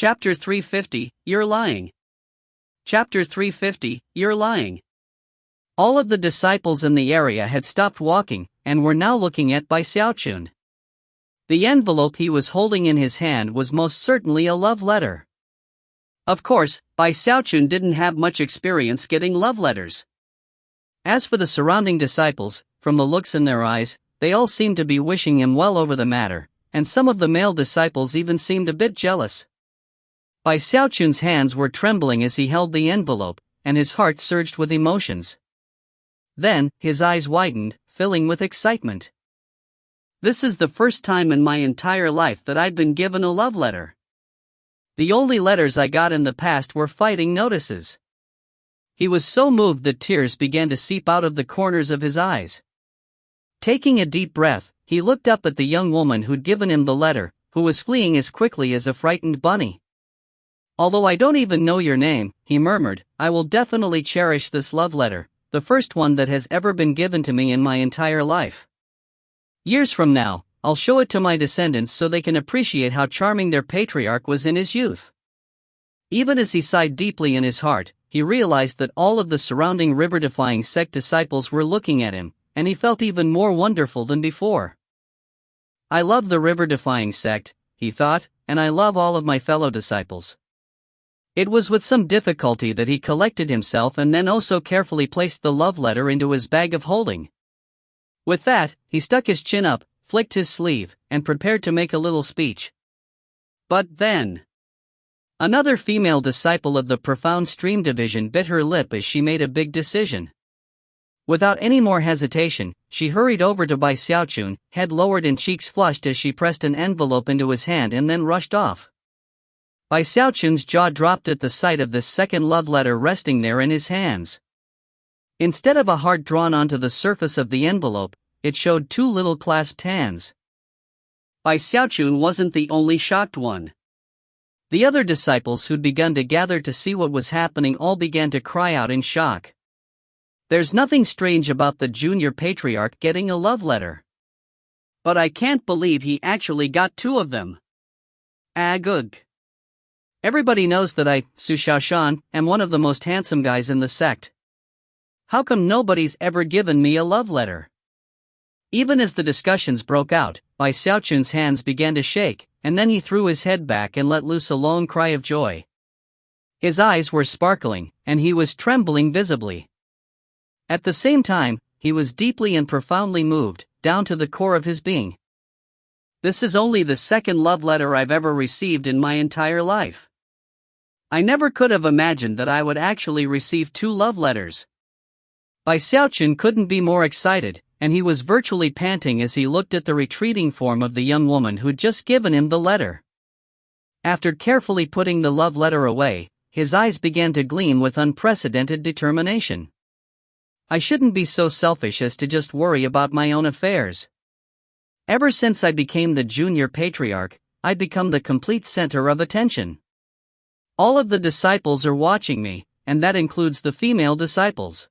Chapter 350, You're Lying. Chapter 350, You're Lying. All of the disciples in the area had stopped walking, and were now looking at Xiaochun. The envelope he was holding in his hand was most certainly a love letter. Of course, Xiaochun didn't have much experience getting love letters. As for the surrounding disciples, from the looks in their eyes, they all seemed to be wishing him well over the matter, and some of the male disciples even seemed a bit jealous. Xiaochun's hands were trembling as he held the envelope, and his heart surged with emotions. Then, his eyes widened, filling with excitement. This is the first time in my entire life that I'd been given a love letter. The only letters I got in the past were fighting notices. He was so moved that tears began to seep out of the corners of his eyes. Taking a deep breath, he looked up at the young woman who'd given him the letter, who was fleeing as quickly as a frightened bunny. "Although I don't even know your name," he murmured, "I will definitely cherish this love letter, the first one that has ever been given to me in my entire life. Years from now, I'll show it to my descendants so they can appreciate how charming their patriarch was in his youth." Even as he sighed deeply in his heart, he realized that all of the surrounding river-defying sect disciples were looking at him, and he felt even more wonderful than before. "I love the river-defying sect," he thought, "and I love all of my fellow disciples." It was with some difficulty that he collected himself and then also carefully placed the love letter into his bag of holding. With that, he stuck his chin up, flicked his sleeve, and prepared to make a little speech. But then, another female disciple of the Profound Stream Division bit her lip as she made a big decision. Without any more hesitation, she hurried over to Xiaochun, head lowered and cheeks flushed as she pressed an envelope into his hand and then rushed off. Xiaochun's jaw dropped at the sight of this second love letter resting there in his hands. Instead of a heart drawn onto the surface of the envelope, it showed two little clasped hands. Xiaochun wasn't the only shocked one. The other disciples who'd begun to gather to see what was happening all began to cry out in shock. "There's nothing strange about the junior patriarch getting a love letter. But I can't believe he actually got two of them. Agug. Everybody knows that I, Xiaochun, am one of the most handsome guys in the sect. How come nobody's ever given me a love letter?" Even as the discussions broke out, Xiaochun's hands began to shake, and then he threw his head back and let loose a long cry of joy. His eyes were sparkling, and he was trembling visibly. At the same time, he was deeply and profoundly moved, down to the core of his being. "This is only the second love letter I've ever received in my entire life. I never could have imagined that I would actually receive two love letters." Xiaochun couldn't be more excited, and he was virtually panting as he looked at the retreating form of the young woman who'd just given him the letter. After carefully putting the love letter away, his eyes began to gleam with unprecedented determination. "I shouldn't be so selfish as to just worry about my own affairs. Ever since I became the junior patriarch, I'd become the complete center of attention. All of the disciples are watching me, and that includes the female disciples."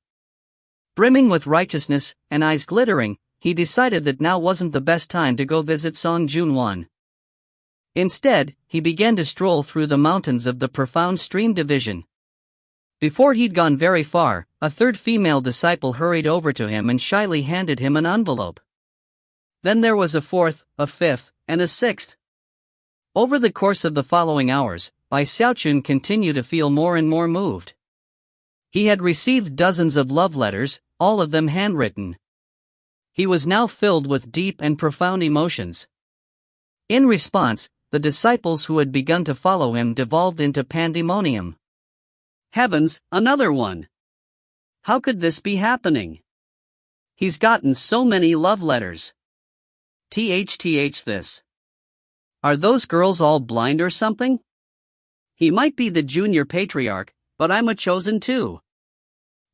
Brimming with righteousness, and eyes glittering, he decided that now wasn't the best time to go visit Song Junwan. Instead, he began to stroll through the mountains of the Profound Stream Division. Before he'd gone very far, a third female disciple hurried over to him and shyly handed him an envelope. Then there was a fourth, a fifth, and a sixth. Over the course of the following hours, Xiaochun continued to feel more and more moved. He had received dozens of love letters, all of them handwritten. He was now filled with deep and profound emotions. In response, the disciples who had begun to follow him devolved into pandemonium. "Heavens, another one! How could this be happening? He's gotten so many love letters. THTH this. Are those girls all blind or something? He might be the junior patriarch, but I'm a chosen too."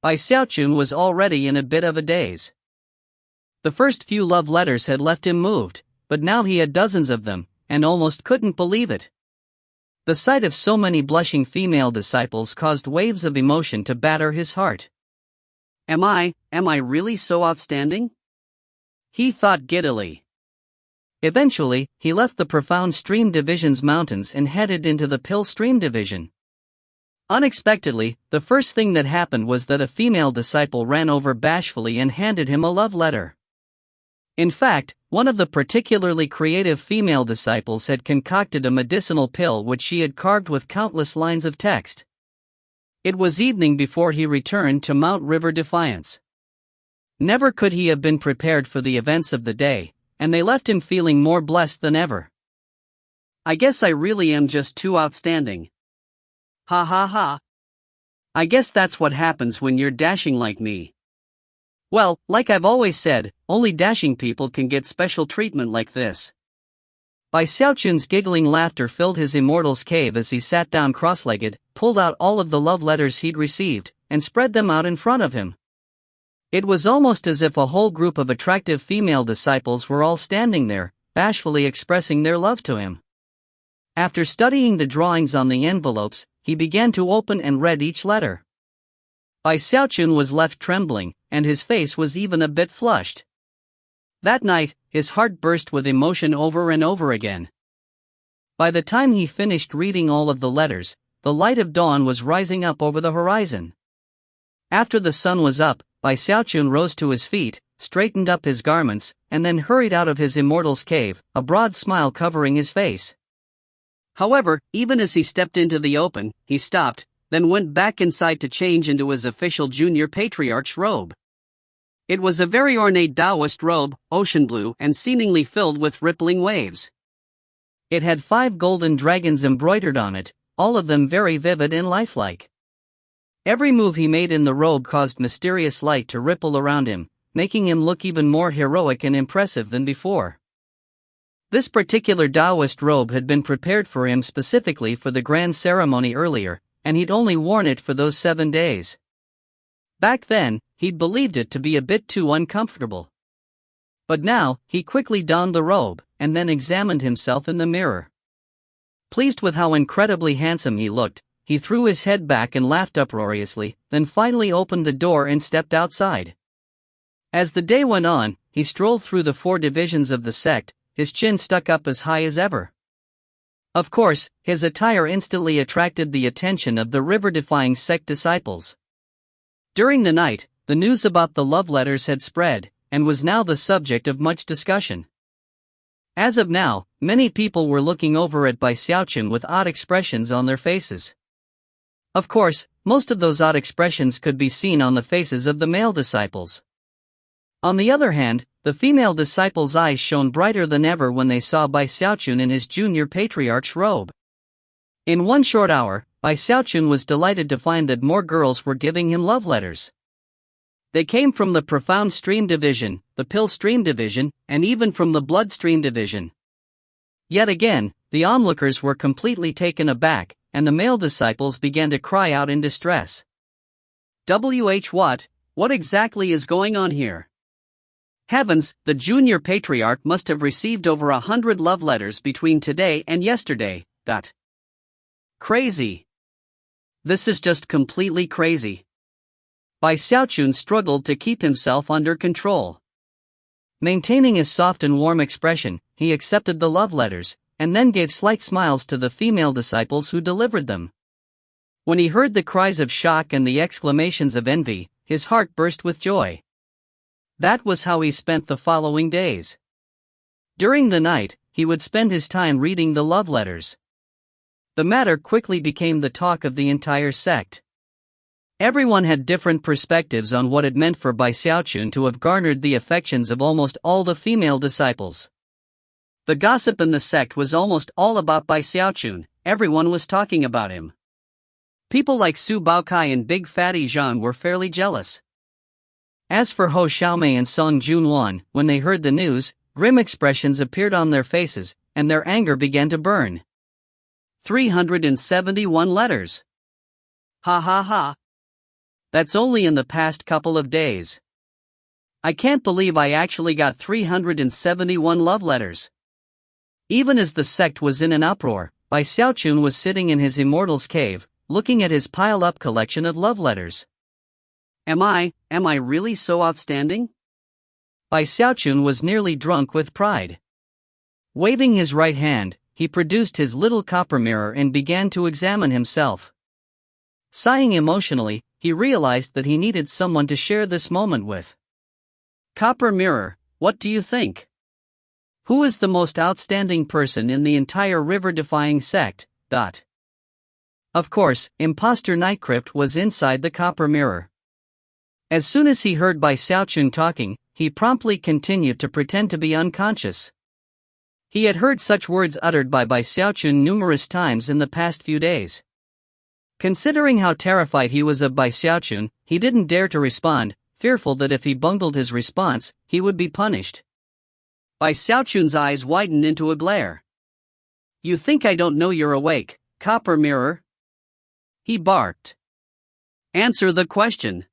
Xiaochun was already in a bit of a daze. The first few love letters had left him moved, but now he had dozens of them, and almost couldn't believe it. The sight of so many blushing female disciples caused waves of emotion to batter his heart. Am I really so outstanding?" he thought giddily. Eventually, he left the Profound Stream Division's mountains and headed into the Pill Stream Division. Unexpectedly, the first thing that happened was that a female disciple ran over bashfully and handed him a love letter. In fact, one of the particularly creative female disciples had concocted a medicinal pill which she had carved with countless lines of text. It was evening before he returned to Mount River Defiance. Never could he have been prepared for the events of the day, and they left him feeling more blessed than ever. I guess I really am just too outstanding. Ha ha ha. I guess that's what happens when you're dashing like me. Well, like I've always said, only dashing people can get special treatment like this. By Xiaochun's giggling laughter filled his immortal's cave as he sat down cross-legged, pulled out all of the love letters he'd received, and spread them out in front of him. It was almost as if a whole group of attractive female disciples were all standing there, bashfully expressing their love to him. After studying the drawings on the envelopes, he began to open and read each letter. Bai Xiaochun was left trembling, and his face was even a bit flushed. That night, his heart burst with emotion over and over again. By the time he finished reading all of the letters, the light of dawn was rising up over the horizon. After the sun was up, Bai Xiaochun rose to his feet, straightened up his garments, and then hurried out of his immortal's cave, a broad smile covering his face. However, even as he stepped into the open, he stopped, then went back inside to change into his official junior patriarch's robe. It was a very ornate Taoist robe, ocean blue and seemingly filled with rippling waves. It had 5 golden dragons embroidered on it, all of them very vivid and lifelike. Every move he made in the robe caused mysterious light to ripple around him, making him look even more heroic and impressive than before. This particular Taoist robe had been prepared for him specifically for the grand ceremony earlier, and he'd only worn it for those 7 days. Back then, he'd believed it to be a bit too uncomfortable. But now, he quickly donned the robe, and then examined himself in the mirror. Pleased with how incredibly handsome he looked, he threw his head back and laughed uproariously, then finally opened the door and stepped outside. As the day went on, he strolled through the 4 divisions of the sect, his chin stuck up as high as ever. Of course, his attire instantly attracted the attention of the river-defying sect disciples. During the night, the news about the love letters had spread, and was now the subject of much discussion. As of now, many people were looking over at Bai Xiaochun with odd expressions on their faces. Of course, most of those odd expressions could be seen on the faces of the male disciples. On the other hand, the female disciples' eyes shone brighter than ever when they saw Bai Xiaochun in his junior patriarch's robe. In one short hour, Bai Xiaochun was delighted to find that more girls were giving him love letters. They came from the Profound Stream Division, the Pill Stream Division, and even from the Blood Stream Division. Yet again, the onlookers were completely taken aback, and the male disciples began to cry out in distress. What exactly is going on here? Heavens, the junior patriarch must have received over 100 love letters between today and yesterday. Crazy. This is just completely crazy. Bai Xiaochun struggled to keep himself under control. Maintaining his soft and warm expression, he accepted the love letters, and then gave slight smiles to the female disciples who delivered them. When he heard the cries of shock and the exclamations of envy, his heart burst with joy. That was how he spent the following days. During the night, he would spend his time reading the love letters. The matter quickly became the talk of the entire sect. Everyone had different perspectives on what it meant for Bai Xiaochun to have garnered the affections of almost all the female disciples. The gossip in the sect was almost all about Bai Xiaochun. Everyone was talking about him. People like Su Baokai and Big Fatty Zhang were fairly jealous. As for Ho Xiaomei and Song Junwan, when they heard the news, grim expressions appeared on their faces, and their anger began to burn. 371 letters. Ha ha ha. That's only in the past couple of days. I can't believe I actually got 371 love letters. Even as the sect was in an uproar, Bai Xiaochun was sitting in his immortal's cave, looking at his piled-up collection of love letters. Am I really so outstanding? Bai Xiaochun was nearly drunk with pride. Waving his right hand, he produced his little copper mirror and began to examine himself. Sighing emotionally, he realized that he needed someone to share this moment with. Copper mirror, what do you think? Who is the most outstanding person in the entire river-defying sect? Of course, Imposter Nightcrypt was inside the copper mirror. As soon as he heard Bai Xiaochun talking, he promptly continued to pretend to be unconscious. He had heard such words uttered by Bai Xiaochun numerous times in the past few days. Considering how terrified he was of Bai Xiaochun, he didn't dare to respond, fearful that if he bungled his response, he would be punished. Bai Xiaochun's eyes widened into a glare. You think I don't know you're awake, copper mirror? He barked. Answer the question.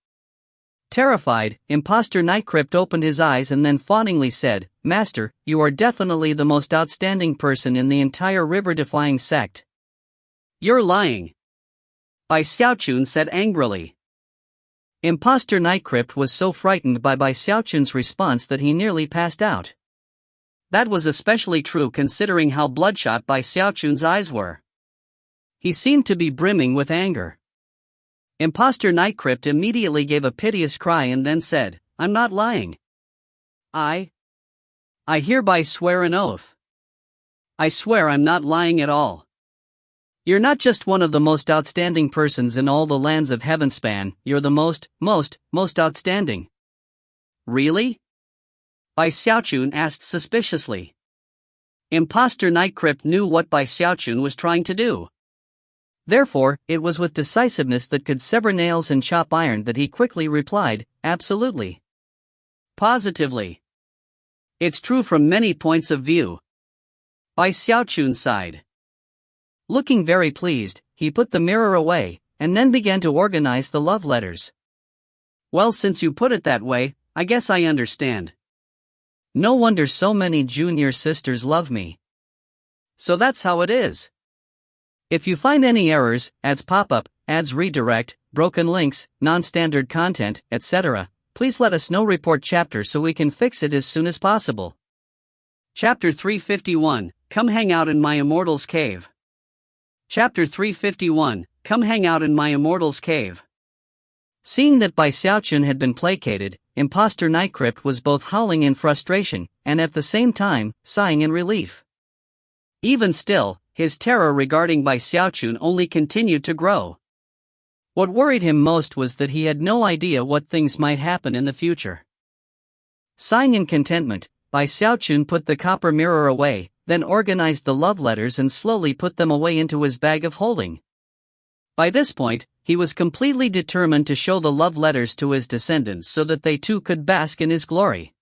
Terrified, Imposter Nightcrypt opened his eyes and then fawningly said, Master, you are definitely the most outstanding person in the entire river-defying sect. You're lying. Bai Xiaochun said angrily. Imposter Nightcrypt was so frightened by Bai Xiaochun's response that he nearly passed out. That was especially true considering how bloodshot Bai Xiaochun's eyes were. He seemed to be brimming with anger. Imposter Nightcrypt immediately gave a piteous cry and then said, I'm not lying. I hereby swear an oath. I swear I'm not lying at all. You're not just one of the most outstanding persons in all the lands of Heavenspan, you're the most outstanding. Really? Bai Xiaochun asked suspiciously. Imposter Nightcrypt knew what Bai Xiaochun was trying to do. Therefore, it was with decisiveness that could sever nails and chop iron that he quickly replied, absolutely. Positively. It's true from many points of view. Bai Xiaochun sighed. Looking very pleased, he put the mirror away, and then began to organize the love letters. Well, since you put it that way, I guess I understand. No wonder so many junior sisters love me. So that's how it is. If you find any errors, ads pop up, ads redirect, broken links, non-standard content, etc., please let us know. Report chapter so we can fix it as soon as possible. Chapter 351, Come Hang Out in My Immortal's Cave. Chapter 351, Come Hang Out in My Immortal's Cave. Seeing that Bai Xiaochun had been placated, Imposter Nightcrypt was both howling in frustration, and at the same time, sighing in relief. Even still, his terror regarding Bai Xiaochun only continued to grow. What worried him most was that he had no idea what things might happen in the future. Sighing in contentment, Bai Xiaochun put the copper mirror away, then organized the love letters and slowly put them away into his bag of holding. By this point, he was completely determined to show the love letters to his descendants so that they too could bask in his glory.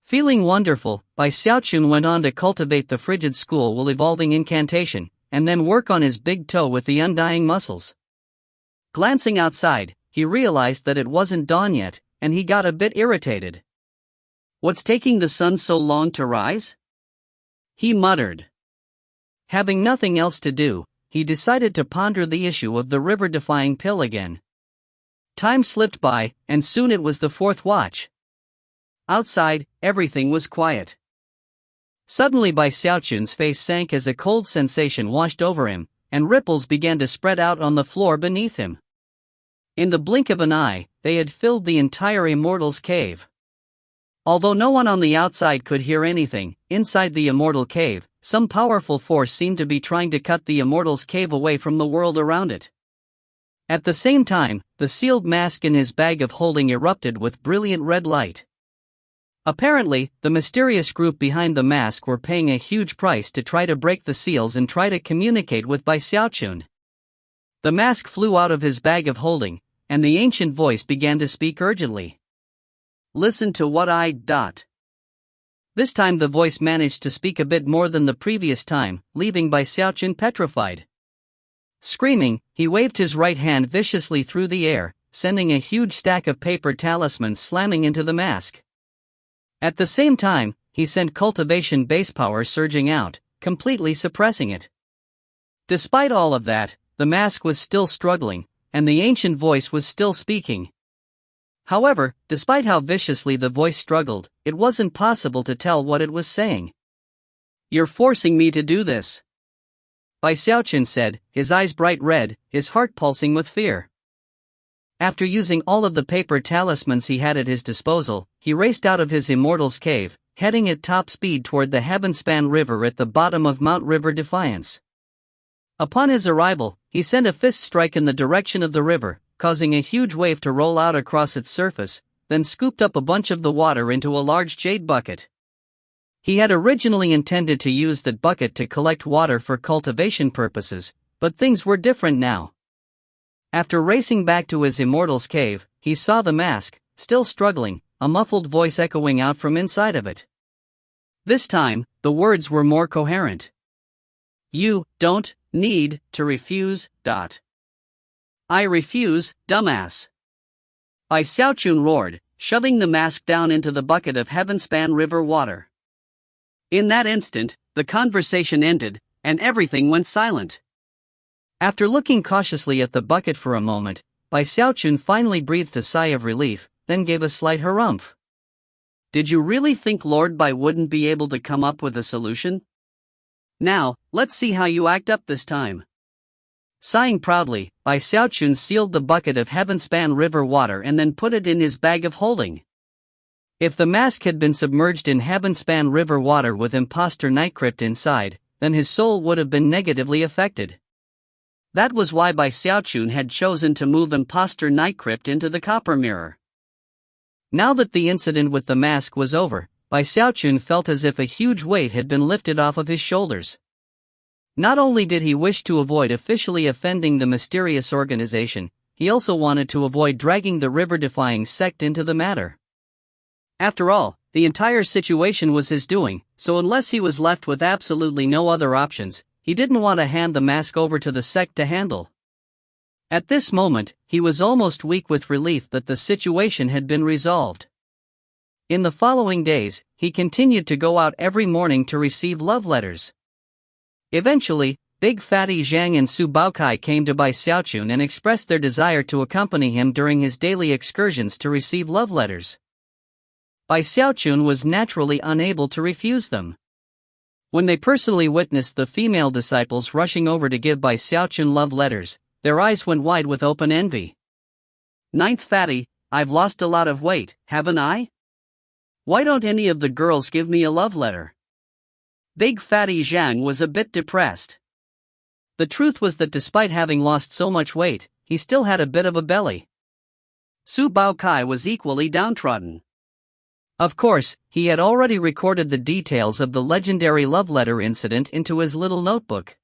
Feeling wonderful, Bai Xiaochun went on to cultivate the frigid school while evolving incantation, and then work on his big toe with the undying muscles. Glancing outside, he realized that it wasn't dawn yet, and he got a bit irritated. What's taking the sun so long to rise? He muttered. Having nothing else to do, he decided to ponder the issue of the river-defying pill again. Time slipped by, and soon it was the fourth watch. Outside, everything was quiet. Suddenly Bai Xiaochun's face sank as a cold sensation washed over him, and ripples began to spread out on the floor beneath him. In the blink of an eye, they had filled the entire Immortal's Cave. Although no one on the outside could hear anything, inside the Immortal Cave, some powerful force seemed to be trying to cut the Immortal's Cave away from the world around it. At the same time, the sealed mask in his bag of holding erupted with brilliant red light. Apparently, the mysterious group behind the mask were paying a huge price to try to break the seals and try to communicate with Bai Xiaochun. The mask flew out of his bag of holding, and the ancient voice began to speak urgently. Listen to what I. This time the voice managed to speak a bit more than the previous time, leaving Bai Xiaochun petrified. Screaming, he waved his right hand viciously through the air, sending a huge stack of paper talismans slamming into the mask. At the same time, he sent cultivation base power surging out, completely suppressing it. Despite all of that, the mask was still struggling, and the ancient voice was still speaking. However, despite how viciously the voice struggled, it wasn't possible to tell what it was saying. You're forcing me to do this. Bai Xiaochun said, his eyes bright red, his heart pulsing with fear. After using all of the paper talismans he had at his disposal, he raced out of his immortal's cave, heading at top speed toward the Heavenspan River at the bottom of Mount River Defiance. Upon his arrival, he sent a fist strike in the direction of the river, causing a huge wave to roll out across its surface, then scooped up a bunch of the water into a large jade bucket. He had originally intended to use that bucket to collect water for cultivation purposes, but things were different now. After racing back to his immortal's cave, he saw the mask, still struggling, a muffled voice echoing out from inside of it. This time, the words were more coherent. You don't need to refuse. I refuse, dumbass. Bai Xiaochun roared, shoving the mask down into the bucket of Heavenspan River water. In that instant, the conversation ended, and everything went silent. After looking cautiously at the bucket for a moment, Bai Xiaochun finally breathed a sigh of relief, then gave a slight harumph. Did you really think Lord Bai wouldn't be able to come up with a solution? Now, let's see how you act up this time. Sighing proudly, Bai Xiaochun sealed the bucket of Heavenspan River water and then put it in his bag of holding. If the mask had been submerged in Heavenspan River water with imposter Nightcrypt inside, then his soul would have been negatively affected. That was why Bai Xiaochun had chosen to move imposter Nightcrypt into the copper mirror. Now that the incident with the mask was over, Bai Xiaochun felt as if a huge weight had been lifted off of his shoulders. Not only did he wish to avoid officially offending the mysterious organization, he also wanted to avoid dragging the river-defying sect into the matter. After all, the entire situation was his doing, so unless he was left with absolutely no other options, he didn't want to hand the mask over to the sect to handle. At this moment, he was almost weak with relief that the situation had been resolved. In the following days, he continued to go out every morning to receive love letters. Eventually, Big Fatty Zhang and Su Baokai came to Bai Xiaochun and expressed their desire to accompany him during his daily excursions to receive love letters. Bai Xiaochun was naturally unable to refuse them. When they personally witnessed the female disciples rushing over to give Bai Xiaochun love letters, their eyes went wide with open envy. Ninth Fatty, I've lost a lot of weight, haven't I? Why don't any of the girls give me a love letter? Big Fatty Zhang was a bit depressed. The truth was that despite having lost so much weight, he still had a bit of a belly. Su Baokai was equally downtrodden. Of course, he had already recorded the details of the legendary love letter incident into his little notebook.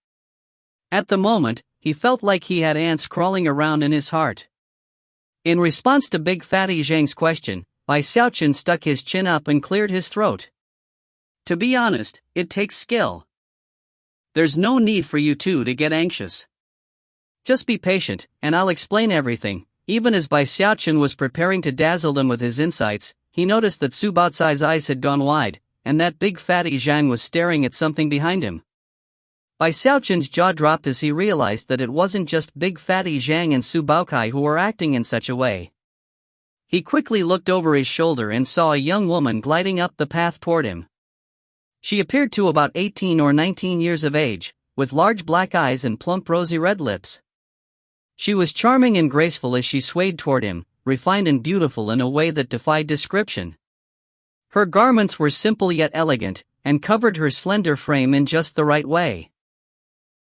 At the moment, he felt like he had ants crawling around in his heart. In response to Big Fatty Zhang's question, Bai Xiaochun stuck his chin up and cleared his throat. To be honest, it takes skill. There's no need for you two to get anxious. Just be patient, and I'll explain everything. Even as Bai Xiaochun was preparing to dazzle them with his insights, he noticed that Su Baocai's eyes had gone wide, and that Big Fatty Zhang was staring at something behind him. Bai Xiaochun's jaw dropped as he realized that it wasn't just Big Fatty Zhang and Su Baokai who were acting in such a way. He quickly looked over his shoulder and saw a young woman gliding up the path toward him. She appeared to about 18 or 19 years of age, with large black eyes and plump rosy red lips. She was charming and graceful as she swayed toward him, refined and beautiful in a way that defied description. Her garments were simple yet elegant, and covered her slender frame in just the right way.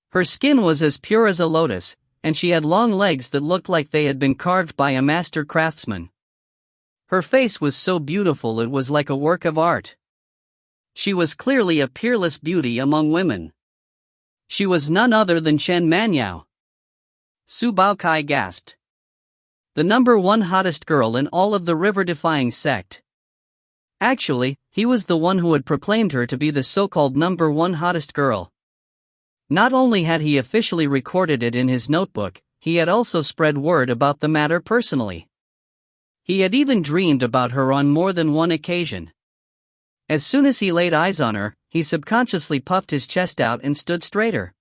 Her skin was as pure as a lotus, and she had long legs that looked like they had been carved by a master craftsman. Her face was so beautiful it was like a work of art. She was clearly a peerless beauty among women. She was none other than Chen Manyao. Su Baokai gasped. The number one hottest girl in all of the river-defying sect. Actually, he was the one who had proclaimed her to be the so-called number one hottest girl. Not only had he officially recorded it in his notebook, he had also spread word about the matter personally. He had even dreamed about her on more than one occasion. As soon as he laid eyes on her, he subconsciously puffed his chest out and stood straighter.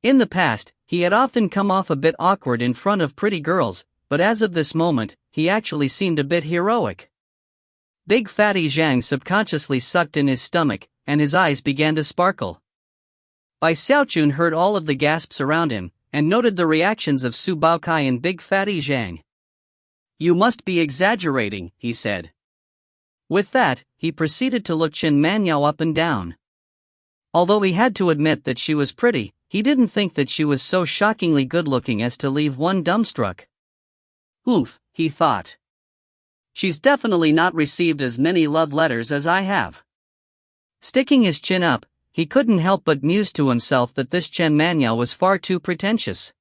In the past, he had often come off a bit awkward in front of pretty girls, but as of this moment, he actually seemed a bit heroic. Big Fatty Zhang subconsciously sucked in his stomach, and his eyes began to sparkle. Bai Xiaochun heard all of the gasps around him, and noted the reactions of Su Baokai and Big Fatty Zhang. "You must be exaggerating," he said. With that, he proceeded to look Chen Manyao up and down. Although he had to admit that she was pretty, he didn't think that she was so shockingly good-looking as to leave one dumbstruck. "Oof," he thought. "She's definitely not received as many love letters as I have." Sticking his chin up, he couldn't help but muse to himself that this Chen Manyao was far too pretentious.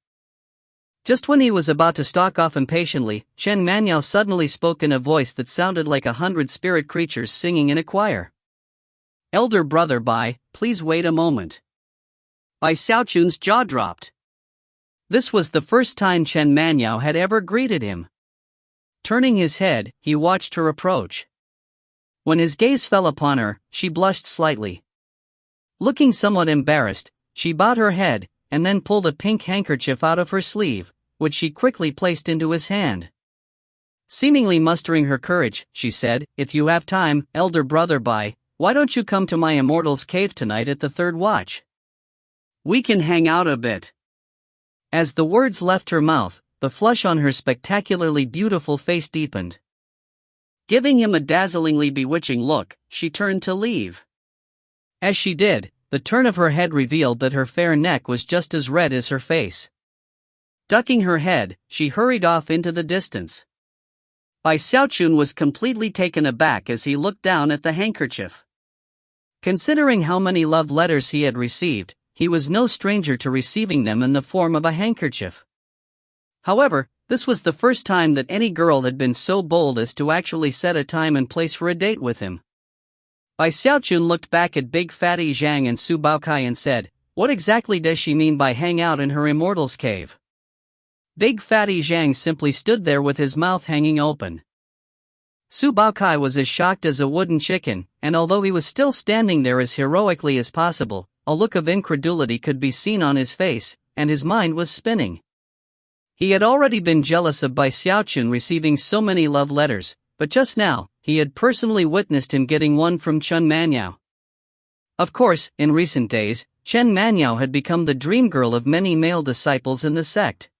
Just when he was about to stalk off impatiently, Chen Manyao suddenly spoke in a voice that sounded like 100 spirit creatures singing in a choir. "Elder brother Bai, please wait a moment." Bai Xiaochun's jaw dropped. This was the first time Chen Manyao had ever greeted him. Turning his head, he watched her approach. When his gaze fell upon her, she blushed slightly. Looking somewhat embarrassed, she bowed her head, and then pulled a pink handkerchief out of her sleeve, which she quickly placed into his hand. Seemingly mustering her courage, she said, "If you have time, elder brother Bai, why don't you come to my immortal's cave tonight at the third watch? We can hang out a bit." As the words left her mouth, the flush on her spectacularly beautiful face deepened. Giving him a dazzlingly bewitching look, she turned to leave. As she did, the turn of her head revealed that her fair neck was just as red as her face. Ducking her head, she hurried off into the distance. Bai Xiaochun was completely taken aback as he looked down at the handkerchief. Considering how many love letters he had received, he was no stranger to receiving them in the form of a handkerchief. However, this was the first time that any girl had been so bold as to actually set a time and place for a date with him. Bai Xiaochun looked back at Big Fatty Zhang and Su Baokai and said, "What exactly does she mean by hang out in her immortal's cave?" Big Fatty Zhang simply stood there with his mouth hanging open. Su Baokai was as shocked as a wooden chicken, and although he was still standing there as heroically as possible, a look of incredulity could be seen on his face, and his mind was spinning. He had already been jealous of Bai Xiaochun receiving so many love letters, but just now, he had personally witnessed him getting one from Chen Manyao. Of course, in recent days, Chen Manyao had become the dream girl of many male disciples in the sect.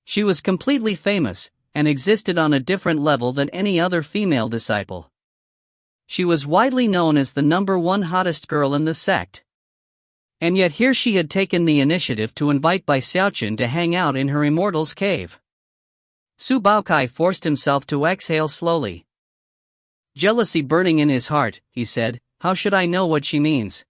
She was completely famous, and existed on a different level than any other female disciple. She was widely known as the #1 hottest girl in the sect. And yet here she had taken the initiative to invite Bai Xiaochun to hang out in her immortal's cave. Su Baokai forced himself to exhale slowly. Jealousy burning in his heart, he said, "How should I know what she means?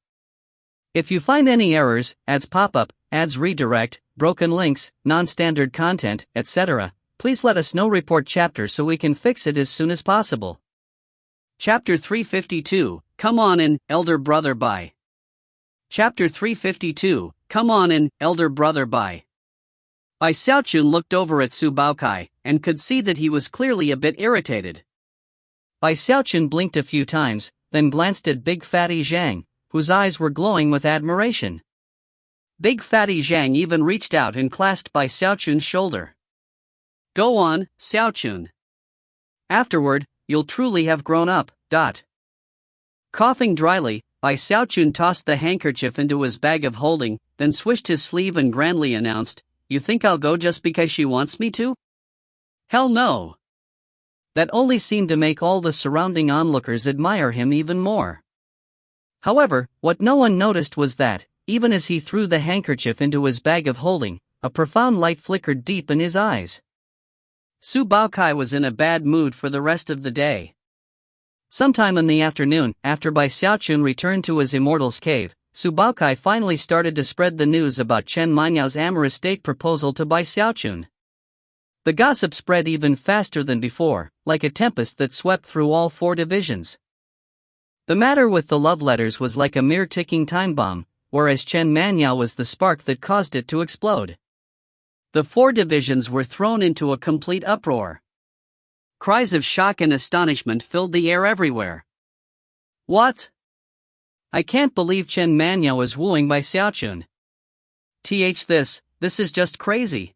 If you find any errors, ads pop up, ads redirect, broken links, non-standard content, etc., please let us know. Report chapter so we can fix it as soon as possible." Chapter 352, Come on in, Elder Brother Bai. Chapter 352, Come on in, Elder Brother Bai. Bai Xiaochun looked over at Su Baokai, and could see that he was clearly a bit irritated. Bai Xiaochun blinked a few times, then glanced at Big Fatty Zhang, whose eyes were glowing with admiration. Big Fatty Zhang even reached out and clasped Bai Xiaochun's shoulder. "Go on, Xiaochun. Afterward, you'll truly have grown up." Coughing dryly, Bai Xiaochun tossed the handkerchief into his bag of holding, then swished his sleeve and grandly announced, "You think I'll go just because she wants me to? Hell no." That only seemed to make all the surrounding onlookers admire him even more. However, what no one noticed was that, even as he threw the handkerchief into his bag of holding, a profound light flickered deep in his eyes. Su Baokai was in a bad mood for the rest of the day. Sometime in the afternoon, after Bai Xiaochun returned to his immortal's cave, Su Baokai finally started to spread the news about Chen Manyao's amorous date proposal to Bai Xiaochun. The gossip spread even faster than before, like a tempest that swept through all 4 divisions. The matter with the love letters was like a mere ticking time bomb, whereas Chen Manyao was the spark that caused it to explode. The 4 divisions were thrown into a complete uproar. Cries of shock and astonishment filled the air everywhere. "What? I can't believe Chen Manyao is wooing Bai Xiaochun. This is just crazy.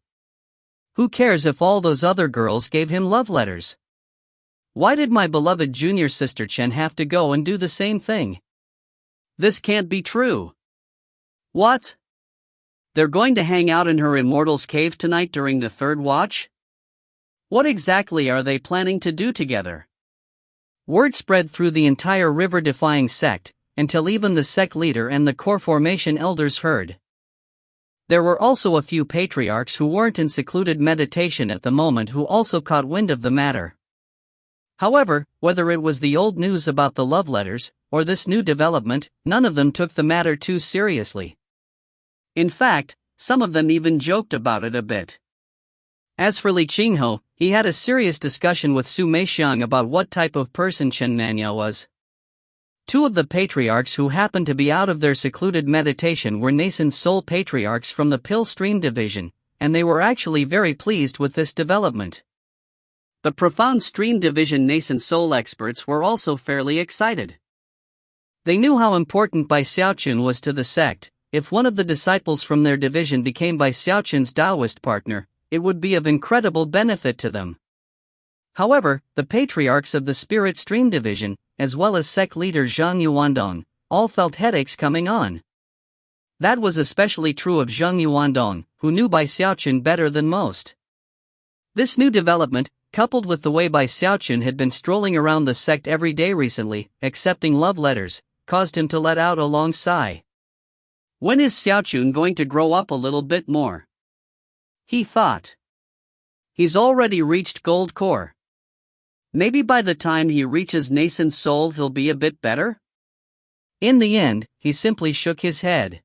Who cares if all those other girls gave him love letters? Why did my beloved junior sister Chen have to go and do the same thing? This can't be true. What? They're going to hang out in her immortal's cave tonight during the third watch? What exactly are they planning to do together? Word spread through the entire river-defying sect, until even the sect leader and the core formation elders heard. There were also a few patriarchs who weren't in secluded meditation at the moment who also caught wind of the matter. However, whether it was the old news about the love letters, or this new development, none of them took the matter too seriously. In fact, some of them even joked about it a bit. As for Li Qingho, he had a serious discussion with Su Meixiang about what type of person Chen Manya was. Two of the patriarchs who happened to be out of their secluded meditation were nascent soul patriarchs from the Pill Stream division, and they were actually very pleased with this development. The Profound Stream division nascent soul experts were also fairly excited. They knew how important Bai Xiaochun was to the sect. If one of the disciples from their division became Bai Xiaochun's Taoist partner, it would be of incredible benefit to them. However, the patriarchs of the Spirit Stream division, as well as sect leader Zhang Yuandong, all felt headaches coming on. That was especially true of Zhang Yuandong, who knew Bai Xiaochun better than most. This new development, coupled with the way Bai Xiaochun had been strolling around the sect every day recently, accepting love letters, caused him to let out a long sigh. When is Xiaochun going to grow up a little bit more? He thought. He's already reached gold core. Maybe by the time he reaches nascent soul he'll be a bit better? In the end, he simply shook his head.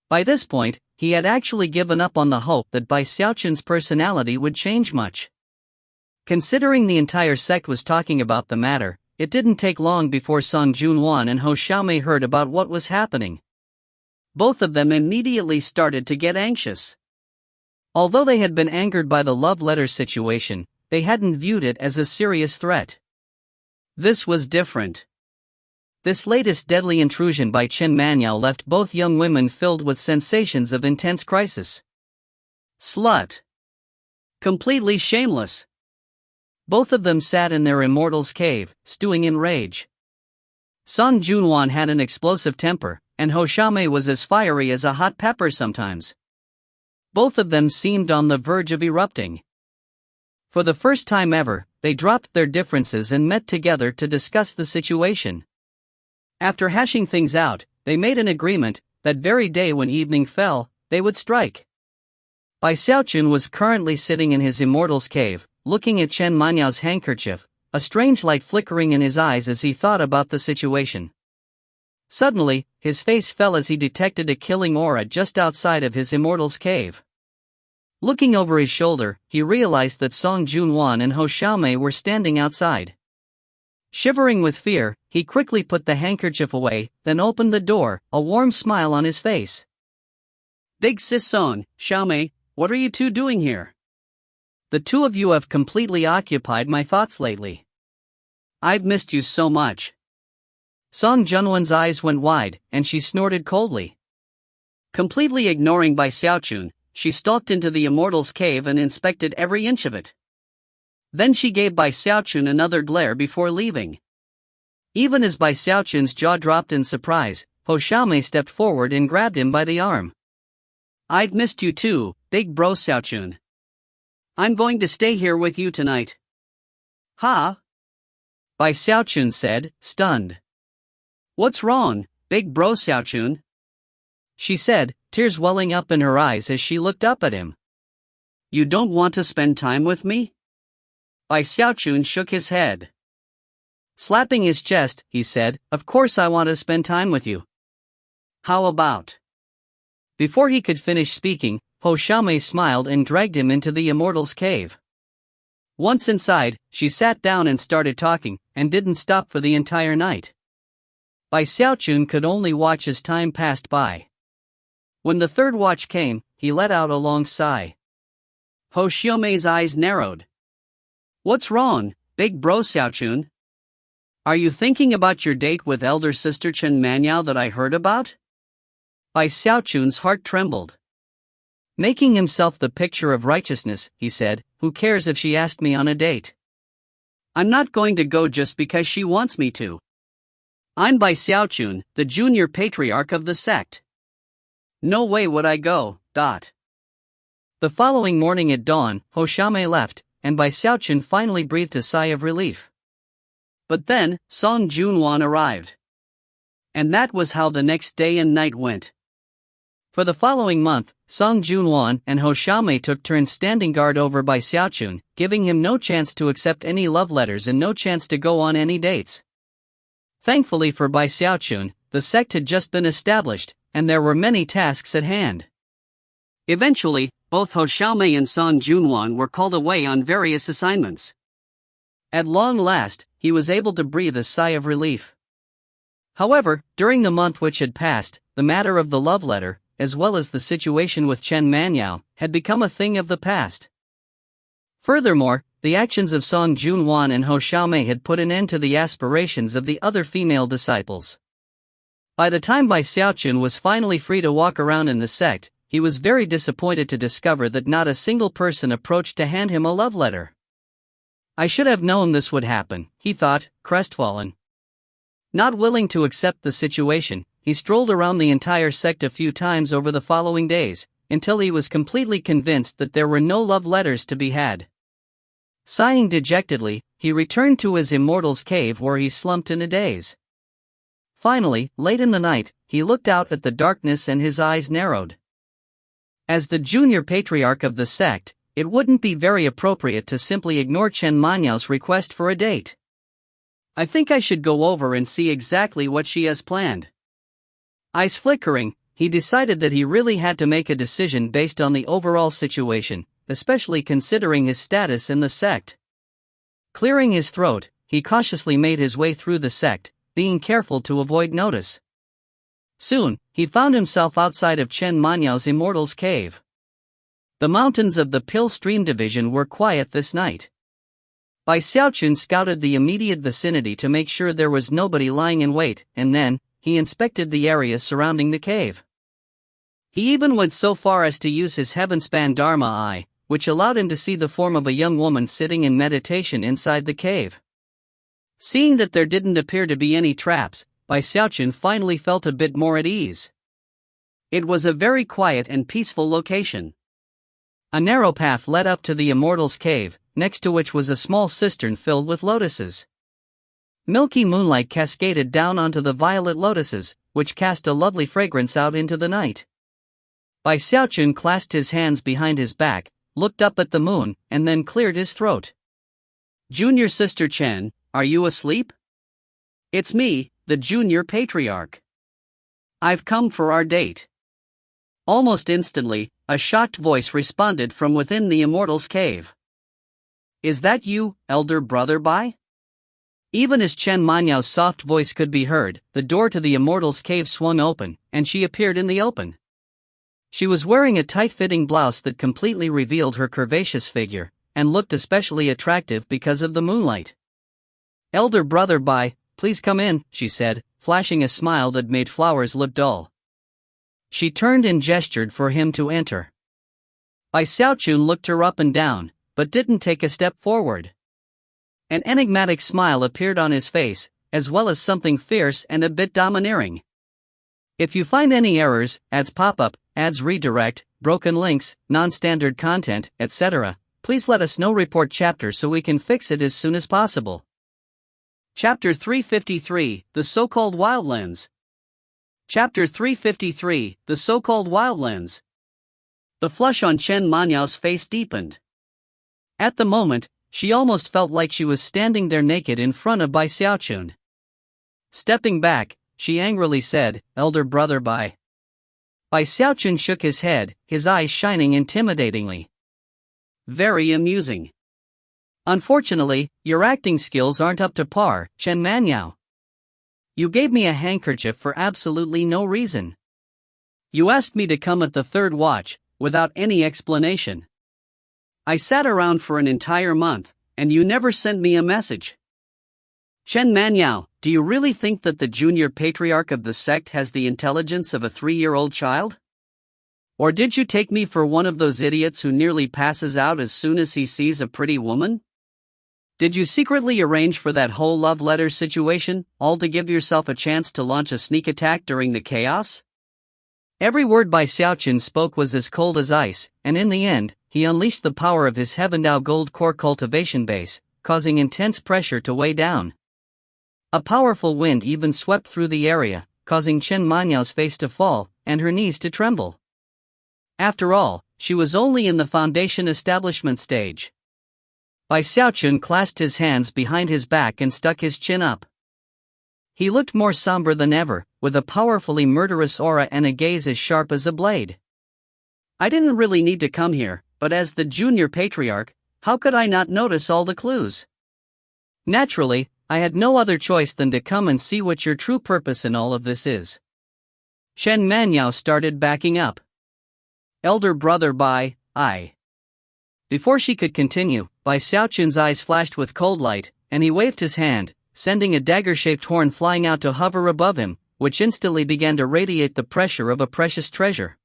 By this point, he had actually given up on the hope that Bai Xiaochun's personality would change much. Considering the entire sect was talking about the matter, it didn't take long before Song Junwan and Ho Xiaomei heard about what was happening. Both of them immediately started to get anxious. Although they had been angered by the love letter situation, they hadn't viewed it as a serious threat. This was different. This latest deadly intrusion by Chen Manyao left both young women filled with sensations of intense crisis. Slut. Completely shameless. Both of them sat in their immortal's cave, stewing in rage. Song Junwan had an explosive temper, and Ho Xiaomei was as fiery as a hot pepper sometimes. Both of them seemed on the verge of erupting. For the first time ever, they dropped their differences and met together to discuss the situation. After hashing things out, they made an agreement that very day when evening fell, they would strike. Bai Xiaochun was currently sitting in his immortal's cave, looking at Chen Manyao's handkerchief, a strange light flickering in his eyes as he thought about the situation. Suddenly, his face fell as he detected a killing aura just outside of his immortal's cave. Looking over his shoulder, he realized that Song Junwan and Ho Xiaomei were standing outside. Shivering with fear, he quickly put the handkerchief away, then opened the door, a warm smile on his face. Big sis Song, Xiaomei, what are you two doing here? The two of you have completely occupied my thoughts lately. I've missed you so much. Song Junwan's eyes went wide, and she snorted coldly. Completely ignoring Bai Xiaochun, she stalked into the immortal's cave and inspected every inch of it. Then she gave Bai Xiaochun another glare before leaving. Even as Bai Xiaochun's jaw dropped in surprise, Ho Xiaomei stepped forward and grabbed him by the arm. I've missed you too, big bro Xiaochun. I'm going to stay here with you tonight. Huh? Bai Xiaochun said, stunned. What's wrong, big bro Xiaochun? She said, tears welling up in her eyes as she looked up at him. You don't want to spend time with me? Bai Xiaochun shook his head. Slapping his chest, he said, of course I want to spend time with you. How about? Before he could finish speaking, Ho Xiaomei smiled and dragged him into the immortal's cave. Once inside, she sat down and started talking, and didn't stop for the entire night. Bai Xiaochun could only watch as time passed by. When the third watch came, he let out a long sigh. Ho Xiaomei's eyes narrowed. What's wrong, big bro Xiaochun? Are you thinking about your date with elder sister Chen Manyao that I heard about? Bai Xiaochun's heart trembled. Making himself the picture of righteousness, he said, who cares if she asked me on a date? I'm not going to go just because she wants me to. I'm by Xiaochun, the junior patriarch of the sect. No way would I go. The following morning at dawn, Ho Xiaomei left, and Bai Xiaochun finally breathed a sigh of relief. But then, Song Junwan arrived. And that was how the next day and night went. For the following month, Song Junwan and Ho Xiaomei took turns standing guard over Bai Xiaochun, giving him no chance to accept any love letters and no chance to go on any dates. Thankfully for Bai Xiaochun, the sect had just been established, and there were many tasks at hand. Eventually, both Ho Xiaomei and Song Junwan were called away on various assignments. At long last, he was able to breathe a sigh of relief. However, during the month which had passed, the matter of the love letter, as well as the situation with Chen Manyao, had become a thing of the past. Furthermore, the actions of Song Junwan and Ho Xiaomei had put an end to the aspirations of the other female disciples. By the time Bai Xiaochun was finally free to walk around in the sect, he was very disappointed to discover that not a single person approached to hand him a love letter. I should have known this would happen, he thought, crestfallen. Not willing to accept the situation, he strolled around the entire sect a few times over the following days, until he was completely convinced that there were no love letters to be had. Sighing dejectedly, he returned to his immortal's cave where he slumped in a daze. Finally, late in the night, he looked out at the darkness and his eyes narrowed. As the junior patriarch of the sect, it wouldn't be very appropriate to simply ignore Chen Manyao's request for a date. I think I should go over and see exactly what she has planned. Eyes flickering, he decided that he really had to make a decision based on the overall situation, especially considering his status in the sect. Clearing his throat, he cautiously made his way through the sect, being careful to avoid notice. Soon, he found himself outside of Chen Manyao's immortal's cave. The mountains of the Pill Stream Division were quiet this night. Bai Xiaochun scouted the immediate vicinity to make sure there was nobody lying in wait, and then, he inspected the area surrounding the cave. He even went so far as to use his heaven-span Dharma eye, which allowed him to see the form of a young woman sitting in meditation inside the cave. Seeing that there didn't appear to be any traps, Bai Xiaochun finally felt a bit more at ease. It was a very quiet and peaceful location. A narrow path led up to the immortal's cave, next to which was a small cistern filled with lotuses. Milky moonlight cascaded down onto the violet lotuses, which cast a lovely fragrance out into the night. Bai Xiaochun clasped his hands behind his back, looked up at the moon, and then cleared his throat. Junior Sister Chen, are you asleep? It's me, the junior patriarch. I've come for our date. Almost instantly, a shocked voice responded from within the immortal's cave. Is that you, elder brother Bai? Even as Chen Manyao's soft voice could be heard, the door to the immortal's cave swung open, and she appeared in the open. She was wearing a tight-fitting blouse that completely revealed her curvaceous figure, and looked especially attractive because of the moonlight. Elder brother Bai, please come in, she said, flashing a smile that made flowers look dull. She turned and gestured for him to enter. Bai Xiaochun looked her up and down, but didn't take a step forward. An enigmatic smile appeared on his face, as well as something fierce and a bit domineering. If you find any errors, ads pop up, ads redirect, broken links, non-standard content, etc., please let us know. Report chapter so we can fix it as soon as possible. Chapter 353, The So-Called Wildlands. Chapter 353, The So-Called Wildlands. The flush on Chen Manyao's face deepened. At the moment, she almost felt like she was standing there naked in front of Bai Xiaochun. Stepping back, she angrily said, Elder brother Bai. Bai Xiaochun shook his head, his eyes shining intimidatingly. Very amusing. Unfortunately, your acting skills aren't up to par, Chen Manyao. You gave me a handkerchief for absolutely no reason. You asked me to come at the third watch, without any explanation. I sat around for an entire month, and you never sent me a message. Chen Manyao, do you really think that the junior patriarch of the sect has the intelligence of a 3-year-old child? Or did you take me for one of those idiots who nearly passes out as soon as he sees a pretty woman? Did you secretly arrange for that whole love letter situation, all to give yourself a chance to launch a sneak attack during the chaos? Every word Bai Xiaochun spoke was as cold as ice, and in the end, he unleashed the power of his Heavendao Gold Core cultivation base, causing intense pressure to weigh down. A powerful wind even swept through the area, causing Chen Manyao's face to fall, and her knees to tremble. After all, she was only in the foundation establishment stage. Bai Xiaochun clasped his hands behind his back and stuck his chin up. He looked more somber than ever, with a powerfully murderous aura and a gaze as sharp as a blade. I didn't really need to come here, but as the junior patriarch, how could I not notice all the clues? Naturally, I had no other choice than to come and see what your true purpose in all of this is. Chen Manyao started backing up. Elder brother Bai, Before she could continue, Bai Xiaochun's eyes flashed with cold light, and he waved his hand, sending a dagger-shaped horn flying out to hover above him, which instantly began to radiate the pressure of a precious treasure.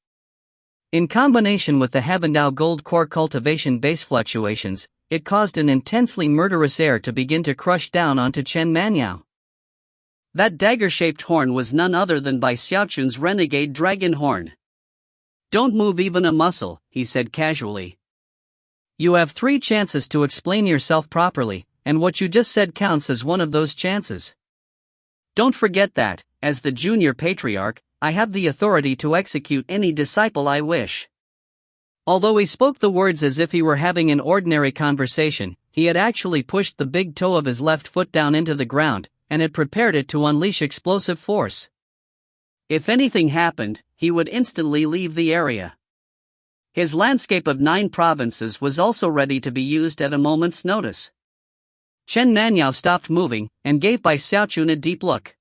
In combination with the Heavendao Gold Core cultivation base fluctuations, it caused an intensely murderous air to begin to crush down onto Chen Manyao. That dagger-shaped horn was none other than Bai Xiaochun's renegade dragon horn. Don't move even a muscle, he said casually. You have 3 chances to explain yourself properly, and what you just said counts as one of those chances. Don't forget that, as the junior patriarch, I have the authority to execute any disciple I wish. Although he spoke the words as if he were having an ordinary conversation, he had actually pushed the big toe of his left foot down into the ground, and had prepared it to unleash explosive force. If anything happened, he would instantly leave the area. His landscape of 9 provinces was also ready to be used at a moment's notice. Chen Manyao stopped moving, and gave Bai Xiaochun a deep look.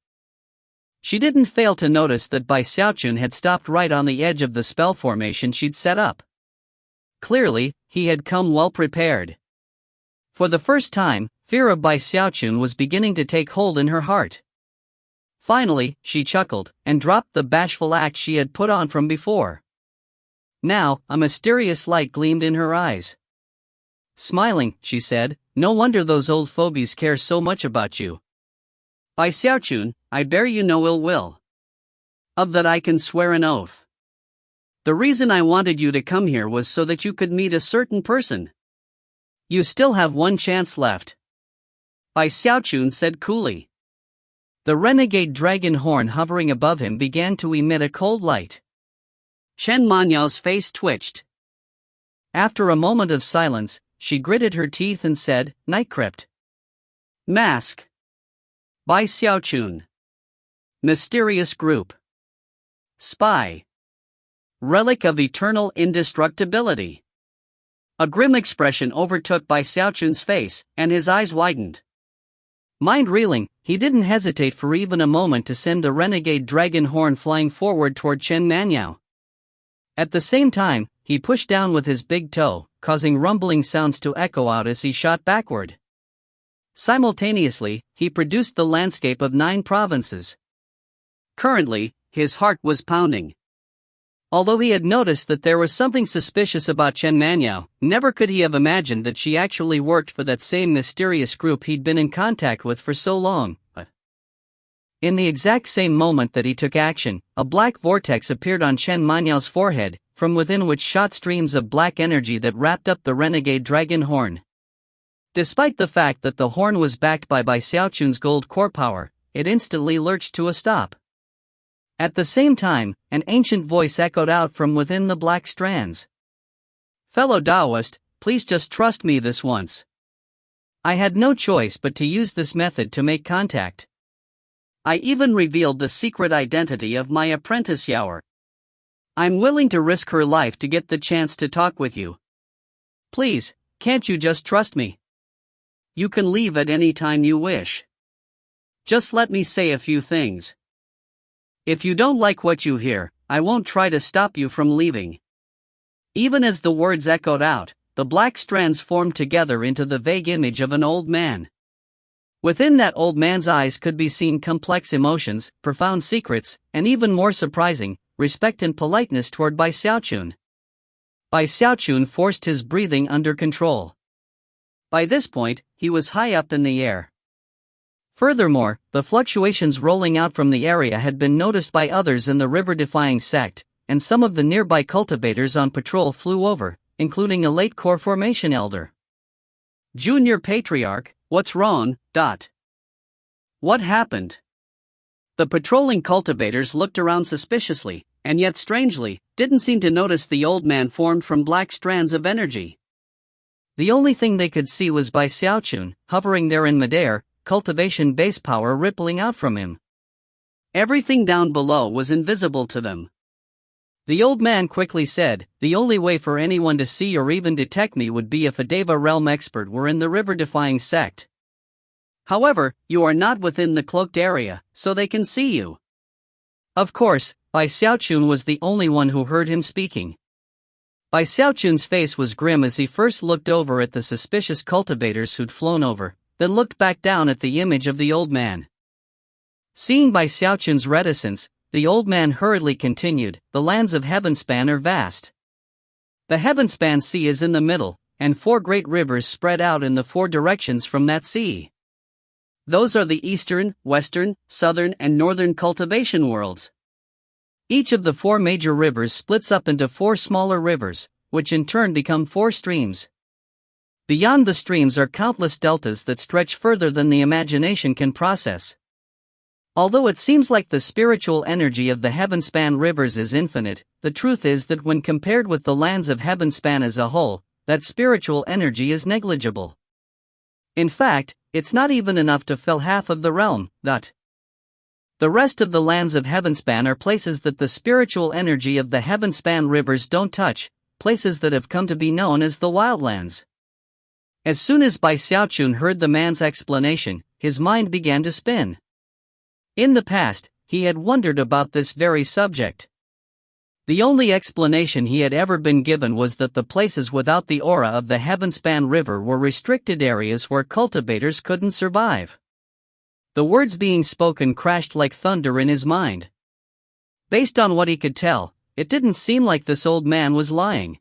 She didn't fail to notice that Bai Xiaochun had stopped right on the edge of the spell formation she'd set up. Clearly, he had come well prepared. For the first time, fear of Bai Xiaochun was beginning to take hold in her heart. Finally, she chuckled, and dropped the bashful act she had put on from before. Now, a mysterious light gleamed in her eyes. Smiling, she said, no wonder those old fogies care so much about you. Bai Xiaochun, I bear you no ill will. Of that I can swear an oath. The reason I wanted you to come here was so that you could meet a certain person. You still have 1 chance left. Bai Xiaochun said coolly. The renegade dragon horn hovering above him began to emit a cold light. Chen Manyao's face twitched. After a moment of silence, she gritted her teeth and said, Night Crypt. Mask. Bai Xiaochun. Mysterious Group. Spy. Relic of Eternal Indestructibility. A grim expression overtook Bai Xiaochun's face, and his eyes widened. Mind reeling, he didn't hesitate for even a moment to send the renegade dragon horn flying forward toward Chen Manyao. At the same time, he pushed down with his big toe, causing rumbling sounds to echo out as he shot backward. Simultaneously, he produced the landscape of 9 provinces. Currently, his heart was pounding. Although he had noticed that there was something suspicious about Chen Manyao, never could he have imagined that she actually worked for that same mysterious group he'd been in contact with for so long. In the exact same moment that he took action, a black vortex appeared on Chen Manyao's forehead, from within which shot streams of black energy that wrapped up the renegade dragon horn. Despite the fact that the horn was backed by Bai Xiaochun's gold core power, it instantly lurched to a stop. At the same time, an ancient voice echoed out from within the black strands. Fellow Taoist, please just trust me this once. I had no choice but to use this method to make contact. I even revealed the secret identity of my apprentice Xiaochun. I'm willing to risk her life to get the chance to talk with you. Please, can't you just trust me? You can leave at any time you wish. Just let me say a few things. If you don't like what you hear, I won't try to stop you from leaving. Even as the words echoed out, the black strands formed together into the vague image of an old man. Within that old man's eyes could be seen complex emotions, profound secrets, and even more surprising, respect and politeness toward Bai Xiaochun. Bai Xiaochun forced his breathing under control. By this point, he was high up in the air. Furthermore, the fluctuations rolling out from the area had been noticed by others in the river-defying sect, and some of the nearby cultivators on patrol flew over, including a late core formation elder. Junior Patriarch, what's wrong? What happened? The patrolling cultivators looked around suspiciously, and yet strangely, didn't seem to notice the old man formed from black strands of energy. The only thing they could see was Bai Xiaochun, hovering there in midair, cultivation base power rippling out from him. Everything down below was invisible to them. The old man quickly said, "The only way for anyone to see or even detect me would be if a Deva realm expert were in the river-defying sect. However, you are not within the cloaked area, so they can see you." Of course, Bai Xiaochun was the only one who heard him speaking. Bai Xiaochun's face was grim as he first looked over at the suspicious cultivators who'd flown over, then looked back down at the image of the old man. Seeing Bai Xiaochun's reticence, the old man hurriedly continued, "The lands of Heavenspan are vast. The Heavenspan Sea is in the middle, and 4 great rivers spread out in the 4 directions from that sea. Those are the eastern, western, southern and northern cultivation worlds. Each of the 4 major rivers splits up into 4 smaller rivers, which in turn become 4 streams. Beyond the streams are countless deltas that stretch further than the imagination can process. Although it seems like the spiritual energy of the Heavenspan rivers is infinite, the truth is that when compared with the lands of Heavenspan as a whole, that spiritual energy is negligible. In fact, it's not even enough to fill half of the realm. The rest of the lands of Heavenspan are places that the spiritual energy of the Heavenspan rivers don't touch, places that have come to be known as the Wildlands." As soon as Bai Xiaochun heard the man's explanation, his mind began to spin. In the past, he had wondered about this very subject. The only explanation he had ever been given was that the places without the aura of the Heavenspan River were restricted areas where cultivators couldn't survive. The words being spoken crashed like thunder in his mind. Based on what he could tell, it didn't seem like this old man was lying.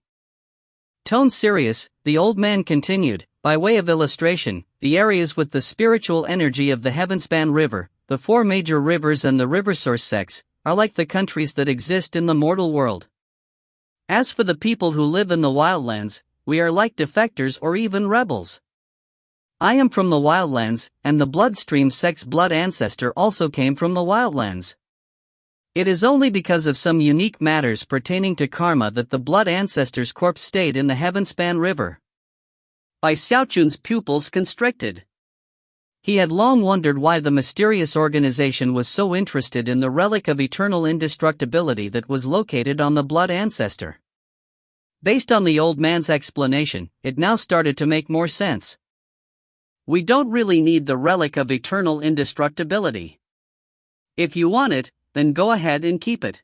Tone serious, the old man continued, "By way of illustration, the areas with the spiritual energy of the Heavenspan River, the 4 major rivers and the river source sects, are like the countries that exist in the mortal world. As for the people who live in the wildlands, we are like defectors or even rebels. I am from the wildlands, and the Bloodstream sect's blood ancestor also came from the wildlands. It is only because of some unique matters pertaining to karma that the blood ancestor's corpse stayed in the Heavenspan River." Bai Xiaochun's pupils constricted. He had long wondered why the mysterious organization was so interested in the relic of eternal indestructibility that was located on the blood ancestor. Based on the old man's explanation, it now started to make more sense. We don't really need the relic of eternal indestructibility. If you want it, then go ahead and keep it.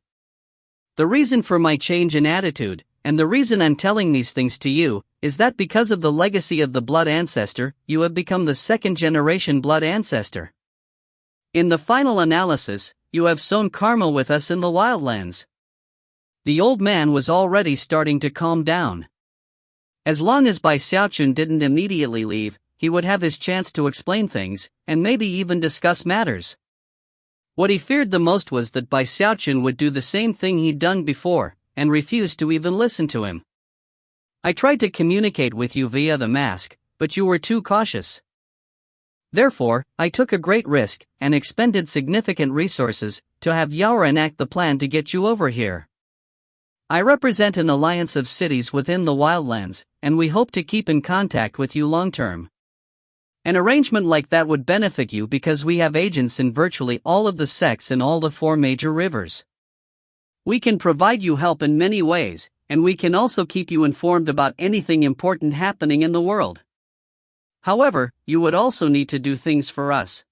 The reason for my change in attitude, and the reason I'm telling these things to you, is that because of the legacy of the blood ancestor, you have become the 2nd-generation blood ancestor. In the final analysis, you have sown karma with us in the wildlands." The old man was already starting to calm down. As long as Bai Xiaochun didn't immediately leave, he would have his chance to explain things, and maybe even discuss matters. What he feared the most was that Bai Xiaochun would do the same thing he'd done before, and refuse to even listen to him. "I tried to communicate with you via the mask, but you were too cautious. Therefore, I took a great risk, and expended significant resources, to have Yaora enact the plan to get you over here. I represent an alliance of cities within the wildlands, and we hope to keep in contact with you long-term. An arrangement like that would benefit you because we have agents in virtually all of the sects in all the 4 major rivers. We can provide you help in many ways, and we can also keep you informed about anything important happening in the world. However, you would also need to do things for us."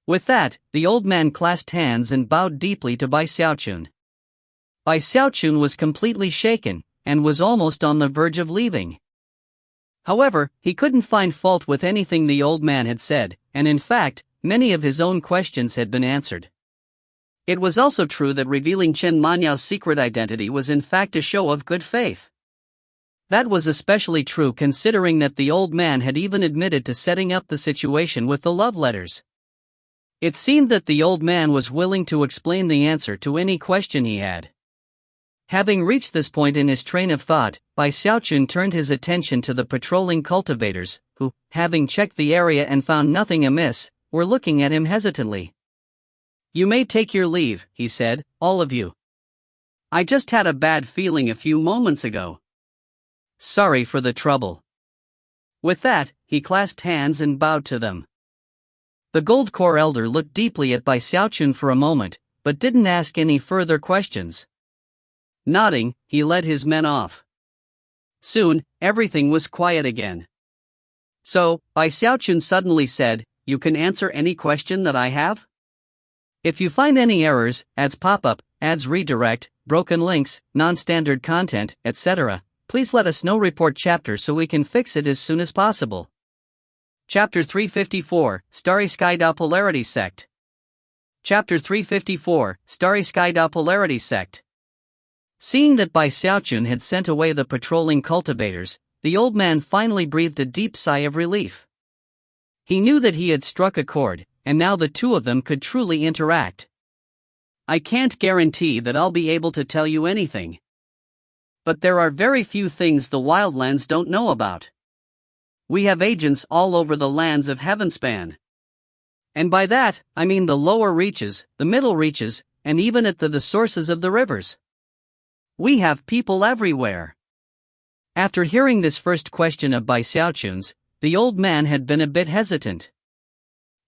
With that, the old man clasped hands and bowed deeply to Bai Xiaochun. Bai Xiaochun was completely shaken, and was almost on the verge of leaving. However, he couldn't find fault with anything the old man had said, and in fact, many of his own questions had been answered. It was also true that revealing Chen Manyao's secret identity was in fact a show of good faith. That was especially true considering that the old man had even admitted to setting up the situation with the love letters. It seemed that the old man was willing to explain the answer to any question he had. Having reached this point in his train of thought, Bai Xiaochun turned his attention to the patrolling cultivators, who, having checked the area and found nothing amiss, were looking at him hesitantly. "You may take your leave," he said, "all of you. I just had a bad feeling a few moments ago. Sorry for the trouble." With that, he clasped hands and bowed to them. The Gold Core elder looked deeply at Bai Xiaochun for a moment, but didn't ask any further questions. Nodding, he led his men off. Soon, everything was quiet again. "So," Bai Xiaochun suddenly said, "you can answer any question that I have? If you find any errors, ads pop up, ads redirect, broken links, non-standard content, etc., please let us know. Report chapter so we can fix it as soon as possible." Chapter 354, Starry Sky Polarity Sect. Chapter 354, Starry Sky Polarity Sect. Seeing that Bai Xiaochun had sent away the patrolling cultivators, the old man finally breathed a deep sigh of relief. He knew that he had struck a chord, and now the two of them could truly interact. "I can't guarantee that I'll be able to tell you anything. But there are very few things the wildlands don't know about. We have agents all over the lands of Heavenspan. And by that, I mean the lower reaches, the middle reaches, and even at the sources of the rivers. We have people everywhere." After hearing this first question of Bai Xiaochun's, the old man had been a bit hesitant.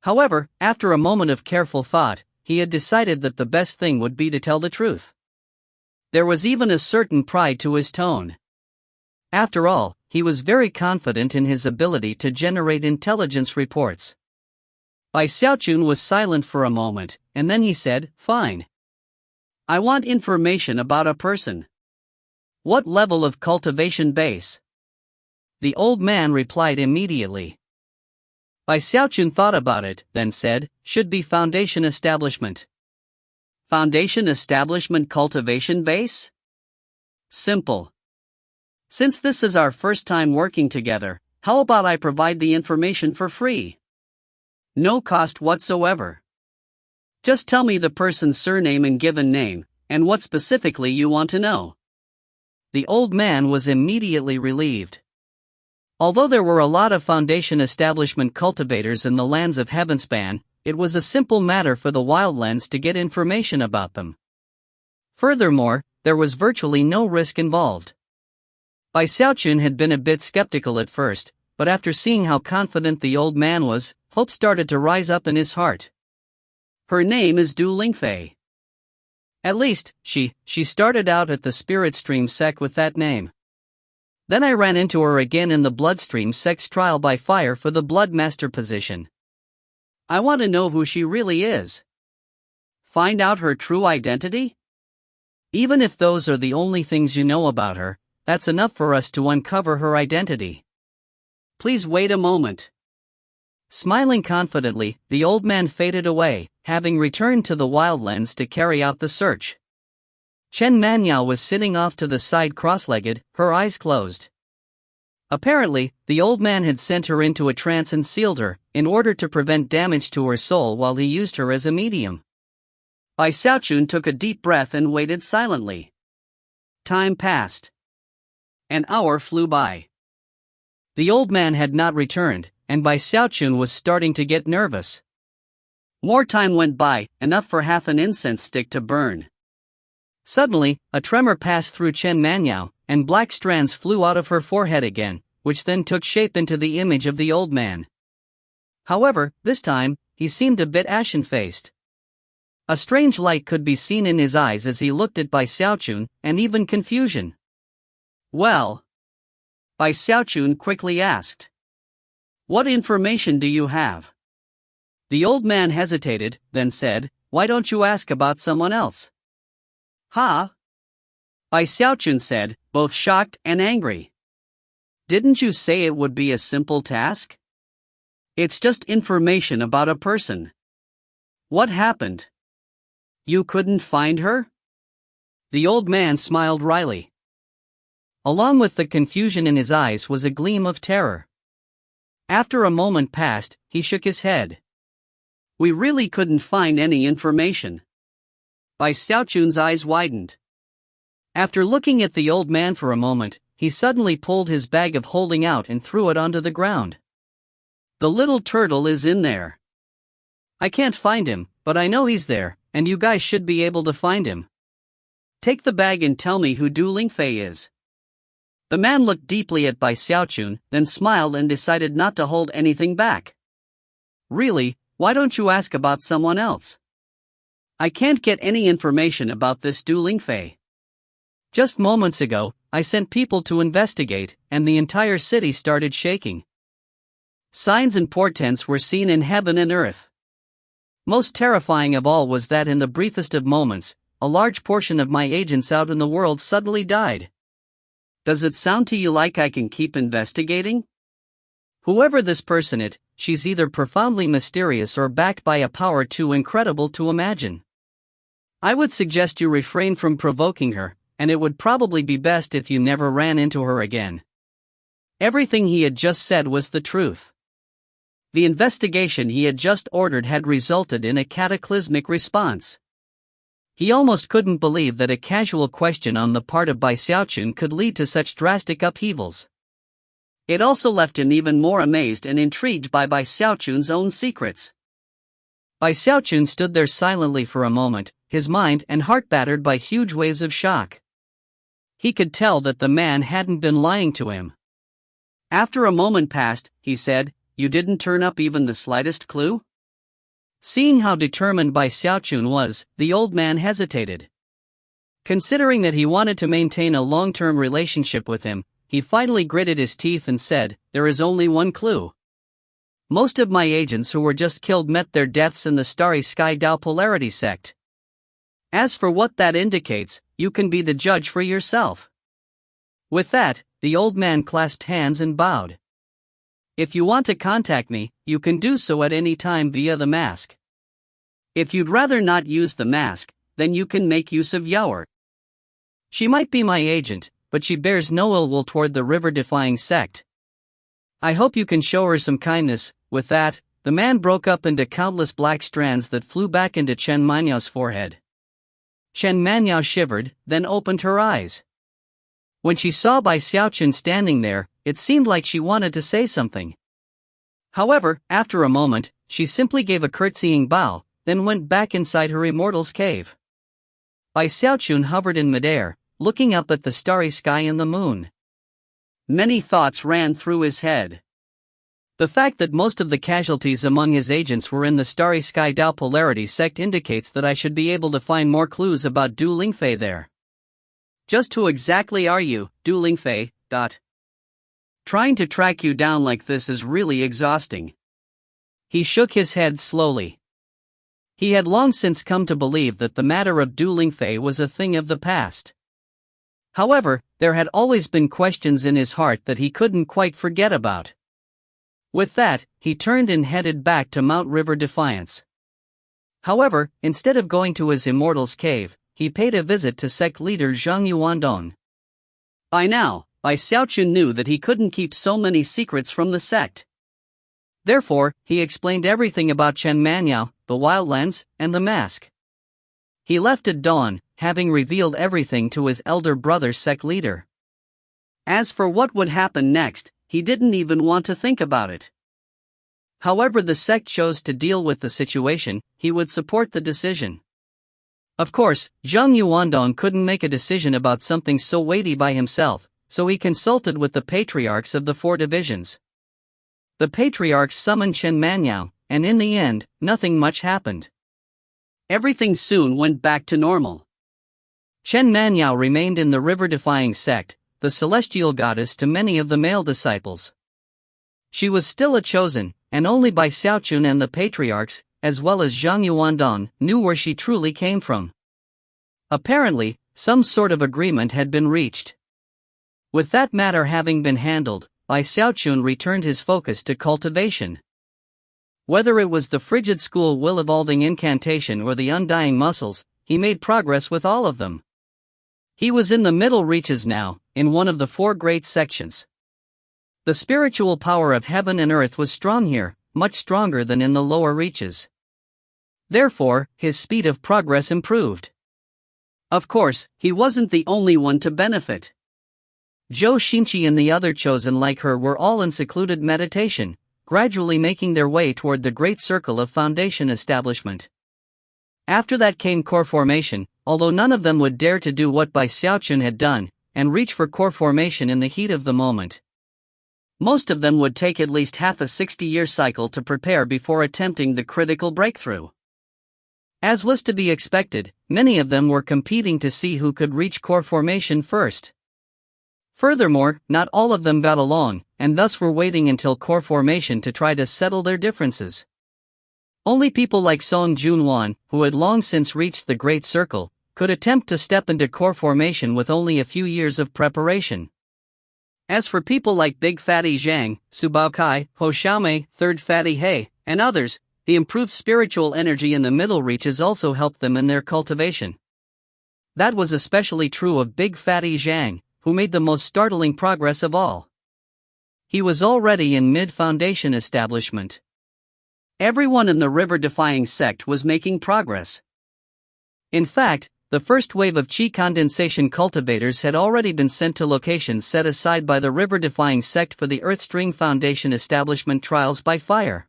However, after a moment of careful thought, he had decided that the best thing would be to tell the truth. There was even a certain pride to his tone. After all, he was very confident in his ability to generate intelligence reports. Bai Xiaochun was silent for a moment, and then he said, "Fine. I want information about a person. What level of cultivation base?" The old man replied immediately. Bai Xiaochun thought about it, then said, "Should be foundation establishment." "Foundation establishment cultivation base? Simple. Since this is our first time working together, how about I provide the information for free? No cost whatsoever. Just tell me the person's surname and given name, and what specifically you want to know." The old man was immediately relieved. Although there were a lot of foundation establishment cultivators in the lands of Heavenspan, it was a simple matter for the wildlands to get information about them. Furthermore, there was virtually no risk involved. Bai Xiaochun had been a bit skeptical at first, but after seeing how confident the old man was, hope started to rise up in his heart. "Her name is Du Lingfei. At least, she started out at the Spirit Stream sect with that name. Then I ran into her again in the Bloodstream sect's trial by fire for the Blood Master position. I want to know who she really is. Find out her true identity? Even if those are the only things you know about her, that's enough for us to uncover her identity. Please wait a moment." Smiling confidently, the old man faded away, having returned to the wildlands to carry out the search. Chen Manyao was sitting off to the side cross-legged, her eyes closed. Apparently, the old man had sent her into a trance and sealed her, in order to prevent damage to her soul while he used her as a medium. Bai Xiaochun took a deep breath and waited silently. Time passed. An hour flew by. The old man had not returned, and Bai Xiaochun was starting to get nervous. More time went by, enough for half an incense stick to burn. Suddenly, a tremor passed through Chen Manyao, and black strands flew out of her forehead again, which then took shape into the image of the old man. However, this time, he seemed a bit ashen-faced. A strange light could be seen in his eyes as he looked at Bai Xiaochun, and even confusion. "Well?" Bai Xiaochun quickly asked. "What information do you have?" The old man hesitated, then said, "Why don't you ask about someone else?" "Huh?" Bai Xiaochun said, both shocked and angry. "Didn't you say it would be a simple task? It's just information about a person. What happened? You couldn't find her?" The old man smiled wryly. Along with the confusion in his eyes was a gleam of terror. After a moment passed, he shook his head. We really couldn't find any information. Bai Xiaochun's eyes widened. After looking at the old man for a moment, he suddenly pulled his bag of holding out and threw it onto the ground. The little turtle is in there. I can't find him, but I know he's there, and you guys should be able to find him. Take the bag and tell me who Du Lingfei is. The man looked deeply at Bai Xiaochun, then smiled and decided not to hold anything back. Really, why don't you ask about someone else? I can't get any information about this Du Lingfei. Just moments ago, I sent people to investigate, and the entire city started shaking. Signs and portents were seen in heaven and earth. Most terrifying of all was that in the briefest of moments, a large portion of my agents out in the world suddenly died. Does it sound to you like I can keep investigating? Whoever this person is, she's either profoundly mysterious or backed by a power too incredible to imagine. I would suggest you refrain from provoking her, and it would probably be best if you never ran into her again. Everything he had just said was the truth. The investigation he had just ordered had resulted in a cataclysmic response. He almost couldn't believe that a casual question on the part of Bai Xiaochun could lead to such drastic upheavals. It also left him even more amazed and intrigued by Bai Xiaochun's own secrets. Bai Xiaochun stood there silently for a moment, his mind and heart battered by huge waves of shock. He could tell that the man hadn't been lying to him. After a moment passed, he said, "You didn't turn up even the slightest clue?" Seeing how determined Bai Xiaochun was, the old man hesitated. Considering that he wanted to maintain a long-term relationship with him, he finally gritted his teeth and said, "There is only one clue. Most of my agents who were just killed met their deaths in the Starry Sky Tao Polarity sect. As for what that indicates, you can be the judge for yourself." With that, the old man clasped hands and bowed. "If you want to contact me, you can do so at any time via the mask. If you'd rather not use the mask, then you can make use of Yaoer. She might be my agent, but she bears no ill will toward the river-defying sect. I hope you can show her some kindness." With that, the man broke up into countless black strands that flew back into Chen Manyao's forehead. Chen Manyo shivered, then opened her eyes. When she saw Bai Xiaochun standing there, it seemed like she wanted to say something. However, after a moment, she simply gave a curtsying bow, then went back inside her immortal's cave. Bai Xiaochun hovered in midair, looking up at the starry sky and the moon. Many thoughts ran through his head. The fact that most of the casualties among his agents were in the Starry Sky Tao Polarity sect indicates that I should be able to find more clues about Du Lingfei there. Just who exactly are you, Du Lingfei? Trying to track you down like this is really exhausting. He shook his head slowly. He had long since come to believe that the matter of Du Lingfei was a thing of the past. However, there had always been questions in his heart that he couldn't quite forget about. With that, he turned and headed back to Mount River Defiance. However, instead of going to his immortal's cave, he paid a visit to sect leader Zhang Yuandong. By now, Bai Xiaochun knew that he couldn't keep so many secrets from the sect. Therefore, he explained everything about Chen Manyo, the Wildlands, and the mask. He left at dawn, having revealed everything to his elder brother sect leader. As for what would happen next, he didn't even want to think about it. However the sect chose to deal with the situation, he would support the decision. Of course, Zhang Yuandong couldn't make a decision about something so weighty by himself, so he consulted with the patriarchs of the 4 divisions. The patriarchs summoned Chen Manyo, and in the end, nothing much happened. Everything soon went back to normal. Chen Manyo remained in the river-defying sect, the celestial goddess to many of the male disciples. She was still a chosen, and only Bai Xiaochun and the patriarchs, as well as Zhang Yuandong, knew where she truly came from. Apparently, some sort of agreement had been reached. With that matter having been handled, Bai Xiaochun returned his focus to cultivation. Whether it was the frigid school will-evolving incantation or the undying muscles, he made progress with all of them. He was in the middle reaches now, in one of the 4 great sections. The spiritual power of heaven and earth was strong here, much stronger than in the lower reaches. Therefore, his speed of progress improved. Of course, he wasn't the only one to benefit. Zhou Xinqi and the other chosen like her were all in secluded meditation, gradually making their way toward the great circle of foundation establishment. After that came core formation, although none of them would dare to do what Bai Xiaochun had done, and reach for core formation in the heat of the moment. Most of them would take at least half a 60-year cycle to prepare before attempting the critical breakthrough. As was to be expected, many of them were competing to see who could reach core formation first. Furthermore, not all of them got along, and thus were waiting until core formation to try to settle their differences. Only people like Song Junwan, who had long since reached the Great Circle, could attempt to step into core formation with only a few years of preparation. As for people like Big Fatty Zhang, Su Baokai, Ho Xiaomei, Third Fatty He, and others, the improved spiritual energy in the middle reaches also helped them in their cultivation. That was especially true of Big Fatty Zhang, who made the most startling progress of all. He was already in mid-foundation establishment. Everyone in the river-defying sect was making progress. In fact, the first wave of qi condensation cultivators had already been sent to locations set aside by the river-defying sect for the Earthstring Foundation establishment trials by fire.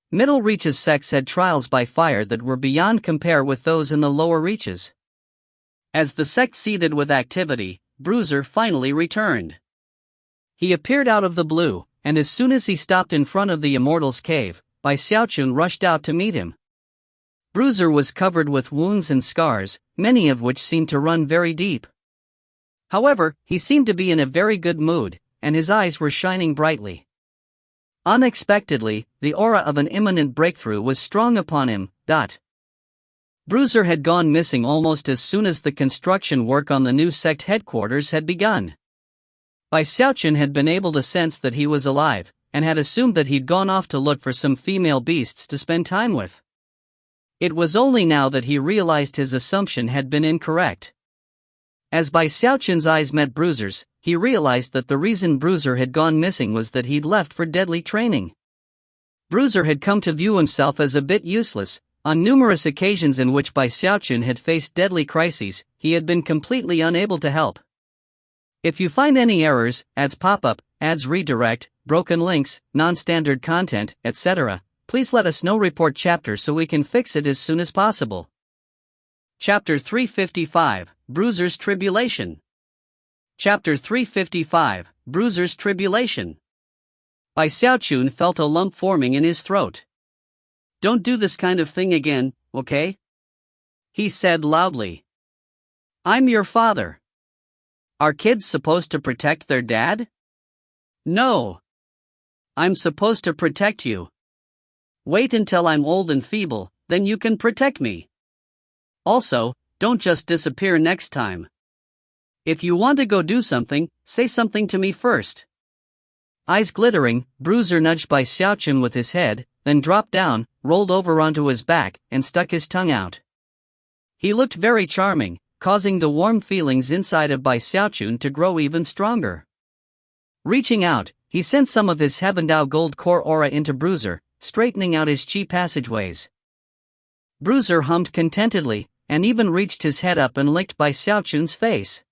Middle reaches sects had trials by fire that were beyond compare with those in the lower reaches. As the sect seethed with activity, Bruiser finally returned. He appeared out of the blue, and as soon as he stopped in front of the Immortal's cave, Bai Xiaochun rushed out to meet him. Bruiser was covered with wounds and scars, many of which seemed to run very deep. However, he seemed to be in a very good mood, and his eyes were shining brightly. Unexpectedly, the aura of an imminent breakthrough was strong upon him. Bruiser had gone missing almost as soon as the construction work on the new sect headquarters had begun. Bai Xiaochun had been able to sense that he was alive, and had assumed that he'd gone off to look for some female beasts to spend time with. It was only now that he realized his assumption had been incorrect. As Bai Xiaochun's eyes met Bruiser's, he realized that the reason Bruiser had gone missing was that he'd left for deadly training. Bruiser had come to view himself as a bit useless. On numerous occasions in which Bai Xiaochun had faced deadly crises, he had been completely unable to help. If you find any errors, ads pop up, ads redirect, broken links, non-standard content, etc., please let us know. Report chapter so we can fix it as soon as possible. Chapter 355, Bruiser's Tribulation. Chapter 355, Bruiser's Tribulation. Bai Xiaochun felt a lump forming in his throat. "Don't do this kind of thing again, okay?" he said loudly. "I'm your father. Are kids supposed to protect their dad?" "No. I'm supposed to protect you. Wait until I'm old and feeble, then you can protect me. Also, don't just disappear next time. If you want to go do something, say something to me first." Eyes glittering, Bruiser nudged Bai Xiaochun with his head, then dropped down, rolled over onto his back, and stuck his tongue out. He looked very charming, causing the warm feelings inside of Bai Xiaochun to grow even stronger. Reaching out, he sent some of his Heavendao gold core aura into Bruiser, straightening out his qi passageways. Bruiser hummed contentedly, and even reached his head up and licked Bai Xiaochun's face.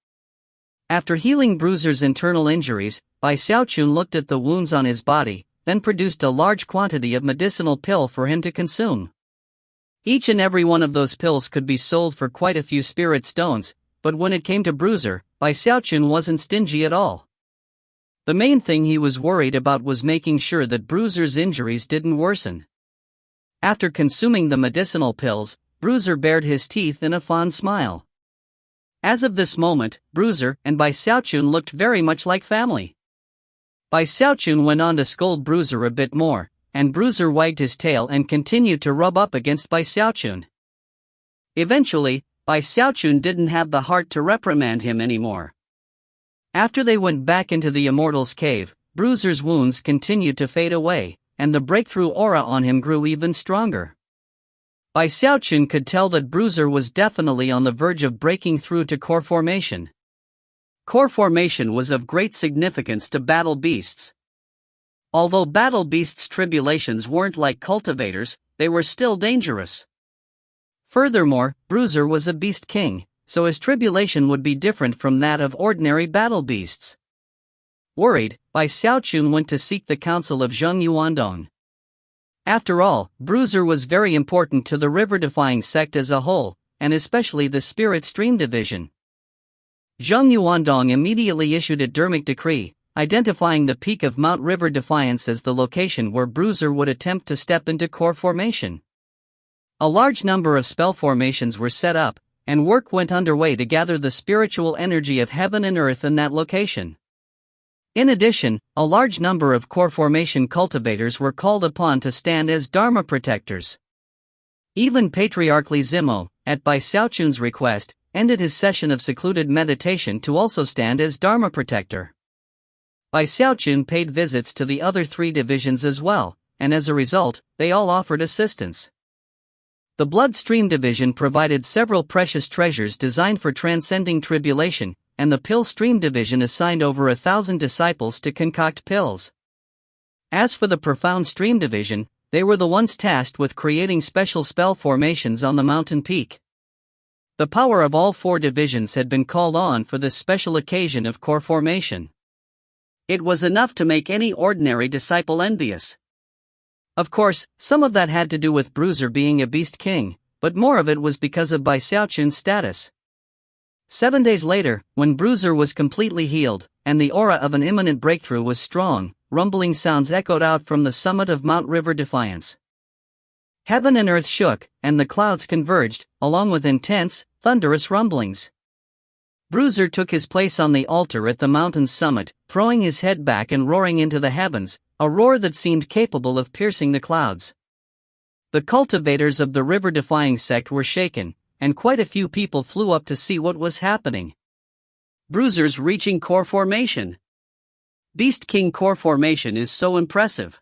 After healing Bruiser's internal injuries, Bai Xiaochun looked at the wounds on his body, then produced a large quantity of medicinal pill for him to consume. Each and every one of those pills could be sold for quite a few spirit stones, but when it came to Bruiser, Bai Xiaochun wasn't stingy at all. The main thing he was worried about was making sure that Bruiser's injuries didn't worsen. After consuming the medicinal pills, Bruiser bared his teeth in a fond smile. As of this moment, Bruiser and Bai Xiaochun looked very much like family. Bai Xiaochun went on to scold Bruiser a bit more, and Bruiser wagged his tail and continued to rub up against Bai Xiaochun. Eventually, Bai Xiaochun didn't have the heart to reprimand him anymore. After they went back into the Immortal's cave, Bruiser's wounds continued to fade away, and the breakthrough aura on him grew even stronger. Bai Xiaochun could tell that Bruiser was definitely on the verge of breaking through to core formation. Core formation was of great significance to battle beasts. Although battle beasts' tribulations weren't like cultivators, they were still dangerous. Furthermore, Bruiser was a beast king, so his tribulation would be different from that of ordinary battle beasts. Worried, Bai Xiaochun went to seek the counsel of Zheng Yuandong. After all, Bruiser was very important to the river-defying sect as a whole, and especially the Spirit Stream Division. Zheng Yuandong immediately issued a dermic decree, identifying the peak of Mount River Defiance as the location where Bruiser would attempt to step into core formation. A large number of spell formations were set up, and work went underway to gather the spiritual energy of heaven and earth in that location. In addition, a large number of core formation cultivators were called upon to stand as Dharma protectors. Even Patriarch Li Zimo, at Bai Xiaochun's request, ended his session of secluded meditation to also stand as Dharma protector. Bai Xiaochun paid visits to the other 3 divisions as well, and as a result, they all offered assistance. The Bloodstream Division provided several precious treasures designed for transcending tribulation, and the Pill Stream Division assigned over 1,000 disciples to concoct pills. As for the Profound Stream Division, they were the ones tasked with creating special spell formations on the mountain peak. The power of all 4 divisions had been called on for this special occasion of core formation. It was enough to make any ordinary disciple envious. Of course, some of that had to do with Bruiser being a beast king, but more of it was because of Bai Xiaochun's status. 7 days later, when Bruiser was completely healed, and the aura of an imminent breakthrough was strong, rumbling sounds echoed out from the summit of Mount River Defiance. Heaven and earth shook, and the clouds converged, along with intense, thunderous rumblings. Bruiser took his place on the altar at the mountain's summit, throwing his head back and roaring into the heavens, a roar that seemed capable of piercing the clouds. The cultivators of the river-defying sect were shaken, and quite a few people flew up to see what was happening. Bruiser's reaching core formation. Beast King core formation is so impressive.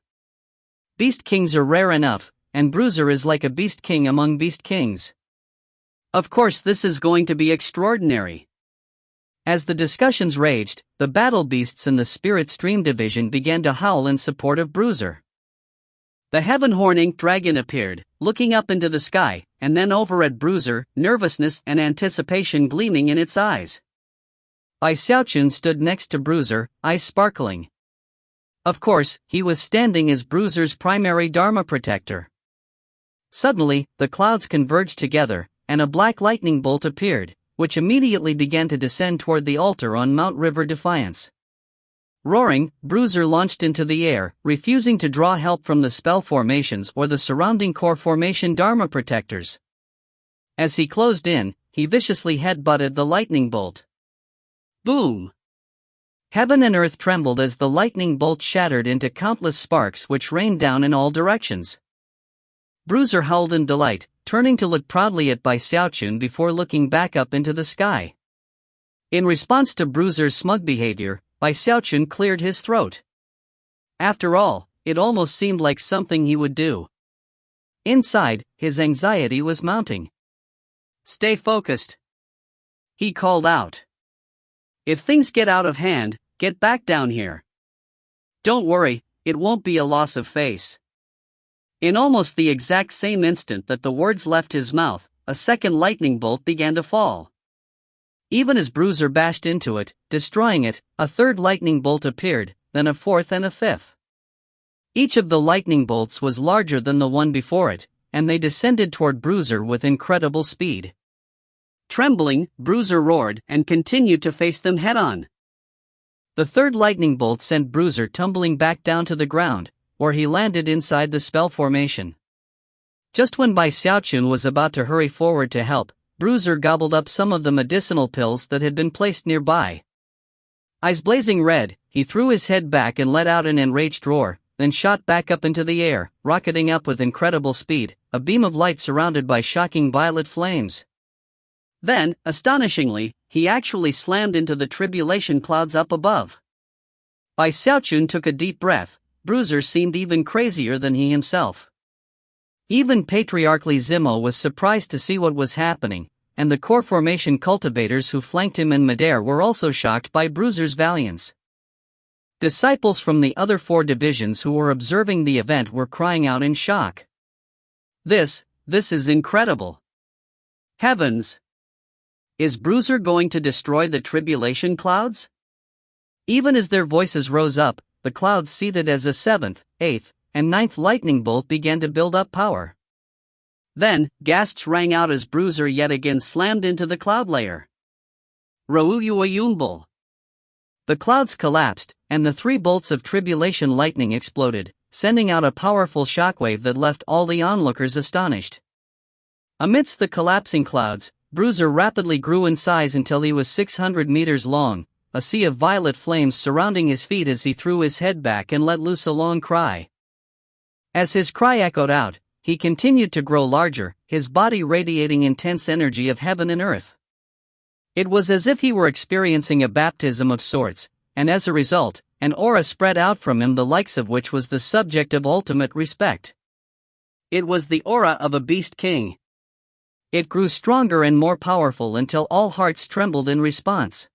Beast Kings are rare enough, and Bruiser is like a Beast King among Beast Kings. Of course, this is going to be extraordinary. As the discussions raged, the battle beasts in the Spirit Stream Division began to howl in support of Bruiser. The Heavenhorn Ink Dragon appeared, looking up into the sky, and then over at Bruiser, nervousness and anticipation gleaming in its eyes. Bai Xiaochun stood next to Bruiser, eyes sparkling. Of course, he was standing as Bruiser's primary Dharma protector. Suddenly, the clouds converged together, and a black lightning bolt appeared, which immediately began to descend toward the altar on Mount River Defiance. Roaring, Bruiser launched into the air, refusing to draw help from the spell formations or the surrounding core formation Dharma protectors. As he closed in, he viciously head-butted the lightning bolt. Boom! Heaven and earth trembled as the lightning bolt shattered into countless sparks which rained down in all directions. Bruiser howled in delight, turning to look proudly at Bai Xiaochun before looking back up into the sky. In response to Bruiser's smug behavior, Bai Xiaochun cleared his throat. After all, it almost seemed like something he would do. Inside, his anxiety was mounting. Stay focused, he called out. If things get out of hand, get back down here. Don't worry, it won't be a loss of face. In almost the exact same instant that the words left his mouth, a second lightning bolt began to fall. Even as Bruiser bashed into it, destroying it, a third lightning bolt appeared, then a fourth and a fifth. Each of the lightning bolts was larger than the one before it, and they descended toward Bruiser with incredible speed. Trembling, Bruiser roared and continued to face them head-on. The third lightning bolt sent Bruiser tumbling back down to the ground, where he landed inside the spell formation. Just when Bai Xiaochun was about to hurry forward to help, Bruiser gobbled up some of the medicinal pills that had been placed nearby. Eyes blazing red, he threw his head back and let out an enraged roar, then shot back up into the air, rocketing up with incredible speed, a beam of light surrounded by shocking violet flames. Then, astonishingly, he actually slammed into the tribulation clouds up above. Bai Xiaochun took a deep breath. Bruiser seemed even crazier than he himself. Even Patriarch Li Zimo was surprised to see what was happening, and the core formation cultivators who flanked him in midair were also shocked by Bruiser's valiance. Disciples from the other 4 divisions who were observing the event were crying out in shock. This is incredible. Heavens! Is Bruiser going to destroy the tribulation clouds? Even as their voices rose up, the clouds seethed as a 7th, 8th, and 9th lightning bolt began to build up power. Then, gasps rang out as Bruiser yet again slammed into the cloud layer. Rouyuyunbul. The clouds collapsed, and the 3 bolts of tribulation lightning exploded, sending out a powerful shockwave that left all the onlookers astonished. Amidst the collapsing clouds, Bruiser rapidly grew in size until he was 600 meters long, a sea of violet flames surrounding his feet as he threw his head back and let loose a long cry. As his cry echoed out, he continued to grow larger, his body radiating intense energy of heaven and earth. It was as if he were experiencing a baptism of sorts, and as a result, an aura spread out from him the likes of which was the subject of ultimate respect. It was the aura of a beast king. It grew stronger and more powerful until all hearts trembled in response.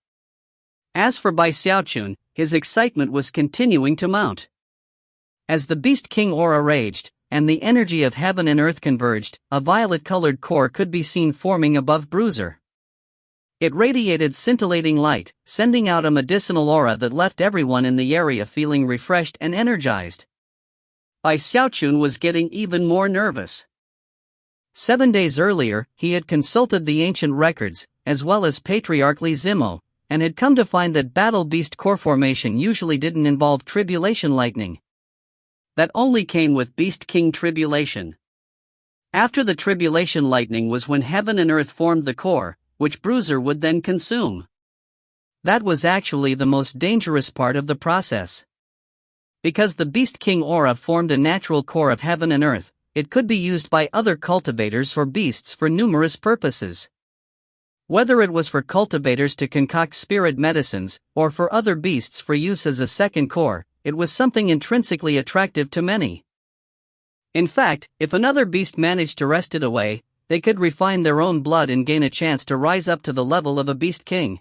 As for Xiaochun, his excitement was continuing to mount. As the beast king aura raged, and the energy of heaven and earth converged, a violet-colored core could be seen forming above Bruiser. It radiated scintillating light, sending out a medicinal aura that left everyone in the area feeling refreshed and energized. Xiaochun was getting even more nervous. 7 days earlier, he had consulted the ancient records, as well as Patriarch Li Zimo, and had come to find that battle beast core formation usually didn't involve tribulation lightning. That only came with Beast King tribulation. After the tribulation lightning was when heaven and earth formed the core, which Bruiser would then consume. That was actually the most dangerous part of the process. Because the Beast King aura formed a natural core of heaven and earth, it could be used by other cultivators or beasts for numerous purposes. Whether it was for cultivators to concoct spirit medicines, or for other beasts for use as a second core, it was something intrinsically attractive to many. In fact, if another beast managed to wrest it away, they could refine their own blood and gain a chance to rise up to the level of a beast king.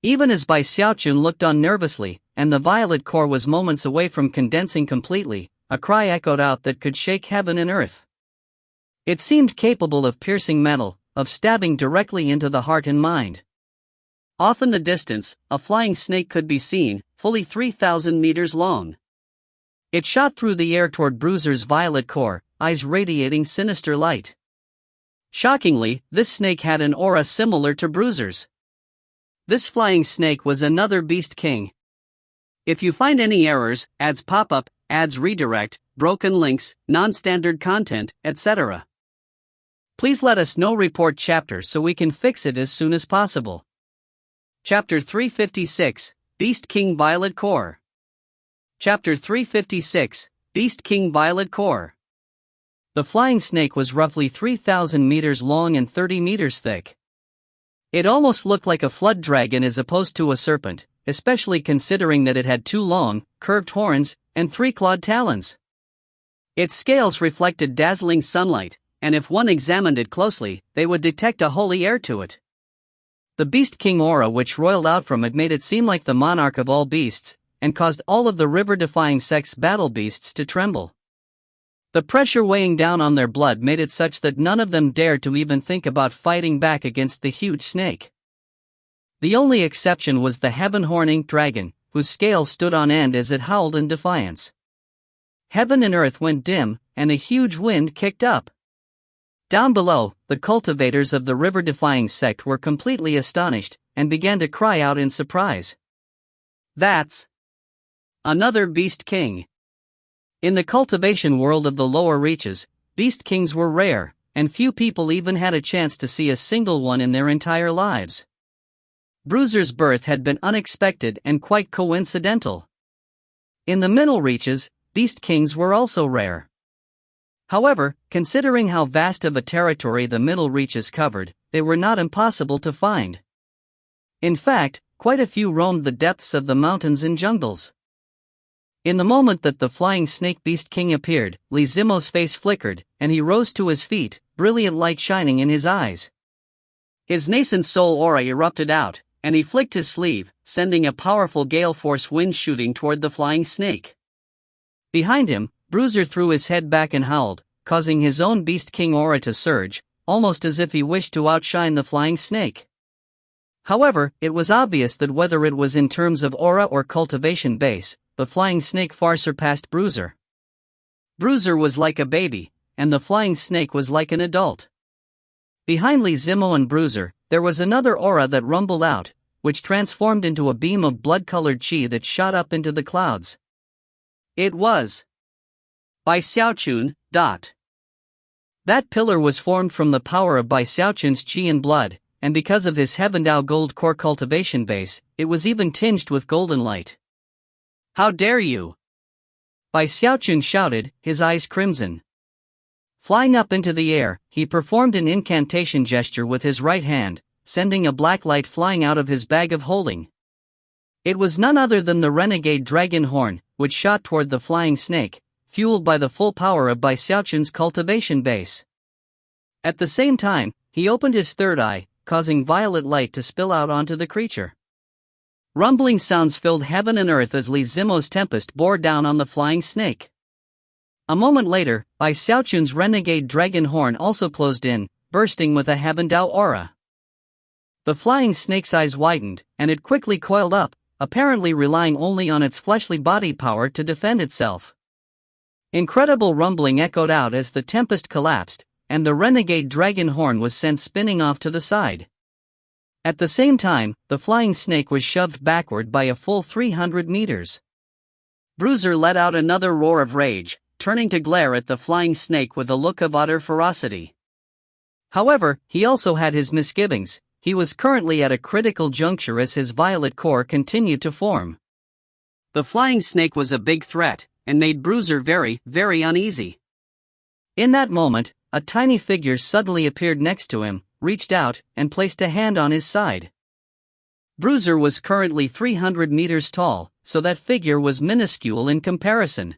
Even as Xiaochun looked on nervously, and the violet core was moments away from condensing completely, a cry echoed out that could shake heaven and earth. It seemed capable of piercing metal, of stabbing directly into the heart and mind. Off in the distance, a flying snake could be seen, fully 3,000 meters long. It shot through the air toward Bruiser's violet core, eyes radiating sinister light. Shockingly, this snake had an aura similar to Bruiser's. This flying snake was another beast king. If you find any errors, ads pop up, ads redirect, broken links, non-standard content, etc., please let us know. Report chapter so we can fix it as soon as possible. Chapter 356, Beast King Violet Core. Chapter 356, Beast King Violet Core. The flying snake was roughly 3,000 meters long and 30 meters thick. It almost looked like a flood dragon as opposed to a serpent, especially considering that it had 2 long, curved horns, and 3 clawed talons. Its scales reflected dazzling sunlight, and if one examined it closely, they would detect a holy air to it. The Beast King aura which roiled out from it made it seem like the monarch of all beasts, and caused all of the river-defying sex battle beasts to tremble. The pressure weighing down on their blood made it such that none of them dared to even think about fighting back against the huge snake. The only exception was the heaven-horning dragon, whose scales stood on end as it howled in defiance. Heaven and earth went dim, and a huge wind kicked up. Down below, the cultivators of the river-defying sect were completely astonished, and began to cry out in surprise. That's another Beast King. In the cultivation world of the lower reaches, Beast Kings were rare, and few people even had a chance to see a single one in their entire lives. Bruiser's birth had been unexpected and quite coincidental. In the middle reaches, Beast Kings were also rare. However, considering how vast of a territory the middle reaches covered, they were not impossible to find. In fact, quite a few roamed the depths of the mountains and jungles. In the moment that the flying snake Beast King appeared, Li Zimo's face flickered, and he rose to his feet, brilliant light shining in his eyes. His nascent soul aura erupted out, and he flicked his sleeve, sending a powerful gale force wind shooting toward the flying snake. Behind him, Bruiser threw his head back and howled, causing his own Beast King aura to surge, almost as if he wished to outshine the flying snake. However, it was obvious that whether it was in terms of aura or cultivation base, the flying snake far surpassed Bruiser. Bruiser was like a baby, and the flying snake was like an adult. Behind Li Zimo and Bruiser, there was another aura that rumbled out, which transformed into a beam of blood-colored chi that shot up into the clouds. It was by Xiaochun. That pillar was formed from the power of Bai Xiaochun's chi and blood, and because of his Heavendao gold core cultivation base, it was even tinged with golden light. "How dare you!" Bai Xiaochun shouted, his eyes crimson. Flying up into the air, he performed an incantation gesture with his right hand, sending a black light flying out of his bag of holding. It was none other than the renegade dragon horn, which shot toward the flying snake, fueled by the full power of Bai Xiaochun's cultivation base. At the same time, he opened his third eye, causing violet light to spill out onto the creature. Rumbling sounds filled heaven and earth as Li Zimo's tempest bore down on the flying snake. A moment later, Bai Xiaochun's renegade dragon horn also closed in, bursting with a Heavendao aura. The flying snake's eyes widened, and it quickly coiled up, apparently relying only on its fleshly body power to defend itself. Incredible rumbling echoed out as the tempest collapsed, and the renegade dragon horn was sent spinning off to the side. At the same time, the flying snake was shoved backward by a full 300 meters. Bruiser let out another roar of rage, turning to glare at the flying snake with a look of utter ferocity. However, he also had his misgivings. He was currently at a critical juncture as his violet core continued to form. The flying snake was a big threat, and made Bruiser very, very uneasy. In that moment, a tiny figure suddenly appeared next to him, reached out, and placed a hand on his side. Bruiser was currently 300 meters tall, so that figure was minuscule in comparison.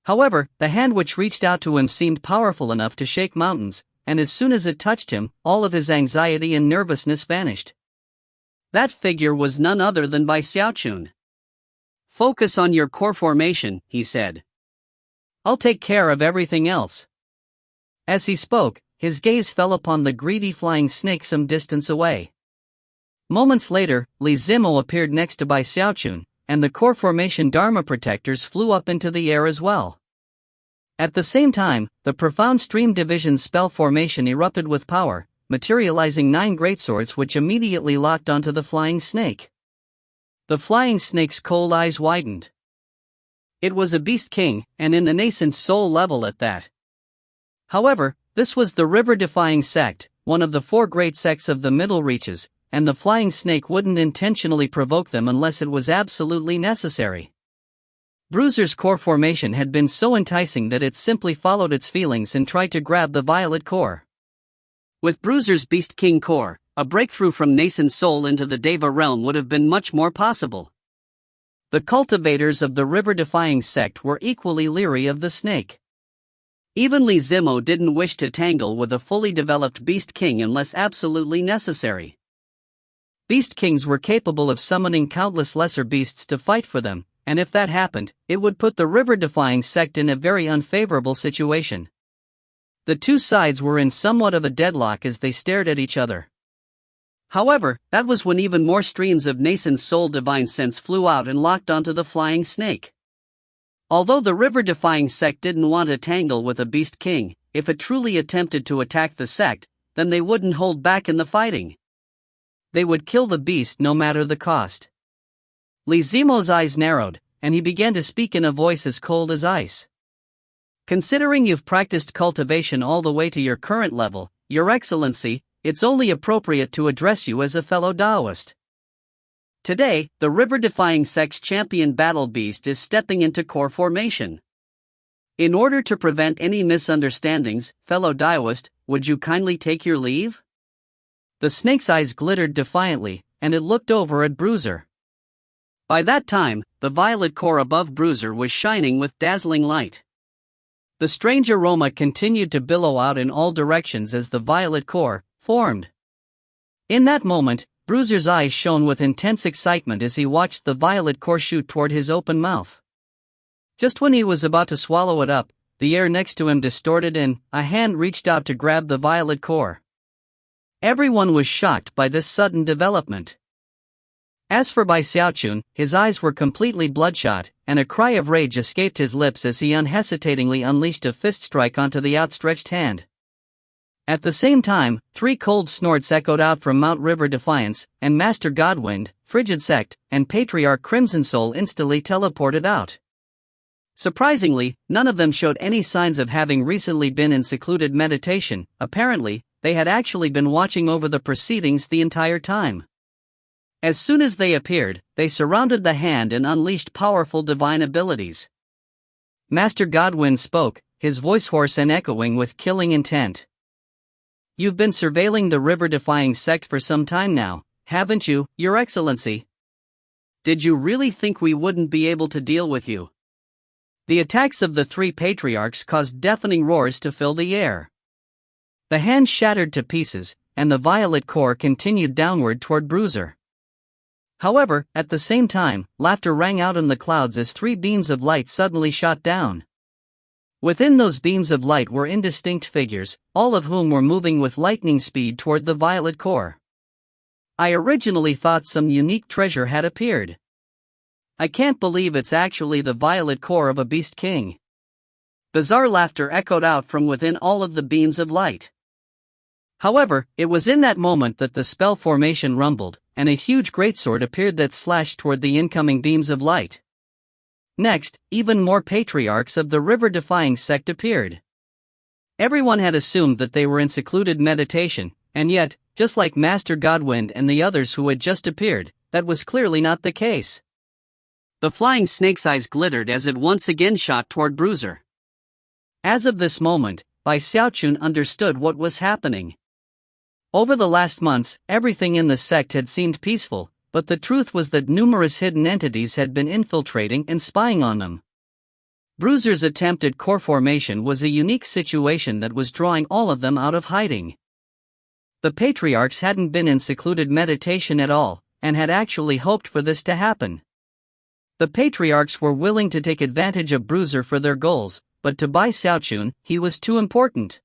However, the hand which reached out to him seemed powerful enough to shake mountains, and as soon as it touched him, all of his anxiety and nervousness vanished. That figure was none other than Bai Xiaochun. "Focus on your core formation," he said. "I'll take care of everything else." As he spoke, his gaze fell upon the greedy flying snake some distance away. Moments later, Li Zimo appeared next to Bai Xiaochun, and the core formation Dharma protectors flew up into the air as well. At the same time, the profound stream division spell formation erupted with power, materializing 9 greatswords which immediately locked onto the flying snake. The flying snake's cold eyes widened. It was a beast king, and in the nascent soul level at that. However, this was the river-defying sect, one of the 4 great sects of the middle reaches, and the flying snake wouldn't intentionally provoke them unless it was absolutely necessary. Bruiser's core formation had been so enticing that it simply followed its feelings and tried to grab the violet core. With Bruiser's Beast King core, a breakthrough from nascent soul into the Deva realm would have been much more possible. The cultivators of the river-defying sect were equally leery of the snake. Even Li Zimo didn't wish to tangle with a fully developed Beast King unless absolutely necessary. Beast Kings were capable of summoning countless lesser beasts to fight for them, and if that happened, it would put the river-defying sect in a very unfavorable situation. The two sides were in somewhat of a deadlock as they stared at each other. However, that was when even more streams of nascent soul divine sense flew out and locked onto the flying snake. Although the river-defying sect didn't want to tangle with a Beast King, if it truly attempted to attack the sect, then they wouldn't hold back in the fighting. They would kill the beast no matter the cost. Li Zimo's eyes narrowed, and he began to speak in a voice as cold as ice. "Considering you've practiced cultivation all the way to your current level, Your Excellency, it's only appropriate to address you as a fellow Taoist. Today, the river-defying sect's champion battle beast is stepping into core formation. In order to prevent any misunderstandings, fellow Taoist, would you kindly take your leave?" The snake's eyes glittered defiantly, and it looked over at Bruiser. By that time, the violet core above Bruiser was shining with dazzling light. The strange aroma continued to billow out in all directions as the violet core formed. In that moment, Bruiser's eyes shone with intense excitement as he watched the violet core shoot toward his open mouth. Just when he was about to swallow it up, the air next to him distorted and a hand reached out to grab the violet core. Everyone was shocked by this sudden development. As for Xiaochun, his eyes were completely bloodshot, and a cry of rage escaped his lips as he unhesitatingly unleashed a fist strike onto the outstretched hand. At the same time, 3 cold snorts echoed out from Mount River Defiance, and Master Godwind, Frigid Sect, and Patriarch Crimson Soul instantly teleported out. Surprisingly, none of them showed any signs of having recently been in secluded meditation. Apparently, they had actually been watching over the proceedings the entire time. As soon as they appeared, they surrounded the hand and unleashed powerful divine abilities. Master Godwind spoke, his voice hoarse and echoing with killing intent. "You've been surveilling the river-defying sect for some time now, haven't you, Your Excellency? Did you really think we wouldn't be able to deal with you?" The attacks of the 3 patriarchs caused deafening roars to fill the air. The hand shattered to pieces, and the violet core continued downward toward Bruiser. However, at the same time, laughter rang out in the clouds as 3 beams of light suddenly shot down. Within those beams of light were indistinct figures, all of whom were moving with lightning speed toward the violet core. "I originally thought some unique treasure had appeared. I can't believe it's actually the violet core of a beast king." Bizarre laughter echoed out from within all of the beams of light. However, it was in that moment that the spell formation rumbled, and a huge greatsword appeared that slashed toward the incoming beams of light. Next, even more patriarchs of the river-defying sect appeared. Everyone had assumed that they were in secluded meditation, and yet, just like Master Godwind and the others who had just appeared, that was clearly not the case. The flying snake's eyes glittered as it once again shot toward Bruiser. As of this moment, Xiaochun understood what was happening. Over the last months, everything in the sect had seemed peaceful, but the truth was that numerous hidden entities had been infiltrating and spying on them. Bruiser's attempt at core formation was a unique situation that was drawing all of them out of hiding. The patriarchs hadn't been in secluded meditation at all, and had actually hoped for this to happen. The patriarchs were willing to take advantage of Bruiser for their goals, but to Xiaochun, he was too important.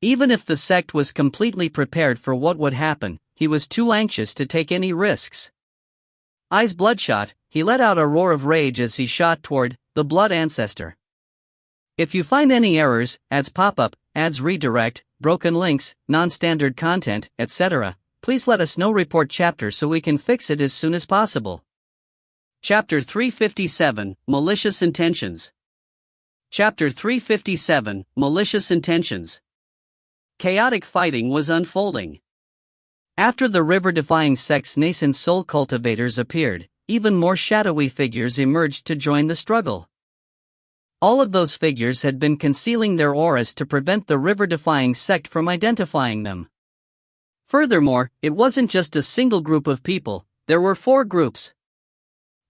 Even if the sect was completely prepared for what would happen, he was too anxious to take any risks. Eyes bloodshot, he let out a roar of rage as he shot toward the Blood Ancestor. If you find any errors, ads pop-up, ads redirect, broken links, non-standard content, etc., please let us know. Report chapter so we can fix it as soon as possible. Chapter 357, Malicious Intentions. Chapter 357, Malicious Intentions. Chaotic fighting was unfolding. After the river-defying sect's nascent soul cultivators appeared, even more shadowy figures emerged to join the struggle. All of those figures had been concealing their auras to prevent the river-defying sect from identifying them. Furthermore, it wasn't just a single group of people, there were 4 groups.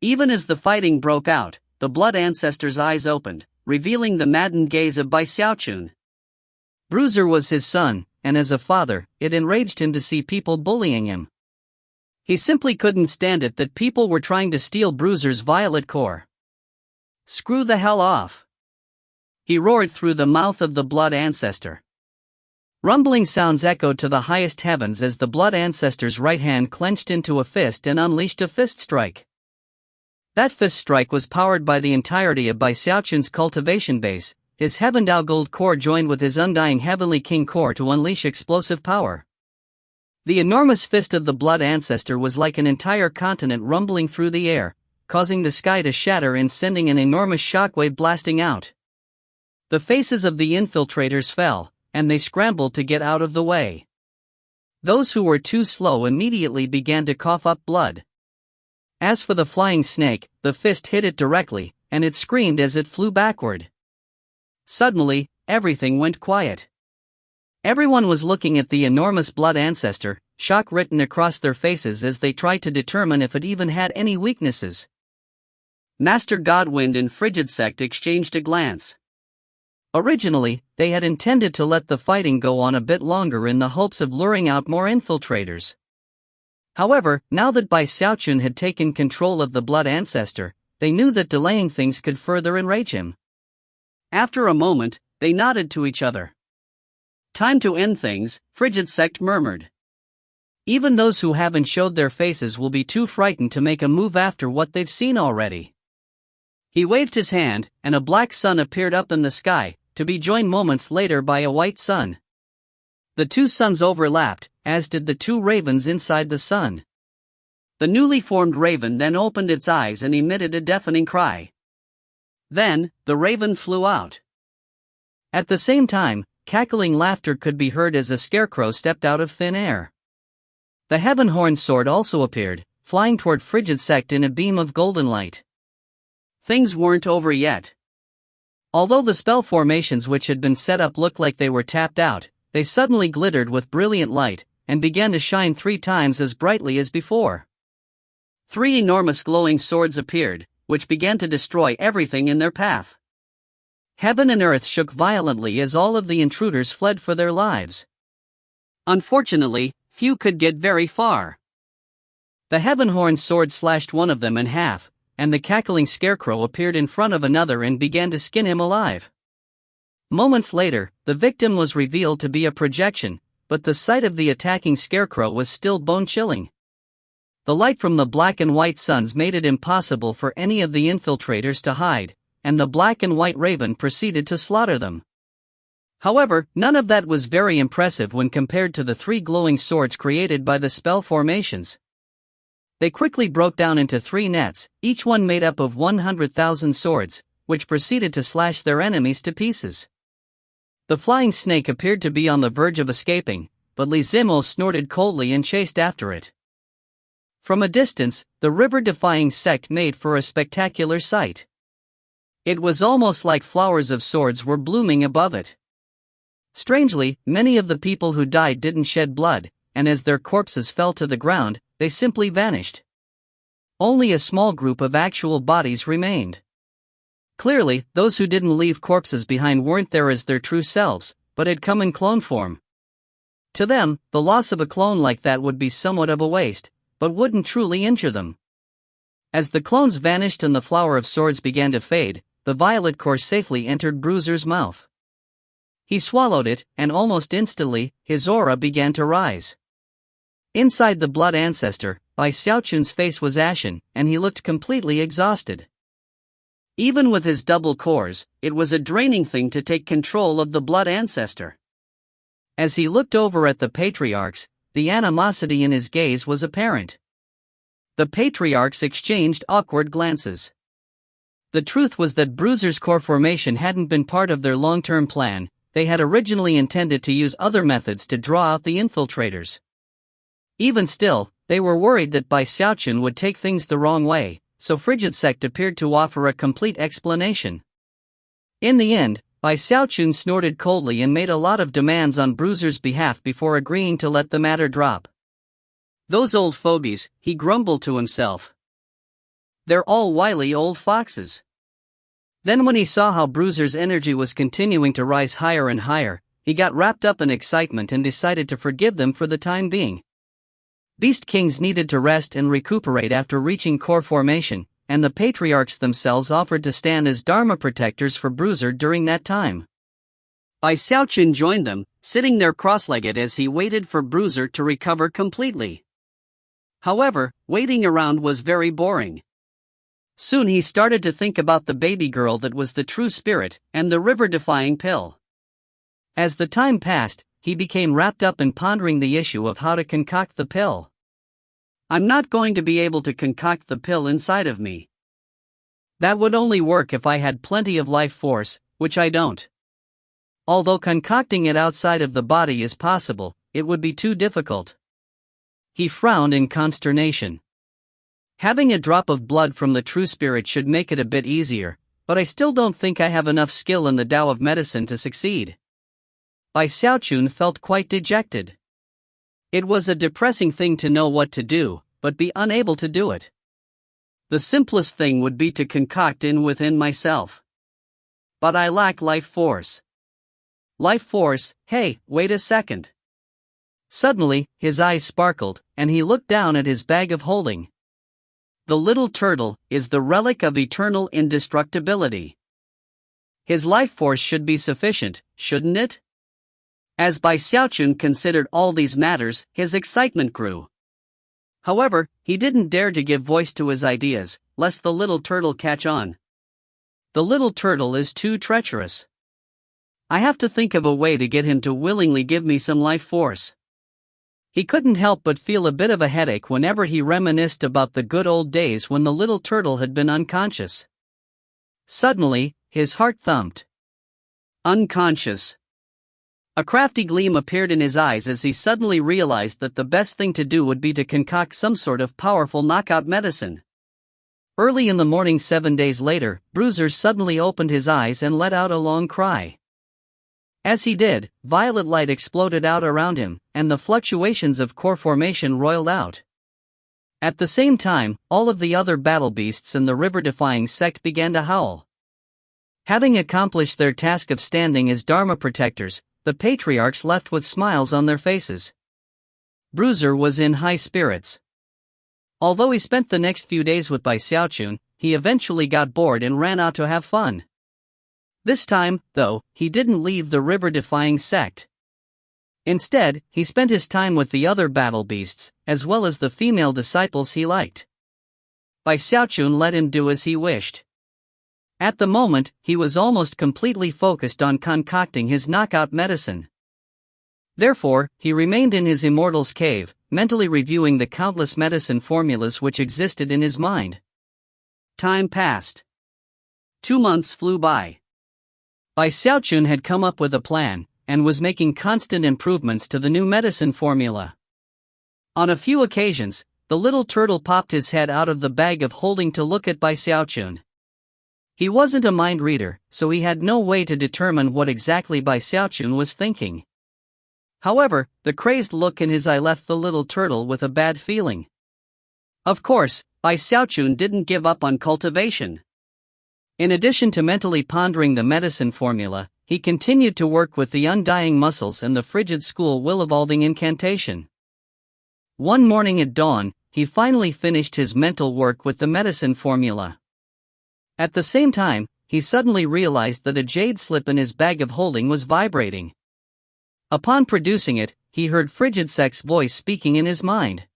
Even as the fighting broke out, the Blood Ancestor's eyes opened, revealing the maddened gaze of Xiaochun. Bruiser was his son, and as a father, it enraged him to see people bullying him. He simply couldn't stand it that people were trying to steal Bruiser's violet core. "Screw the hell off!" he roared through the mouth of the Blood Ancestor. Rumbling sounds echoed to the highest heavens as the Blood Ancestor's right hand clenched into a fist and unleashed a fist strike. That fist strike was powered by the entirety of Xiaochun's cultivation base. His Heavendao Gold core joined with his Undying Heavenly King core to unleash explosive power. The enormous fist of the Blood Ancestor was like an entire continent rumbling through the air, causing the sky to shatter and sending an enormous shockwave blasting out. The faces of the infiltrators fell, and they scrambled to get out of the way. Those who were too slow immediately began to cough up blood. As for the flying snake, the fist hit it directly, and it screamed as it flew backward. Suddenly, everything went quiet. Everyone was looking at the enormous Blood Ancestor, shock written across their faces as they tried to determine if it even had any weaknesses. Master Godwind and Frigid Sect exchanged a glance. Originally, they had intended to let the fighting go on a bit longer in the hopes of luring out more infiltrators. However, now that Bai Xiaochun had taken control of the Blood Ancestor, they knew that delaying things could further enrage him. After a moment, they nodded to each other. "Time to end things," Frigid Sect murmured. "Even those who haven't showed their faces will be too frightened to make a move after what they've seen already." He waved his hand, and a black sun appeared up in the sky, to be joined moments later by a white sun. The two suns overlapped, as did the two ravens inside the sun. The newly formed raven then opened its eyes and emitted a deafening cry. Then, the raven flew out. At the same time, cackling laughter could be heard as a scarecrow stepped out of thin air. The heaven-horn sword also appeared, flying toward Frigid Sect in a beam of golden light. Things weren't over yet. Although the spell formations which had been set up looked like they were tapped out, they suddenly glittered with brilliant light, and began to shine 3 times as brightly as before. 3 enormous glowing swords appeared, which began to destroy everything in their path. Heaven and earth shook violently as all of the intruders fled for their lives. Unfortunately, few could get very far. The heaven-horn sword slashed one of them in half, and the cackling scarecrow appeared in front of another and began to skin him alive. Moments later, the victim was revealed to be a projection, but the sight of the attacking scarecrow was still bone-chilling. The light from the black and white suns made it impossible for any of the infiltrators to hide, and the black and white raven proceeded to slaughter them. However, none of that was very impressive when compared to the 3 glowing swords created by the spell formations. They quickly broke down into 3 nets, each one made up of 100,000 swords, which proceeded to slash their enemies to pieces. The flying snake appeared to be on the verge of escaping, but Li Zimo snorted coldly and chased after it. From a distance, the river-defying sect made for a spectacular sight. It was almost like flowers of swords were blooming above it. Strangely, many of the people who died didn't shed blood, and as their corpses fell to the ground, they simply vanished. Only a small group of actual bodies remained. Clearly, those who didn't leave corpses behind weren't there as their true selves, but had come in clone form. To them, the loss of a clone like that would be somewhat of a waste, but wouldn't truly injure them. As the clones vanished and the flower of swords began to fade, the violet core safely entered Bruiser's mouth. He swallowed it, and almost instantly, his aura began to rise. Inside the Blood Ancestor, Bai Xiaochun's face was ashen, and he looked completely exhausted. Even with his double cores, it was a draining thing to take control of the Blood Ancestor. As he looked over at the patriarchs, the animosity in his gaze was apparent. The patriarchs exchanged awkward glances. The truth was that Bruiser's core formation hadn't been part of their long-term plan. They had originally intended to use other methods to draw out the infiltrators. Even still, they were worried that Bai Xiaochun would take things the wrong way, so Frigid Sect appeared to offer a complete explanation. In the end, Bai Xiaochun snorted coldly and made a lot of demands on Bruiser's behalf before agreeing to let the matter drop. "Those old fogies," he grumbled to himself. "They're all wily old foxes." Then when he saw how Bruiser's energy was continuing to rise higher and higher, he got wrapped up in excitement and decided to forgive them for the time being. Beast Kings needed to rest and recuperate after reaching core formation, and the patriarchs themselves offered to stand as Dharma protectors for Bruiser during that time. Bai Xiaochun joined them, sitting there cross-legged as he waited for Bruiser to recover completely. However, waiting around was very boring. Soon he started to think about the baby girl that was the true spirit, and the river-defying pill. As the time passed, he became wrapped up in pondering the issue of how to concoct the pill. "I'm not going to be able to concoct the pill inside of me. That would only work if I had plenty of life force, which I don't. Although concocting it outside of the body is possible, it would be too difficult." He frowned in consternation. "Having a drop of blood from the true spirit should make it a bit easier, but I still don't think I have enough skill in the Tao of medicine to succeed." Bai Xiaochun felt quite dejected. It was a depressing thing to know what to do, but be unable to do it. The simplest thing would be to concoct in within myself. But I lack life force. Life force, hey, wait a second. Suddenly, his eyes sparkled, and he looked down at his bag of holding. The little turtle is the relic of eternal indestructibility. His life force should be sufficient, shouldn't it? As Bai Xiaochun considered all these matters, his excitement grew. However, he didn't dare to give voice to his ideas, lest the little turtle catch on. The little turtle is too treacherous. I have to think of a way to get him to willingly give me some life force. He couldn't help but feel a bit of a headache whenever he reminisced about the good old days when the little turtle had been unconscious. Suddenly, his heart thumped. Unconscious. A crafty gleam appeared in his eyes as he suddenly realized that the best thing to do would be to concoct some sort of powerful knockout medicine. Early in the morning 7 days later, Bruiser suddenly opened his eyes and let out a long cry. As he did, violet light exploded out around him, and the fluctuations of core formation roiled out. At the same time, all of the other battle beasts in the river-defying sect began to howl. Having accomplished their task of standing as Dharma protectors, the patriarchs left with smiles on their faces. Bruiser was in high spirits. Although he spent the next few days with Bai Xiaochun, he eventually got bored and ran out to have fun. This time, though, he didn't leave the river-defying sect. Instead, he spent his time with the other battle beasts, as well as the female disciples he liked. Bai Xiaochun let him do as he wished. At the moment, he was almost completely focused on concocting his knockout medicine. Therefore, he remained in his immortal's cave, mentally reviewing the countless medicine formulas which existed in his mind. Time passed. 2 months flew by. Bai Xiaochun had come up with a plan, and was making constant improvements to the new medicine formula. On a few occasions, the little turtle popped his head out of the bag of holding to look at Bai Xiaochun. He wasn't a mind reader, so he had no way to determine what exactly Bai Xiaochun was thinking. However, the crazed look in his eye left the little turtle with a bad feeling. Of course, Bai Xiaochun didn't give up on cultivation. In addition to mentally pondering the medicine formula, he continued to work with the undying muscles and the frigid school will-evolving incantation. One morning at dawn, he finally finished his mental work with the medicine formula. At the same time, he suddenly realized that a jade slip in his bag of holding was vibrating. Upon producing it, he heard Frigid Sect's voice speaking in his mind.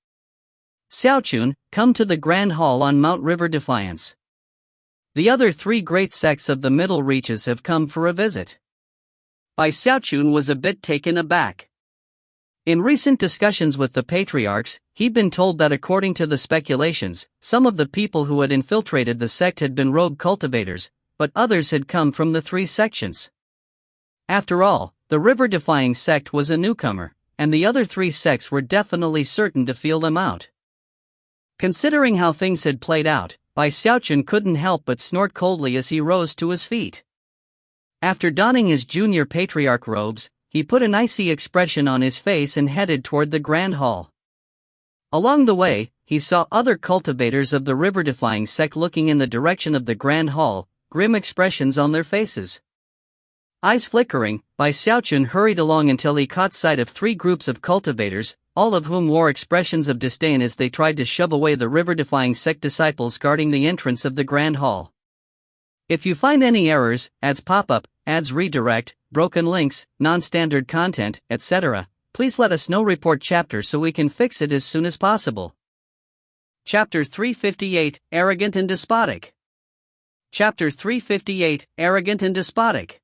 Xiaochun, come to the Grand Hall on Mount River Defiance. The other 3 great sects of the Middle Reaches have come for a visit. Bai Xiaochun was a bit taken aback. In recent discussions with the patriarchs, he'd been told that according to the speculations, some of the people who had infiltrated the sect had been rogue cultivators, but others had come from the 3 sections. After all, the river-defying sect was a newcomer, and the other 3 sects were definitely certain to feel them out. Considering how things had played out, Bai Xiaochun couldn't help but snort coldly as he rose to his feet. After donning his junior patriarch robes, he put an icy expression on his face and headed toward the Grand Hall. Along the way, he saw other cultivators of the river-defying sect looking in the direction of the Grand Hall, grim expressions on their faces. Eyes flickering, Bai Xiaochun hurried along until he caught sight of 3 groups of cultivators, all of whom wore expressions of disdain as they tried to shove away the river-defying sect disciples guarding the entrance of the Grand Hall. If you find any errors, ads pop up, ads redirect, broken links, non-standard content, etc., please let us know. Report chapter so we can fix it as soon as possible. Chapter 358, Arrogant and Despotic. Chapter 358, Arrogant and Despotic.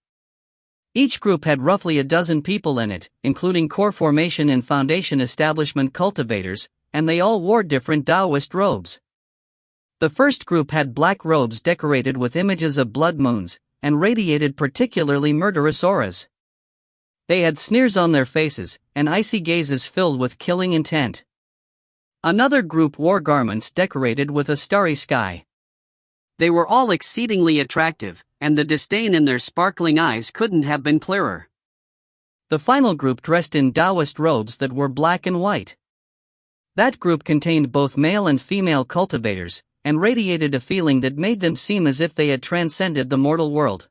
Each group had roughly a dozen people in it, including core formation and foundation establishment cultivators, and they all wore different Taoist robes. The first group had black robes decorated with images of blood moons, and radiated particularly murderous auras. They had sneers on their faces, and icy gazes filled with killing intent. Another group wore garments decorated with a starry sky. They were all exceedingly attractive, and the disdain in their sparkling eyes couldn't have been clearer. The final group dressed in Taoist robes that were black and white. That group contained both male and female cultivators, and radiated a feeling that made them seem as if they had transcended the mortal world.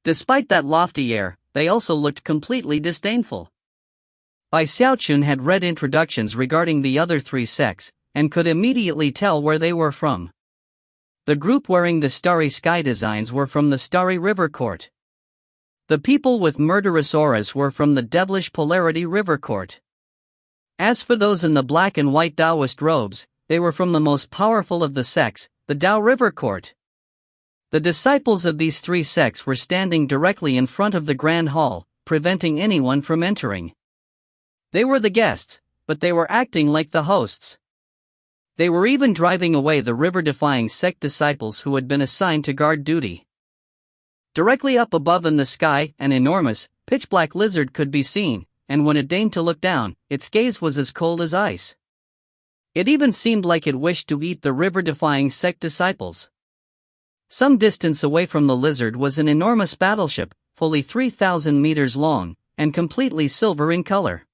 Despite that lofty air, they also looked completely disdainful. Bai Xiaochun had read introductions regarding the other three sects, and could immediately tell where they were from. The group wearing the starry sky designs were from the Starry River Court. The people with murderous auras were from the Devilish Polarity River Court. As for those in the black and white Taoist robes, they were from the most powerful of the sects, the Tao River Court. The disciples of these three sects were standing directly in front of the Grand Hall, preventing anyone from entering. They were the guests, but they were acting like the hosts. They were even driving away the river-defying sect disciples who had been assigned to guard duty. Directly up above in the sky, an enormous, pitch-black lizard could be seen, and when it deigned to look down, its gaze was as cold as ice. It even seemed like it wished to eat the river-defying sect disciples. Some distance away from the lizard was an enormous battleship, fully 3,000 meters long, and completely silver in color.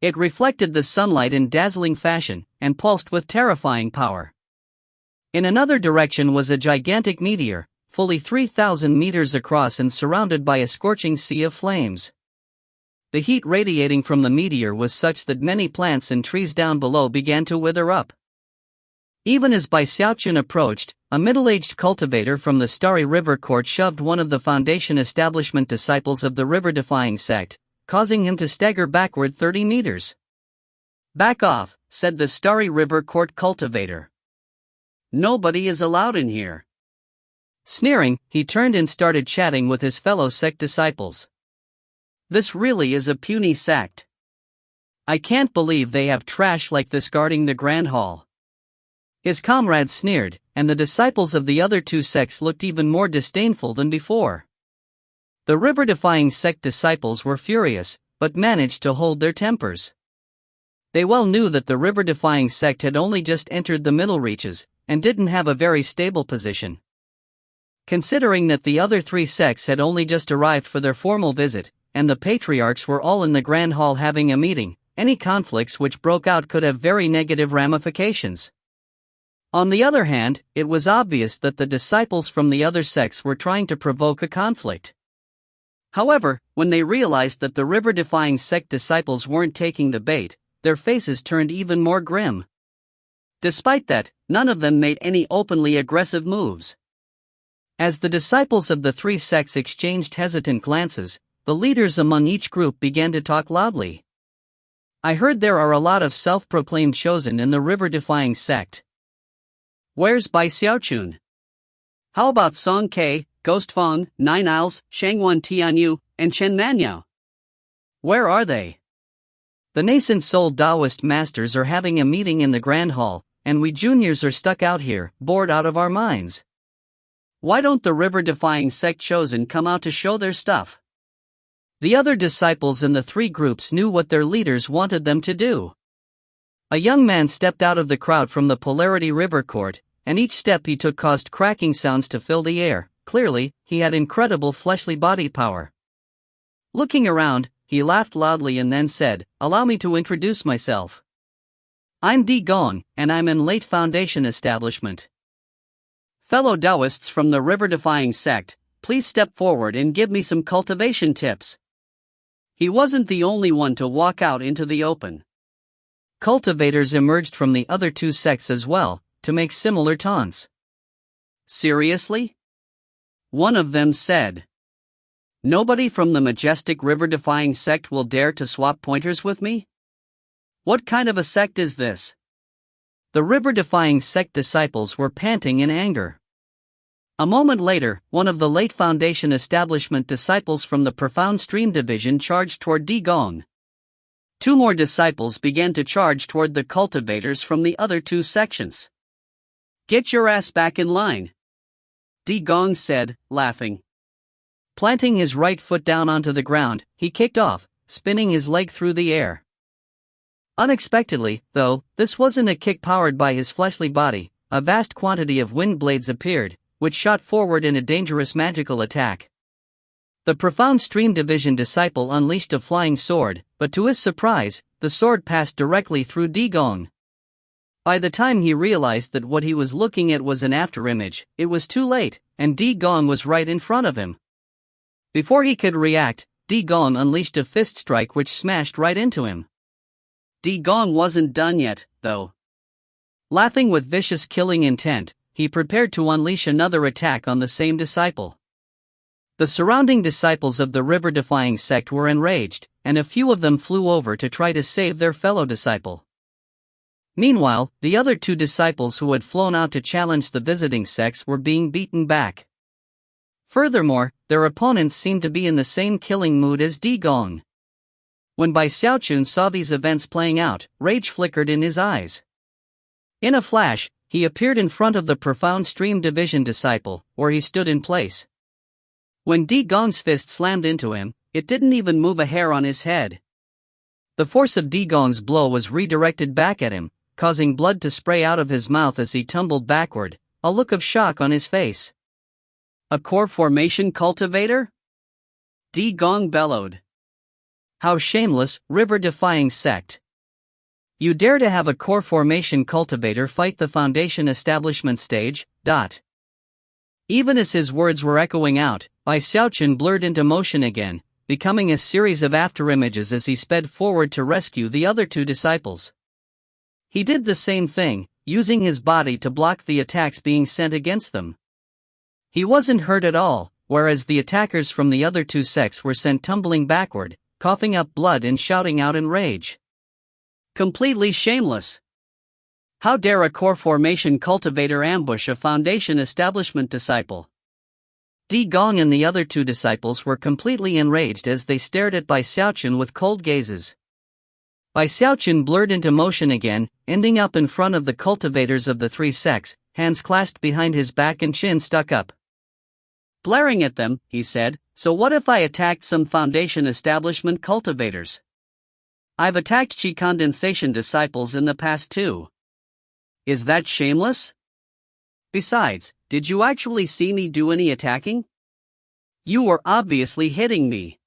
It reflected the sunlight in dazzling fashion, and pulsed with terrifying power. In another direction was a gigantic meteor, fully 3,000 meters across and surrounded by a scorching sea of flames. The heat radiating from the meteor was such that many plants and trees down below began to wither up. Even as Bai Xiaochun approached, a middle-aged cultivator from the Starry River Court shoved one of the Foundation establishment disciples of the river-defying sect, causing him to stagger backward 30 meters. "Back off," said the Starry River Court cultivator. "Nobody is allowed in here." Sneering, he turned and started chatting with his fellow sect disciples. "This really is a puny sect. I can't believe they have trash like this guarding the Grand Hall." His comrades sneered, and the disciples of the other two sects looked even more disdainful than before. The river-defying sect disciples were furious, but managed to hold their tempers. They well knew that the river-defying sect had only just entered the middle reaches, and didn't have a very stable position. Considering that the other three sects had only just arrived for their formal visit, and the patriarchs were all in the Grand Hall having a meeting, any conflicts which broke out could have very negative ramifications. On the other hand, it was obvious that the disciples from the other sects were trying to provoke a conflict. However, when they realized that the river-defying sect disciples weren't taking the bait, their faces turned even more grim. Despite that, none of them made any openly aggressive moves. As the disciples of the three sects exchanged hesitant glances, the leaders among each group began to talk loudly. "I heard there are a lot of self-proclaimed chosen in the river-defying sect. Where's Bai Xiaochun? How about Song Ke, Ghost Fong, Nine Owls, Shangwan Tianyu, and Chen Manyao? Where are they? The nascent soul Taoist masters are having a meeting in the Grand Hall, and we juniors are stuck out here, bored out of our minds. Why don't the river-defying sect chosen come out to show their stuff?" The other disciples in the three groups knew what their leaders wanted them to do. A young man stepped out of the crowd from the Polarity River Court, and each step he took caused cracking sounds to fill the air. Clearly, he had incredible fleshly body power. Looking around, he laughed loudly and then said, "Allow me to introduce myself. I'm Di Gong, and I'm in late Foundation establishment. Fellow Taoists from the river-defying sect, please step forward and give me some cultivation tips." He wasn't the only one to walk out into the open. Cultivators emerged from the other two sects as well, to make similar taunts. "Seriously?" one of them said. "Nobody from the majestic river-defying sect will dare to swap pointers with me? What kind of a sect is this?" The river-defying sect disciples were panting in anger. A moment later, one of the late Foundation establishment disciples from the Profound Stream Division charged toward Di Gong. Two more disciples began to charge toward the cultivators from the other two sections. "Get your ass back in line," Di Gong said, laughing. Planting his right foot down onto the ground, he kicked off, spinning his leg through the air. Unexpectedly, though, this wasn't a kick powered by his fleshly body. A vast quantity of wind blades appeared, which shot forward in a dangerous magical attack. The Profound Stream Division disciple unleashed a flying sword, but to his surprise, the sword passed directly through Di Gong. By the time he realized that what he was looking at was an afterimage, it was too late, and Di Gong was right in front of him. Before he could react, Di Gong unleashed a fist strike which smashed right into him. Di Gong wasn't done yet, though. Laughing with vicious killing intent, he prepared to unleash another attack on the same disciple. The surrounding disciples of the river-defying sect were enraged, and a few of them flew over to try to save their fellow disciple. Meanwhile, the other two disciples who had flown out to challenge the visiting sects were being beaten back. Furthermore, their opponents seemed to be in the same killing mood as Di Gong. When Xiaochun saw these events playing out, rage flickered in his eyes. In a flash, he appeared in front of the profound stream division disciple, where he stood in place. When Di Gong's fist slammed into him, it didn't even move a hair on his head. The force of Di Gong's blow was redirected back at him, causing blood to spray out of his mouth as he tumbled backward, a look of shock on his face. A core formation cultivator? Di Gong bellowed. How shameless, river-defying sect. You dare to have a core formation cultivator fight the Foundation establishment stage, Even as his words were echoing out, Xiaochun blurred into motion again, becoming a series of afterimages as he sped forward to rescue the other two disciples. He did the same thing, using his body to block the attacks being sent against them. He wasn't hurt at all, whereas the attackers from the other two sects were sent tumbling backward, coughing up blood and shouting out in rage. Completely shameless. How dare a core formation cultivator ambush a Foundation establishment disciple? Di Gong and the other two disciples were completely enraged as they stared at Xiaochun with cold gazes. Xiaochun blurred into motion again, ending up in front of the cultivators of the three sects, hands clasped behind his back and chin stuck up. Glaring at them, he said, "So what if I attacked some Foundation establishment cultivators? I've attacked Qi condensation disciples in the past too. Is that shameless? Besides, did you actually see me do any attacking? You were obviously hitting me.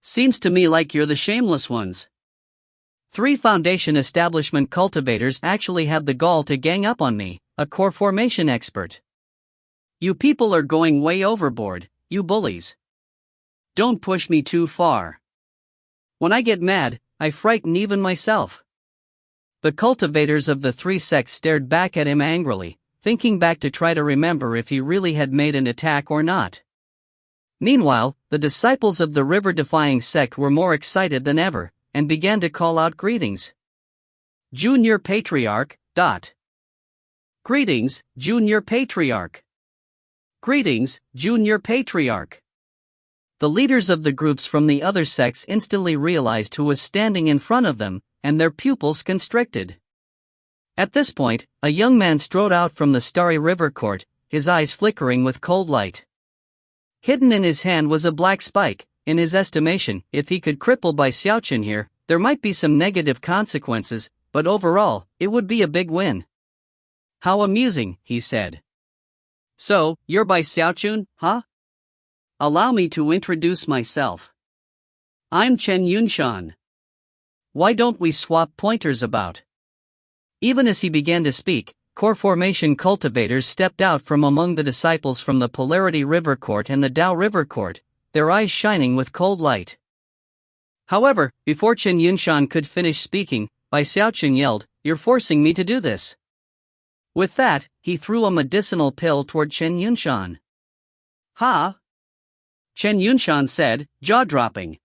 Seems to me like you're the shameless ones. 3 Foundation establishment cultivators actually had the gall to gang up on me, a core formation expert. You people are going way overboard, you bullies. Don't push me too far. When I get mad, I frighten even myself." The cultivators of the three sects stared back at him angrily, thinking back to try to remember if he really had made an attack or not. Meanwhile, the disciples of the river-defying sect were more excited than ever, and began to call out greetings. Junior Patriarch, ... Greetings, Junior Patriarch. Greetings, Junior Patriarch. The leaders of the groups from the other sects instantly realized who was standing in front of them, and their pupils constricted. At this point, a young man strode out from the starry river court, his eyes flickering with cold light. Hidden in his hand was a black spike. In his estimation, if he could cripple Xiaochun here, there might be some negative consequences, but overall, it would be a big win. "How amusing," he said. "So, you're Xiaochun, huh? Allow me to introduce myself. I'm Chen Yunshan. Why don't we swap pointers about?" Even as he began to speak, core formation cultivators stepped out from among the disciples from the Polarity River Court and the Dao River Court, their eyes shining with cold light. However, before Chen Yunshan could finish speaking, Xiaochun yelled, "You're forcing me to do this." With that, he threw a medicinal pill toward Chen Yunshan. "Ha!" Chen Yunshan said, jaw-dropping.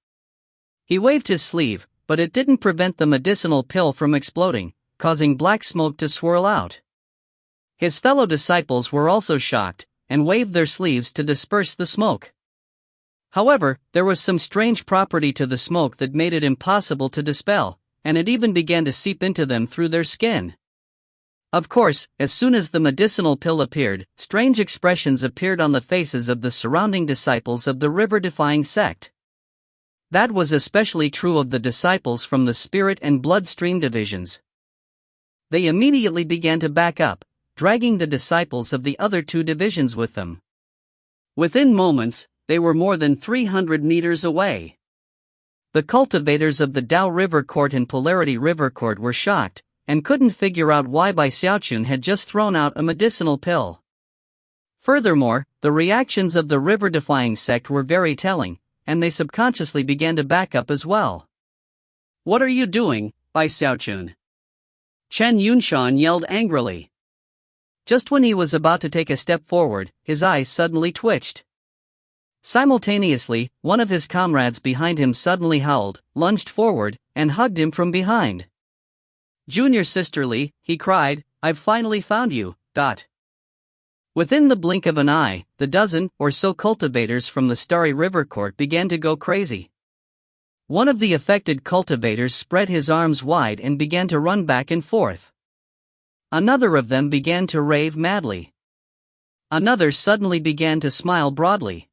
He waved his sleeve, but it didn't prevent the medicinal pill from exploding, causing black smoke to swirl out. His fellow disciples were also shocked, and waved their sleeves to disperse the smoke. However, there was some strange property to the smoke that made it impossible to dispel, and it even began to seep into them through their skin. Of course, as soon as the medicinal pill appeared, strange expressions appeared on the faces of the surrounding disciples of the river-defying sect. That was especially true of the disciples from the spirit and bloodstream divisions. They immediately began to back up, dragging the disciples of the other 2 divisions with them. Within moments, they were more than 300 meters away. The cultivators of the Dao River Court and Polarity River Court were shocked, and couldn't figure out why Xiaochun had just thrown out a medicinal pill. Furthermore, the reactions of the river-defying sect were very telling, and they subconsciously began to back up as well. "What are you doing, Bai Xiaochun?" Chen Yunshan yelled angrily. Just when he was about to take a step forward, his eyes suddenly twitched. Simultaneously, one of his comrades behind him suddenly howled, lunged forward, and hugged him from behind. "Junior sisterly," he cried, "I've finally found you." Within the blink of an eye, the dozen or so cultivators from the Starry River Court began to go crazy. One of the affected cultivators spread his arms wide and began to run back and forth. Another of them began to rave madly. Another suddenly began to smile broadly.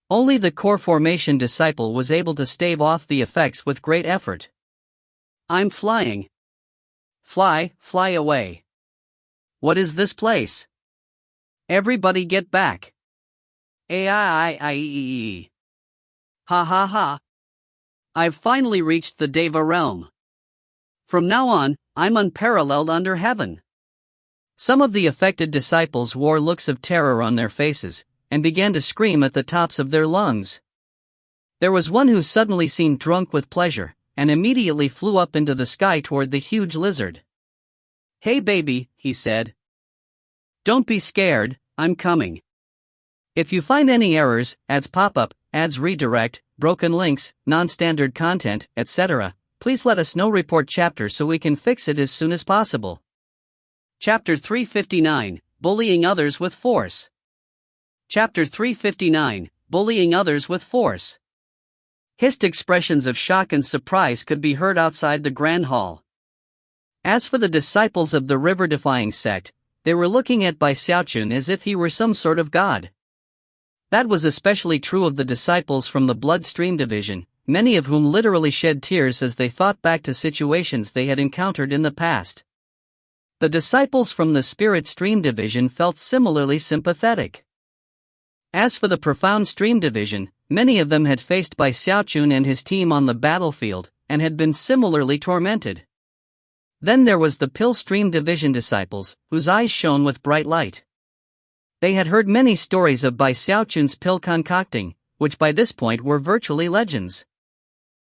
Only the core formation disciple was able to stave off the effects with great effort. "I'm flying. Fly, fly away. What is this place? Everybody get back. Aiiiiii. Ha ha ha. I've finally reached the Deva realm. From now on, I'm unparalleled under heaven." Some of the affected disciples wore looks of terror on their faces, and began to scream at the tops of their lungs. There was one who suddenly seemed drunk with pleasure, and immediately flew up into the sky toward the huge lizard. "Hey baby," he said. "Don't be scared, I'm coming. If you find any errors, ads pop up, ads redirect, broken links, non-standard content, etc., please let us know. Report chapter so we can fix it as soon as possible." Chapter 359, Bullying Others with Force. Chapter 359, Bullying Others with Force. Hissed expressions of shock and surprise could be heard outside the Grand Hall. As for the disciples of the river-defying sect, they were looking at Bai Xiaochun as if he were some sort of god. That was especially true of the disciples from the bloodstream division, many of whom literally shed tears as they thought back to situations they had encountered in the past. The disciples from the spirit stream division felt similarly sympathetic. As for the profound stream division, many of them had faced Bai Xiaochun and his team on the battlefield, and had been similarly tormented. Then there was the pill stream division disciples, whose eyes shone with bright light. They had heard many stories of Bai Xiaochun's pill concocting, which by this point were virtually legends.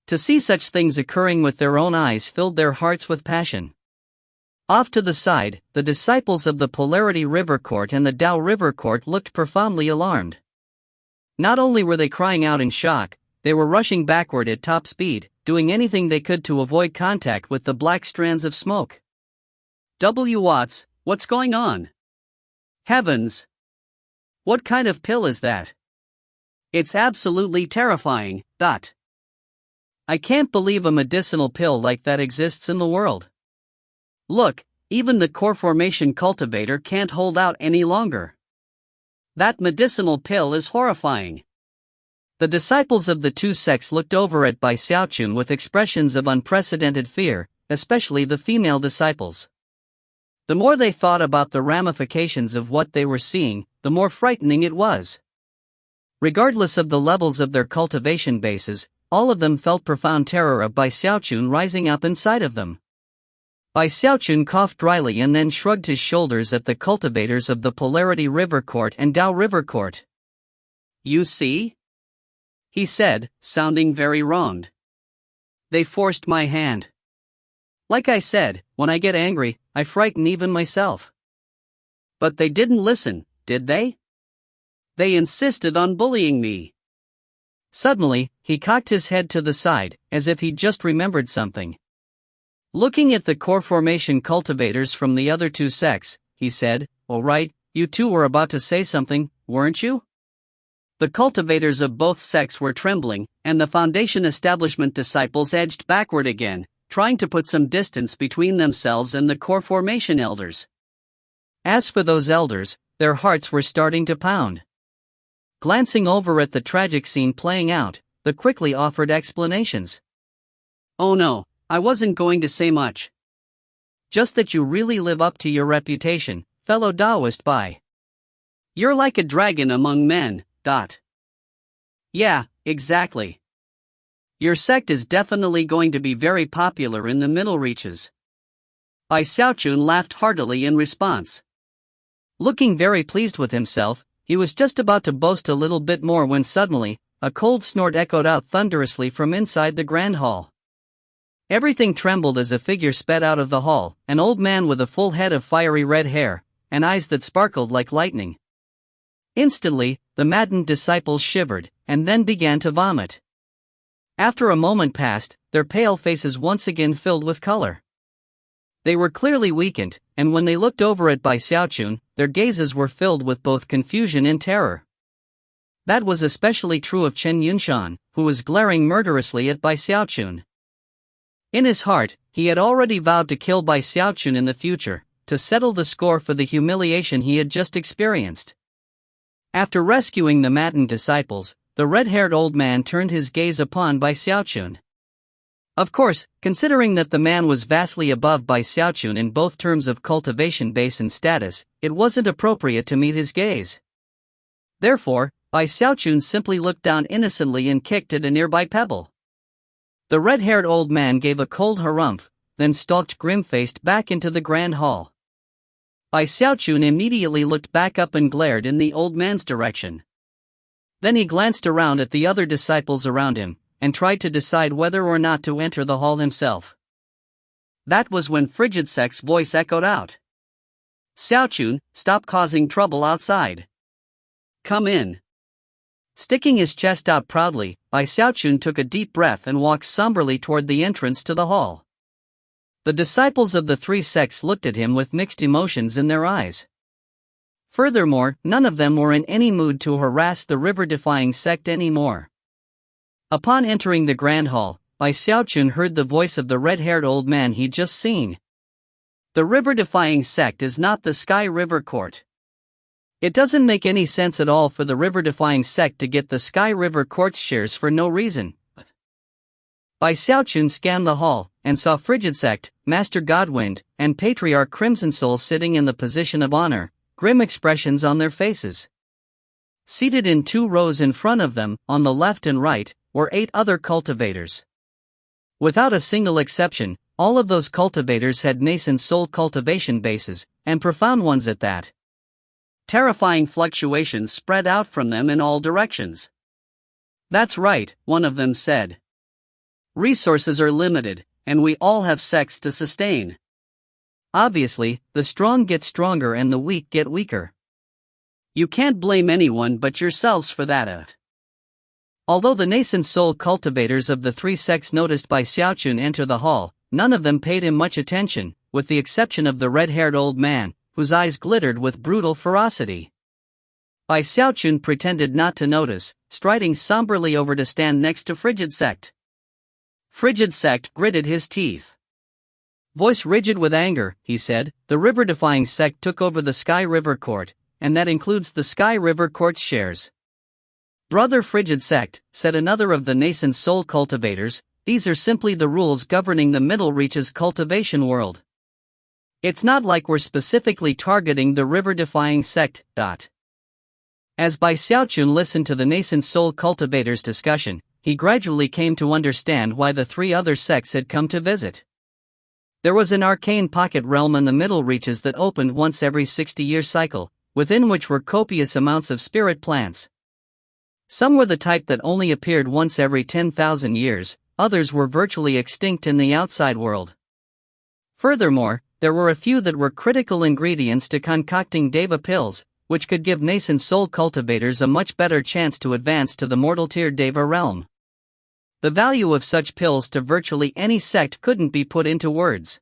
To see such things occurring with their own eyes filled their hearts with passion. Off to the side, the disciples of the Polarity River Court and the Dao River Court looked profoundly alarmed. Not only were they crying out in shock, they were rushing backward at top speed, doing anything they could to avoid contact with the black strands of smoke. Watts, what's going on? Heavens! What kind of pill is that? It's absolutely terrifying. I can't believe a medicinal pill like that exists in the world. Look, even the core formation cultivator can't hold out any longer. That medicinal pill is horrifying. The disciples of the two sects looked over at Bai Xiaochun with expressions of unprecedented fear, especially the female disciples. The more they thought about the ramifications of what they were seeing, the more frightening it was. Regardless of the levels of their cultivation bases, all of them felt profound terror of Bai Xiaochun rising up inside of them. Bai Xiaochun coughed dryly and then shrugged his shoulders at the cultivators of the Polarity River Court and Dao River Court. "You see?" he said, sounding very wronged. "They forced my hand. Like I said, when I get angry, I frighten even myself. But they didn't listen, did they? They insisted on bullying me." Suddenly, he cocked his head to the side, as if he'd just remembered something. Looking at the core formation cultivators from the other two sects, he said, "All right, you two were about to say something, weren't you?" The cultivators of both sects were trembling, and the Foundation Establishment disciples edged backward again, trying to put some distance between themselves and the core formation elders. As for those elders, their hearts were starting to pound. Glancing over at the tragic scene playing out, they quickly offered explanations. "Oh no, I wasn't going to say much. Just that you really live up to your reputation, fellow Taoist Bai. You're like a dragon among men. Yeah, exactly. Your sect is definitely going to be very popular in the middle reaches." Bai Xiaochun laughed heartily in response. Looking very pleased with himself, he was just about to boast a little bit more when suddenly, a cold snort echoed out thunderously from inside the grand hall. Everything trembled as a figure sped out of the hall, an old man with a full head of fiery red hair, and eyes that sparkled like lightning. Instantly, the maddened disciples shivered, and then began to vomit. After a moment passed, their pale faces once again filled with color. They were clearly weakened, and when they looked over at Bai Xiaochun, their gazes were filled with both confusion and terror. That was especially true of Chen Yunshan, who was glaring murderously at Bai Xiaochun. In his heart, he had already vowed to kill Bai Xiaochun in the future, to settle the score for the humiliation he had just experienced. After rescuing the maddened disciples, the red-haired old man turned his gaze upon Bai Xiaochun. Of course, considering that the man was vastly above Bai Xiaochun in both terms of cultivation base and status, it wasn't appropriate to meet his gaze. Therefore, Bai Xiaochun simply looked down innocently and kicked at a nearby pebble. The red-haired old man gave a cold harumph, then stalked grim-faced back into the grand hall. Bai Xiaochun immediately looked back up and glared in the old man's direction. Then he glanced around at the other disciples around him, and tried to decide whether or not to enter the hall himself. That was when Frigid Sec's voice echoed out. "Xiaochun, stop causing trouble outside. Come in." Sticking his chest out proudly, Bai Xiaochun took a deep breath and walked somberly toward the entrance to the hall. The disciples of the three sects looked at him with mixed emotions in their eyes. Furthermore, none of them were in any mood to harass the river-defying sect anymore. Upon entering the grand hall, Bai Xiaochun heard the voice of the red-haired old man he'd just seen. The river-defying sect is not the Sky River Court. It doesn't make any sense at all for the river-defying sect to get the Sky River Court's shares for no reason. Bai Xiaochun scanned the hall, and saw Frigid Sect, Master Godwind, and Patriarch Crimson Soul sitting in the position of honor, grim expressions on their faces. Seated in 2 rows in front of them, on the left and right, were 8 other cultivators. Without a single exception, all of those cultivators had nascent soul cultivation bases, and profound ones at that. Terrifying fluctuations spread out from them in all directions. "That's right," one of them said. "Resources are limited, and we all have sects to sustain. Obviously, the strong get stronger and the weak get weaker. You can't blame anyone but yourselves for that." Although the nascent soul cultivators of the 3 sects noticed Bai Xiaochun enter the hall, none of them paid him much attention, with the exception of the red-haired old man, whose eyes glittered with brutal ferocity. Bai Xiaochun pretended not to notice, striding somberly over to stand next to Frigid Sect. Frigid Sect gritted his teeth. Voice rigid with anger, he said, "The river-defying sect took over the Sky River Court, and that includes the Sky River Court's shares." "Brother Frigid Sect," said another of the nascent soul cultivators, "these are simply the rules governing the Middle Reaches cultivation world. It's not like we're specifically targeting the river-defying sect." As Bai Xiaochun listened to the nascent soul cultivators' discussion, he gradually came to understand why the 3 other sects had come to visit. There was an arcane pocket realm in the Middle Reaches that opened once every 60-year cycle, within which were copious amounts of spirit plants. Some were the type that only appeared once every 10,000 years, others were virtually extinct in the outside world. Furthermore, there were a few that were critical ingredients to concocting deva pills, which could give nascent soul cultivators a much better chance to advance to the mortal tier deva realm. The value of such pills to virtually any sect couldn't be put into words.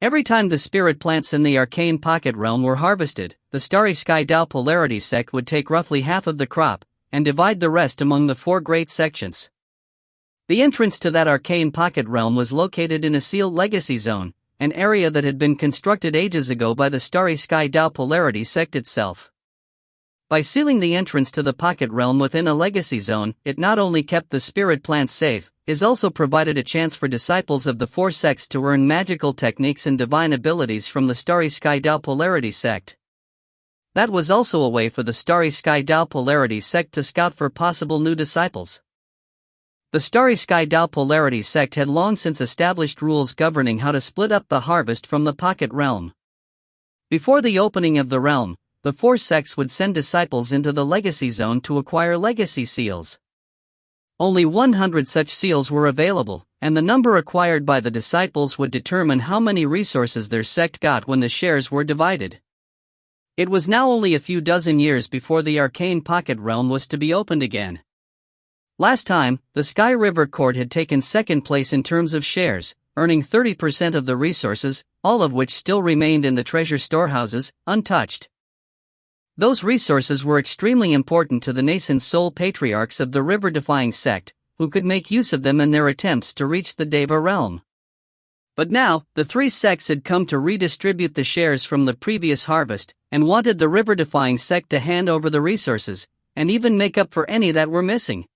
Every time the spirit plants in the arcane pocket realm were harvested, the Starry Sky Tao Polarity sect would take roughly half of the crop, and divide the rest among the 4 great sections. The entrance to that arcane pocket realm was located in a sealed legacy zone, an area that had been constructed ages ago by the Starry Sky Tao Polarity sect itself. By sealing the entrance to the pocket realm within a legacy zone, it not only kept the spirit plants safe, it also provided a chance for disciples of the 4 sects to earn magical techniques and divine abilities from the Starry Sky Tao Polarity sect. That was also a way for the Starry Sky Tao Polarity sect to scout for possible new disciples. The Starry Sky Tao Polarity sect had long since established rules governing how to split up the harvest from the pocket realm. Before the opening of the realm, the four sects would send disciples into the legacy zone to acquire legacy seals. Only 100 such seals were available, and the number acquired by the disciples would determine how many resources their sect got when the shares were divided. It was now only a few dozen years before the arcane pocket realm was to be opened again. Last time, the Sky River Court had taken second place in terms of shares, earning 30% of the resources, all of which still remained in the treasure storehouses, untouched. Those resources were extremely important to the nascent soul patriarchs of the river-defying sect, who could make use of them in their attempts to reach the Deva realm. But now, the three sects had come to redistribute the shares from the previous harvest, and wanted the river-defying sect to hand over the resources, and even make up for any that were missing.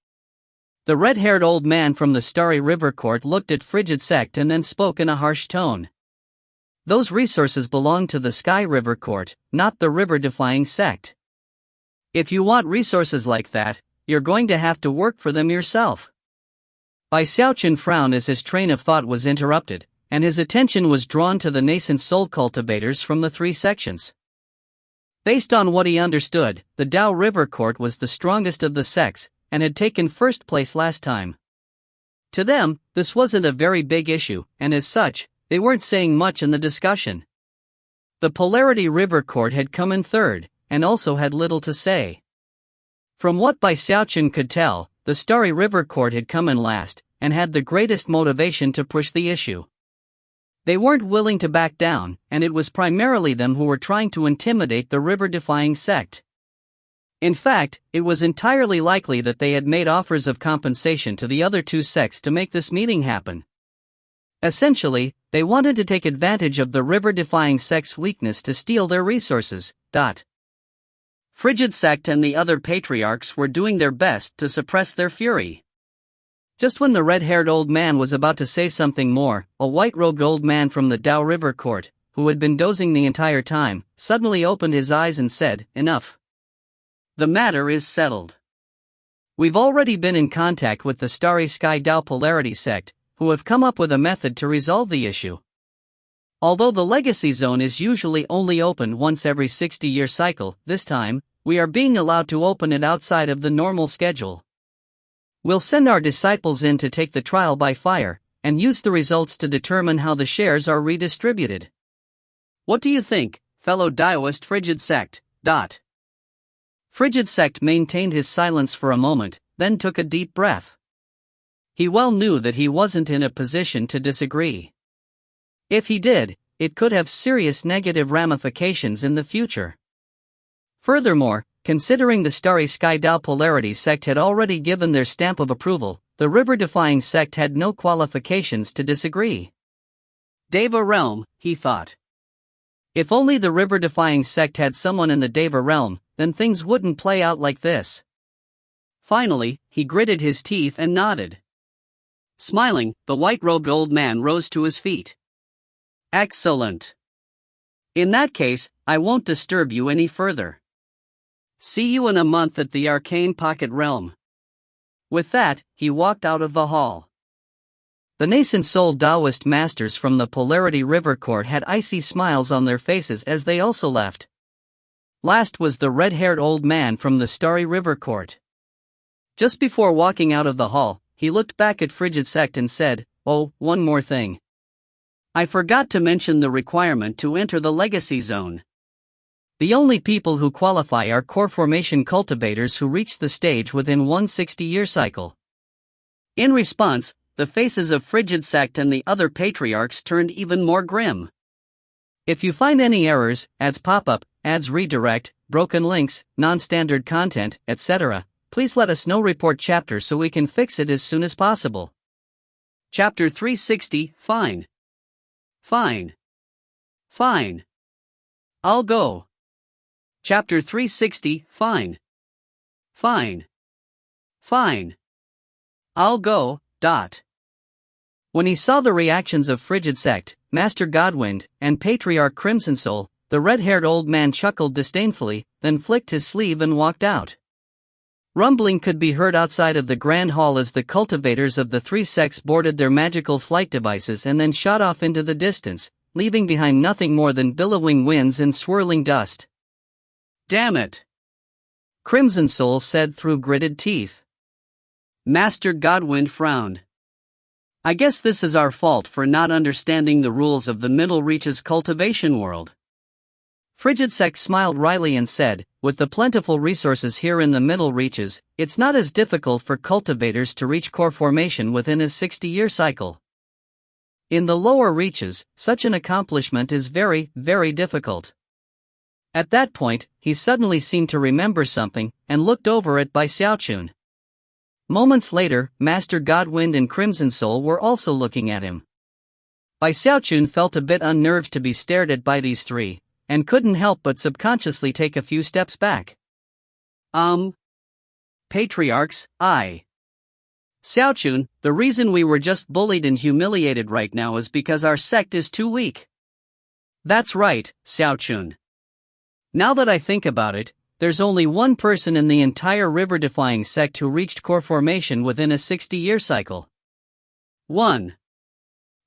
The red-haired old man from the Starry River Court looked at Frigid Sect and then spoke in a harsh tone. Those resources belong to the Sky River Court, not the river-defying sect. If you want resources like that, you're going to have to work for them yourself. Xiaochun frowned as his train of thought was interrupted, and his attention was drawn to the nascent soul cultivators from the three sections. Based on what he understood, the Dao River Court was the strongest of the sects, and had taken first place last time. To them, this wasn't a very big issue, and as such, they weren't saying much in the discussion. The Polarity River Court had come in third, and also had little to say. From what Xiaochun could tell, the Starry River Court had come in last, and had the greatest motivation to push the issue. They weren't willing to back down, and it was primarily them who were trying to intimidate the river-defying sect. In fact, it was entirely likely that they had made offers of compensation to the other two sects to make this meeting happen. Essentially, they wanted to take advantage of the river-defying sect's weakness to steal their resources. Frigid Sect and the other patriarchs were doing their best to suppress their fury. Just when the red-haired old man was about to say something more, a white-robed old man from the Dao River Court, who had been dozing the entire time, suddenly opened his eyes and said, "Enough. The matter is settled. We've already been in contact with the Starry Sky Dao Polarity Sect, who have come up with a method to resolve the issue. Although the legacy zone is usually only opened once every 60-year cycle, this time, we are being allowed to open it outside of the normal schedule. We'll send our disciples in to take the trial by fire, and use the results to determine how the shares are redistributed. What do you think, fellow Daoist Frigid Sect? Frigid Sect maintained his silence for a moment, then took a deep breath. He well knew that he wasn't in a position to disagree. If he did, it could have serious negative ramifications in the future. Furthermore, considering the Starry Sky Dao Polarity Sect had already given their stamp of approval, the river-defying sect had no qualifications to disagree. Deva realm, he thought. If only the river-defying sect had someone in the Deva realm, then things wouldn't play out like this. Finally, he gritted his teeth and nodded. Smiling, the white-robed old man rose to his feet. Excellent. In that case, I won't disturb you any further. See you in a month at the Arcane Pocket Realm. With that, he walked out of the hall. The nascent soul Taoist masters from the Polarity River Court had icy smiles on their faces as they also left. Last was the red-haired old man from the Starry River Court. Just before walking out of the hall, he looked back at Frigid Sect and said, "Oh, one more thing. I forgot to mention the requirement to enter the Legacy Zone. The only people who qualify are core formation cultivators who reach the stage within one 60-year cycle." In response, the faces of Frigid Sect and the other patriarchs turned even more grim. If you find any errors, ads pop up, ads redirect, broken links, non-standard content, etc., please let us know. Report chapter so we can fix it as soon as possible. Chapter 360, Fine. Fine. Fine. I'll go. Chapter 360, Fine. Fine. Fine. I'll go. When he saw the reactions of Frigid Sect, Master Godwind, and Patriarch Crimson Soul, the red-haired old man chuckled disdainfully, then flicked his sleeve and walked out. Rumbling could be heard outside of the Grand Hall as the cultivators of the three sects boarded their magical flight devices and then shot off into the distance, leaving behind nothing more than billowing winds and swirling dust. "Damn it!" Crimson Soul said through gritted teeth. Master Godwind frowned. "I guess this is our fault for not understanding the rules of the Middle Reaches cultivation world." Frigid Sect smiled wryly and said, "With the plentiful resources here in the Middle Reaches, it's not as difficult for cultivators to reach core formation within a 60-year cycle. In the lower reaches, such an accomplishment is very, very difficult." At that point, he suddenly seemed to remember something, and looked over at Xiaochun. Moments later, Master Godwind and Crimson Soul were also looking at him. Xiaochun felt a bit unnerved to be stared at by these three, and couldn't help but subconsciously take a few steps back. Patriarchs, Xiaochun, the reason we were just bullied and humiliated right now is because our sect is too weak." "That's right, Xiaochun. Now that I think about it, there's only one person in the entire river-defying sect who reached core formation within a 60-year cycle. One.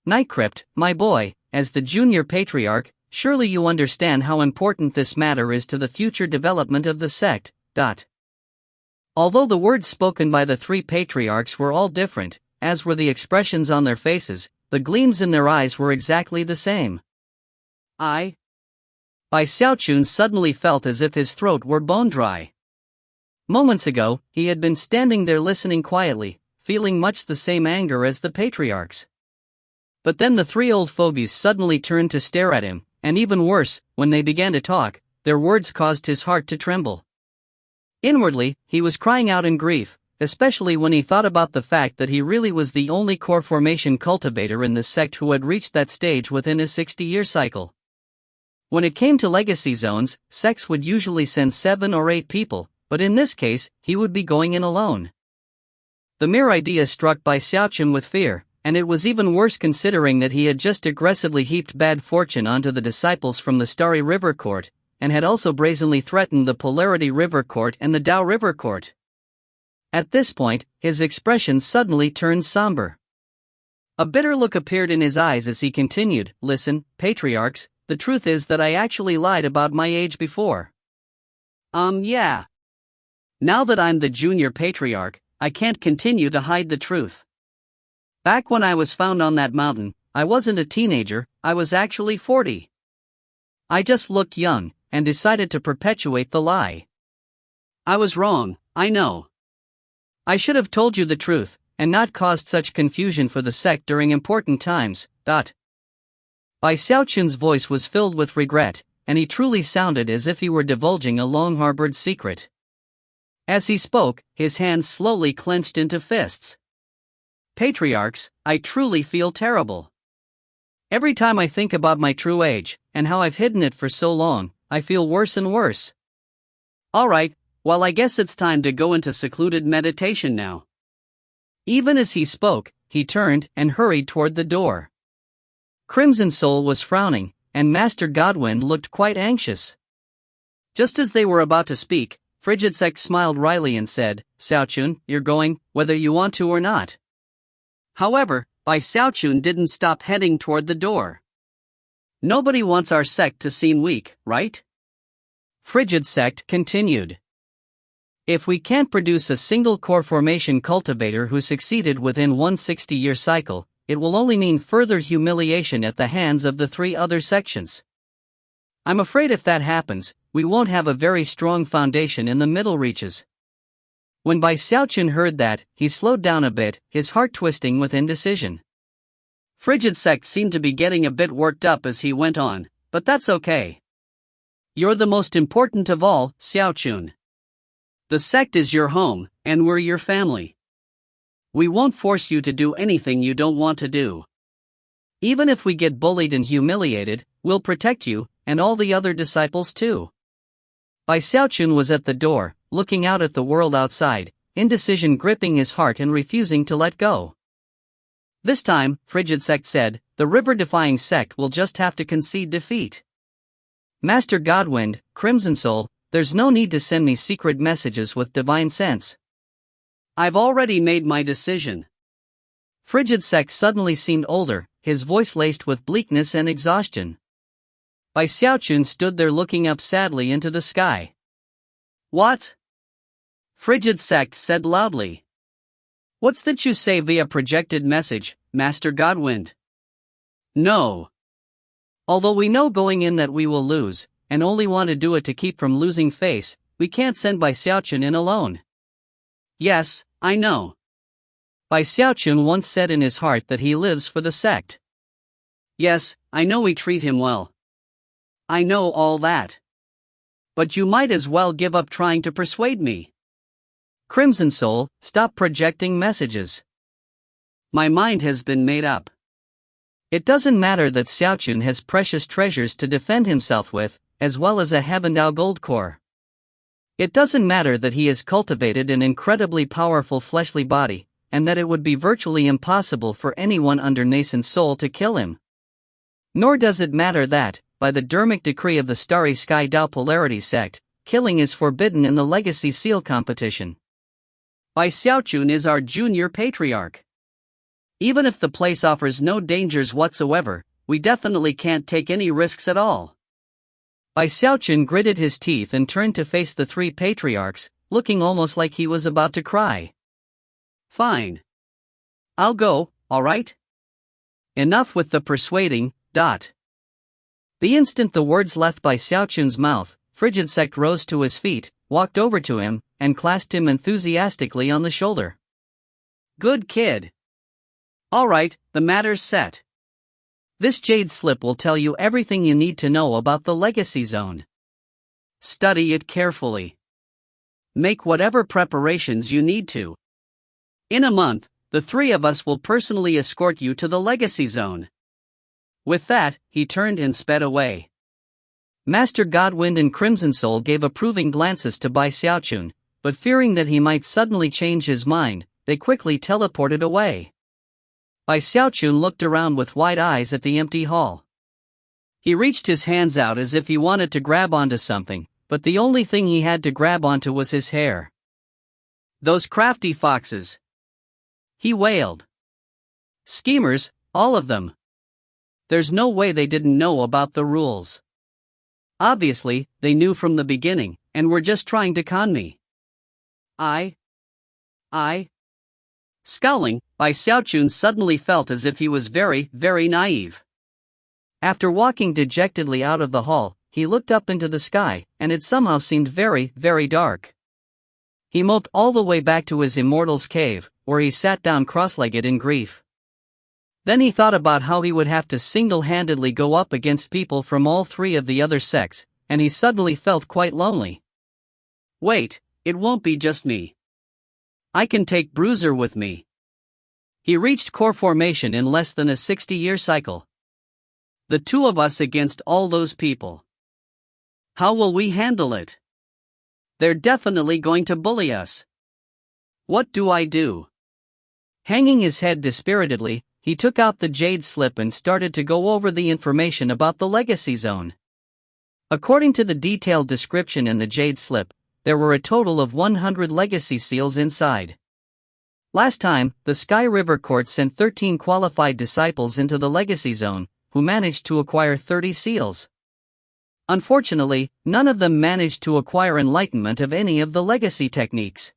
Nightcrypt, my boy, as the junior patriarch, surely you understand how important this matter is to the future development of the sect. Although the words spoken by the three patriarchs were all different, as were the expressions on their faces, the gleams in their eyes were exactly the same. Xiaochun suddenly felt as if his throat were bone dry. Moments ago, he had been standing there listening quietly, feeling much the same anger as the patriarchs. But then the three old fogies suddenly turned to stare at him, and even worse, when they began to talk, their words caused his heart to tremble. Inwardly, he was crying out in grief, especially when he thought about the fact that he really was the only core formation cultivator in the sect who had reached that stage within a 60-year cycle. When it came to legacy zones, sects would usually send 7 or 8 people, but in this case, he would be going in alone. The mere idea struck Xiaochun with fear, and it was even worse considering that he had just aggressively heaped bad fortune onto the disciples from the Starry River Court, and had also brazenly threatened the Polarity River Court and the Dao River Court. At this point, his expression suddenly turned somber. A bitter look appeared in his eyes as he continued, "Listen, patriarchs, the truth is that I actually lied about my age before. Yeah. Now that I'm the junior patriarch, I can't continue to hide the truth. Back when I was found on that mountain, I wasn't a teenager, I was actually 40. I just looked young, and decided to perpetuate the lie. I was wrong, I know. I should have told you the truth, and not caused such confusion for the sect during important times. Xiaochun's voice was filled with regret, and he truly sounded as if he were divulging a long-harbored secret. As he spoke, his hands slowly clenched into fists. Patriarchs, I truly feel terrible. Every time I think about my true age, and how I've hidden it for so long, I feel worse and worse. Alright, well I guess it's time to go into secluded meditation now." Even as he spoke, he turned and hurried toward the door. Crimson Soul was frowning, and Master Godwind looked quite anxious. Just as they were about to speak, Frigid Sect smiled wryly and said, "Xiaochun, you're going, whether you want to or not." However, Xiaochun didn't stop heading toward the door. "Nobody wants our sect to seem weak, right?" Frigid Sect continued. "If we can't produce a single core formation cultivator who succeeded within one 60-year cycle, it will only mean further humiliation at the hands of the 3 other sections. I'm afraid if that happens, we won't have a very strong foundation in the Middle Reaches." When Xiaochun heard that, he slowed down a bit, his heart twisting with indecision. Frigid Sect seemed to be getting a bit worked up as he went on, but that's okay. "You're the most important of all, Xiaochun. The sect is your home, and we're your family. We won't force you to do anything you don't want to do. Even if we get bullied and humiliated, we'll protect you, and all the other disciples too." Xiaochun was at the door, looking out at the world outside, indecision gripping his heart and refusing to let go. This time, Frigid Sect said, "The river-defying sect will just have to concede defeat. Master Godwind, Crimson Soul, there's no need to send me secret messages with divine sense. I've already made my decision." Frigid Sect suddenly seemed older, his voice laced with bleakness and exhaustion. Bai Xiaochun stood there looking up sadly into the sky. What? Frigid Sect said loudly. What's that you say via projected message, Master Godwind? No. Although we know going in that we will lose, and only want to do it to keep from losing face, we can't send Bai Xiaochun in alone. Yes, I know. Bai Xiaochun once said in his heart that he lives for the sect. Yes, I know we treat him well. I know all that. But you might as well give up trying to persuade me. Crimson Soul, stop projecting messages. My mind has been made up. It doesn't matter that Xiaochun has precious treasures to defend himself with, as well as a Heavendao gold core. It doesn't matter that he has cultivated an incredibly powerful fleshly body, and that it would be virtually impossible for anyone under nascent soul to kill him. Nor does it matter that, by the dermic decree of the Starry Sky Dao Polarity Sect, killing is forbidden in the Legacy Seal competition. Bai Xiaochun is our junior patriarch. Even if the place offers no dangers whatsoever, we definitely can't take any risks at all. Bai Xiaochun gritted his teeth and turned to face the three patriarchs, looking almost like he was about to cry. Fine. I'll go, alright? Enough with the persuading. The instant the words left Bai Xiaochun's mouth, Frigid Sect rose to his feet, walked over to him, and clasped him enthusiastically on the shoulder. Good kid. Alright, the matter's set. This jade slip will tell you everything you need to know about the Legacy Zone. Study it carefully. Make whatever preparations you need to. In a month, the three of us will personally escort you to the Legacy Zone. With that, he turned and sped away. Master Godwind and Crimson Soul gave approving glances to Bai Xiaochun, but fearing that he might suddenly change his mind, they quickly teleported away. Bai Xiaochun looked around with wide eyes at the empty hall. He reached his hands out as if he wanted to grab onto something, but the only thing he had to grab onto was his hair. Those crafty foxes! He wailed. Schemers, all of them. There's no way they didn't know about the rules. Obviously, they knew from the beginning, and were just trying to con me. Scowling, Bai Xiaochun suddenly felt as if he was very, very naive. After walking dejectedly out of the hall, he looked up into the sky, and it somehow seemed very, very dark. He moped all the way back to his immortal's cave, where he sat down cross-legged in grief. Then he thought about how he would have to single-handedly go up against people from all three of the other sects, and he suddenly felt quite lonely. Wait, it won't be just me. I can take Bruiser with me. He reached core formation in less than a 60-year cycle. The two of us against all those people. How will we handle it? They're definitely going to bully us. What do I do? Hanging his head dispiritedly, he took out the jade slip and started to go over the information about the Legacy Zone. According to the detailed description in the jade slip, there were a total of 100 legacy seals inside. Last time, the Sky River Court sent 13 qualified disciples into the Legacy Zone, who managed to acquire 30 seals. Unfortunately, none of them managed to acquire enlightenment of any of the legacy techniques.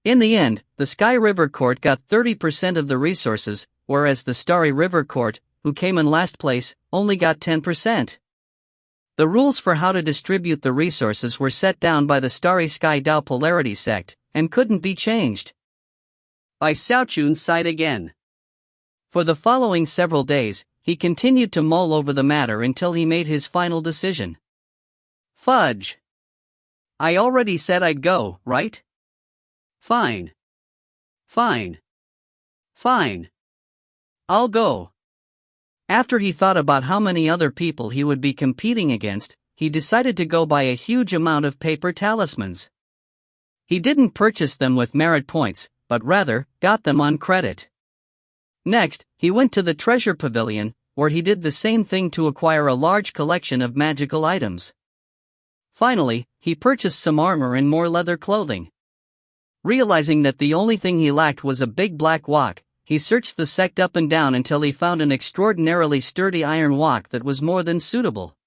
In the end, the Sky River Court got 30% of the resources, whereas the Starry River Court, who came in last place, only got 10%. The rules for how to distribute the resources were set down by the Starry Sky Dao Polarity Sect, and couldn't be changed. Bai Xiaochun sighed again. For the following several days, he continued to mull over the matter until he made his final decision. Fudge! I already said I'd go, right? Fine. I'll go. After he thought about how many other people he would be competing against, he decided to go buy a huge amount of paper talismans. He didn't purchase them with merit points, but rather, got them on credit. Next, he went to the treasure pavilion, where he did the same thing to acquire a large collection of magical items. Finally, he purchased some armor and more leather clothing. Realizing that the only thing he lacked was a big black wok, he searched the sect up and down until he found an extraordinarily sturdy iron wok that was more than suitable.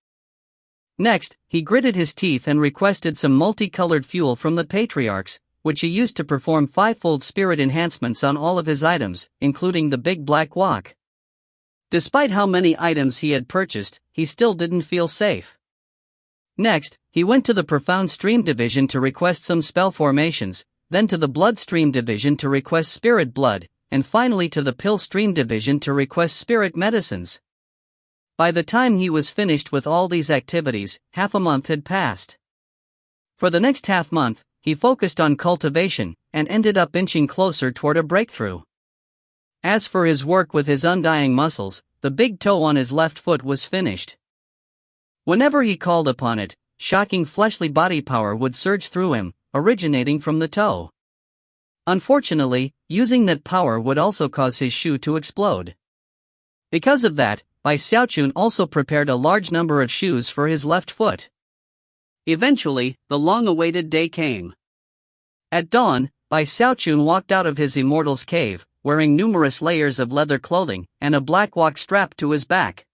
Next, he gritted his teeth and requested some multicolored fuel from the patriarchs, which he used to perform fivefold spirit enhancements on all of his items, including the big black wok. Despite how many items he had purchased, he still didn't feel safe. Next, he went to the Profound Stream Division to request some spell formations, then to the Bloodstream Division to request spirit blood, and finally to the Pill Stream Division to request spirit medicines. By the time he was finished with all these activities, half a month had passed. For the next half month, he focused on cultivation, and ended up inching closer toward a breakthrough. As for his work with his undying muscles, the big toe on his left foot was finished. Whenever he called upon it, shocking fleshly body power would surge through him, originating from the toe. Unfortunately, using that power would also cause his shoe to explode. Because of that, Xiaochun also prepared a large number of shoes for his left foot. Eventually, the long-awaited day came. At dawn, Xiaochun walked out of his immortal's cave, wearing numerous layers of leather clothing and a black wok strapped to his back.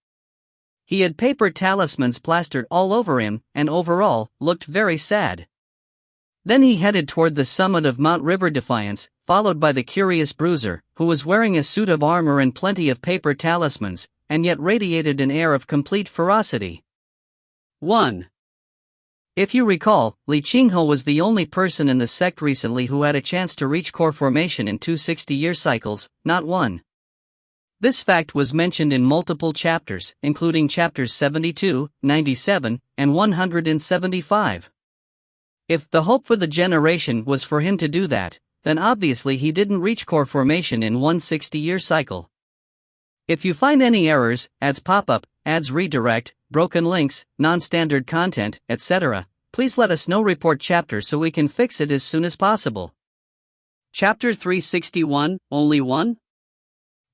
He had paper talismans plastered all over him and overall looked very sad. Then he headed toward the summit of Mount River Defiance, followed by the curious bruiser, who was wearing a suit of armor and plenty of paper talismans, and yet radiated an air of complete ferocity. 1. If you recall, Li Qinghe was the only person in the sect recently who had a chance to reach core formation in 260-year cycles, not one. This fact was mentioned in multiple chapters, including chapters 72, 97, and 175. If the hope for the generation was for him to do that, then obviously he didn't reach core formation in 160-year cycle. If you find any errors, ads pop-up, ads redirect, broken links, non-standard content, etc., please let us know. Report chapter so we can fix it as soon as possible. Chapter 361, only one?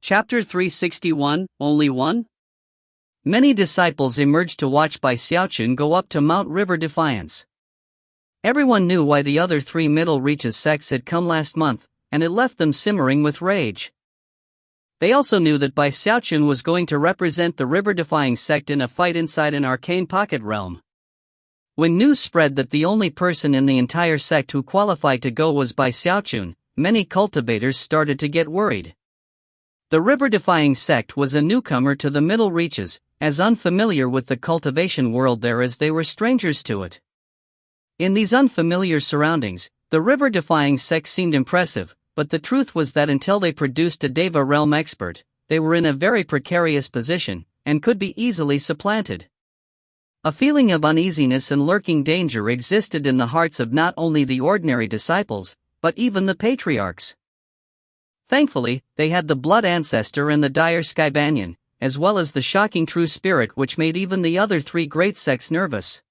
Chapter 361, only one? Many disciples emerged to watch Xiaochun go up to Mount River Defiance. Everyone knew why the other three Middle Reaches sects had come last month, and it left them simmering with rage. They also knew that Xiaochun was going to represent the river-defying sect in a fight inside an arcane pocket realm. When news spread that the only person in the entire sect who qualified to go was Xiaochun, many cultivators started to get worried. The river-defying sect was a newcomer to the Middle Reaches, as unfamiliar with the cultivation world there as they were strangers to it. In these unfamiliar surroundings, the river-defying sect seemed impressive, but the truth was that until they produced a Deva realm expert, they were in a very precarious position, and could be easily supplanted. A feeling of uneasiness and lurking danger existed in the hearts of not only the ordinary disciples, but even the patriarchs. Thankfully, they had the blood ancestor and the dire sky banyan, as well as the shocking true spirit which made even the other three great sects nervous.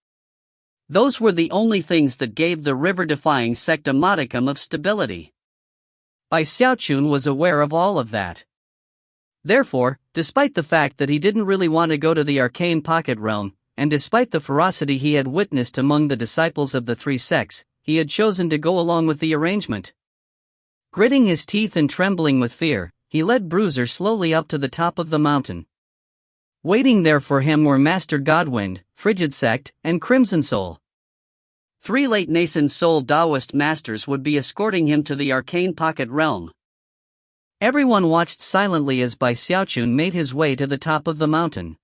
Those were the only things that gave the river-defying sect a modicum of stability. Xiaochun was aware of all of that. Therefore, despite the fact that he didn't really want to go to the arcane pocket realm, and despite the ferocity he had witnessed among the disciples of the three sects, he had chosen to go along with the arrangement. Gritting his teeth and trembling with fear, he led Bruiser slowly up to the top of the mountain. Waiting there for him were Master Godwind, Frigid Sect, and Crimson Soul. Three late nascent soul Taoist masters would be escorting him to the arcane pocket realm. Everyone watched silently as Xiaochun made his way to the top of the mountain.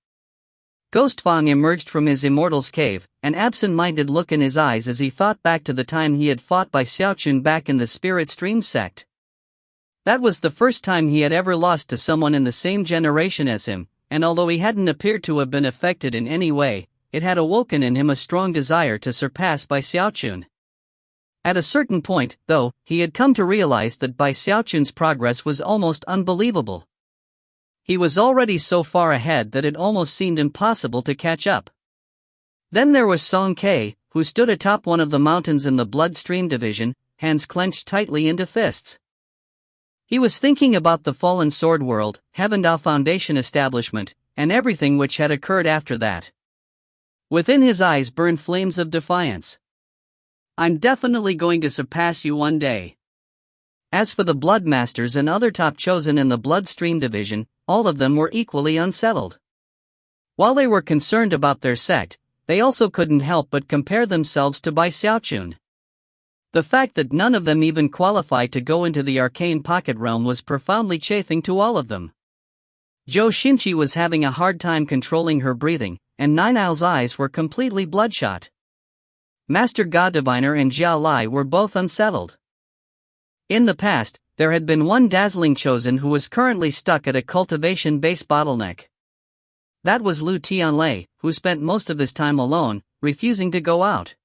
Ghostfang emerged from his immortal's cave, an absent-minded look in his eyes as he thought back to the time he had fought Xiaochun back in the Spirit Stream sect. That was the first time he had ever lost to someone in the same generation as him, and although he hadn't appeared to have been affected in any way, it had awoken in him a strong desire to surpass Xiaochun. At a certain point, though, he had come to realize that Xiaochun's progress was almost unbelievable. He was already so far ahead that it almost seemed impossible to catch up. Then there was Song Ke, who stood atop one of the mountains in the Bloodstream Division, hands clenched tightly into fists. He was thinking about the fallen Sword World, Heavendal Foundation establishment, and everything which had occurred after that. Within his eyes burned flames of defiance. "I'm definitely going to surpass you one day." As for the Blood Masters and other top chosen in the Bloodstream division, all of them were equally unsettled. While they were concerned about their sect, they also couldn't help but compare themselves to Bai Xiaochun. The fact that none of them even qualified to go into the arcane pocket realm was profoundly chafing to all of them. Zhou Xinqi was having a hard time controlling her breathing, and Nine Owl's eyes were completely bloodshot. Master God Diviner and Jiao Lai were both unsettled. In the past, there had been one dazzling chosen who was currently stuck at a cultivation-based bottleneck. That was Lu Tianlei, who spent most of his time alone, refusing to go out.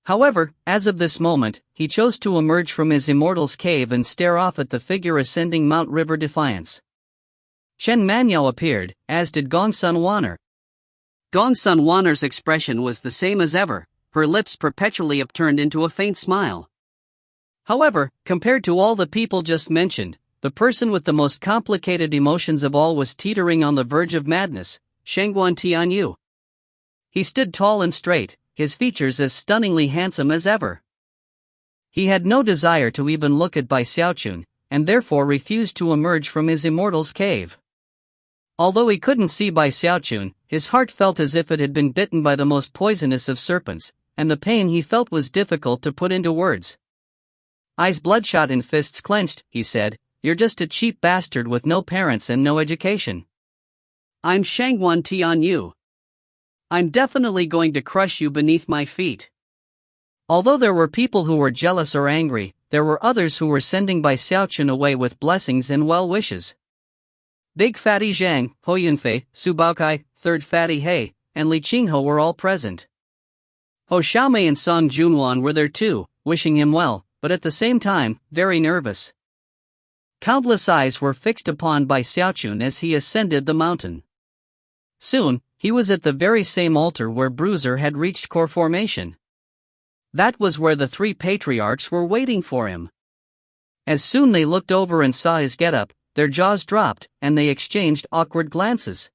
However, as of this moment, he chose to emerge from his immortal's cave and stare off at the figure ascending Mount River Defiance. Shen Manyao appeared, as did Gong Sun Waner. Gong Sun Waner's expression was the same as ever, her lips perpetually upturned into a faint smile. However, compared to all the people just mentioned, the person with the most complicated emotions of all was teetering on the verge of madness, Shengguan Tianyu. He stood tall and straight, his features as stunningly handsome as ever. He had no desire to even look at Bai Xiaochun, and therefore refused to emerge from his immortal's cave. Although he couldn't see Bai Xiaochun, his heart felt as if it had been bitten by the most poisonous of serpents, and the pain he felt was difficult to put into words. Eyes bloodshot and fists clenched, he said, "You're just a cheap bastard with no parents and no education. I'm Shangguan Tianyu. I'm definitely going to crush you beneath my feet." Although there were people who were jealous or angry, there were others who were sending Bai Xiaochun away with blessings and well wishes. Big Fatty Zhang, Ho Yunfei, Su Baokai, Third Fatty He, and Li Qinghe were all present. Ho Xiaomei and Song Junwan were there too, wishing him well, but at the same time, very nervous. Countless eyes were fixed upon Bai Xiaochun as he ascended the mountain. Soon, he was at the very same altar where Bruiser had reached core formation. That was where the three patriarchs were waiting for him. As soon they looked over and saw his getup, their jaws dropped, and they exchanged awkward glances.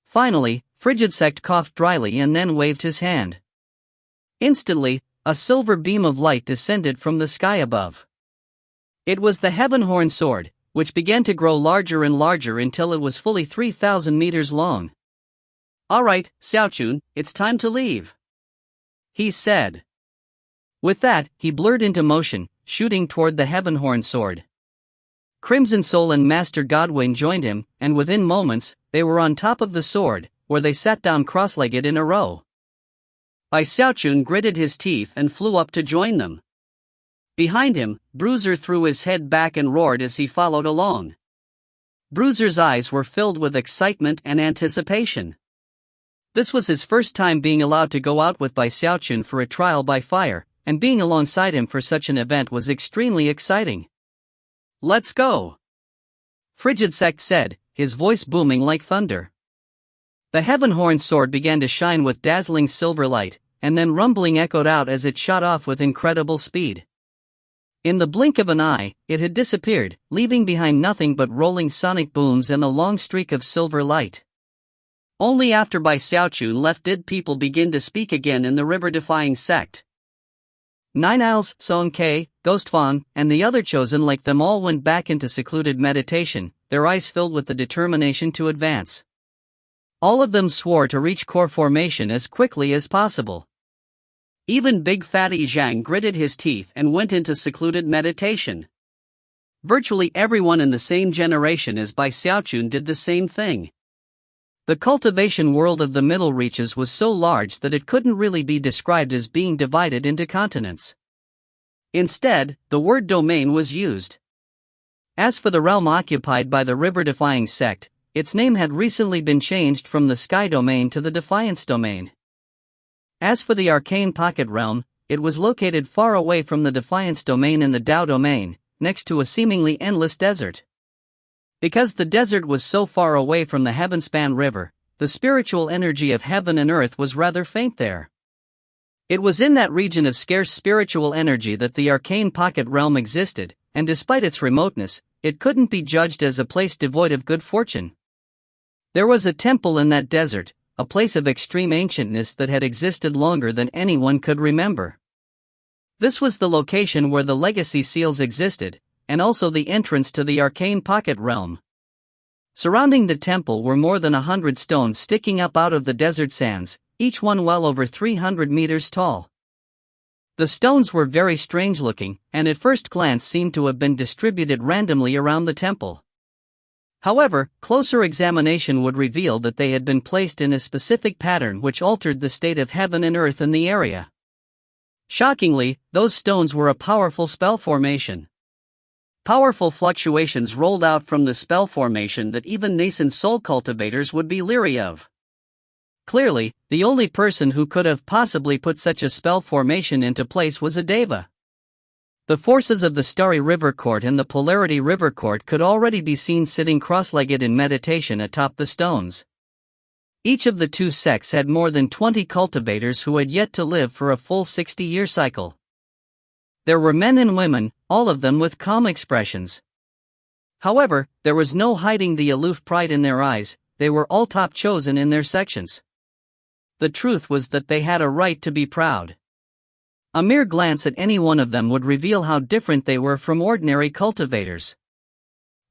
Finally, Frigid Sect coughed dryly and then waved his hand. Instantly, a silver beam of light descended from the sky above. It was the Heavenhorn sword, which began to grow larger and larger until it was fully 3,000 meters long. "All right, Xiaochun, it's time to leave," he said. With that, he blurred into motion, shooting toward the Heavenhorn sword. Crimson Soul and Master Godwyn joined him, and within moments, they were on top of the sword, where they sat down cross-legged in a row. Bai Xiaochun gritted his teeth and flew up to join them. Behind him, Bruiser threw his head back and roared as he followed along. Bruiser's eyes were filled with excitement and anticipation. This was his first time being allowed to go out with Bai Xiaochun for a trial by fire, and being alongside him for such an event was extremely exciting. "Let's go," Frigid Sect said, his voice booming like thunder. The Heavenhorn sword began to shine with dazzling silver light, and then rumbling echoed out as it shot off with incredible speed. In the blink of an eye, it had disappeared, leaving behind nothing but rolling sonic booms and a long streak of silver light. Only after Bai Xiaochun left did people begin to speak again in the river-defying sect. Nine Owls, Song Ke, Ghost Fang, and the other chosen like them all went back into secluded meditation, their eyes filled with the determination to advance. All of them swore to reach core formation as quickly as possible. Even Big Fatty Zhang gritted his teeth and went into secluded meditation. Virtually everyone in the same generation as Bai Xiaochun did the same thing. The cultivation world of the Middle Reaches was so large that it couldn't really be described as being divided into continents. Instead, the word domain was used. As for the realm occupied by the river-defying sect, its name had recently been changed from the Sky Domain to the Defiance Domain. As for the Arcane Pocket Realm, it was located far away from the Defiance Domain in the Dao Domain, next to a seemingly endless desert. Because the desert was so far away from the Heavenspan River, the spiritual energy of heaven and earth was rather faint there. It was in that region of scarce spiritual energy that the Arcane Pocket Realm existed, and despite its remoteness, it couldn't be judged as a place devoid of good fortune. There was a temple in that desert, a place of extreme ancientness that had existed longer than anyone could remember. This was the location where the legacy seals existed, and also the entrance to the arcane pocket realm. Surrounding the temple were more than 100 stones sticking up out of the desert sands, each one well over 300 meters tall. The stones were very strange looking, and at first glance seemed to have been distributed randomly around the temple. However, closer examination would reveal that they had been placed in a specific pattern which altered the state of heaven and earth in the area. Shockingly, those stones were a powerful spell formation. Powerful fluctuations rolled out from the spell formation that even nascent soul cultivators would be leery of. Clearly, the only person who could have possibly put such a spell formation into place was a deva. The forces of the Starry River Court and the Polarity River Court could already be seen sitting cross-legged in meditation atop the stones. Each of the two sects had more than 20 cultivators who had yet to live for a full 60-year cycle. There were men and women, all of them with calm expressions. However, there was no hiding the aloof pride in their eyes. They were all top chosen in their sections. The truth was that they had a right to be proud. A mere glance at any one of them would reveal how different they were from ordinary cultivators.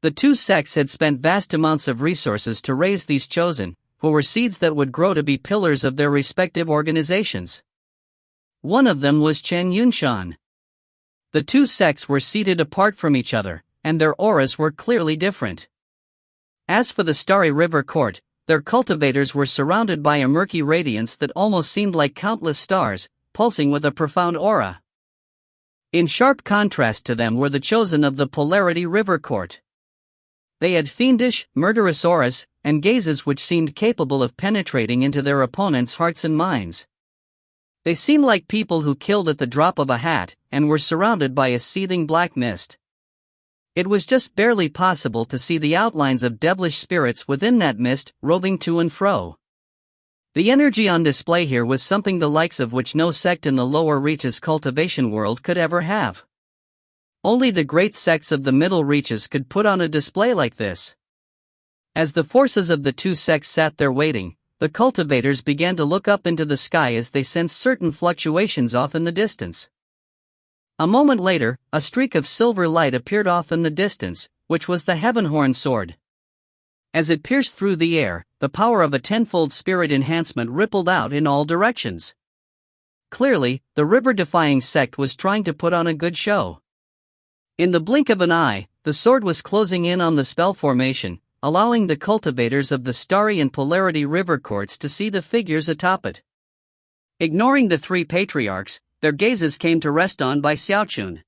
The two sects had spent vast amounts of resources to raise these chosen, who were seeds that would grow to be pillars of their respective organizations. One of them was Xiaochun. The two sects were seated apart from each other, and their auras were clearly different. As for the Starry River Court, their cultivators were surrounded by a murky radiance that almost seemed like countless stars, pulsing with a profound aura. In sharp contrast to them were the chosen of the Polarity River Court. They had fiendish, murderous auras, and gazes which seemed capable of penetrating into their opponents' hearts and minds. They seemed like people who killed at the drop of a hat, and were surrounded by a seething black mist. It was just barely possible to see the outlines of devilish spirits within that mist, roving to and fro. The energy on display here was something the likes of which no sect in the lower reaches cultivation world could ever have. Only the great sects of the middle reaches could put on a display like this. As the forces of the two sects sat there waiting, the cultivators began to look up into the sky as they sensed certain fluctuations off in the distance. A moment later, a streak of silver light appeared off in the distance, which was the Heavenhorn sword. As it pierced through the air, the power of a tenfold spirit enhancement rippled out in all directions. Clearly, the river-defying sect was trying to put on a good show. In the blink of an eye, the sword was closing in on the spell formation, allowing the cultivators of the Starry and Polarity River Courts to see the figures atop it. Ignoring the three patriarchs, their gazes came to rest on by Xiaochun.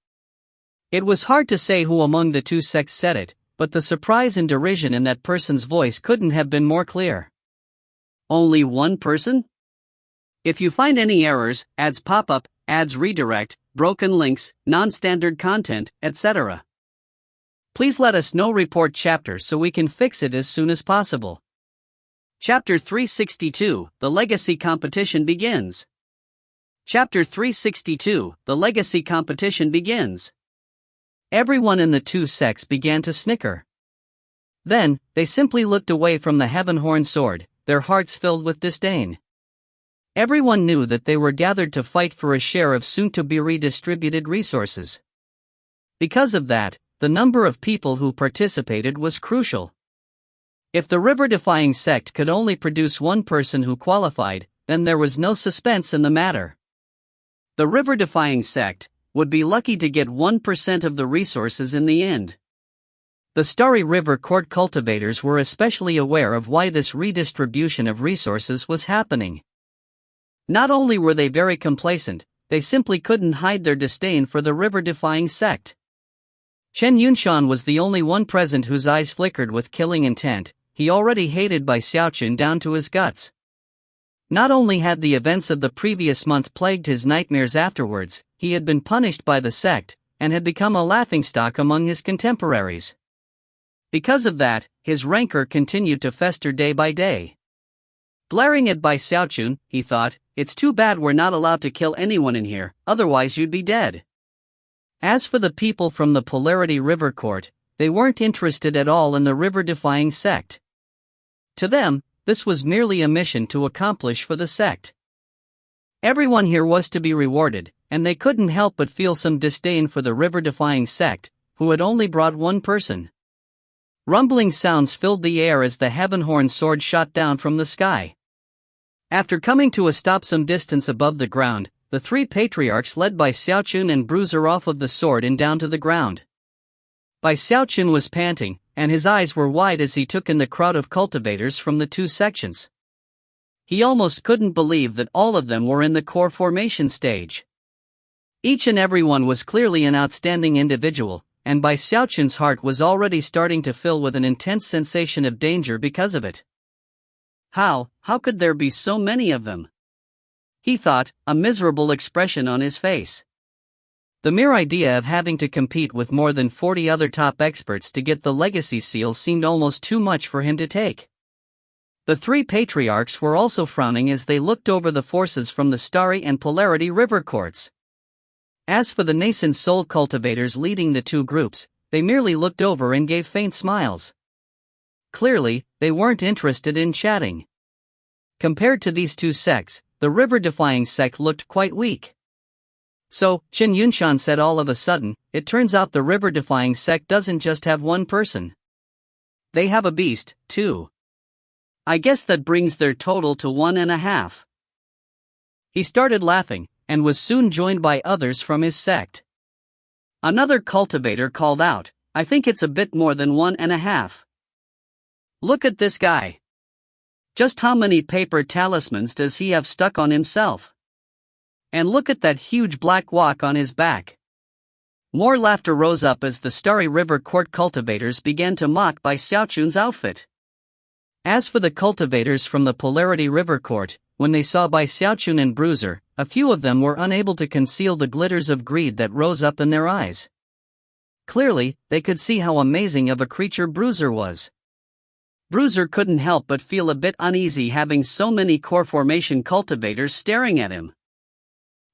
It was hard to say who among the two sects said it, but the surprise and derision in that person's voice couldn't have been more clear. Only one person? If you find any errors, ads pop up, ads redirect, broken links, non-standard content, etc., please let us know. Report chapter so we can fix it as soon as possible. Chapter 362, The Legacy Competition begins. Chapter 362, The Legacy Competition begins. Everyone in the two sects began to snicker. Then, they simply looked away from the Heavenhorn sword, their hearts filled with disdain. Everyone knew that they were gathered to fight for a share of soon-to-be redistributed resources. Because of that, the number of people who participated was crucial. If the river-defying sect could only produce one person who qualified, then there was no suspense in the matter. The river-defying sect would be lucky to get 1% of the resources in the end. The Starry River Court cultivators were especially aware of why this redistribution of resources was happening. Not only were they very complacent, they simply couldn't hide their disdain for the river-defying sect. Xiaochun was the only one present whose eyes flickered with killing intent. He already hated by Xiaochun down to his guts. Not only had the events of the previous month plagued his nightmares afterwards, he had been punished by the sect, and had become a laughingstock among his contemporaries. Because of that, his rancor continued to fester day by day. Glaring at Bai Xiaochun, he thought, "It's too bad we're not allowed to kill anyone in here, otherwise you'd be dead." As for the people from the Polarity River Court, they weren't interested at all in the river-defying sect. To them, this was merely a mission to accomplish for the sect. Everyone here was to be rewarded, and they couldn't help but feel some disdain for the river-defying sect, who had only brought one person. Rumbling sounds filled the air as the heaven-horn sword shot down from the sky. After coming to a stop some distance above the ground, the three patriarchs led by Xiaochun and Bruiser off of the sword and down to the ground. Xiaochun was panting, and his eyes were wide as he took in the crowd of cultivators from the two sections. He almost couldn't believe that all of them were in the core formation stage. Each and every one was clearly an outstanding individual, and Xiaochun's heart was already starting to fill with an intense sensation of danger because of it. How could there be so many of them? He thought, a miserable expression on his face. The mere idea of having to compete with more than 40 other top experts to get the legacy seal seemed almost too much for him to take. The three patriarchs were also frowning as they looked over the forces from the Starry and Polarity river courts. As for the nascent soul cultivators leading the two groups, they merely looked over and gave faint smiles. Clearly, they weren't interested in chatting. Compared to these two sects, the river-defying sect looked quite weak. So, Chen Yunshan said all of a sudden, it turns out the river-defying sect doesn't just have one person. They have a beast, too. I guess that brings their total to 1.5. He started laughing, and was soon joined by others from his sect. Another cultivator called out, I think it's a bit more than 1.5. Look at this guy. Just how many paper talismans does he have stuck on himself? And look at that huge black walk on his back. More laughter rose up as the Starry River Court cultivators began to mock Xiaochun's outfit. As for the cultivators from the Polarity River Court, when they saw Xiaochun and Bruiser, a few of them were unable to conceal the glitters of greed that rose up in their eyes. Clearly, they could see how amazing of a creature Bruiser was. Bruiser couldn't help but feel a bit uneasy having so many core formation cultivators staring at him.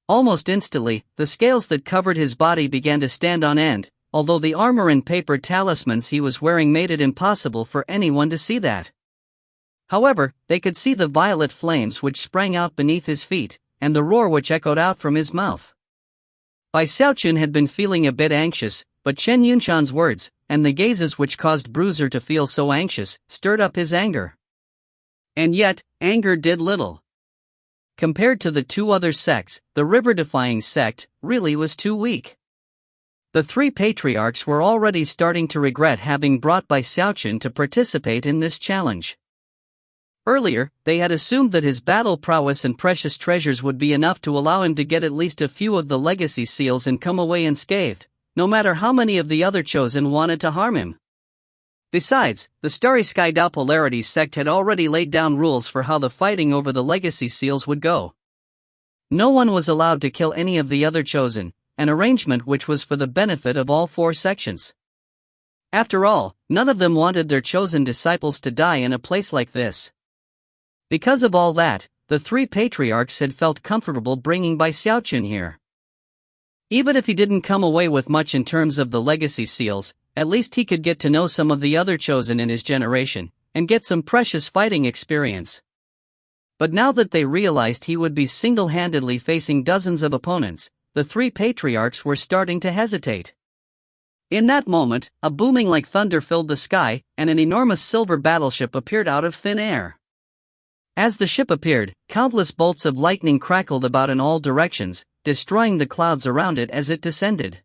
Almost instantly, the scales that covered his body began to stand on end, although the armor and paper talismans he was wearing made it impossible for anyone to see that. However, they could see the violet flames which sprang out beneath his feet, and the roar which echoed out from his mouth. Xiaochun had been feeling a bit anxious, but Chen Yunshan's words, and the gazes which caused Bruiser to feel so anxious, stirred up his anger. And yet, anger did little. Compared to the two other sects, the river-defying sect really was too weak. The three patriarchs were already starting to regret having brought Xiaochun to participate in this challenge. Earlier, they had assumed that his battle prowess and precious treasures would be enough to allow him to get at least a few of the legacy seals and come away unscathed, no matter how many of the other chosen wanted to harm him. Besides, the Starry Sky Dao Polarity sect had already laid down rules for how the fighting over the legacy seals would go. No one was allowed to kill any of the other chosen, an arrangement which was for the benefit of all four sections. After all, none of them wanted their chosen disciples to die in a place like this. Because of all that, the three patriarchs had felt comfortable bringing Xiaochun here. Even if he didn't come away with much in terms of the legacy seals, at least he could get to know some of the other chosen in his generation, and get some precious fighting experience. But now that they realized he would be single-handedly facing dozens of opponents, the three patriarchs were starting to hesitate. In that moment, a booming like thunder filled the sky, and an enormous silver battleship appeared out of thin air. As the ship appeared, countless bolts of lightning crackled about in all directions, destroying the clouds around it as it descended.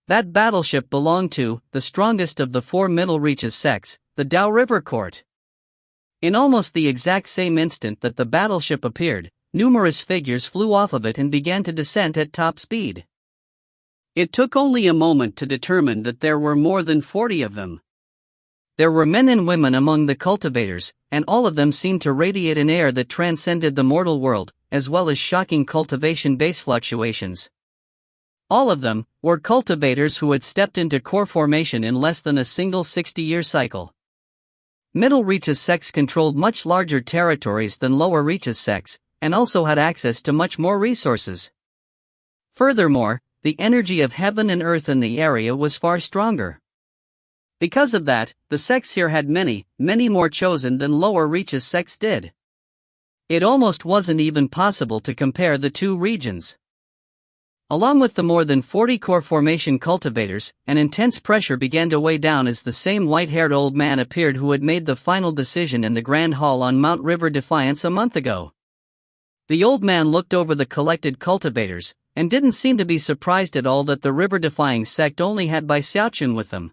That battleship belonged to the strongest of the four Middle Reaches sects, the Dao River Court. In almost the exact same instant that the battleship appeared, numerous figures flew off of it and began to descend at top speed. It took only a moment to determine that there were more than 40 of them. There were men and women among the cultivators, and all of them seemed to radiate an air that transcended the mortal world, as well as shocking cultivation base fluctuations. All of them were cultivators who had stepped into core formation in less than a single 60-year cycle. Middle Reaches sects controlled much larger territories than Lower Reaches sects, and also had access to much more resources. Furthermore, the energy of heaven and earth in the area was far stronger. Because of that, the sects here had many more chosen than Lower Reaches sects did. It almost wasn't even possible to compare the two regions. Along with the more than 40 core formation cultivators, an intense pressure began to weigh down as the same white-haired old man appeared who had made the final decision in the Grand Hall on Mount River Defiance a month ago. The old man looked over the collected cultivators, and didn't seem to be surprised at all that the river-defying sect only had Bai Xiaochun with them.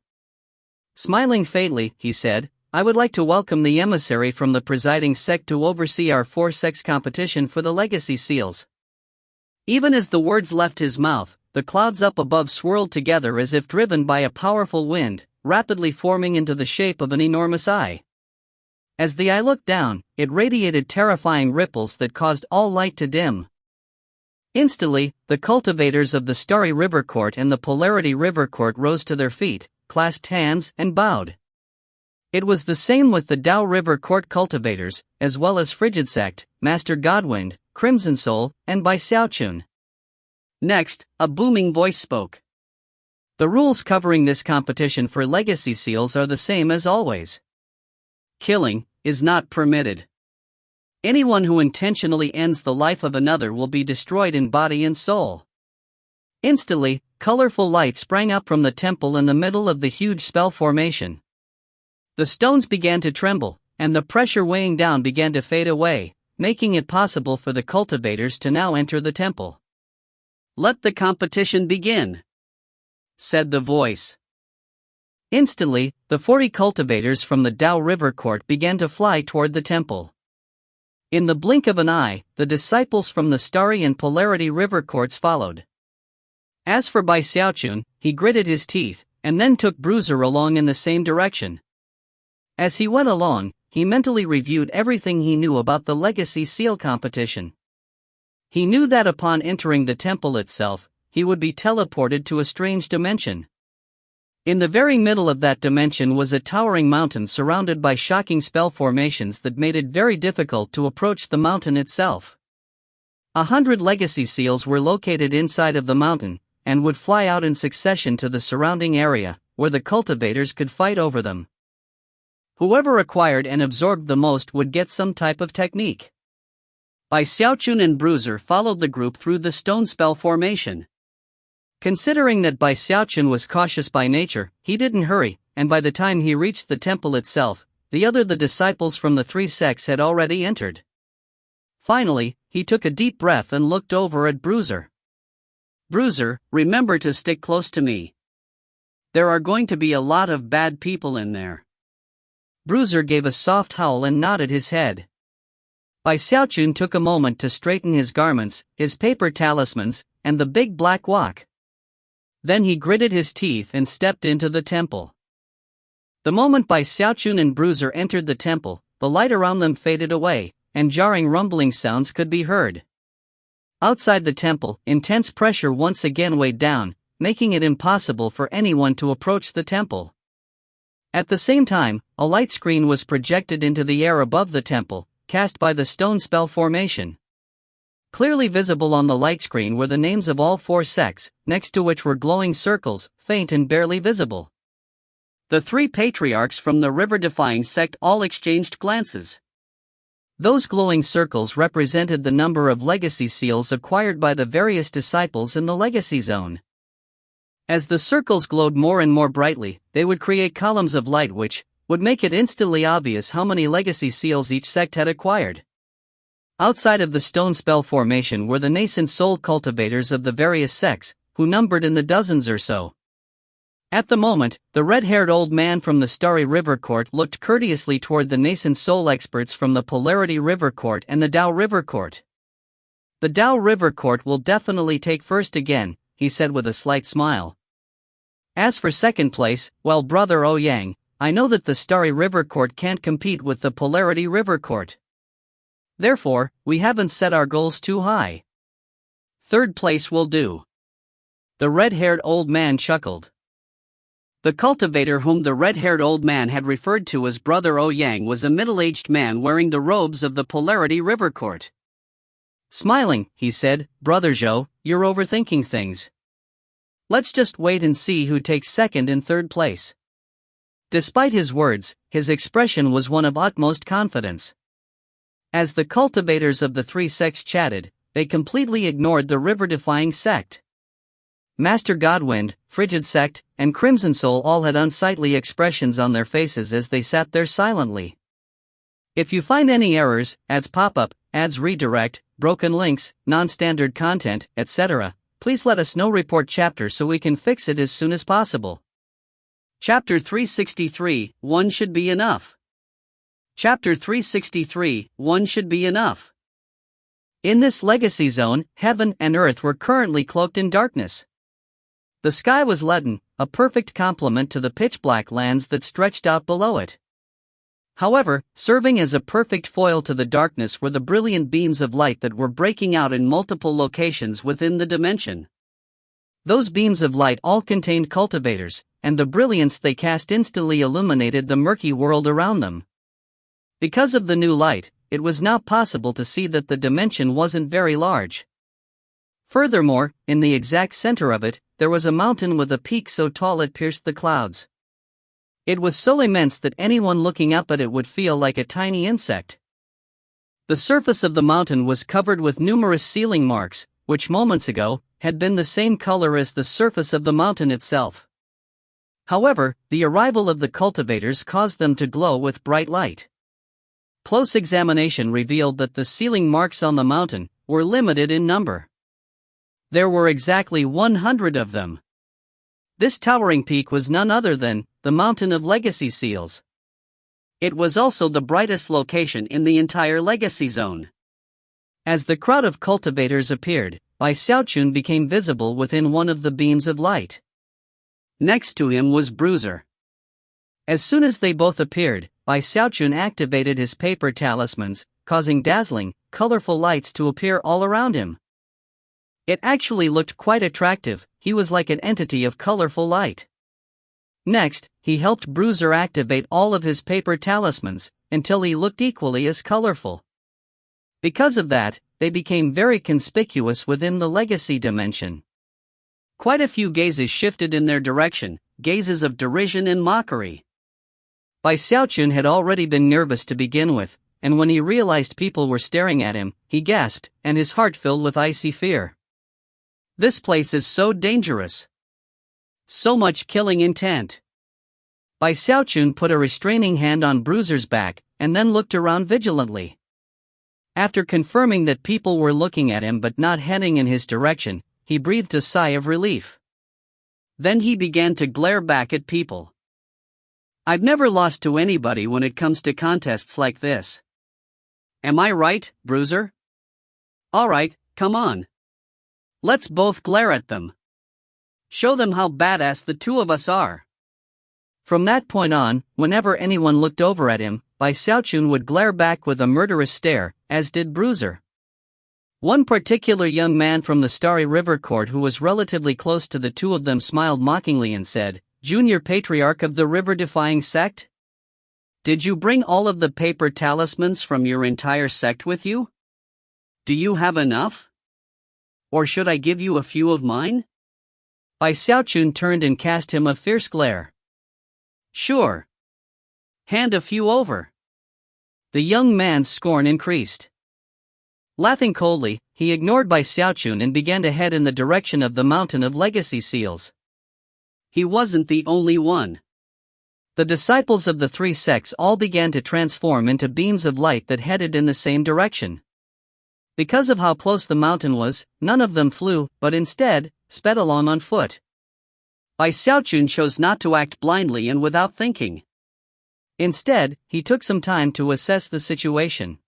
Smiling faintly, he said, "I would like to welcome the emissary from the presiding sect to oversee our 4-sex competition for the legacy seals." Even as the words left his mouth, the clouds up above swirled together as if driven by a powerful wind, rapidly forming into the shape of an enormous eye. As the eye looked down, it radiated terrifying ripples that caused all light to dim. Instantly, the cultivators of the Starry River Court and the Polarity River Court rose to their feet, clasped hands, and bowed. It was the same with the Tao River Court cultivators, as well as Frigid Sect, Master Godwind, Crimson Soul, and Bai Xiaochun. Next, a booming voice spoke. The rules covering this competition for legacy seals are the same as always. Killing is not permitted. Anyone who intentionally ends the life of another will be destroyed in body and soul. Instantly, colorful light sprang up from the temple in the middle of the huge spell formation. The stones began to tremble, and the pressure weighing down began to fade away, making it possible for the cultivators to now enter the temple. "Let the competition begin," said the voice. Instantly, the 40 cultivators from the Tao River Court began to fly toward the temple. In the blink of an eye, the disciples from the Starry and Polarity River Courts followed. As for Bai Xiaochun, he gritted his teeth, and then took Bruiser along in the same direction. As he went along, he mentally reviewed everything he knew about the Legacy Seal competition. He knew that upon entering the temple itself, he would be teleported to a strange dimension. In the very middle of that dimension was a towering mountain surrounded by shocking spell formations that made it very difficult to approach the mountain itself. 100 legacy seals were located inside of the mountain, and would fly out in succession to the surrounding area, where the cultivators could fight over them. Whoever acquired and absorbed the most would get some type of technique. Bai Xiaochun and Bruiser followed the group through the stone spell formation. Considering that Bai Xiaochun was cautious by nature, he didn't hurry, and by the time he reached the temple itself, the disciples from the 3 sects had already entered. Finally, he took a deep breath and looked over at Bruiser. "Bruiser, remember to stick close to me. There are going to be a lot of bad people in there." Bruiser gave a soft howl and nodded his head. Bai Xiaochun took a moment to straighten his garments, his paper talismans, and the big black wok. Then he gritted his teeth and stepped into the temple. The moment Bai Xiaochun and Bruiser entered the temple, the light around them faded away, and jarring rumbling sounds could be heard. Outside the temple, intense pressure once again weighed down, making it impossible for anyone to approach the temple. At the same time, a light screen was projected into the air above the temple, cast by the stone spell formation. Clearly visible on the light screen were the names of all 4 sects, next to which were glowing circles, faint and barely visible. The 3 patriarchs from the river-defying sect all exchanged glances. Those glowing circles represented the number of legacy seals acquired by the various disciples in the legacy zone. As the circles glowed more and more brightly, they would create columns of light which would make it instantly obvious how many legacy seals each sect had acquired. Outside of the stone spell formation were the nascent soul cultivators of the various sects, who numbered in the dozens or so. At the moment, the red-haired old man from the Starry River Court looked courteously toward the nascent soul experts from the Polarity River Court and the Tao River Court. "The Tao River Court will definitely take first again," he said with a slight smile. "As for second place, well, Brother Ouyang, I know that the Starry River Court can't compete with the Polarity River Court. Therefore, we haven't set our goals too high. Third place will do." The red-haired old man chuckled. The cultivator whom the red-haired old man had referred to as Brother Ouyang was a middle-aged man wearing the robes of the Polarity River Court. Smiling, he said, "Brother Zhou, you're overthinking things. Let's just wait and see who takes second and third place." Despite his words, his expression was one of utmost confidence. As the cultivators of the 3 sects chatted, they completely ignored the river-defying sect. Master Godwind, Frigid Sect, and Crimson Soul all had unsightly expressions on their faces as they sat there silently. If you find any errors, ads pop up, ads redirect, broken links, non-standard content, etc., please let us know. Report chapter so we can fix it as soon as possible. Chapter 363, One should be enough. Chapter 363, One should be enough. In this legacy zone, heaven and earth were currently cloaked in darkness. The sky was leaden, a perfect complement to the pitch-black lands that stretched out below it. However, serving as a perfect foil to the darkness were the brilliant beams of light that were breaking out in multiple locations within the dimension. Those beams of light all contained cultivators, and the brilliance they cast instantly illuminated the murky world around them. Because of the new light, it was now possible to see that the dimension wasn't very large. Furthermore, in the exact center of it, there was a mountain with a peak so tall it pierced the clouds. It was so immense that anyone looking up at it would feel like a tiny insect. The surface of the mountain was covered with numerous sealing marks, which moments ago had been the same color as the surface of the mountain itself. However, the arrival of the cultivators caused them to glow with bright light. Close examination revealed that the sealing marks on the mountain were limited in number. There were exactly 100 of them. This towering peak was none other than the Mountain of Legacy Seals. It was also the brightest location in the entire Legacy Zone. As the crowd of cultivators appeared, Xiaochun became visible within one of the beams of light. Next to him was Bruiser. As soon as they both appeared, Xiaochun activated his paper talismans, causing dazzling, colorful lights to appear all around him. It actually looked quite attractive. He was like an entity of colorful light. Next, he helped Bruiser activate all of his paper talismans, until he looked equally as colorful. Because of that, they became very conspicuous within the legacy dimension. Quite a few gazes shifted in their direction, gazes of derision and mockery. Xiaochun had already been nervous to begin with, and when he realized people were staring at him, he gasped, and his heart filled with icy fear. This place is so dangerous. So much killing intent. Xiaochun put a restraining hand on Bruiser's back, and then looked around vigilantly. After confirming that people were looking at him but not heading in his direction, he breathed a sigh of relief. Then he began to glare back at people. I've never lost to anybody when it comes to contests like this. Am I right, Bruiser? Alright, come on. Let's both glare at them. Show them how badass the two of us are. From that point on, whenever anyone looked over at him, Xiaochun would glare back with a murderous stare, as did Bruiser. One particular young man from the Starry River Court who was relatively close to the two of them smiled mockingly and said, Junior Patriarch of the River-Defying Sect? Did you bring all of the paper talismans from your entire sect with you? Do you have enough? Or should I give you a few of mine? Xiaochun turned and cast him a fierce glare. Sure. Hand a few over. The young man's scorn increased. Laughing coldly, he ignored Xiaochun and began to head in the direction of the Mountain of Legacy Seals. He wasn't the only one. The disciples of the three sects all began to transform into beams of light that headed in the same direction. Because of how close the mountain was, none of them flew, but instead, sped along on foot. Xiaochun chose not to act blindly and without thinking. Instead, he took some time to assess the situation.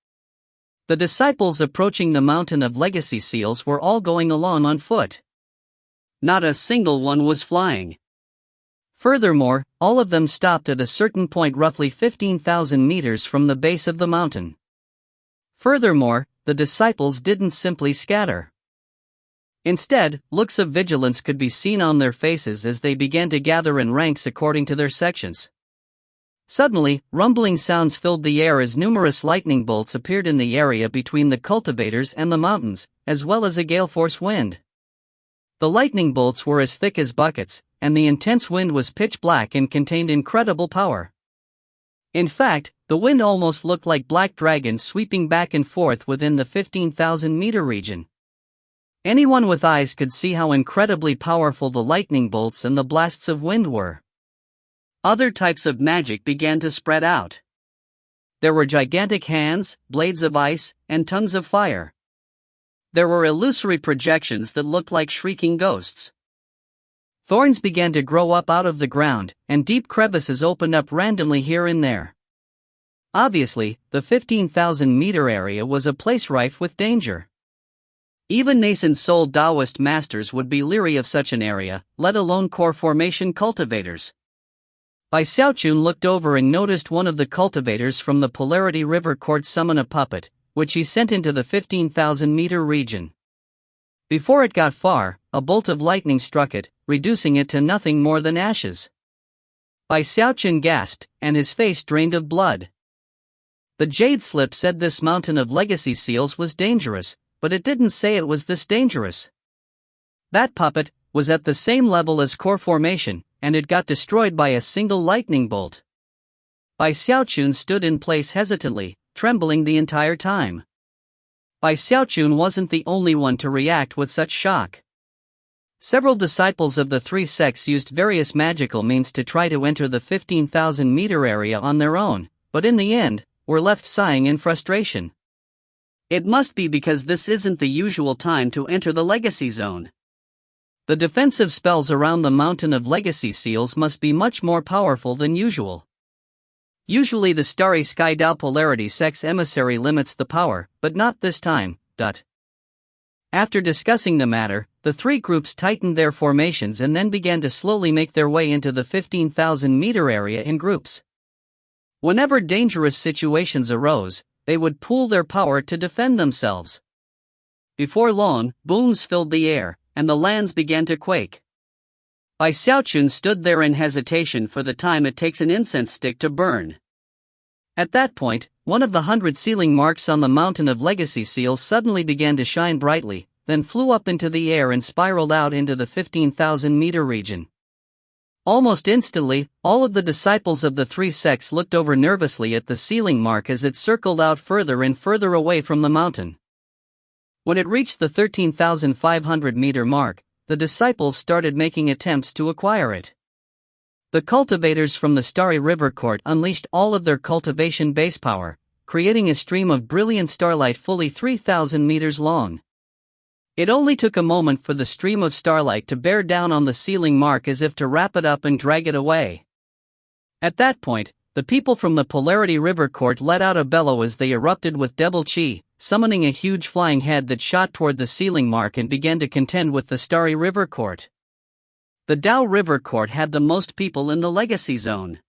The disciples approaching the Mountain of Legacy Seals were all going along on foot. Not a single one was flying. Furthermore, all of them stopped at a certain point roughly 15,000 meters from the base of the mountain. Furthermore, the disciples didn't simply scatter. Instead, looks of vigilance could be seen on their faces as they began to gather in ranks according to their sections. Suddenly, rumbling sounds filled the air as numerous lightning bolts appeared in the area between the cultivators and the mountains, as well as a gale-force wind. The lightning bolts were as thick as buckets, and the intense wind was pitch black and contained incredible power. In fact, the wind almost looked like black dragons sweeping back and forth within the 15,000-meter region. Anyone with eyes could see how incredibly powerful the lightning bolts and the blasts of wind were. Other types of magic began to spread out. There were gigantic hands, blades of ice, and tongues of fire. There were illusory projections that looked like shrieking ghosts. Thorns began to grow up out of the ground, and deep crevices opened up randomly here and there. Obviously, the 15,000-meter area was a place rife with danger. Even nascent soul Taoist masters would be leery of such an area, let alone core formation cultivators. Bai Xiaochun looked over and noticed one of the cultivators from the Polarity River court summon a puppet, which he sent into the 15,000-meter region. Before it got far, a bolt of lightning struck it, reducing it to nothing more than ashes. Bai Xiaochun gasped, and his face drained of blood. The jade slip said this mountain of legacy seals was dangerous, but it didn't say it was this dangerous. That puppet was at the same level as core formation, and it got destroyed by a single lightning bolt. Bai Xiaochun stood in place hesitantly, trembling the entire time. Bai Xiaochun wasn't the only one to react with such shock. Several disciples of the three sects used various magical means to try to enter the 15,000-meter area on their own, but in the end, were left sighing in frustration. It must be because this isn't the usual time to enter the legacy zone. The defensive spells around the mountain of legacy seals must be much more powerful than usual. Usually the Starry Sky Dao Polarity Sect's emissary limits the power, but not this time. After discussing the matter, the three groups tightened their formations and then began to slowly make their way into the 15,000-meter area in groups. Whenever dangerous situations arose, they would pool their power to defend themselves. Before long, booms filled the air, and the lands began to quake. Bai Xiaochun stood there in hesitation for the time it takes an incense stick to burn. At that point, one of the 100 sealing marks on the mountain of legacy seals suddenly began to shine brightly, then flew up into the air and spiraled out into the 15,000-meter region. Almost instantly, all of the disciples of the three sects looked over nervously at the sealing mark as it circled out further and further away from the mountain. When it reached the 13,500-meter mark, the disciples started making attempts to acquire it. The cultivators from the Starry River Court unleashed all of their cultivation base power, creating a stream of brilliant starlight fully 3,000 meters long. It only took a moment for the stream of starlight to bear down on the sealing mark as if to wrap it up and drag it away. At that point, the people from the Polarity River Court let out a bellow as they erupted with devil chi, summoning a huge flying head that shot toward the sealing mark and began to contend with the Starry River Court. The Dao River Court had the most people in the legacy zone.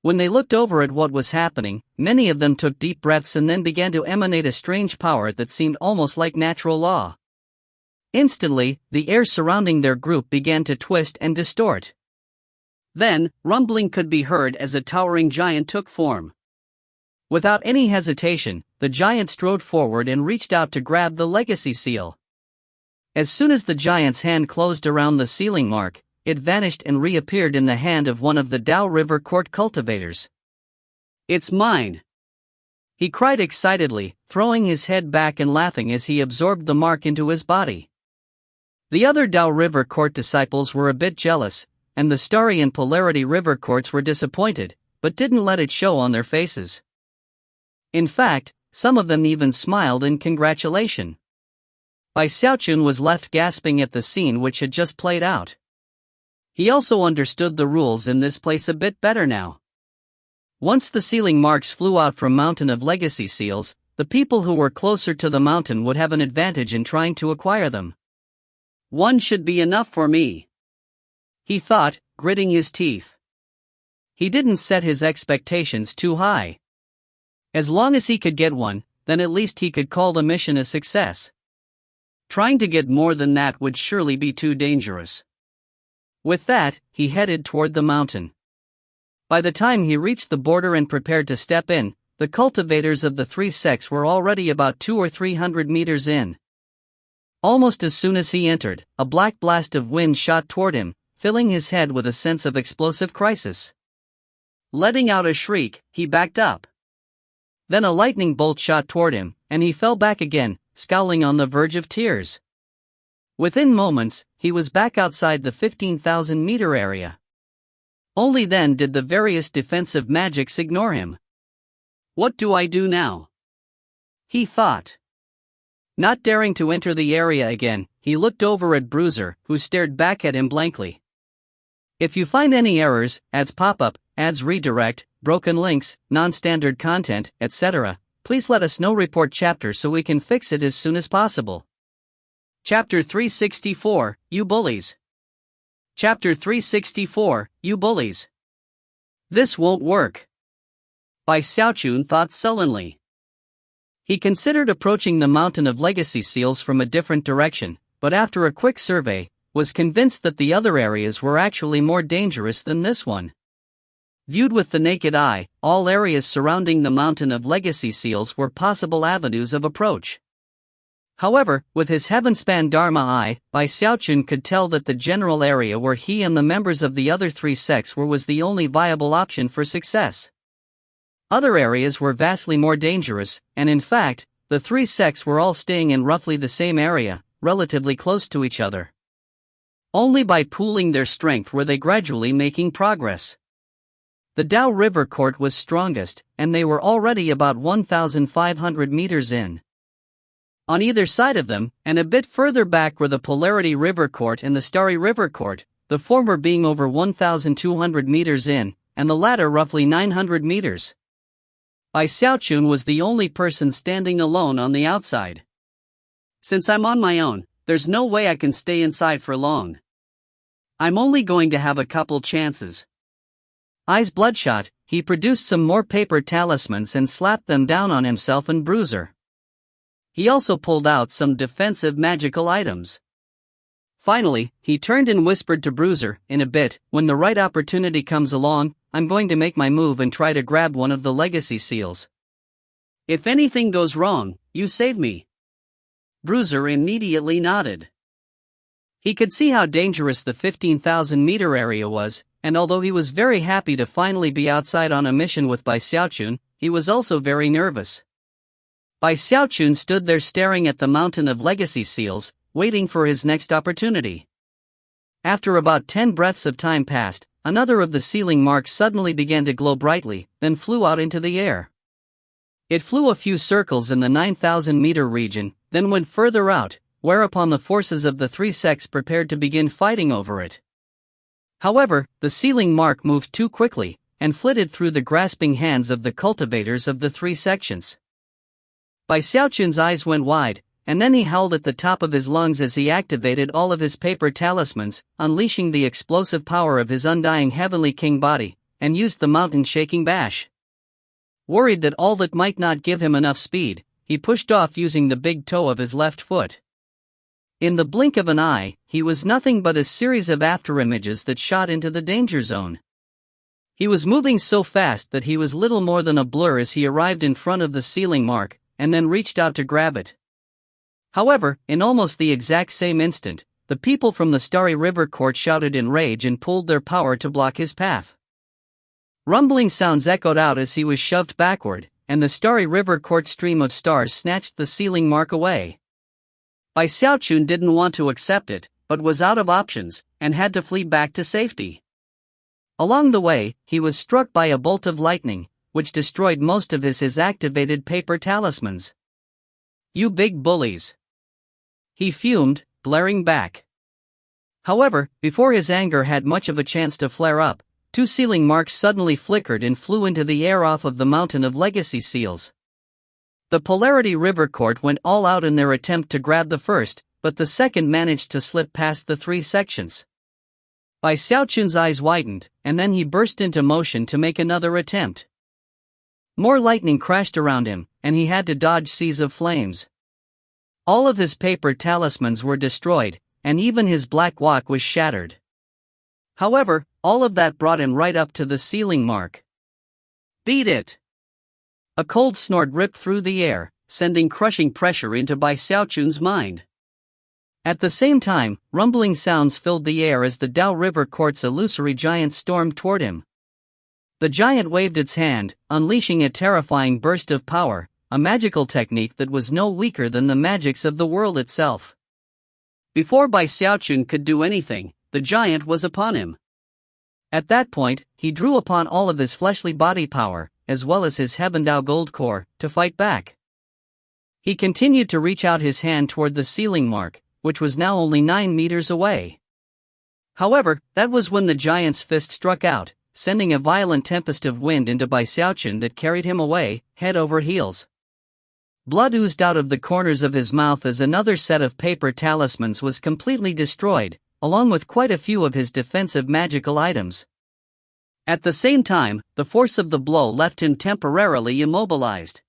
When they looked over at what was happening, many of them took deep breaths and then began to emanate a strange power that seemed almost like natural law. Instantly, the air surrounding their group began to twist and distort. Then, rumbling could be heard as a towering giant took form. Without any hesitation, the giant strode forward and reached out to grab the legacy seal. As soon as the giant's hand closed around the sealing mark, it vanished and reappeared in the hand of one of the Dao River Court cultivators. "It's mine!" he cried excitedly, throwing his head back and laughing as he absorbed the mark into his body. The other Dao River Court disciples were a bit jealous, and the Starry and Polarity River Courts were disappointed, but didn't let it show on their faces. In fact, some of them even smiled in congratulation. Bai Xiaochun was left gasping at the scene which had just played out. He also understood the rules in this place a bit better now. Once the sealing marks flew out from Mountain of Legacy seals, the people who were closer to the mountain would have an advantage in trying to acquire them. "One should be enough for me," he thought, gritting his teeth. He didn't set his expectations too high. As long as he could get one, then at least he could call the mission a success. Trying to get more than that would surely be too dangerous. With that, he headed toward the mountain. By the time he reached the border and prepared to step in, the cultivators of the three sects were already about 200 or 300 meters in. Almost as soon as he entered, a black blast of wind shot toward him, filling his head with a sense of explosive crisis. Letting out a shriek, he backed up. Then a lightning bolt shot toward him, and he fell back again, scowling on the verge of tears. Within moments, he was back outside the 15,000-meter area. Only then did the various defensive magics ignore him. What do I do now? He thought. Not daring to enter the area again, he looked over at Bruiser, who stared back at him blankly. If you find any errors, ads pop up, ads redirect, broken links, non-standard content, etc., please let us know. Report chapter so we can fix it as soon as possible. Chapter 364, You Bullies. Chapter 364, You Bullies. This won't work. Bai Xiaochun thought sullenly. He considered approaching the mountain of legacy seals from a different direction, but after a quick survey, was convinced that the other areas were actually more dangerous than this one. Viewed with the naked eye, all areas surrounding the mountain of legacy seals were possible avenues of approach. However, with his heaven-span Dharma eye, Bai Xiaochun could tell that the general area where he and the members of the other three sects were was the only viable option for success. Other areas were vastly more dangerous, and in fact, the three sects were all staying in roughly the same area, relatively close to each other. Only by pooling their strength were they gradually making progress. The Dao River Court was strongest, and they were already about 1,500 meters in. On either side of them, and a bit further back, were the Polarity River Court and the Starry River Court, the former being over 1,200 meters in, and the latter roughly 900 meters. Bai Xiaochun was the only person standing alone on the outside. Since I'm on my own, there's no way I can stay inside for long. I'm only going to have a couple chances. Eyes bloodshot, he produced some more paper talismans and slapped them down on himself and Bruiser. He also pulled out some defensive magical items. Finally, he turned and whispered to Bruiser, "In a bit, when the right opportunity comes along, I'm going to make my move and try to grab one of the legacy seals. If anything goes wrong, you save me." Bruiser immediately nodded. He could see how dangerous the 15,000-meter area was, and although he was very happy to finally be outside on a mission with Bai Xiaochun, he was also very nervous. Bai Xiaochun stood there staring at the mountain of legacy seals, waiting for his next opportunity. After about 10 breaths of time passed, another of the sealing marks suddenly began to glow brightly, then flew out into the air. It flew a few circles in the 9,000-meter region, then went further out, whereupon the forces of the three sects prepared to begin fighting over it. However, the sealing mark moved too quickly, and flitted through the grasping hands of the cultivators of the three sections. Bai Xiaochun's eyes went wide, and then he howled at the top of his lungs as he activated all of his paper talismans, unleashing the explosive power of his undying heavenly king body, and used the mountain-shaking bash. Worried that all that might not give him enough speed, he pushed off using the big toe of his left foot. In the blink of an eye, he was nothing but a series of afterimages that shot into the danger zone. He was moving so fast that he was little more than a blur as he arrived in front of the sealing mark, and then reached out to grab it. However, in almost the exact same instant, the people from the Starry River Court shouted in rage and pulled their power to block his path. Rumbling sounds echoed out as he was shoved backward, and the Starry River Court stream of stars snatched the sealing mark away. Bai Xiaochun didn't want to accept it, but was out of options, and had to flee back to safety. Along the way, he was struck by a bolt of lightning, which destroyed most of his activated paper talismans. "You big bullies!" he fumed, glaring back. However, before his anger had much of a chance to flare up, two sealing marks suddenly flickered and flew into the air off of the mountain of legacy seals. The Polarity River Court went all out in their attempt to grab the first, but the second managed to slip past the three sections. Bai Xiaochun's eyes widened, and then he burst into motion to make another attempt. More lightning crashed around him, and he had to dodge seas of flames. All of his paper talismans were destroyed, and even his black walk was shattered. However, all of that brought him right up to the sealing mark. "Beat it!" A cold snort ripped through the air, sending crushing pressure into Bai Xiaochun's mind. At the same time, rumbling sounds filled the air as the Dao River Court's illusory giant stormed toward him. The giant waved its hand, unleashing a terrifying burst of power, a magical technique that was no weaker than the magics of the world itself. Before Bai Xiaochun could do anything, the giant was upon him. At that point, he drew upon all of his fleshly body power, as well as his Hebendao gold core, to fight back. He continued to reach out his hand toward the ceiling mark, which was now only 9 meters away. However, that was when the giant's fist struck out, sending a violent tempest of wind into Bai Xiaochun that carried him away, head over heels. Blood oozed out of the corners of his mouth as another set of paper talismans was completely destroyed, along with quite a few of his defensive magical items. At the same time, the force of the blow left him temporarily immobilized.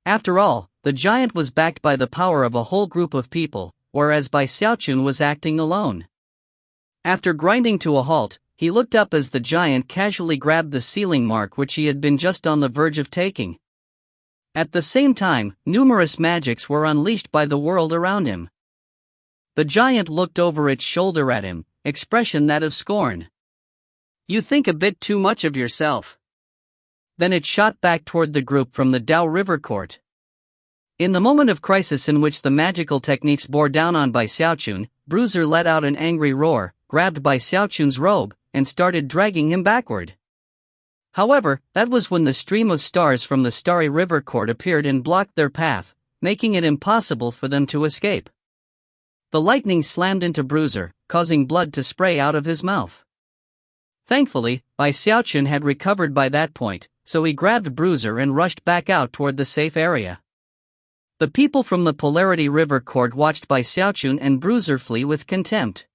After all, the giant was backed by the power of a whole group of people, whereas Bai Xiaochun was acting alone. After grinding to a halt, he looked up as the giant casually grabbed the ceiling mark which he had been just on the verge of taking. At the same time, numerous magics were unleashed by the world around him. The giant looked over its shoulder at him, expression that of scorn. "You think a bit too much of yourself." Then it shot back toward the group from the Dao River Court. In the moment of crisis in which the magical techniques bore down on Bai Xiaochun, Bruiser let out an angry roar, grabbed Bai Xiaochun's robe, and started dragging him backward. However, that was when the stream of stars from the starry river court appeared and blocked their path, making it impossible for them to escape. The lightning slammed into Bruiser, causing blood to spray out of his mouth. Thankfully, Bai Xiaochun had recovered by that point, so he grabbed Bruiser and rushed back out toward the safe area. The people from the Polarity River Court watched Bai Xiaochun and Bruiser flee with contempt.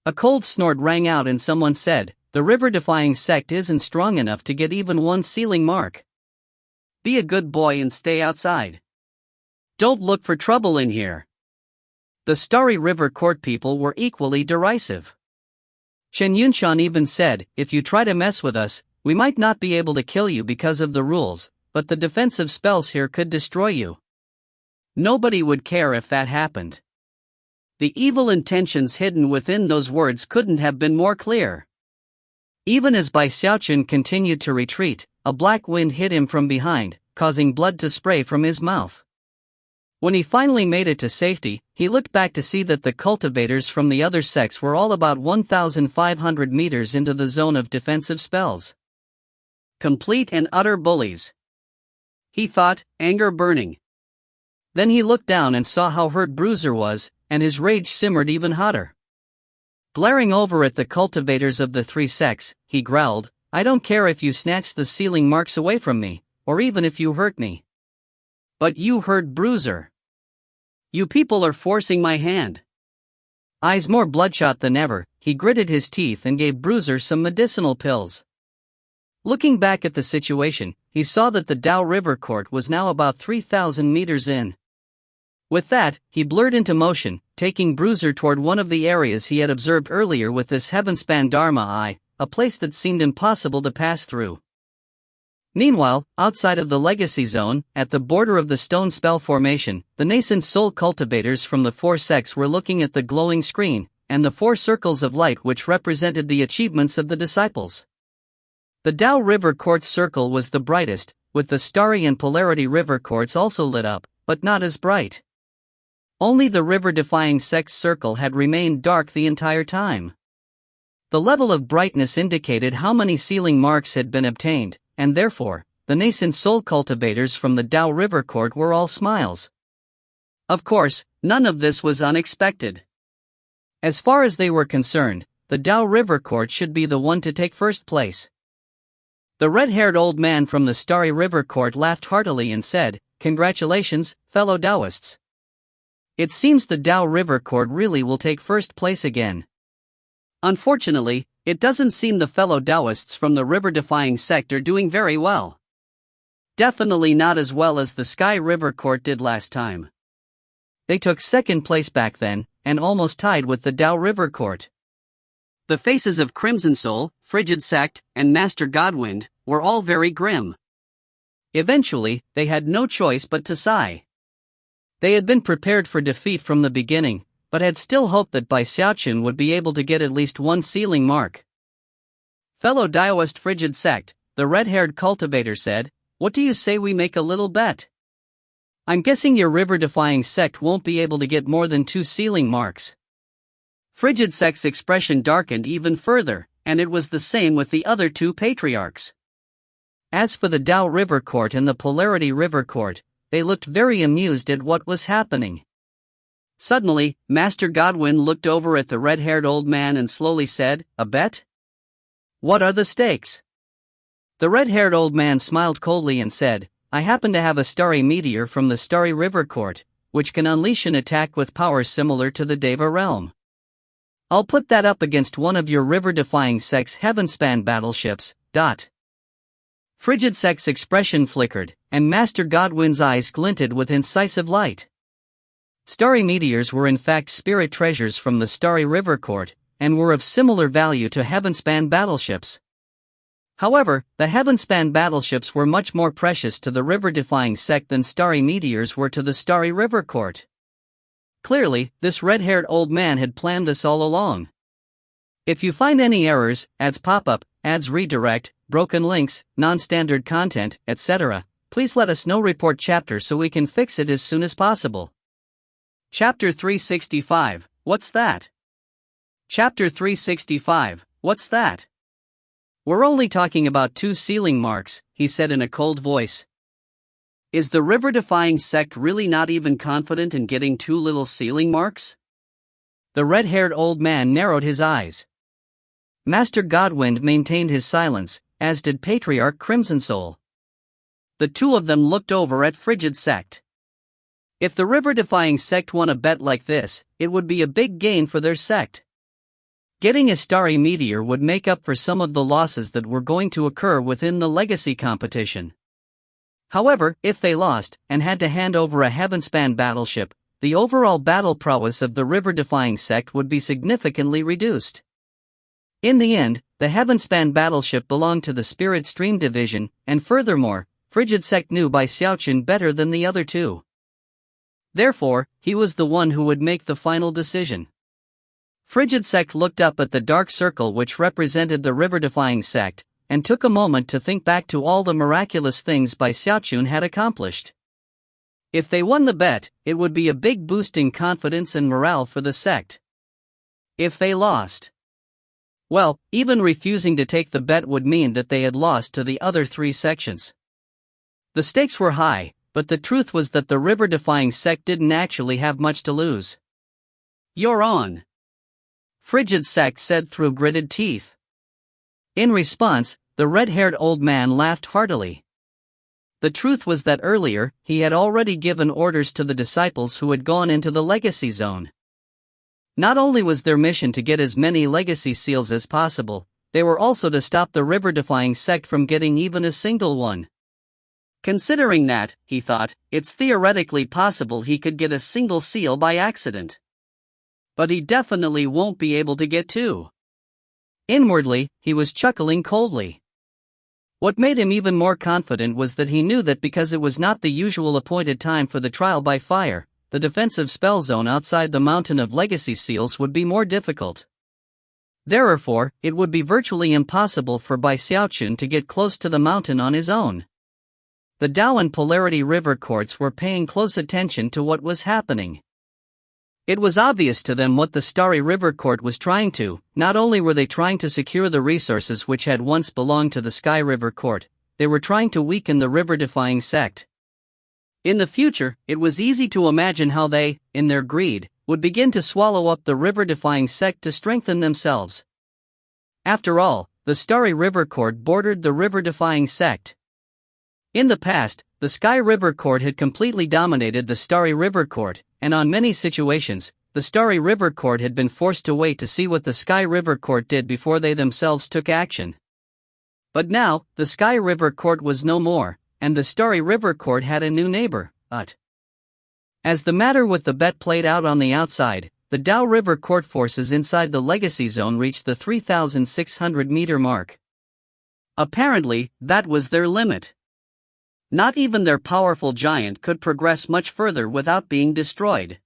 A cold snort rang out and someone said, "The river-defying sect isn't strong enough to get even one ceiling mark. Be a good boy and stay outside. Don't look for trouble in here." The Starry River Court people were equally derisive. Chen Yunshan even said, "If you try to mess with us, we might not be able to kill you because of the rules, but the defensive spells here could destroy you." Nobody would care if that happened. The evil intentions hidden within those words couldn't have been more clear. Even as Bai Xiaochun continued to retreat, a black wind hit him from behind, causing blood to spray from his mouth. When he finally made it to safety, he looked back to see that the cultivators from the other sects were all about 1,500 meters into the zone of defensive spells. Complete and utter bullies, he thought, anger burning. Then he looked down and saw how hurt Bruiser was, and his rage simmered even hotter. Glaring over at the cultivators of the three sects, he growled, "I don't care if you snatch the ceiling marks away from me, or even if you hurt me. But you hurt Bruiser. You people are forcing my hand." Eyes more bloodshot than ever, he gritted his teeth and gave Bruiser some medicinal pills. Looking back at the situation, he saw that the Dao River Court was now about 3,000 meters in. With that, he blurred into motion, taking Bruiser toward one of the areas he had observed earlier with this heavenspan Dharma eye, a place that seemed impossible to pass through. Meanwhile, outside of the Legacy Zone, at the border of the Stone Spell Formation, the nascent soul cultivators from the four sects were looking at the glowing screen, and the four circles of light which represented the achievements of the disciples. The Dao River Court's circle was the brightest, with the Starry and Polarity River Courts also lit up, but not as bright. Only the river-defying sect's circle had remained dark the entire time. The level of brightness indicated how many ceiling marks had been obtained, and therefore, the nascent soul cultivators from the Dao River Court were all smiles. Of course, none of this was unexpected. As far as they were concerned, the Dao River Court should be the one to take first place. The red-haired old man from the Starry River Court laughed heartily and said, "Congratulations, fellow Taoists. It seems the Dao River Court really will take first place again. Unfortunately, it doesn't seem the fellow Taoists from the river-defying sect are doing very well. Definitely not as well as the Sky River Court did last time. They took second place back then, and almost tied with the Dao River Court." The faces of Crimson Soul, Frigid Sect, and Master Godwind were all very grim. Eventually, they had no choice but to sigh. They had been prepared for defeat from the beginning, but had still hoped that Bai Xiaochun would be able to get at least one ceiling mark. "Fellow Daoist Frigid Sect," the red-haired cultivator said, "what do you say we make a little bet? I'm guessing your river-defying sect won't be able to get more than 2 sealing marks. Frigid Sect's expression darkened even further, and it was the same with the other 2 patriarchs. As for the Dao River Court and the Polarity River Court, they looked very amused at what was happening. Suddenly, Master Godwin looked over at the red-haired old man and slowly said, "A bet? What are the stakes?" The red-haired old man smiled coldly and said, "I happen to have a starry meteor from the Starry River Court, which can unleash an attack with powers similar to the Deva realm. I'll put that up against one of your river-defying sect's heaven-span battleships." Frigid Sect's expression flickered, and Master Godwin's eyes glinted with incisive light. Starry meteors were in fact spirit treasures from the Starry River Court, and were of similar value to heaven-span battleships. However, the heaven-span battleships were much more precious to the river-defying sect than starry meteors were to the Starry River Court. Clearly, this red-haired old man had planned this all along. If you find any errors, ads pop up, ads redirect, broken links, non-standard content, etc., please let us know. Report chapter so we can fix it as soon as possible. Chapter 365, What's that? Chapter 365, What's that? We're only talking about 2 sealing marks, he said in a cold voice. Is the river-defying sect really not even confident in getting 2 little sealing marks? The red-haired old man narrowed his eyes. Master Godwind maintained his silence, as did Patriarch Crimson Soul. The 2 of them looked over at Frigid Sect. If the river-defying sect won a bet like this, it would be a big gain for their sect. Getting a starry meteor would make up for some of the losses that were going to occur within the legacy competition. However, if they lost, and had to hand over a heaven-span battleship, the overall battle prowess of the river-defying sect would be significantly reduced. In the end, the heaven-span battleship belonged to the Spirit Stream Division, and furthermore, Frigid Sect knew by Xiaochun better than the other 2. Therefore, he was the one who would make the final decision. Frigid Sect looked up at the dark circle which represented the river-defying sect, and took a moment to think back to all the miraculous things Bai Xiaochun had accomplished. If they won the bet, it would be a big boost in confidence and morale for the sect. If they lost, well, even refusing to take the bet would mean that they had lost to the other 3 sections. The stakes were high, but the truth was that the river-defying sect didn't actually have much to lose. "You're on," Frigid Sect said through gritted teeth. In response, the red-haired old man laughed heartily. The truth was that earlier, he had already given orders to the disciples who had gone into the legacy zone. Not only was their mission to get as many legacy seals as possible, they were also to stop the river-defying sect from getting even a single one. Considering that, he thought, it's theoretically possible he could get a single seal by accident. But he definitely won't be able to get 2. Inwardly, he was chuckling coldly. What made him even more confident was that he knew that because it was not the usual appointed time for the trial by fire, the defensive spell zone outside the mountain of legacy seals would be more difficult. Therefore, it would be virtually impossible for Bai Xiaochun to get close to the mountain on his own. The Dao and Polarity River Courts were paying close attention to what was happening. It was obvious to them what the Starry River Court was trying to. Not only were they trying to secure the resources which had once belonged to the Sky River Court, they were trying to weaken the river-defying sect. In the future, it was easy to imagine how they, in their greed, would begin to swallow up the river-defying sect to strengthen themselves. After all, the Starry River Court bordered the river-defying sect. In the past, the Sky River Court had completely dominated the Starry River Court, and on many situations, the Starry River Court had been forced to wait to see what the Sky River Court did before they themselves took action. But now, the Sky River Court was no more, and the Starry River Court had a new neighbor, Ut. As the matter with the bet played out on the outside, the Dao River Court forces inside the Legacy Zone reached the 3,600-meter mark. Apparently, that was their limit. Not even their powerful giant could progress much further without being destroyed.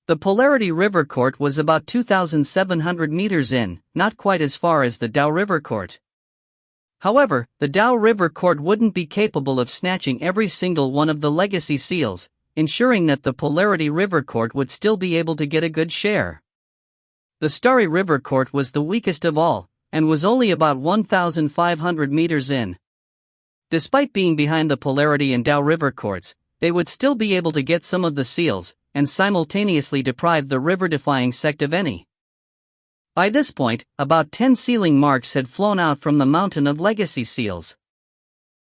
The Polarity River Court was about 2,700 meters in, not quite as far as the Dao River Court. However, the Dao River Court wouldn't be capable of snatching every single one of the legacy seals, ensuring that the Polarity River Court would still be able to get a good share. The Starry River Court was the weakest of all, and was only about 1,500 meters in. Despite being behind the Polarity and Dao River Courts, they would still be able to get some of the seals, and simultaneously deprive the river-defying sect of any. By this point, about 10 sealing marks had flown out from the mountain of legacy seals.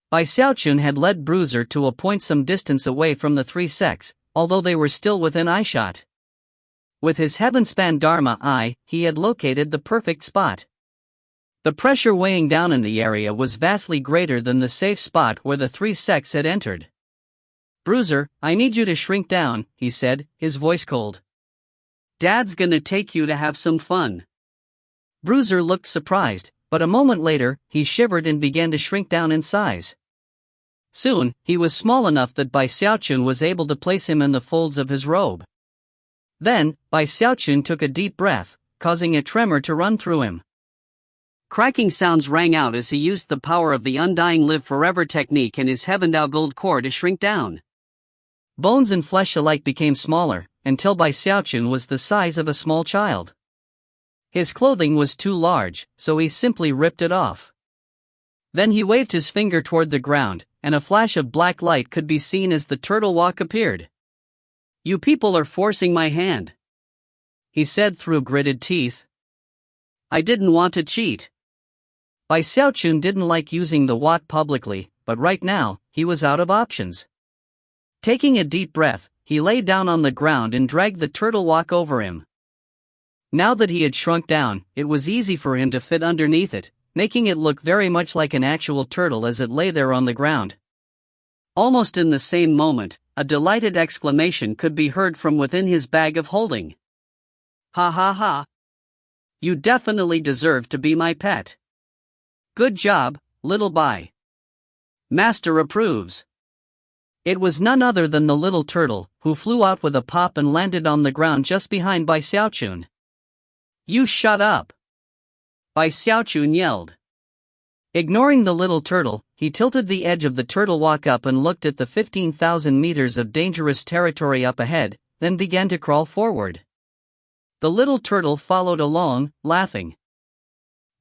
Bai Xiaochun had led Bruiser to a point some distance away from the three sects, although they were still within eyeshot. With his heaven-span Dharma eye, he had located the perfect spot. The pressure weighing down in the area was vastly greater than the safe spot where the three sects had entered. "Bruiser, I need you to shrink down," he said, his voice cold. "Dad's gonna take you to have some fun." Bruiser looked surprised, but a moment later, he shivered and began to shrink down in size. Soon, he was small enough that Bai Xiaochun was able to place him in the folds of his robe. Then, Bai Xiaochun took a deep breath, causing a tremor to run through him. Cracking sounds rang out as he used the power of the Undying Live Forever technique and his Heaven Dao Gold Core to shrink down. Bones and flesh alike became smaller, until Bai Xiaochun was the size of a small child. His clothing was too large, so he simply ripped it off. Then he waved his finger toward the ground, and a flash of black light could be seen as the turtle walk appeared. "You people are forcing my hand," he said through gritted teeth. "I didn't want to cheat." Bai Xiaochun didn't like using the Watt publicly, but right now, he was out of options. Taking a deep breath, he lay down on the ground and dragged the turtle walk over him. Now that he had shrunk down, it was easy for him to fit underneath it, making it look very much like an actual turtle as it lay there on the ground. Almost in the same moment, a delighted exclamation could be heard from within his bag of holding. "Ha ha ha! You definitely deserve to be my pet. Good job, little Bai. Master approves." It was none other than the little turtle, who flew out with a pop and landed on the ground just behind Bai Xiaochun. "You shut up!" Bai Xiaochun yelled. Ignoring the little turtle, he tilted the edge of the turtle walk up and looked at the 15,000 meters of dangerous territory up ahead, then began to crawl forward. The little turtle followed along, laughing.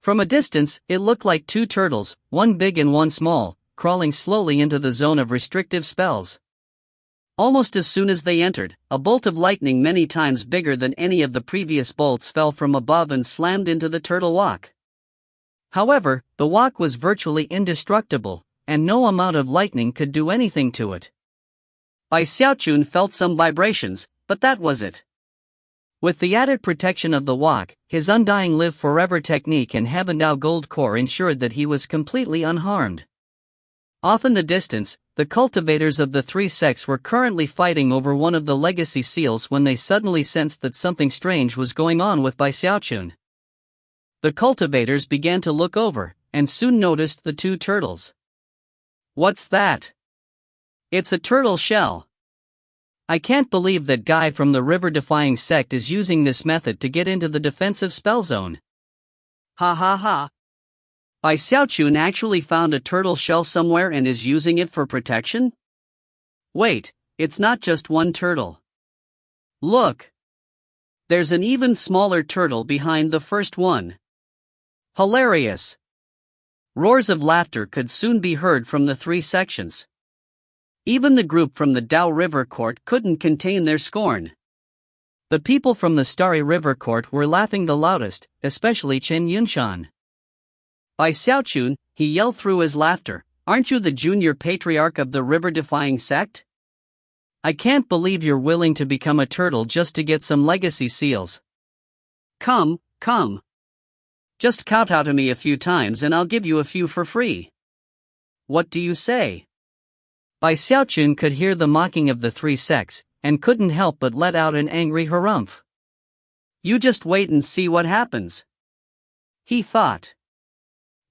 From a distance, it looked like two turtles, one big and one small, crawling slowly into the zone of restrictive spells. Almost as soon as they entered, a bolt of lightning many times bigger than any of the previous bolts fell from above and slammed into the turtle walk. However, the walk was virtually indestructible, and no amount of lightning could do anything to it. Bai Xiaochun felt some vibrations, but that was it. With the added protection of the walk, his Undying Live Forever technique and Heaven Dao Gold Core ensured that he was completely unharmed. Off in the distance, the cultivators of the three sects were currently fighting over one of the legacy seals when they suddenly sensed that something strange was going on with Bai Xiaochun. The cultivators began to look over, and soon noticed the two turtles. "What's that?" "It's a turtle shell. I can't believe that guy from the river-defying sect is using this method to get into the defensive spell zone. Ha ha ha. Bai Xiaochun actually found a turtle shell somewhere and is using it for protection? Wait, it's not just one turtle. Look. There's an even smaller turtle behind the first one. Hilarious." Roars of laughter could soon be heard from the three sections. Even the group from the Dao River Court couldn't contain their scorn. The people from the Starry River Court were laughing the loudest, especially Chen Yunshan. "Bai Xiaochun," he yelled through his laughter, "aren't you the junior patriarch of the river-defying sect? I can't believe you're willing to become a turtle just to get some legacy seals. Come. Just kowtow to me a few times and I'll give you a few for free. What do you say?" Bai Xiaochun could hear the mocking of the three sects, and couldn't help but let out an angry harumph. "You just wait and see what happens," he thought.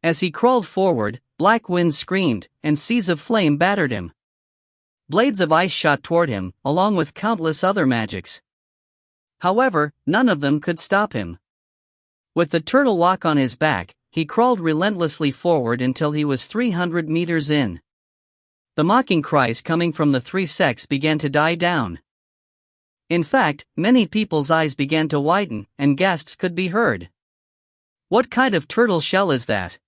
As he crawled forward, black winds screamed, and seas of flame battered him. Blades of ice shot toward him, along with countless other magics. However, none of them could stop him. With the turtle walk on his back, he crawled relentlessly forward until he was 300 meters in. The mocking cries coming from the three sects began to die down. In fact, many people's eyes began to widen, and gasps could be heard. What kind of turtle shell is that?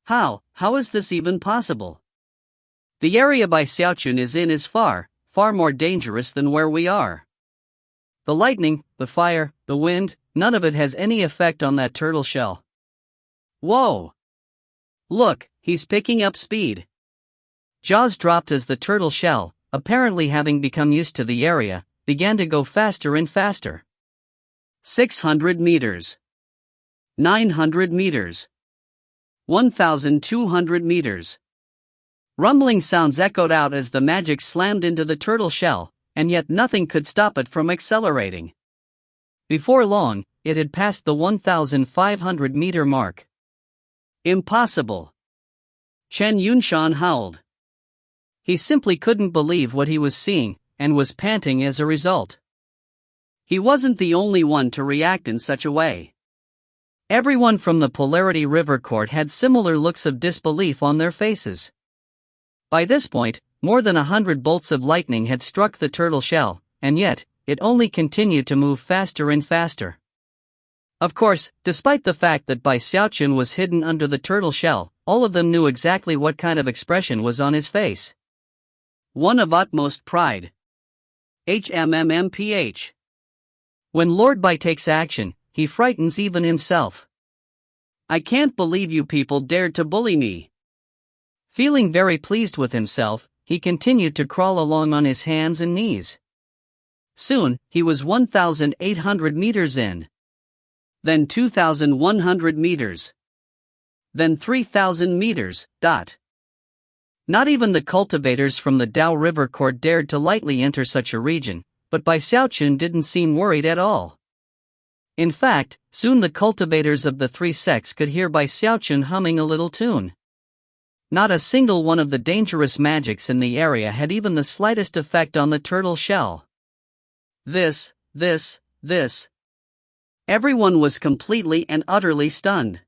How is this even possible? The area by Xiaochun is far more dangerous than where we are. The lightning, the fire, the wind, none of it has any effect on that turtle shell. Whoa! Look, he's picking up speed. Jaws dropped as the turtle shell, apparently having become used to the area, began to go faster and faster. 600 meters. 900 meters. 1,200 meters. Rumbling sounds echoed out as the magic slammed into the turtle shell, and yet nothing could stop it from accelerating. Before long, it had passed the 1,500-meter mark. Impossible! Chen Yunshan howled. He simply couldn't believe what he was seeing, and was panting as a result. He wasn't the only one to react in such a way. Everyone from the Polarity River Court had similar looks of disbelief on their faces. By this point, more than 100 bolts of lightning had struck the turtle shell, and yet, it only continued to move faster and faster. Of course, despite the fact that Bai Xiaochun was hidden under the turtle shell, all of them knew exactly what kind of expression was on his face. One of utmost pride. HMMMPH. When Lord Bai takes action, he frightens even himself. I can't believe you people dared to bully me. Feeling very pleased with himself, he continued to crawl along on his hands and knees. Soon, he was 1,800 meters in. Then 2,100 meters. Then 3,000 meters. Not even the cultivators from the Dao River Court dared to lightly enter such a region, but Bai Xiaochun didn't seem worried at all. In fact, soon the cultivators of the three sects could hear Bai Xiaochun humming a little tune. Not a single one of the dangerous magics in the area had even the slightest effect on the turtle shell. This. Everyone was completely and utterly stunned.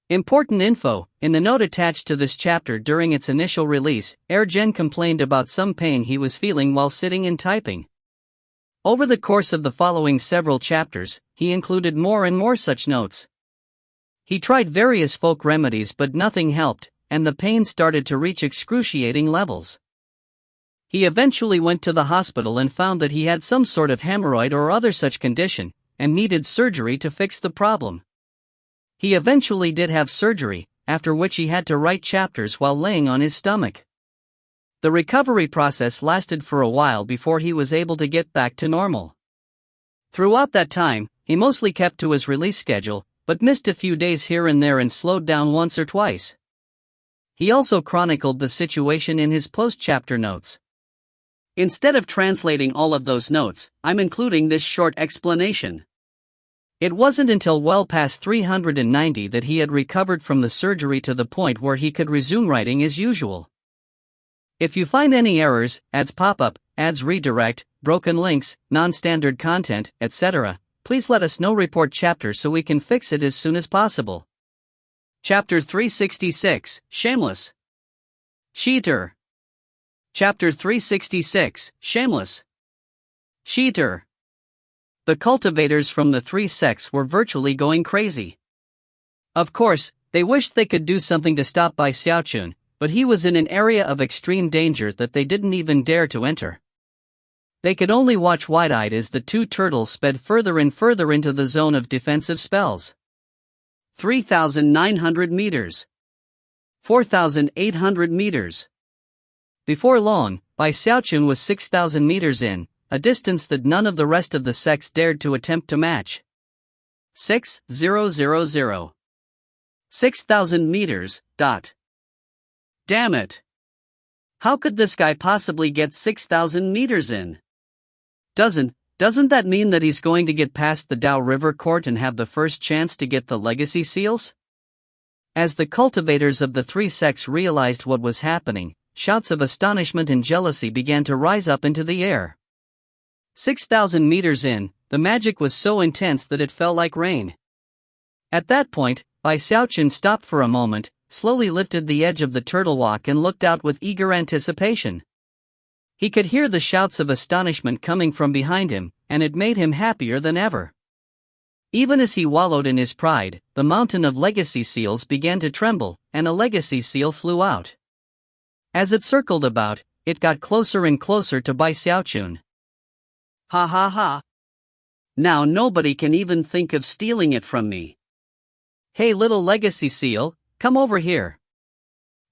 Important info: in the note attached to this chapter during its initial release, Ergen complained about some pain he was feeling while sitting and typing. Over the course of the following several chapters, he included more and more such notes. He tried various folk remedies but nothing helped, and the pain started to reach excruciating levels. He eventually went to the hospital and found that he had some sort of hemorrhoid or other such condition, and needed surgery to fix the problem. He eventually did have surgery, after which he had to write chapters while laying on his stomach. The recovery process lasted for a while before he was able to get back to normal. Throughout that time, he mostly kept to his release schedule, but missed a few days here and there and slowed down once or twice. He also chronicled the situation in his post-chapter notes. Instead of translating all of those notes, I'm including this short explanation. It wasn't until well past 390 that he had recovered from the surgery to the point where he could resume writing as usual. If you find any errors, ads pop up, ads redirect, broken links, non-standard content, etc., please let us know. Report chapter so we can fix it as soon as possible. Chapter 366, Shameless. Cheater. Chapter 366, Shameless. Cheater. The cultivators from the three sects were virtually going crazy. Of course, they wished they could do something to stop Bai Xiaochun, but he was in an area of extreme danger that they didn't even dare to enter. They could only watch wide-eyed as the two turtles sped further and further into the zone of defensive spells. 3,900 meters. 4,800 meters. Before long, Bai Xiaochun was 6,000 meters in, a distance that none of the rest of the sects dared to attempt to match. 6,000. 6,000 meters. Damn it! How could this guy possibly get 6,000 meters in? Doesn't that mean that he's going to get past the Dao River Court and have the first chance to get the legacy seals? As the cultivators of the three sects realized what was happening, shouts of astonishment and jealousy began to rise up into the air. 6,000 meters in, the magic was so intense that it fell like rain. At that point, Bai Xiaochun stopped for a moment, slowly lifted the edge of the turtle walk and looked out with eager anticipation. He could hear the shouts of astonishment coming from behind him, and it made him happier than ever. Even as he wallowed in his pride, the mountain of legacy seals began to tremble, and a legacy seal flew out. As it circled about, it got closer and closer to Bai Xiaochun. Ha ha ha! Now nobody can even think of stealing it from me. Hey little legacy seal, come over here.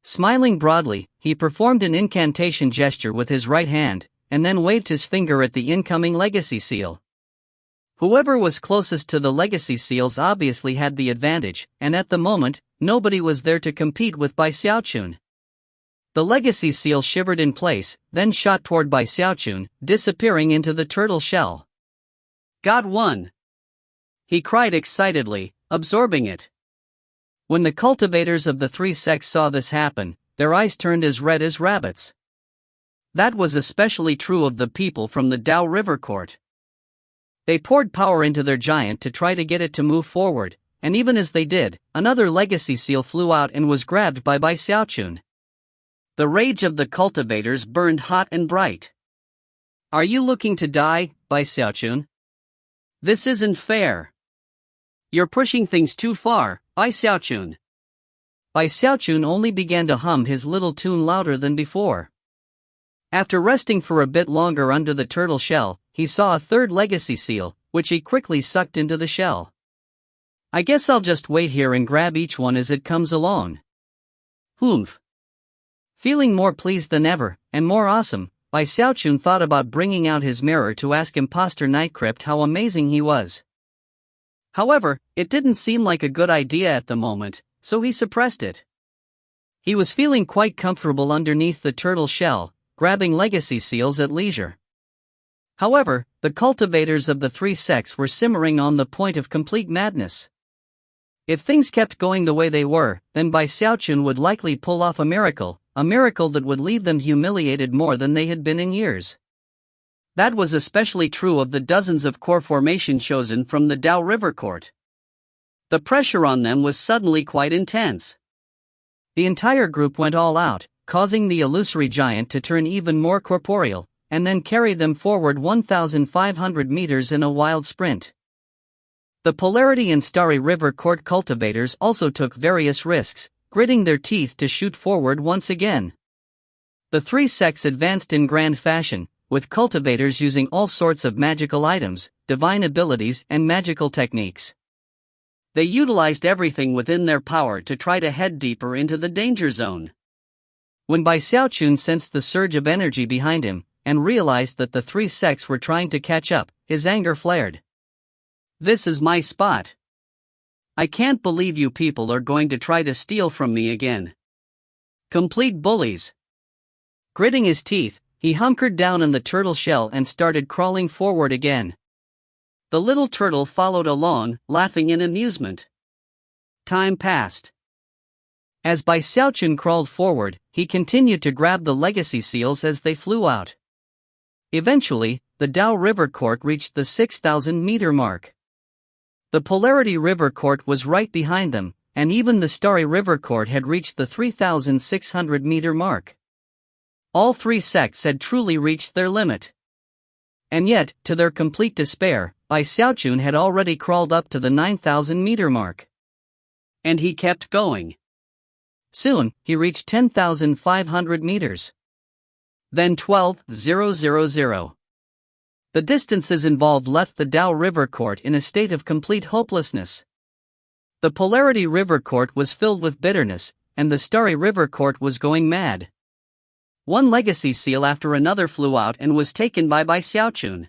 Smiling broadly, he performed an incantation gesture with his right hand, and then waved his finger at the incoming legacy seal. Whoever was closest to the legacy seals obviously had the advantage, and at the moment, nobody was there to compete with Bai Xiaochun. The legacy seal shivered in place, then shot toward Bai Xiaochun, disappearing into the turtle shell. Got one! He cried excitedly, absorbing it. When the cultivators of the three sects saw this happen, their eyes turned as red as rabbits. That was especially true of the people from the Dao River Court. They poured power into their giant to try to get it to move forward, and even as they did, another legacy seal flew out and was grabbed by Bai Xiaochun. The rage of the cultivators burned hot and bright. Are you looking to die, Bai Xiaochun? This isn't fair. You're pushing things too far, Bai Xiaochun. Bai Xiaochun only began to hum his little tune louder than before. After resting for a bit longer under the turtle shell, he saw a third legacy seal, which he quickly sucked into the shell. I guess I'll just wait here and grab each one as it comes along. Humph. Feeling more pleased than ever, and more awesome, Bai Xiaochun thought about bringing out his mirror to ask Imposter Nightcrypt how amazing he was. However, it didn't seem like a good idea at the moment, so he suppressed it. He was feeling quite comfortable underneath the turtle shell, grabbing legacy seals at leisure. However, the cultivators of the three sects were simmering on the point of complete madness. If things kept going the way they were, then Bai Xiaochun would likely pull off a miracle that would leave them humiliated more than they had been in years. That was especially true of the dozens of core formation chosen from the Dao River Court. The pressure on them was suddenly quite intense. The entire group went all out, causing the illusory giant to turn even more corporeal, and then carry them forward 1,500 meters in a wild sprint. The Polarity and Starry River Court cultivators also took various risks, gritting their teeth to shoot forward once again. The three sects advanced in grand fashion, with cultivators using all sorts of magical items, divine abilities and magical techniques. They utilized everything within their power to try to head deeper into the danger zone. When Bai Xiaochun sensed the surge of energy behind him, and realized that the three sects were trying to catch up, his anger flared. This is my spot. I can't believe you people are going to try to steal from me again. Complete bullies. Gritting his teeth, he hunkered down in the turtle shell and started crawling forward again. The little turtle followed along, laughing in amusement. Time passed. As Bai Xiaochun crawled forward, he continued to grab the legacy seals as they flew out. Eventually, the Dao River Court reached the 6,000-meter mark. The Polarity River Court was right behind them, and even the Starry River Court had reached the 3,600-meter mark. All three sects had truly reached their limit. And yet, to their complete despair, Bai Xiaochun had already crawled up to the 9,000-meter mark. And he kept going. Soon, he reached 10,500 meters. Then 12,000. The distances involved left the Dao River Court in a state of complete hopelessness. The Polarity River Court was filled with bitterness, and the Starry River Court was going mad. One legacy seal after another flew out and was taken by Bai Xiaochun.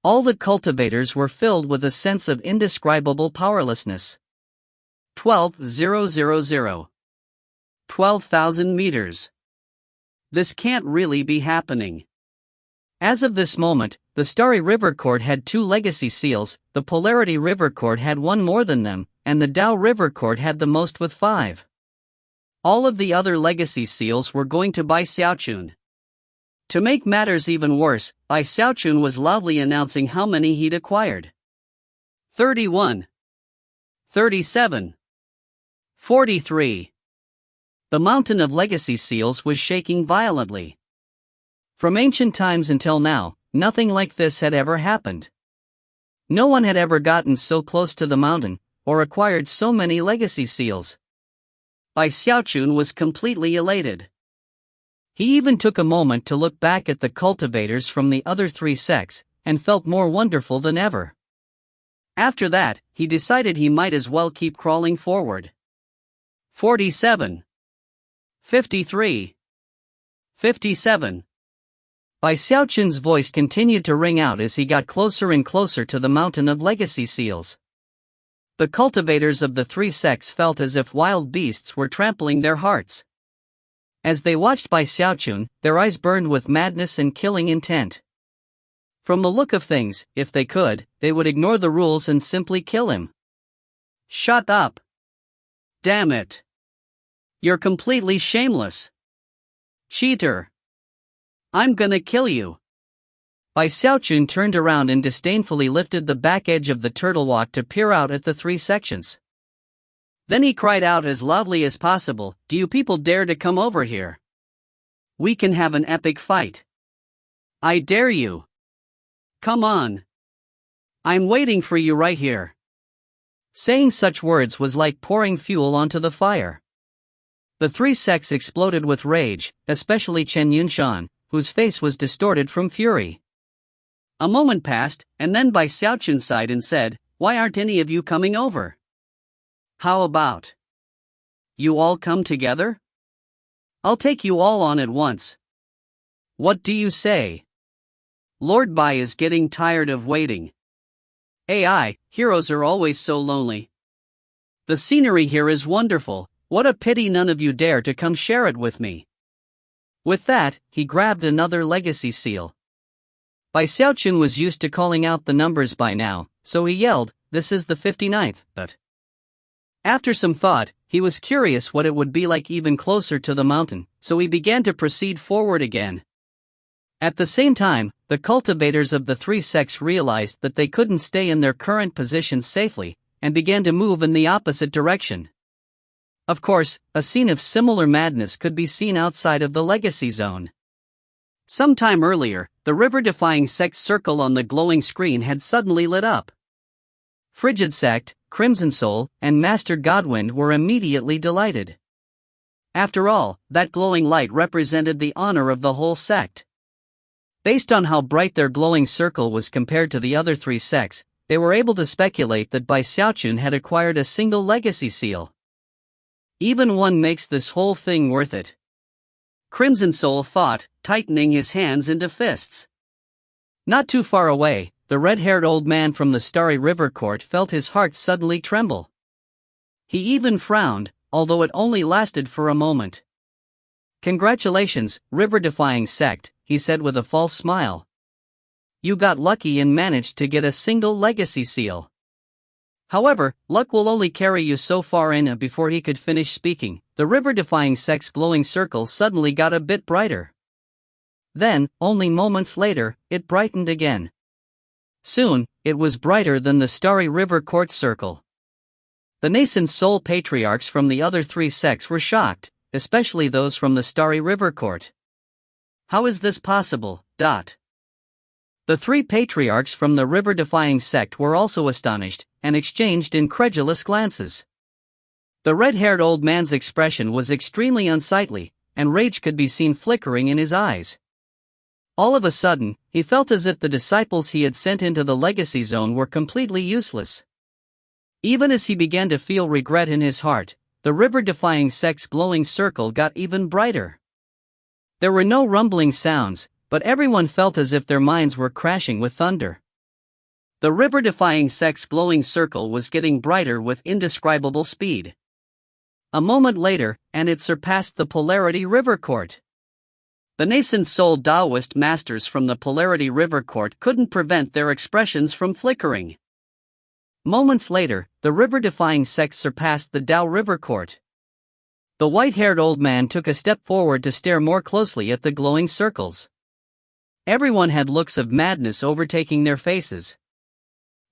All the cultivators were filled with a sense of indescribable powerlessness. 12,000. 12,000 meters. This can't really be happening. As of this moment, the Starry River Court had 2 legacy seals, the Polarity River Court had 1 more than them, and the Dao River Court had the most with 5. All of the other legacy seals were going to Bai Xiaochun. To make matters even worse, Bai Xiaochun was loudly announcing how many he'd acquired. 31. 37. 43. The mountain of legacy seals was shaking violently. From ancient times until now, nothing like this had ever happened. No one had ever gotten so close to the mountain, or acquired so many legacy seals. Xiaochun was completely elated. He even took a moment to look back at the cultivators from the other three sects, and felt more wonderful than ever. After that, he decided he might as well keep crawling forward. 47. 53. 57. Xiaochun's voice continued to ring out as he got closer and closer to the mountain of legacy seals. The cultivators of the three sects felt as if wild beasts were trampling their hearts. As they watched Xiaochun, their eyes burned with madness and killing intent. From the look of things, if they could, they would ignore the rules and simply kill him. Shut up! Damn it! You're completely shameless! Cheater! I'm gonna kill you! Xiaochun turned around and disdainfully lifted the back edge of the turtle walk to peer out at the three sections. Then he cried out as loudly as possible, "Do you people dare to come over here? We can have an epic fight. I dare you! Come on! I'm waiting for you right here." Saying such words was like pouring fuel onto the fire. The three sects exploded with rage, especially Chen Yunshan, whose face was distorted from fury. A moment passed, and then Xiaochun sighed and said, "Why aren't any of you coming over? How about you all come together? I'll take you all on at once. What do you say? Lord Bai is getting tired of waiting. AI, heroes are always so lonely. The scenery here is wonderful, what a pity none of you dare to come share it with me." With that, he grabbed another legacy seal. Xiaochun was used to calling out the numbers by now, so he yelled, "This is the 59th, but..." After some thought, he was curious what it would be like even closer to the mountain, so he began to proceed forward again. At the same time, the cultivators of the three sects realized that they couldn't stay in their current positions safely, and began to move in the opposite direction. Of course, a scene of similar madness could be seen outside of the legacy zone. Some time earlier, the river-defying sect's circle on the glowing screen had suddenly lit up. Frigid Sect, Crimson Soul, and Master Godwind were immediately delighted. After all, that glowing light represented the honor of the whole sect. Based on how bright their glowing circle was compared to the other three sects, they were able to speculate that Xiaochun had acquired a single legacy seal. Even one makes this whole thing worth it. Crimson Soul thought, tightening his hands into fists. Not too far away, the red-haired old man from the Starry River Court felt his heart suddenly tremble. He even frowned, although it only lasted for a moment. "Congratulations, river-defying sect," he said with a false smile. "You got lucky and managed to get a single legacy seal." However, luck will only carry you so far in. Before he could finish speaking, the river-defying sect's glowing circle suddenly got a bit brighter. Then, only moments later, it brightened again. Soon, it was brighter than the Starry River Court circle. The nascent soul patriarchs from the other three sects were shocked, especially those from the Starry River Court. How is this possible? The three patriarchs from the river-defying sect were also astonished, and exchanged incredulous glances. The red-haired old man's expression was extremely unsightly, and rage could be seen flickering in his eyes. All of a sudden, he felt as if the disciples he had sent into the legacy zone were completely useless. Even as he began to feel regret in his heart, the river-defying sect's glowing circle got even brighter. There were no rumbling sounds, but everyone felt as if their minds were crashing with thunder. The river-defying sect's glowing circle was getting brighter with indescribable speed. A moment later, and it surpassed the Polarity River Court. The nascent soul Taoist masters from the Polarity River Court couldn't prevent their expressions from flickering. Moments later, the river-defying sect surpassed the Tao River Court. The white-haired old man took a step forward to stare more closely at the glowing circles. Everyone had looks of madness overtaking their faces.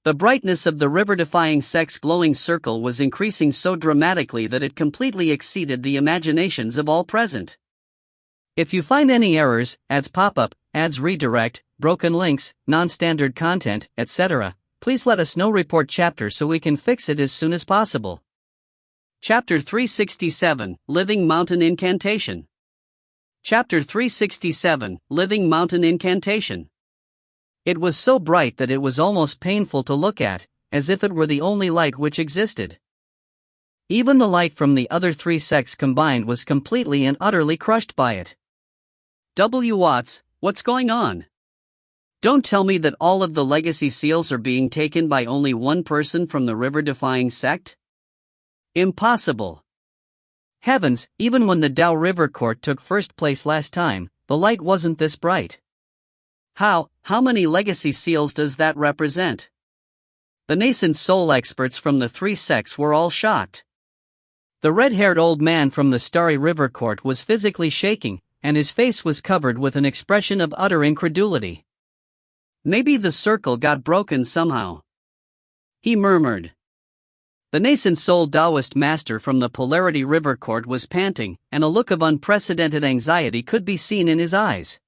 The brightness of the river-defying sect's glowing circle was increasing so dramatically that it completely exceeded the imaginations of all present. If you find any errors, ads pop up, ads redirect, broken links, non-standard content, etc., please let us know. Report chapter so we can fix it as soon as possible. Chapter 367, Living Mountain Incantation. Chapter 367, Living Mountain Incantation. It was so bright that it was almost painful to look at, as if it were the only light which existed. Even the light from the other three sects combined was completely and utterly crushed by it. Watts, what's going on? Don't tell me that all of the legacy seals are being taken by only one person from the river-defying sect? Impossible. Heavens, even when the Dao River Court took first place last time, the light wasn't this bright. How many legacy seals does that represent? The nascent soul experts from the three sects were all shocked. The red-haired old man from the Starry River Court was physically shaking, and his face was covered with an expression of utter incredulity. Maybe the circle got broken somehow, he murmured. The nascent soul Taoist master from the Polarity River Court was panting, and a look of unprecedented anxiety could be seen in his eyes.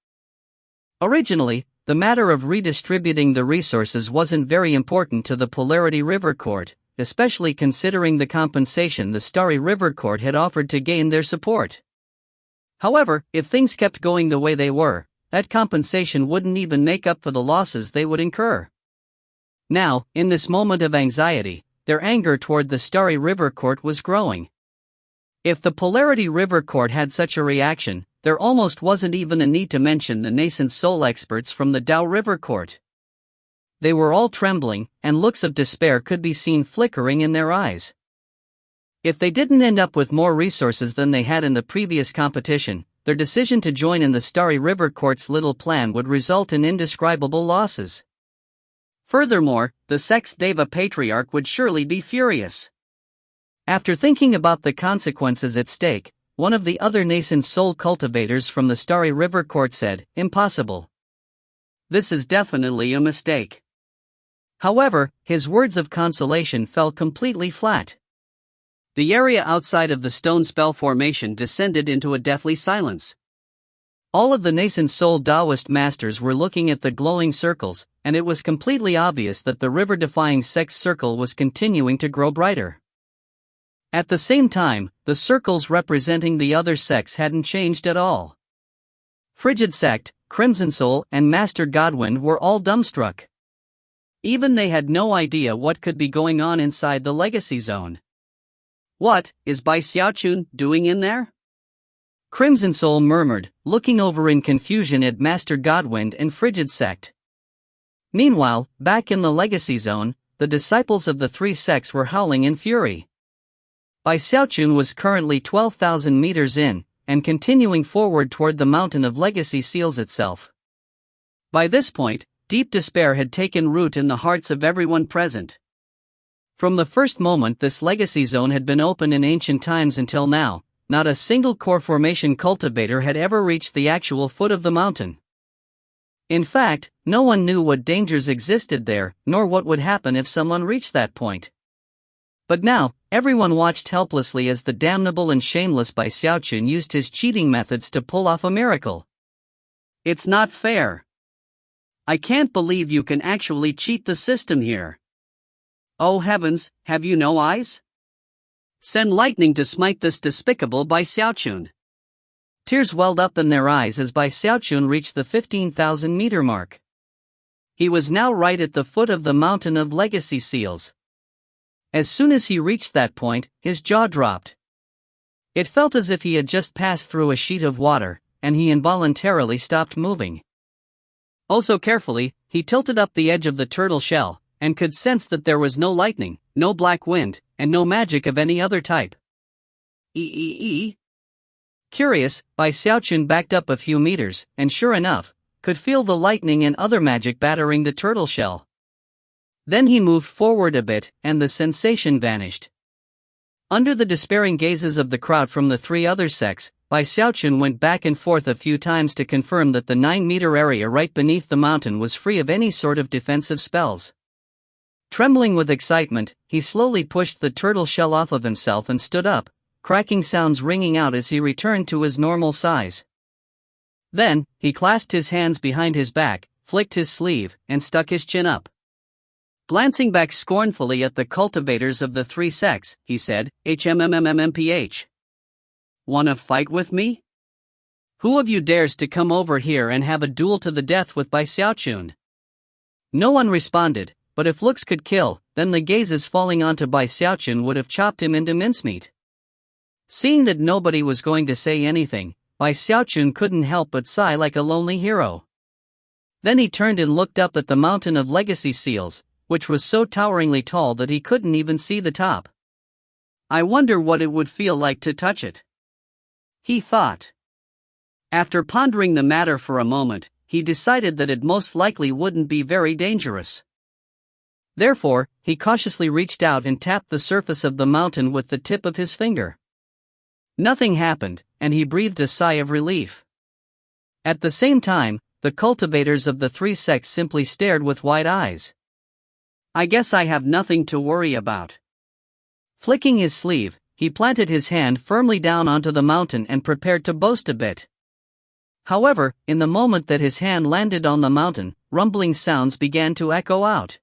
Originally, the matter of redistributing the resources wasn't very important to the Polarity River Court, especially considering the compensation the Starry River Court had offered to gain their support. However, if things kept going the way they were, that compensation wouldn't even make up for the losses they would incur. Now, in this moment of anxiety, their anger toward the Starry River Court was growing. If the Polarity River Court had such a reaction, there almost wasn't even a need to mention the nascent soul experts from the Dao River Court. They were all trembling, and looks of despair could be seen flickering in their eyes. If they didn't end up with more resources than they had in the previous competition, their decision to join in the Starry River Court's little plan would result in indescribable losses. Furthermore, the sect's Deva Patriarch would surely be furious. After thinking about the consequences at stake, one of the other nascent soul cultivators from the Starry River Court said, "Impossible. This is definitely a mistake." However, his words of consolation fell completely flat. The area outside of the stone spell formation descended into a deathly silence. All of the nascent soul Taoist masters were looking at the glowing circles, and it was completely obvious that the river-defying sect's circle was continuing to grow brighter. At the same time, the circles representing the other sects hadn't changed at all. Frigid Sect, Crimson Soul, and Master Godwind were all dumbstruck. Even they had no idea what could be going on inside the legacy zone. What is Xiaochun doing in there? Crimson Soul murmured, looking over in confusion at Master Godwind and Frigid Sect. Meanwhile, back in the legacy zone, the disciples of the three sects were howling in fury. Xiaochun was currently 12,000 meters in, and continuing forward toward the mountain of legacy seals itself. By this point, deep despair had taken root in the hearts of everyone present. From the first moment this legacy zone had been open in ancient times until now, not a single core formation cultivator had ever reached the actual foot of the mountain. In fact, no one knew what dangers existed there, nor what would happen if someone reached that point. But now, everyone watched helplessly as the damnable and shameless Xiaochun used his cheating methods to pull off a miracle. It's not fair. I can't believe you can actually cheat the system here. Oh heavens, have you no eyes? Send lightning to smite this despicable Xiaochun. Tears welled up in their eyes as Xiaochun reached the 15,000 meter mark. He was now right at the foot of the mountain of legacy seals. As soon as he reached that point, his jaw dropped. It felt as if he had just passed through a sheet of water, and he involuntarily stopped moving. Oh so carefully, he tilted up the edge of the turtle shell, and could sense that there was no lightning, no black wind, and no magic of any other type. Curious, Xiaochun backed up a few meters, and sure enough, could feel the lightning and other magic battering the turtle shell. Then he moved forward a bit, and the sensation vanished. Under the despairing gazes of the crowd from the three other sects, Xiaochun went back and forth a few times to confirm that the 9-meter area right beneath the mountain was free of any sort of defensive spells. Trembling with excitement, he slowly pushed the turtle shell off of himself and stood up, cracking sounds ringing out as he returned to his normal size. Then, he clasped his hands behind his back, flicked his sleeve, and stuck his chin up. Glancing back scornfully at the cultivators of the three sects, he said, "HMMMMPH. Wanna fight with me? Who of you dares to come over here and have a duel to the death with Bai Xiaochun?" No one responded, but if looks could kill, then the gazes falling onto Bai Xiaochun would have chopped him into mincemeat. Seeing that nobody was going to say anything, Bai Xiaochun couldn't help but sigh like a lonely hero. Then he turned and looked up at the mountain of legacy seals, which was so toweringly tall that he couldn't even see the top. "I wonder what it would feel like to touch it," he thought. After pondering the matter for a moment, he decided that it most likely wouldn't be very dangerous. Therefore, he cautiously reached out and tapped the surface of the mountain with the tip of his finger. Nothing happened, and he breathed a sigh of relief. At the same time, the cultivators of the three sects simply stared with wide eyes. "I guess I have nothing to worry about." Flicking his sleeve, he planted his hand firmly down onto the mountain and prepared to boast a bit. However, in the moment that his hand landed on the mountain, rumbling sounds began to echo out.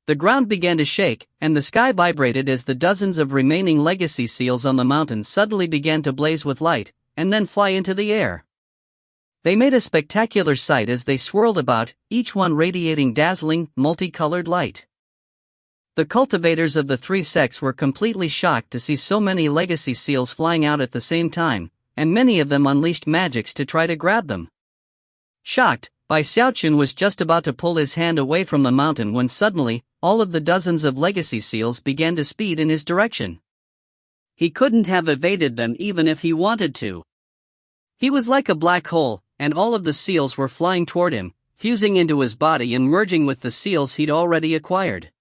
The ground began to shake, and the sky vibrated as the dozens of remaining legacy seals on the mountain suddenly began to blaze with light, and then fly into the air. They made a spectacular sight as they swirled about, each one radiating dazzling, multicolored light. The cultivators of the three sects were completely shocked to see so many legacy seals flying out at the same time, and many of them unleashed magics to try to grab them. Shocked, Bai Xiaochun was just about to pull his hand away from the mountain when suddenly, all of the dozens of legacy seals began to speed in his direction. He couldn't have evaded them even if he wanted to. He was like a black hole, and all of the seals were flying toward him, fusing into his body and merging with the seals he'd already acquired.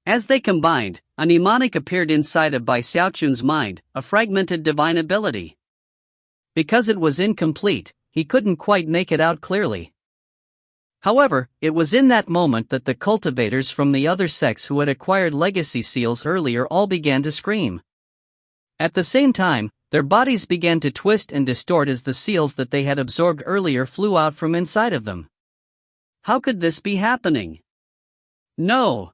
As they combined, a mnemonic appeared inside of Bai Xiaochun's mind, a fragmented divine ability. Because it was incomplete, he couldn't quite make it out clearly. However, it was in that moment that the cultivators from the other sects who had acquired legacy seals earlier all began to scream. At the same time, their bodies began to twist and distort as the seals that they had absorbed earlier flew out from inside of them. How could this be happening? No!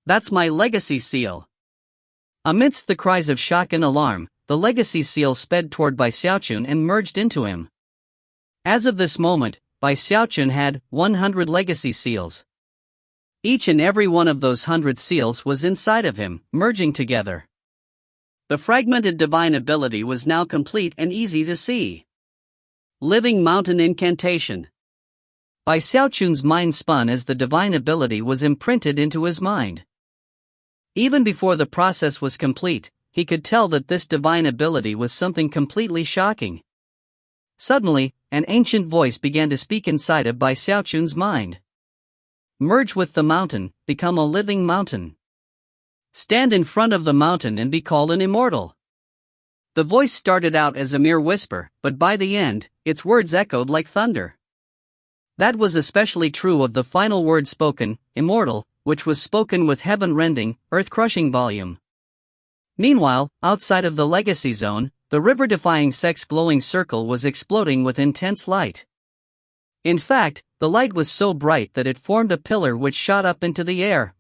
That's my legacy seal! Amidst the cries of shock and alarm, the legacy seal sped toward Bai Xiaochun and merged into him. As of this moment, Bai Xiaochun had 100 legacy seals. Each and every one of those 100 seals was inside of him, merging together. The fragmented divine ability was now complete and easy to see. Living Mountain Incantation. Bai Xiaochun's mind spun as the divine ability was imprinted into his mind. Even before the process was complete, he could tell that this divine ability was something completely shocking. Suddenly, an ancient voice began to speak inside of Bai Xiaochun's mind. Merge with the mountain, become a living mountain. Stand in front of the mountain and be called an immortal. The voice started out as a mere whisper, but by the end, its words echoed like thunder. That was especially true of the final word spoken, immortal, which was spoken with heaven-rending, earth-crushing volume. Meanwhile, outside of the legacy zone, the river-defying sect's glowing circle was exploding with intense light. In fact, the light was so bright that it formed a pillar which shot up into the air,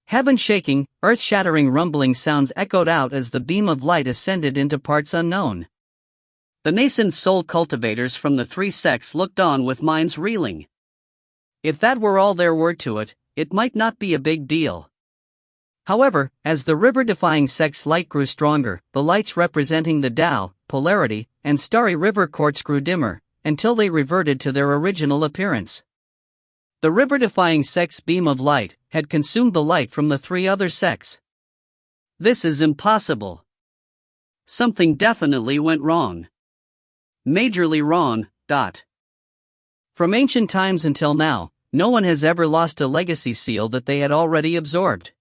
heaven-shaking, earth-shattering rumbling sounds echoed out as the beam of light ascended into parts unknown. The nascent soul cultivators from the three sects looked on with minds reeling. If that were all there were to it, it might not be a big deal. However, as the river-defying sect's light grew stronger, the lights representing the Tao, polarity, and starry river courts grew dimmer, until they reverted to their original appearance. The river-defying sect's beam of light had consumed the light from the three other sects. This is impossible. Something definitely went wrong. Majorly wrong. From ancient times until now, no one has ever lost a legacy seal that they had already absorbed.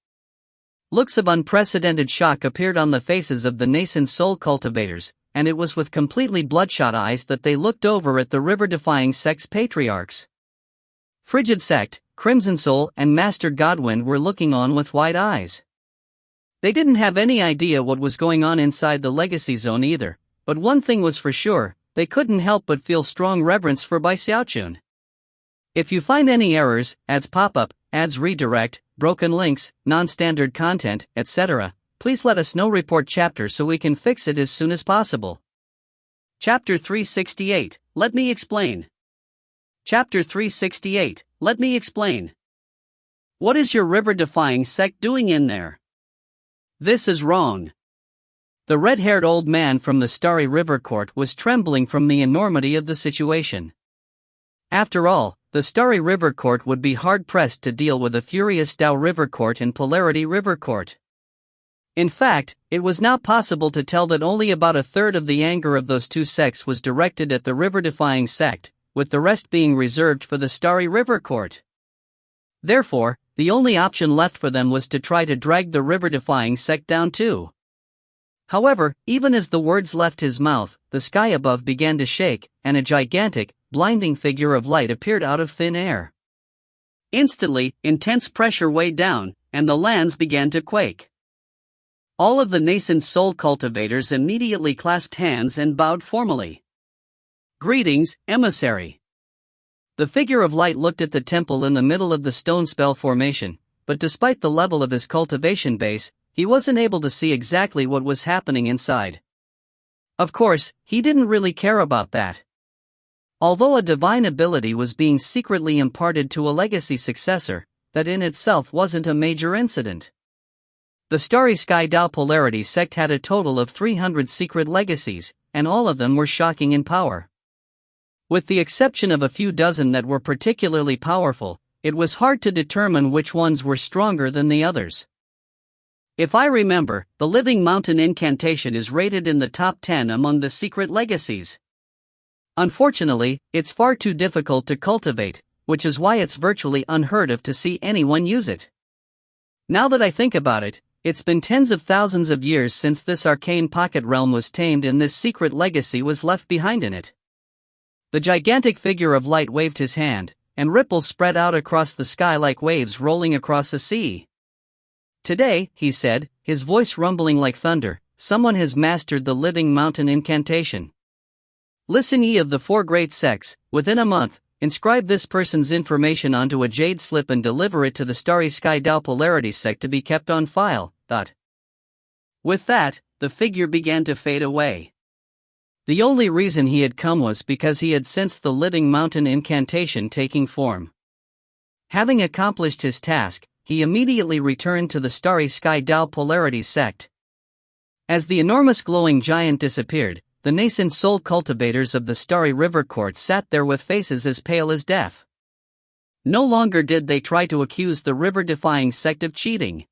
Looks of unprecedented shock appeared on the faces of the nascent soul cultivators, and it was with completely bloodshot eyes that they looked over at the river-defying sect's patriarchs. Frigid Sect, Crimson Soul and Master Godwind were looking on with wide eyes. They didn't have any idea what was going on inside the Legacy Zone either, but one thing was for sure, they couldn't help but feel strong reverence for Xiaochun. If you find any errors, ads pop up, ads redirect, broken links, non-standard content, etc., please let us know. Report chapter so we can fix it as soon as possible. Chapter 368, Let me explain. Chapter 368, Let me explain. What is your river-defying sect doing in there? This is wrong. The red-haired old man from the Starry River Court was trembling from the enormity of the situation. After all, the Starry River Court would be hard-pressed to deal with a furious Dao River Court and Polarity River Court. In fact, it was now possible to tell that only about a third of the anger of those two sects was directed at the river-defying sect, with the rest being reserved for the Starry River Court. Therefore, the only option left for them was to try to drag the river-defying sect down too. However, even as the words left his mouth, the sky above began to shake, and a gigantic, blinding figure of light appeared out of thin air. Instantly, intense pressure weighed down, and the lands began to quake. All of the nascent soul cultivators immediately clasped hands and bowed formally. Greetings, emissary. The figure of light looked at the temple in the middle of the stone spell formation, but despite the level of his cultivation base, he wasn't able to see exactly what was happening inside. Of course, he didn't really care about that. Although a divine ability was being secretly imparted to a legacy successor, that in itself wasn't a major incident. The Starry Sky Dao Polarity sect had a total of 300 secret legacies, and all of them were shocking in power. With the exception of a few dozen that were particularly powerful, it was hard to determine which ones were stronger than the others. If I remember, the Living Mountain incantation is rated in the top 10 among the secret legacies. Unfortunately, it's far too difficult to cultivate, which is why it's virtually unheard of to see anyone use it. Now that I think about it, it's been tens of thousands of years since this arcane pocket realm was tamed and this secret legacy was left behind in it. The gigantic figure of light waved his hand, and ripples spread out across the sky like waves rolling across the sea. Today, he said, his voice rumbling like thunder, someone has mastered the Living Mountain incantation. Listen ye of the four great sects, within a month, inscribe this person's information onto a jade slip and deliver it to the Starry Sky Dao Polarity sect to be kept on file. With that, the figure began to fade away. The only reason he had come was because he had sensed the Living Mountain incantation taking form. Having accomplished his task, he immediately returned to the Starry Sky Dao Polarity sect. As the enormous glowing giant disappeared, the nascent soul cultivators of the Starry River Court sat there with faces as pale as death. No longer did they try to accuse the river-defying sect of cheating.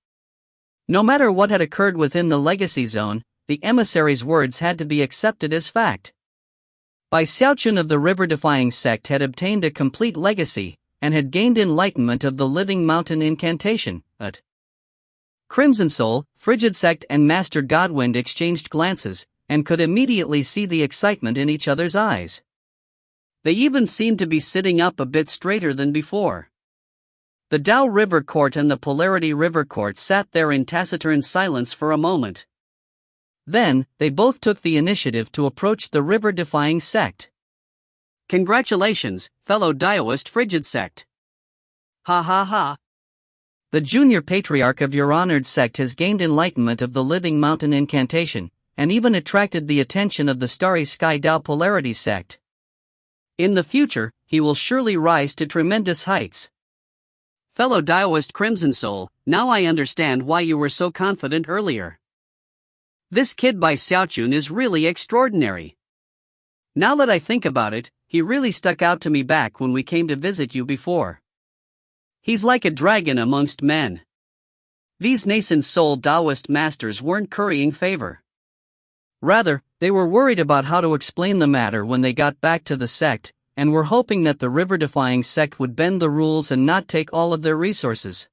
No matter what had occurred within the Legacy Zone, the emissary's words had to be accepted as fact. Xiaochun of the river-defying sect had obtained a complete legacy, and had gained enlightenment of the Living Mountain incantation. Crimson Soul, Frigid Sect and Master Godwind exchanged glances, and could immediately see the excitement in each other's eyes. They even seemed to be sitting up a bit straighter than before. The Dao River Court and the Polarity River Court sat there in taciturn silence for a moment. Then, they both took the initiative to approach the river-defying sect. Congratulations, fellow Daoist Frigid Sect. Ha ha ha. The junior patriarch of your honored sect has gained enlightenment of the Living Mountain incantation, and even attracted the attention of the Starry Sky Dao Polarity sect. In the future, he will surely rise to tremendous heights. Fellow Daoist Crimson Soul, now I understand why you were so confident earlier. This kid Xiaochun is really extraordinary. Now that I think about it, he really stuck out to me back when we came to visit you before. He's like a dragon amongst men. These nascent soul Taoist masters weren't currying favor. Rather, they were worried about how to explain the matter when they got back to the sect, and were hoping that the river-defying sect would bend the rules and not take all of their resources.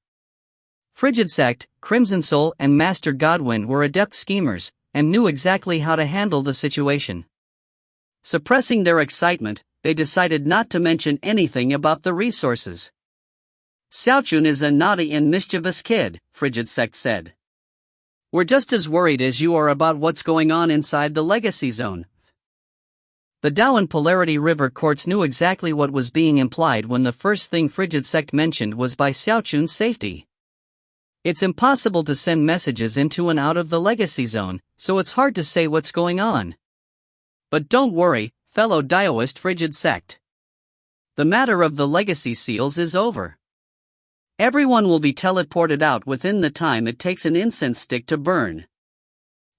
Frigid Sect, Crimson Soul and Master Godwind were adept schemers, and knew exactly how to handle the situation. Suppressing their excitement, they decided not to mention anything about the resources. Xiaochun is a naughty and mischievous kid, Frigid Sect said. We're just as worried as you are about what's going on inside the Legacy Zone. The Dao and Polarity River courts knew exactly what was being implied when the first thing Frigid Sect mentioned was by Xiaochun's safety. It's impossible to send messages into and out of the Legacy Zone, so it's hard to say what's going on. But don't worry, fellow Daoist Frigid Sect. The matter of the Legacy Seals is over. Everyone will be teleported out within the time it takes an incense stick to burn.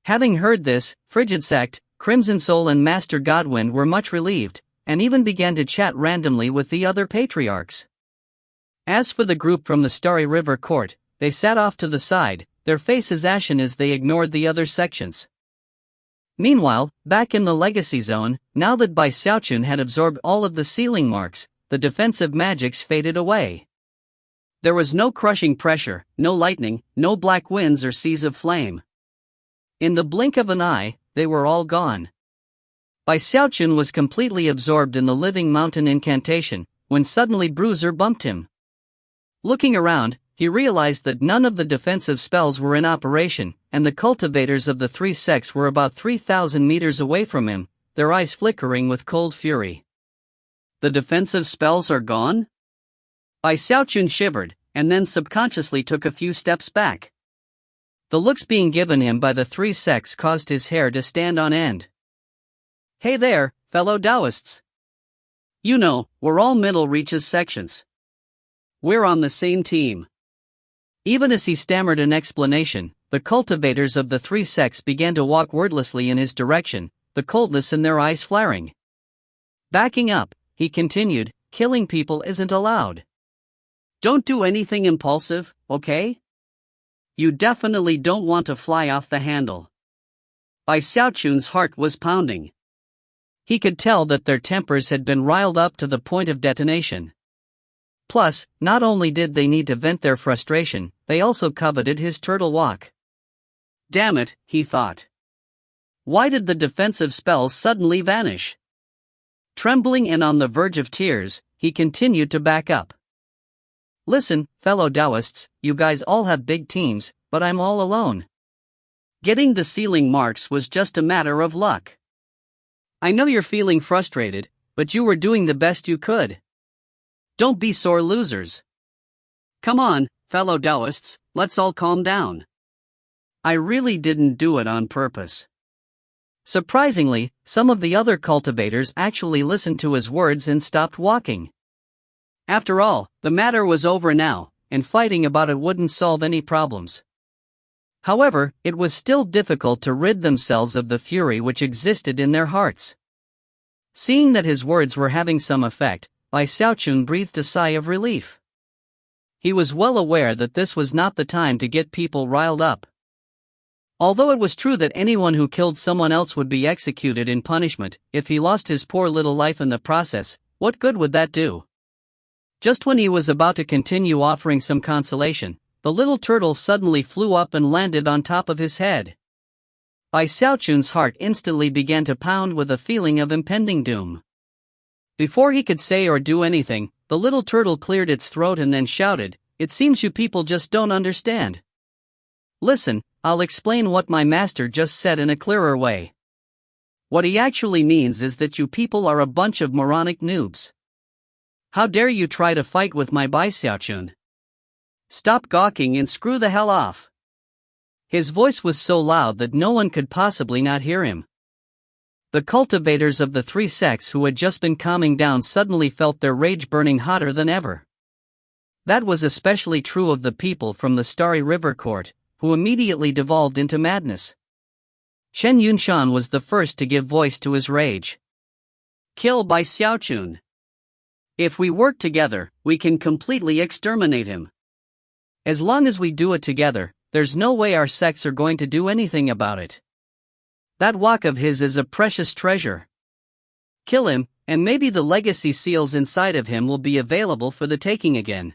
Having heard this, Frigid Sect, Crimson Soul and Master Godwind were much relieved, and even began to chat randomly with the other patriarchs. As for the group from the Starry River Court, they sat off to the side, their faces ashen as they ignored the other sections. Meanwhile, back in the Legacy Zone, now that Bai Xiaochun had absorbed all of the sealing marks, the defensive magics faded away. There was no crushing pressure, no lightning, no black winds or seas of flame. In the blink of an eye, they were all gone. Bai Xiaochun was completely absorbed in the living mountain incantation, when suddenly Bruiser bumped him. Looking around, he realized that none of the defensive spells were in operation, and the cultivators of the three sects were about 3,000 meters away from him, their eyes flickering with cold fury. The defensive spells are gone? Bai Xiaochun shivered, and then subconsciously took a few steps back. The looks being given him by the three sects caused his hair to stand on end. Hey there, fellow Daoists. You know, we're all middle reaches sections. We're on the same team. Even as he stammered an explanation, the cultivators of the three sects began to walk wordlessly in his direction, the coldness in their eyes flaring. Backing up, he continued, killing people isn't allowed. Don't do anything impulsive, okay? You definitely don't want to fly off the handle. Bai Xiaochun's heart was pounding. He could tell that their tempers had been riled up to the point of detonation. Plus, not only did they need to vent their frustration, they also coveted his turtle walk. Damn it, he thought. Why did the defensive spells suddenly vanish? Trembling and on the verge of tears, he continued to back up. Listen, fellow Daoists, you guys all have big teams, but I'm all alone. Getting the sealing marks was just a matter of luck. I know you're feeling frustrated, but you were doing the best you could. Don't be sore losers. Come on, fellow Daoists, let's all calm down. I really didn't do it on purpose. Surprisingly, some of the other cultivators actually listened to his words and stopped walking. After all, the matter was over now, and fighting about it wouldn't solve any problems. However, it was still difficult to rid themselves of the fury which existed in their hearts. Seeing that his words were having some effect, Bai Xiaochun breathed a sigh of relief. He was well aware that this was not the time to get people riled up. Although it was true that anyone who killed someone else would be executed in punishment, if he lost his poor little life in the process, what good would that do? Just when he was about to continue offering some consolation, the little turtle suddenly flew up and landed on top of his head. Bai Xiaochun's heart instantly began to pound with a feeling of impending doom. Before he could say or do anything, the little turtle cleared its throat and then shouted, "It seems you people just don't understand. Listen, I'll explain what my master just said in a clearer way. What he actually means is that you people are a bunch of moronic noobs. How dare you try to fight with my Bai Xiaochun? Stop gawking and screw the hell off." His voice was so loud that no one could possibly not hear him. The cultivators of the three sects who had just been calming down suddenly felt their rage burning hotter than ever. That was especially true of the people from the Starry River Court, who immediately devolved into madness. Chen Yunshan was the first to give voice to his rage. Kill Bai Xiaochun. If we work together, we can completely exterminate him. As long as we do it together, there's no way our sects are going to do anything about it. That walk of his is a precious treasure. Kill him, and maybe the legacy seals inside of him will be available for the taking again.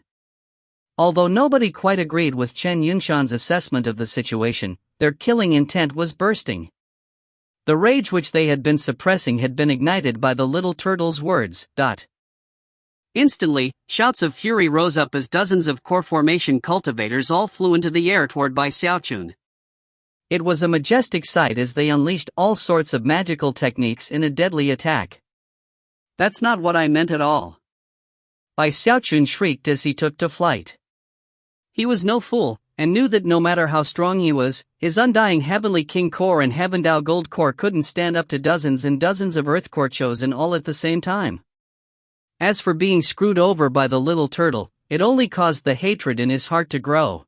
Although nobody quite agreed with Chen Yunshan's assessment of the situation, their killing intent was bursting. The rage which they had been suppressing had been ignited by the little turtle's words. Instantly, shouts of fury rose up as dozens of core formation cultivators all flew into the air toward Bai Xiaochun. It was a majestic sight as they unleashed all sorts of magical techniques in a deadly attack. That's not what I meant at all. Bai Xiaochun shrieked as he took to flight. He was no fool, and knew that no matter how strong he was, his undying Heavenly King Core and Heavendao Gold Core couldn't stand up to dozens and dozens of Earth Core chosen all at the same time. As for being screwed over by the little turtle, it only caused the hatred in his heart to grow.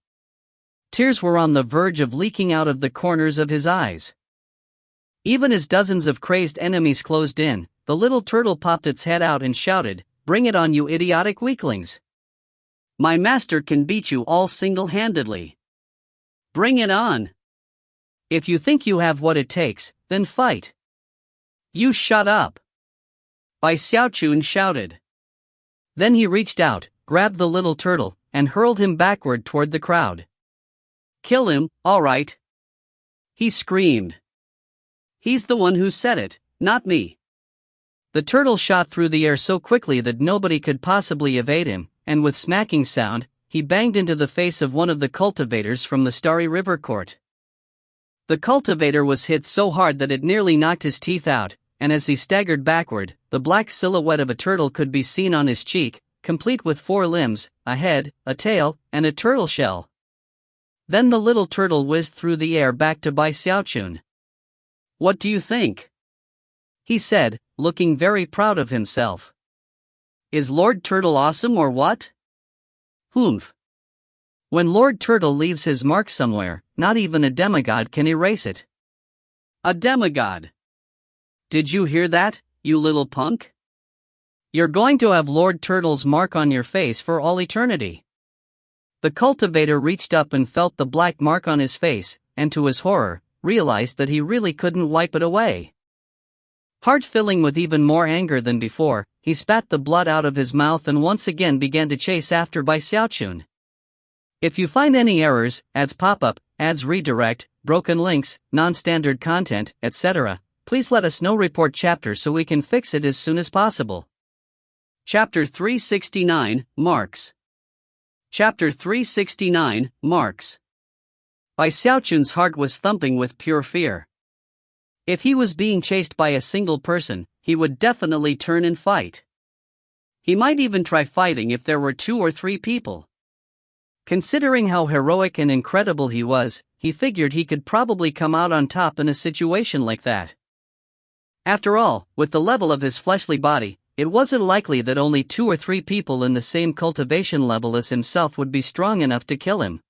Tears were on the verge of leaking out of the corners of his eyes. Even as dozens of crazed enemies closed in, the little turtle popped its head out and shouted, "Bring it on, you idiotic weaklings! My master can beat you all single-handedly. Bring it on! If you think you have what it takes, then fight! You shut up!" Bai Xiaochun shouted. Then he reached out, grabbed the little turtle, and hurled him backward toward the crowd. "Kill him, all right!" he screamed. "He's the one who said it, not me." The turtle shot through the air so quickly that nobody could possibly evade him, and with smacking sound, he banged into the face of one of the cultivators from the Starry River Court. The cultivator was hit so hard that it nearly knocked his teeth out, and as he staggered backward, the black silhouette of a turtle could be seen on his cheek, complete with 4 limbs, a head, a tail, and a turtle shell. Then the little turtle whizzed through the air back to Bai Xiaochun. "What do you think?" he said, looking very proud of himself. "Is Lord Turtle awesome or what?" Humph. When Lord Turtle leaves his mark somewhere, not even a demigod can erase it. A demigod? Did you hear that, you little punk? You're going to have Lord Turtle's mark on your face for all eternity. The cultivator reached up and felt the black mark on his face, and to his horror, realized that he really couldn't wipe it away. Heart filling with even more anger than before, he spat the blood out of his mouth and once again began to chase after Bai Xiaochun. If you find any errors, ads pop up, ads redirect, broken links, non-standard content, etc., please let us know. Report chapter so we can fix it as soon as possible. Chapter 369, Marks. Chapter 369, Marks. Bai Xiaochun's heart was thumping with pure fear. If he was being chased by a single person, he would definitely turn and fight. He might even try fighting if there were 2 or 3 people. Considering how heroic and incredible he was, he figured he could probably come out on top in a situation like that. After all, with the level of his fleshly body, it wasn't likely that only 2 or 3 people in the same cultivation level as himself would be strong enough to kill him.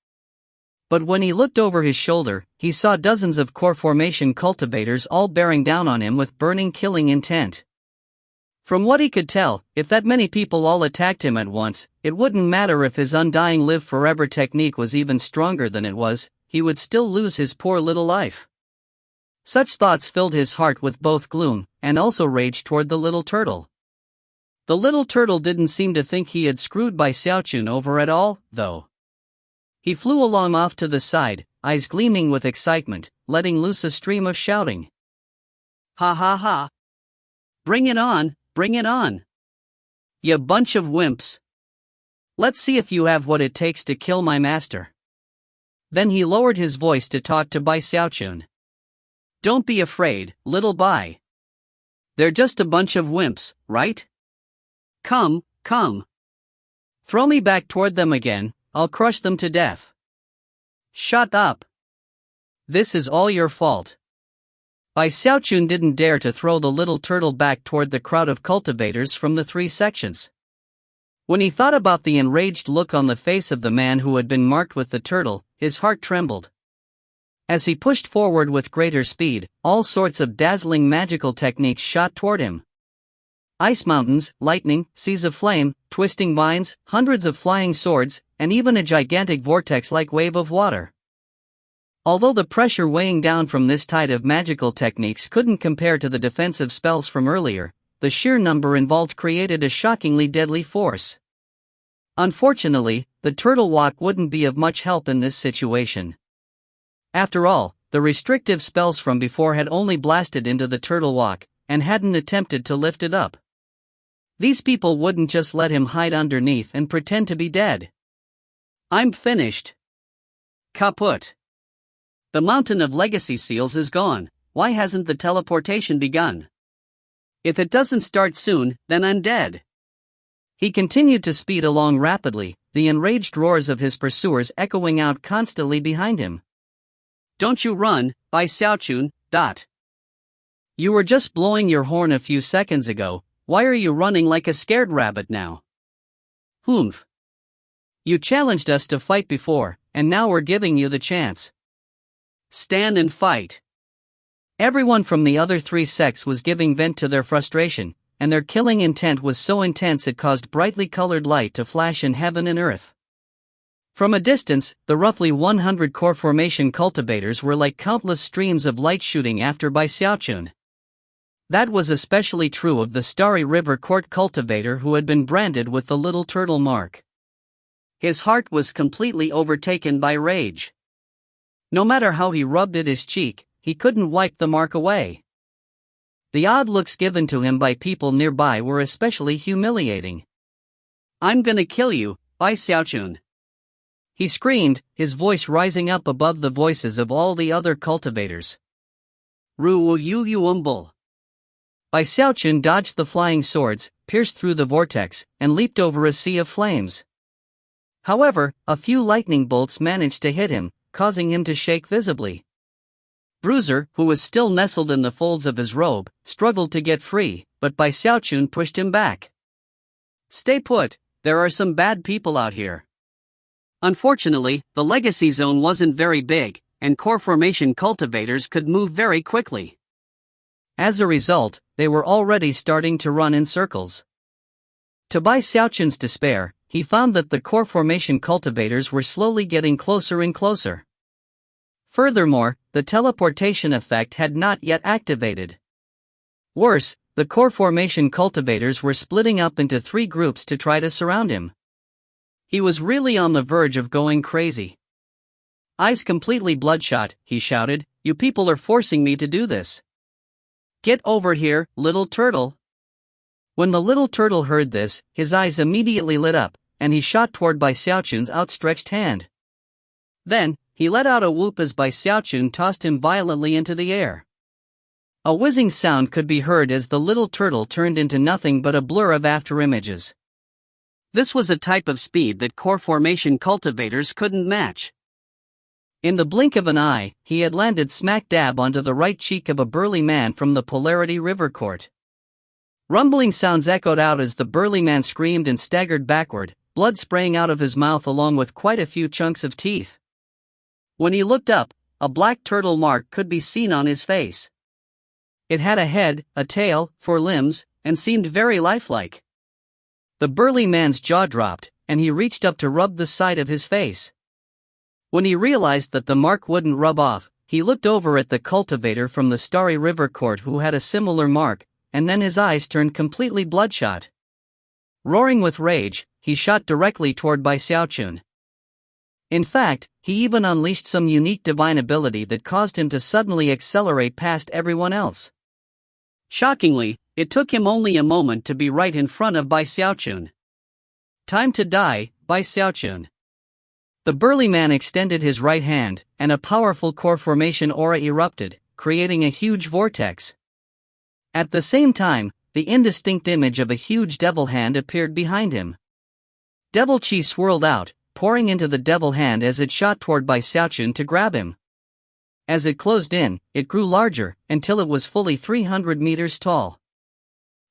But when he looked over his shoulder, he saw dozens of core formation cultivators all bearing down on him with burning killing intent. From what he could tell, if that many people all attacked him at once, it wouldn't matter if his undying live forever technique was even stronger than it was, he would still lose his poor little life. Such thoughts filled his heart with both gloom, and also rage toward the little turtle. The little turtle didn't seem to think he had screwed Bai Xiaochun over at all, though. He flew along off to the side, eyes gleaming with excitement, letting loose a stream of shouting. "Ha ha ha! Bring it on, bring it on! You bunch of wimps! Let's see if you have what it takes to kill my master." Then he lowered his voice to talk to Bai Xiaochun. "Don't be afraid, little Bai. They're just a bunch of wimps, right? Come, come. Throw me back toward them again, I'll crush them to death." "Shut up. This is all your fault." Bai Xiaochun didn't dare to throw the little turtle back toward the crowd of cultivators from the 3 sections. When he thought about the enraged look on the face of the man who had been marked with the turtle, his heart trembled. As he pushed forward with greater speed, all sorts of dazzling magical techniques shot toward him. Ice mountains, lightning, seas of flame, twisting vines, hundreds of flying swords, and even a gigantic vortex-like wave of water. Although the pressure weighing down from this tide of magical techniques couldn't compare to the defensive spells from earlier, the sheer number involved created a shockingly deadly force. Unfortunately, the turtle walk wouldn't be of much help in this situation. After all, the restrictive spells from before had only blasted into the turtle walk, and hadn't attempted to lift it up. These people wouldn't just let him hide underneath and pretend to be dead. I'm finished. Kaput. The mountain of legacy seals is gone. Why hasn't the teleportation begun? If it doesn't start soon, then I'm dead. He continued to speed along rapidly, the enraged roars of his pursuers echoing out constantly behind him. Don't you run, by Xiaochun. You were just blowing your horn a few seconds ago, why are you running like a scared rabbit now? Humph. You challenged us to fight before, and now we're giving you the chance. Stand and fight. Everyone from the other three sects was giving vent to their frustration, and their killing intent was so intense it caused brightly colored light to flash in heaven and earth. From a distance, the roughly 100 core formation cultivators were like countless streams of light shooting after by Xiaochun. That was especially true of the Starry River Court cultivator who had been branded with the little turtle mark. His heart was completely overtaken by rage. No matter how he rubbed at his cheek, he couldn't wipe the mark away. The odd looks given to him by people nearby were especially humiliating. I'm gonna kill you, by Xiaochun. He screamed, his voice rising up above the voices of all the other cultivators. Ru yu umbul. Bai Xiaochun dodged the flying swords, pierced through the vortex, and leaped over a sea of flames. However, a few lightning bolts managed to hit him, causing him to shake visibly. Bruiser, who was still nestled in the folds of his robe, struggled to get free, but Bai Xiaochun pushed him back. Stay put, there are some bad people out here. Unfortunately, the legacy zone wasn't very big, and core formation cultivators could move very quickly. As a result, they were already starting to run in circles. To Bai Xiaochun's despair, he found that the core formation cultivators were slowly getting closer and closer. Furthermore, the teleportation effect had not yet activated. Worse, the core formation cultivators were splitting up into 3 groups to try to surround him. He was really on the verge of going crazy. Eyes completely bloodshot, he shouted, you people are forcing me to do this. Get over here, little turtle. When the little turtle heard this, his eyes immediately lit up, and he shot toward Bai Xiaochun's outstretched hand. Then, he let out a whoop as Bai Xiaochun tossed him violently into the air. A whizzing sound could be heard as the little turtle turned into nothing but a blur of afterimages. This was a type of speed that core formation cultivators couldn't match. In the blink of an eye, he had landed smack dab onto the right cheek of a burly man from the Polarity River Court. Rumbling sounds echoed out as the burly man screamed and staggered backward, blood spraying out of his mouth along with quite a few chunks of teeth. When he looked up, a black turtle mark could be seen on his face. It had a head, a tail, 4 limbs, and seemed very lifelike. The burly man's jaw dropped, and he reached up to rub the side of his face. When he realized that the mark wouldn't rub off, he looked over at the cultivator from the Starry River Court who had a similar mark, and then his eyes turned completely bloodshot. Roaring with rage, he shot directly toward Bai Xiaochun. In fact, he even unleashed some unique divine ability that caused him to suddenly accelerate past everyone else. Shockingly, it took him only a moment to be right in front of Bai Xiaochun. Time to die, Bai Xiaochun. The burly man extended his right hand, and a powerful core formation aura erupted, creating a huge vortex. At the same time, the indistinct image of a huge devil hand appeared behind him. Devil chi swirled out, pouring into the devil hand as it shot toward Bai Xiaochun to grab him. As it closed in, it grew larger, until it was fully 300 meters tall.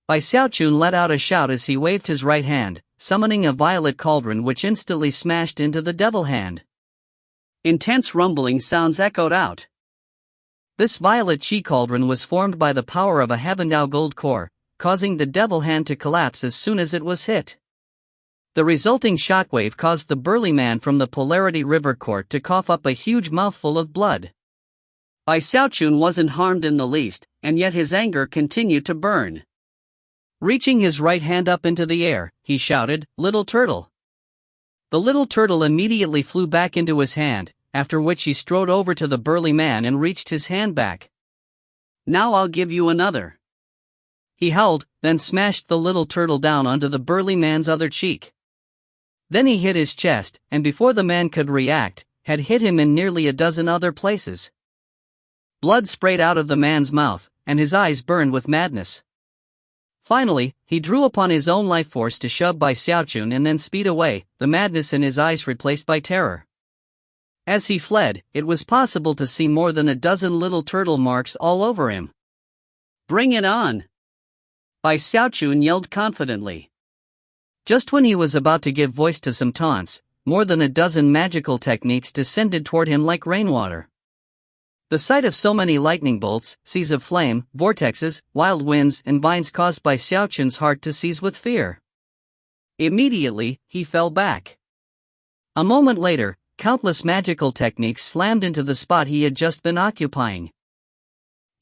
Bai Xiaochun let out a shout as he waved his right hand, summoning a violet cauldron which instantly smashed into the devil hand. Intense rumbling sounds echoed out. This violet chi cauldron was formed by the power of a Heavendao gold core, causing the devil hand to collapse as soon as it was hit. The resulting shockwave caused the burly man from the Polarity River Court to cough up a huge mouthful of blood. Bai Xiaochun wasn't harmed in the least, and yet his anger continued to burn. Reaching his right hand up into the air, he shouted, "Little turtle!" The little turtle immediately flew back into his hand, after which he strode over to the burly man and reached his hand back. "Now I'll give you another," he howled, then smashed the little turtle down onto the burly man's other cheek. Then he hit his chest, and before the man could react, had hit him in nearly a dozen other places. Blood sprayed out of the man's mouth, and his eyes burned with madness. Finally, he drew upon his own life force to shove by Xiaochun and then speed away, the madness in his eyes replaced by terror. As he fled, it was possible to see more than a dozen little turtle marks all over him. "Bring it on!" Bai Xiaochun yelled confidently. Just when he was about to give voice to some taunts, more than a dozen magical techniques descended toward him like rainwater. The sight of so many lightning bolts, seas of flame, vortexes, wild winds, and vines caused Bai Xiaochun's heart to seize with fear. Immediately, he fell back. A moment later, countless magical techniques slammed into the spot he had just been occupying.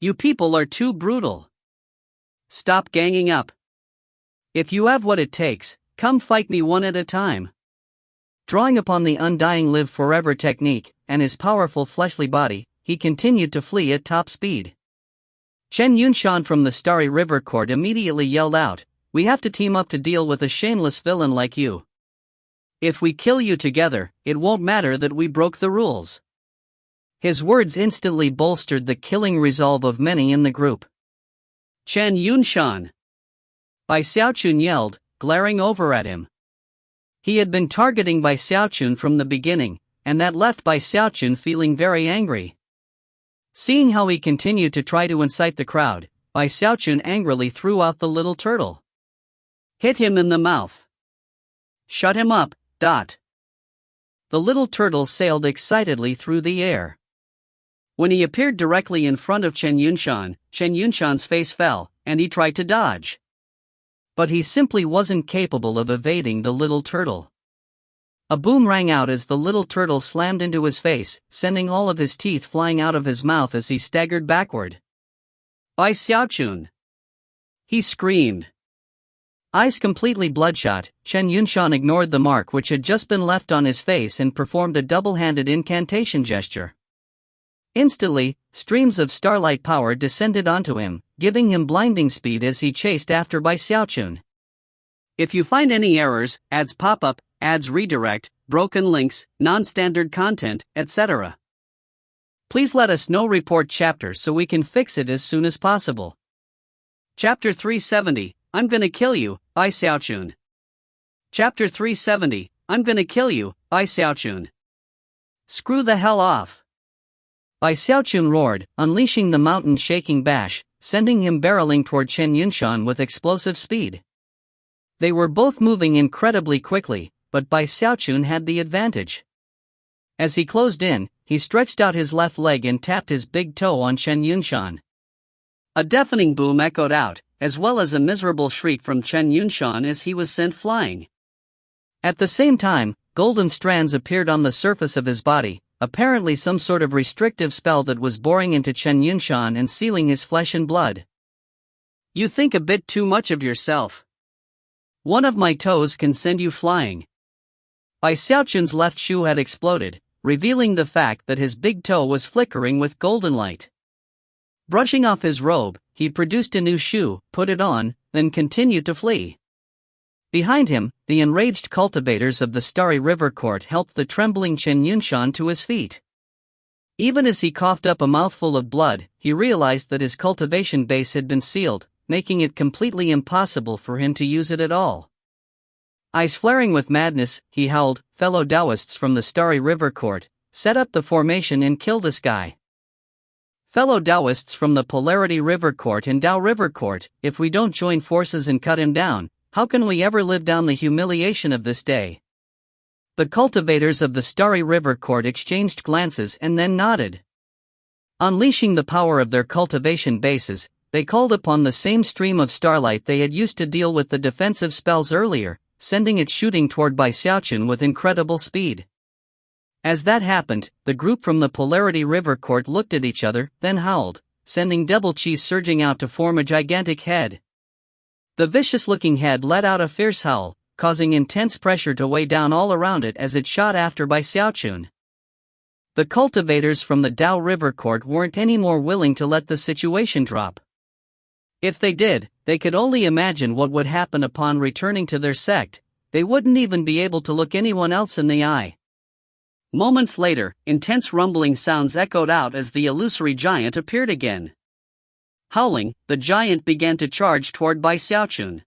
"You people are too brutal. Stop ganging up. If you have what it takes, come fight me one at a time." Drawing upon the undying live forever technique, and his powerful fleshly body, he continued to flee at top speed. Chen Yunshan from the Starry River Court immediately yelled out, "We have to team up to deal with a shameless villain like you. If we kill you together, it won't matter that we broke the rules." His words instantly bolstered the killing resolve of many in the group. "Chen Yunshan!" Bai Xiaochun yelled, glaring over at him. He had been targeting Bai Xiaochun from the beginning, and that left Bai Xiaochun feeling very angry. Seeing how he continued to try to incite the crowd, Bai Xiaochun angrily threw out the little turtle. "Hit him in the mouth. Shut him up, dot." The little turtle sailed excitedly through the air. When he appeared directly in front of Chen Yunshan's face fell, and he tried to dodge. But he simply wasn't capable of evading the little turtle. A boom rang out as the little turtle slammed into his face, sending all of his teeth flying out of his mouth as he staggered backward. "Bai Xiaochun!" he screamed. Eyes completely bloodshot, Chen Yunshan ignored the mark which had just been left on his face and performed a double-handed incantation gesture. Instantly, streams of starlight power descended onto him, giving him blinding speed as he chased after Bai Xiaochun. If you find any errors, ads pop up, ads redirect, broken links, non-standard content, etc., please let us know. Report chapter so we can fix it as soon as possible. Chapter 370, I'm gonna kill you, Bai Xiaochun. Chapter 370, I'm gonna kill you, Bai Xiaochun. Screw the hell off. Bai Xiaochun roared, unleashing the mountain-shaking bash, sending him barreling toward Chen Yunshan with explosive speed. They were both moving incredibly quickly, but Bai Xiaochun had the advantage. As he closed in, he stretched out his left leg and tapped his big toe on Chen Yunshan. A deafening boom echoed out, as well as a miserable shriek from Chen Yunshan as he was sent flying. At the same time, golden strands appeared on the surface of his body, apparently some sort of restrictive spell that was boring into Chen Yunshan and sealing his flesh and blood. "You think a bit too much of yourself. One of my toes can send you flying." Bai Xiaochun's left shoe had exploded, revealing the fact that his big toe was flickering with golden light. Brushing off his robe, he produced a new shoe, put it on, then continued to flee. Behind him, the enraged cultivators of the Starry River Court helped the trembling Chen Yunshan to his feet. Even as he coughed up a mouthful of blood, he realized that his cultivation base had been sealed, making it completely impossible for him to use it at all. Eyes flaring with madness, he howled, "Fellow Taoists from the Starry River Court, set up the formation and kill this guy. Fellow Taoists from the Polarity River Court and Tao River Court, if we don't join forces and cut him down, how can we ever live down the humiliation of this day?" The cultivators of the Starry River Court exchanged glances and then nodded. Unleashing the power of their cultivation bases, they called upon the same stream of starlight they had used to deal with the defensive spells earlier, sending it shooting toward Bai Xiaochun with incredible speed. As that happened, the group from the Polarity River Court looked at each other, then howled, sending devil chi surging out to form a gigantic head. The vicious-looking head let out a fierce howl, causing intense pressure to weigh down all around it as it shot after Bai Xiaochun. The cultivators from the Dao River Court weren't any more willing to let the situation drop. If they did, they could only imagine what would happen upon returning to their sect. They wouldn't even be able to look anyone else in the eye. Moments later, intense rumbling sounds echoed out as the illusory giant appeared again. Howling, the giant began to charge toward Bai Xiaochun.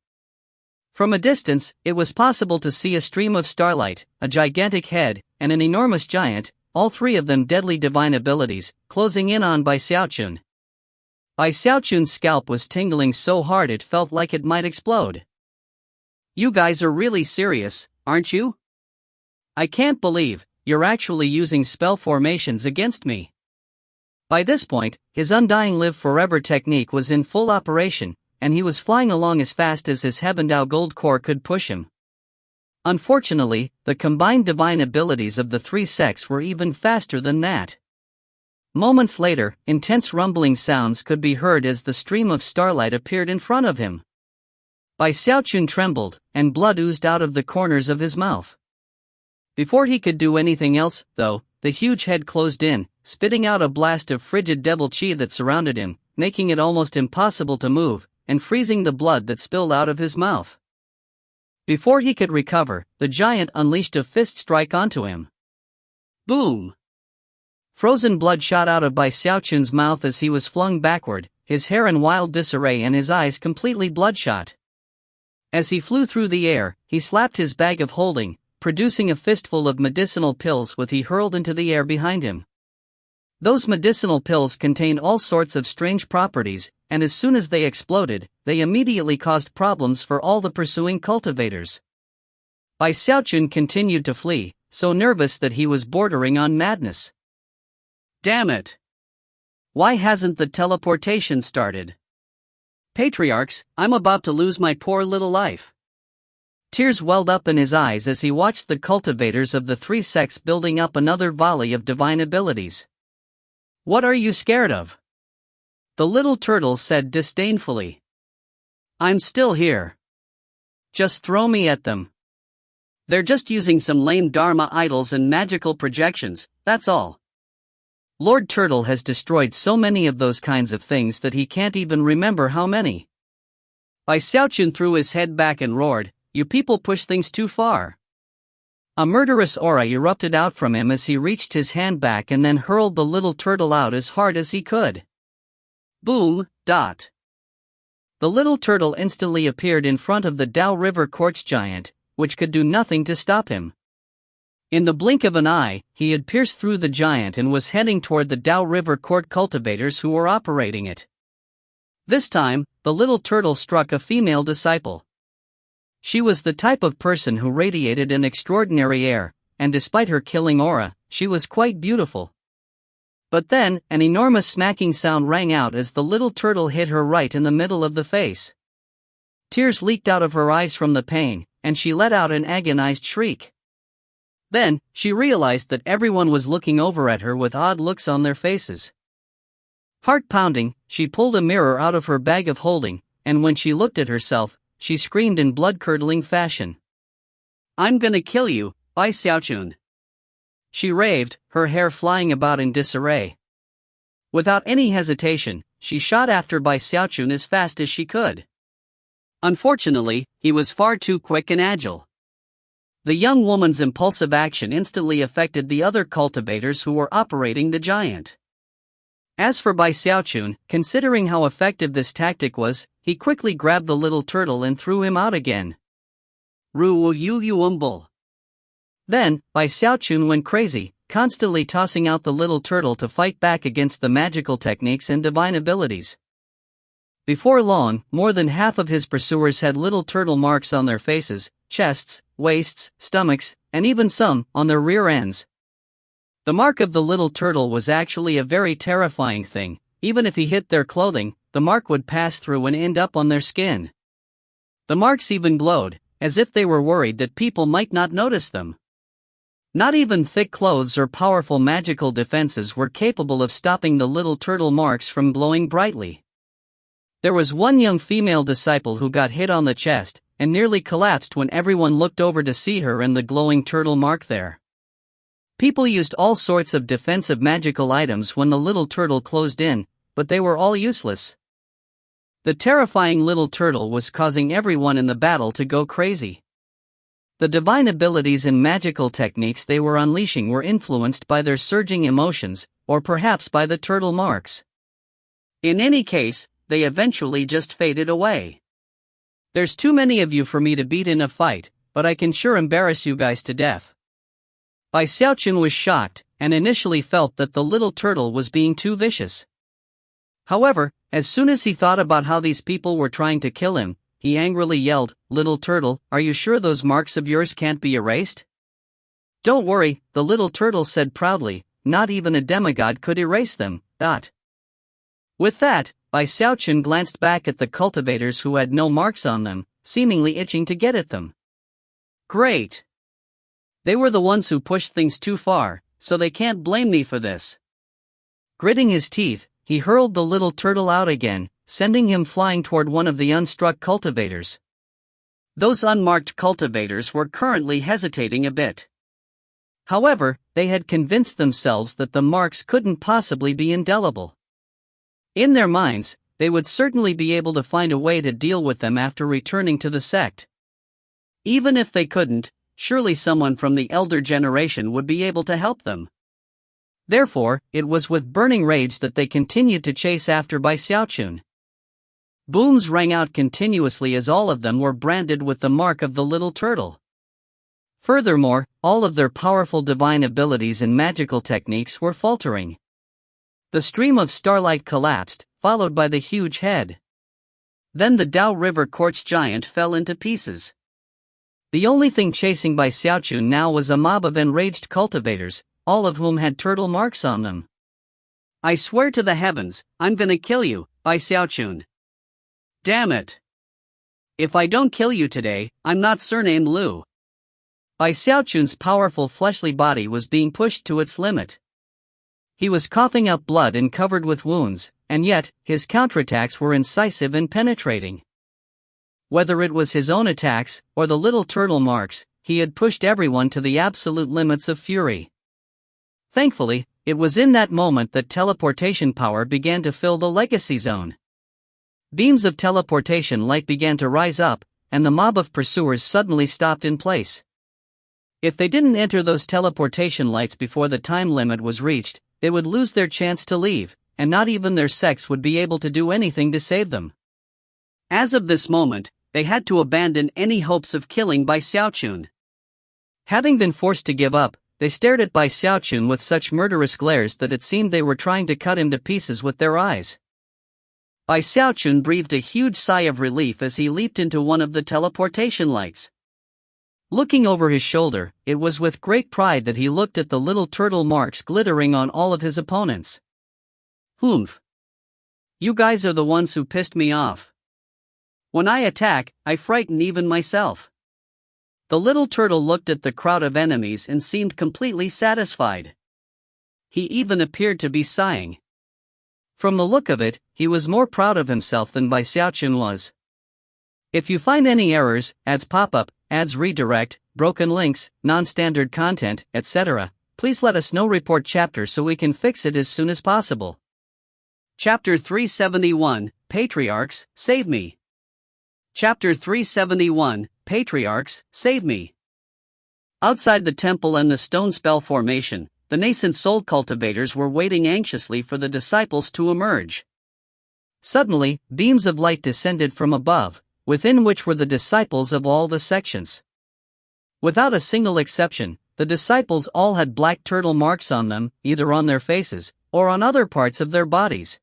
From a distance, it was possible to see a stream of starlight, a gigantic head, and an enormous giant, all three of them deadly divine abilities, closing in on Bai Xiaochun. Bai Xiaochun's scalp was tingling so hard it felt like it might explode. "You guys are really serious, aren't you? I can't believe you're actually using spell formations against me." By this point, his Undying Live Forever technique was in full operation, and he was flying along as fast as his Hebendao Gold Core could push him. Unfortunately, the combined divine abilities of the three sects were even faster than that. Moments later, intense rumbling sounds could be heard as the stream of starlight appeared in front of him. Bai Xiaochun trembled, and blood oozed out of the corners of his mouth. Before he could do anything else, though, the huge head closed in, spitting out a blast of frigid devil chi that surrounded him, making it almost impossible to move, and freezing the blood that spilled out of his mouth. Before he could recover, the giant unleashed a fist strike onto him. Boom! Frozen blood shot out of Bai Xiaochun's mouth as he was flung backward, his hair in wild disarray and his eyes completely bloodshot. As he flew through the air, he slapped his bag of holding, producing a fistful of medicinal pills which he hurled into the air behind him. Those medicinal pills contained all sorts of strange properties, and as soon as they exploded, they immediately caused problems for all the pursuing cultivators. Bai Xiaochun continued to flee, so nervous that he was bordering on madness. Damn it! Why hasn't the teleportation started? Patriarchs, I'm about to lose my poor little life. Tears welled up in his eyes as he watched the cultivators of the three sects building up another volley of divine abilities. What are you scared of? The little turtle said disdainfully. I'm still here. Just throw me at them. They're just using some lame Dharma idols and magical projections, that's all. Lord Turtle has destroyed so many of those kinds of things that he can't even remember how many. Bai Xiaochun threw his head back and roared, "You people push things too far." A murderous aura erupted out from him as he reached his hand back and then hurled the little turtle out as hard as he could. Boom, dot. The little turtle instantly appeared in front of the Dao River Quartz giant, which could do nothing to stop him. In the blink of an eye, he had pierced through the giant and was heading toward the Dao River Court cultivators who were operating it. This time, the little turtle struck a female disciple. She was the type of person who radiated an extraordinary air, and despite her killing aura, she was quite beautiful. But then, an enormous smacking sound rang out as the little turtle hit her right in the middle of the face. Tears leaked out of her eyes from the pain, and she let out an agonized shriek. Then, she realized that everyone was looking over at her with odd looks on their faces. Heart-pounding, she pulled a mirror out of her bag of holding, and when she looked at herself, she screamed in blood-curdling fashion. "I'm gonna kill you, Bai Xiaochun." She raved, her hair flying about in disarray. Without any hesitation, she shot after Bai Xiaochun as fast as she could. Unfortunately, he was far too quick and agile. The young woman's impulsive action instantly affected the other cultivators who were operating the giant. As for Bai Xiaochun, considering how effective this tactic was, he quickly grabbed the little turtle and threw him out again. Ru-yu-yu-umbul. Then, Bai Xiaochun went crazy, constantly tossing out the little turtle to fight back against the magical techniques and divine abilities. Before long, more than half of his pursuers had little turtle marks on their faces, chests, waists, stomachs, and even some on their rear ends. The mark of the little turtle was actually a very terrifying thing. Even if he hit their clothing, the mark would pass through and end up on their skin. The marks even glowed, as if they were worried that people might not notice them. Not even thick clothes or powerful magical defenses were capable of stopping the little turtle marks from glowing brightly. There was one young female disciple who got hit on the chest, and nearly collapsed when everyone looked over to see her and the glowing turtle mark there. People used all sorts of defensive magical items when the little turtle closed in, but they were all useless. The terrifying little turtle was causing everyone in the battle to go crazy. The divine abilities and magical techniques they were unleashing were influenced by their surging emotions, or perhaps by the turtle marks. In any case, they eventually just faded away. There's too many of you for me to beat in a fight, but I can sure embarrass you guys to death. Xiaochun was shocked, and initially felt that the little turtle was being too vicious. However, as soon as he thought about how these people were trying to kill him, he angrily yelled, "Little turtle, are you sure those marks of yours can't be erased?" "Don't worry," the little turtle said proudly, "not even a demigod could erase them." With that, Xiaochun glanced back at the cultivators who had no marks on them, seemingly itching to get at them. Great! They were the ones who pushed things too far, so they can't blame me for this. Gritting his teeth, he hurled the little turtle out again, sending him flying toward one of the unstruck cultivators. Those unmarked cultivators were currently hesitating a bit. However, they had convinced themselves that the marks couldn't possibly be indelible. In their minds, they would certainly be able to find a way to deal with them after returning to the sect. Even if they couldn't, surely someone from the elder generation would be able to help them. Therefore, it was with burning rage that they continued to chase after Xiaochun. Booms rang out continuously as all of them were branded with the mark of the little turtle. Furthermore, all of their powerful divine abilities and magical techniques were faltering. The stream of starlight collapsed, followed by the huge head. Then the Dao River quartz giant fell into pieces. The only thing chasing Xiaochun now was a mob of enraged cultivators, all of whom had turtle marks on them. "I swear to the heavens, I'm gonna kill you, Xiaochun. Damn it! If I don't kill you today, I'm not surnamed Lu." Xiaochun's powerful fleshly body was being pushed to its limit. He was coughing up blood and covered with wounds, and yet, his counterattacks were incisive and penetrating. Whether it was his own attacks, or the little turtle marks, he had pushed everyone to the absolute limits of fury. Thankfully, it was in that moment that teleportation power began to fill the legacy zone. Beams of teleportation light began to rise up, and the mob of pursuers suddenly stopped in place. If they didn't enter those teleportation lights before the time limit was reached, they would lose their chance to leave, and not even their sects would be able to do anything to save them. As of this moment, they had to abandon any hopes of killing Xiaochun. Having been forced to give up, they stared at Xiaochun with such murderous glares that it seemed they were trying to cut him to pieces with their eyes. Xiaochun breathed a huge sigh of relief as he leaped into one of the teleportation lights. Looking over his shoulder, it was with great pride that he looked at the little turtle marks glittering on all of his opponents. "Humph. You guys are the ones who pissed me off. When I attack, I frighten even myself." The little turtle looked at the crowd of enemies and seemed completely satisfied. He even appeared to be sighing. From the look of it, he was more proud of himself than Xiaochun was. If you find any errors, ads pop up, ads redirect, broken links, non-standard content, etc., please let us know. Report chapter so we can fix it as soon as possible. Chapter 371, Patriarchs, Save Me. Chapter 371, Patriarchs, Save Me. Outside the temple and the stone spell formation, the nascent soul cultivators were waiting anxiously for the disciples to emerge. Suddenly, beams of light descended from above, within which were the disciples of all the sections. Without a single exception, the disciples all had black turtle marks on them, either on their faces, or on other parts of their bodies.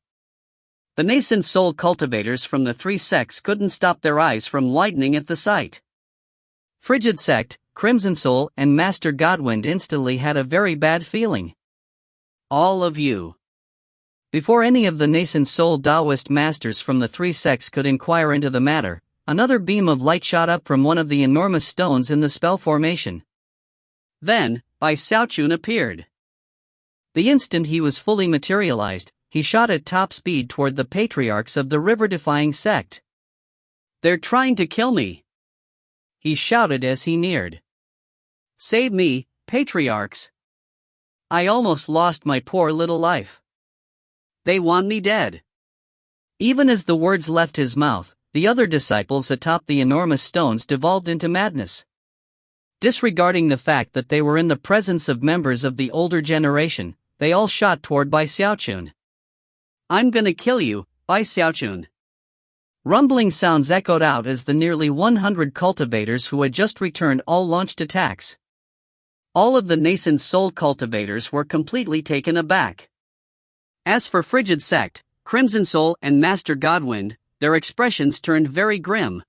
The nascent soul cultivators from the three sects couldn't stop their eyes from widening at the sight. Frigid Sect, Crimson Soul, and Master Godwind instantly had a very bad feeling. All of you. Before any of the nascent soul Taoist masters from the three sects could inquire into the matter, another beam of light shot up from one of the enormous stones in the spell formation. Then, Xiaochun appeared. The instant he was fully materialized, he shot at top speed toward the patriarchs of the river-defying sect. "They're trying to kill me," he shouted as he neared. "Save me, patriarchs." I almost lost my poor little life. They want me dead. Even as the words left his mouth, the other disciples atop the enormous stones devolved into madness. Disregarding the fact that they were in the presence of members of the older generation, they all shot toward Bai Xiaochun. I'm gonna kill you, Bai Xiaochun. Rumbling sounds echoed out as the nearly 100 cultivators who had just returned all launched attacks. All of the nascent soul cultivators were completely taken aback. As for Frigid Sect, Crimson Soul and Master Godwind, their expressions turned very grim.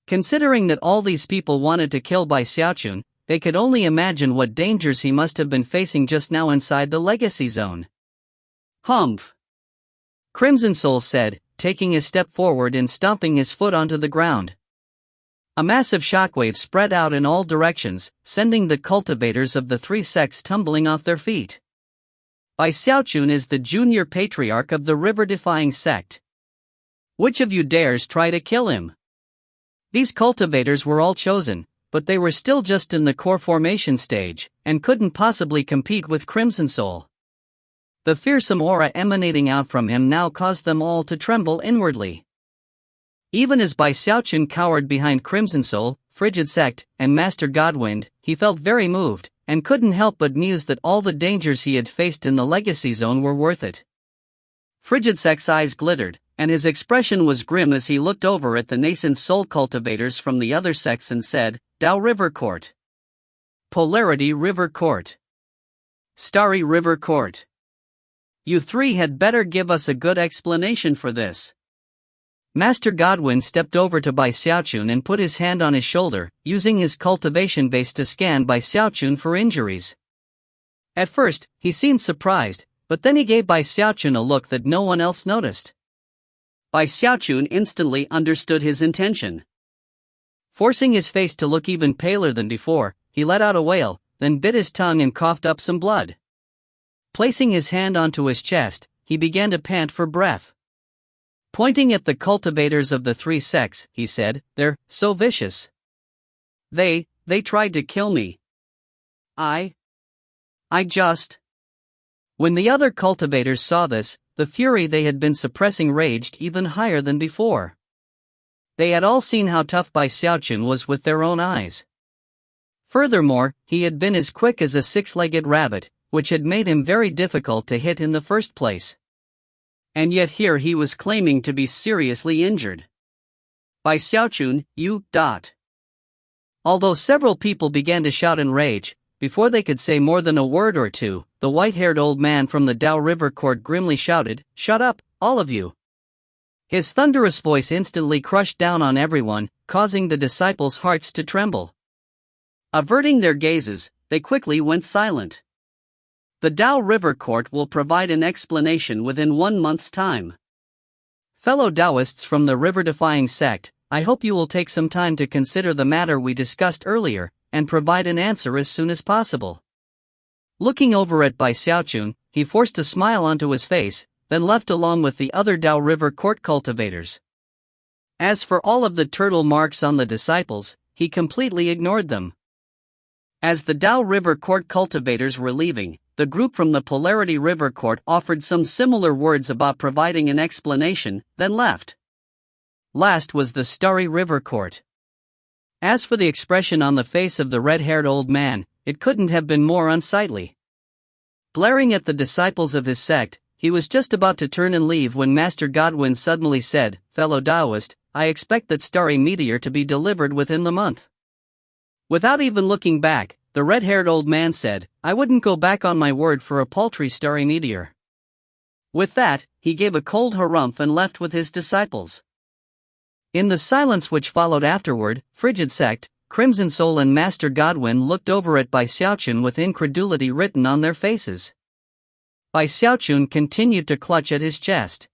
Considering that all these people wanted to kill Bai Xiaochun, they could only imagine what dangers he must have been facing just now inside the legacy zone. Humph! Crimson Soul said, taking a step forward and stomping his foot onto the ground. A massive shockwave spread out in all directions, sending the cultivators of the three sects tumbling off their feet. Bai Xiaochun is the junior patriarch of the river-defying sect. Which of you dares try to kill him? These cultivators were all chosen, but they were still just in the core formation stage, and couldn't possibly compete with Crimson Soul. The fearsome aura emanating out from him now caused them all to tremble inwardly. Even as Bai Xiaochun cowered behind Crimson Soul, Frigid Sect, and Master Godwind, he felt very moved, and couldn't help but muse that all the dangers he had faced in the Legacy Zone were worth it. Frigid Sect's eyes glittered, and his expression was grim as he looked over at the nascent soul cultivators from the other sects and said, Dao River Court. Polarity River Court. Starry River Court. You three had better give us a good explanation for this. Master Godwin stepped over to Bai Xiaochun and put his hand on his shoulder, using his cultivation base to scan Bai Xiaochun for injuries. At first, he seemed surprised, but then he gave Bai Xiaochun a look that no one else noticed. Bai Xiaochun instantly understood his intention. Forcing his face to look even paler than before, he let out a wail, then bit his tongue and coughed up some blood. Placing his hand onto his chest, he began to pant for breath. Pointing at the cultivators of the three sects, he said, They're so vicious. They tried to kill me. I just... When the other cultivators saw this, the fury they had been suppressing raged even higher than before. They had all seen how tough Bai Xiaochun was with their own eyes. Furthermore, he had been as quick as a six-legged rabbit, which had made him very difficult to hit in the first place. And yet here he was claiming to be seriously injured. Bai Xiaochun, you... Although several people began to shout in rage, before they could say more than a word or two, the white-haired old man from the Dao River Court grimly shouted, Shut up, all of you! His thunderous voice instantly crushed down on everyone, causing the disciples' hearts to tremble. Averting their gazes, they quickly went silent. The Dao River Court will provide an explanation within 1 month's time. Fellow Taoists from the river-defying sect, I hope you will take some time to consider the matter we discussed earlier, and provide an answer as soon as possible. Looking over at Bai Xiaochun, he forced a smile onto his face, then left along with the other Dao River Court cultivators. As for all of the turtle marks on the disciples, he completely ignored them. As the Dao River Court cultivators were leaving, the group from the Polarity River Court offered some similar words about providing an explanation, then left. Last was the Starry River Court. As for the expression on the face of the red-haired old man, it couldn't have been more unsightly. Glaring at the disciples of his sect, he was just about to turn and leave when Master Godwin suddenly said, Fellow Taoist, I expect that starry meteor to be delivered within the month. Without even looking back, the red-haired old man said, I wouldn't go back on my word for a paltry starry meteor. With that, he gave a cold harumph and left with his disciples. In the silence which followed afterward, Frigid Sect, Crimson Soul and Master Godwin looked over at Bai Xiaochun with incredulity written on their faces. Bai Xiaochun continued to clutch at his chest.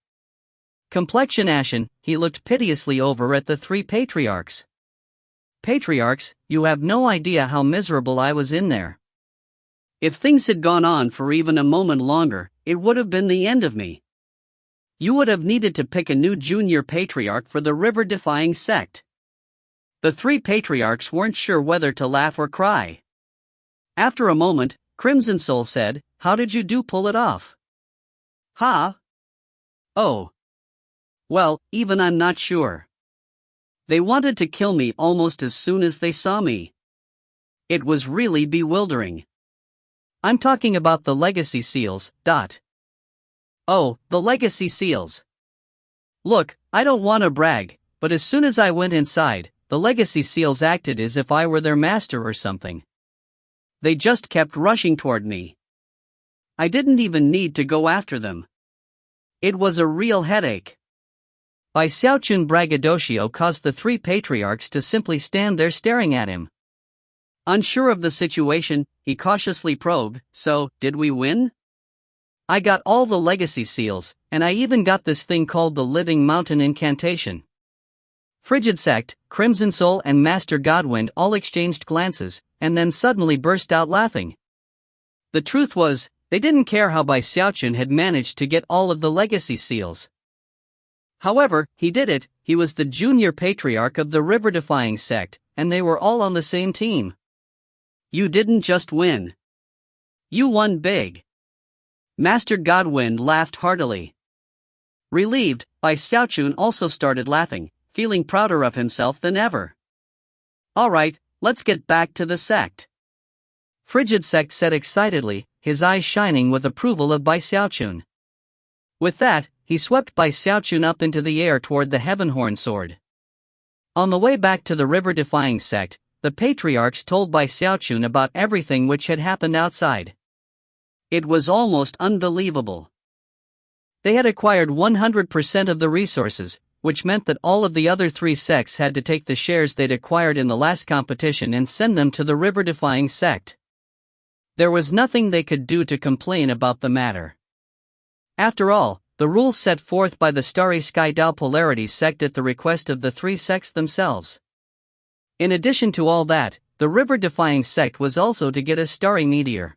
Complexion ashen, he looked piteously over at the three patriarchs. Patriarchs, you have no idea how miserable I was in there. If things had gone on for even a moment longer, it would have been the end of me. You would have needed to pick a new junior patriarch for the river-defying sect. The three patriarchs weren't sure whether to laugh or cry. After a moment, Crimson Soul said, "How did you pull it off?" "Huh? Oh. Well, even I'm not sure. They wanted to kill me almost as soon as they saw me. It was really bewildering. I'm talking about the legacy seals. Oh, the legacy seals. Look, I don't want to brag, but as soon as I went inside, the legacy seals acted as if I were their master or something. They just kept rushing toward me. I didn't even need to go after them. It was a real headache." By Xiaochun braggadocio caused the three patriarchs to simply stand there staring at him. Unsure of the situation, he cautiously probed, "So, did we win?" "I got all the legacy seals, and I even got this thing called the Living Mountain Incantation." Frigid Sect, Crimson Soul and Master Godwind all exchanged glances, and then suddenly burst out laughing. The truth was, they didn't care how Bai Xiaochun had managed to get all of the legacy seals. However, he did it. He was the junior patriarch of the river-defying sect, and they were all on the same team. "You didn't just win. You won big." Master Godwind laughed heartily. Relieved, Bai Xiaochun also started laughing, feeling prouder of himself than ever. "Alright, let's get back to the sect," Frigid Sect said excitedly, his eyes shining with approval of Bai Xiaochun. With that, he swept Bai Xiaochun up into the air toward the Heavenhorn sword. On the way back to the river-defying sect, the patriarchs told Bai Xiaochun about everything which had happened outside. It was almost unbelievable. They had acquired 100% of the resources, which meant that all of the other three sects had to take the shares they'd acquired in the last competition and send them to the river-defying sect. There was nothing they could do to complain about the matter. After all, the rules set forth by the Starry Sky Tao Polarity sect at the request of the three sects themselves. In addition to all that, the river-defying sect was also to get a starry meteor.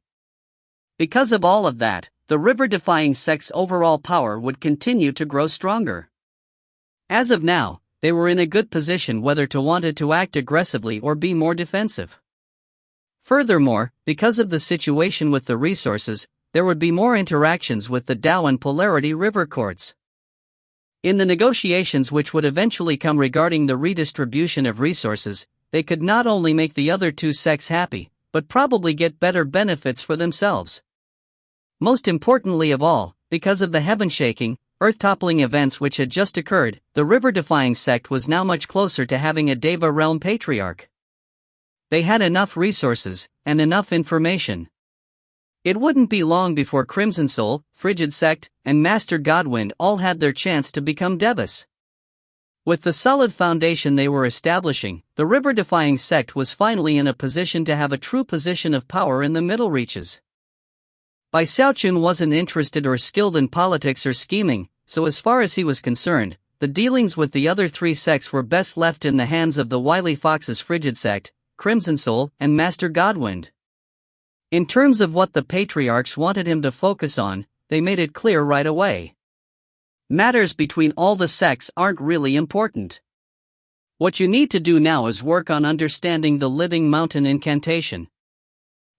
Because of all of that, the river-defying sect's overall power would continue to grow stronger. As of now, they were in a good position whether to wanted to act aggressively or be more defensive. Furthermore, because of the situation with the resources, there would be more interactions with the Tao and Polarity river courts. In the negotiations which would eventually come regarding the redistribution of resources, they could not only make the other two sects happy, but probably get better benefits for themselves. Most importantly of all, because of the heaven-shaking, earth-toppling events which had just occurred, the river-defying sect was now much closer to having a Deva realm patriarch. They had enough resources, and enough information. It wouldn't be long before Crimson Soul, Frigid Sect, and Master Godwind all had their chance to become Devas. With the solid foundation they were establishing, the river-defying sect was finally in a position to have a true position of power in the middle reaches. Bai Xiaochun wasn't interested or skilled in politics or scheming, so as far as he was concerned, the dealings with the other three sects were best left in the hands of the wily foxes Frigid Sect, Crimson Soul, and Master Godwind. In terms of what the patriarchs wanted him to focus on, they made it clear right away. Matters between all the sects aren't really important. What you need to do now is work on understanding the Living Mountain Incantation.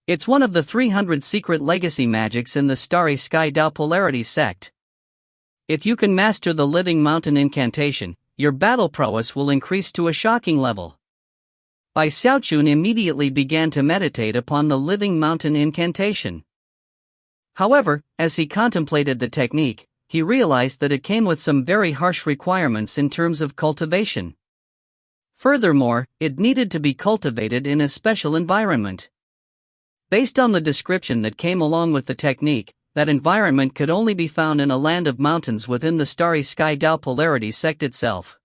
It's one of the 300 secret legacy magics in the Starry Sky Tao Polarity sect. If you can master the Living Mountain Incantation, your battle prowess will increase to a shocking level. Bai Xiaochun immediately began to meditate upon the Living Mountain Incantation. However, as he contemplated the technique, he realized that it came with some very harsh requirements in terms of cultivation. Furthermore, it needed to be cultivated in a special environment. Based on the description that came along with the technique, that environment could only be found in a land of mountains within the Starry Sky Tao Polarity sect itself.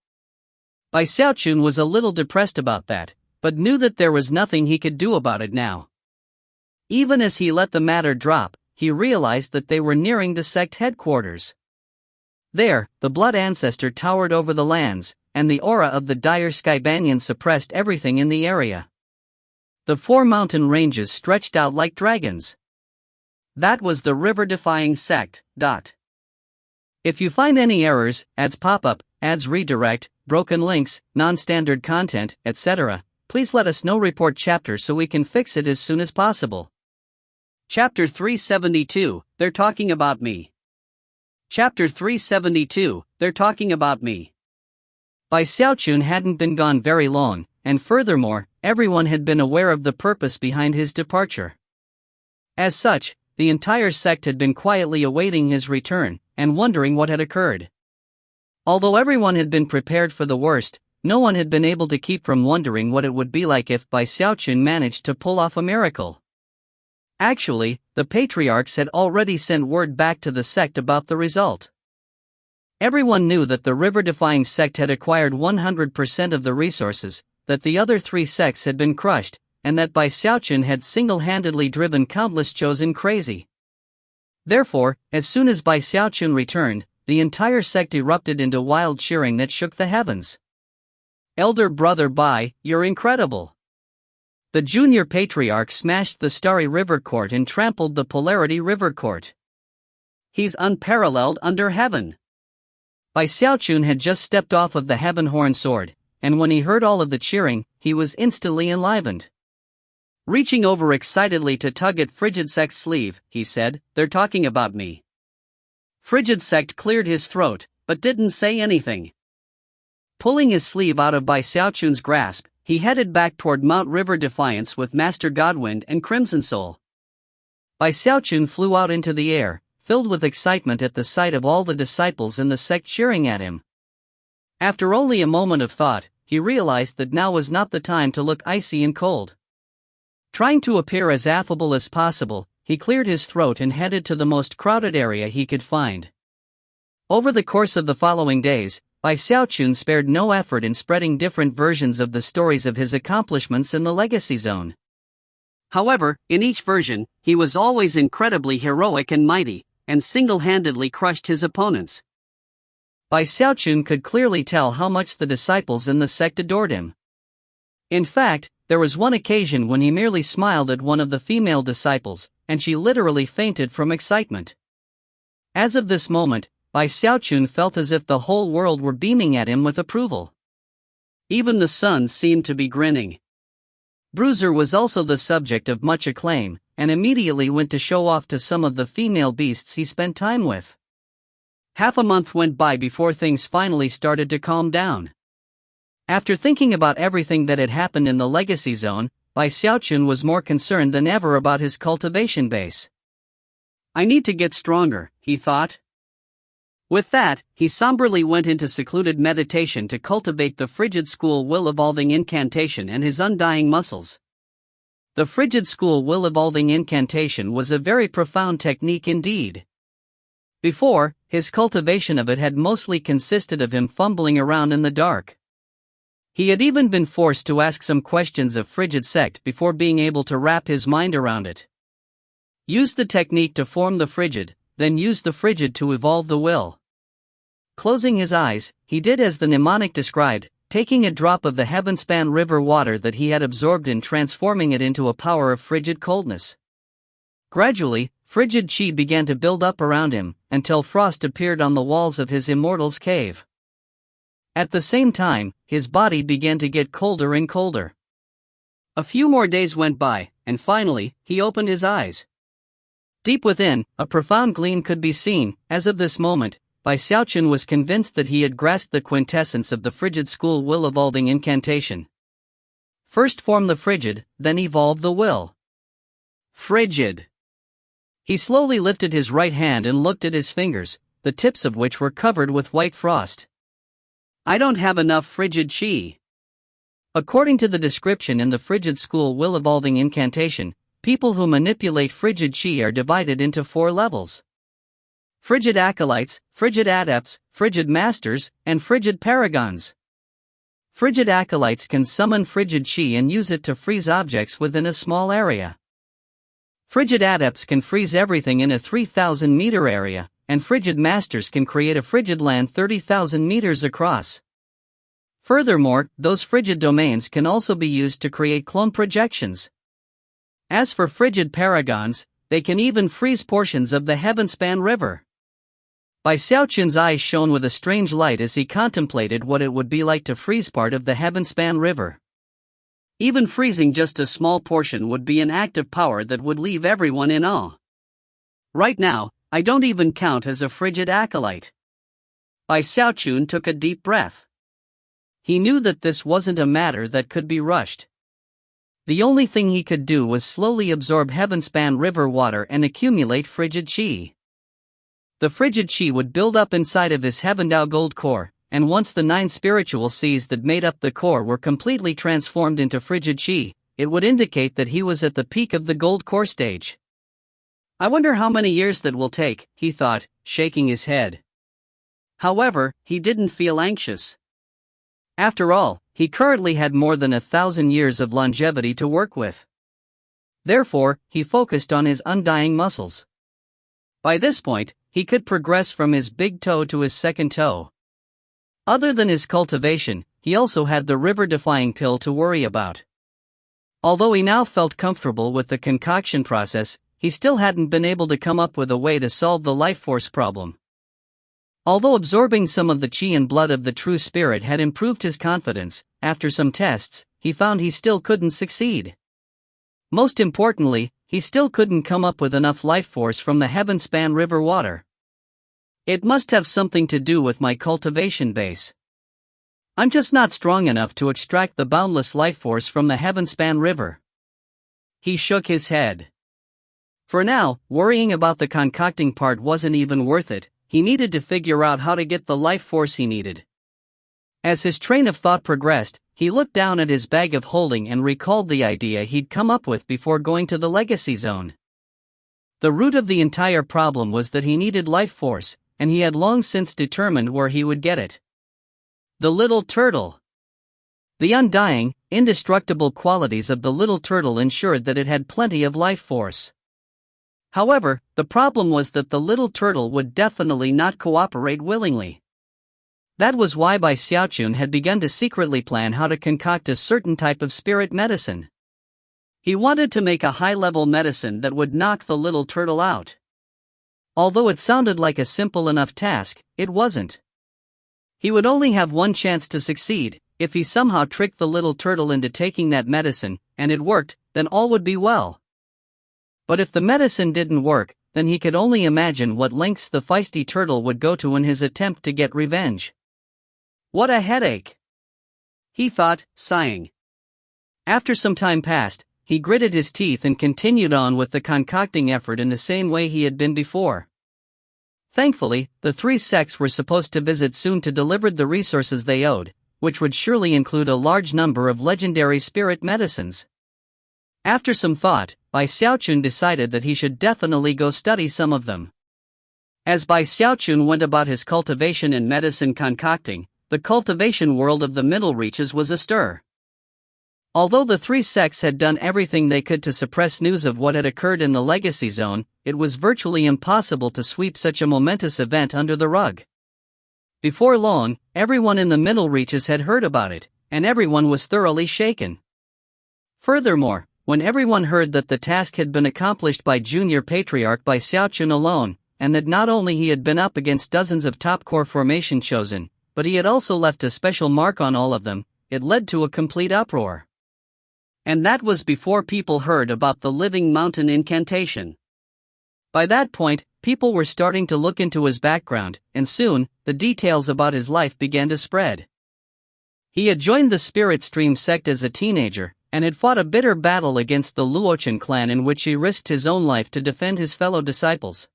Bai Xiaochun was a little depressed about that, but knew that there was nothing he could do about it now. Even as he let the matter drop, he realized that they were nearing the sect headquarters. There, the Blood Ancestor towered over the lands, and the aura of the dire Sky Banyan suppressed everything in the area. The four mountain ranges stretched out like dragons. That was the river-defying sect. If you find any errors, ads pop-up, ads redirect, broken links, non-standard content, etc., please let us know. Report chapter so we can fix it as soon as possible. Chapter 372, They're Talking About Me. Chapter 372, They're Talking About Me. Bai Xiaochun hadn't been gone very long, and furthermore, everyone had been aware of the purpose behind his departure. As such, the entire sect had been quietly awaiting his return, and wondering what had occurred. Although everyone had been prepared for the worst, no one had been able to keep from wondering what it would be like if Bai Xiaochun managed to pull off a miracle. Actually, the patriarchs had already sent word back to the sect about the result. Everyone knew that the river-defying sect had acquired 100% of the resources, that the other three sects had been crushed, and that Bai Xiaochun had single-handedly driven countless chosen crazy. Therefore, as soon as Bai Xiaochun returned, the entire sect erupted into wild cheering that shook the heavens. "Elder brother Bai, you're incredible!" The junior patriarch smashed the Starry River Court and trampled the Polarity River Court. "He's unparalleled under heaven." Bai Xiaochun had just stepped off of the Heaven Horn Sword, and when he heard all of the cheering, he was instantly enlivened. Reaching over excitedly to tug at Frigid Sect's sleeve, he said, "They're talking about me." Frigid Sect cleared his throat, but didn't say anything. Pulling his sleeve out of Bai Xiaochun's grasp, he headed back toward Mount River Defiance with Master Godwind and Crimson Soul. Bai Xiaochun flew out into the air, filled with excitement at the sight of all the disciples in the sect cheering at him. After only a moment of thought, he realized that now was not the time to look icy and cold. Trying to appear as affable as possible, he cleared his throat and headed to the most crowded area he could find. Over the course of the following days, Bai Xiaochun spared no effort in spreading different versions of the stories of his accomplishments in the Legacy Zone. However, in each version, he was always incredibly heroic and mighty, and single-handedly crushed his opponents. Bai Xiaochun could clearly tell how much the disciples in the sect adored him. In fact, there was one occasion when he merely smiled at one of the female disciples, and she literally fainted from excitement. As of this moment, Bai Xiaochun felt as if the whole world were beaming at him with approval. Even the sun seemed to be grinning. Bruiser was also the subject of much acclaim, and immediately went to show off to some of the female beasts he spent time with. Half a month went by before things finally started to calm down. After thinking about everything that had happened in the Legacy Zone, Bai Xiaochun was more concerned than ever about his cultivation base. "I need to get stronger," he thought. With that, he somberly went into secluded meditation to cultivate the Frigid School Will-Evolving Incantation and his undying muscles. The Frigid School Will-Evolving Incantation was a very profound technique indeed. Before, his cultivation of it had mostly consisted of him fumbling around in the dark. He had even been forced to ask some questions of Frigid Sect before being able to wrap his mind around it. Use the technique to form the Frigid, then use the Frigid to evolve the will. Closing his eyes, he did as the mnemonic described, taking a drop of the Heavenspan River water that he had absorbed and transforming it into a power of frigid coldness. Gradually, frigid chi began to build up around him, until frost appeared on the walls of his immortal's cave. At the same time, his body began to get colder and colder. A few more days went by, and finally, he opened his eyes. Deep within, a profound gleam could be seen. As of this moment, Bai Xiaochun was convinced that he had grasped the quintessence of the Frigid School Will-Evolving Incantation. First form the Frigid, then evolve the will. Frigid. He slowly lifted his right hand and looked at his fingers, the tips of which were covered with white frost. "I don't have enough frigid chi." According to the description in the Frigid School Will-Evolving Incantation, people who manipulate frigid chi are divided into 4 levels. Frigid Acolytes, Frigid Adepts, Frigid Masters, and Frigid Paragons. Frigid Acolytes can summon frigid chi and use it to freeze objects within a small area. Frigid Adepts can freeze everything in a 3,000-meter area, and Frigid Masters can create a frigid land 30,000 meters across. Furthermore, those frigid domains can also be used to create clone projections. As for Frigid Paragons, they can even freeze portions of the Heavenspan River. Bai Xiaochun's eyes shone with a strange light as he contemplated what it would be like to freeze part of the Heavenspan River. Even freezing just a small portion would be an act of power that would leave everyone in awe. Right now, I don't even count as a frigid acolyte. Bai Xiaochun took a deep breath. He knew that this wasn't a matter that could be rushed. The only thing he could do was slowly absorb heavenspan river water and accumulate frigid qi. The frigid qi would build up inside of his Heavendao gold core, and once the 9 spiritual seas that made up the core were completely transformed into frigid qi, it would indicate that he was at the peak of the gold core stage. I wonder how many years that will take, he thought, shaking his head. However, he didn't feel anxious. After all, he currently had more than 1,000 years of longevity to work with. Therefore, he focused on his undying muscles. By this point, he could progress from his big toe to his second toe. Other than his cultivation, he also had the river-defying pill to worry about. Although he now felt comfortable with the concoction process, he still hadn't been able to come up with a way to solve the life force problem. Although absorbing some of the qi and blood of the true spirit had improved his confidence, after some tests, he found he still couldn't succeed. Most importantly, he still couldn't come up with enough life force from the heavenspan river water. It must have something to do with my cultivation base. I'm just not strong enough to extract the boundless life force from the heavenspan river. He shook his head. For now, worrying about the concocting part wasn't even worth it. He needed to figure out how to get the life force he needed. As his train of thought progressed, he looked down at his bag of holding and recalled the idea he'd come up with before going to the legacy zone. The root of the entire problem was that he needed life force, and he had long since determined where he would get it. The little turtle. The undying, indestructible qualities of the little turtle ensured that it had plenty of life force. However, the problem was that the little turtle would definitely not cooperate willingly. That was why Bai Xiaochun had begun to secretly plan how to concoct a certain type of spirit medicine. He wanted to make a high-level medicine that would knock the little turtle out. Although it sounded like a simple enough task, it wasn't. He would only have one chance to succeed. If he somehow tricked the little turtle into taking that medicine, and it worked, then all would be well. But if the medicine didn't work, then he could only imagine what lengths the feisty turtle would go to in his attempt to get revenge. What a headache! He thought, sighing. After some time passed, he gritted his teeth and continued on with the concocting effort in the same way he had been before. Thankfully, the 3 sects were supposed to visit soon to deliver the resources they owed, which would surely include a large number of legendary spirit medicines. After some thought, Bai Xiaochun decided that he should definitely go study some of them. As Bai Xiaochun went about his cultivation and medicine concocting, the cultivation world of the Middle Reaches was astir. Although the 3 sects had done everything they could to suppress news of what had occurred in the Legacy Zone, it was virtually impossible to sweep such a momentous event under the rug. Before long, everyone in the Middle Reaches had heard about it, and everyone was thoroughly shaken. Furthermore, when everyone heard that the task had been accomplished by Junior Patriarch Bai Xiaochun alone, and that not only he had been up against dozens of top core formation chosen, but he had also left a special mark on all of them, it led to a complete uproar. And that was before people heard about the Living Mountain incantation. By that point, people were starting to look into his background, and soon, the details about his life began to spread. He had joined the Spirit Stream sect as a teenager, and had fought a bitter battle against the Xiaochun clan in which he risked his own life to defend his fellow disciples.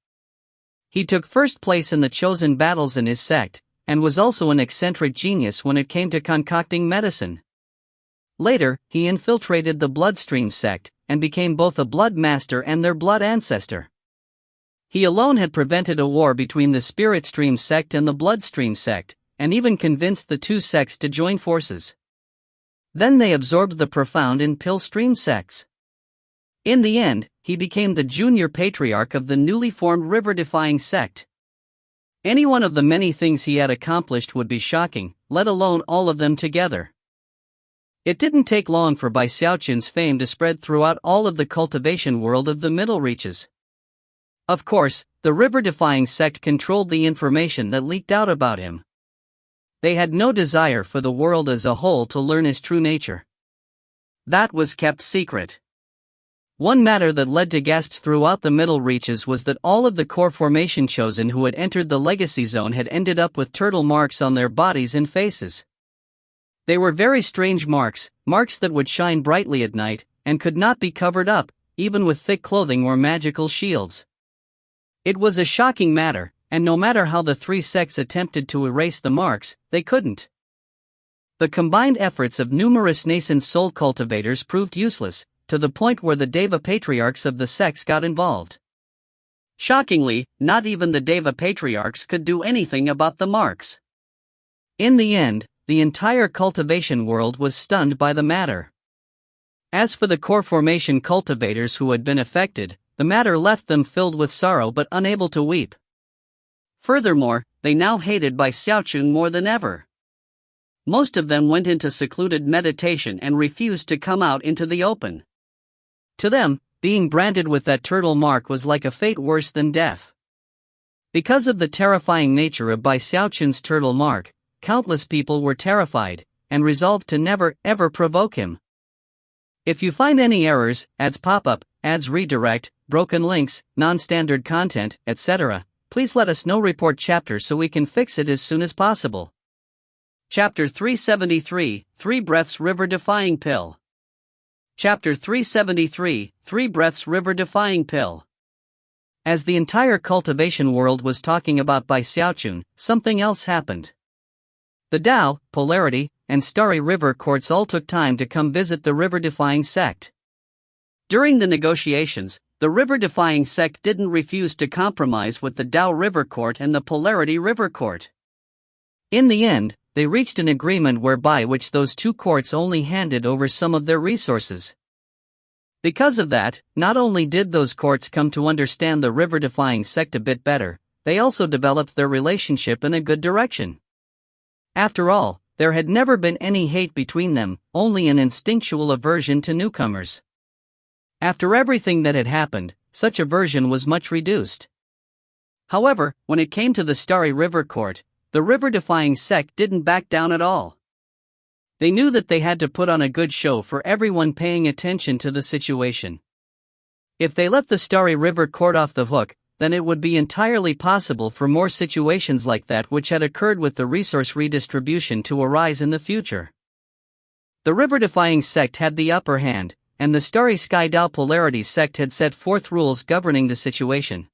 He took first place in the chosen battles in his sect, and was also an eccentric genius when it came to concocting medicine. Later, he infiltrated the Bloodstream sect, and became both a blood master and their blood ancestor. He alone had prevented a war between the Spirit Stream sect and the Bloodstream sect, and even convinced the 2 sects to join forces. Then they absorbed the Profound and Pill Stream sects. In the end, he became the Junior Patriarch of the newly formed River-Defying sect. Any one of the many things he had accomplished would be shocking, let alone all of them together. It didn't take long for Bai Xiaochun's fame to spread throughout all of the cultivation world of the Middle Reaches. Of course, the River-Defying sect controlled the information that leaked out about him. They had no desire for the world as a whole to learn his true nature. that was kept secret. One matter that led to gasps throughout the middle reaches was that all of the core formation chosen who had entered the legacy zone had ended up with turtle marks on their bodies and faces. They were very strange marks that would shine brightly at night, and could not be covered up, even with thick clothing or magical shields. It was a shocking matter, and no matter how the three sects attempted to erase the marks, they couldn't. The combined efforts of numerous nascent soul cultivators proved useless, to the point where the Deva patriarchs of the sects got involved. Shockingly, not even the Deva patriarchs could do anything about the marks. In the end, the entire cultivation world was stunned by the matter. As for the core formation cultivators who had been affected, the matter left them filled with sorrow but unable to weep. Furthermore, they now hated by Xiaochun more than ever. Most of them went into secluded meditation and refused to come out into the open. To them, being branded with that turtle mark was like a fate worse than death. Because of the terrifying nature of Bai Xiaochun's turtle mark, countless people were terrified, and resolved to never, ever provoke him. If you find any errors, ads pop up, ads redirect, broken links, non-standard content, etc., please let us know. Report chapter so we can fix it as soon as possible. Chapter 373, 3 Breaths River Defying Pill. Chapter 373, 3 Breaths River Defying Pill. As the entire cultivation world was talking about Bai Xiaochun, something else happened. The Tao, Polarity, and Starry River courts all took time to come visit the river-defying sect. During the negotiations, the river-defying sect didn't refuse to compromise with the Tao River Court and the Polarity River Court. In the end, they reached an agreement whereby which those two courts only handed over some of their resources. Because of that, not only did those courts come to understand the river-defying sect a bit better, they also developed their relationship in a good direction. After all, there had never been any hate between them, only an instinctual aversion to newcomers. After everything that had happened, such aversion was much reduced. However, when it came to the Starry River Court, the river-defying sect didn't back down at all. They knew that they had to put on a good show for everyone paying attention to the situation. If they let the Starry River Court off the hook, then it would be entirely possible for more situations like that which had occurred with the resource redistribution to arise in the future. The river-defying sect had the upper hand, and the Starry Sky Tao Polarity sect had set forth rules governing the situation.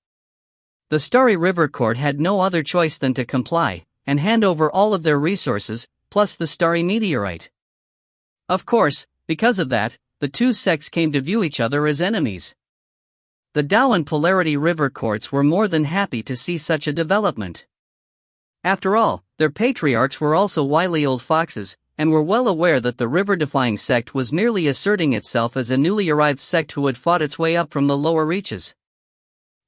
The Starry River Court had no other choice than to comply, and hand over all of their resources, plus the Starry Meteorite. Of course, because of that, the two sects came to view each other as enemies. The Tao and Polarity River Courts were more than happy to see such a development. After all, their patriarchs were also wily old foxes, and were well aware that the river-defying sect was merely asserting itself as a newly arrived sect who had fought its way up from the lower reaches.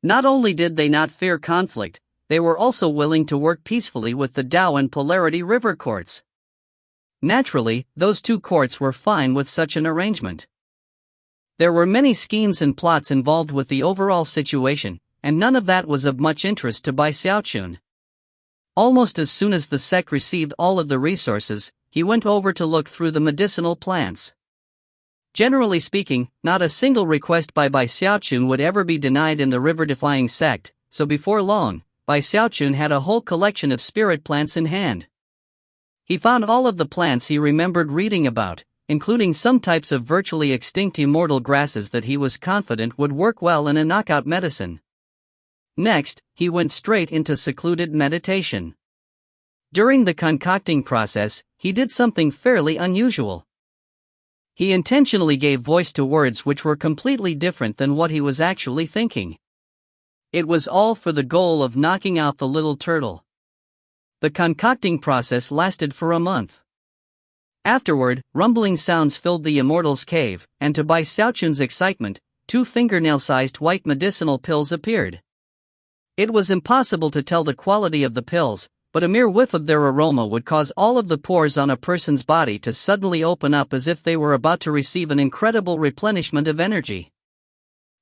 Not only did they not fear conflict, they were also willing to work peacefully with the Tao and Polarity River Courts. Naturally, those two courts were fine with such an arrangement. There were many schemes and plots involved with the overall situation, and none of that was of much interest to Bai Xiaochun. Almost as soon as the sect received all of the resources, he went over to look through the medicinal plants. Generally speaking, not a single request by Bai Xiaochun would ever be denied in the river-defying sect, so before long, Bai Xiaochun had a whole collection of spirit plants in hand. He found all of the plants he remembered reading about, including some types of virtually extinct immortal grasses that he was confident would work well in a knockout medicine. Next, he went straight into secluded meditation. During the concocting process, he did something fairly unusual. He intentionally gave voice to words which were completely different than what he was actually thinking. It was all for the goal of knocking out the little turtle. The concocting process lasted for a month. Afterward, rumbling sounds filled the immortal's cave, and to Bai Xiaochun's excitement, 2 fingernail-sized white medicinal pills appeared. It was impossible to tell the quality of the pills, but a mere whiff of their aroma would cause all of the pores on a person's body to suddenly open up as if they were about to receive an incredible replenishment of energy.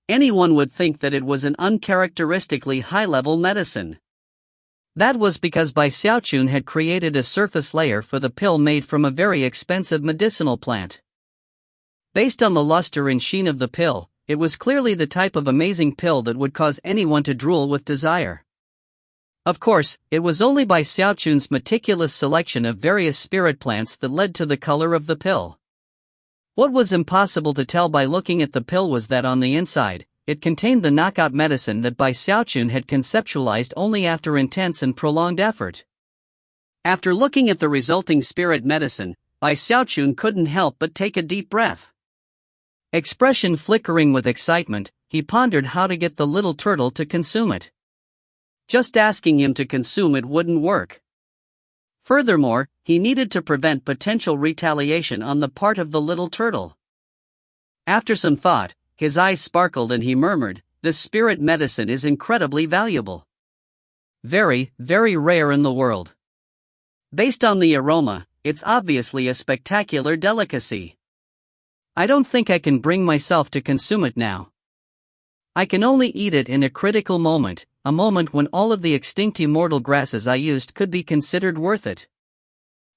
Anyone would think that it was an uncharacteristically high-level medicine. That was because Bai Xiaochun had created a surface layer for the pill made from a very expensive medicinal plant. Based on the luster and sheen of the pill, it was clearly the type of amazing pill that would cause anyone to drool with desire. Of course, it was only by Xiaochun's meticulous selection of various spirit plants that led to the color of the pill. What was impossible to tell by looking at the pill was that on the inside, it contained the knockout medicine that Bai Xiaochun had conceptualized only after intense and prolonged effort. After looking at the resulting spirit medicine, Bai Xiaochun couldn't help but take a deep breath. Expression flickering with excitement, he pondered how to get the little turtle to consume it. Just asking him to consume it wouldn't work. Furthermore, he needed to prevent potential retaliation on the part of the little turtle. After some thought, his eyes sparkled and he murmured, "This spirit medicine is incredibly valuable. Very, very rare in the world. Based on the aroma, it's obviously a spectacular delicacy. I don't think I can bring myself to consume it now. I can only eat it in a critical moment, a moment when all of the extinct immortal grasses I used could be considered worth it.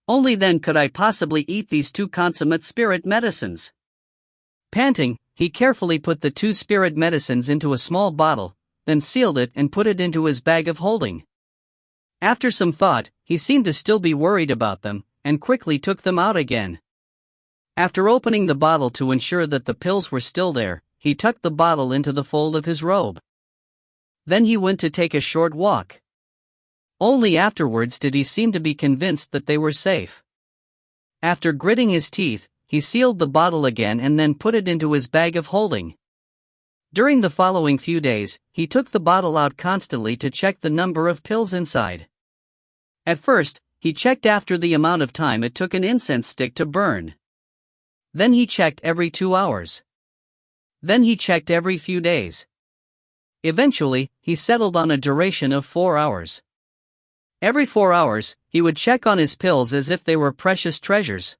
Only then could I possibly eat these two consummate spirit medicines." Panting, he carefully put the two spirit medicines into a small bottle, then sealed it and put it into his bag of holding. After some thought, he seemed to still be worried about them, and quickly took them out again. After opening the bottle to ensure that the pills were still there, he tucked the bottle into the fold of his robe. Then he went to take a short walk. Only afterwards did he seem to be convinced that they were safe. After gritting his teeth, he sealed the bottle again and then put it into his bag of holding. During the following few days, he took the bottle out constantly to check the number of pills inside. At first, he checked after the amount of time it took an incense stick to burn. Then he checked every 2 hours. Then he checked every few days. Eventually, he settled on a duration of 4 hours. Every 4 hours, he would check on his pills as if they were precious treasures.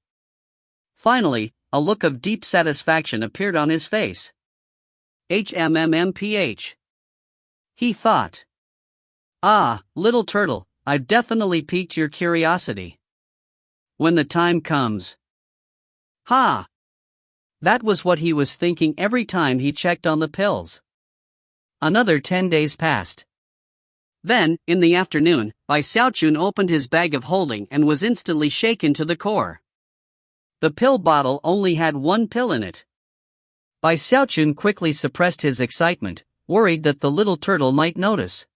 Finally, a look of deep satisfaction appeared on his face. HMMMPH. He thought. "Ah, little turtle, I've definitely piqued your curiosity. When the time comes." Ha! That was what he was thinking every time he checked on the pills. Another 10 days passed. Then, in the afternoon, Bai Xiaochun opened his bag of holding and was instantly shaken to the core. The pill bottle only had one pill in it. Bai Xiaochun quickly suppressed his excitement, worried that the little turtle might notice.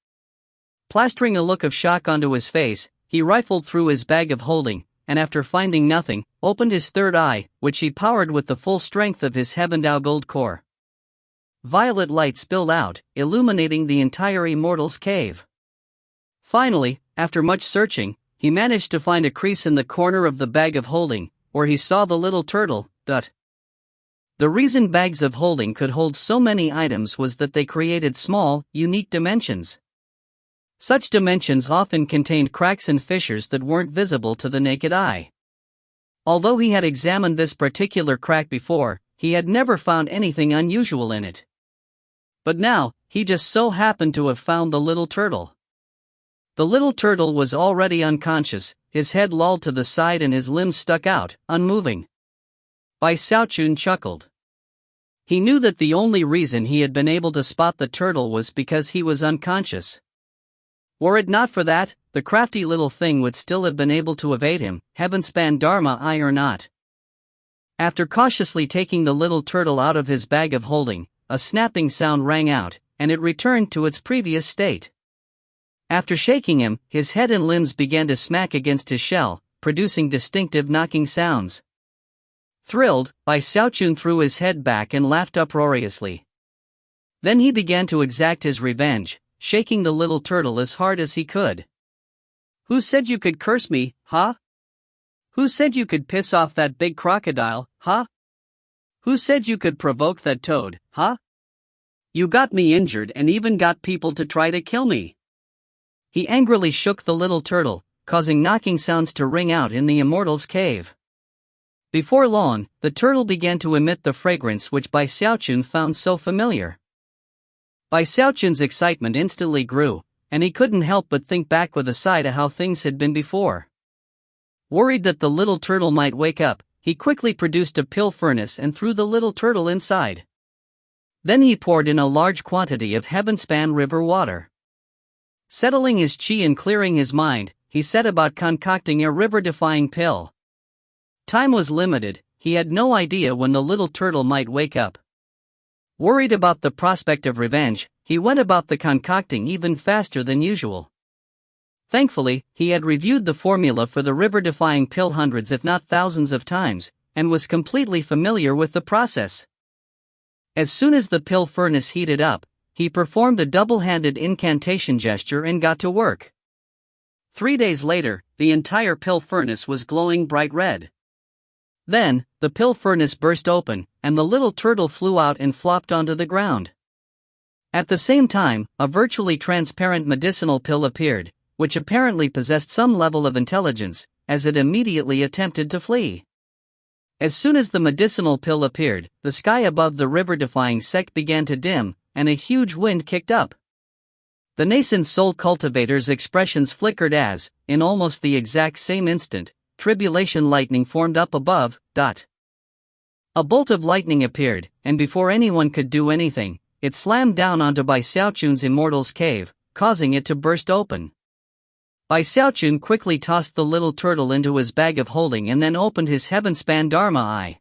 Plastering a look of shock onto his face, he rifled through his bag of holding, and after finding nothing, opened his third eye, which he powered with the full strength of his Heavendao gold core. Violet light spilled out, illuminating the entire immortal's cave. Finally, after much searching, he managed to find a crease in the corner of the bag of holding, where he saw the little turtle. The reason bags of holding could hold so many items was that they created small, unique dimensions. Such dimensions often contained cracks and fissures that weren't visible to the naked eye. Although he had examined this particular crack before, he had never found anything unusual in it. But now, he just so happened to have found the little turtle. The little turtle was already unconscious, his head lolled to the side and his limbs stuck out, unmoving. Bai Xiaochun chuckled. He knew that the only reason he had been able to spot the turtle was because he was unconscious. Were it not for that, the crafty little thing would still have been able to evade him, heaven-span Dharma eye or not. After cautiously taking the little turtle out of his bag of holding, a snapping sound rang out, and it returned to its previous state. After shaking him, his head and limbs began to smack against his shell, producing distinctive knocking sounds. Thrilled, Bai Xiaochun threw his head back and laughed uproariously. Then he began to exact his revenge, shaking the little turtle as hard as he could. "Who said you could curse me, huh? Who said you could piss off that big crocodile, huh? Who said you could provoke that toad, huh? You got me injured and even got people to try to kill me." He angrily shook the little turtle, causing knocking sounds to ring out in the immortal's cave. Before long, the turtle began to emit the fragrance which Bai Xiaochun found so familiar. Bai Xiaochun's excitement instantly grew, and he couldn't help but think back with a sigh to how things had been before. Worried that the little turtle might wake up, he quickly produced a pill furnace and threw the little turtle inside. Then he poured in a large quantity of heavenspan river water. Settling his qi and clearing his mind, he set about concocting a river-defying pill. Time was limited, he had no idea when the little turtle might wake up. Worried about the prospect of revenge, he went about the concocting even faster than usual. Thankfully, he had reviewed the formula for the river-defying pill hundreds if not thousands of times, and was completely familiar with the process. As soon as the pill furnace heated up, he performed a double-handed incantation gesture and got to work. 3 days later, the entire pill furnace was glowing bright red. Then, the pill furnace burst open, and the little turtle flew out and flopped onto the ground. At the same time, a virtually transparent medicinal pill appeared, which apparently possessed some level of intelligence, as it immediately attempted to flee. As soon as the medicinal pill appeared, the sky above the river-defying sect began to dim, and a huge wind kicked up. The nascent soul cultivator's expressions flickered as, in almost the exact same instant, tribulation lightning formed up above. A bolt of lightning appeared, and before anyone could do anything, it slammed down onto Xiaochun's immortal's cave, causing it to burst open. Xiaochun quickly tossed the little turtle into his bag of holding and then opened his heavenspan Dharma eye.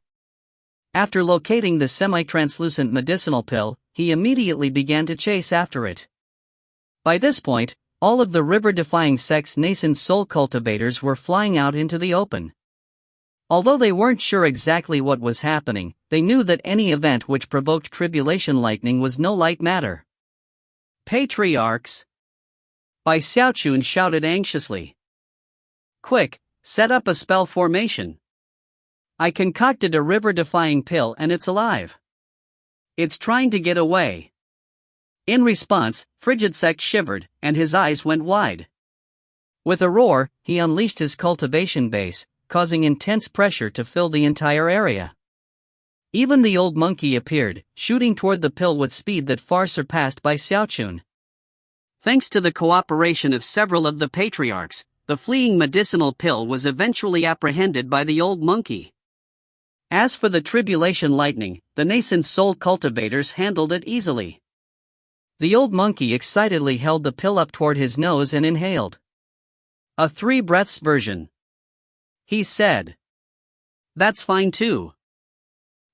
After locating the semi-translucent medicinal pill, he immediately began to chase after it. By this point, all of the river-defying sect's nascent soul cultivators were flying out into the open. Although they weren't sure exactly what was happening, they knew that any event which provoked tribulation lightning was no light matter. Patriarchs! Xiaochun shouted anxiously. Quick, set up a spell formation. I concocted a river-defying pill and it's alive. It's trying to get away. In response, Frigid Sect shivered, and his eyes went wide. With a roar, he unleashed his cultivation base, causing intense pressure to fill the entire area. Even the old monkey appeared, shooting toward the pill with speed that far surpassed Xiaochun. Thanks to the cooperation of several of the patriarchs, the fleeing medicinal pill was eventually apprehended by the old monkey. As for the tribulation lightning, the nascent soul cultivators handled it easily. The old monkey excitedly held the pill up toward his nose and inhaled. A 3 breaths version. He said. That's fine too.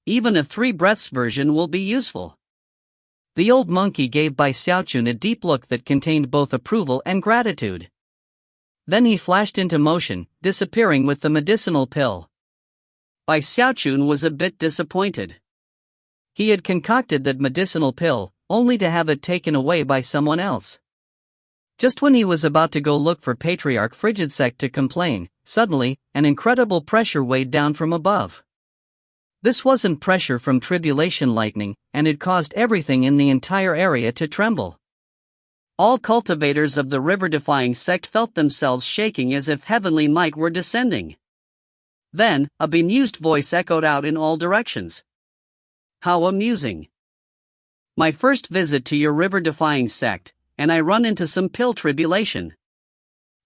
Even a 3 breaths version will be useful. The old monkey gave Xiaochun a deep look that contained both approval and gratitude. Then he flashed into motion, disappearing with the medicinal pill. Xiaochun was a bit disappointed. He had concocted that medicinal pill, only to have it taken away by someone else. Just when he was about to go look for Patriarch Frigid Sect to complain, suddenly, an incredible pressure weighed down from above. This wasn't pressure from tribulation lightning, and it caused everything in the entire area to tremble. All cultivators of the river-defying sect felt themselves shaking as if heavenly might were descending. Then, a bemused voice echoed out in all directions. How amusing. My first visit to your river-defying sect, and I run into some pill tribulation.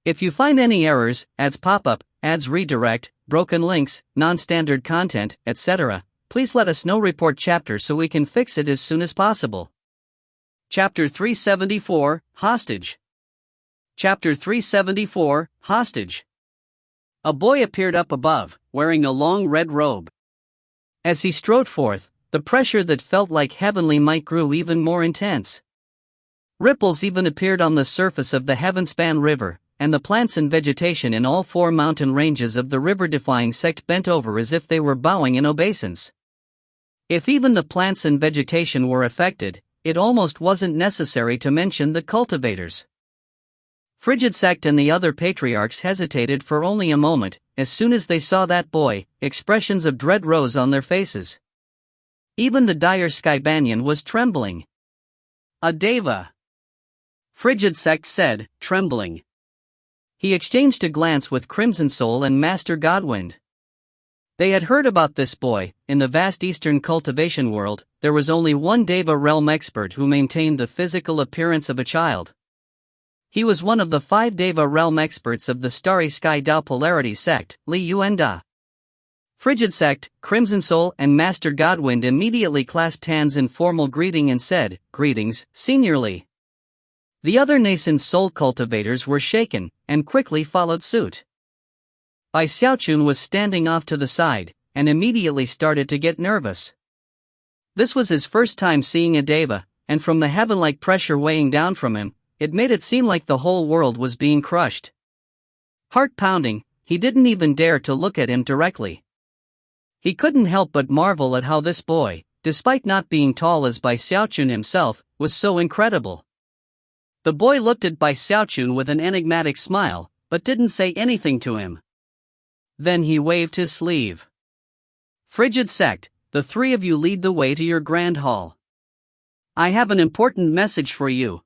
If you find any errors, ads pop up, ads redirect, broken links, non-standard content, etc., please let us know. Report chapter so we can fix it as soon as possible. Chapter 374, Hostage. Chapter 374, Hostage. A boy appeared up above, wearing a long red robe. As he strode forth, the pressure that felt like heavenly might grew even more intense. Ripples even appeared on the surface of the heavenspan river, and the plants and vegetation in all 4 mountain ranges of the river-defying sect bent over as if they were bowing in obeisance. If even the plants and vegetation were affected, it almost wasn't necessary to mention the cultivators. Frigid Sect and the other patriarchs hesitated for only a moment. As soon as they saw that boy, expressions of dread rose on their faces. Even the dire Sky Banyan was trembling. A deva. Frigid Sect said, trembling. He exchanged a glance with Crimson Soul and Master Godwind. They had heard about this boy. In the vast eastern cultivation world, there was only one Deva realm expert who maintained the physical appearance of a child. He was one of the 5 Deva realm experts of the Starry Sky Dao Polarity sect, Li Yuanda. Frigid Sect, Crimson Soul and Master Godwind immediately clasped hands in formal greeting and said, "Greetings, seniorly." The other nascent soul cultivators were shaken, and quickly followed suit. Bai Xiaochun was standing off to the side, and immediately started to get nervous. This was his first time seeing a deva, and from the heaven-like pressure weighing down from him, it made it seem like the whole world was being crushed. Heart-pounding, he didn't even dare to look at him directly. He couldn't help but marvel at how this boy, despite not being tall as Bai Xiaochun himself, was so incredible. The boy looked at Bai Xiaochun with an enigmatic smile, but didn't say anything to him. Then he waved his sleeve. "Frigid Sect, the three of you lead the way to your grand hall. I have an important message for you."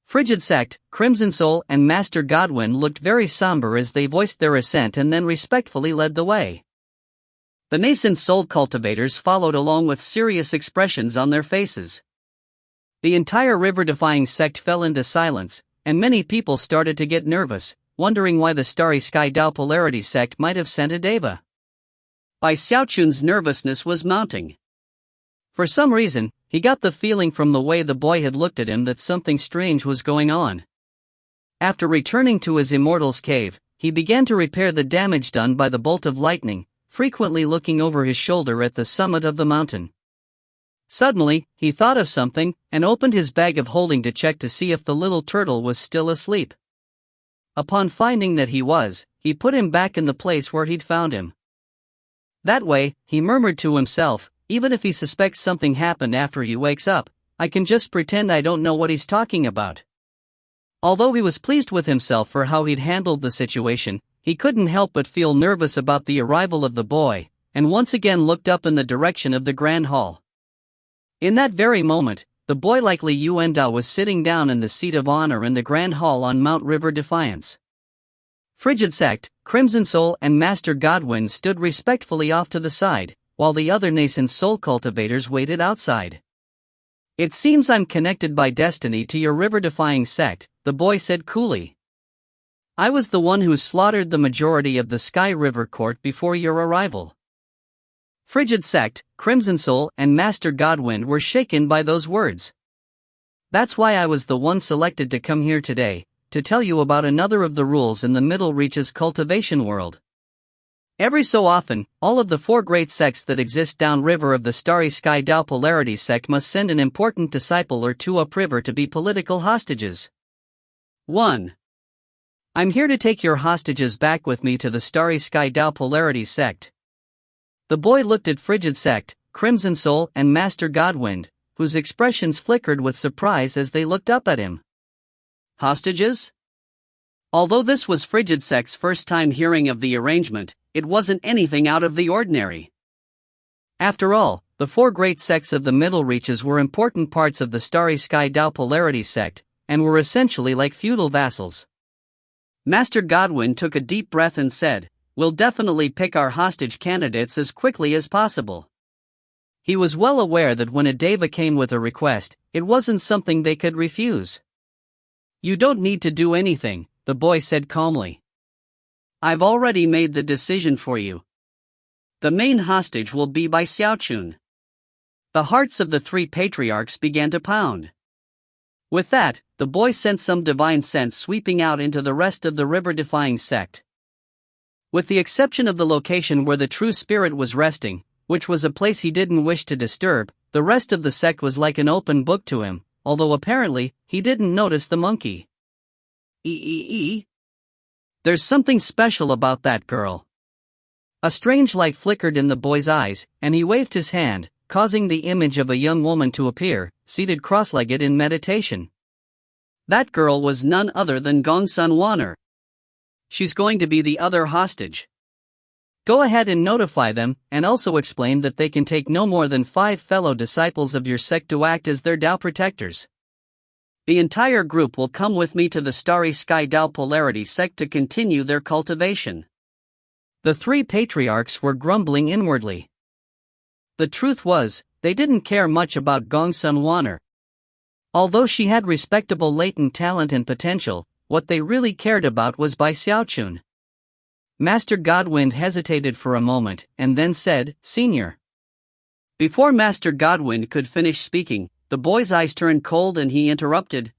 Frigid Sect, Crimson Soul and Master Godwin looked very somber as they voiced their assent and then respectfully led the way. The nascent soul cultivators followed along with serious expressions on their faces. The entire river-defying sect fell into silence, and many people started to get nervous, wondering why the Starry Sky Tao Polarity sect might have sent a deva. Bai Xiaochun's nervousness was mounting. For some reason, he got the feeling from the way the boy had looked at him that something strange was going on. After returning to his immortal's cave, he began to repair the damage done by the bolt of lightning, frequently looking over his shoulder at the summit of the mountain. Suddenly, he thought of something, and opened his bag of holding to check to see if the little turtle was still asleep. Upon finding that he was, he put him back in the place where he'd found him. That way, he murmured to himself, even if he suspects something happened after he wakes up, I can just pretend I don't know what he's talking about. Although he was pleased with himself for how he'd handled the situation, he couldn't help but feel nervous about the arrival of the boy, and once again looked up in the direction of the Grand Hall. In that very moment, the boy like Li Yuanda was sitting down in the seat of honor in the Grand Hall on Mount River Defiance. Frigid Sect, Crimson Soul and Master Godwin stood respectfully off to the side, while the other nascent soul cultivators waited outside. "It seems I'm connected by destiny to your river-defying sect," the boy said coolly. "I was the one who slaughtered the majority of the Sky River Court before your arrival." Frigid Sect, Crimson Soul and Master Godwin were shaken by those words. "That's why I was the one selected to come here today, to tell you about another of the rules in the Middle Reaches cultivation world. Every so often, all of the four great sects that exist downriver of the Starry Sky Tao Polarity sect must send an important disciple or two upriver to be political hostages. 1. I'm here to take your hostages back with me to the Starry Sky Tao Polarity sect." The boy looked at Frigid Sect, Crimson Soul and Master Godwind, whose expressions flickered with surprise as they looked up at him. Hostages? Although this was Frigid Sect's first time hearing of the arrangement, it wasn't anything out of the ordinary. After all, the four great sects of the Middle Reaches were important parts of the Starry Sky Tao Polarity sect, and were essentially like feudal vassals. Master Godwin took a deep breath and said, "We'll definitely pick our hostage candidates as quickly as possible." He was well aware that when a deva came with a request, it wasn't something they could refuse. "You don't need to do anything," the boy said calmly. "I've already made the decision for you. The main hostage will be Bai Xiaochun." The hearts of the three patriarchs began to pound. With that, the boy sent some divine sense sweeping out into the rest of the river-defying sect. With the exception of the location where the true spirit was resting, which was a place he didn't wish to disturb, the rest of the sect was like an open book to him, although apparently, he didn't notice the monkey. There's something special about that girl." A strange light flickered in the boy's eyes, and he waved his hand, causing the image of a young woman to appear, seated cross-legged in meditation. That girl was none other than Gongsun Wanner. She's going to be the other hostage. Go ahead and notify them, and also explain that they can take no more than 5 fellow disciples of your sect to act as their Tao protectors. The entire group will come with me to the Starry Sky Tao Polarity sect to continue their cultivation." The three patriarchs were grumbling inwardly. The truth was, they didn't care much about Gongsun Wanner. Although she had respectable latent talent and potential, what they really cared about was Bai Xiaochun. Master Godwin hesitated for a moment and then said, "Senior." Before Master Godwin could finish speaking, the boy's eyes turned cold and he interrupted,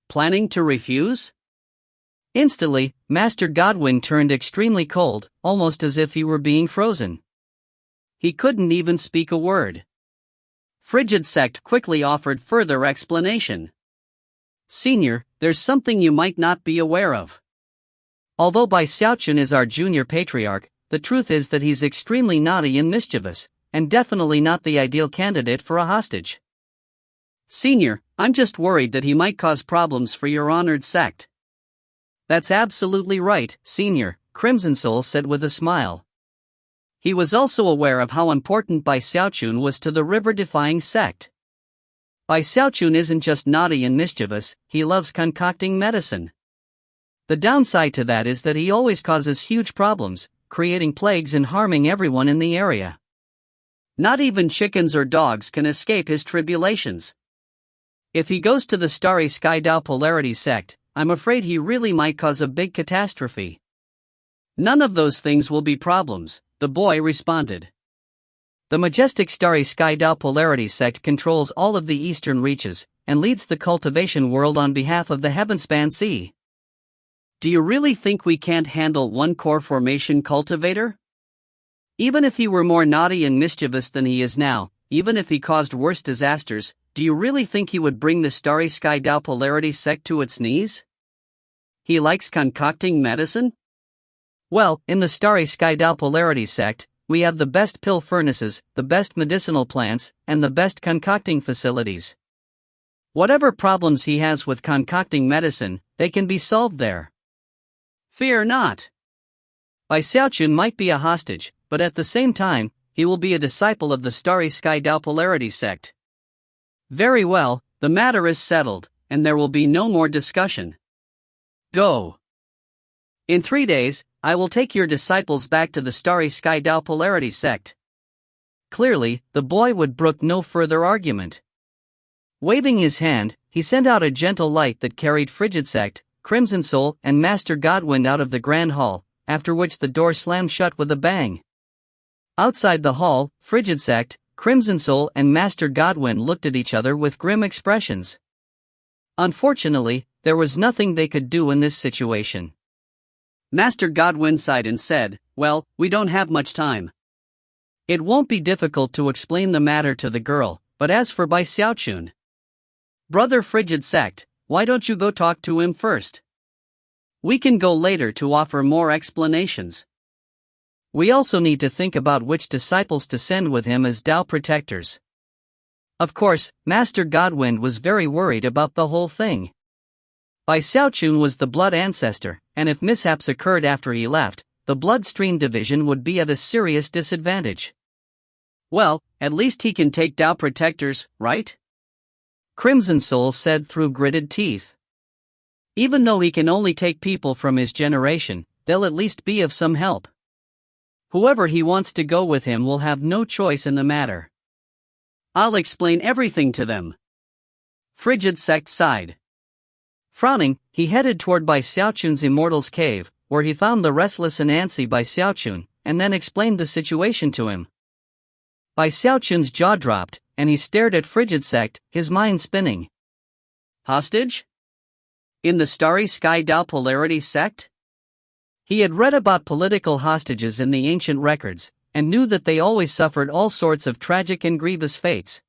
Planning to refuse? Instantly, Master Godwin turned extremely cold, almost as if he were being frozen. He couldn't even speak a word. Frigid Sect quickly offered further explanation. "Senior, there's something you might not be aware of. Although Bai Xiaochun is our junior patriarch, the truth is that he's extremely naughty and mischievous, and definitely not the ideal candidate for a hostage. Senior, I'm just worried that he might cause problems for your honored sect." "That's absolutely right, Senior," Crimson Soul said with a smile. He was also aware of how important Bai Xiaochun was to the river-defying sect. Bai Xiaochun isn't just naughty and mischievous, he loves concocting medicine. The downside to that is that he always causes huge problems, creating plagues and harming everyone in the area. Not even chickens or dogs can escape his tribulations. If he goes to the Starry Sky Dao Polarity sect, I'm afraid he really might cause a big catastrophe. "None of those things will be problems," the boy responded. The majestic Starry Sky Dao Polarity sect controls all of the eastern reaches, and leads the cultivation world on behalf of the Heavenspan Sea. "Do you really think we can't handle one core formation cultivator? Even if he were more naughty and mischievous than he is now, even if he caused worse disasters, do you really think he would bring the Starry Sky Dao Polarity sect to its knees? He likes concocting medicine? Well, in the Starry Sky Dao Polarity sect, we have the best pill furnaces, the best medicinal plants, and the best concocting facilities. Whatever problems he has with concocting medicine, they can be solved there. Fear not. Bai Xiaochun might be a hostage, but at the same time, he will be a disciple of the Starry Sky Dao Polarity sect." "Very well, the matter is settled, and there will be no more discussion. Go. In 3 days, I will take your disciples back to the Starry Sky Dao Polarity sect." Clearly, the boy would brook no further argument. Waving his hand, he sent out a gentle light that carried Frigid Sect, Crimson Soul, and Master Godwin out of the Grand Hall, after which the door slammed shut with a bang. Outside the hall, Frigid Sect, Crimson Soul, and Master Godwin looked at each other with grim expressions. Unfortunately, there was nothing they could do in this situation. Master Godwin sighed and said, "Well, we don't have much time. It won't be difficult to explain the matter to the girl, but as for Bai Xiaochun, Brother Frigid Sect, why don't you go talk to him first? We can go later to offer more explanations. We also need to think about which disciples to send with him as Dao protectors." Of course, Master Godwin was very worried about the whole thing. Bai Xiaochun was the blood ancestor, and if mishaps occurred after he left, the bloodstream division would be at a serious disadvantage. "Well, at least he can take Dao protectors, right?" Crimson Soul said through gritted teeth. "Even though he can only take people from his generation, they'll at least be of some help. Whoever he wants to go with him will have no choice in the matter. I'll explain everything to them." Frigid Sect sighed. Frowning, he headed toward Bai Xiaochun's Immortal's Cave, where he found the restless and antsy Bai Xiaochun, and then explained the situation to him. Bai Xiaochun's jaw dropped, and he stared at Frigid Sect, his mind spinning. Hostage? In the Starry Sky Dao Polarity sect? He had read about political hostages in the ancient records, and knew that they always suffered all sorts of tragic and grievous fates.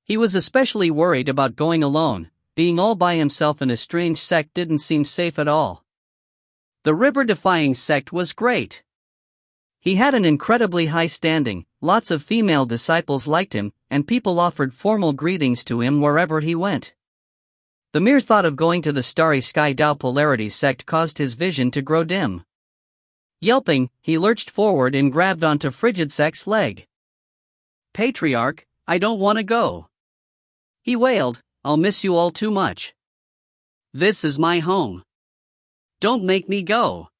He was especially worried about going alone. Being all by himself in a strange sect didn't seem safe at all. The river-defying sect was great. He had an incredibly high standing, lots of female disciples liked him, and people offered formal greetings to him wherever he went. The mere thought of going to the Starry Sky Dao Polarity sect caused his vision to grow dim. Yelping, he lurched forward and grabbed onto Frigid Sect's leg. "Patriarch, I don't want to go," he wailed. "I'll miss you all too much. This is my home. Don't make me go.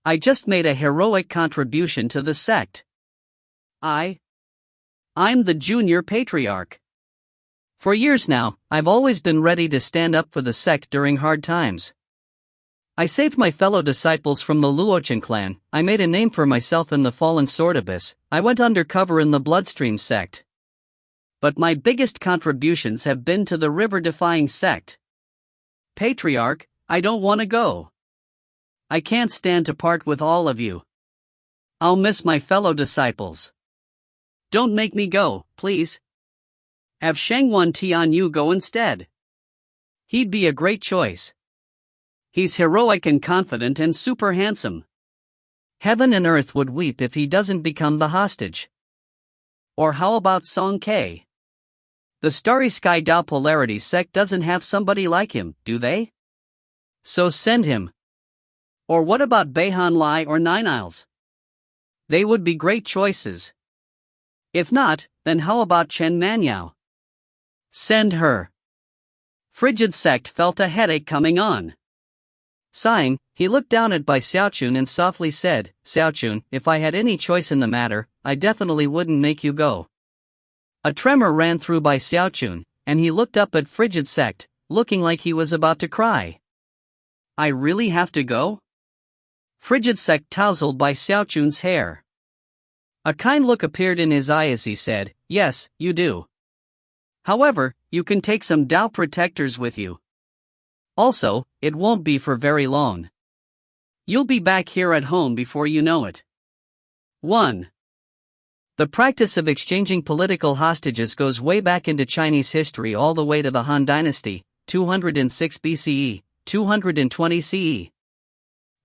I just made a heroic contribution to the sect. I'm the junior patriarch. For years now, I've always been ready to stand up for the sect during hard times. I saved my fellow disciples from the Luochen clan, I made a name for myself in the fallen sword abyss, I went undercover in the Bloodstream sect. But my biggest contributions have been to the river-defying sect. Patriarch, I don't want to go. I can't stand to part with all of you. I'll miss my fellow disciples. Don't make me go, please. Have Shengwan Tianyu go instead. He'd be a great choice. He's heroic and confident and super handsome. Heaven and earth would weep if he doesn't become the hostage. Or how about Song Ke? The Starry Sky Dao Polarity sect doesn't have somebody like him, do they? So send him. Or what about Beihan Lai or Nine Isles? They would be great choices. If not, then how about Chen Manyao? Send her. Frigid Sect felt a headache coming on. Sighing, he looked down at Bai Xiaochun and softly said, Xiaochun, if I had any choice in the matter, I definitely wouldn't make you go. A tremor ran through Bai Xiaochun, and he looked up at Frigid Sect, looking like he was about to cry. I really have to go? Frigid Sect tousled Bai Xiaochun's hair. A kind look appeared in his eye as he said, yes, you do. However, you can take some Dao protectors with you. Also, it won't be for very long. You'll be back here at home before you know it. 1. The practice of exchanging political hostages goes way back into Chinese history all the way to the Han Dynasty, 206 BCE, 220 CE.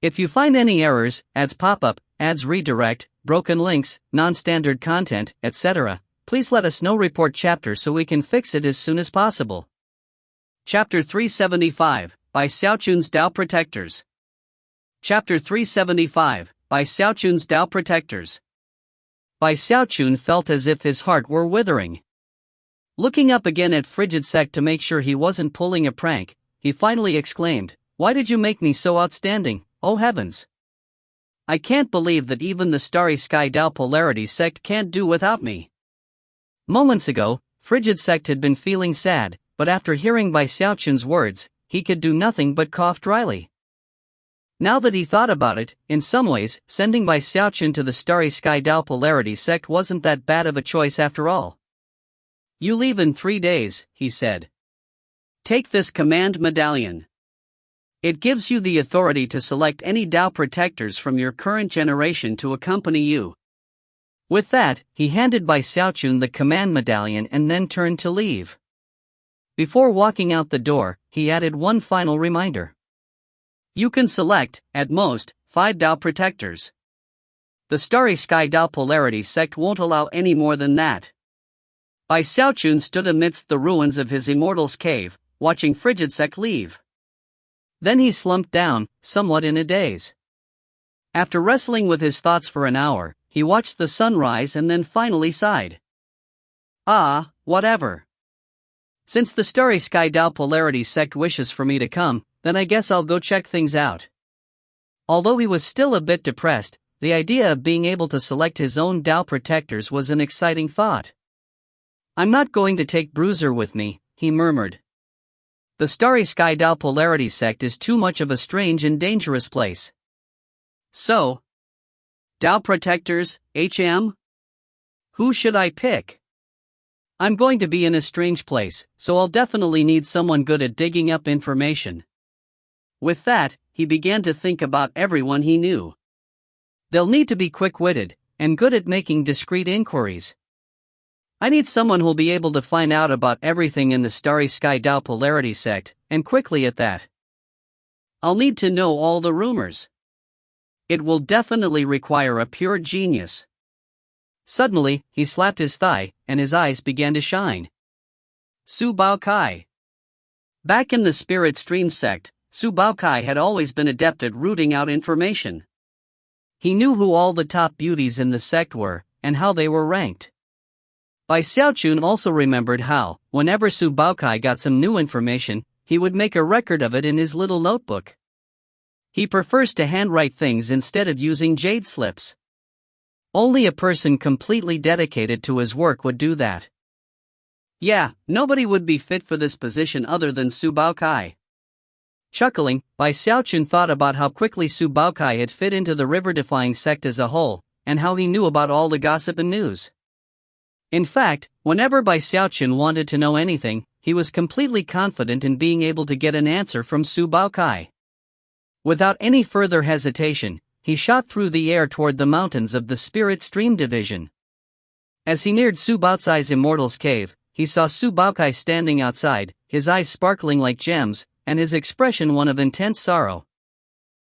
If you find any errors, ads pop up, ads redirect, broken links, non-standard content, etc., please let us know. Report chapter so we can fix it as soon as possible. Chapter 375, by Xiaochun's Dao Protectors. Chapter 375, by Xiaochun's Dao Protectors. Bai Xiaochun felt as if his heart were withering. Looking up again at Frigid Sect to make sure he wasn't pulling a prank, he finally exclaimed, Why did you make me so outstanding, oh heavens? I can't believe that even the Starry Sky Dao Polarity sect can't do without me. Moments ago, Frigid Sect had been feeling sad, but after hearing Bai Xiaochun's words, he could do nothing but cough dryly. Now that he thought about it, in some ways, sending Bai Xiaochun to the Starry Sky Dao Polarity sect wasn't that bad of a choice after all. You leave in 3 days, he said. Take this command medallion. It gives you the authority to select any Dao protectors from your current generation to accompany you. With that, he handed Bai Xiaochun the command medallion and then turned to leave. Before walking out the door, he added one final reminder. You can select, at most, 5 Dao protectors. The Starry Sky Dao Polarity sect won't allow any more than that. Bai Xiaochun stood amidst the ruins of his Immortal's Cave, watching Frigid Sect leave. Then he slumped down, somewhat in a daze. After wrestling with his thoughts for an hour, he watched the sun rise and then finally sighed. Ah, whatever. Since the Starry Sky Dao Polarity sect wishes for me to come, then I guess I'll go check things out. Although he was still a bit depressed, the idea of being able to select his own Dao protectors was an exciting thought. I'm not going to take Bruiser with me, he murmured. The Starry Sky Dao Polarity sect is too much of a strange and dangerous place. So, Dao protectors, HM? Who should I pick? I'm going to be in a strange place, so I'll definitely need someone good at digging up information. With that, he began to think about everyone he knew. They'll need to be quick-witted, and good at making discreet inquiries. I need someone who'll be able to find out about everything in the Starry Sky Dao Polarity sect, and quickly at that. I'll need to know all the rumors. It will definitely require a pure genius. Suddenly, he slapped his thigh, and his eyes began to shine. Su Baokai. Back in the Spirit Stream sect, Su Baokai had always been adept at rooting out information. He knew who all the top beauties in the sect were, and how they were ranked. Bai Xiaochun also remembered how, whenever Su Baokai got some new information, he would make a record of it in his little notebook. He prefers to handwrite things instead of using jade slips. Only a person completely dedicated to his work would do that. Yeah, nobody would be fit for this position other than Su Baokai. Chuckling, Bai Xiaochun thought about how quickly Su Baokai had fit into the river-defying sect as a whole, and how he knew about all the gossip and news. In fact, whenever Bai Xiaochun wanted to know anything, he was completely confident in being able to get an answer from Su Baokai. Without any further hesitation, he shot through the air toward the mountains of the Spirit Stream Division. As he neared Su Baocai's Immortal's Cave, he saw Su Baokai standing outside, his eyes sparkling like gems, and his expression one of intense sorrow.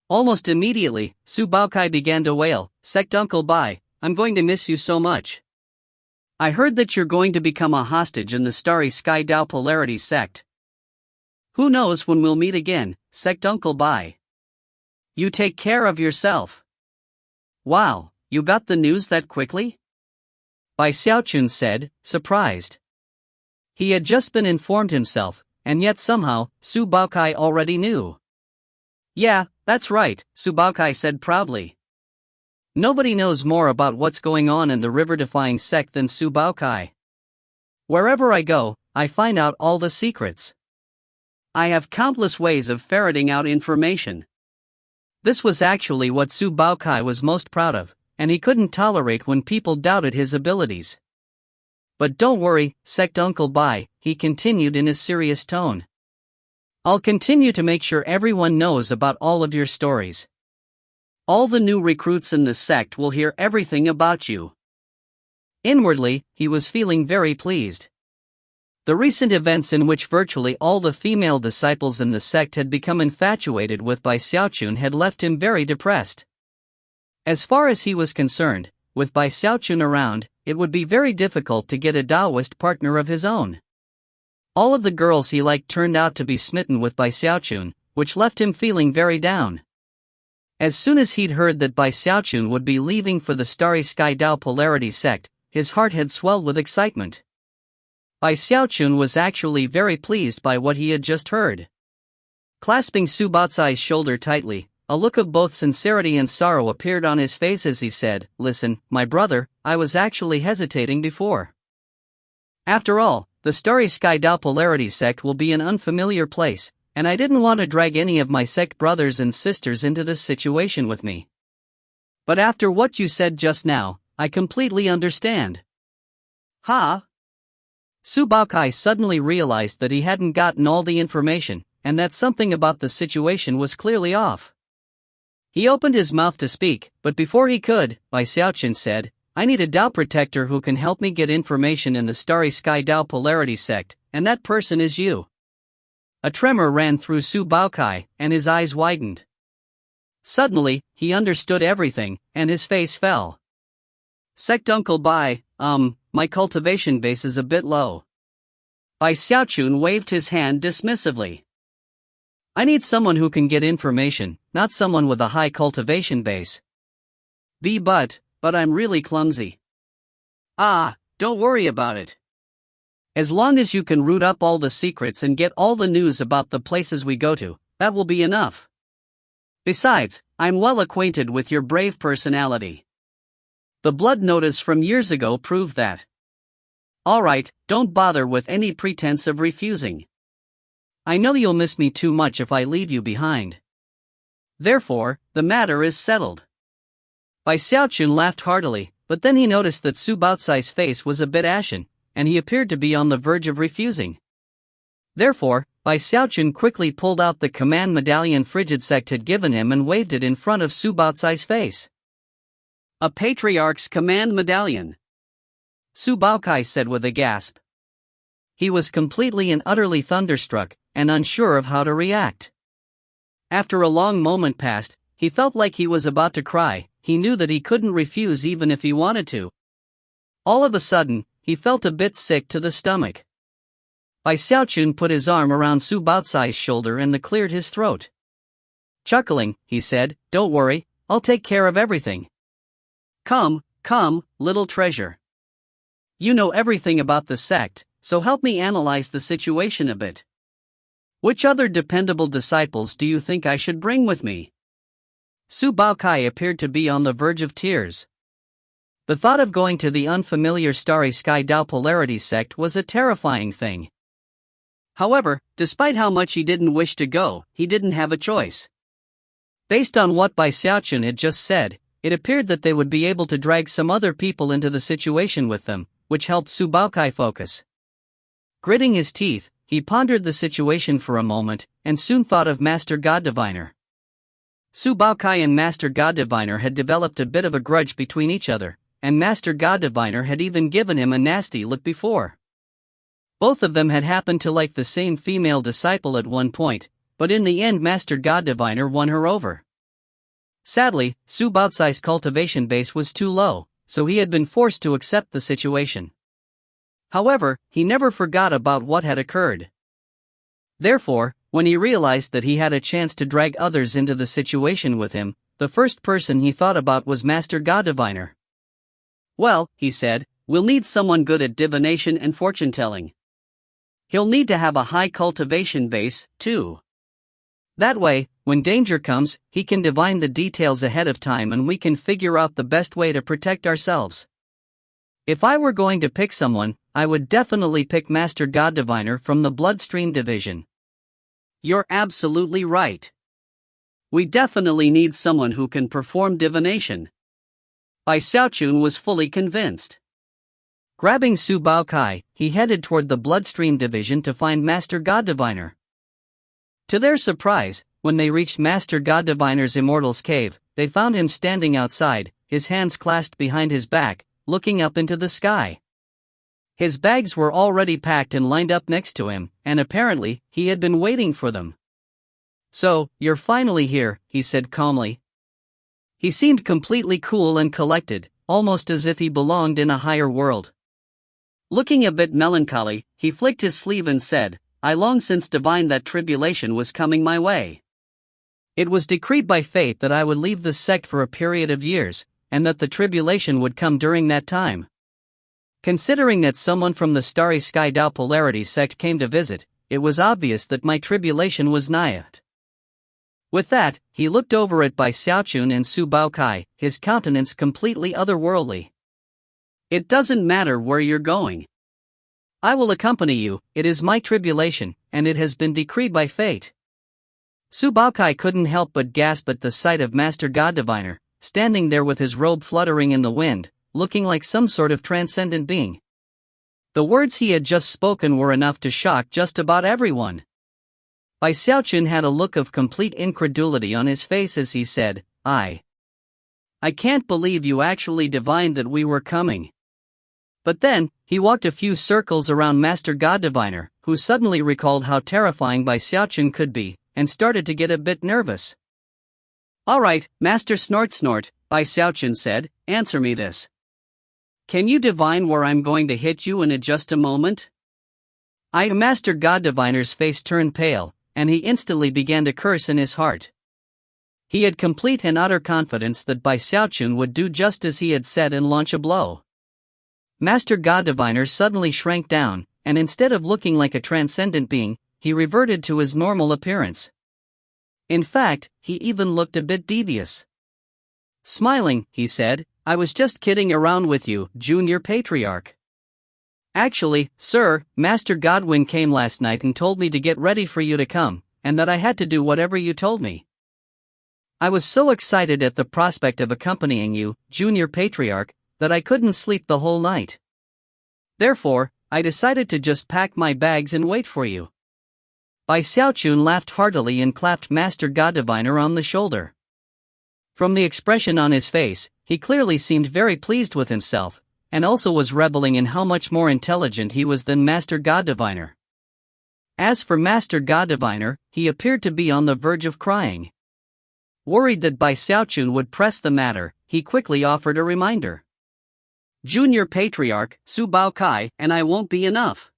Almost immediately, Su Baokai began to wail, "Sect Uncle Bai, I'm going to miss you so much. I heard that you're going to become a hostage in the Starry Sky Dao Polarity sect. Who knows when we'll meet again, Sect Uncle Bai. You take care of yourself." "Wow, you got the news that quickly?" Bai Xiaochun said, surprised. He had just been informed himself, and yet somehow, Su Baokai already knew. "Yeah, that's right," Su Baokai said proudly. Nobody knows more about what's going on in the river-defying sect than Su Baokai. Wherever I go, I find out all the secrets. I have countless ways of ferreting out information. This was actually what Su Baokai was most proud of, and he couldn't tolerate when people doubted his abilities. "But don't worry, Sect Uncle Bai," he continued in his serious tone. "I'll continue to make sure everyone knows about all of your stories. All the new recruits in the sect will hear everything about you." Inwardly, he was feeling very pleased. The recent events in which virtually all the female disciples in the sect had become infatuated with Bai Xiaochun had left him very depressed. As far as he was concerned, with Bai Xiaochun around, it would be very difficult to get a Taoist partner of his own. All of the girls he liked turned out to be smitten with Bai Xiaochun, which left him feeling very down. As soon as he'd heard that Bai Xiaochun would be leaving for the Starry Sky Dao Polarity sect, his heart had swelled with excitement. Bai Xiaochun was actually very pleased by what he had just heard. Clasping Su Baocai's shoulder tightly, a look of both sincerity and sorrow appeared on his face as he said, "Listen, my brother, I was actually hesitating before. After all, the Starry Sky Dao Polarity sect will be an unfamiliar place, and I didn't want to drag any of my sect brothers and sisters into this situation with me. But after what you said just now, I completely understand." "Ha?" Su Baokai suddenly realized that he hadn't gotten all the information, and that something about the situation was clearly off. He opened his mouth to speak, but before he could, Bai Xiaochun said, "I need a Dao protector who can help me get information in the Starry Sky Dao Polarity sect, and that person is you." A tremor ran through Su Baokai, and his eyes widened. Suddenly, he understood everything, and his face fell. "Sect Uncle Bai, my cultivation base is a bit low." Bai Xiaochun waved his hand dismissively. "I need someone who can get information, not someone with a high cultivation base. But I'm really clumsy." "Ah, don't worry about it. As long as you can root up all the secrets and get all the news about the places we go to, that will be enough. Besides, I'm well acquainted with your brave personality. The blood notice from years ago proved that. Alright, don't bother with any pretense of refusing. I know you'll miss me too much if I leave you behind. Therefore, the matter is settled." Bai Xiaochun laughed heartily, but then he noticed that Su Baocai's face was a bit ashen, and he appeared to be on the verge of refusing. Therefore, Bai Xiaochun quickly pulled out the command medallion Frigid Sect had given him and waved it in front of Su Baocai's face. "A Patriarch's command medallion," Su Baokai said with a gasp. He was completely and utterly thunderstruck, and unsure of how to react. After a long moment passed, he felt like he was about to cry. He knew that he couldn't refuse even if he wanted to. All of a sudden, he felt a bit sick to the stomach. Bai Xiaochun put his arm around Su Baocai's shoulder and cleared his throat. Chuckling, he said, "Don't worry, I'll take care of everything. Come, little treasure. You know everything about the sect, so help me analyze the situation a bit. Which other dependable disciples do you think I should bring with me?" Su Baokai appeared to be on the verge of tears. The thought of going to the unfamiliar Starry Sky Dao Polarity sect was a terrifying thing. However, despite how much he didn't wish to go, he didn't have a choice. Based on what Bai Xiaochun had just said, it appeared that they would be able to drag some other people into the situation with them, which helped Su Baokai focus. Gritting his teeth, he pondered the situation for a moment, and soon thought of Master God Diviner. Su Baokai and Master God Diviner had developed a bit of a grudge between each other, and Master God Diviner had even given him a nasty look before. Both of them had happened to like the same female disciple at one point, but in the end Master God Diviner won her over. Sadly, Su Baocai's cultivation base was too low, so he had been forced to accept the situation. However, he never forgot about what had occurred. Therefore, when he realized that he had a chance to drag others into the situation with him, the first person he thought about was Master God Diviner. Well, he said, we'll need someone good at divination and fortune-telling. He'll need to have a high cultivation base, too. That way, when danger comes, he can divine the details ahead of time and we can figure out the best way to protect ourselves. If I were going to pick someone, I would definitely pick Master God Diviner from the Bloodstream Division. You're absolutely right. We definitely need someone who can perform divination. Bai Xiaochun was fully convinced. Grabbing Su Baokai, he headed toward the Bloodstream Division to find Master God Diviner. To their surprise, when they reached Master God Diviner's Immortal's Cave, they found him standing outside, his hands clasped behind his back, looking up into the sky. His bags were already packed and lined up next to him, and apparently, he had been waiting for them. So, you're finally here, he said calmly. He seemed completely cool and collected, almost as if he belonged in a higher world. Looking a bit melancholy, he flicked his sleeve and said, I long since divined that tribulation was coming my way. It was decreed by fate that I would leave this sect for a period of years, and that the tribulation would come during that time. Considering that someone from the Starry Sky Dao Polarity sect came to visit, it was obvious that my tribulation was nigh. With that, he looked over at Bai Xiaochun and Su Baokai, his countenance completely otherworldly. It doesn't matter where you're going. I will accompany you, it is my tribulation, and it has been decreed by fate. Su Baokai couldn't help but gasp at the sight of Master God Diviner, standing there with his robe fluttering in the wind, looking like some sort of transcendent being. The words he had just spoken were enough to shock just about everyone. Bai Xiaochun had a look of complete incredulity on his face as he said, I can't believe you actually divined that we were coming. But then, he walked a few circles around Master God Diviner, who suddenly recalled how terrifying Bai Xiaochun could be, and started to get a bit nervous. Alright, Master Snort, Bai Xiaochun said, answer me this. Can you divine where I'm going to hit you in just a moment? Master God Diviner's face turned pale, and he instantly began to curse in his heart. He had complete and utter confidence that Bai Xiaochun would do just as he had said and launch a blow. Master God Diviner suddenly shrank down, and instead of looking like a transcendent being, he reverted to his normal appearance. In fact, he even looked a bit devious. Smiling, he said, I was just kidding around with you, Junior Patriarch. Actually, sir, Master Godwin came last night and told me to get ready for you to come, and that I had to do whatever you told me. I was so excited at the prospect of accompanying you, Junior Patriarch, that I couldn't sleep the whole night. Therefore, I decided to just pack my bags and wait for you. Bai Xiaochun laughed heartily and clapped Master God Diviner on the shoulder. From the expression on his face, he clearly seemed very pleased with himself, and also was reveling in how much more intelligent he was than Master God Diviner. As for Master God Diviner, he appeared to be on the verge of crying. Worried that Bai Xiaochun would press the matter, he quickly offered a reminder. Junior Patriarch, Su Baokai, and I won't be enough.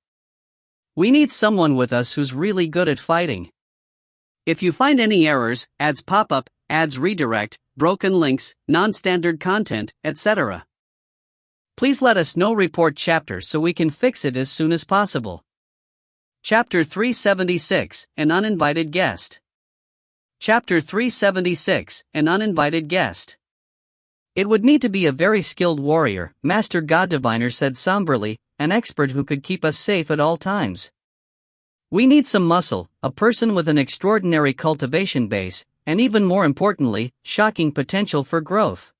We need someone with us who's really good at fighting. If you find any errors, ads pop up, ads redirect, broken links, non-standard content, etc. Please let us know. Report chapter so we can fix it as soon as possible. Chapter 376, An Uninvited Guest. Chapter 376, An Uninvited Guest. It would need to be a very skilled warrior, Master God Diviner said somberly, an expert who could keep us safe at all times. We need some muscle, a person with an extraordinary cultivation base, and even more importantly, shocking potential for growth.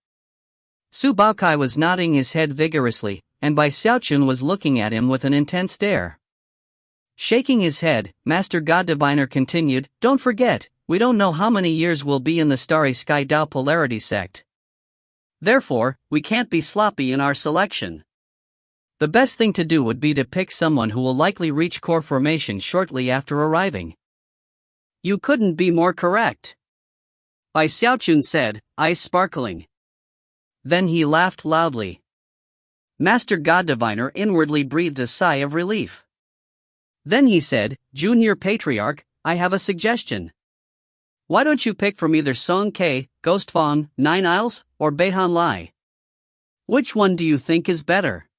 Su Baokai was nodding his head vigorously, and Bai Xiaochun was looking at him with an intense stare. Shaking his head, Master God Diviner continued, "Don't forget, we don't know how many years we'll be in the Starry Sky Tao Polarity sect. Therefore, we can't be sloppy in our selection. The best thing to do would be to pick someone who will likely reach core formation shortly after arriving." "You couldn't be more correct," Bai Xiaochun said, eyes sparkling. Then he laughed loudly. Master God Diviner inwardly breathed a sigh of relief. Then he said, "Junior Patriarch, I have a suggestion. Why don't you pick from either Song Ke, Ghost Fong, Nine Isles, or Beihan Lai? Which one do you think is better?"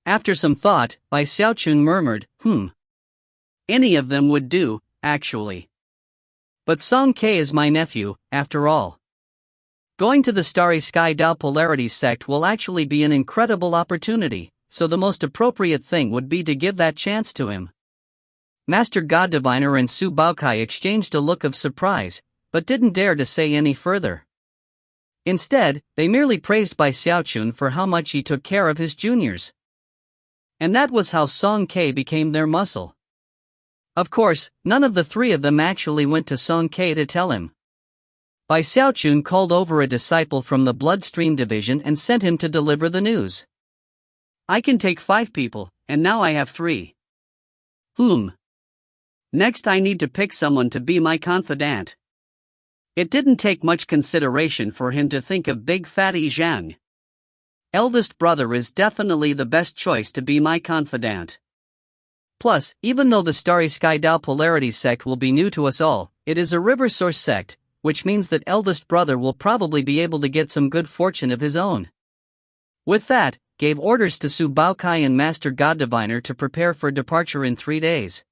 After some thought, Bai Xiaochun murmured, Any of them would do, actually. But Song Ke is my nephew, after all. Going to the Starry Sky Tao Polarity sect will actually be an incredible opportunity, so the most appropriate thing would be to give that chance to him." Master God Diviner and Su Baokai exchanged a look of surprise, but didn't dare to say any further. Instead, they merely praised Bai Xiaochun for how much he took care of his juniors. And that was how Song Ke became their muscle. Of course, none of the three of them actually went to Song Ke to tell him. Bai Xiaochun called over a disciple from the Bloodstream Division and sent him to deliver the news. "I can take 5 people, and now I have 3. Next I need to pick someone to be my confidant." It didn't take much consideration for him to think of Big Fatty Zhang. Eldest brother is definitely the best choice to be my confidant. Plus, even though the Starry Sky Tao Polarity sect will be new to us all, it is a river source sect, which means that eldest brother will probably be able to get some good fortune of his own. With that, gave orders to Su Baokai and Master God Diviner to prepare for departure in 3 days.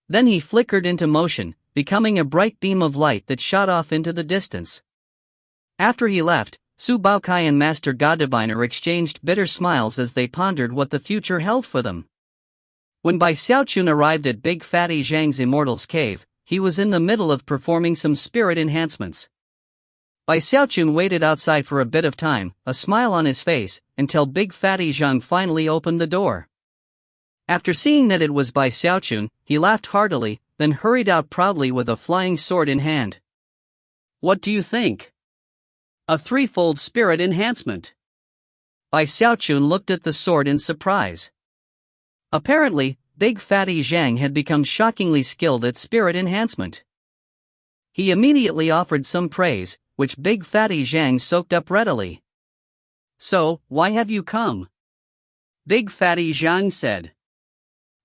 Then he flickered into motion, becoming a bright beam of light that shot off into the distance. After he left, Su Baokai and Master God Diviner exchanged bitter smiles as they pondered what the future held for them. When Bai Xiaochun arrived at Big Fatty Zhang's Immortal's Cave, he was in the middle of performing some spirit enhancements. Bai Xiaochun waited outside for a bit of time, a smile on his face, until Big Fatty Zhang finally opened the door. After seeing that it was Bai Xiaochun, he laughed heartily, then hurried out proudly with a flying sword in hand. "What do you think? A 3-fold spirit enhancement." Bai Xiaochun looked at the sword in surprise. Apparently, Big Fatty Zhang had become shockingly skilled at spirit enhancement. He immediately offered some praise, which Big Fatty Zhang soaked up readily. "So, why have you come?" Big Fatty Zhang said.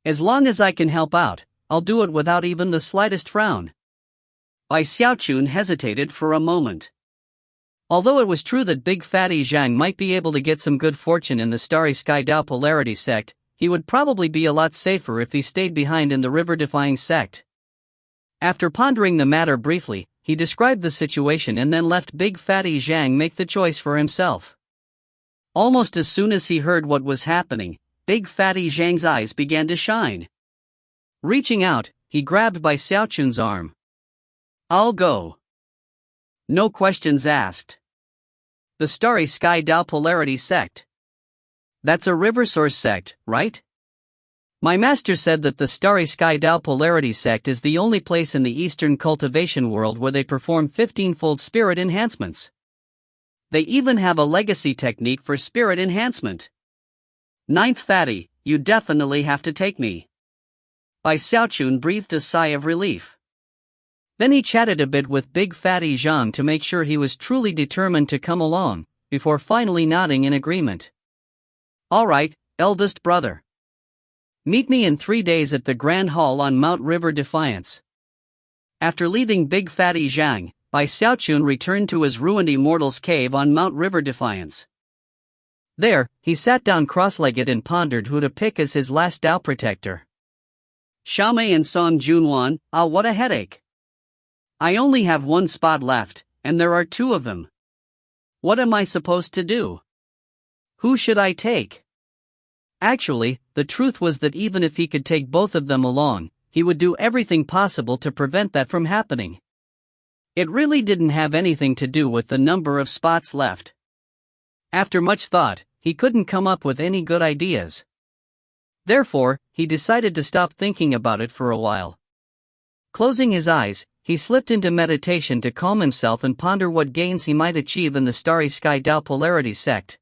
"As long as I can help out, I'll do it without even the slightest frown." Bai Xiaochun hesitated for a moment. Although it was true that Big Fatty Zhang might be able to get some good fortune in the Starry Sky Tao Polarity sect, he would probably be a lot safer if he stayed behind in the river-defying sect. After pondering the matter briefly, he described the situation and then left Big Fatty Zhang make the choice for himself. Almost as soon as he heard what was happening, Big Fatty Zhang's eyes began to shine. Reaching out, he grabbed Bai Xiaochun's arm. "I'll go. No questions asked. The Starry Sky Tao Polarity sect. That's a river source sect, right? My master said that the Starry Sky Tao Polarity sect is the only place in the Eastern cultivation world where they perform 15-fold spirit enhancements. They even have a legacy technique for spirit enhancement. Ninth Fatty, you definitely have to take me." Bai Xiaochun breathed a sigh of relief. Then he chatted a bit with Big Fatty Zhang to make sure he was truly determined to come along, before finally nodding in agreement. "All right, eldest brother. Meet me in 3 days at the Grand Hall on Mount River Defiance." After leaving Big Fatty Zhang, Bai Xiaochun returned to his ruined Immortal's Cave on Mount River Defiance. There, he sat down cross-legged and pondered who to pick as his last Tao protector. Xiaomei and Song Junwan, what a headache. I only have 1 spot left, and there are 2 of them. What am I supposed to do? Who should I take? Actually, the truth was that even if he could take both of them along, he would do everything possible to prevent that from happening. It really didn't have anything to do with the number of spots left. After much thought, he couldn't come up with any good ideas. Therefore, he decided to stop thinking about it for a while. Closing his eyes, he slipped into meditation to calm himself and ponder what gains he might achieve in the Starry Sky Tao Polarity sect.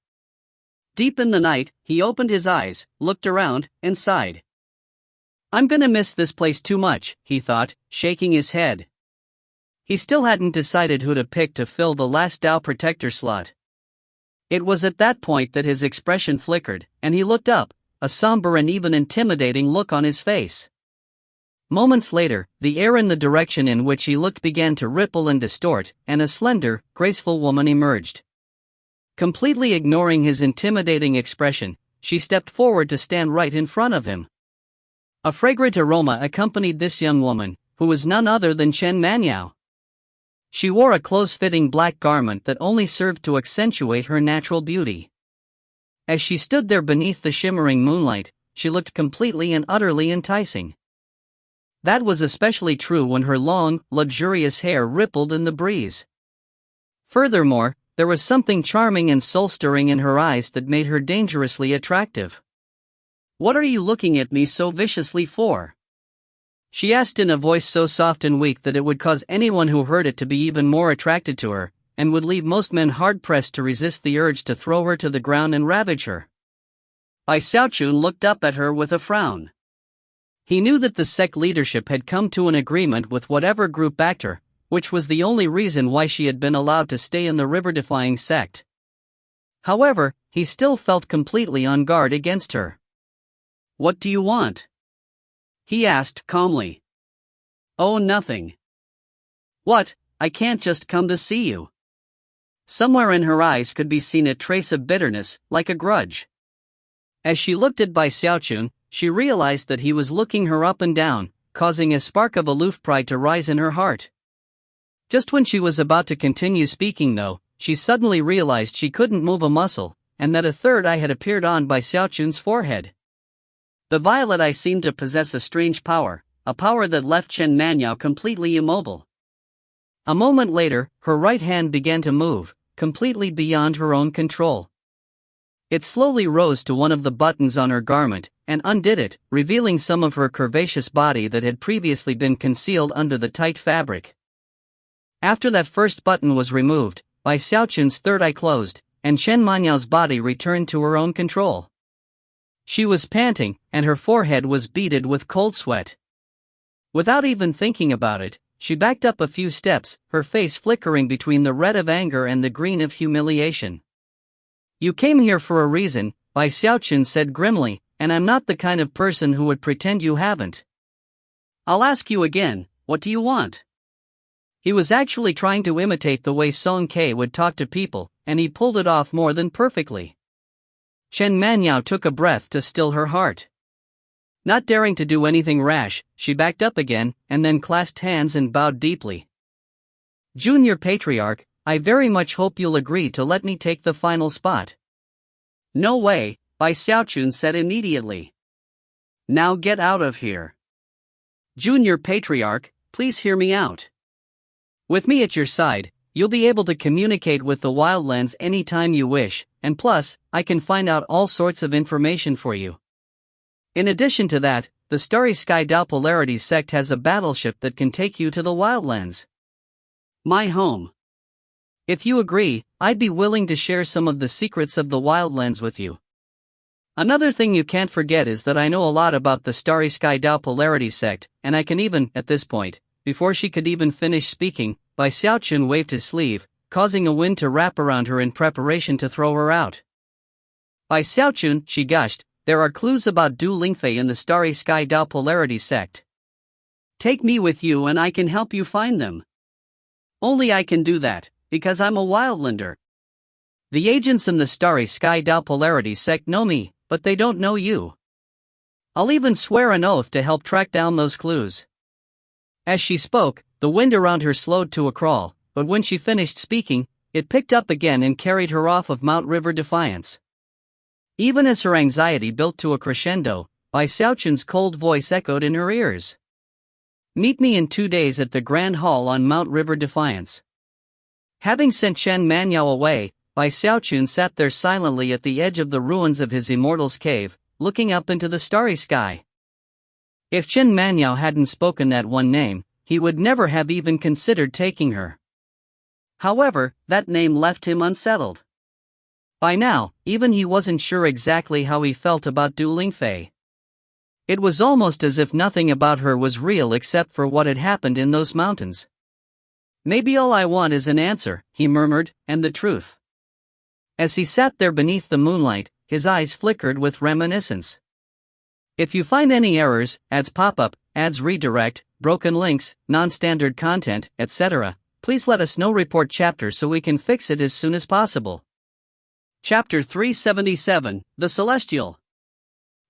Deep in the night, he opened his eyes, looked around, and sighed. I'm gonna miss this place too much, he thought, shaking his head. He still hadn't decided who to pick to fill the last Tao Protector slot. It was at that point that his expression flickered, and he looked up, a somber and even intimidating look on his face. Moments later, the air in the direction in which he looked began to ripple and distort, and a slender, graceful woman emerged. Completely ignoring his intimidating expression, she stepped forward to stand right in front of him. A fragrant aroma accompanied this young woman, who was none other than Chen Manyao. She wore a close-fitting black garment that only served to accentuate her natural beauty. As she stood there beneath the shimmering moonlight, she looked completely and utterly enticing. That was especially true when her long, luxurious hair rippled in the breeze. Furthermore, there was something charming and soul-stirring in her eyes that made her dangerously attractive. What are you looking at me so viciously for? She asked in a voice so soft and weak that it would cause anyone who heard it to be even more attracted to her, and would leave most men hard-pressed to resist the urge to throw her to the ground and ravage her. Xiaochun looked up at her with a frown. He knew that the sect leadership had come to an agreement with whatever group backed her, which was the only reason why she had been allowed to stay in the river-defying sect. However, he still felt completely on guard against her. What do you want? He asked calmly. Oh, nothing. What, I can't just come to see you. Somewhere in her eyes could be seen a trace of bitterness, like a grudge. As she looked at Xiaochun, she realized that he was looking her up and down, causing a spark of aloof pride to rise in her heart. Just when she was about to continue speaking though, she suddenly realized she couldn't move a muscle, and that a third eye had appeared on Xiaochun's forehead. The violet eye seemed to possess a strange power, a power that left Chen Manyao completely immobile. A moment later, her right hand began to move, completely beyond her own control. It slowly rose to one of the buttons on her garment, and undid it, revealing some of her curvaceous body that had previously been concealed under the tight fabric. After that first button was removed, Xiaochun's third eye closed, and Chen Manyao's body returned to her own control. She was panting, and her forehead was beaded with cold sweat. Without even thinking about it, she backed up a few steps, her face flickering between the red of anger and the green of humiliation. You came here for a reason, Xiaochun said grimly, and I'm not the kind of person who would pretend you haven't. I'll ask you again, what do you want? He was actually trying to imitate the way Song Ke would talk to people, and he pulled it off more than perfectly. Chen Manyao took a breath to still her heart. Not daring to do anything rash, she backed up again, and then clasped hands and bowed deeply. Junior Patriarch, I very much hope you'll agree to let me take the final spot. No way, Xiaochun said immediately. Now get out of here. Junior Patriarch, please hear me out. With me at your side, you'll be able to communicate with the Wildlands anytime you wish, and plus, I can find out all sorts of information for you. In addition to that, the Starry Sky Tao Polarity sect has a battleship that can take you to the Wildlands. My home. If you agree, I'd be willing to share some of the secrets of the Wildlands with you. Another thing you can't forget is that I know a lot about the Starry Sky Tao Polarity sect, and I can even, at this point, before she could even finish speaking, Xiaochun waved his sleeve, causing a wind to wrap around her in preparation to throw her out. Xiaochun, she gushed, there are clues about Du Lingfei in the Starry Sky Tao Polarity sect. Take me with you and I can help you find them. Only I can do that, because I'm a Wildlander. The agents in the Starry Sky Tao Polarity sect know me, but they don't know you. I'll even swear an oath to help track down those clues. As she spoke, the wind around her slowed to a crawl, but when she finished speaking, it picked up again and carried her off of Mount River Defiance. Even as her anxiety built to a crescendo, Bai Xiaochun's cold voice echoed in her ears. Meet me in 2 days at the Grand Hall on Mount River Defiance. Having sent Chen Manyao away, Bai Xiaochun sat there silently at the edge of the ruins of his immortal's cave, looking up into the starry sky. If Chen Manyao hadn't spoken that one name, he would never have even considered taking her. However, that name left him unsettled. By now, even he wasn't sure exactly how he felt about Du Lingfei. It was almost as if nothing about her was real except for what had happened in those mountains. Maybe all I want is an answer, he murmured, and the truth. As he sat there beneath the moonlight, his eyes flickered with reminiscence. If you find any errors, ads pop up, ads redirect, broken links, non-standard content, etc., please let us know. Report chapter so we can fix it as soon as possible. Chapter 377, The Celestial.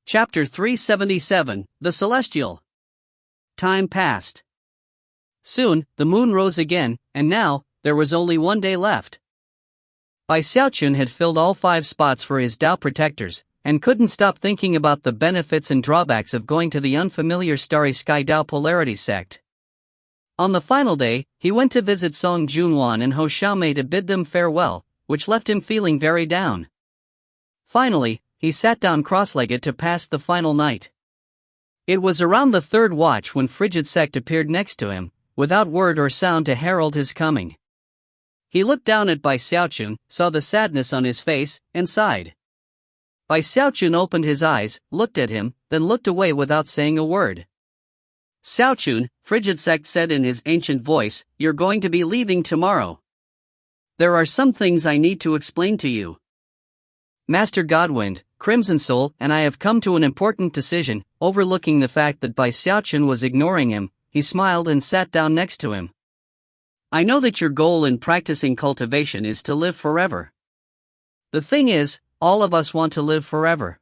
Chapter 377, The Celestial. Time passed. Soon, the moon rose again, and now, there was only 1 day left. Bai Xiaochun had filled all 5 spots for his Dao protectors, and couldn't stop thinking about the benefits and drawbacks of going to the unfamiliar Starry Sky Dao Polarity sect. On the final day, he went to visit Song Junwan and Ho Xiaomei to bid them farewell, which left him feeling very down. Finally, he sat down cross-legged to pass the final night. It was around the 3rd watch when Frigid Sect appeared next to him, without word or sound to herald his coming. He looked down at Bai Xiaochun, saw the sadness on his face, and sighed. Bai Xiaochun opened his eyes, looked at him, then looked away without saying a word. Xiaochun, Frigid Sect said in his ancient voice, you're going to be leaving tomorrow. There are some things I need to explain to you. Master Godwind, Crimson Soul, and I have come to an important decision. Overlooking the fact that Bai Xiaochun was ignoring him, he smiled and sat down next to him. I know that your goal in practicing cultivation is to live forever. The thing is, all of us want to live forever.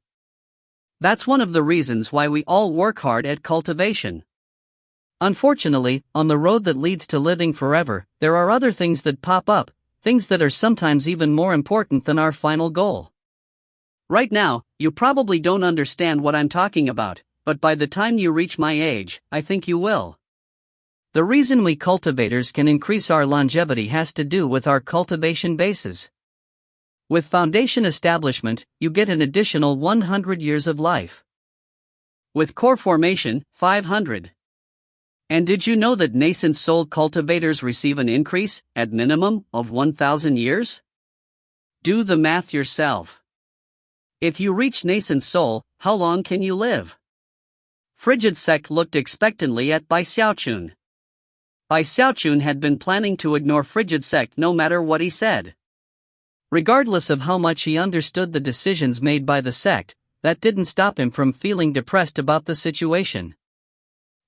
That's one of the reasons why we all work hard at cultivation. Unfortunately, on the road that leads to living forever, there are other things that pop up, things that are sometimes even more important than our final goal. Right now, you probably don't understand what I'm talking about, but by the time you reach my age, I think you will. The reason we cultivators can increase our longevity has to do with our cultivation bases. With foundation establishment, you get an additional 100 years of life. With core formation, 500. And did you know that nascent soul cultivators receive an increase, at minimum, of 1,000 years? Do the math yourself. If you reach nascent soul, how long can you live? Frigid Sect looked expectantly at Bai Xiaochun. Bai Xiaochun had been planning to ignore Frigid Sect no matter what he said. Regardless of how much he understood the decisions made by the sect, that didn't stop him from feeling depressed about the situation.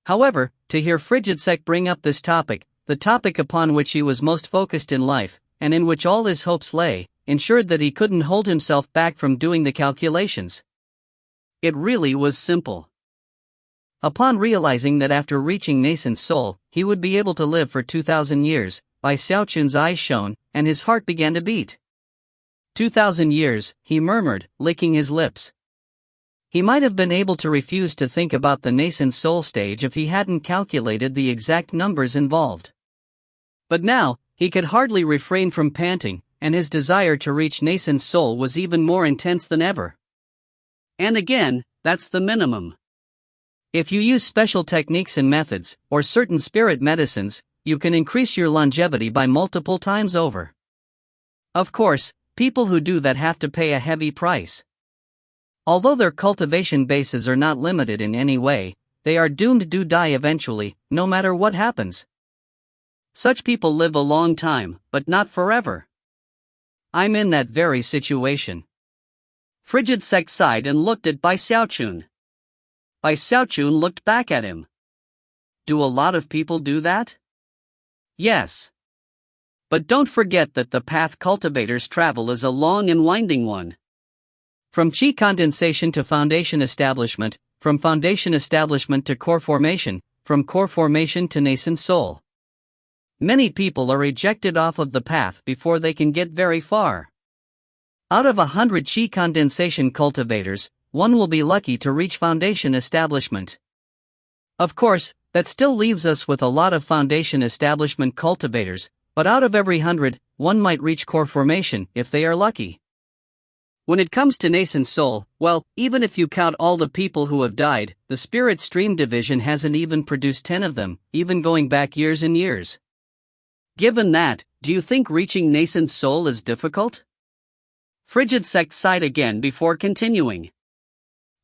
However, to hear Frigid Sect bring up this topic, the topic upon which he was most focused in life, and in which all his hopes lay, ensured that he couldn't hold himself back from doing the calculations. It really was simple. Upon realizing that after reaching nascent soul, he would be able to live for 2,000 years, Bai Xiaochun's eyes shone, and his heart began to beat. 2,000 years, he murmured, licking his lips. He might have been able to refuse to think about the nascent soul stage if he hadn't calculated the exact numbers involved. But now, he could hardly refrain from panting, and his desire to reach nascent soul was even more intense than ever. And again, that's the minimum. If you use special techniques and methods, or certain spirit medicines, you can increase your longevity by multiple times over. Of course, people who do that have to pay a heavy price. Although their cultivation bases are not limited in any way, they are doomed to die eventually, no matter what happens. Such people live a long time, but not forever. I'm in that very situation. Frigid Sect sighed and looked at Bai Xiaochun. Bai Xiaochun looked back at him. Do a lot of people do that? Yes. But don't forget that the path cultivators travel is a long and winding one. From chi condensation to foundation establishment, from foundation establishment to core formation, from core formation to nascent soul. Many people are ejected off of the path before they can get very far. Out of 100 qi condensation cultivators, one will be lucky to reach foundation establishment. Of course, that still leaves us with a lot of foundation establishment cultivators, but out of every 100, one might reach core formation if they are lucky. When it comes to nascent soul, well, even if you count all the people who have died, the spirit stream division hasn't even produced 10 of them, even going back years and years. Given that, do you think reaching nascent soul is difficult? Frigid Sect sighed again before continuing.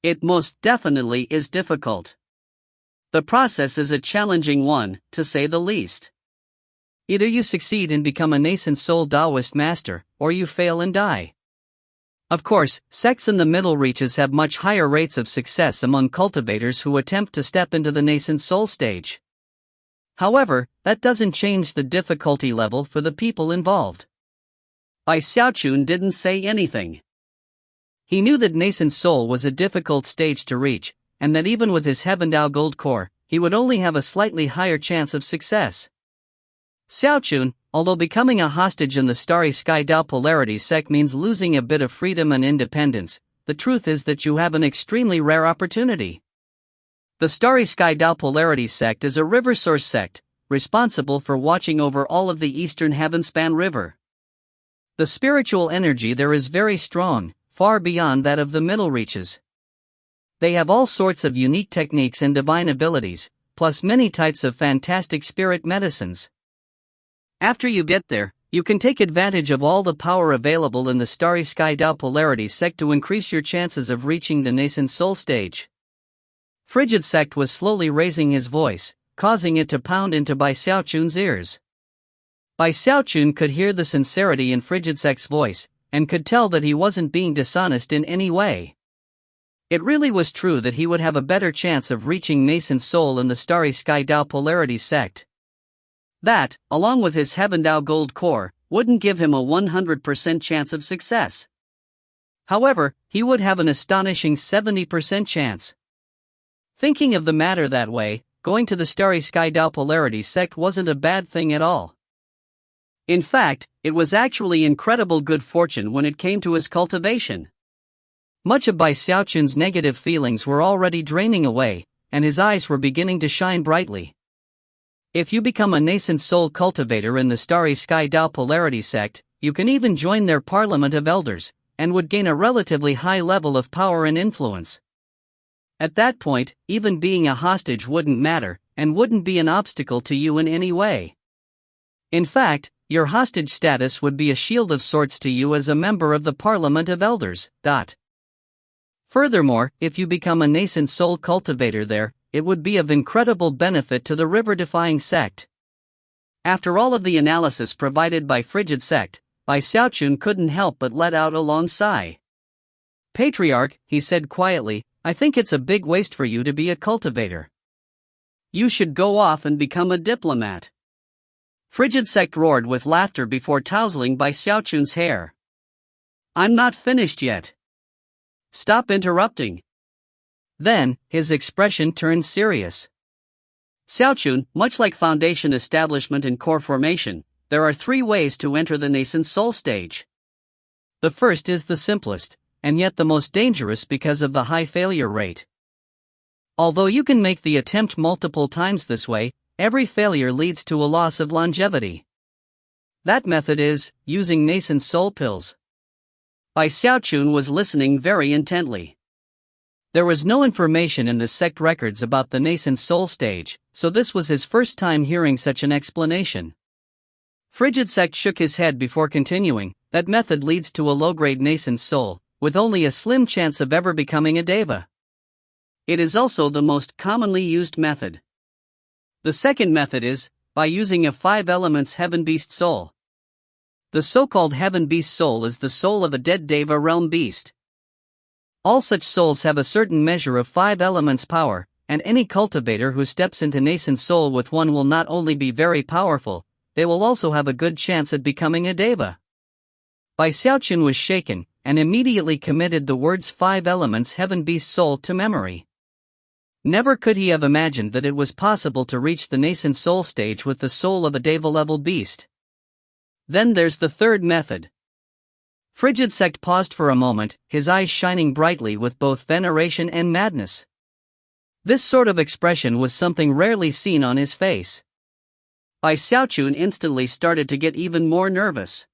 It most definitely is difficult. The process is a challenging one, to say the least. Either you succeed and become a nascent soul Taoist master, or you fail and die. Of course, sects in the middle reaches have much higher rates of success among cultivators who attempt to step into the nascent soul stage. However, that doesn't change the difficulty level for the people involved. Xiaochun didn't say anything. He knew that nascent soul was a difficult stage to reach, and that even with his Heaven Dao Gold core, he would only have a slightly higher chance of success. Xiaochun, although becoming a hostage in the Starry Sky Dao Polarity sect means losing a bit of freedom and independence, the truth is that you have an extremely rare opportunity. The Starry Sky Dao Polarity sect is a river source sect, responsible for watching over all of the eastern Heavenspan River. The spiritual energy there is very strong, far beyond that of the middle reaches. They have all sorts of unique techniques and divine abilities, plus many types of fantastic spirit medicines. After you get there, you can take advantage of all the power available in the Starry Sky Dao Polarity sect to increase your chances of reaching the nascent soul stage. Frigid Sect was slowly raising his voice, causing it to pound into Xiaochun's ears. Xiaochun could hear the sincerity in Frigid Sect's voice, and could tell that he wasn't being dishonest in any way. It really was true that he would have a better chance of reaching nascent soul in the Starry Sky Dao Polarity sect. That, along with his Heaven Dao Gold core, wouldn't give him a 100% chance of success. However, he would have an astonishing 70% chance. Thinking of the matter that way, going to the Starry Sky Dao Polarity sect wasn't a bad thing at all. In fact, it was actually incredible good fortune when it came to his cultivation. Much of Xiaochun's negative feelings were already draining away, and his eyes were beginning to shine brightly. If you become a nascent soul cultivator in the Starry Sky Dao Polarity sect, you can even join their Parliament of Elders, and would gain a relatively high level of power and influence. At that point, even being a hostage wouldn't matter, and wouldn't be an obstacle to you in any way. In fact, your hostage status would be a shield of sorts to you as a member of the Parliament of Elders. Furthermore, if you become a nascent soul cultivator there, it would be of incredible benefit to the river-defying sect. After all of the analysis provided by Frigid Sect, Xiaochun couldn't help but let out a long sigh. Patriarch, he said quietly, I think it's a big waste for you to be a cultivator. You should go off and become a diplomat. Frigid Sect roared with laughter before tousling Xiaochun's hair. I'm not finished yet. Stop interrupting. Then, his expression turned serious. Xiaochun, much like foundation establishment and core formation, there are 3 ways to enter the nascent soul stage. The first is the simplest, and yet the most dangerous because of the high failure rate. Although you can make the attempt multiple times this way, every failure leads to a loss of longevity. That method is using nascent soul pills. Xiaochun was listening very intently. There was no information in the sect records about the nascent soul stage, so this was his first time hearing such an explanation. Frigid Sect shook his head before continuing, that method leads to a low-grade nascent soul, with only a slim chance of ever becoming a deva. It is also the most commonly used method. The second method is, by using a 5 elements heaven beast soul. The so-called heaven beast soul is the soul of a dead deva realm beast. All such souls have a certain measure of 5 elements power, and any cultivator who steps into nascent soul with one will not only be very powerful, they will also have a good chance at becoming a deva. Xiaochun was shaken, and immediately committed the words 5 elements heaven beast soul to memory. Never could he have imagined that it was possible to reach the nascent soul stage with the soul of a deva-level beast. Then there's the third method. Frigid Sect paused for a moment, his eyes shining brightly with both veneration and madness. This sort of expression was something rarely seen on his face. Xiaochun instantly started to get even more nervous.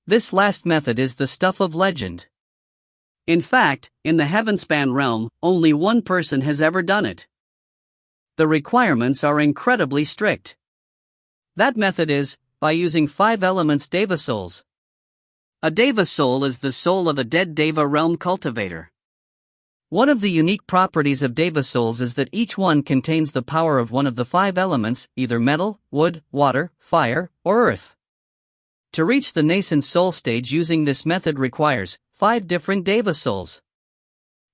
This last method is the stuff of legend. In fact, in the Heavenspan realm, only one person has ever done it. The requirements are incredibly strict. That method is by using 5 elements Deva souls. A Deva soul is the soul of a dead Deva realm cultivator. One of the unique properties of Deva souls is that each one contains the power of one of the 5 elements, either metal, wood, water, fire, or earth. To reach the nascent soul stage using this method requires 5 different Deva souls.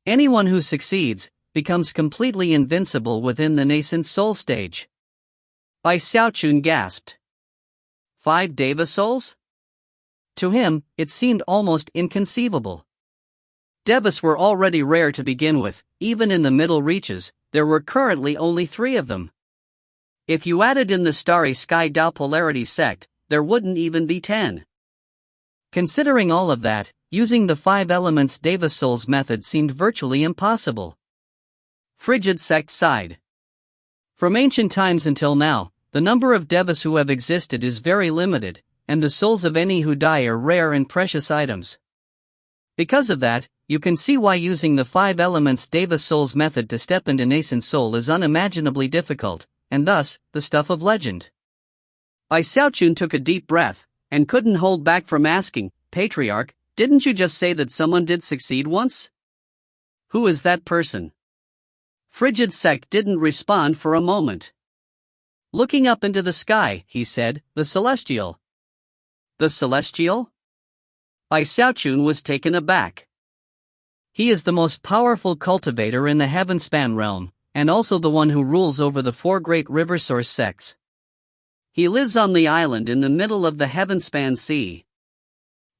Anyone who succeeds becomes completely invincible within the nascent soul stage. Xiaochun gasped. 5 Deva souls? To him, it seemed almost inconceivable. Devas were already rare to begin with, even in the middle reaches, there were currently only 3 of them. If you added in the Starry Sky Tao Polarity sect, there wouldn't even be 10. Considering all of that, using the 5 elements Deva souls method seemed virtually impossible. Frigid Sect sighed. From ancient times until now, the number of Devas who have existed is very limited, and the souls of any who die are rare and precious items. Because of that, you can see why using the 5 elements Deva souls method to step into nascent soul is unimaginably difficult, and thus, the stuff of legend. Xiaochun took a deep breath, and couldn't hold back from asking, Patriarch, didn't you just say that someone did succeed once? Who is that person? Frigid Sect didn't respond for a moment. Looking up into the sky, he said, the Celestial. The Celestial? Xiaochun was taken aback. He is the most powerful cultivator in the Heavenspan realm, and also the one who rules over the 4 great river source sects. He lives on the island in the middle of the Heavenspan Sea.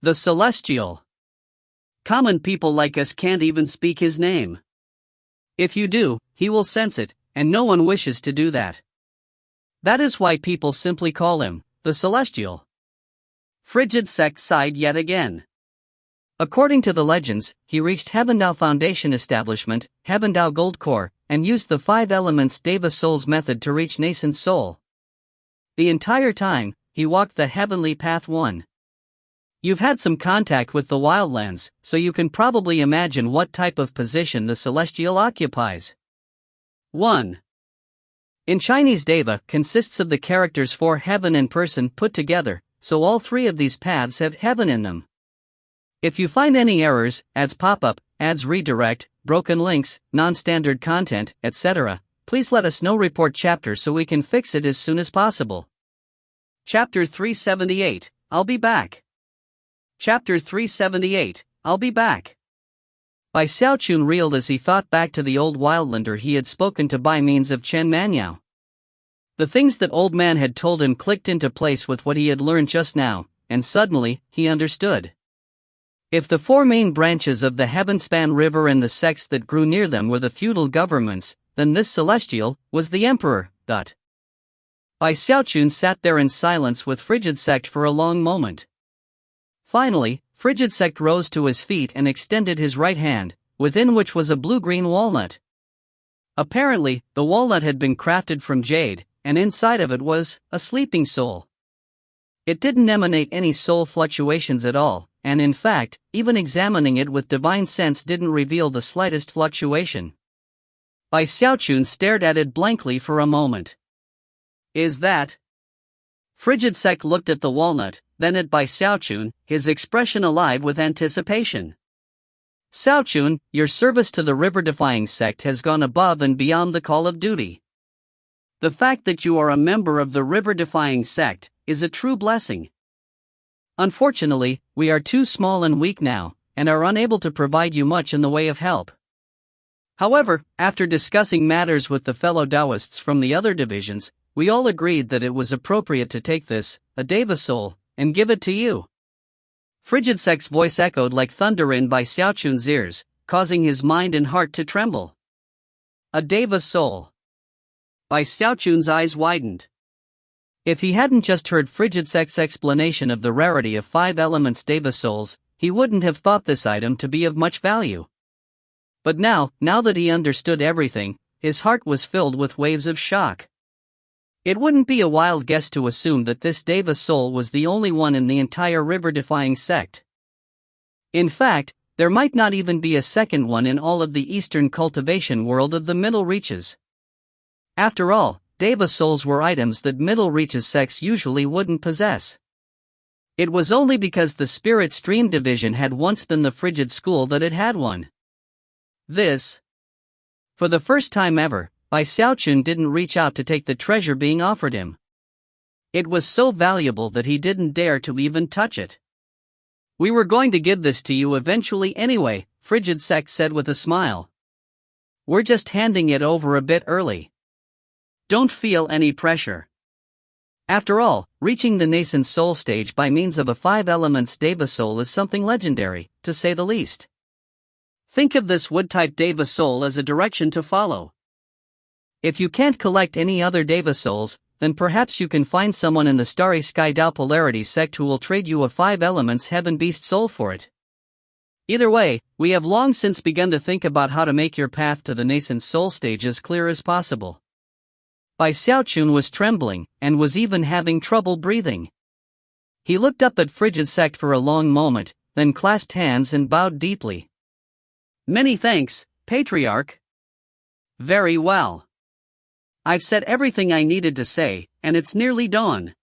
The Celestial. Common people like us can't even speak his name. If you do, he will sense it, and no one wishes to do that. That is why people simply call him the Celestial. Frigid Sect sighed yet again. According to the legends, he reached Heavendao Foundation Establishment, Heavendao Gold Core, and used the 5 elements Deva souls method to reach nascent soul. The entire time, he walked the heavenly path 1. You've had some contact with the wildlands, so you can probably imagine what type of position the Celestial occupies. 1. In Chinese, Deva consists of the characters for heaven and person put together, so all 3 of these paths have heaven in them. If you find any errors, ads pop up, ads redirect, broken links, non-standard content, etc., please let us know. Report chapter so we can fix it as soon as possible. Chapter 378, I'll be back. Chapter 378, I'll be back. Xiaochun reeled as he thought back to the old wildlander he had spoken to by means of Chen Manyao. The things that old man had told him clicked into place with what he had learned just now, and suddenly, he understood. If the 4 main branches of the Heavenspan River and the sects that grew near them were the feudal governments, then this Celestial was the emperor. Xiaochun sat there in silence with Frigid Sect for a long moment. Finally, Frigid Sect rose to his feet and extended his right hand, within which was a blue-green walnut. Apparently, the walnut had been crafted from jade, and inside of it was a sleeping soul. It didn't emanate any soul fluctuations at all, and in fact, even examining it with divine sense didn't reveal the slightest fluctuation. Xiaochun stared at it blankly for a moment. Is that? Frigid Sect looked at the walnut, then at Xiaochun, his expression alive with anticipation. Xiaochun, your service to the river-defying sect has gone above and beyond the call of duty. The fact that you are a member of the river-defying sect is a true blessing. Unfortunately, we are too small and weak now, and are unable to provide you much in the way of help. However, after discussing matters with the fellow Taoists from the other divisions, we all agreed that it was appropriate to take this, a Deva soul, and give it to you. Frigid Sect's voice echoed like thunder in Xiaochun's ears, causing his mind and heart to tremble. A Deva soul. Xiaochun's eyes widened. If he hadn't just heard Frigid Sect's explanation of the rarity of 5 elements Deva souls, he wouldn't have thought this item to be of much value. But now that he understood everything, his heart was filled with waves of shock. It wouldn't be a wild guess to assume that this Deva soul was the only one in the entire river-defying sect. In fact, there might not even be a second one in all of the eastern cultivation world of the Middle Reaches. After all, Deva souls were items that Middle Reaches sects usually wouldn't possess. It was only because the Spirit Stream division had once been the frigid school that it had one. For the first time ever, Xiaochun didn't reach out to take the treasure being offered him. It was so valuable that he didn't dare to even touch it. "We were going to give this to you eventually anyway," Frigid Sect said with a smile. "We're just handing it over a bit early. Don't feel any pressure." After all, reaching the nascent soul stage by means of a 5 elements Deva soul is something legendary, to say the least. Think of this wood-type Deva soul as a direction to follow. If you can't collect any other Deva souls, then perhaps you can find someone in the Starry Sky Tao Polarity sect who will trade you a 5 elements Heaven Beast soul for it. Either way, we have long since begun to think about how to make your path to the nascent soul stage as clear as possible. Xiaochun was trembling, and was even having trouble breathing. He looked up at Frigid Sect for a long moment, then clasped hands and bowed deeply. "Many thanks, Patriarch." "Very well. I've said everything I needed to say, and it's nearly dawn.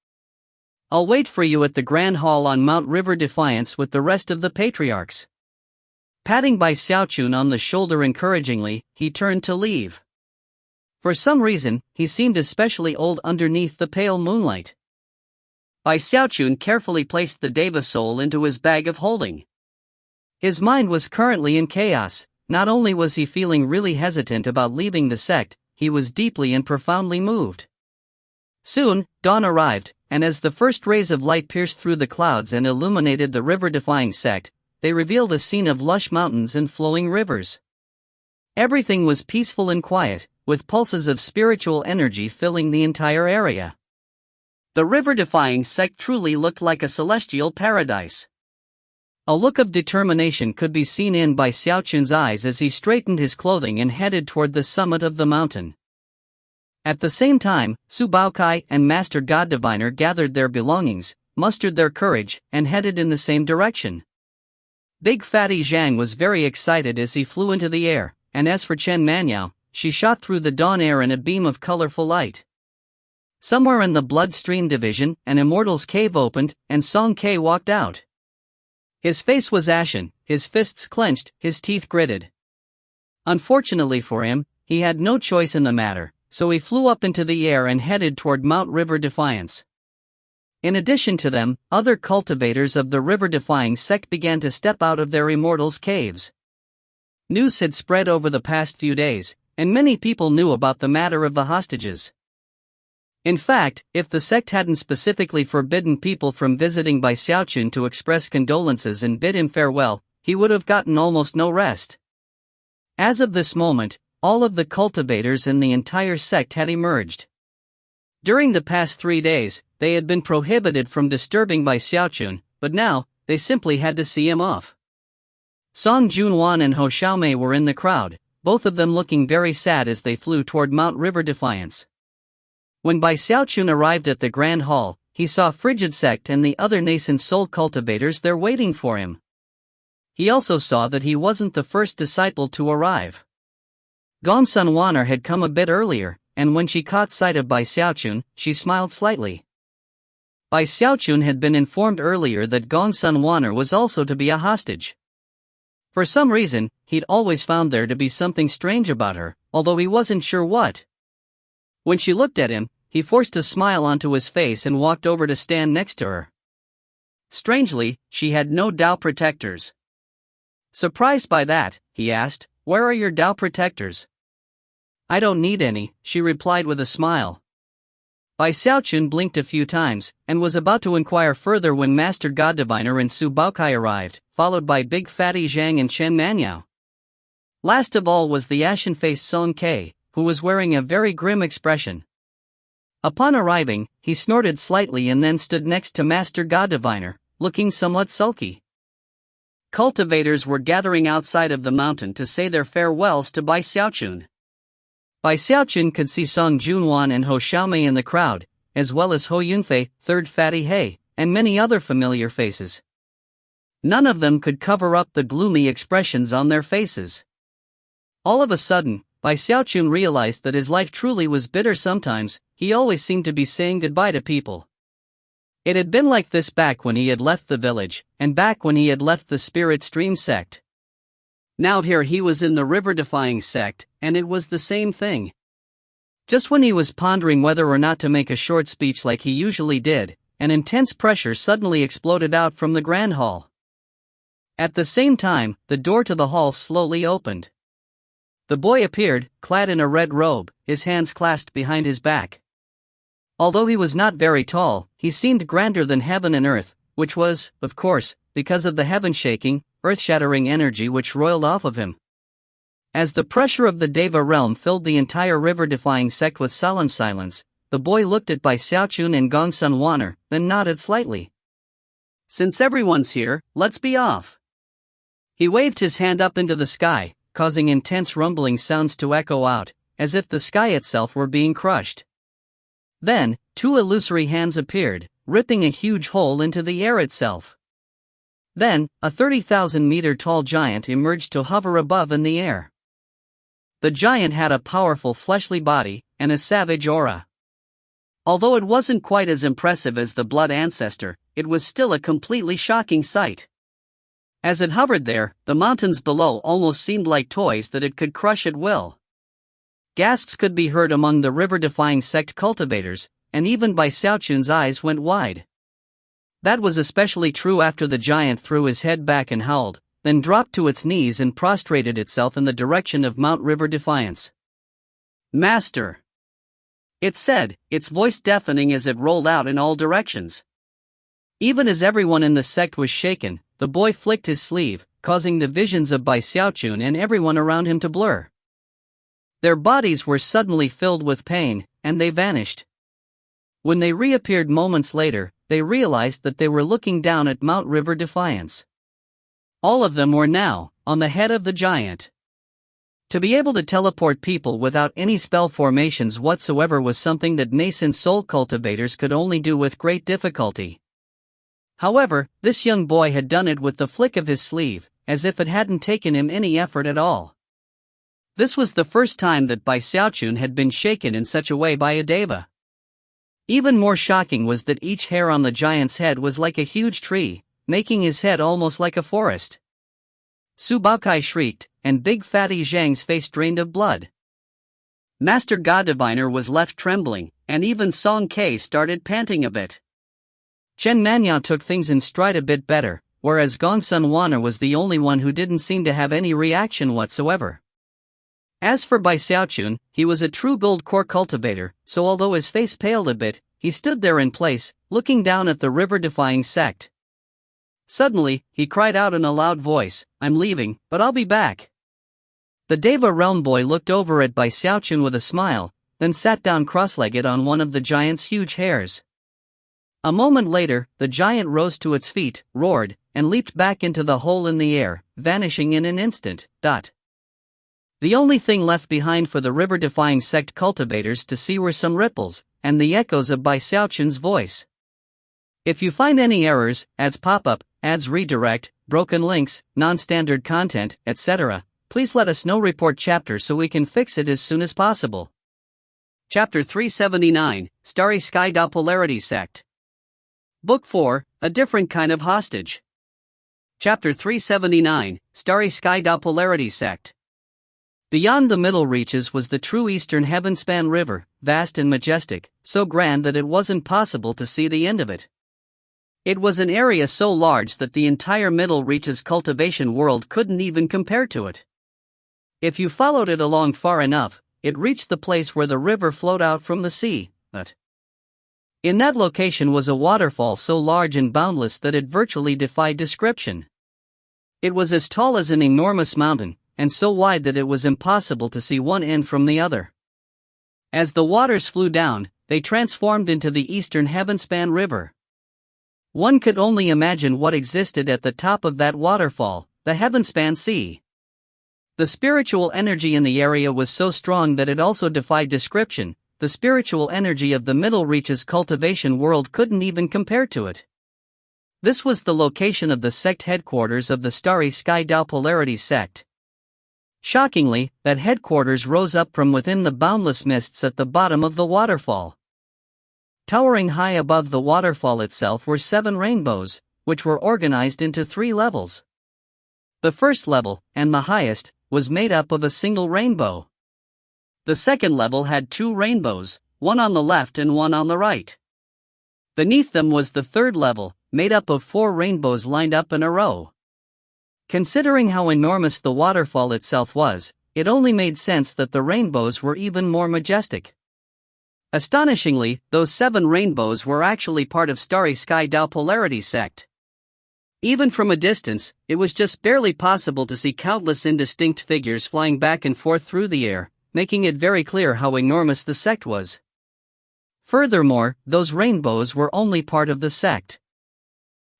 I'll wait for you at the Grand Hall on Mount River Defiance with the rest of the Patriarchs." Patting Xiaochun on the shoulder encouragingly, he turned to leave. For some reason, he seemed especially old underneath the pale moonlight. Xiaochun carefully placed the Deva soul into his bag of holding. His mind was currently in chaos. Not only was he feeling really hesitant about leaving the sect, he was deeply and profoundly moved. Soon, dawn arrived, and as the first rays of light pierced through the clouds and illuminated the river-defying sect, they revealed a scene of lush mountains and flowing rivers. Everything was peaceful and quiet, with pulses of spiritual energy filling the entire area. The river-defying sect truly looked like a celestial paradise. A look of determination could be seen in Xiaochun's eyes as he straightened his clothing and headed toward the summit of the mountain. At the same time, Su Baokai and Master God Diviner gathered their belongings, mustered their courage, and headed in the same direction. Big Fatty Zhang was very excited as he flew into the air, and as for Chen Manyao, she shot through the dawn air in a beam of colorful light. Somewhere in the Bloodstream division, an immortal's cave opened, and Song Ke walked out. His face was ashen, his fists clenched, his teeth gritted. Unfortunately for him, he had no choice in the matter, so he flew up into the air and headed toward Mount River Defiance. In addition to them, other cultivators of the river-defying sect began to step out of their immortals' caves. News had spread over the past few days, and many people knew about the matter of the hostages. In fact, if the sect hadn't specifically forbidden people from visiting Xiaochun to express condolences and bid him farewell, he would have gotten almost no rest. As of this moment, all of the cultivators in the entire sect had emerged. During the past 3 days, they had been prohibited from disturbing Xiaochun, but now, they simply had to see him off. Song Junwan and Ho Xiaomei were in the crowd, both of them looking very sad as they flew toward Mount River Defiance. When Xiaochun arrived at the Grand Hall, he saw Frigid Sect and the other nascent soul cultivators there waiting for him. He also saw that he wasn't the first disciple to arrive. Gongsun Wanner had come a bit earlier, and when she caught sight of Xiaochun, she smiled slightly. Xiaochun had been informed earlier that Gongsun Wanner was also to be a hostage. For some reason, he'd always found there to be something strange about her, although he wasn't sure what. When she looked at him, he forced a smile onto his face and walked over to stand next to her. Strangely, she had no Tao protectors. Surprised by that, he asked, "Where are your Tao protectors?" "I don't need any," she replied with a smile. Xiaochun blinked a few times, and was about to inquire further when Master God Diviner and Su Baokai arrived, followed by Big Fatty Zhang and Chen Manyao. Last of all was the ashen-faced Song Ke, who was wearing a very grim expression. Upon arriving, he snorted slightly and then stood next to Master God Diviner, looking somewhat sulky. cultivators were gathering outside of the mountain to say their farewells to Bai Xiaochun. Bai Xiaochun could see Song Junwan and Ho Xiaomei in the crowd, as well as Ho Yunfei, Third Fatty He, and many other familiar faces. None of them could cover up the gloomy expressions on their faces. All of a sudden, Bai Xiaochun realized that his life truly was bitter sometimes. He always seemed to be saying goodbye to people. It had been like this back when he had left the village, and back when he had left the Spirit Stream sect. Now here he was in the river-defying sect, and it was the same thing. Just when he was pondering whether or not to make a short speech like he usually did, an intense pressure suddenly exploded out from the grand hall. At the same time, the door to the hall slowly opened. The boy appeared, clad in a red robe, his hands clasped behind his back. Although he was not very tall, he seemed grander than heaven and earth, which was, of course, because of the heaven-shaking, earth-shattering energy which roiled off of him. As the pressure of the Deva realm filled the entire river-defying sect with solemn silence, the boy looked at Bai Xiaochun and Gongsun Wan'er, then nodded slightly. "Since everyone's here, let's be off." He waved his hand up into the sky, causing intense rumbling sounds to echo out, as if the sky itself were being crushed. Then, two illusory hands appeared, ripping a huge hole into the air itself. Then, a 30,000-meter tall giant emerged to hover above in the air. The giant had a powerful fleshly body, and a savage aura. Although it wasn't quite as impressive as the blood ancestor, it was still a completely shocking sight. As it hovered there, the mountains below almost seemed like toys that it could crush at will. Gasps could be heard among the river-defying sect cultivators, and even Bai Xiaochun's eyes went wide. That was especially true after the giant threw his head back and howled, then dropped to its knees and prostrated itself in the direction of Mount River Defiance. "Master!" it said, its voice deafening as it rolled out in all directions. Even as everyone in the sect was shaken, the boy flicked his sleeve, causing the visions of Bai Xiaochun and everyone around him to blur. Their bodies were suddenly filled with pain, and they vanished. When they reappeared moments later, they realized that they were looking down at Mount River Defiance. All of them were now on the head of the giant. To be able to teleport people without any spell formations whatsoever was something that nascent soul cultivators could only do with great difficulty. However, this young boy had done it with the flick of his sleeve, as if it hadn't taken him any effort at all. This was the first time that Bai Xiaochun had been shaken in such a way by a deva. Even more shocking was that each hair on the giant's head was like a huge tree, making his head almost like a forest. Su Baokai shrieked, and Big Fatty Zhang's face drained of blood. Master God Diviner was left trembling, and even Song Ke started panting a bit. Chen Manyan took things in stride a bit better, whereas Gongsun Wan'er was the only one who didn't seem to have any reaction whatsoever. As for Bai Xiaochun, he was a true gold core cultivator, so although his face paled a bit, he stood there in place, looking down at the river-defying sect. Suddenly, he cried out in a loud voice, "I'm leaving, but I'll be back." The Deva Realm boy looked over at Bai Xiaochun with a smile, then sat down cross-legged on one of the giant's huge hairs. A moment later, the giant rose to its feet, roared, and leaped back into the hole in the air, vanishing in an instant. The only thing left behind for the river-defying sect cultivators to see were some ripples, and the echoes of Bai Xiaochun's voice. If you find any errors, ads pop-up, ads redirect, broken links, non-standard content, etc., please let us know. Report chapter so we can fix it as soon as possible. Chapter 379, Starry Sky Dopplerity Sect. Book 4, A Different Kind of Hostage. Chapter 379, Starry Sky Dopplerity Sect. Beyond the middle reaches was the true eastern heaven-span river, vast and majestic, so grand that it wasn't possible to see the end of it. It was an area so large that the entire middle reaches cultivation world couldn't even compare to it. If you followed it along far enough, it reached the place where the river flowed out from the sea, but in that location was a waterfall so large and boundless that it virtually defied description. It was as tall as an enormous mountain, and so wide that it was impossible to see one end from the other. As the waters flew down, they transformed into the eastern heaven-span river. One could only imagine what existed at the top of that waterfall, the heaven-span sea. The spiritual energy in the area was so strong that it also defied description. The spiritual energy of the Middle Reaches cultivation world couldn't even compare to it. This was the location of the sect headquarters of the Starry Sky Tao Polarity sect. Shockingly, that headquarters rose up from within the boundless mists at the bottom of the waterfall. Towering high above the waterfall itself were 7 rainbows, which were organized into 3 levels. The first level, and the highest, was made up of a single rainbow. The second level had 2 rainbows, one on the left and one on the right. Beneath them was the third level, made up of 4 rainbows lined up in a row. Considering how enormous the waterfall itself was, it only made sense that the rainbows were even more majestic. Astonishingly, those 7 rainbows were actually part of Starry Sky Tao Polarity sect. Even from a distance, it was just barely possible to see countless indistinct figures flying back and forth through the air, making it very clear how enormous the sect was. Furthermore, those rainbows were only part of the sect.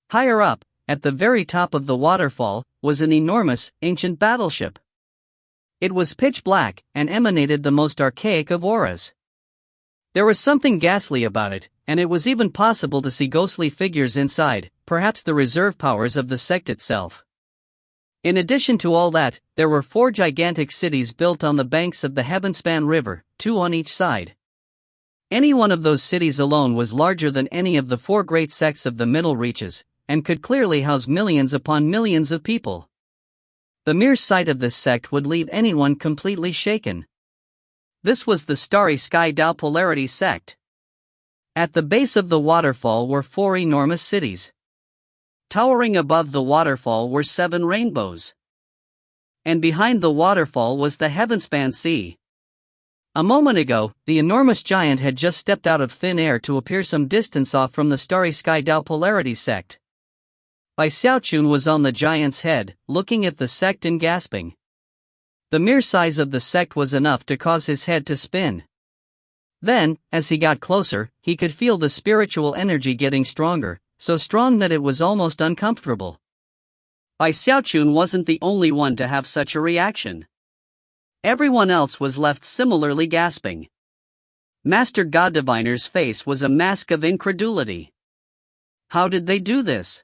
Higher up, at the very top of the waterfall, was an enormous, ancient battleship. It was pitch black and emanated the most archaic of auras. There was something ghastly about it, and it was even possible to see ghostly figures inside, perhaps the reserve powers of the sect itself. In addition to all that, there were 4 gigantic cities built on the banks of the Heavenspan River, 2 on each side. Any one of those cities alone was larger than any of the 4 great sects of the Middle Reaches, and could clearly house millions upon millions of people. The mere sight of this sect would leave anyone completely shaken. This was the Starry Sky Tao Polarity sect. At the base of the waterfall were 4 enormous cities. Towering above the waterfall were 7 rainbows. And behind the waterfall was the Heavenspan Sea. A moment ago, the enormous giant had just stepped out of thin air to appear some distance off from the Starry Sky Tao Polarity sect. Xiaochun was on the giant's head, looking at the sect and gasping. The mere size of the sect was enough to cause his head to spin. Then, as he got closer, he could feel the spiritual energy getting stronger, so strong that it was almost uncomfortable. Xiaochun wasn't the only one to have such a reaction. Everyone else was left similarly gasping. Master God Diviner's face was a mask of incredulity. How did they do this?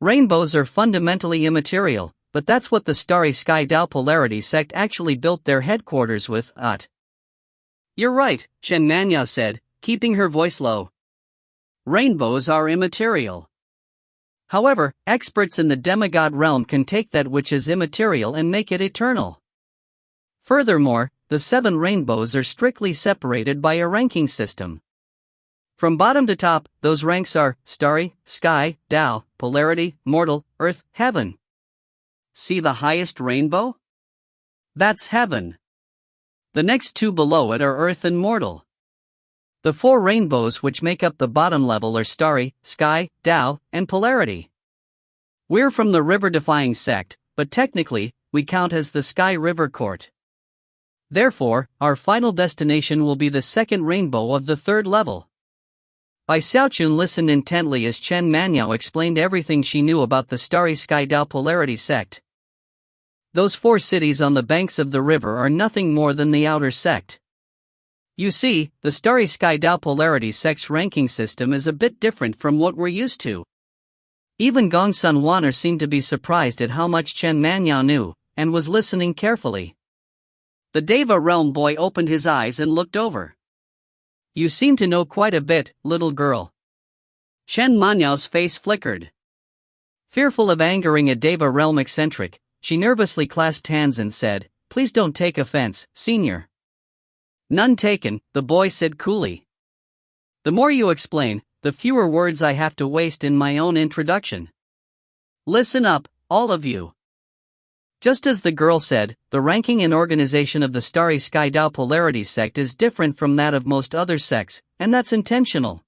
Rainbows are fundamentally immaterial, but that's what the Starry Sky Tao Polarity sect actually built their headquarters with. You're right, Chen Nanyao said, keeping her voice low. Rainbows are immaterial. However, experts in the demigod realm can take that which is immaterial and make it eternal. Furthermore, the 7 rainbows are strictly separated by a ranking system. From bottom to top, those ranks are Starry, Sky, Tao, Polarity, Mortal, Earth, Heaven. See the highest rainbow? That's Heaven. The next 2 below it are Earth and Mortal. The 4 rainbows which make up the bottom level are Starry, Sky, Tao, and Polarity. We're from the river-defying sect, but technically, we count as the Sky River Court. Therefore, our final destination will be the second rainbow of the 3rd level. Xiaochun listened intently as Chen Nanyao explained everything she knew about the Starry Sky Tao Polarity sect. Those 4 cities on the banks of the river are nothing more than the outer sect. You see, the Starry Sky Tao Polarity sect's ranking system is a bit different from what we're used to. Even Gongsun Wan'er seemed to be surprised at how much Chen Nanyao knew, and was listening carefully. The Deva Realm boy opened his eyes and looked over. You seem to know quite a bit, little girl. Chen Manyao's face flickered. Fearful of angering a Deva Realm eccentric, she nervously clasped hands and said, Please don't take offense, senior. None taken, the boy said coolly. The more you explain, the fewer words I have to waste in my own introduction. Listen up, all of you. Just as the girl said, the ranking and organization of the Starry Sky Tao Polarity sect is different from that of most other sects, and that's intentional.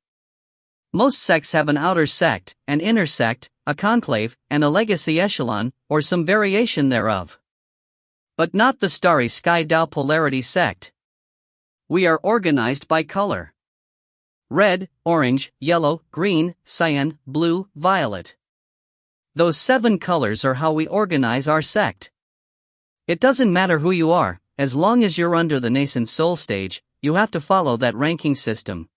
Most sects have an outer sect, an inner sect, a conclave, and a legacy echelon, or some variation thereof. But not the Starry Sky Tao Polarity sect. We are organized by color. red, orange, yellow, green, cyan, blue, violet. Those 7 colors are how we organize our sect. It doesn't matter who you are, as long as you're under the nascent soul stage, you have to follow that ranking system.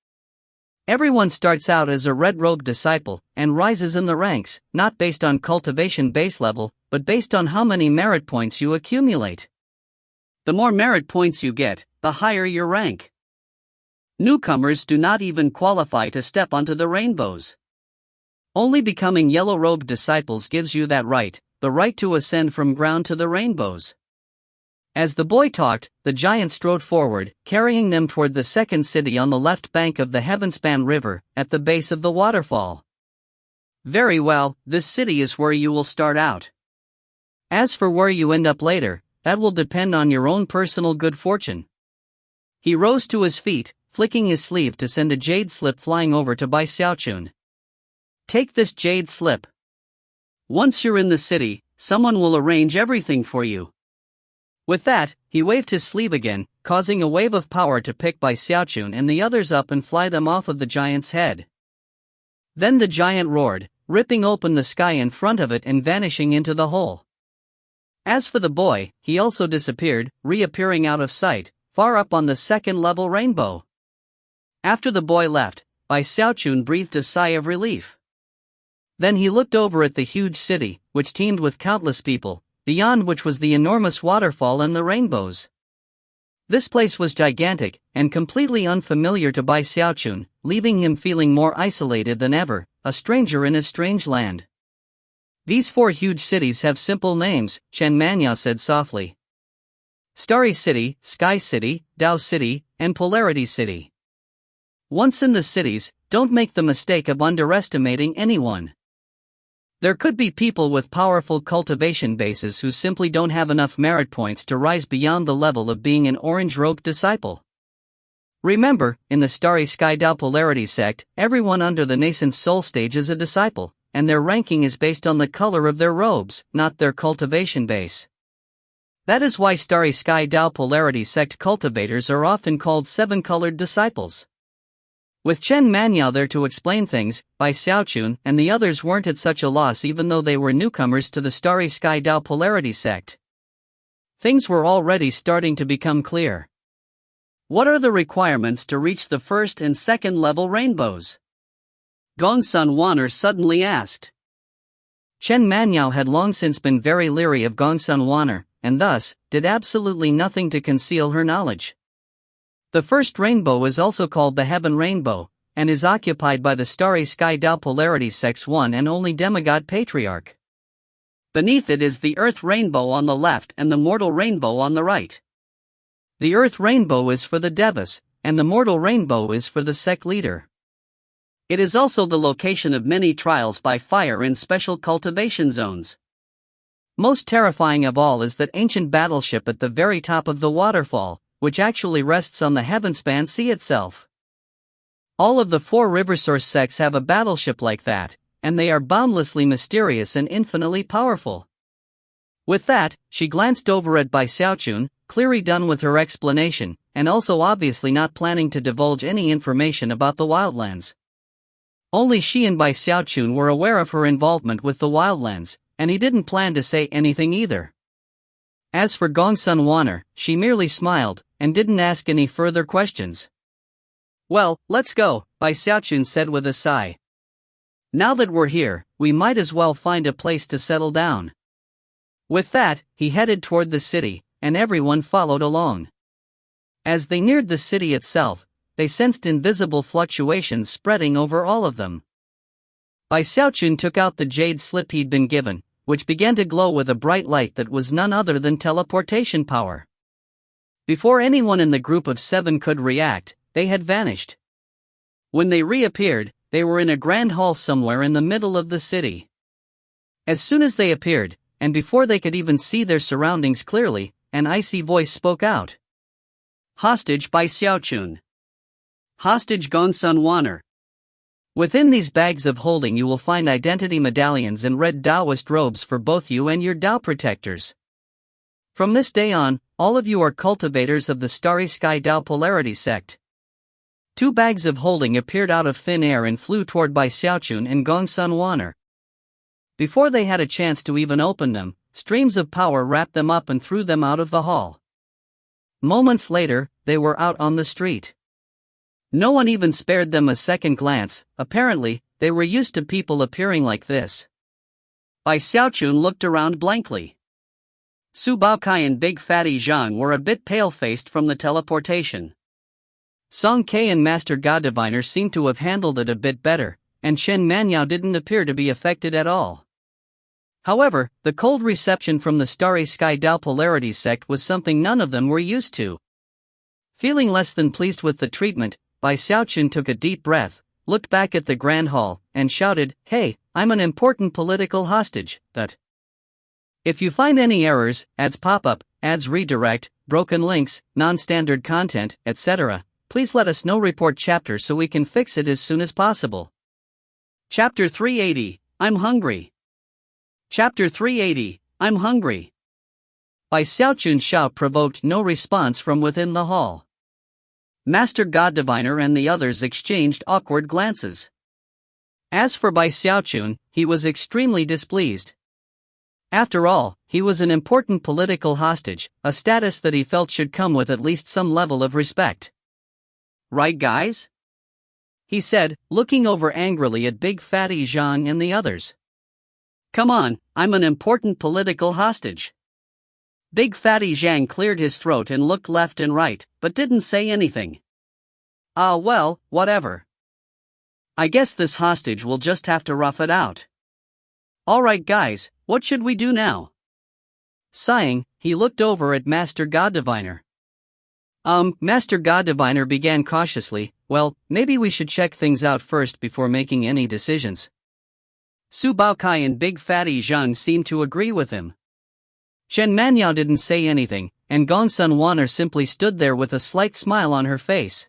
Everyone starts out as a red-robed disciple, and rises in the ranks, not based on cultivation base level, but based on how many merit points you accumulate. The more merit points you get, the higher your rank. Newcomers do not even qualify to step onto the rainbows. Only becoming yellow-robed disciples gives you that right, the right to ascend from ground to the rainbows. As the boy talked, the giant strode forward, carrying them toward the second city on the left bank of the Heavenspan River, at the base of the waterfall. Very well, this city is where you will start out. As for where you end up later, that will depend on your own personal good fortune. He rose to his feet, flicking his sleeve to send a jade slip flying over to Xiaochun. Take this jade slip. Once you're in the city, someone will arrange everything for you. With that, he waved his sleeve again, causing a wave of power to pick Xiaochun and the others up and fly them off of the giant's head. Then the giant roared, ripping open the sky in front of it and vanishing into the hole. As for the boy, he also disappeared, reappearing out of sight, far up on the second-level rainbow. After the boy left, Xiaochun breathed a sigh of relief. Then he looked over at the huge city, which teemed with countless people, beyond which was the enormous waterfall and the rainbows. This place was gigantic, and completely unfamiliar to Xiaochun, leaving him feeling more isolated than ever, a stranger in a strange land. These 4 huge cities have simple names, Chen Manya said softly. Starry City, Sky City, Dao City, and Polarity City. Once in the cities, don't make the mistake of underestimating anyone. There could be people with powerful cultivation bases who simply don't have enough merit points to rise beyond the level of being an orange-robed disciple. Remember, in the Starry Sky Dao Polarity sect, everyone under the nascent soul stage is a disciple, and their ranking is based on the color of their robes, not their cultivation base. That is why Starry Sky Dao Polarity sect cultivators are often called 7-colored disciples. With Chen Manyao there to explain things, Xiaochun and the others weren't at such a loss even though they were newcomers to the Starry Sky Dao Polarity sect. Things were already starting to become clear. What are the requirements to reach the first and second level rainbows? Gongsun Wan'er suddenly asked. Chen Manyao had long since been very leery of Gongsun Wan'er, and thus, did absolutely nothing to conceal her knowledge. The first rainbow is also called the Heaven Rainbow, and is occupied by the Starry Sky Dao Polarity sect's one and only demigod patriarch. Beneath it is the Earth Rainbow on the left and the Mortal Rainbow on the right. The Earth Rainbow is for the Devas, and the Mortal Rainbow is for the sect leader. It is also the location of many trials by fire in special cultivation zones. Most terrifying of all is that ancient battleship at the very top of the waterfall, which actually rests on the Heavenspan Sea itself. All of the 4 river source sects have a battleship like that, and they are boundlessly mysterious and infinitely powerful. With that, she glanced over at Xiaochun, clearly done with her explanation, and also obviously not planning to divulge any information about the wildlands. Only she and Xiaochun were aware of her involvement with the wildlands, and he didn't plan to say anything either. As for Gongsun Wan'er, she merely smiled, and didn't ask any further questions. Well, let's go, Xiaochun said with a sigh. Now that we're here, we might as well find a place to settle down. With that, he headed toward the city, and everyone followed along. As they neared the city itself, they sensed invisible fluctuations spreading over all of them. Xiaochun took out the jade slip he'd been given, which began to glow with a bright light that was none other than teleportation power. Before anyone in the group of 7 could react, they had vanished. When they reappeared, they were in a grand hall somewhere in the middle of the city. As soon as they appeared, and before they could even see their surroundings clearly, an icy voice spoke out. Hostage Xiaochun. Hostage Gongsun Wan'er. Within these bags of holding you will find identity medallions and red Taoist robes for both you and your Tao protectors. From this day on, all of you are cultivators of the Starry Sky Dao Polarity sect. 2 bags of holding appeared out of thin air and flew toward Bai Xiaochun and Gongsun Wan'er. Before they had a chance to even open them, streams of power wrapped them up and threw them out of the hall. Moments later, they were out on the street. No one even spared them a second glance. Apparently, they were used to people appearing like this. Bai Xiaochun looked around blankly. Su Baokai and Big Fatty Zhang were a bit pale-faced from the teleportation. Song Ke and Master God Diviner seemed to have handled it a bit better, and Shen Manyao didn't appear to be affected at all. However, the cold reception from the Starry Sky Dao Polarity sect was something none of them were used to. Feeling less than pleased with the treatment, Bai Xiaochun took a deep breath, looked back at the Grand Hall, and shouted, "Hey, I'm an important political hostage, but if you find any errors, ads pop-up, ads redirect, broken links, non-standard content, etc., please let us know. Report chapter so we can fix it as soon as possible." Chapter 380, I'm hungry. Chapter 380, I'm hungry. Bai Xiaochun's shout provoked no response from within the hall. Master God Diviner and the others exchanged awkward glances. As for Bai Xiaochun, he was extremely displeased. After all, he was an important political hostage, a status that he felt should come with at least some level of respect. "Right, guys?" he said, looking over angrily at Big Fatty Zhang and the others. "Come on, I'm an important political hostage." Big Fatty Zhang cleared his throat and looked left and right, but didn't say anything. Well, whatever. I guess this hostage will just have to rough it out. Alright guys, what should we do now? Sighing, he looked over at Master God Diviner. Master God Diviner began cautiously, "Well, maybe we should check things out first before making any decisions." Su Baokai and Big Fatty Zhang seemed to agree with him. Shen Manyao didn't say anything, and Gongsun Wan'er simply stood there with a slight smile on her face.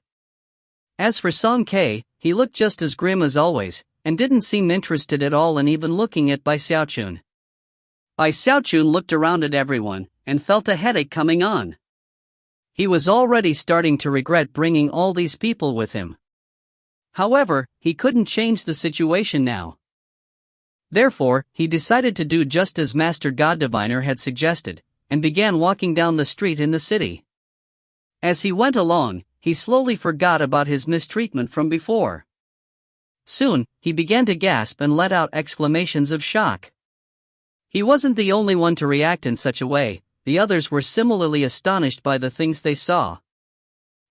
As for Song Ke, he looked just as grim as always, and didn't seem interested at all in even looking at Bai Xiaochun. Bai Xiaochun looked around at everyone, and felt a headache coming on. He was already starting to regret bringing all these people with him. However, he couldn't change the situation now. Therefore, he decided to do just as Master God Diviner had suggested, and began walking down the street in the city. As he went along, he slowly forgot about his mistreatment from before. Soon, he began to gasp and let out exclamations of shock. He wasn't the only one to react in such a way. The others were similarly astonished by the things they saw.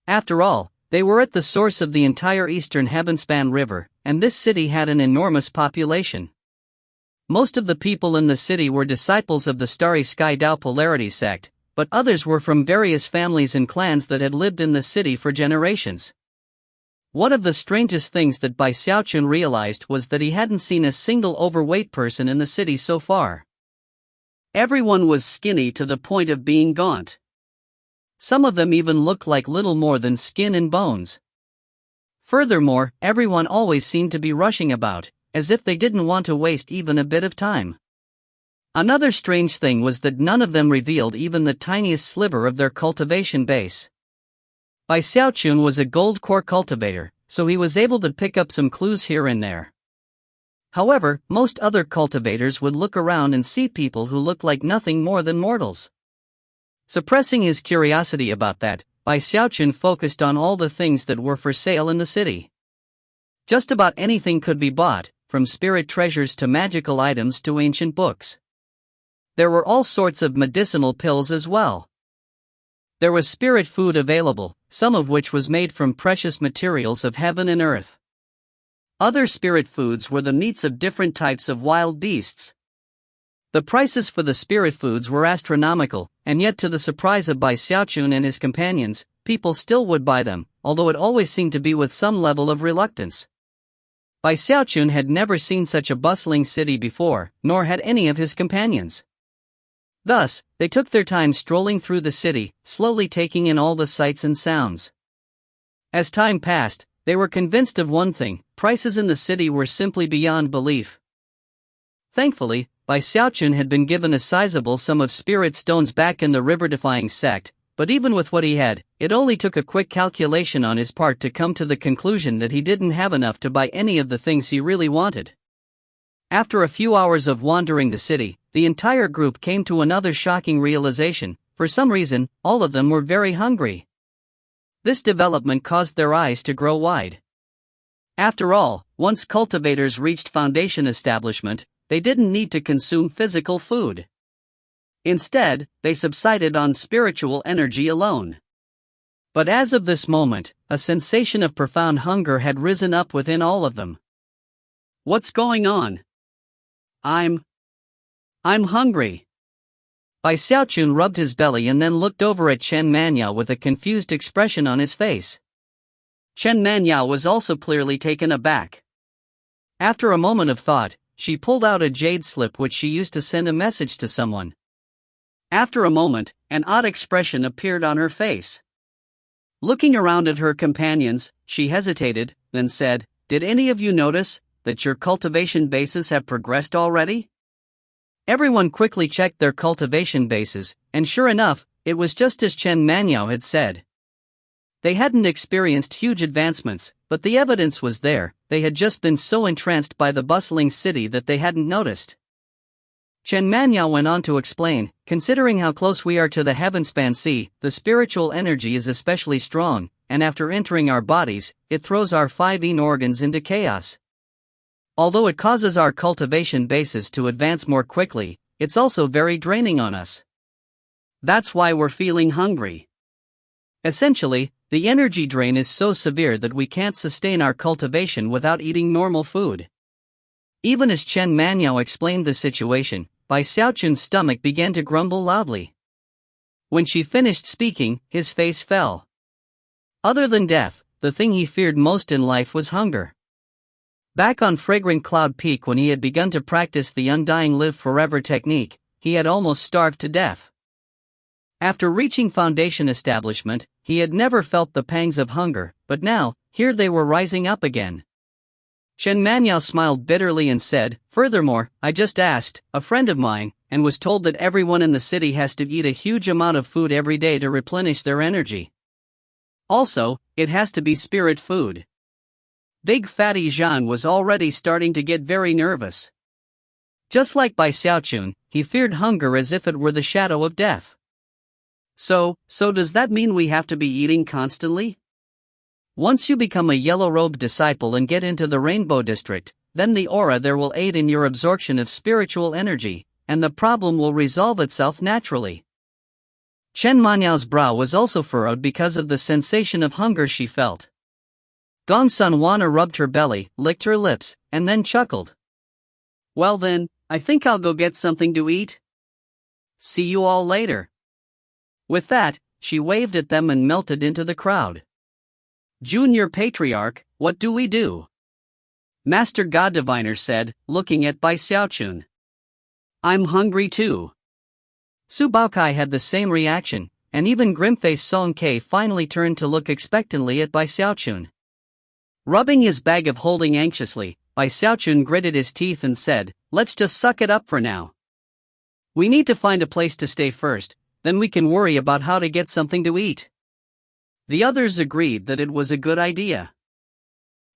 After all, they were at the source of the entire eastern Heavenspan River, and this city had an enormous population. Most of the people in the city were disciples of the Starry Sky Dao Polarity sect, but others were from various families and clans that had lived in the city for generations. One of the strangest things that Bai Xiaochun realized was that he hadn't seen a single overweight person in the city so far. Everyone was skinny to the point of being gaunt. Some of them even looked like little more than skin and bones. Furthermore, everyone always seemed to be rushing about, as if they didn't want to waste even a bit of time. Another strange thing was that none of them revealed even the tiniest sliver of their cultivation base. Bai Xiaochun was a gold core cultivator, so he was able to pick up some clues here and there. However, most other cultivators would look around and see people who looked like nothing more than mortals. Suppressing his curiosity about that, Bai Xiaochun focused on all the things that were for sale in the city. Just about anything could be bought, from spirit treasures to magical items to ancient books. There were all sorts of medicinal pills as well. There was spirit food available, some of which was made from precious materials of heaven and earth. Other spirit foods were the meats of different types of wild beasts. The prices for the spirit foods were astronomical, and yet to the surprise of Bai Xiaochun and his companions, people still would buy them, although it always seemed to be with some level of reluctance. Bai Xiaochun had never seen such a bustling city before, nor had any of his companions. Thus, they took their time strolling through the city, slowly taking in all the sights and sounds. As time passed, they were convinced of one thing: prices in the city were simply beyond belief. Thankfully, Bai Xiaochun had been given a sizable sum of spirit stones back in the river-defying sect, but even with what he had, it only took a quick calculation on his part to come to the conclusion that he didn't have enough to buy any of the things he really wanted. After a few hours of wandering the city, the entire group came to another shocking realization: for some reason, all of them were very hungry. This development caused their eyes to grow wide. After all, once cultivators reached foundation establishment, they didn't need to consume physical food. Instead, they subsided on spiritual energy alone. But as of this moment, a sensation of profound hunger had risen up within all of them. What's going on? I'm hungry. Bai Xiaochun rubbed his belly and then looked over at Chen Manyao with a confused expression on his face. Chen Manyao was also clearly taken aback. After a moment of thought, she pulled out a jade slip which she used to send a message to someone. After a moment, an odd expression appeared on her face. Looking around at her companions, she hesitated, then said, "Did any of you notice that your cultivation bases have progressed already?" Everyone quickly checked their cultivation bases, and sure enough, it was just as Chen Manyao had said. They hadn't experienced huge advancements, but the evidence was there. They had just been so entranced by the bustling city that they hadn't noticed. Chen Manyao went on to explain, "Considering how close we are to the heavenspan sea, the spiritual energy is especially strong, and after entering our bodies, it throws our 5 organs into chaos. Although it causes our cultivation bases to advance more quickly, it's also very draining on us. That's why we're feeling hungry. Essentially, the energy drain is so severe that we can't sustain our cultivation without eating normal food." Even as Chen Manyao explained the situation, Bai Xiaochun's stomach began to grumble loudly. When she finished speaking, his face fell. Other than death, the thing he feared most in life was hunger. Back on Fragrant Cloud Peak, when he had begun to practice the undying live forever technique, he had almost starved to death. After reaching foundation establishment, he had never felt the pangs of hunger, but now, here they were rising up again. Chen Manyao smiled bitterly and said, "Furthermore, I just asked a friend of mine, and was told that everyone in the city has to eat a huge amount of food every day to replenish their energy. Also, it has to be spirit food." Big Fatty Zhang was already starting to get very nervous. Just like Bai Xiaochun, he feared hunger as if it were the shadow of death. So does that mean we have to be eating constantly? Once you become a yellow-robed disciple and get into the Rainbow District, then the aura there will aid in your absorption of spiritual energy, and the problem will resolve itself naturally. Chen Manyao's brow was also furrowed because of the sensation of hunger she felt. Gong Sun Wana rubbed her belly, licked her lips, and then chuckled. "Well then, I think I'll go get something to eat. See you all later." With that, she waved at them and melted into the crowd. "Junior Patriarch, what do we do?" Master God Diviner said, looking at Bai Xiaochun. "I'm hungry too." Su Baokai had the same reaction, and even grim-faced Song Ke finally turned to look expectantly at Bai Xiaochun. Rubbing his bag of holding anxiously, Bai Xiaochun gritted his teeth and said, "Let's just suck it up for now. We need to find a place to stay first, then we can worry about how to get something to eat." The others agreed that it was a good idea.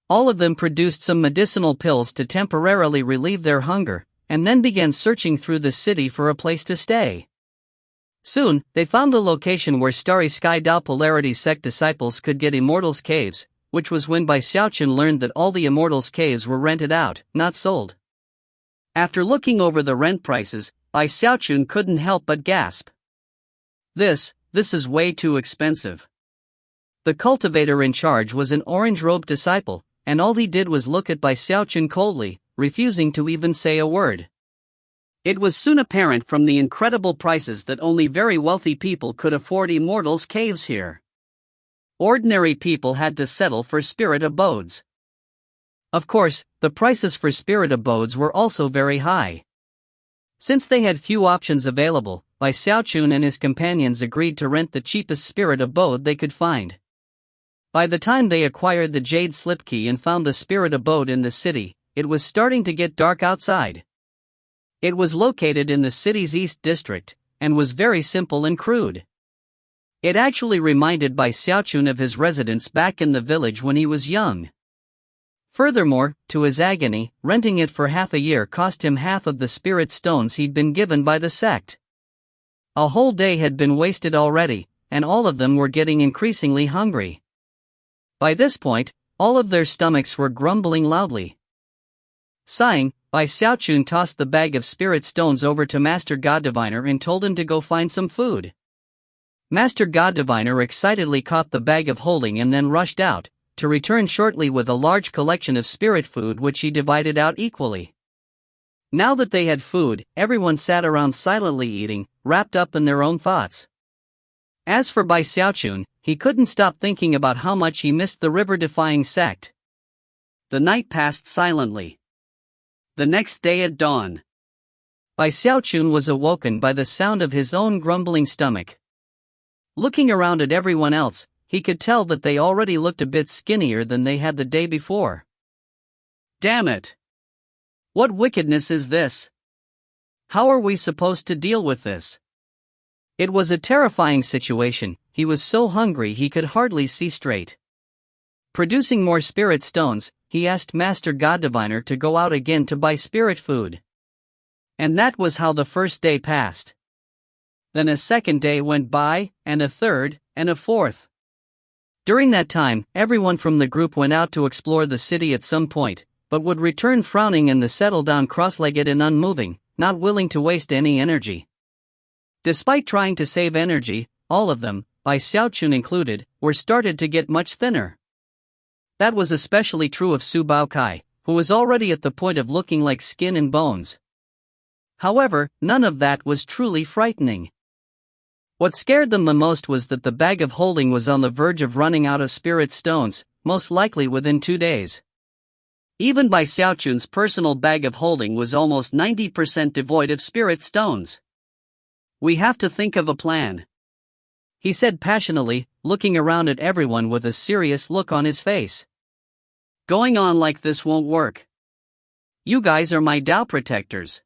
All of them produced some medicinal pills to temporarily relieve their hunger, and then began searching through the city for a place to stay. Soon, they found a location where Starry Sky Dao Polarity Sect disciples could get Immortals Caves, which was when Bai Xiaochun learned that all the Immortals Caves were rented out, not sold. After looking over the rent prices, Bai Xiaochun couldn't help but gasp. This is way too expensive." The cultivator in charge was an orange-robed disciple, and all he did was look at Bai Xiaochun coldly, refusing to even say a word. It was soon apparent from the incredible prices that only very wealthy people could afford Immortals Caves here. Ordinary people had to settle for spirit abodes. Of course, the prices for spirit abodes were also very high. Since they had few options available, Bai Xiaochun and his companions agreed to rent the cheapest spirit abode they could find. By the time they acquired the jade slip key and found the spirit abode in the city, it was starting to get dark outside. It was located in the city's east district, and was very simple and crude. It actually reminded Bai Xiaochun of his residence back in the village when he was young. Furthermore, to his agony, renting it for half a year cost him half of the spirit stones he'd been given by the sect. A whole day had been wasted already, and all of them were getting increasingly hungry. By this point, all of their stomachs were grumbling loudly. Sighing, Bai Xiaochun tossed the bag of spirit stones over to Master God Diviner and told him to go find some food. Master God Diviner excitedly caught the bag of holding and then rushed out, to return shortly with a large collection of spirit food which he divided out equally. Now that they had food, everyone sat around silently eating, wrapped up in their own thoughts. As for Bai Xiaochun, he couldn't stop thinking about how much he missed the river-defying sect. The night passed silently. The next day at dawn, Bai Xiaochun was awoken by the sound of his own grumbling stomach. Looking around at everyone else, he could tell that they already looked a bit skinnier than they had the day before. Damn it! What wickedness is this? How are we supposed to deal with this? It was a terrifying situation. He was so hungry he could hardly see straight. Producing more spirit stones, he asked Master God Diviner to go out again to buy spirit food. And that was how the first day passed. Then a second day went by, and a third, and a fourth. During that time, everyone from the group went out to explore the city at some point, but would return frowning and settle down cross-legged and unmoving, not willing to waste any energy. Despite trying to save energy, all of them, Bai Xiaochun included, were started to get much thinner. That was especially true of Su Baokai, who was already at the point of looking like skin and bones. However, none of that was truly frightening. What scared them the most was that the bag of holding was on the verge of running out of spirit stones, most likely within 2 days. Even Bai Xiaochun's personal bag of holding was almost 90% devoid of spirit stones. We have to think of a plan, he said passionately, looking around at everyone with a serious look on his face. Going on like this won't work. You guys are my Dao protectors.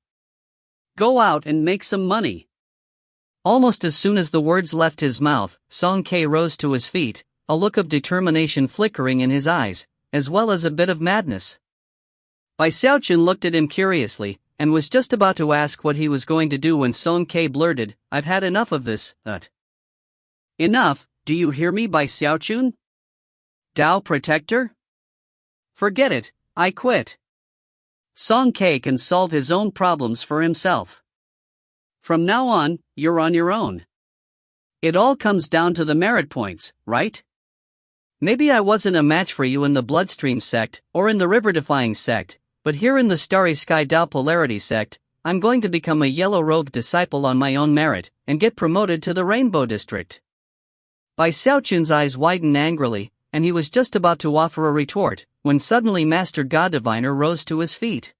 Go out and make some money. Almost as soon as the words left his mouth, Song Ke rose to his feet, a look of determination flickering in his eyes, as well as a bit of madness. Bai Xiaochun looked at him curiously, and was just about to ask what he was going to do when Song Ke blurted, "I've had enough of this, Enough, do you hear me, Bai Xiaochun? Dao Protector? Forget it, I quit. Song Ke can solve his own problems for himself. From now on, you're on your own. It all comes down to the merit points, right? Maybe I wasn't a match for you in the Bloodstream sect, or in the River-defying sect, but here in the Starry Sky Dao Polarity sect, I'm going to become a yellow-robed disciple on my own merit, and get promoted to the Rainbow District." Bai Xiaochun's eyes widened angrily, and he was just about to offer a retort, when suddenly Master God Diviner rose to his feet.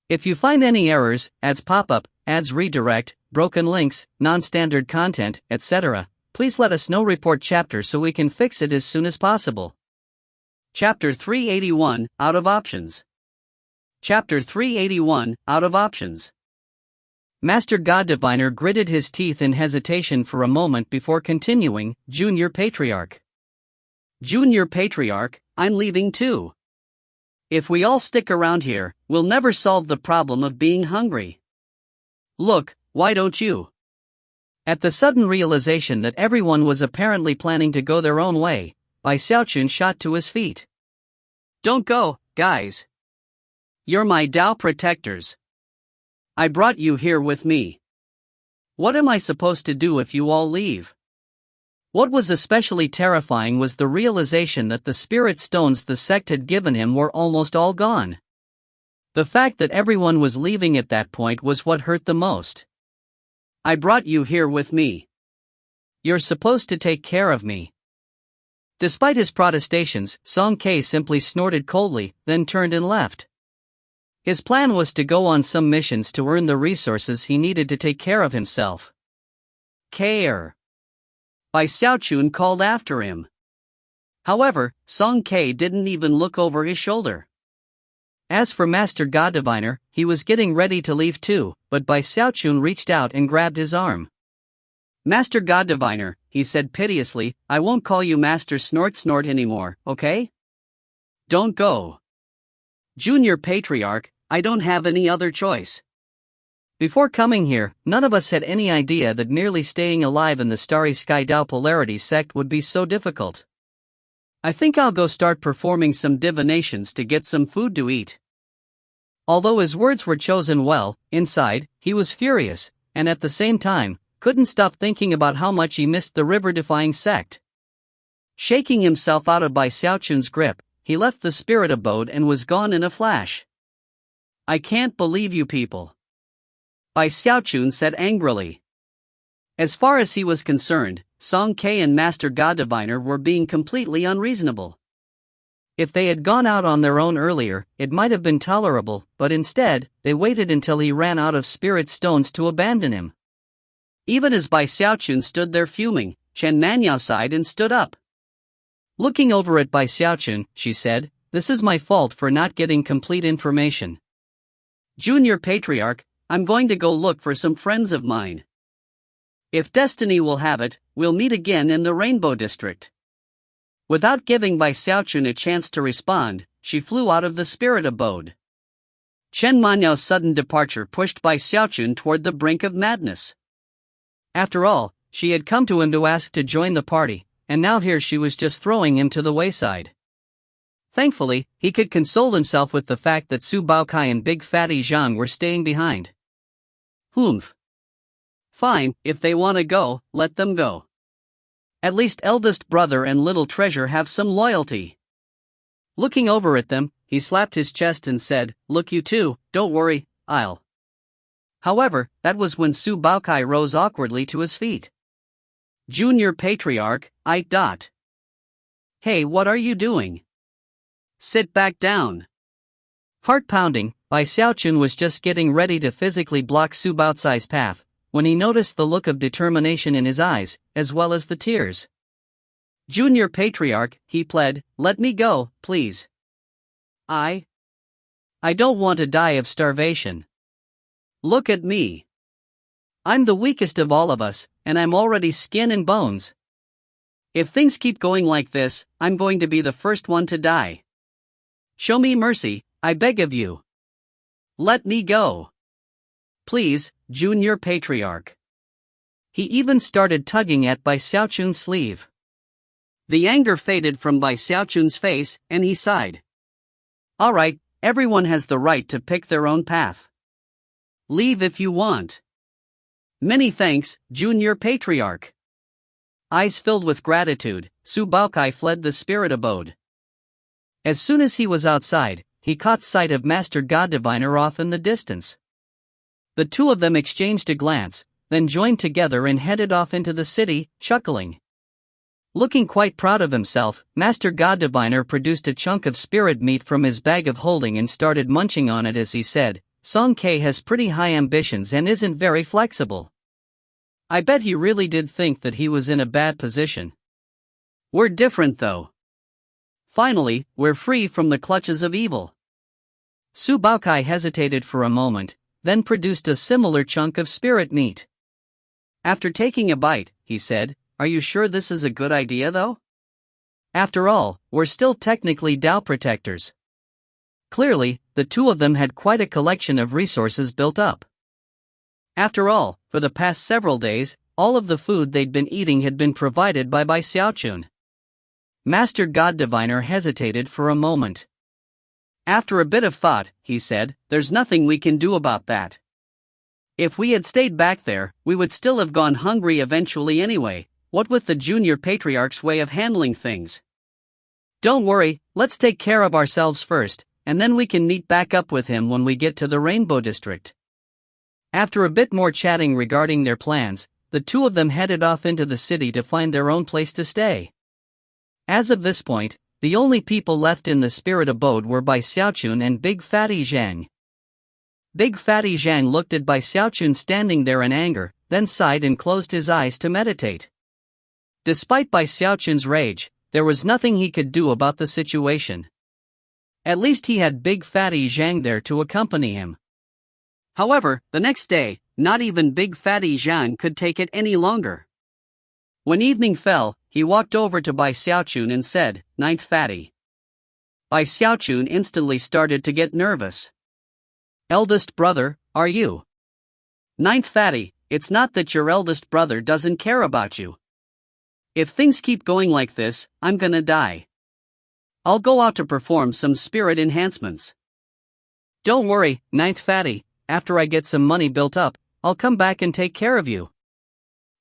If you find any errors, ads pop up, ads redirect, broken links, non-standard content, etc., please let us know. Report chapter so we can fix it as soon as possible. Chapter 381, Out of Options. Chapter 381, Out of Options. Master God Diviner gritted his teeth in hesitation for a moment before continuing, Junior Patriarch. Junior Patriarch, I'm leaving too. If we all stick around here, we'll never solve the problem of being hungry. Look, why don't you? At the sudden realization that everyone was apparently planning to go their own way, Bai Xiaochun shot to his feet. Don't go, guys. You're my Dao protectors. I brought you here with me. What am I supposed to do if you all leave? What was especially terrifying was the realization that the spirit stones the sect had given him were almost all gone. The fact that everyone was leaving at that point was what hurt the most. I brought you here with me. You're supposed to take care of me. Despite his protestations, Song Ke simply snorted coldly, then turned and left. His plan was to go on some missions to earn the resources he needed to take care of himself. Care. Bai Xiaochun called after him. However, Song Ke didn't even look over his shoulder. As for Master God Diviner, he was getting ready to leave too, but Bai Xiaochun reached out and grabbed his arm. Master God Diviner, he said piteously, I won't call you Master Snort Snort anymore, okay? Don't go. Junior Patriarch, I don't have any other choice. Before coming here, none of us had any idea that merely staying alive in the starry sky Tao polarity sect would be so difficult. I think I'll go start performing some divinations to get some food to eat. Although his words were chosen well, inside, he was furious, and at the same time, couldn't stop thinking about how much he missed the river-defying sect. Shaking himself out of Bai Xiaochun's grip, he left the spirit abode and was gone in a flash. I can't believe you people. Bai Xiaochun said angrily. As far as he was concerned, Song Ke and Master God Diviner were being completely unreasonable. If they had gone out on their own earlier, it might have been tolerable, but instead, they waited until he ran out of spirit stones to abandon him. Even as Bai Xiaochun stood there fuming, Chen Manyao sighed and stood up. Looking over at Bai Xiaochun, she said, "This is my fault for not getting complete information. Junior Patriarch, I'm going to go look for some friends of mine. If destiny will have it, we'll meet again in the Rainbow District." Without giving Bai Xiaochun a chance to respond, she flew out of the spirit abode. Chen Manyao's sudden departure pushed Bai Xiaochun toward the brink of madness. After all, she had come to him to ask to join the party, and now here she was just throwing him to the wayside. Thankfully, he could console himself with the fact that Su Baokai and Big Fatty Zhang were staying behind. Humph. Fine, if they want to go, let them go. At least eldest brother and little treasure have some loyalty. Looking over at them, he slapped his chest and said, "Look, you two, don't worry, I'll." However, that was when Su Baokai rose awkwardly to his feet. Junior Patriarch, I. Hey, what are you doing? Sit back down. Heart pounding, Bai Xiaochun was just getting ready to physically block Su Baocai's path, when he noticed the look of determination in his eyes, as well as the tears. Junior Patriarch, he pled, let me go, please. I don't want to die of starvation. Look at me. I'm the weakest of all of us, and I'm already skin and bones. If things keep going like this, I'm going to be the first one to die. Show me mercy, I beg of you. Let me go. Please, Junior Patriarch. He even started tugging at Bai Xiaochun's sleeve. The anger faded from Bai Xiaochun's face, and he sighed. All right, everyone has the right to pick their own path. Leave if you want. Many thanks, Junior Patriarch. Eyes filled with gratitude, Su Baokai fled the spirit abode. As soon as he was outside, he caught sight of Master God Diviner off in the distance. The two of them exchanged a glance, then joined together and headed off into the city, chuckling. Looking quite proud of himself, Master God Diviner produced a chunk of spirit meat from his bag of holding and started munching on it as he said, Song Ke has pretty high ambitions and isn't very flexible. I bet he really did think that he was in a bad position. We're different though. Finally, we're free from the clutches of evil. Su Baokai hesitated for a moment, then produced a similar chunk of spirit meat. After taking a bite, he said, Are you sure this is a good idea though? After all, we're still technically Tao protectors. Clearly, the two of them had quite a collection of resources built up. After all, for the past several days, all of the food they'd been eating had been provided by Bai Xiaochun. Master God Diviner hesitated for a moment. After a bit of thought, he said, There's nothing we can do about that. If we had stayed back there, we would still have gone hungry eventually anyway, what with the Junior Patriarch's way of handling things. Don't worry, let's take care of ourselves first, and then we can meet back up with him when we get to the Rainbow District. After a bit more chatting regarding their plans, the two of them headed off into the city to find their own place to stay. As of this point, the only people left in the spirit abode were Bai Xiaochun and Big Fatty Zhang. Big Fatty Zhang looked at Bai Xiaochun standing there in anger, then sighed and closed his eyes to meditate. Despite Bai Xiaochun's rage, there was nothing he could do about the situation. At least he had Big Fatty Zhang there to accompany him. However, the next day, not even Big Fatty Zhang could take it any longer. When evening fell, he walked over to Bai Xiaochun and said, "Ninth fatty." Bai Xiaochun instantly started to get nervous. "Eldest brother, are you?" "Ninth fatty, it's not that your eldest brother doesn't care about you. If things keep going like this, I'm gonna die. I'll go out to perform some spirit enhancements. Don't worry, ninth fatty, after I get some money built up, I'll come back and take care of you."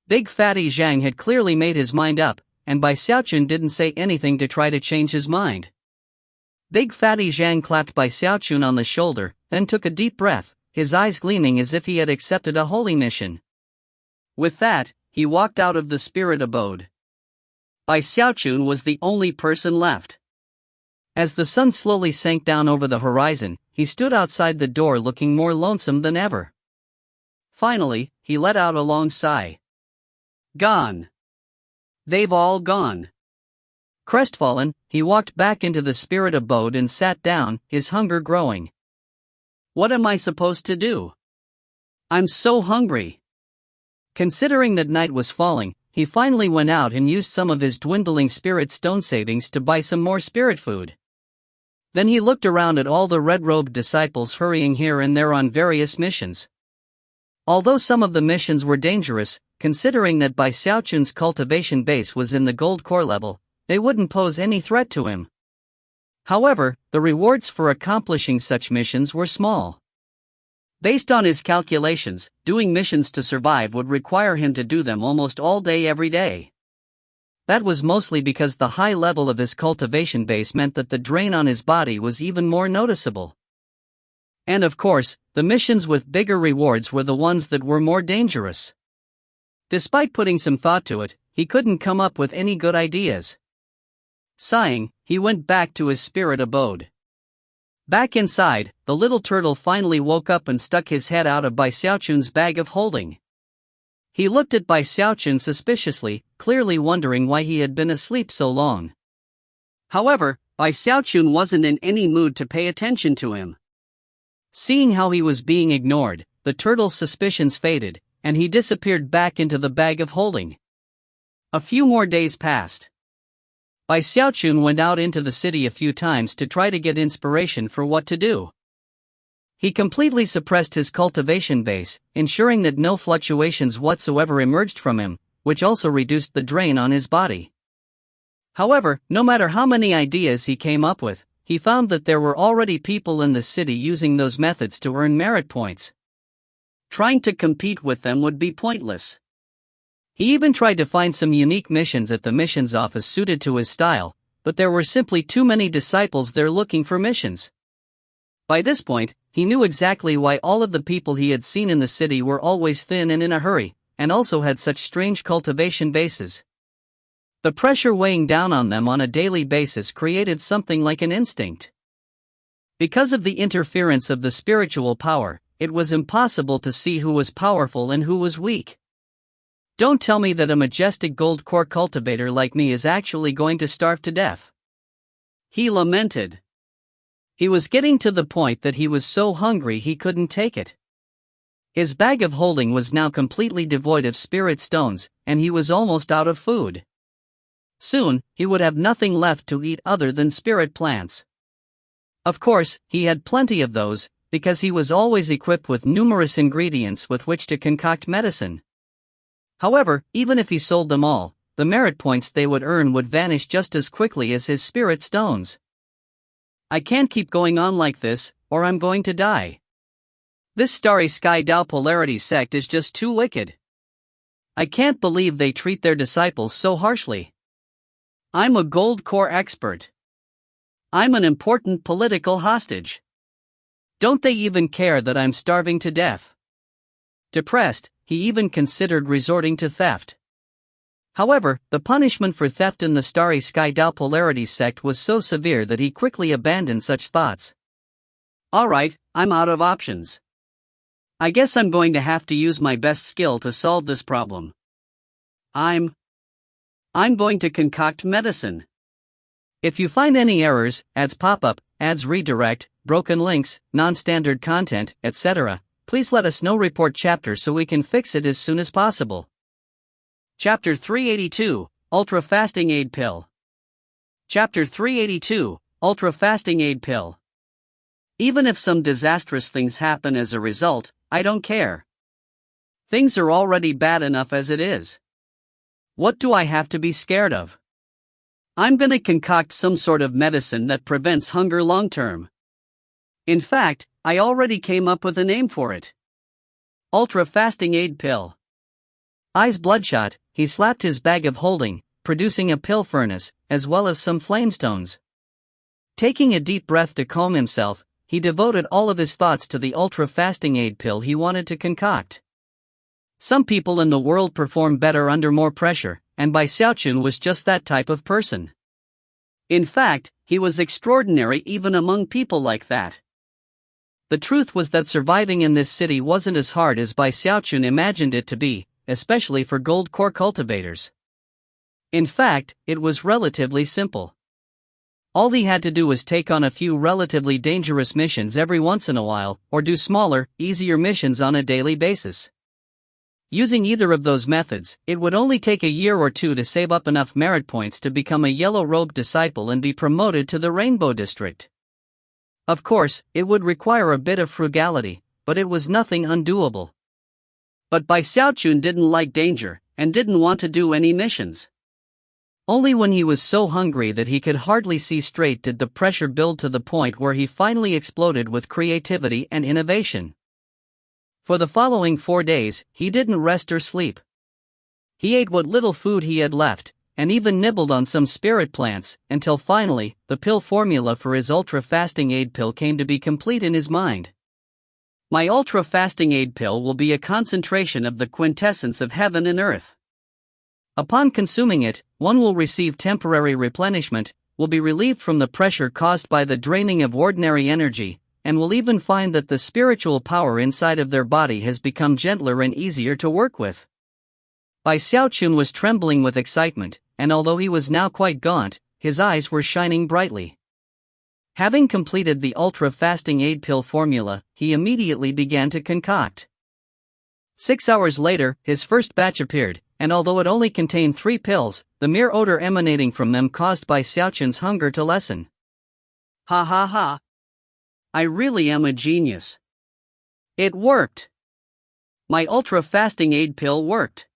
Big fatty Zhang had clearly made his mind up, and Bai Xiaochun didn't say anything to try to change his mind. Big fatty Zhang clapped Bai Xiaochun on the shoulder, then took a deep breath, his eyes gleaming as if he had accepted a holy mission. With that, he walked out of the spirit abode. Bai Xiaochun was the only person left. As the sun slowly sank down over the horizon, he stood outside the door looking more lonesome than ever. Finally, he let out a long sigh. Gone. They've all gone. Crestfallen, he walked back into the spirit abode and sat down, his hunger growing. What am I supposed to do? I'm so hungry. Considering that night was falling, he finally went out and used some of his dwindling spirit stone savings to buy some more spirit food. Then he looked around at all the red-robed disciples hurrying here and there on various missions. Although some of the missions were dangerous, considering that Bai Xiaochun's cultivation base was in the gold core level, they wouldn't pose any threat to him. However, the rewards for accomplishing such missions were small. Based on his calculations, doing missions to survive would require him to do them almost all day every day. That was mostly because the high level of his cultivation base meant that the drain on his body was even more noticeable. And of course, the missions with bigger rewards were the ones that were more dangerous. Despite putting some thought to it, he couldn't come up with any good ideas. Sighing, he went back to his spirit abode. Back inside, the little turtle finally woke up and stuck his head out of Bai Xiaochun's bag of holding. He looked at Bai Xiaochun suspiciously, clearly wondering why he had been asleep so long. However, Bai Xiaochun wasn't in any mood to pay attention to him. Seeing how he was being ignored, the turtle's suspicions faded, and he disappeared back into the bag of holding. A few more days passed. Bai Xiaochun went out into the city a few times to try to get inspiration for what to do. He completely suppressed his cultivation base, ensuring that no fluctuations whatsoever emerged from him, which also reduced the drain on his body. However, no matter how many ideas he came up with, he found that there were already people in the city using those methods to earn merit points. Trying to compete with them would be pointless. He even tried to find some unique missions at the missions office suited to his style, but there were simply too many disciples there looking for missions. By this point, he knew exactly why all of the people he had seen in the city were always thin and in a hurry, and also had such strange cultivation bases. The pressure weighing down on them on a daily basis created something like an instinct. Because of the interference of the spiritual power, it was impossible to see who was powerful and who was weak. Don't tell me that a majestic gold core cultivator like me is actually going to starve to death. He lamented. He was getting to the point that he was so hungry he couldn't take it. His bag of holding was now completely devoid of spirit stones, and he was almost out of food. Soon, he would have nothing left to eat other than spirit plants. Of course, he had plenty of those, because he was always equipped with numerous ingredients with which to concoct medicine. However, even if he sold them all, the merit points they would earn would vanish just as quickly as his spirit stones. I can't keep going on like this, or I'm going to die. This Starry Sky Tao Polarity sect is just too wicked. I can't believe they treat their disciples so harshly. I'm a gold core expert. I'm an important political hostage. Don't they even care that I'm starving to death? Depressed, he even considered resorting to theft. However, the punishment for theft in the Starry Sky Tao Polarity sect was so severe that he quickly abandoned such thoughts. Alright, I'm out of options. I guess I'm going to have to use my best skill to solve this problem. I'm going to concoct medicine. If you find any errors, ads pop up, ads redirect, broken links, non-standard content, etc., please let us know. Report chapter so we can fix it as soon as possible. Chapter 382, Ultra Fasting Aid Pill. Chapter 382, Ultra Fasting Aid Pill. Even if some disastrous things happen as a result, I don't care. Things are already bad enough as it is. What do I have to be scared of? I'm gonna concoct some sort of medicine that prevents hunger long term. In fact, I already came up with a name for it. Ultra Fasting Aid Pill. Eyes bloodshot, he slapped his bag of holding, producing a pill furnace, as well as some flamestones. Taking a deep breath to calm himself, he devoted all of his thoughts to the Ultra Fasting Aid Pill he wanted to concoct. Some people in the world perform better under more pressure, and Xiaochun was just that type of person. In fact, he was extraordinary even among people like that. The truth was that surviving in this city wasn't as hard as Xiaochun imagined it to be, especially for gold core cultivators. In fact, it was relatively simple. All he had to do was take on a few relatively dangerous missions every once in a while, or do smaller, easier missions on a daily basis. Using either of those methods, it would only take a year or two to save up enough merit points to become a yellow-robed disciple and be promoted to the Rainbow District. Of course, it would require a bit of frugality, but it was nothing undoable. But Xiaochun didn't like danger, and didn't want to do any missions. Only when he was so hungry that he could hardly see straight did the pressure build to the point where he finally exploded with creativity and innovation. For the following 4 days, he didn't rest or sleep. He ate what little food he had left, and even nibbled on some spirit plants, until finally, the pill formula for his Ultra Fasting Aid Pill came to be complete in his mind. My Ultra Fasting Aid Pill will be a concentration of the quintessence of heaven and earth. Upon consuming it, one will receive temporary replenishment, will be relieved from the pressure caused by the draining of ordinary energy, and will even find that the spiritual power inside of their body has become gentler and easier to work with. Xiaochun was trembling with excitement, and although he was now quite gaunt, his eyes were shining brightly. Having completed the Ultra Fasting Aid Pill formula, he immediately began to concoct. 6 hours later, his first batch appeared, and although it only contained 3 pills, the mere odor emanating from them caused Xiaochun's hunger to lessen. Ha ha ha! I really am a genius. It worked! My Ultra Fasting Aid Pill worked!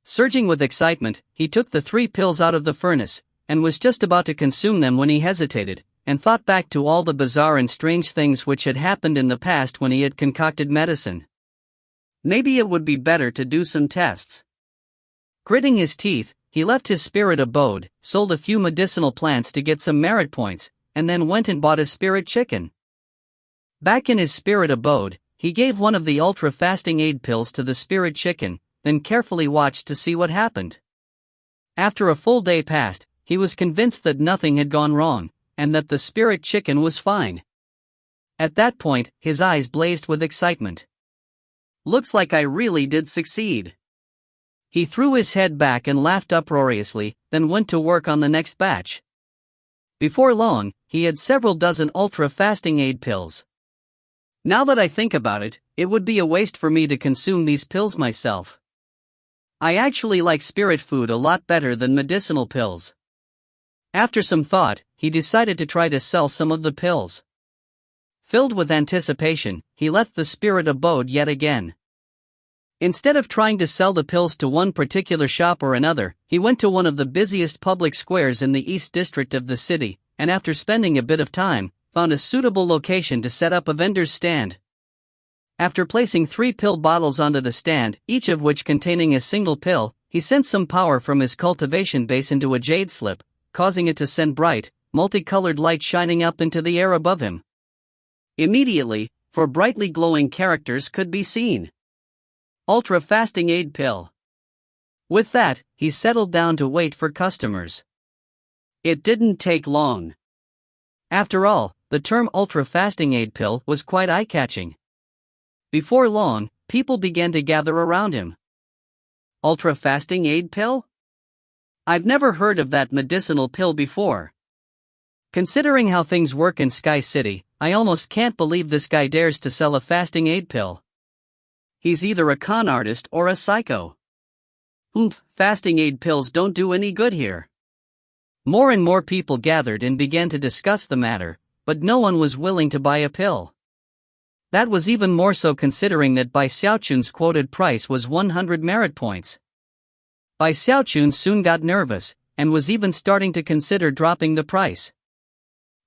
Surging with excitement, he took the 3 pills out of the furnace, and was just about to consume them when he hesitated, and thought back to all the bizarre and strange things which had happened in the past when he had concocted medicine. Maybe it would be better to do some tests. Gritting his teeth, he left his spirit abode, sold a few medicinal plants to get some merit points, and then went and bought a spirit chicken. Back in his spirit abode, he gave one of the Ultra Fasting Aid Pills to the spirit chicken, then carefully watched to see what happened. After a full day passed, he was convinced that nothing had gone wrong, and that the spirit chicken was fine. At that point, his eyes blazed with excitement. Looks like I really did succeed. He threw his head back and laughed uproariously, then went to work on the next batch. Before long, he had several dozen Ultra Fasting Aid Pills. Now that I think about it, it would be a waste for me to consume these pills myself. I actually like spirit food a lot better than medicinal pills. After some thought, he decided to try to sell some of the pills. Filled with anticipation, he left the spirit abode yet again. Instead of trying to sell the pills to one particular shop or another, he went to one of the busiest public squares in the East District of the city, and after spending a bit of time, found a suitable location to set up a vendor's stand. After placing 3 pill bottles onto the stand, each of which containing a single pill, he sent some power from his cultivation base into a jade slip, causing it to send bright, multicolored light shining up into the air above him. Immediately, 4 brightly glowing characters could be seen. Ultra Fasting Aid Pill. With that, he settled down to wait for customers. It didn't take long. After all, the term Ultra Fasting Aid Pill was quite eye-catching. Before long, people began to gather around him. Ultra Fasting Aid Pill? I've never heard of that medicinal pill before. Considering how things work in Sky City, I almost can't believe this guy dares to sell a fasting aid pill. He's either a con artist or a psycho. Fasting aid pills don't do any good here. More and more people gathered and began to discuss the matter, but no one was willing to buy a pill. That was even more so considering that Bai Xiaochun's quoted price was 100 merit points. Bai Xiaochun soon got nervous, and was even starting to consider dropping the price.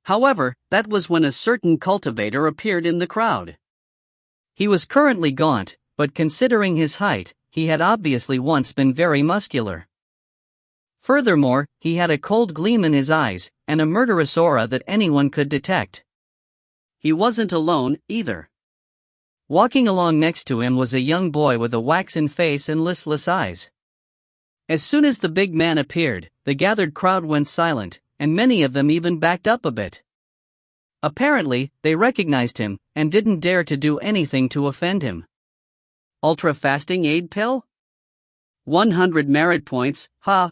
However, that was when a certain cultivator appeared in the crowd. He was currently gaunt, but considering his height, he had obviously once been very muscular. Furthermore, he had a cold gleam in his eyes, and a murderous aura that anyone could detect. He wasn't alone, either. Walking along next to him was a young boy with a waxen face and listless eyes. As soon as the big man appeared, the gathered crowd went silent, and many of them even backed up a bit. Apparently, they recognized him, and didn't dare to do anything to offend him. Ultra-fasting aid pill? 100 merit points, ha!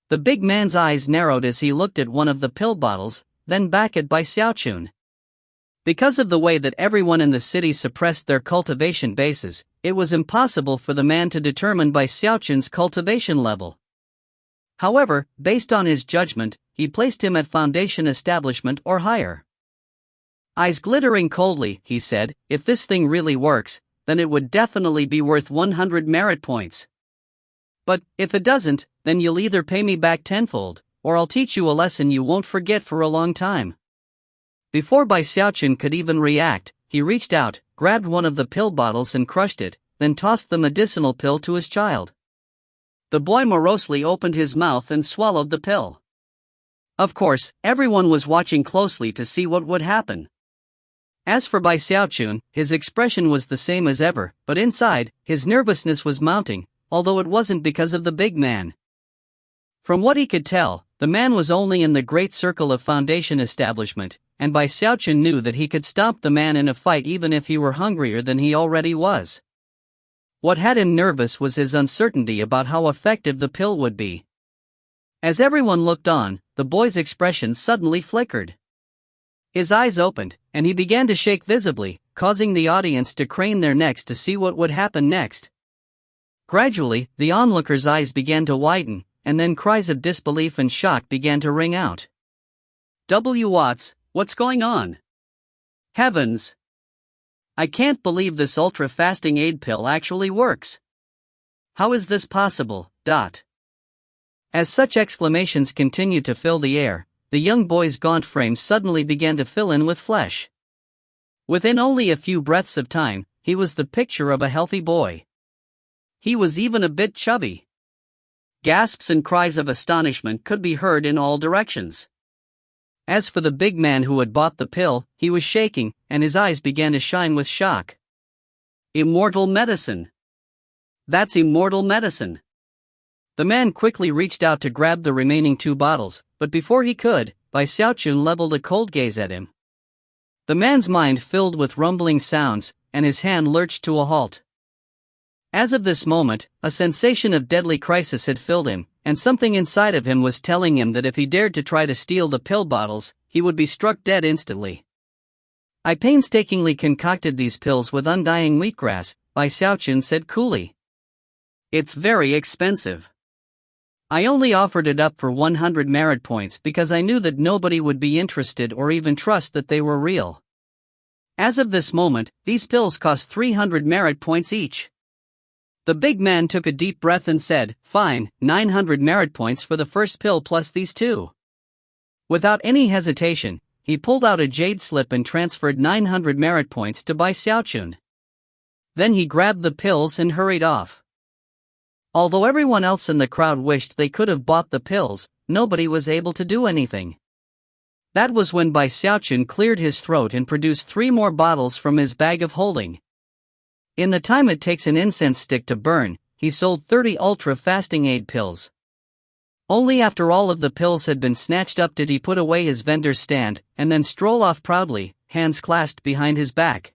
The big man's eyes narrowed as he looked at one of the pill bottles, then back at Bai Xiaochun. Because of the way that everyone in the city suppressed their cultivation bases, it was impossible for the man to determine Bai Xiaochun's cultivation level. However, based on his judgment, he placed him at foundation establishment or higher. Eyes glittering coldly, he said, "If this thing really works, then it would definitely be worth 100 merit points. But, if it doesn't, then you'll either pay me back tenfold, or I'll teach you a lesson you won't forget for a long time." Before Bai Xiaochun could even react, he reached out, grabbed one of the pill bottles and crushed it, then tossed the medicinal pill to his child. The boy morosely opened his mouth and swallowed the pill. Of course, everyone was watching closely to see what would happen. As for Bai Xiaochun, his expression was the same as ever, but inside, his nervousness was mounting, although it wasn't because of the big man. From what he could tell, the man was only in the great circle of foundation establishment, and Bai Xiaochun knew that he could stomp the man in a fight even if he were hungrier than he already was. What had him nervous was his uncertainty about how effective the pill would be. As everyone looked on, the boy's expression suddenly flickered. His eyes opened, and he began to shake visibly, causing the audience to crane their necks to see what would happen next. Gradually, the onlookers' eyes began to widen, and then cries of disbelief and shock began to ring out. Watts, what's going on? Heavens! I can't believe this ultra-fasting aid pill actually works. How is this possible? As such exclamations continued to fill the air, the young boy's gaunt frame suddenly began to fill in with flesh. Within only a few breaths of time, he was the picture of a healthy boy. He was even a bit chubby. Gasps and cries of astonishment could be heard in all directions. As for the big man who had bought the pill, he was shaking, and his eyes began to shine with shock. Immortal medicine! That's immortal medicine! The man quickly reached out to grab the remaining 2 bottles, but before he could, Bai Xiaochun leveled a cold gaze at him. The man's mind filled with rumbling sounds, and his hand lurched to a halt. As of this moment, a sensation of deadly crisis had filled him, and something inside of him was telling him that if he dared to try to steal the pill bottles, he would be struck dead instantly. "I painstakingly concocted these pills with undying wheatgrass," Bai Xiaochun said coolly. "It's very expensive. I only offered it up for 100 merit points because I knew that nobody would be interested or even trust that they were real. As of this moment, these pills cost 300 merit points each." The big man took a deep breath and said, "Fine, 900 merit points for the first pill plus these 2. Without any hesitation, he pulled out a jade slip and transferred 900 merit points to Bai Xiaochun. Then he grabbed the pills and hurried off. Although everyone else in the crowd wished they could have bought the pills, nobody was able to do anything. That was when Bai Xiaochun cleared his throat and produced 3 more bottles from his bag of holding. In the time it takes an incense stick to burn, he sold 30 ultra-fasting aid pills. Only after all of the pills had been snatched up did he put away his vendor's stand, and then stroll off proudly, hands clasped behind his back.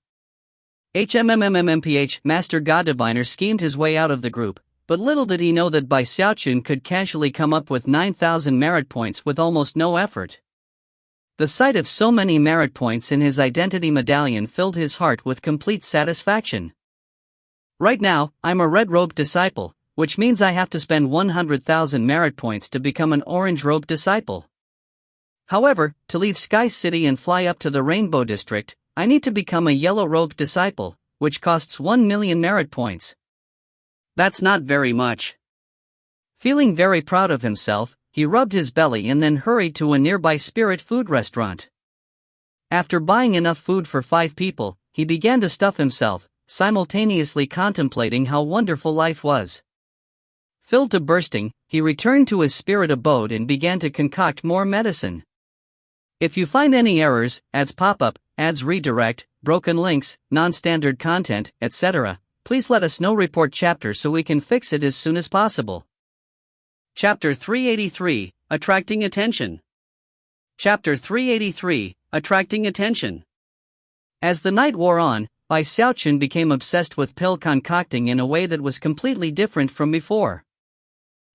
Master God Diviner schemed his way out of the group, but little did he know that Bai Xiaochun could casually come up with 9,000 merit points with almost no effort. The sight of so many merit points in his identity medallion filled his heart with complete satisfaction. "Right now, I'm a red-robed disciple, which means I have to spend 100,000 merit points to become an orange-robed disciple. However, to leave Sky City and fly up to the Rainbow District, I need to become a yellow-robed disciple, which costs 1 million merit points. That's not very much. Feeling very proud of himself, he rubbed his belly and then hurried to a nearby spirit food restaurant. After buying enough food for 5 people, he began to stuff himself, simultaneously contemplating how wonderful life was. Filled to bursting, he returned to his spirit abode and began to concoct more medicine. If you find any errors, ads pop up, ads redirect, broken links, non-standard content, etc., please let us know. Report chapter so we can fix it as soon as possible. Chapter 383, Attracting Attention. Chapter 383, Attracting Attention. As the night wore on, Xiaochun became obsessed with pill concocting in a way that was completely different from before.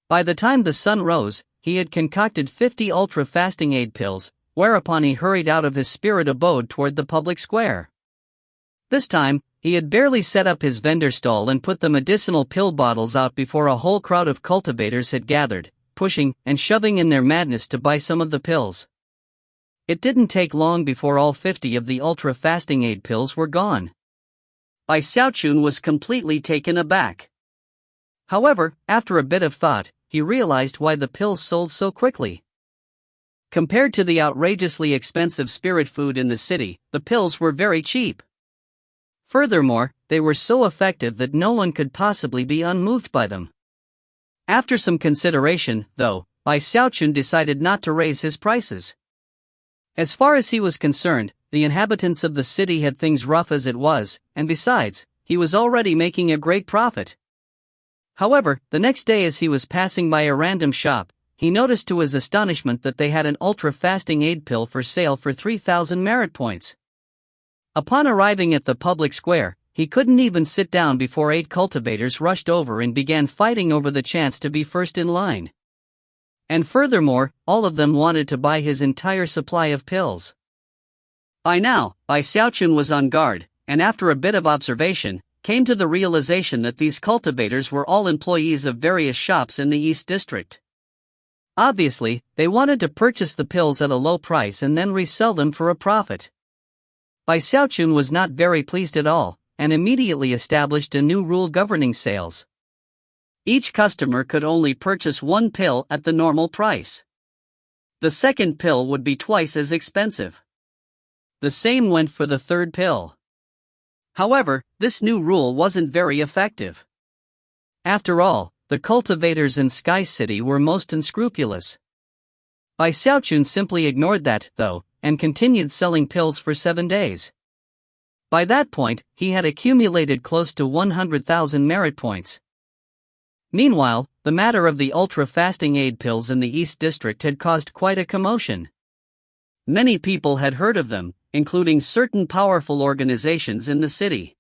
By the time the sun rose, he had concocted 50 ultra-fasting aid pills, whereupon he hurried out of his spirit abode toward the public square. This time, he had barely set up his vendor stall and put the medicinal pill bottles out before a whole crowd of cultivators had gathered, pushing and shoving in their madness to buy some of the pills. It didn't take long before all 50 of the ultra-fasting aid pills were gone. Xiaochun was completely taken aback. However, after a bit of thought, he realized why the pills sold so quickly. Compared to the outrageously expensive spirit food in the city, the pills were very cheap. Furthermore, they were so effective that no one could possibly be unmoved by them. After some consideration, though, Xiaochun decided not to raise his prices. As far as he was concerned, the inhabitants of the city had things rough as it was, and besides, he was already making a great profit. However, the next day as he was passing by a random shop, he noticed to his astonishment that they had an ultra-fasting aid pill for sale for 3,000 merit points. Upon arriving at the public square, he couldn't even sit down before 8 cultivators rushed over and began fighting over the chance to be first in line. And furthermore, all of them wanted to buy his entire supply of pills. By now, Xiaochun was on guard, and after a bit of observation, came to the realization that these cultivators were all employees of various shops in the East District. Obviously, they wanted to purchase the pills at a low price and then resell them for a profit. Xiaochun was not very pleased at all, and immediately established a new rule governing sales. Each customer could only purchase 1 pill at the normal price. The second pill would be twice as expensive. The same went for the third pill. However, this new rule wasn't very effective. After all, the cultivators in Sky City were most unscrupulous. Xiaochun simply ignored that, though, and continued selling pills for 7 days. By that point, he had accumulated close to 100,000 merit points. Meanwhile, the matter of the ultra-fasting aid pills in the East District had caused quite a commotion. Many people had heard of them, including certain powerful organizations in the city.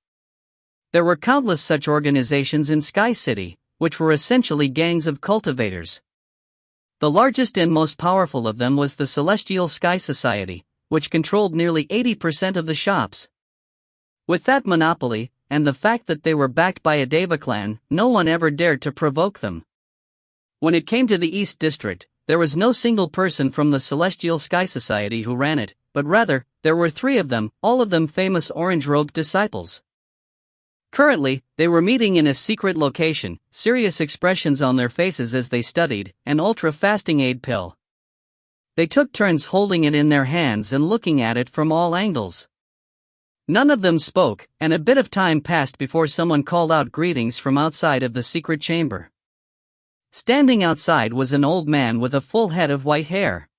There were countless such organizations in Sky City, which were essentially gangs of cultivators. The largest and most powerful of them was the Celestial Sky Society, which controlled nearly 80% of the shops. With that monopoly, and the fact that they were backed by a Deva clan, no one ever dared to provoke them. When it came to the East District, there was no single person from the Celestial Sky Society who ran it, but rather, there were 3 of them, all of them famous orange-robed disciples. Currently, they were meeting in a secret location, serious expressions on their faces as they studied an ultra-fasting aid pill. They took turns holding it in their hands and looking at it from all angles. None of them spoke, and a bit of time passed before someone called out greetings from outside of the secret chamber. Standing outside was an old man with a full head of white hair.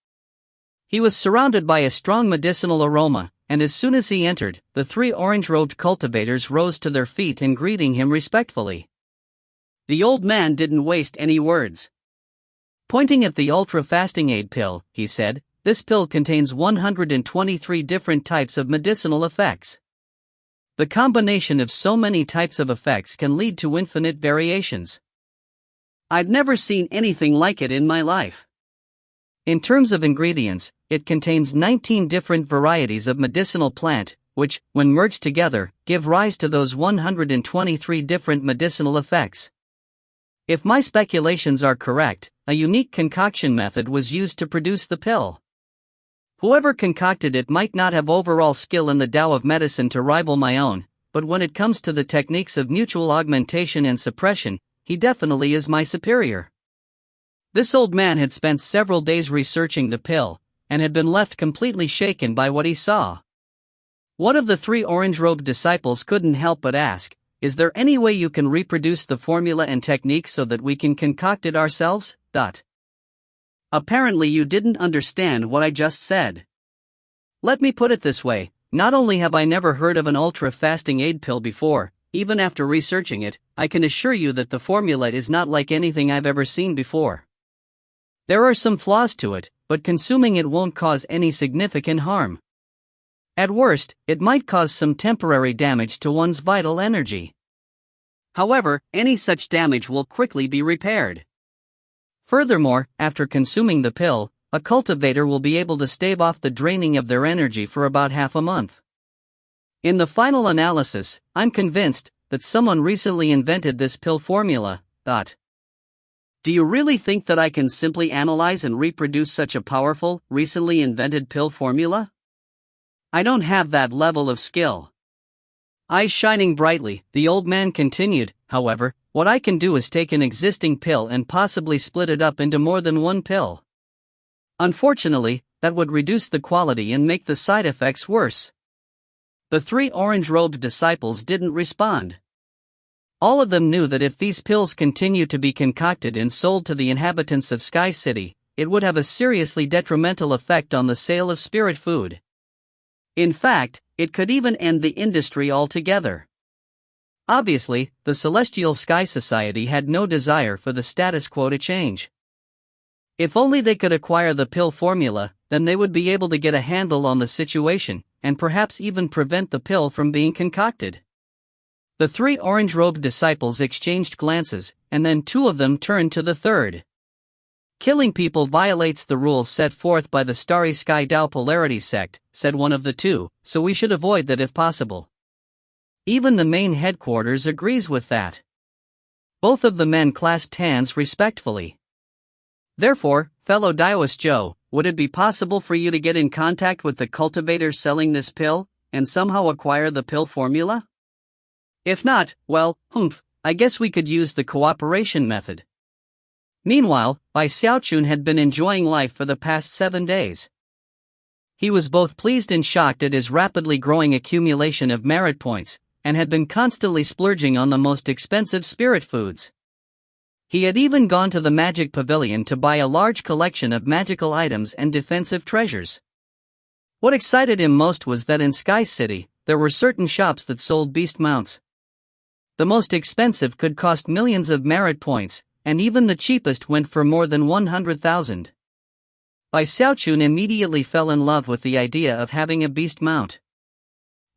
He was surrounded by a strong medicinal aroma, and as soon as he entered, the 3 orange-robed cultivators rose to their feet and greeting him respectfully. The old man didn't waste any words. Pointing at the ultra-fasting aid pill, he said, "This pill contains 123 different types of medicinal effects. The combination of so many types of effects can lead to infinite variations. I've never seen anything like it in my life. In terms of ingredients, it contains 19 different varieties of medicinal plant, which, when merged together, give rise to those 123 different medicinal effects. If my speculations are correct, a unique concoction method was used to produce the pill. Whoever concocted it might not have overall skill in the Tao of medicine to rival my own, but when it comes to the techniques of mutual augmentation and suppression, he definitely is my superior. This old man had spent several days researching the pill, and had been left completely shaken by what he saw. One of the 3 orange-robed disciples couldn't help but ask, "Is there any way you can reproduce the formula and technique so that we can concoct it ourselves?" Apparently you didn't understand what I just said. Let me put it this way, not only have I never heard of an ultra-fasting aid pill before, even after researching it, I can assure you that the formula is not like anything I've ever seen before. There are some flaws to it, but consuming it won't cause any significant harm. At worst, it might cause some temporary damage to one's vital energy. However, any such damage will quickly be repaired. Furthermore, after consuming the pill, a cultivator will be able to stave off the draining of their energy for about half a month. In the final analysis, I'm convinced that someone recently invented this pill formula. Do you really think that I can simply analyze and reproduce such a powerful, recently invented pill formula? I don't have that level of skill. Eyes shining brightly, the old man continued, however, what I can do is take an existing pill and possibly split it up into more than one pill. Unfortunately, that would reduce the quality and make the side effects worse. The 3 orange-robed disciples didn't respond. All of them knew that if these pills continued to be concocted and sold to the inhabitants of Sky City, it would have a seriously detrimental effect on the sale of spirit food. In fact, it could even end the industry altogether. Obviously, the Celestial Sky Society had no desire for the status quo to change. If only they could acquire the pill formula, then they would be able to get a handle on the situation, and perhaps even prevent the pill from being concocted. The 3 orange-robed disciples exchanged glances, and then 2 of them turned to the third. "Killing people violates the rules set forth by the Starry Sky Tao Polarity sect," said one of the 2, "so we should avoid that if possible." Even the main headquarters agrees with that. Both of the men clasped hands respectfully. Therefore, fellow Daoist Joe, would it be possible for you to get in contact with the cultivator selling this pill, and somehow acquire the pill formula? If not, well, I guess we could use the cooperation method. Meanwhile, Bai Xiaochun had been enjoying life for the past 7 days. He was both pleased and shocked at his rapidly growing accumulation of merit points, and had been constantly splurging on the most expensive spirit foods. He had even gone to the magic pavilion to buy a large collection of magical items and defensive treasures. What excited him most was that in Sky City, there were certain shops that sold beast mounts. The most expensive could cost millions of merit points, and even the cheapest went for more than 100,000. Bai Xiaochun immediately fell in love with the idea of having a beast mount.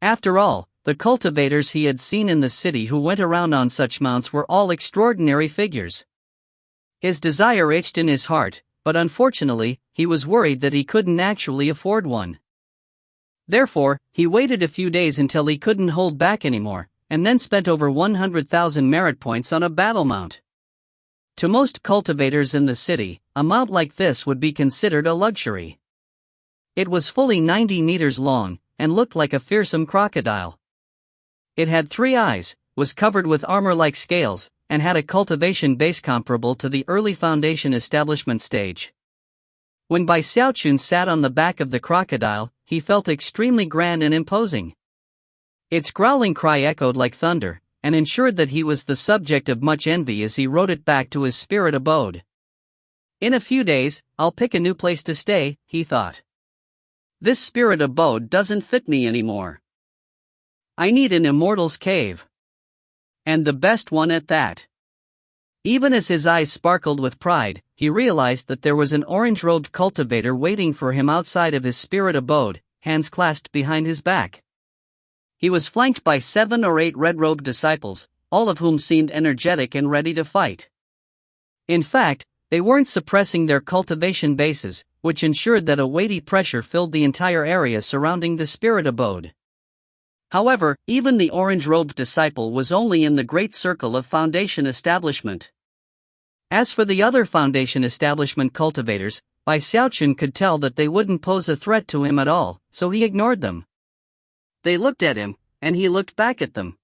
After all, the cultivators he had seen in the city who went around on such mounts were all extraordinary figures. His desire itched in his heart, but unfortunately, he was worried that he couldn't actually afford one. Therefore, he waited a few days until he couldn't hold back anymore, and then spent over 100,000 merit points on a battle mount. To most cultivators in the city, a mount like this would be considered a luxury. It was fully 90 meters long, and looked like a fearsome crocodile. It had 3 eyes, was covered with armor-like scales, and had a cultivation base comparable to the early foundation establishment stage. When Bai Xiaochun sat on the back of the crocodile, he felt extremely grand and imposing. Its growling cry echoed like thunder, and ensured that he was the subject of much envy as he rode it back to his spirit abode. In a few days, I'll pick a new place to stay, he thought. This spirit abode doesn't fit me anymore. I need an immortal's cave. And the best one at that. Even as his eyes sparkled with pride, he realized that there was an orange-robed cultivator waiting for him outside of his spirit abode, hands clasped behind his back. He was flanked by 7 or 8 red-robed disciples, all of whom seemed energetic and ready to fight. In fact, they weren't suppressing their cultivation bases, which ensured that a weighty pressure filled the entire area surrounding the spirit abode. However, even the orange-robed disciple was only in the great circle of foundation establishment. As for the other Foundation establishment cultivators, Bai Xiaochun could tell that they wouldn't pose a threat to him at all, so he ignored them. They looked at him, and he looked back at them.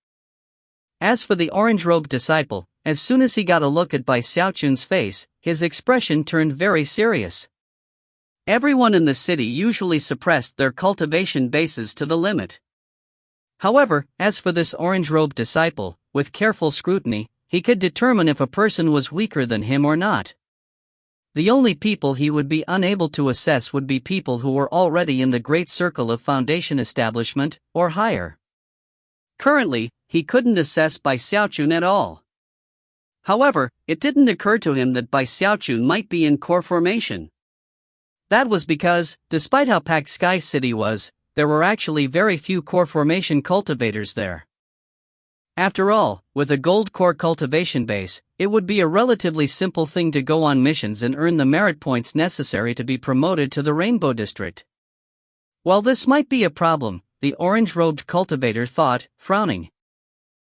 As for the orange-robed disciple, as soon as he got a look at Bai Xiaochun's face, his expression turned very serious. Everyone in the city usually suppressed their cultivation bases to the limit. However, as for this orange-robed disciple, with careful scrutiny, he could determine if a person was weaker than him or not. The only people he would be unable to assess would be people who were already in the great circle of Foundation establishment, or higher. Currently, he couldn't assess Bai Xiaochun at all. However, it didn't occur to him that Bai Xiaochun might be in core formation. That was because, despite how packed Sky City was, there were actually very few core formation cultivators there. After all, with a gold core cultivation base, it would be a relatively simple thing to go on missions and earn the merit points necessary to be promoted to the Rainbow District. While this might be a problem, the orange-robed cultivator thought, frowning.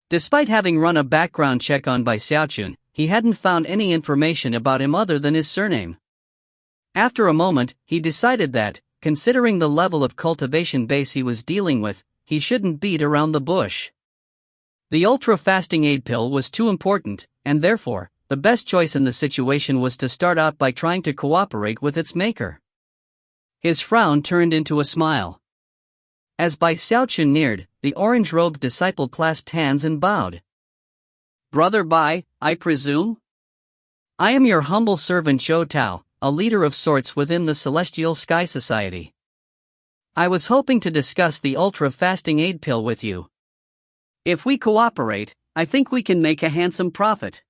Despite having run a background check on Bai Xiaochun, he hadn't found any information about him other than his surname. After a moment, he decided that, considering the level of cultivation base he was dealing with, he shouldn't beat around the bush. The ultra-fasting aid pill was too important, and therefore, the best choice in the situation was to start out by trying to cooperate with its maker. His frown turned into a smile. As Bai Xiaochun neared, the orange-robed disciple clasped hands and bowed. "Brother Bai, I presume? I am your humble servant Zhou Tao, a leader of sorts within the Celestial Sky Society. I was hoping to discuss the ultra-fasting aid pill with you. If we cooperate, I think we can make a handsome profit."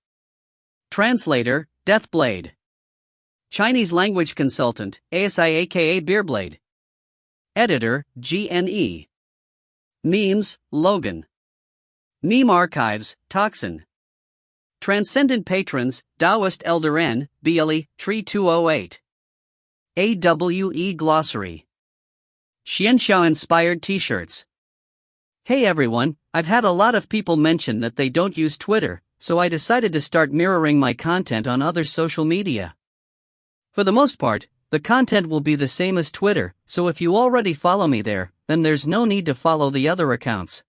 Translator, Deathblade. Chinese language consultant, ASI aka Beerblade. Editor, GNE. Memes, Logan. Meme archives, Toxin. Transcendent patrons, Taoist Elder N, BLE, Tree 208. AWE Glossary. Xianxiao inspired t-shirts. Hey everyone, I've had a lot of people mention that they don't use Twitter, so I decided to start mirroring my content on other social media. For the most part, the content will be the same as Twitter, so if you already follow me there, then there's no need to follow the other accounts.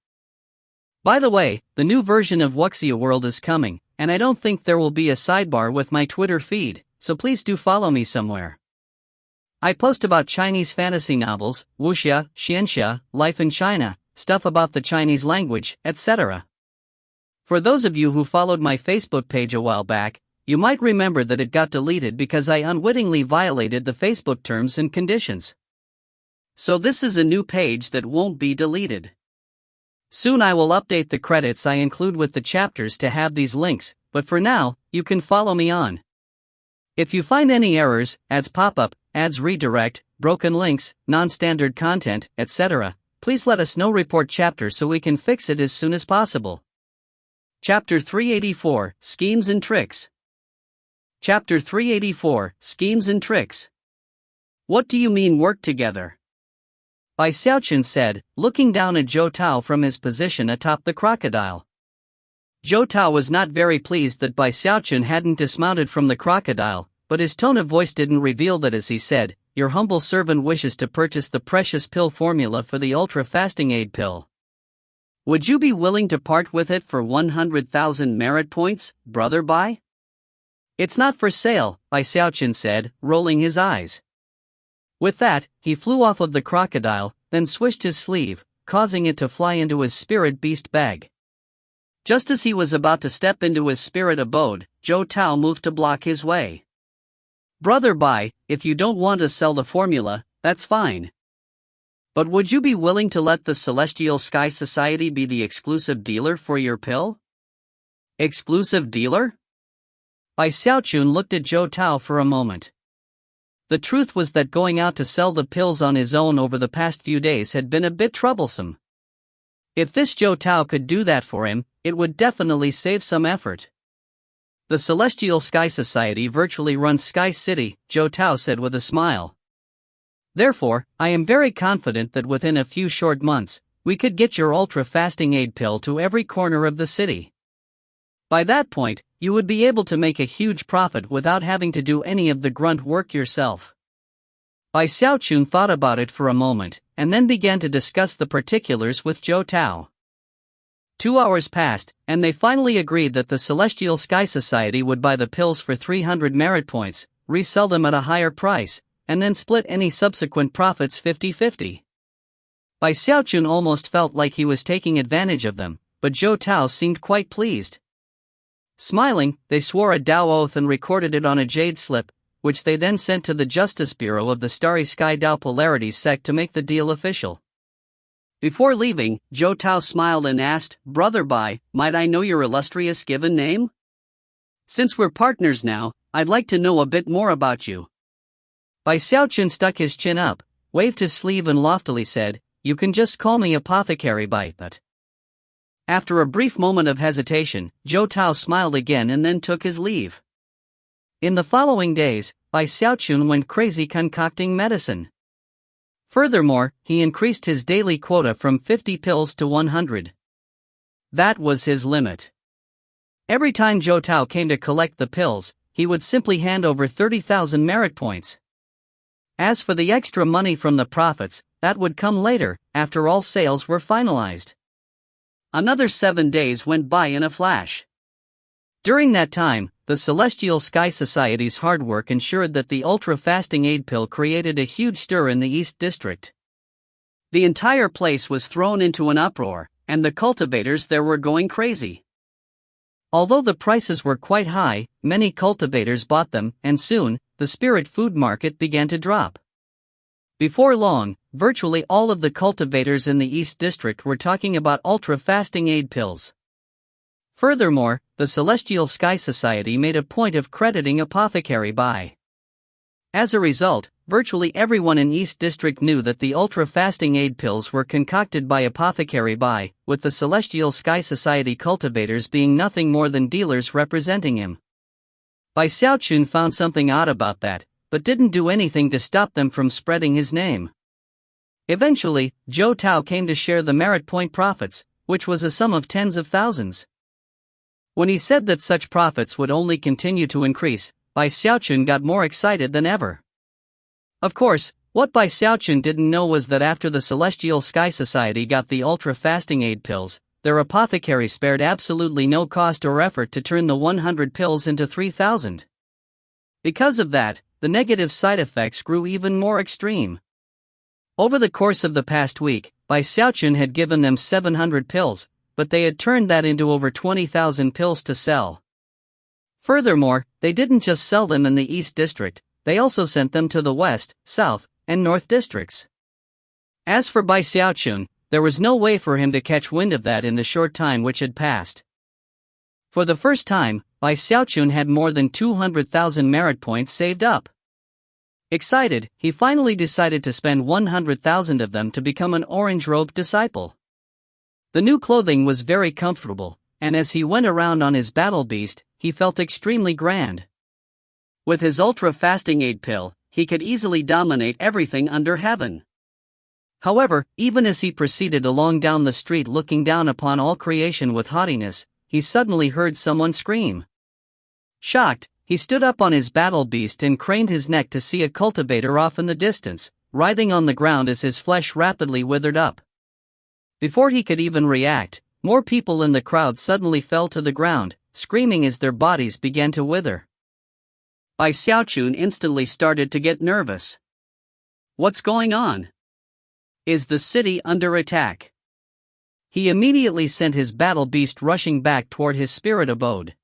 By the way, the new version of Wuxia World is coming, and I don't think there will be a sidebar with my Twitter feed, so please do follow me somewhere. I post about Chinese fantasy novels, wuxia, xianxia, life in China, stuff about the Chinese language, etc. For those of you who followed my Facebook page a while back, you might remember that it got deleted because I unwittingly violated the Facebook terms and conditions. So this is a new page that won't be deleted. Soon I will update the credits I include with the chapters to have these links, but for now, you can follow me on. If you find any errors, ads pop up, ads redirect, broken links, non-standard content, etc., please let us know. Report chapter so we can fix it as soon as possible. Chapter 384, Schemes and Tricks. Chapter 384, Schemes and Tricks. What do you mean work together? Bai Xiaochun said, looking down at Zhou Tao from his position atop the crocodile. Zhou Tao was not very pleased that Bai Xiaochun hadn't dismounted from the crocodile, but his tone of voice didn't reveal that as he said, "Your humble servant wishes to purchase the precious pill formula for the ultra-fasting aid pill. Would you be willing to part with it for 100,000 merit points, brother Bai?" "It's not for sale," Bai Xiaochun said, rolling his eyes. With that, he flew off of the crocodile, then swished his sleeve, causing it to fly into his spirit beast bag. Just as he was about to step into his spirit abode, Zhou Tao moved to block his way. "Brother Bai, if you don't want to sell the formula, that's fine. But would you be willing to let the Celestial Sky Society be the exclusive dealer for your pill?" "Exclusive dealer?" Bai Xiaochun looked at Zhou Tao for a moment. The truth was that going out to sell the pills on his own over the past few days had been a bit troublesome. If this Zhou Tao could do that for him, it would definitely save some effort. "The Celestial Sky Society virtually runs Sky City," Zhou Tao said with a smile. "Therefore, I am very confident that within a few short months, we could get your ultra-fasting aid pill to every corner of the city. By that point, you would be able to make a huge profit without having to do any of the grunt work yourself. Bai Xiaochun thought about it for a moment, and then began to discuss the particulars with Zhou Tao. 2 hours passed, and they finally agreed that the Celestial Sky Society would buy the pills for 300 merit points, resell them at a higher price, and then split any subsequent profits 50-50. Bai Xiaochun almost felt like he was taking advantage of them, but Zhou Tao seemed quite pleased. Smiling, they swore a Dao oath and recorded it on a jade slip, which they then sent to the Justice Bureau of the Starry Sky Dao Polarities sect to make the deal official. Before leaving, Zhou Tao smiled and asked, "Brother Bai, might I know your illustrious given name? Since we're partners now, I'd like to know a bit more about you." Bai Xiaochun stuck his chin up, waved his sleeve and loftily said, "You can just call me Apothecary Bai." But after a brief moment of hesitation, Zhou Tao smiled again and then took his leave. In the following days, Bai Xiaochun went crazy concocting medicine. Furthermore, he increased his daily quota from 50 pills to 100. That was his limit. Every time Zhou Tao came to collect the pills, he would simply hand over 30,000 merit points. As for the extra money from the profits, that would come later, after all sales were finalized. Another 7 days went by in a flash. During that time, the Celestial Sky Society's hard work ensured that the ultra-fasting aid pill created a huge stir in the East District. The entire place was thrown into an uproar, and the cultivators there were going crazy. Although the prices were quite high, many cultivators bought them, and soon, the spirit food market began to drop. Before long, virtually all of the cultivators in the East District were talking about ultra-fasting aid pills. Furthermore, the Celestial Sky Society made a point of crediting Apothecary Bai. As a result, virtually everyone in East District knew that the ultra-fasting aid pills were concocted by Apothecary Bai, with the Celestial Sky Society cultivators being nothing more than dealers representing him. Bai Xiaochun found something odd about that, but didn't do anything to stop them from spreading his name. Eventually, Zhou Tao came to share the merit point profits, which was a sum of tens of thousands. When he said that such profits would only continue to increase, Bai Xiaochun got more excited than ever. Of course, what Bai Xiaochun didn't know was that after the Celestial Sky Society got the ultra-fasting aid pills, their apothecary spared absolutely no cost or effort to turn the 100 pills into 3,000. Because of that, the negative side effects grew even more extreme. Over the course of the past week, Bai Xiaochun had given them 700 pills, but they had turned that into over 20,000 pills to sell. Furthermore, they didn't just sell them in the East District, they also sent them to the West, South, and North Districts. As for Bai Xiaochun, there was no way for him to catch wind of that in the short time which had passed. For the first time, Bai Xiaochun had more than 200,000 merit points saved up. Excited, he finally decided to spend 100,000 of them to become an orange-robed disciple. The new clothing was very comfortable, and as he went around on his battle beast, he felt extremely grand. With his ultra-fasting aid pill, he could easily dominate everything under heaven. However, even as he proceeded along down the street looking down upon all creation with haughtiness, he suddenly heard someone scream. Shocked, he stood up on his battle beast and craned his neck to see a cultivator off in the distance, writhing on the ground as his flesh rapidly withered up. Before he could even react, more people in the crowd suddenly fell to the ground, screaming as their bodies began to wither. Bai Xiaochun instantly started to get nervous. What's going on? Is the city under attack? He immediately sent his battle beast rushing back toward his spirit abode.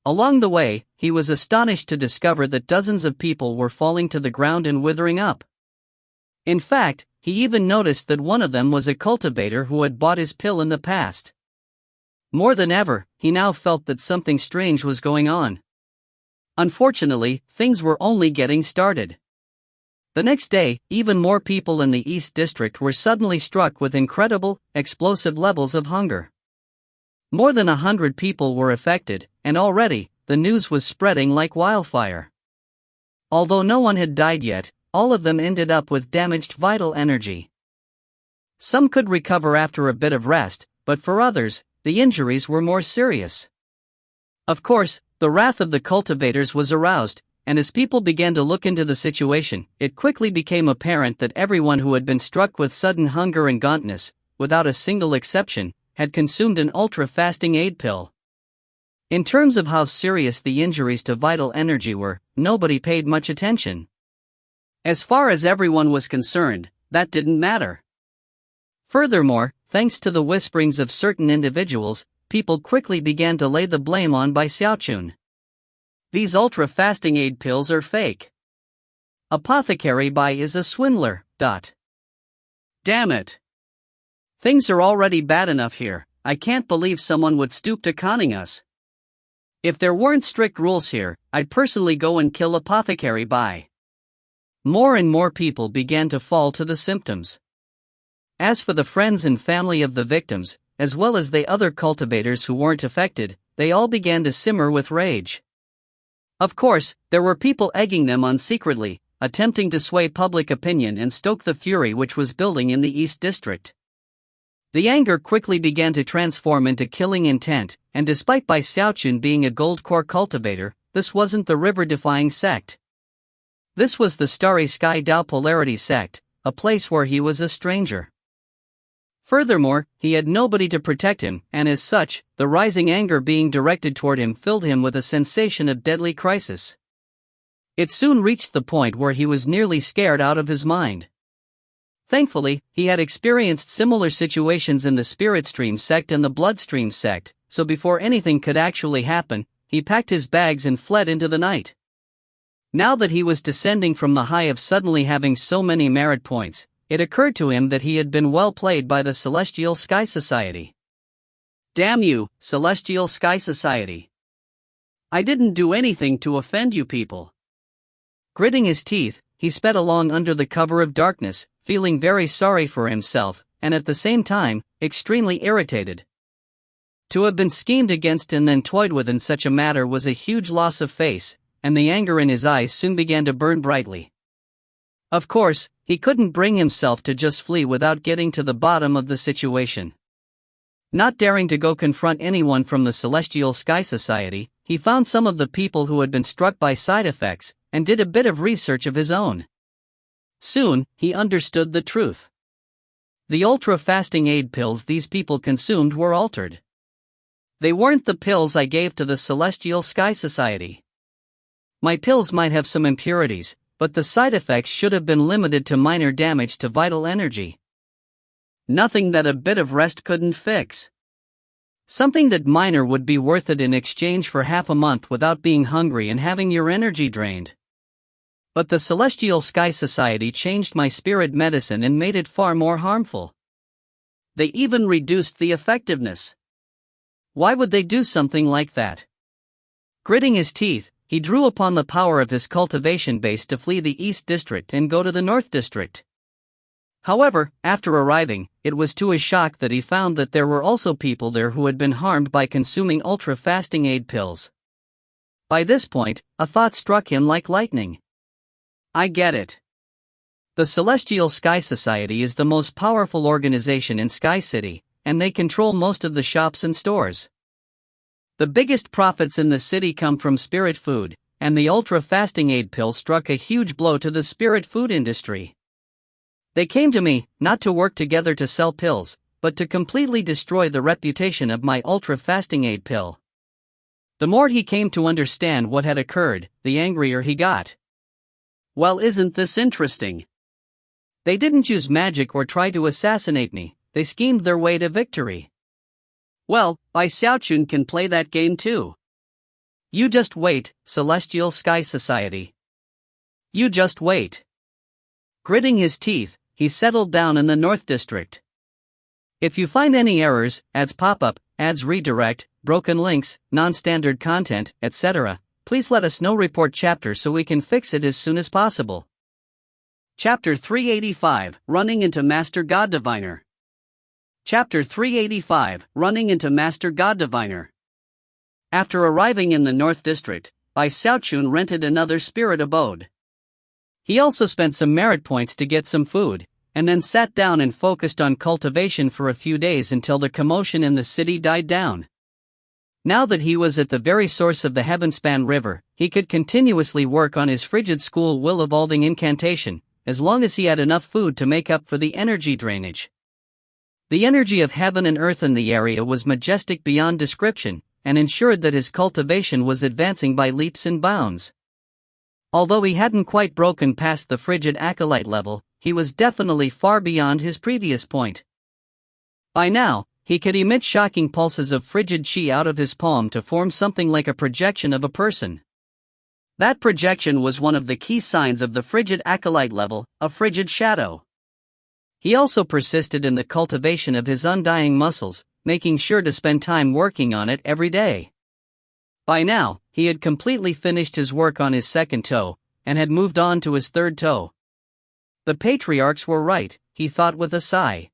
Along the way, he was astonished to discover that dozens of people were falling to the ground and withering up. In fact, he even noticed that one of them was a cultivator who had bought his pill in the past. More than ever, he now felt that something strange was going on. Unfortunately, things were only getting started. The next day, even more people in the East District were suddenly struck with incredible, explosive levels of hunger. More than 100 people were affected, and already, the news was spreading like wildfire. Although no one had died yet, all of them ended up with damaged vital energy. Some could recover after a bit of rest, but for others, the injuries were more serious. Of course, the wrath of the cultivators was aroused, and as people began to look into the situation, it quickly became apparent that everyone who had been struck with sudden hunger and gauntness, without a single exception, had consumed an ultra-fasting aid pill. In terms of how serious the injuries to vital energy were, nobody paid much attention. As far as everyone was concerned, that didn't matter. Furthermore, thanks to the whisperings of certain individuals, people quickly began to lay the blame on by Xiaochun. These ultra-fasting aid pills are fake. Apothecary Bai is a swindler. Damn it. Things are already bad enough here, I can't believe someone would stoop to conning us. If there weren't strict rules here, I'd personally go and kill Apothecary Bai. More and more people began to fall to the symptoms. As for the friends and family of the victims, as well as the other cultivators who weren't affected, they all began to simmer with rage. Of course, there were people egging them on secretly, attempting to sway public opinion and stoke the fury which was building in the East District. The anger quickly began to transform into killing intent, and despite Bai Xiaochun being a gold core cultivator, this wasn't the river-defying sect. This was the Starry Sky Dao Polarity sect, a place where he was a stranger. Furthermore, he had nobody to protect him, and as such, the rising anger being directed toward him filled him with a sensation of deadly crisis. It soon reached the point where he was nearly scared out of his mind. Thankfully, he had experienced similar situations in the Spirit Stream sect and the Bloodstream sect, so before anything could actually happen, he packed his bags and fled into the night. Now that he was descending from the high of suddenly having so many merit points, it occurred to him that he had been well played by the Celestial Sky Society. Damn you, Celestial Sky Society. I didn't do anything to offend you people. Gritting his teeth, he sped along under the cover of darkness, feeling very sorry for himself, and at the same time, extremely irritated. To have been schemed against and then toyed with in such a matter was a huge loss of face, and the anger in his eyes soon began to burn brightly. Of course, he couldn't bring himself to just flee without getting to the bottom of the situation. Not daring to go confront anyone from the Celestial Sky Society, he found some of the people who had been struck by side effects, and did a bit of research of his own. Soon, he understood the truth. The ultra-fasting aid pills these people consumed were altered. They weren't the pills I gave to the Celestial Sky Society. My pills might have some impurities, but the side effects should have been limited to minor damage to vital energy. Nothing that a bit of rest couldn't fix. Something that minor would be worth it in exchange for half a month without being hungry and having your energy drained. But the Celestial Sky Society changed my spirit medicine and made it far more harmful. They even reduced the effectiveness. Why would they do something like that? Gritting his teeth, he drew upon the power of his cultivation base to flee the East District and go to the North District. However, after arriving, it was to his shock that he found that there were also people there who had been harmed by consuming ultra-fasting aid pills. By this point, a thought struck him like lightning. I get it. The Celestial Sky Society is the most powerful organization in Sky City, and they control most of the shops and stores. The biggest profits in the city come from spirit food, and the ultra-fasting aid pill struck a huge blow to the spirit food industry. They came to me, not to work together to sell pills, but to completely destroy the reputation of my ultra-fasting aid pill. The more he came to understand what had occurred, the angrier he got. Well, isn't this interesting? They didn't use magic or try to assassinate me, they schemed their way to victory. Well, Bai Xiaochun can play that game too. You just wait, Celestial Sky Society. You just wait. Gritting his teeth, he settled down in the North District. If you find any errors, ads pop up, ads redirect, broken links, non-standard content, etc., please let us know. Report chapter so we can fix it as soon as possible. Chapter 385, Running into Master God Diviner. Chapter 385, Running into Master God Diviner. After arriving in the North District, Bai Xiaochun rented another spirit abode. He also spent some merit points to get some food, and then sat down and focused on cultivation for a few days until the commotion in the city died down. Now that he was at the very source of the Heavenspan River, he could continuously work on his frigid school will evolving incantation, as long as he had enough food to make up for the energy drainage. The energy of heaven and earth in the area was majestic beyond description, and ensured that his cultivation was advancing by leaps and bounds. Although he hadn't quite broken past the frigid acolyte level, he was definitely far beyond his previous point. By now, he could emit shocking pulses of frigid chi out of his palm to form something like a projection of a person. That projection was one of the key signs of the frigid acolyte level, a frigid shadow. He also persisted in the cultivation of his undying muscles, making sure to spend time working on it every day. By now, he had completely finished his work on his second toe, and had moved on to his third toe. The patriarchs were right, he thought with a sigh.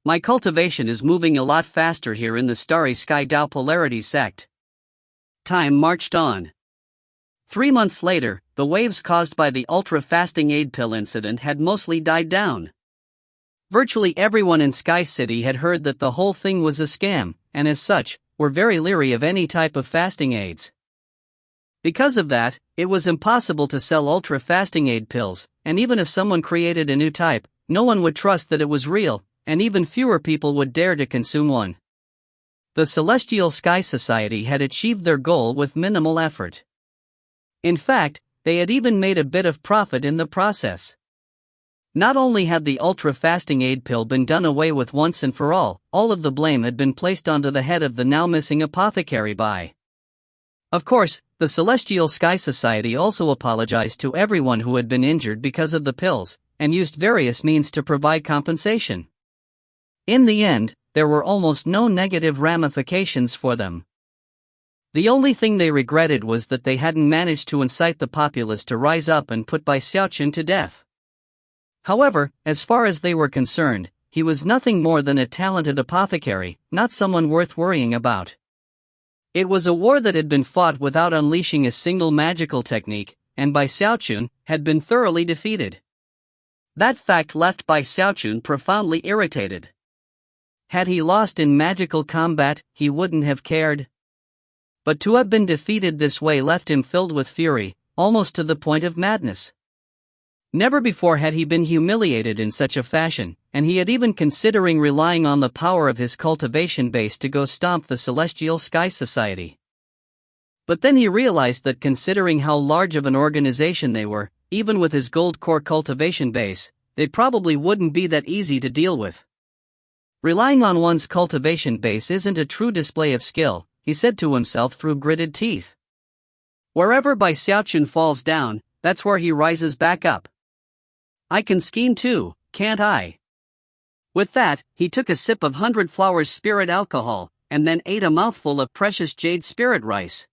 My cultivation is moving a lot faster here in the Starry Sky Tao Polarity sect. Time marched on. 3 months later, the waves caused by the ultra-fasting aid pill incident had mostly died down. Virtually everyone in Sky City had heard that the whole thing was a scam, and as such, were very leery of any type of fasting aids. Because of that, it was impossible to sell ultra-fasting aid pills, and even if someone created a new type, no one would trust that it was real, and even fewer people would dare to consume one. The Celestial Sky Society had achieved their goal with minimal effort. In fact, they had even made a bit of profit in the process. Not only had the ultra-fasting aid pill been done away with once and for all of the blame had been placed onto the head of the now missing apothecary Bai. Of course, the Celestial Sky Society also apologized to everyone who had been injured because of the pills, and used various means to provide compensation. In the end, there were almost no negative ramifications for them. The only thing they regretted was that they hadn't managed to incite the populace to rise up and put Bai Xiaochun to death. However, as far as they were concerned, he was nothing more than a talented apothecary, not someone worth worrying about. It was a war that had been fought without unleashing a single magical technique, and Bai Xiaochun had been thoroughly defeated. That fact left Bai Xiaochun profoundly irritated. Had he lost in magical combat, he wouldn't have cared. But to have been defeated this way left him filled with fury, almost to the point of madness. Never before had he been humiliated in such a fashion, and he had even considering relying on the power of his cultivation base to go stomp the Celestial Sky Society. But then he realized that considering how large of an organization they were, even with his gold core cultivation base, they probably wouldn't be that easy to deal with. Relying on one's cultivation base isn't a true display of skill, he said to himself through gritted teeth. Wherever Bai Xiaochun falls down, that's where he rises back up. I can scheme too, can't I? With that, he took a sip of 100 Flowers spirit alcohol, and then ate a mouthful of precious jade spirit rice.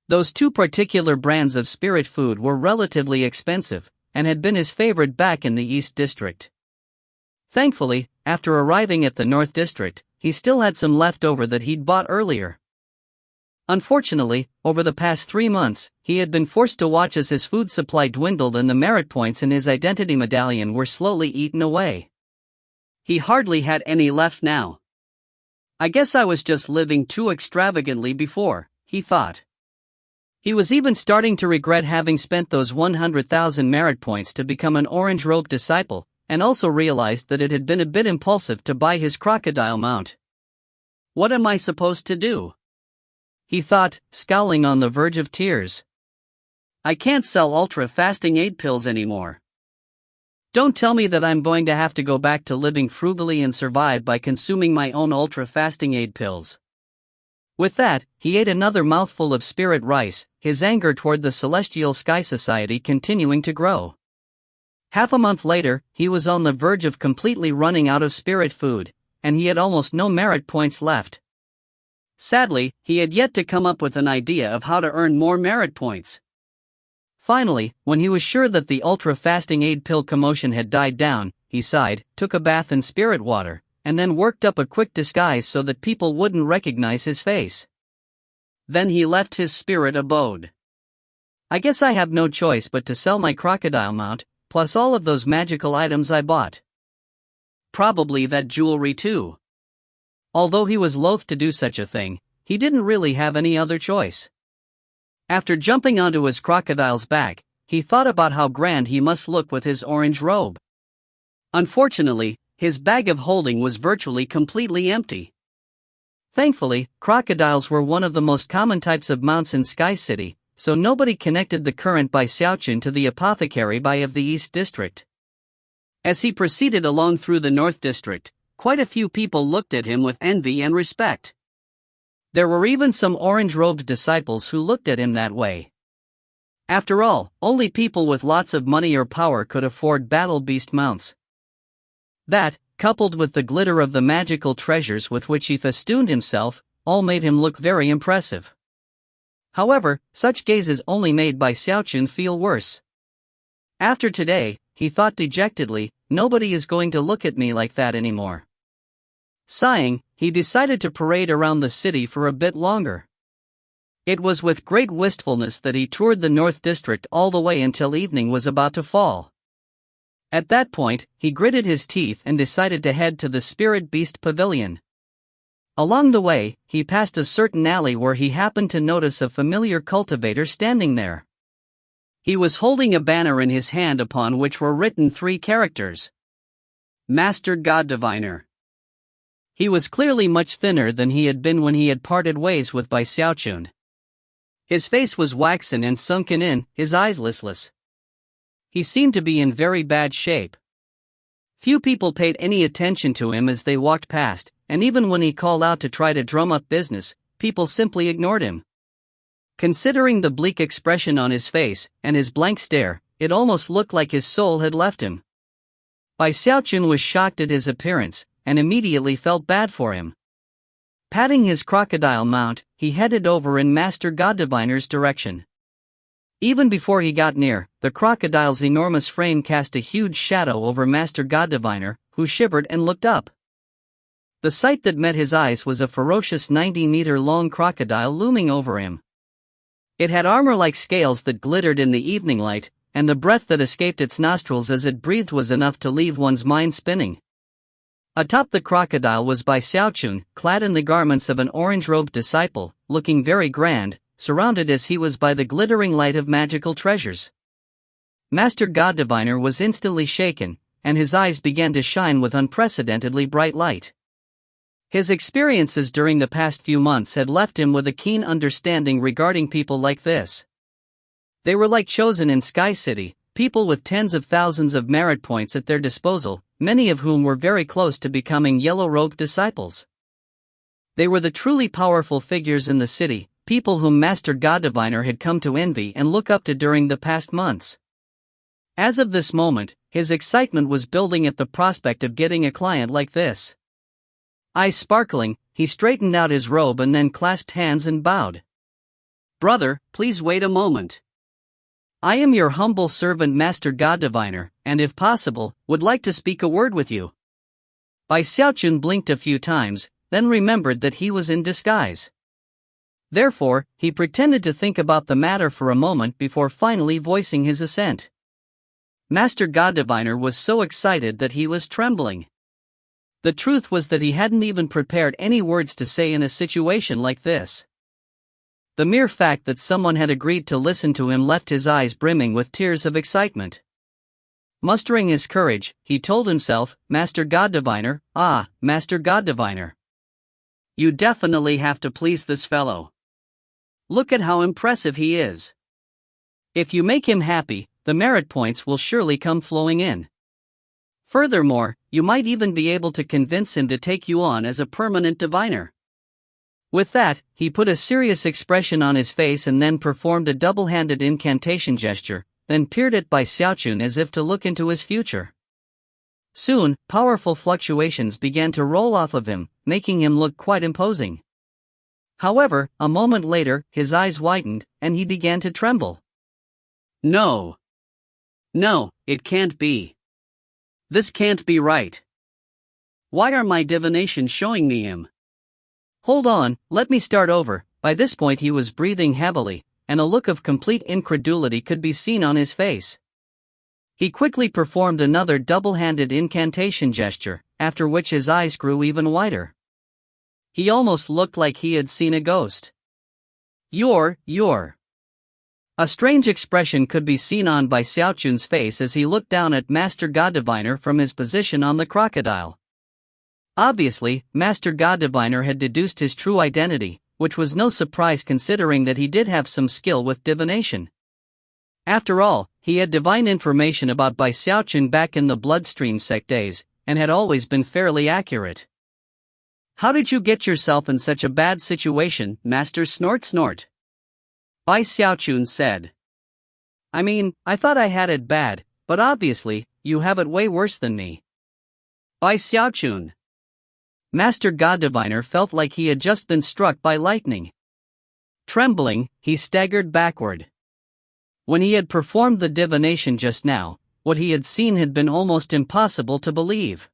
Those two particular brands of spirit food were relatively expensive, and had been his favorite back in the East District. Thankfully, after arriving at the North District, he still had some left over that he'd bought earlier. Unfortunately, over the past 3 months, he had been forced to watch as his food supply dwindled and the merit points in his identity medallion were slowly eaten away. He hardly had any left now. I guess I was just living too extravagantly before, he thought. He was even starting to regret having spent those 100,000 merit points to become an orange robe disciple, and also realized that it had been a bit impulsive to buy his crocodile mount. What am I supposed to do? He thought, scowling on the verge of tears. I can't sell ultra-fasting aid pills anymore. Don't tell me that I'm going to have to go back to living frugally and survive by consuming my own ultra-fasting aid pills. With that, he ate another mouthful of spirit rice, his anger toward the Celestial Sky Society continuing to grow. Half a month later, he was on the verge of completely running out of spirit food, and he had almost no merit points left. Sadly, he had yet to come up with an idea of how to earn more merit points. Finally, when he was sure that the ultra-fasting aid pill commotion had died down, he sighed, took a bath in spirit water, and then worked up a quick disguise so that people wouldn't recognize his face. Then he left his spirit abode. I guess I have no choice but to sell my crocodile mount, plus all of those magical items I bought. Probably that jewelry too. Although he was loath to do such a thing, he didn't really have any other choice. After jumping onto his crocodile's back, he thought about how grand he must look with his orange robe. Unfortunately, his bag of holding was virtually completely empty. Thankfully, crocodiles were one of the most common types of mounts in Sky City, so nobody connected the current by Xiaochun to the apothecary by of the East District. As he proceeded along through the North District, quite a few people looked at him with envy and respect. There were even some orange-robed disciples who looked at him that way. After all, only people with lots of money or power could afford battle beast mounts. That, coupled with the glitter of the magical treasures with which he festooned himself, all made him look very impressive. However, such gazes only made by Xiaochun feel worse. After today, he thought dejectedly, nobody is going to look at me like that anymore. Sighing, he decided to parade around the city for a bit longer. It was with great wistfulness that he toured the North District all the way until evening was about to fall. At that point, he gritted his teeth and decided to head to the Spirit Beast Pavilion. Along the way, he passed a certain alley where he happened to notice a familiar cultivator standing there. He was holding a banner in his hand upon which were written 3 characters. Master God Diviner. He was clearly much thinner than he had been when he had parted ways with Bai Xiaochun. His face was waxen and sunken in, his eyes listless. He seemed to be in very bad shape. Few people paid any attention to him as they walked past, and even when he called out to try to drum up business, people simply ignored him. Considering the bleak expression on his face, and his blank stare, it almost looked like his soul had left him. Bai Xiaochun was shocked at his appearance, and immediately felt bad for him. Patting his crocodile mount, he headed over in Master God Diviner's direction. Even before he got near, the crocodile's enormous frame cast a huge shadow over Master God Diviner, who shivered and looked up. The sight that met his eyes was a ferocious 90-meter-long crocodile looming over him. It had armor-like scales that glittered in the evening light, and the breath that escaped its nostrils as it breathed was enough to leave one's mind spinning. Atop the crocodile was Bai Xiaochun, clad in the garments of an orange-robed disciple, looking very grand, surrounded as he was by the glittering light of magical treasures. Master God Diviner was instantly shaken, and his eyes began to shine with unprecedentedly bright light. His experiences during the past few months had left him with a keen understanding regarding people like this. They were like chosen in Sky City, people with tens of thousands of merit points at their disposal, many of whom were very close to becoming yellow-robed disciples. They were the truly powerful figures in the city, people whom Master God Diviner had come to envy and look up to during the past months. As of this moment, his excitement was building at the prospect of getting a client like this. Eyes sparkling, he straightened out his robe and then clasped hands and bowed. "Brother, please wait a moment. I am your humble servant Master God Diviner, and if possible, would like to speak a word with you." Bai Xiaochun blinked a few times, then remembered that he was in disguise. Therefore, he pretended to think about the matter for a moment before finally voicing his assent. Master God Diviner was so excited that he was trembling. The truth was that he hadn't even prepared any words to say in a situation like this. The mere fact that someone had agreed to listen to him left his eyes brimming with tears of excitement. Mustering his courage, he told himself, "Master God Diviner, Master God Diviner. You definitely have to please this fellow. Look at how impressive he is. If you make him happy, the merit points will surely come flowing in. Furthermore, you might even be able to convince him to take you on as a permanent diviner." With that, he put a serious expression on his face and then performed a double-handed incantation gesture, then peered at Bai Xiaochun as if to look into his future. Soon, powerful fluctuations began to roll off of him, making him look quite imposing. However, a moment later, his eyes widened, and he began to tremble. No, it can't be. This can't be right. Why are my divinations showing me him? Hold on, let me start over. By this point he was breathing heavily, and a look of complete incredulity could be seen on his face. He quickly performed another double-handed incantation gesture, after which his eyes grew even wider. he almost looked like he had seen a ghost. You're. A strange expression could be seen on Bai Xiaochun's face as he looked down at Master God Diviner from his position on the crocodile. Obviously, Master God Diviner had deduced his true identity, which was no surprise considering that he did have some skill with divination. After all, he had divine information about Bai Xiaochun back in the Bloodstream sect days, and had always been fairly accurate. How did you get yourself in such a bad situation, Master Snort? Bai Xiaochun said. I mean, I thought I had it bad, but obviously, you have it way worse than me. Bai Xiaochun. Master God Diviner felt like he had just been struck by lightning. Trembling, he staggered backward. When he had performed the divination just now, what he had seen had been almost impossible to believe.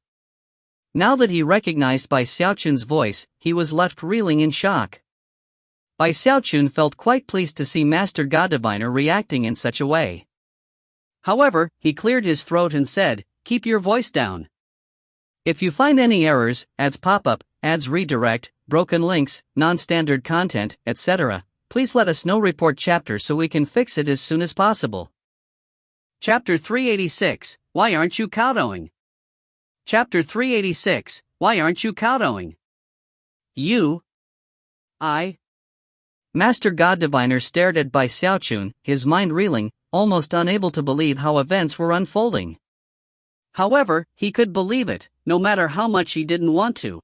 Now that he recognized Bai Xiaochun's voice, he was left reeling in shock. Bai Xiaochun felt quite pleased to see Master God Diviner reacting in such a way. However, he cleared his throat and said, "Keep your voice down. If you find any errors, ads pop up, ads redirect, broken links, non-standard content, etc., please let us know. Report chapter so we can fix it as soon as possible." Chapter 386, Why Aren't You Kowtowing? Chapter 386, Why Aren't You Kowtowing? I. Master God Diviner stared at Bai Xiaochun, his mind reeling, almost unable to believe how events were unfolding. However, he could believe it, no matter how much he didn't want to.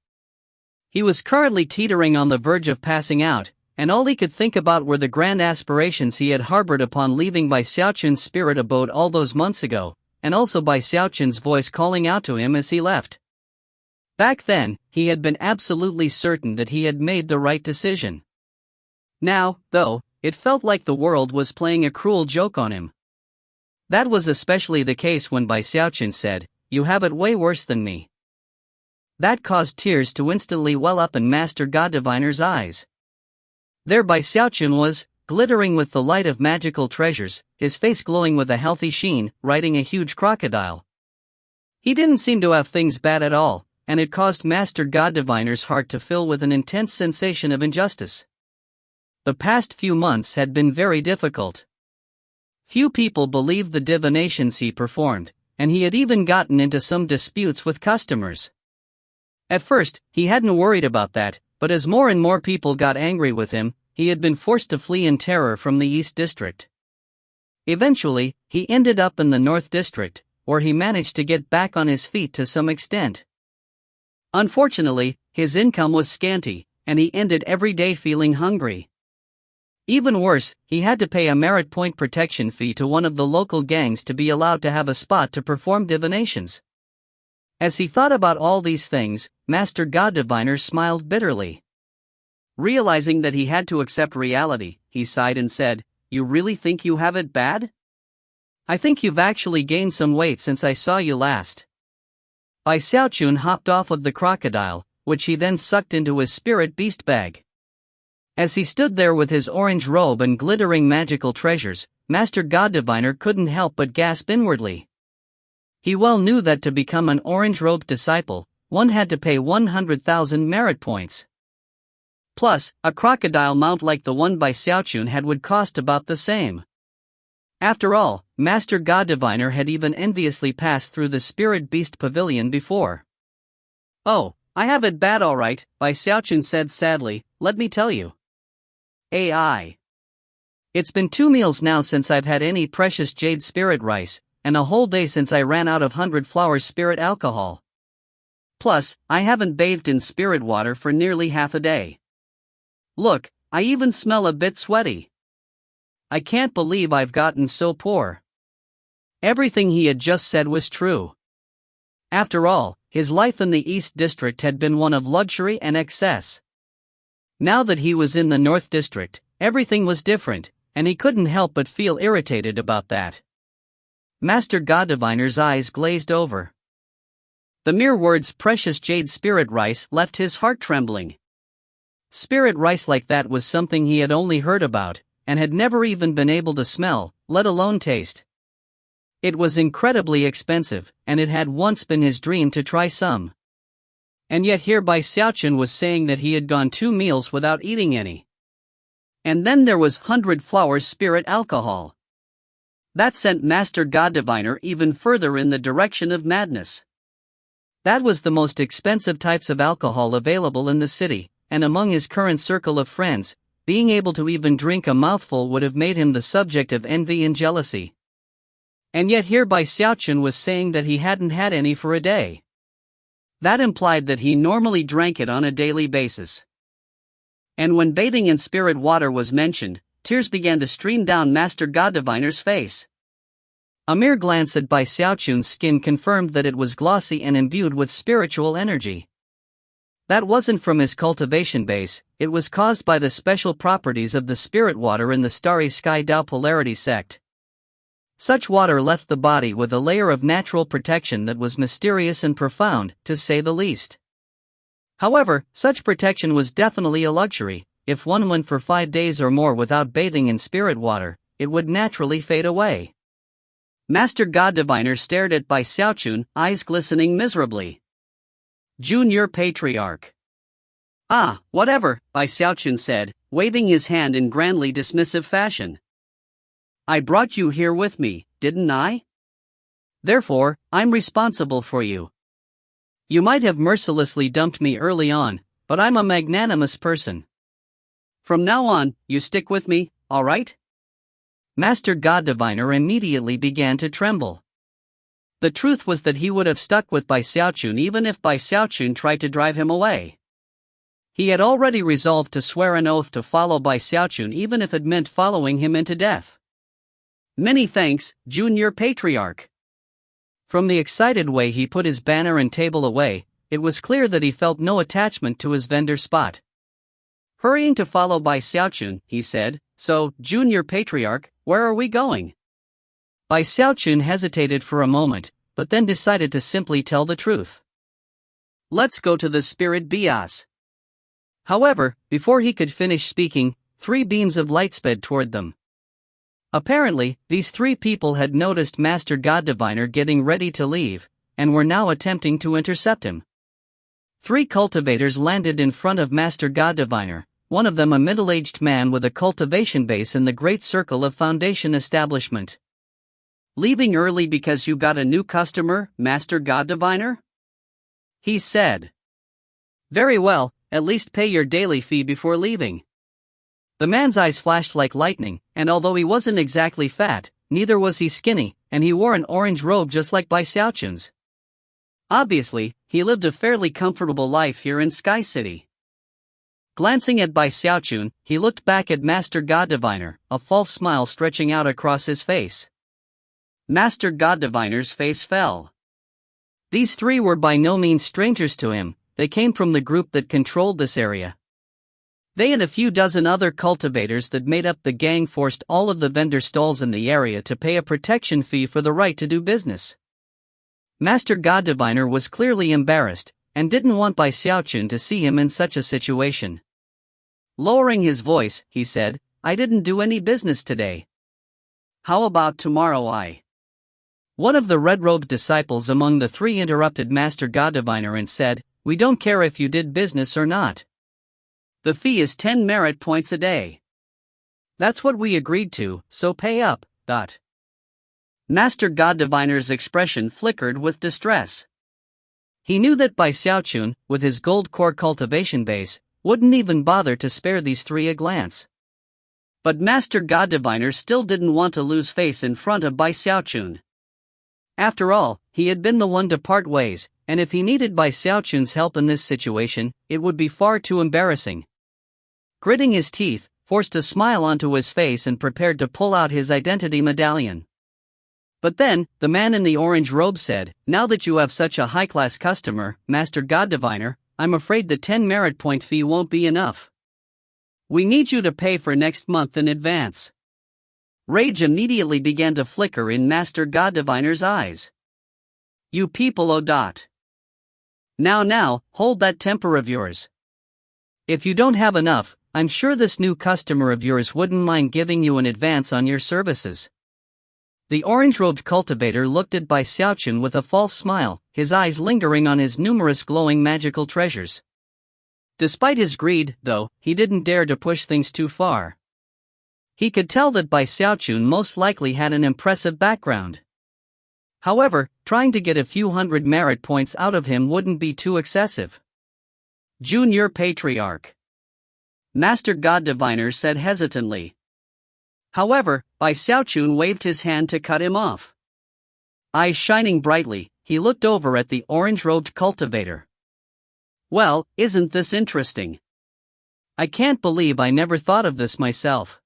He was currently teetering on the verge of passing out, and all he could think about were the grand aspirations he had harbored upon leaving Bai Xiaochun's spirit abode all those months ago, and also Bai Xiaochun's voice calling out to him as he left. Back then, he had been absolutely certain that he had made the right decision. Now, though, it felt like the world was playing a cruel joke on him. That was especially the case when Bai Xiaochun said, "You have it way worse than me." That caused tears to instantly well up in Master God Diviner's eyes. There Bai Xiaochun was, glittering with the light of magical treasures, his face glowing with a healthy sheen, riding a huge crocodile. He didn't seem to have things bad at all, and it caused Master God Diviner's heart to fill with an intense sensation of injustice. The past few months had been very difficult. Few people believed the divinations he performed, and he had even gotten into some disputes with customers. At first, he hadn't worried about that, but as more and more people got angry with him, he had been forced to flee in terror from the East District. Eventually, he ended up in the North District, where he managed to get back on his feet to some extent. Unfortunately, his income was scanty, and he ended every day feeling hungry. Even worse, he had to pay a merit point protection fee to one of the local gangs to be allowed to have a spot to perform divinations. As he thought about all these things, Master God Diviner smiled bitterly. Realizing that he had to accept reality, he sighed and said, "You really think you have it bad? I think you've actually gained some weight since I saw you last." Bai Xiaochun hopped off of the crocodile, which he then sucked into his spirit beast bag. As he stood there with his orange robe and glittering magical treasures, Master God Diviner couldn't help but gasp inwardly. He well knew that to become an orange-robed disciple, one had to pay 100,000 merit points. Plus, a crocodile mount like the one Bai Xiaochun had would cost about the same. After all, Master God Diviner had even enviously passed through the Spirit Beast Pavilion before. "Oh, I have it bad all right," Bai Xiaochun said sadly, "let me tell you. AI. It's been 2 meals now since I've had any precious jade spirit rice, and a whole day since I ran out of 100 Flowers spirit alcohol. Plus, I haven't bathed in spirit water for nearly half a day. Look, I even smell a bit sweaty. I can't believe I've gotten so poor." Everything he had just said was true. After all, his life in the East District had been one of luxury and excess. Now that he was in the North District, everything was different, and he couldn't help but feel irritated about that. Master God Diviner's eyes glazed over. The mere words "precious jade spirit rice" left his heart trembling. Spirit rice like that was something he had only heard about, and had never even been able to smell, let alone taste. It was incredibly expensive, and it had once been his dream to try some. And yet hereby Xiaochun was saying that he had gone 2 meals without eating any. And then there was 100 flowers spirit alcohol. That sent Master God Diviner even further in the direction of madness. That was the most expensive types of alcohol available in the city, and among his current circle of friends, being able to even drink a mouthful would have made him the subject of envy and jealousy. And yet hereby Xiaochun was saying that he hadn't had any for a day. That implied that he normally drank it on a daily basis. And when bathing in spirit water was mentioned, tears began to stream down Master God Diviner's face. A mere glance at Bai Xiaochun's skin confirmed that it was glossy and imbued with spiritual energy. That wasn't from his cultivation base, it was caused by the special properties of the spirit water in the Starry Sky Tao Polarity sect. Such water left the body with a layer of natural protection that was mysterious and profound, to say the least. However, such protection was definitely a luxury. If one went for 5 days or more without bathing in spirit water, it would naturally fade away. Master God Diviner stared at Bai Xiaochun, eyes glistening miserably. Junior Patriarch. Ah, whatever, Bai Xiaochun said, waving his hand in grandly dismissive fashion. I brought you here with me, didn't I? Therefore, I'm responsible for you. You might have mercilessly dumped me early on, but I'm a magnanimous person. From now on, you stick with me, all right? Master God Diviner immediately began to tremble. The truth was that he would have stuck with Bai Xiaochun even if Bai Xiaochun tried to drive him away. He had already resolved to swear an oath to follow Bai Xiaochun even if it meant following him into death. Many thanks, Junior Patriarch. From the excited way he put his banner and table away, it was clear that he felt no attachment to his vendor spot. Hurrying to follow Bai Xiaochun, he said, So, Junior Patriarch, where are we going? Bai Xiaochun hesitated for a moment, but then decided to simply tell the truth. Let's go to the spirit bias. However, before he could finish speaking, 3 beams of light sped toward them. Apparently, these 3 people had noticed Master God Diviner getting ready to leave, and were now attempting to intercept him. 3 cultivators landed in front of Master God Diviner, one of them a middle-aged man with a cultivation base in the Great Circle of Foundation Establishment. Leaving early because you got a new customer, Master God Diviner? He said. Very well, at least pay your daily fee before leaving. The man's eyes flashed like lightning, and although he wasn't exactly fat, neither was he skinny, and he wore an orange robe just like Bai Xiaochun's. Obviously, he lived a fairly comfortable life here in Sky City. Glancing at Bai Xiaochun, he looked back at Master God Diviner, a false smile stretching out across his face. Master God Diviner's face fell. These 3 were by no means strangers to him, they came from the group that controlled this area. They and a few dozen other cultivators that made up the gang forced all of the vendor stalls in the area to pay a protection fee for the right to do business. Master God Diviner was clearly embarrassed, and didn't want Bai Xiaochun to see him in such a situation. Lowering his voice, he said, I didn't do any business today. How about tomorrow? One of the red-robed disciples among the 3 interrupted Master God Diviner and said, We don't care if you did business or not. The fee is 10 merit points a day. That's what we agreed to, so pay up. Master God Diviner's expression flickered with distress. He knew that Bai Xiaochun, with his gold core cultivation base, wouldn't even bother to spare these 3 a glance. But Master God Diviner still didn't want to lose face in front of Bai Xiaochun. After all, he had been the one to part ways, and if he needed Bai Xiaochun's help in this situation, it would be far too embarrassing. Gritting his teeth, forced a smile onto his face and prepared to pull out his identity medallion. But then, the man in the orange robe said, Now that you have such a high-class customer, Master God Diviner, I'm afraid the 10 merit point fee won't be enough. We need you to pay for next month in advance. Rage immediately began to flicker in Master God Diviner's eyes. You people Now, hold that temper of yours. If you don't have enough, I'm sure this new customer of yours wouldn't mind giving you an advance on your services. The orange-robed cultivator looked at Bai Xiaochun with a false smile, his eyes lingering on his numerous glowing magical treasures. Despite his greed, though, he didn't dare to push things too far. He could tell that Bai Xiaochun most likely had an impressive background. However, trying to get a few hundred merit points out of him wouldn't be too excessive. Junior Patriarch, Master God Diviner said hesitantly. However, Bai Xiaochun waved his hand to cut him off. Eyes shining brightly, he looked over at the orange-robed cultivator. Well, isn't this interesting? I can't believe I never thought of this myself.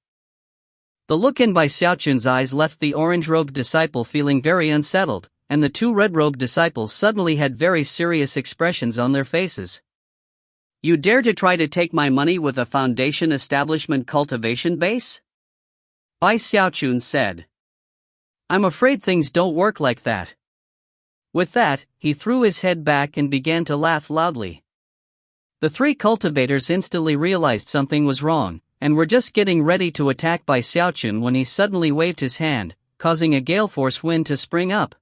The look in Bai Xiaochun's eyes left the orange-robed disciple feeling very unsettled, and the two red-robed disciples suddenly had very serious expressions on their faces. You dare to try to take my money with a foundation establishment cultivation base? Bai Xiaochun said. I'm afraid things don't work like that. With that, he threw his head back and began to laugh loudly. The three cultivators instantly realized something was wrong, and were just getting ready to attack Bai Xiaochun when he suddenly waved his hand, causing a gale-force wind to spring up.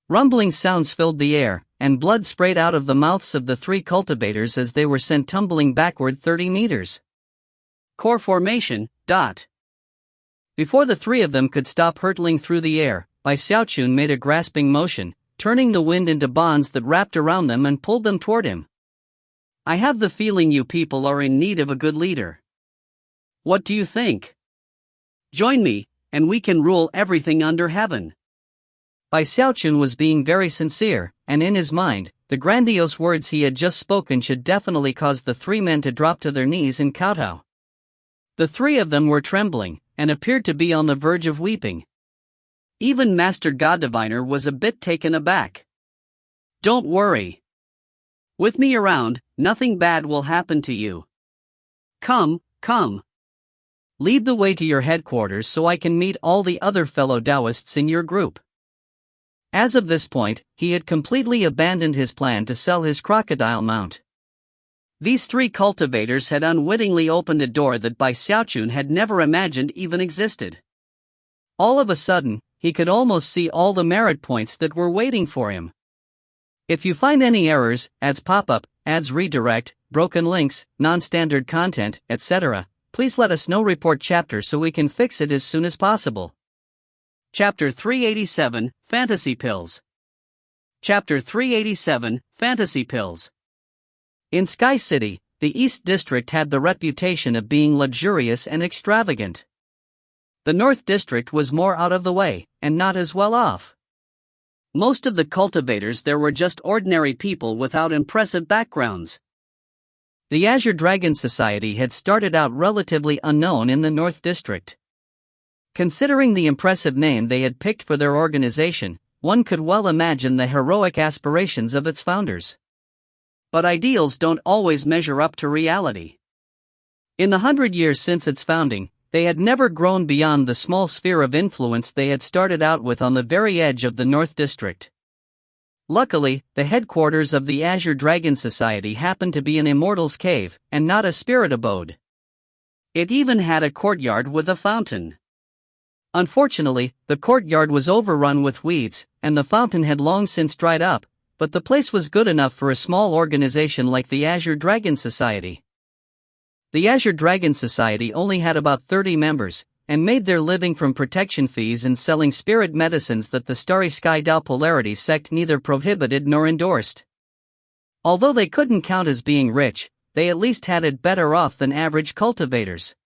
Rumbling sounds filled the air, and blood sprayed out of the mouths of the three cultivators as they were sent tumbling backward 30 meters. Core formation. Before the three of them could stop hurtling through the air, Bai Xiaochun made a grasping motion, turning the wind into bonds that wrapped around them and pulled them toward him. I have the feeling you people are in need of a good leader. What do you think? Join me, and we can rule everything under heaven. Bai Xiaochun was being very sincere, and in his mind, the grandiose words he had just spoken should definitely cause the three men to drop to their knees and kowtow. The three of them were trembling, and appeared to be on the verge of weeping. Even Master God Diviner was a bit taken aback. Don't worry. With me around, nothing bad will happen to you. Come. Lead the way to your headquarters so I can meet all the other fellow Taoists in your group. As of this point, he had completely abandoned his plan to sell his crocodile mount. These three cultivators had unwittingly opened a door that Bai Xiaochun had never imagined even existed. All of a sudden, he could almost see all the merit points that were waiting for him. If you find any errors, ads pop up, ads redirect, broken links, non-standard content, etc., please let us know. Report chapter so we can fix it as soon as possible. Chapter 387, Fantasy Pills. Chapter 387, Fantasy Pills. In Sky City, the East District had the reputation of being luxurious and extravagant. The North District was more out of the way, and not as well off. Most of the cultivators there were just ordinary people without impressive backgrounds. The Azure Dragon Society had started out relatively unknown in the North District. Considering the impressive name they had picked for their organization, one could well imagine the heroic aspirations of its founders. But ideals don't always measure up to reality. In the 100 years since its founding, they had never grown beyond the small sphere of influence they had started out with on the very edge of the North District. Luckily, the headquarters of the Azure Dragon Society happened to be an immortal's cave, and not a spirit abode. It even had a courtyard with a fountain. Unfortunately, the courtyard was overrun with weeds, and the fountain had long since dried up, but the place was good enough for a small organization like the Azure Dragon Society. The Azure Dragon Society only had about 30 members, and made their living from protection fees and selling spirit medicines that the Starry Sky Tao Polarity sect neither prohibited nor endorsed. Although they couldn't count as being rich, they at least had it better off than average cultivators.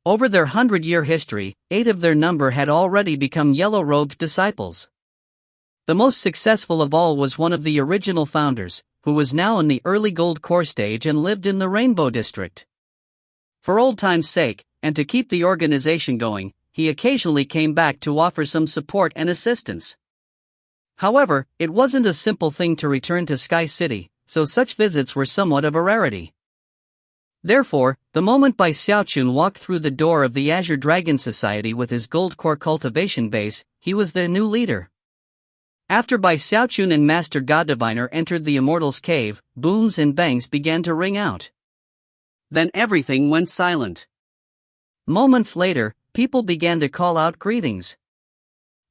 Over their 100-year history, 8 of their number had already become yellow-robed disciples. The most successful of all was one of the original founders, who was now in the early gold core stage and lived in the Rainbow District. For old time's sake, and to keep the organization going, he occasionally came back to offer some support and assistance. However, it wasn't a simple thing to return to Sky City, so such visits were somewhat of a rarity. Therefore, the moment Bai Xiaochun walked through the door of the Azure Dragon Society with his gold core cultivation base, he was the new leader. After Bai Xiaochun and Master God Diviner entered the Immortal's cave, booms and bangs began to ring out. Then everything went silent. Moments later, people began to call out greetings.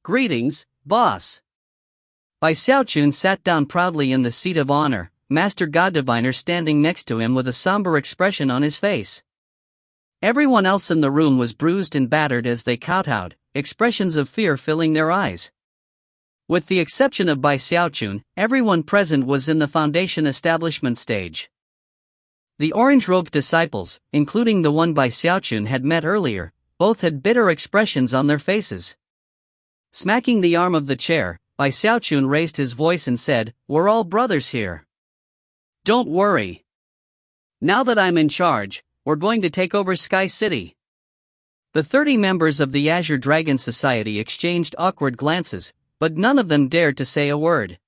Greetings, boss. Bai Xiaochun sat down proudly in the seat of honor, Master God Diviner standing next to him with a somber expression on his face. Everyone else in the room was bruised and battered as they kowtowed, expressions of fear filling their eyes. With the exception of Bai Xiaochun, everyone present was in the foundation establishment stage. The orange-robed disciples, including the one Bai Xiaochun had met earlier, both had bitter expressions on their faces. Smacking the arm of the chair, Bai Xiaochun raised his voice and said, "We're all brothers here. Don't worry. Now that I'm in charge, we're going to take over Sky City." The 30 members of the Azure Dragon Society exchanged awkward glances, but none of them dared to say a word.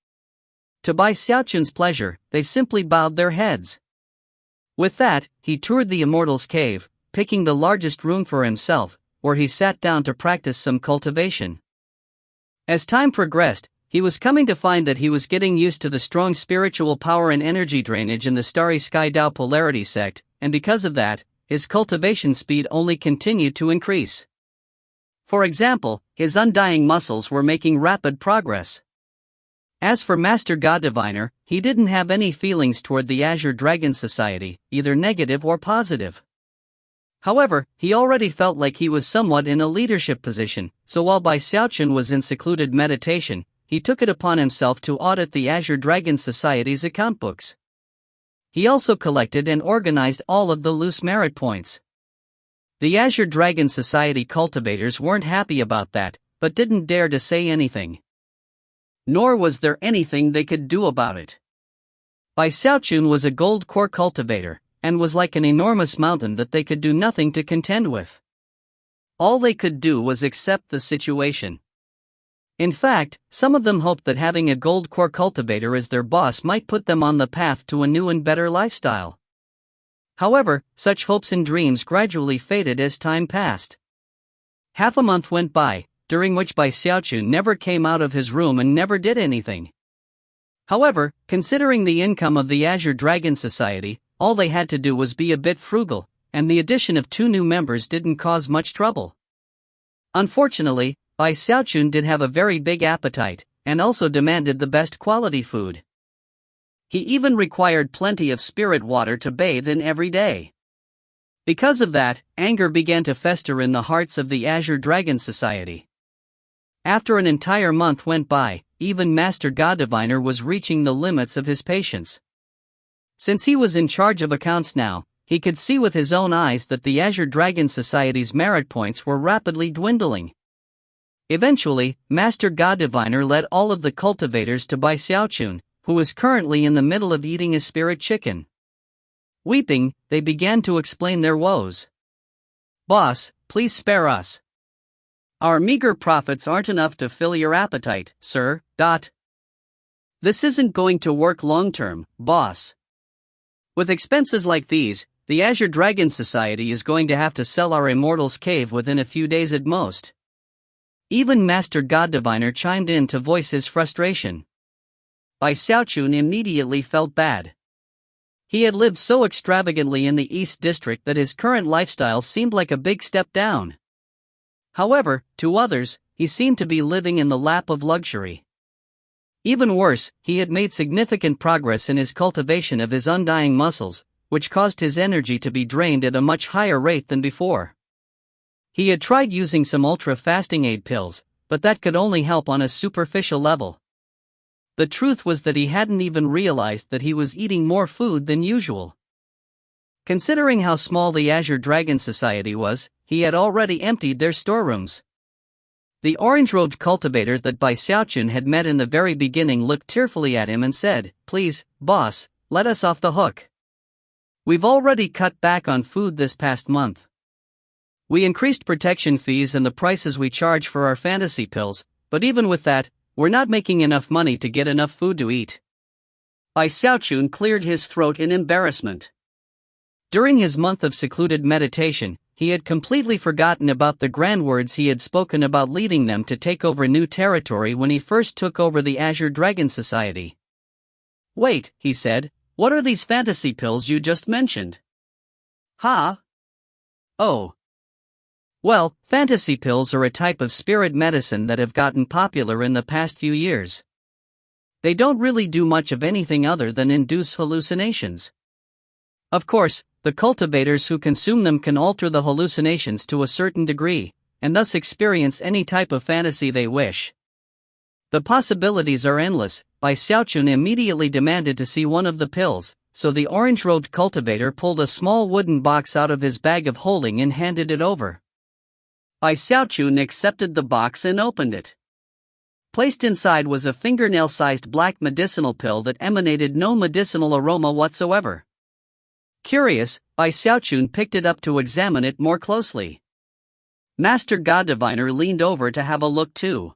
To Bai Xiaochun's pleasure, they simply bowed their heads. With that, he toured the Immortal's Cave, picking the largest room for himself, where he sat down to practice some cultivation. As time progressed, he was coming to find that he was getting used to the strong spiritual power and energy drainage in the Starry Sky Dao Polarity sect, and because of that, his cultivation speed only continued to increase. For example, his undying muscles were making rapid progress. As for Master God Diviner, he didn't have any feelings toward the Azure Dragon Society, either negative or positive. However, he already felt like he was somewhat in a leadership position, so while Bai Xiaochun was in secluded meditation, he took it upon himself to audit the Azure Dragon Society's account books. He also collected and organized all of the loose merit points. The Azure Dragon Society cultivators weren't happy about that, but didn't dare to say anything. Nor was there anything they could do about it. Bai Xiaochun was a gold core cultivator, and was like an enormous mountain that they could do nothing to contend with. All they could do was accept the situation. In fact, some of them hoped that having a gold core cultivator as their boss might put them on the path to a new and better lifestyle. However, such hopes and dreams gradually faded as time passed. Half a month went by, during which Bai Xiaochun never came out of his room and never did anything. However, considering the income of the Azure Dragon Society, all they had to do was be a bit frugal, and the addition of 2 new members didn't cause much trouble. Unfortunately, Bai Xiaochun did have a very big appetite, and also demanded the best quality food. He even required plenty of spirit water to bathe in every day. Because of that, anger began to fester in the hearts of the Azure Dragon Society. After an entire month went by, even Master God Diviner was reaching the limits of his patience. Since he was in charge of accounts now, he could see with his own eyes that the Azure Dragon Society's merit points were rapidly dwindling. Eventually, Master God Diviner led all of the cultivators to Bai Xiaochun, who was currently in the middle of eating his spirit chicken. Weeping, they began to explain their woes. "Boss, please spare us. Our meager profits aren't enough to fill your appetite, sir. This isn't going to work long-term, boss. With expenses like these, the Azure Dragon Society is going to have to sell our Immortal's Cave within a few days at most." Even Master God Diviner chimed in to voice his frustration. Bai Xiaochun immediately felt bad. He had lived so extravagantly in the East District that his current lifestyle seemed like a big step down. However, to others, he seemed to be living in the lap of luxury. Even worse, he had made significant progress in his cultivation of his undying muscles, which caused his energy to be drained at a much higher rate than before. He had tried using some ultra-fasting aid pills, but that could only help on a superficial level. The truth was that he hadn't even realized that he was eating more food than usual. Considering how small the Azure Dragon Society was, he had already emptied their storerooms. The orange-robed cultivator that Bai Xiaochun had met in the very beginning looked tearfully at him and said, "Please, boss, let us off the hook. We've already cut back on food this past month. We increased protection fees and the prices we charge for our fantasy pills, but even with that, we're not making enough money to get enough food to eat." Bai Xiaochun cleared his throat in embarrassment. During his month of secluded meditation, he had completely forgotten about the grand words he had spoken about leading them to take over new territory when he first took over the Azure Dragon Society. "Wait," he said, "what are these fantasy pills you just mentioned?" "Ha? Oh. Well, fantasy pills are a type of spirit medicine that have gotten popular in the past few years. They don't really do much of anything other than induce hallucinations. Of course, the cultivators who consume them can alter the hallucinations to a certain degree, and thus experience any type of fantasy they wish. The possibilities are endless. Xiaochun immediately demanded to see one of the pills, so the orange-robed cultivator pulled a small wooden box out of his bag of holding and handed it over. Xiaochun accepted the box and opened it. Placed inside was a fingernail-sized black medicinal pill that emanated no medicinal aroma whatsoever. Curious, Xiaochun picked it up to examine it more closely. Master God Diviner leaned over to have a look too.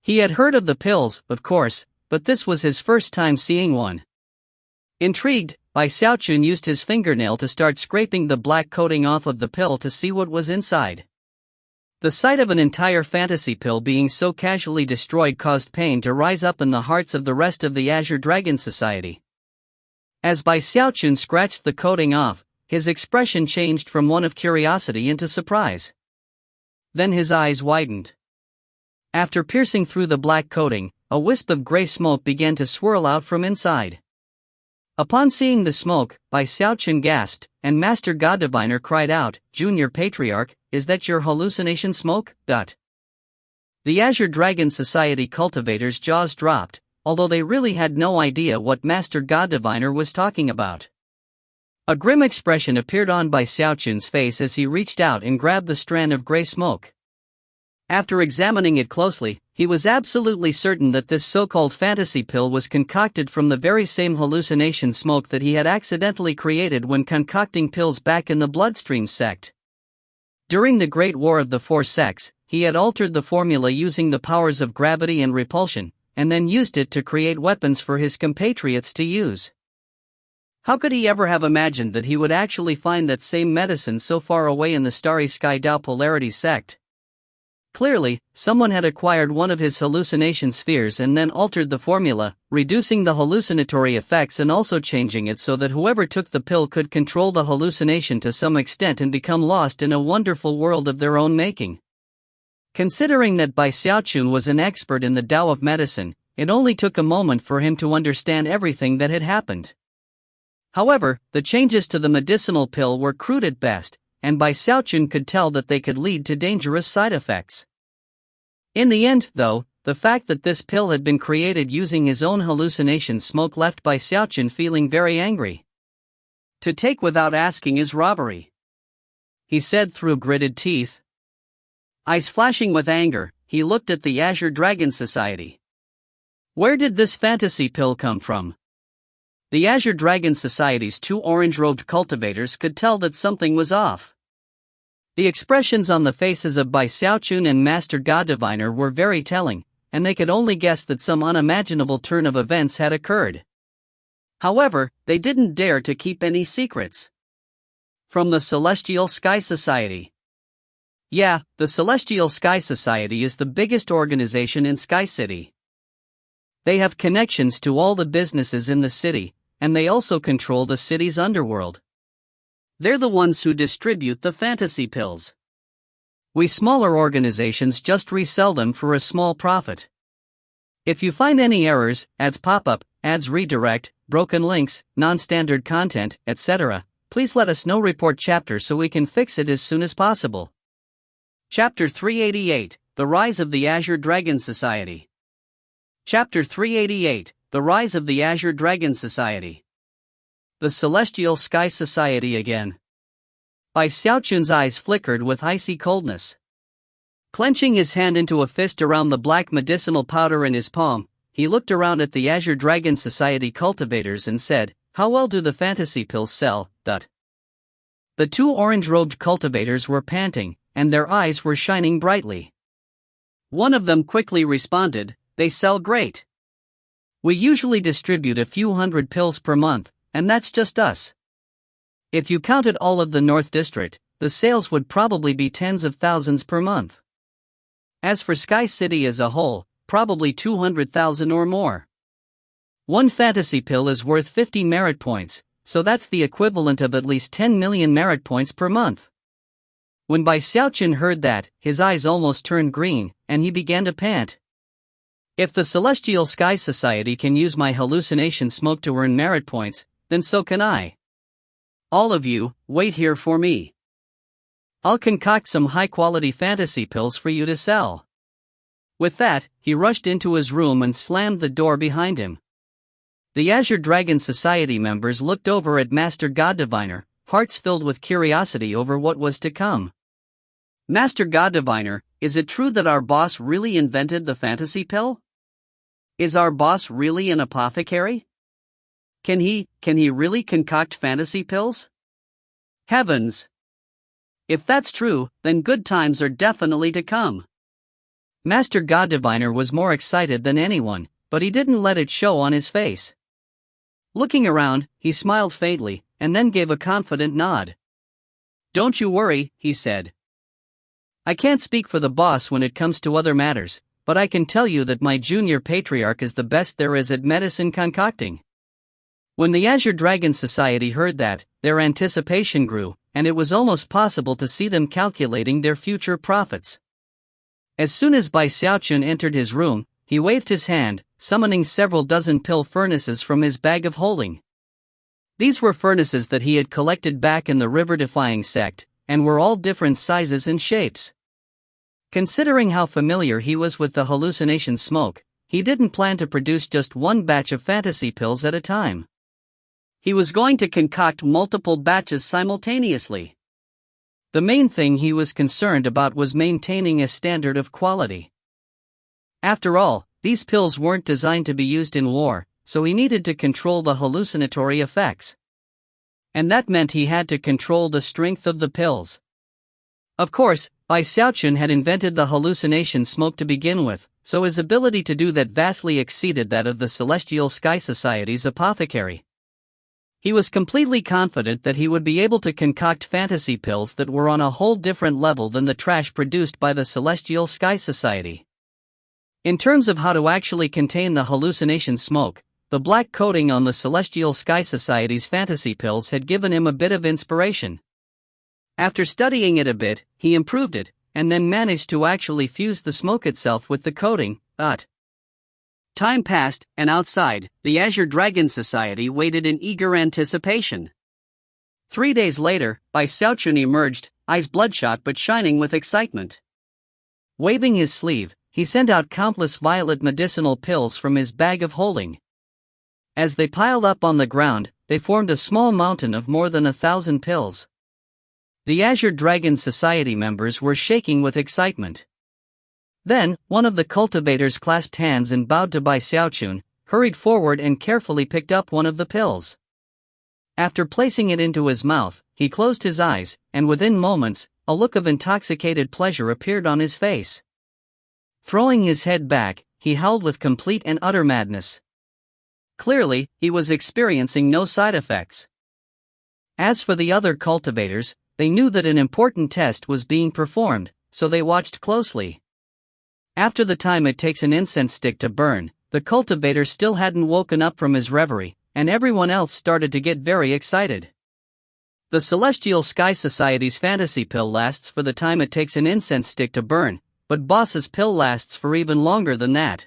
He had heard of the pills, of course, but this was his first time seeing one. Intrigued, Xiaochun used his fingernail to start scraping the black coating off of the pill to see what was inside. The sight of an entire fantasy pill being so casually destroyed caused pain to rise up in the hearts of the rest of the Azure Dragon Society. As Xiaochun scratched the coating off, his expression changed from one of curiosity into surprise. Then his eyes widened. After piercing through the black coating, a wisp of gray smoke began to swirl out from inside. Upon seeing the smoke, Xiaochun gasped, and Master God Diviner cried out, "Junior Patriarch, is that your hallucination smoke?" The Azure Dragon Society cultivators' jaws dropped, although they really had no idea what Master God Diviner was talking about. A grim expression appeared on Xiaochun's face as he reached out and grabbed the strand of gray smoke. After examining it closely, he was absolutely certain that this so-called fantasy pill was concocted from the very same hallucination smoke that he had accidentally created when concocting pills back in the Bloodstream sect. During the Great War of the Four Sects, he had altered the formula using the powers of gravity and repulsion, and then used it to create weapons for his compatriots to use. How could he ever have imagined that he would actually find that same medicine so far away in the Starry Sky Tao Polarity sect? Clearly, someone had acquired one of his hallucination spheres and then altered the formula, reducing the hallucinatory effects and also changing it so that whoever took the pill could control the hallucination to some extent and become lost in a wonderful world of their own making. Considering that Xiaochun was an expert in the Tao of medicine, it only took a moment for him to understand everything that had happened. However, the changes to the medicinal pill were crude at best, and Xiaochun could tell that they could lead to dangerous side effects. In the end, though, the fact that this pill had been created using his own hallucination smoke left Xiaochun feeling very angry. To take without asking is robbery, he said through gritted teeth. Eyes flashing with anger, he looked at the Azure Dragon Society. Where did this fantasy pill come from? The Azure Dragon Society's two orange-robed cultivators could tell that something was off. The expressions on the faces of Xiaochun and Master God Diviner were very telling, and they could only guess that some unimaginable turn of events had occurred. However, they didn't dare to keep any secrets. From the Celestial Sky Society. Yeah, the Celestial Sky Society is the biggest organization in Sky City. They have connections to all the businesses in the city, and they also control the city's underworld. They're the ones who distribute the fantasy pills. We smaller organizations just resell them for a small profit. If you find any errors, ads pop up, ads redirect, broken links, non-standard content, etc., please let us know. Report chapter so we can fix it as soon as possible. Chapter 388, The Rise of the Azure Dragon Society. Chapter 388, The Rise of the Azure Dragon Society. The Celestial Sky Society again. Xiaochun's eyes flickered with icy coldness. Clenching his hand into a fist around the black medicinal powder in his palm, he looked around at the Azure Dragon Society cultivators and said, "How well do the fantasy pills sell?" The two orange-robed cultivators were panting, and their eyes were shining brightly. One of them quickly responded, "They sell great. We usually distribute a few hundred pills per month, and that's just us. If you counted all of the North District, the sales would probably be tens of thousands per month. As for Sky City as a whole, probably 200,000 or more. One fantasy pill is worth 50 merit points, so that's the equivalent of at least 10 million merit points per month. When Bai Xiaochun heard that, his eyes almost turned green, and he began to pant. If the Celestial Sky Society can use my hallucination smoke to earn merit points, then so can I. All of you, wait here for me. I'll concoct some high-quality fantasy pills for you to sell. With that, he rushed into his room and slammed the door behind him. The Azure Dragon Society members looked over at Master God Diviner, hearts filled with curiosity over what was to come. Master God Diviner, is it true that our boss really invented the fantasy pill? Is our boss really an apothecary? Can he really concoct fantasy pills? Heavens! If that's true, then good times are definitely to come. Master God Diviner was more excited than anyone, but he didn't let it show on his face. Looking around, he smiled faintly, and then gave a confident nod. Don't you worry, he said. I can't speak for the boss when it comes to other matters, but I can tell you that my junior patriarch is the best there is at medicine concocting. When the Azure Dragon Society heard that, their anticipation grew, and it was almost possible to see them calculating their future profits. As soon as Bai Xiaochun entered his room, he waved his hand, summoning several dozen pill furnaces from his bag of holding. These were furnaces that he had collected back in the river-defying sect, and were all different sizes and shapes. Considering how familiar he was with the hallucination smoke, he didn't plan to produce just one batch of fantasy pills at a time. He was going to concoct multiple batches simultaneously. The main thing he was concerned about was maintaining a standard of quality. After all, these pills weren't designed to be used in war, so he needed to control the hallucinatory effects. And that meant he had to control the strength of the pills. Of course, Bai Xiaochun had invented the hallucination smoke to begin with, so his ability to do that vastly exceeded that of the Celestial Sky Society's apothecary. He was completely confident that he would be able to concoct fantasy pills that were on a whole different level than the trash produced by the Celestial Sky Society. In terms of how to actually contain the hallucination smoke, the black coating on the Celestial Sky Society's fantasy pills had given him a bit of inspiration. After studying it a bit, he improved it, and then managed to actually fuse the smoke itself with the coating. Time passed, and outside, the Azure Dragon Society waited in eager anticipation. 3 days later, Bai Xiaochun emerged, eyes bloodshot but shining with excitement. Waving his sleeve, he sent out countless violet medicinal pills from his bag of holding. As they piled up on the ground, they formed a small mountain of more than 1,000 pills. The Azure Dragon Society members were shaking with excitement. Then, one of the cultivators clasped hands and bowed to Bai Xiaochun, hurried forward and carefully picked up one of the pills. After placing it into his mouth, he closed his eyes, and within moments, a look of intoxicated pleasure appeared on his face. Throwing his head back, he howled with complete and utter madness. Clearly, he was experiencing no side effects. As for the other cultivators, they knew that an important test was being performed, so they watched closely. After the time it takes an incense stick to burn, the cultivator still hadn't woken up from his reverie, and everyone else started to get very excited. The Celestial Sky Society's fantasy pill lasts for the time it takes an incense stick to burn, but Boss's pill lasts for even longer than that.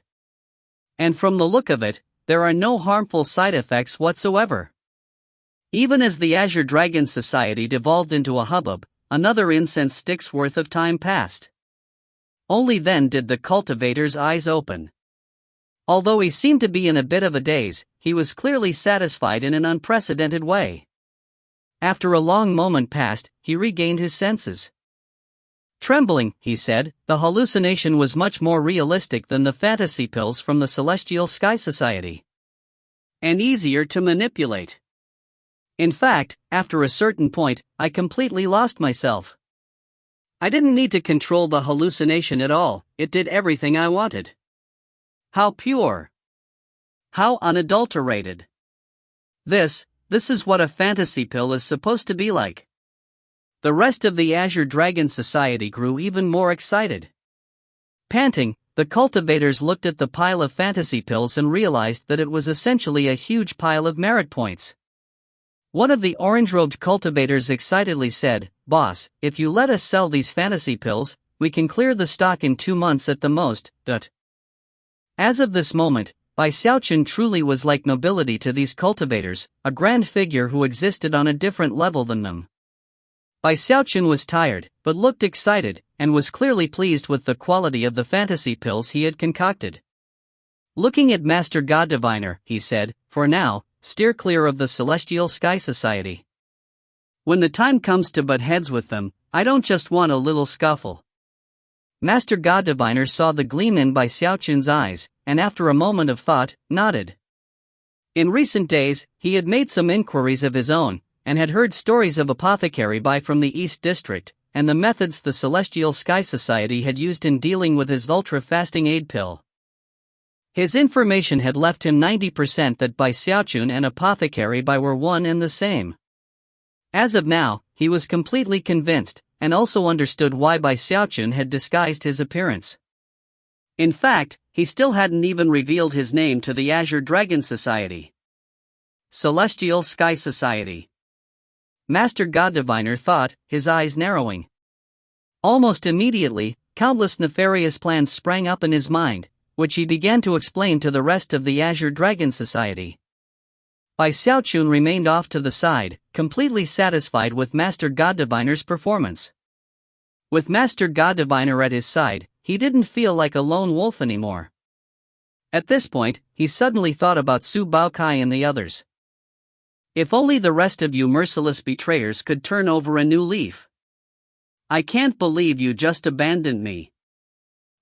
And from the look of it, there are no harmful side effects whatsoever. Even as the Azure Dragon Society devolved into a hubbub, another incense stick's worth of time passed. Only then did the cultivator's eyes open. Although he seemed to be in a bit of a daze, he was clearly satisfied in an unprecedented way. After a long moment passed, he regained his senses. Trembling, he said, the hallucination was much more realistic than the fantasy pills from the Celestial Sky Society. And easier to manipulate. In fact, after a certain point, I completely lost myself. I didn't need to control the hallucination at all, it did everything I wanted. How pure! How unadulterated! This is what a fantasy pill is supposed to be like. The rest of the Azure Dragon Society grew even more excited. Panting, the cultivators looked at the pile of fantasy pills and realized that it was essentially a huge pile of merit points. One of the orange-robed cultivators excitedly said, "Boss, if you let us sell these fantasy pills, we can clear the stock in 2 months at the most." As of this moment, Bai Xiaochun truly was like nobility to these cultivators, a grand figure who existed on a different level than them. Bai Xiaochun was tired, but looked excited, and was clearly pleased with the quality of the fantasy pills he had concocted. Looking at Master God Diviner, he said, "For now, steer clear of the Celestial Sky Society. When the time comes to butt heads with them, I don't just want a little scuffle." Master God Diviner saw the gleam in Bai Xiaochun's eyes, and after a moment of thought, nodded. In recent days, he had made some inquiries of his own, and had heard stories of Apothecary Bai from the East District, and the methods the Celestial Sky Society had used in dealing with his ultra-fasting aid pill. His information had left him 90% that Bai Xiaochun and Apothecary Bai were one and the same. As of now, he was completely convinced, and also understood why Bai Xiaochun had disguised his appearance. In fact, he still hadn't even revealed his name to the Azure Dragon Society. Celestial Sky Society. Master God Diviner thought, his eyes narrowing. Almost immediately, countless nefarious plans sprang up in his mind, which he began to explain to the rest of the Azure Dragon Society. Bai Xiaochun remained off to the side, completely satisfied with Master God Diviner's performance. With Master God Diviner at his side, he didn't feel like a lone wolf anymore. At this point, he suddenly thought about Su Baokai and the others. If only the rest of you merciless betrayers could turn over a new leaf. I can't believe you just abandoned me.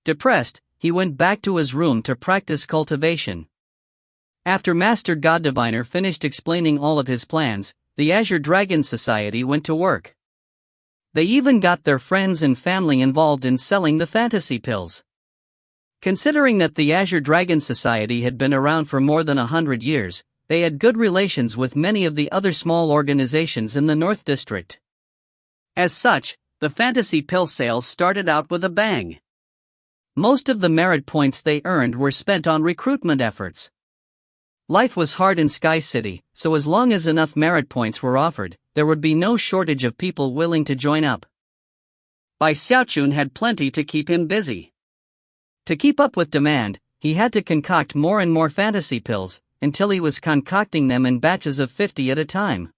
Depressed, he went back to his room to practice cultivation. After Master God Diviner finished explaining all of his plans, the Azure Dragon Society went to work. They even got their friends and family involved in selling the fantasy pills. Considering that the Azure Dragon Society had been around for more than 100 years, they had good relations with many of the other small organizations in the North District. As such, the fantasy pill sales started out with a bang. Most of the merit points they earned were spent on recruitment efforts. Life was hard in Sky City, so as long as enough merit points were offered, there would be no shortage of people willing to join up. Bai Xiaochun had plenty to keep him busy. To keep up with demand, he had to concoct more and more fantasy pills, until he was concocting them in batches of 50 at a time.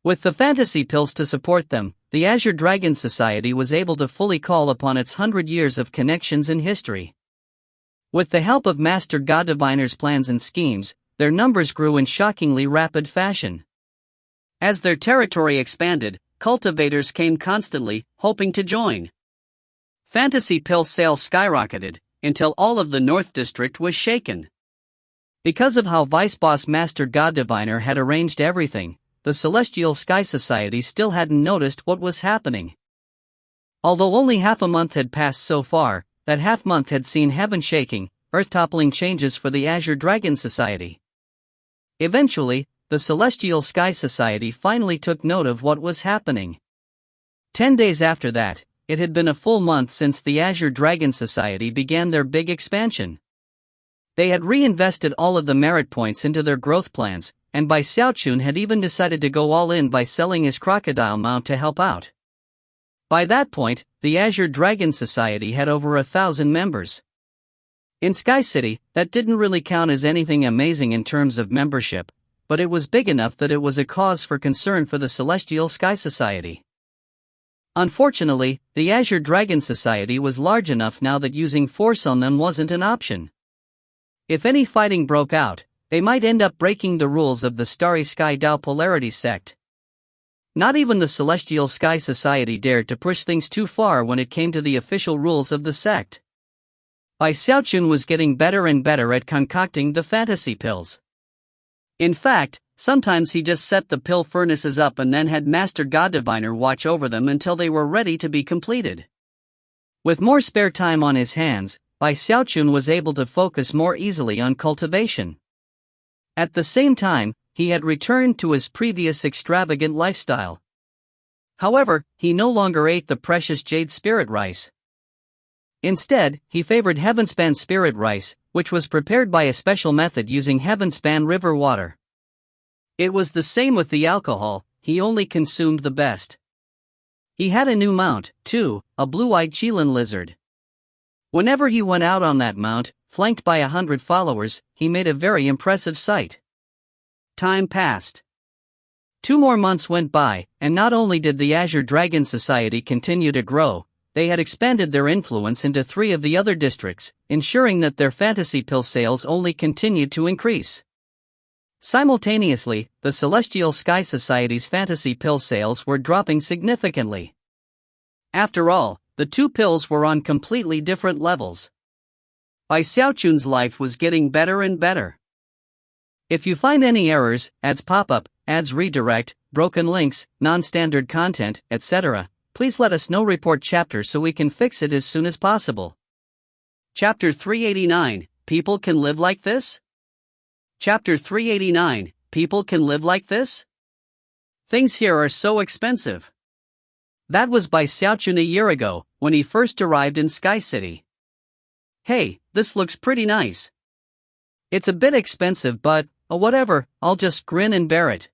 With the fantasy pills to support them, the Azure Dragon Society was able to fully call upon its 100 years of connections in history. With the help of Master God Diviner's plans and schemes, their numbers grew in shockingly rapid fashion. As their territory expanded, cultivators came constantly, hoping to join. Fantasy pill sales skyrocketed, until all of the North District was shaken. Because of how Vice Boss Master God Diviner had arranged everything, the Celestial Sky Society still hadn't noticed what was happening. Although only half a month had passed so far, that half month had seen heaven shaking, earth-toppling changes for the Azure Dragon Society. Eventually, the Celestial Sky Society finally took note of what was happening. 10 days after that, it had been a full month since the Azure Dragon Society began their big expansion. They had reinvested all of the merit points into their growth plans, and Bai Xiaochun had even decided to go all in by selling his crocodile mount to help out. By that point, the Azure Dragon Society had over 1,000 members. In Sky City, that didn't really count as anything amazing in terms of membership, but it was big enough that it was a cause for concern for the Celestial Sky Society. Unfortunately, the Azure Dragon Society was large enough now that using force on them wasn't an option. If any fighting broke out, they might end up breaking the rules of the Starry Sky Dao Polarity sect. Not even the Celestial Sky Society dared to push things too far when it came to the official rules of the sect. Bai Xiaochun was getting better and better at concocting the fantasy pills. In fact, sometimes he just set the pill furnaces up and then had Master God Diviner watch over them until they were ready to be completed. With more spare time on his hands, Bai Xiaochun was able to focus more easily on cultivation. At the same time, he had returned to his previous extravagant lifestyle. However, he no longer ate the precious jade spirit rice. Instead, he favored Heavenspan spirit rice, which was prepared by a special method using Heavenspan river water. It was the same with the alcohol, he only consumed the best. He had a new mount, too, a blue-eyed Qilin lizard. Whenever he went out on that mount, flanked by 100 followers, he made a very impressive sight. Time passed. 2 more months went by, and not only did the Azure Dragon Society continue to grow, they had expanded their influence into 3 of the other districts, ensuring that their fantasy pill sales only continued to increase. Simultaneously, the Celestial Sky Society's fantasy pill sales were dropping significantly. After all, the 2 pills were on completely different levels. Bai Xiaochun's life was getting better and better. If you find any errors, ads pop up, ads redirect, broken links, non-standard content, etc., please let us know. Report chapter so we can fix it as soon as possible. Chapter 389, People Can Live Like This? Chapter 389, People Can Live Like This? Things here are so expensive. That was by Xiaochun a year ago, when he first arrived in Sky City. Hey, this looks pretty nice. It's a bit expensive but, whatever, I'll just grin and bear it.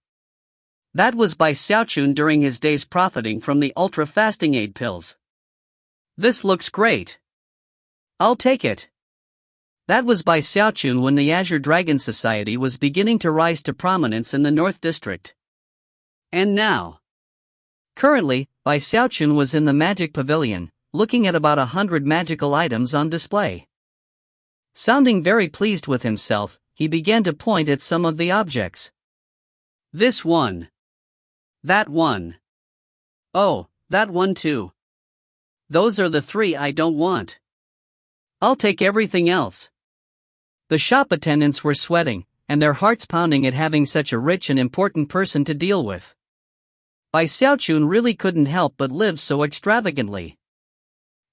That was by Xiaochun during his days profiting from the ultra-fasting aid pills. This looks great. I'll take it. That was by Xiaochun when the Azure Dragon Society was beginning to rise to prominence in the North District. And now. Currently, Bai Xiaochun was in the Magic Pavilion, looking at about 100 magical items on display. Sounding very pleased with himself, he began to point at some of the objects. This one. That one. Oh, that one too. Those are the 3 I don't want. I'll take everything else. The shop attendants were sweating, and their hearts pounding at having such a rich and important person to deal with. Bai Xiaochun really couldn't help but live so extravagantly.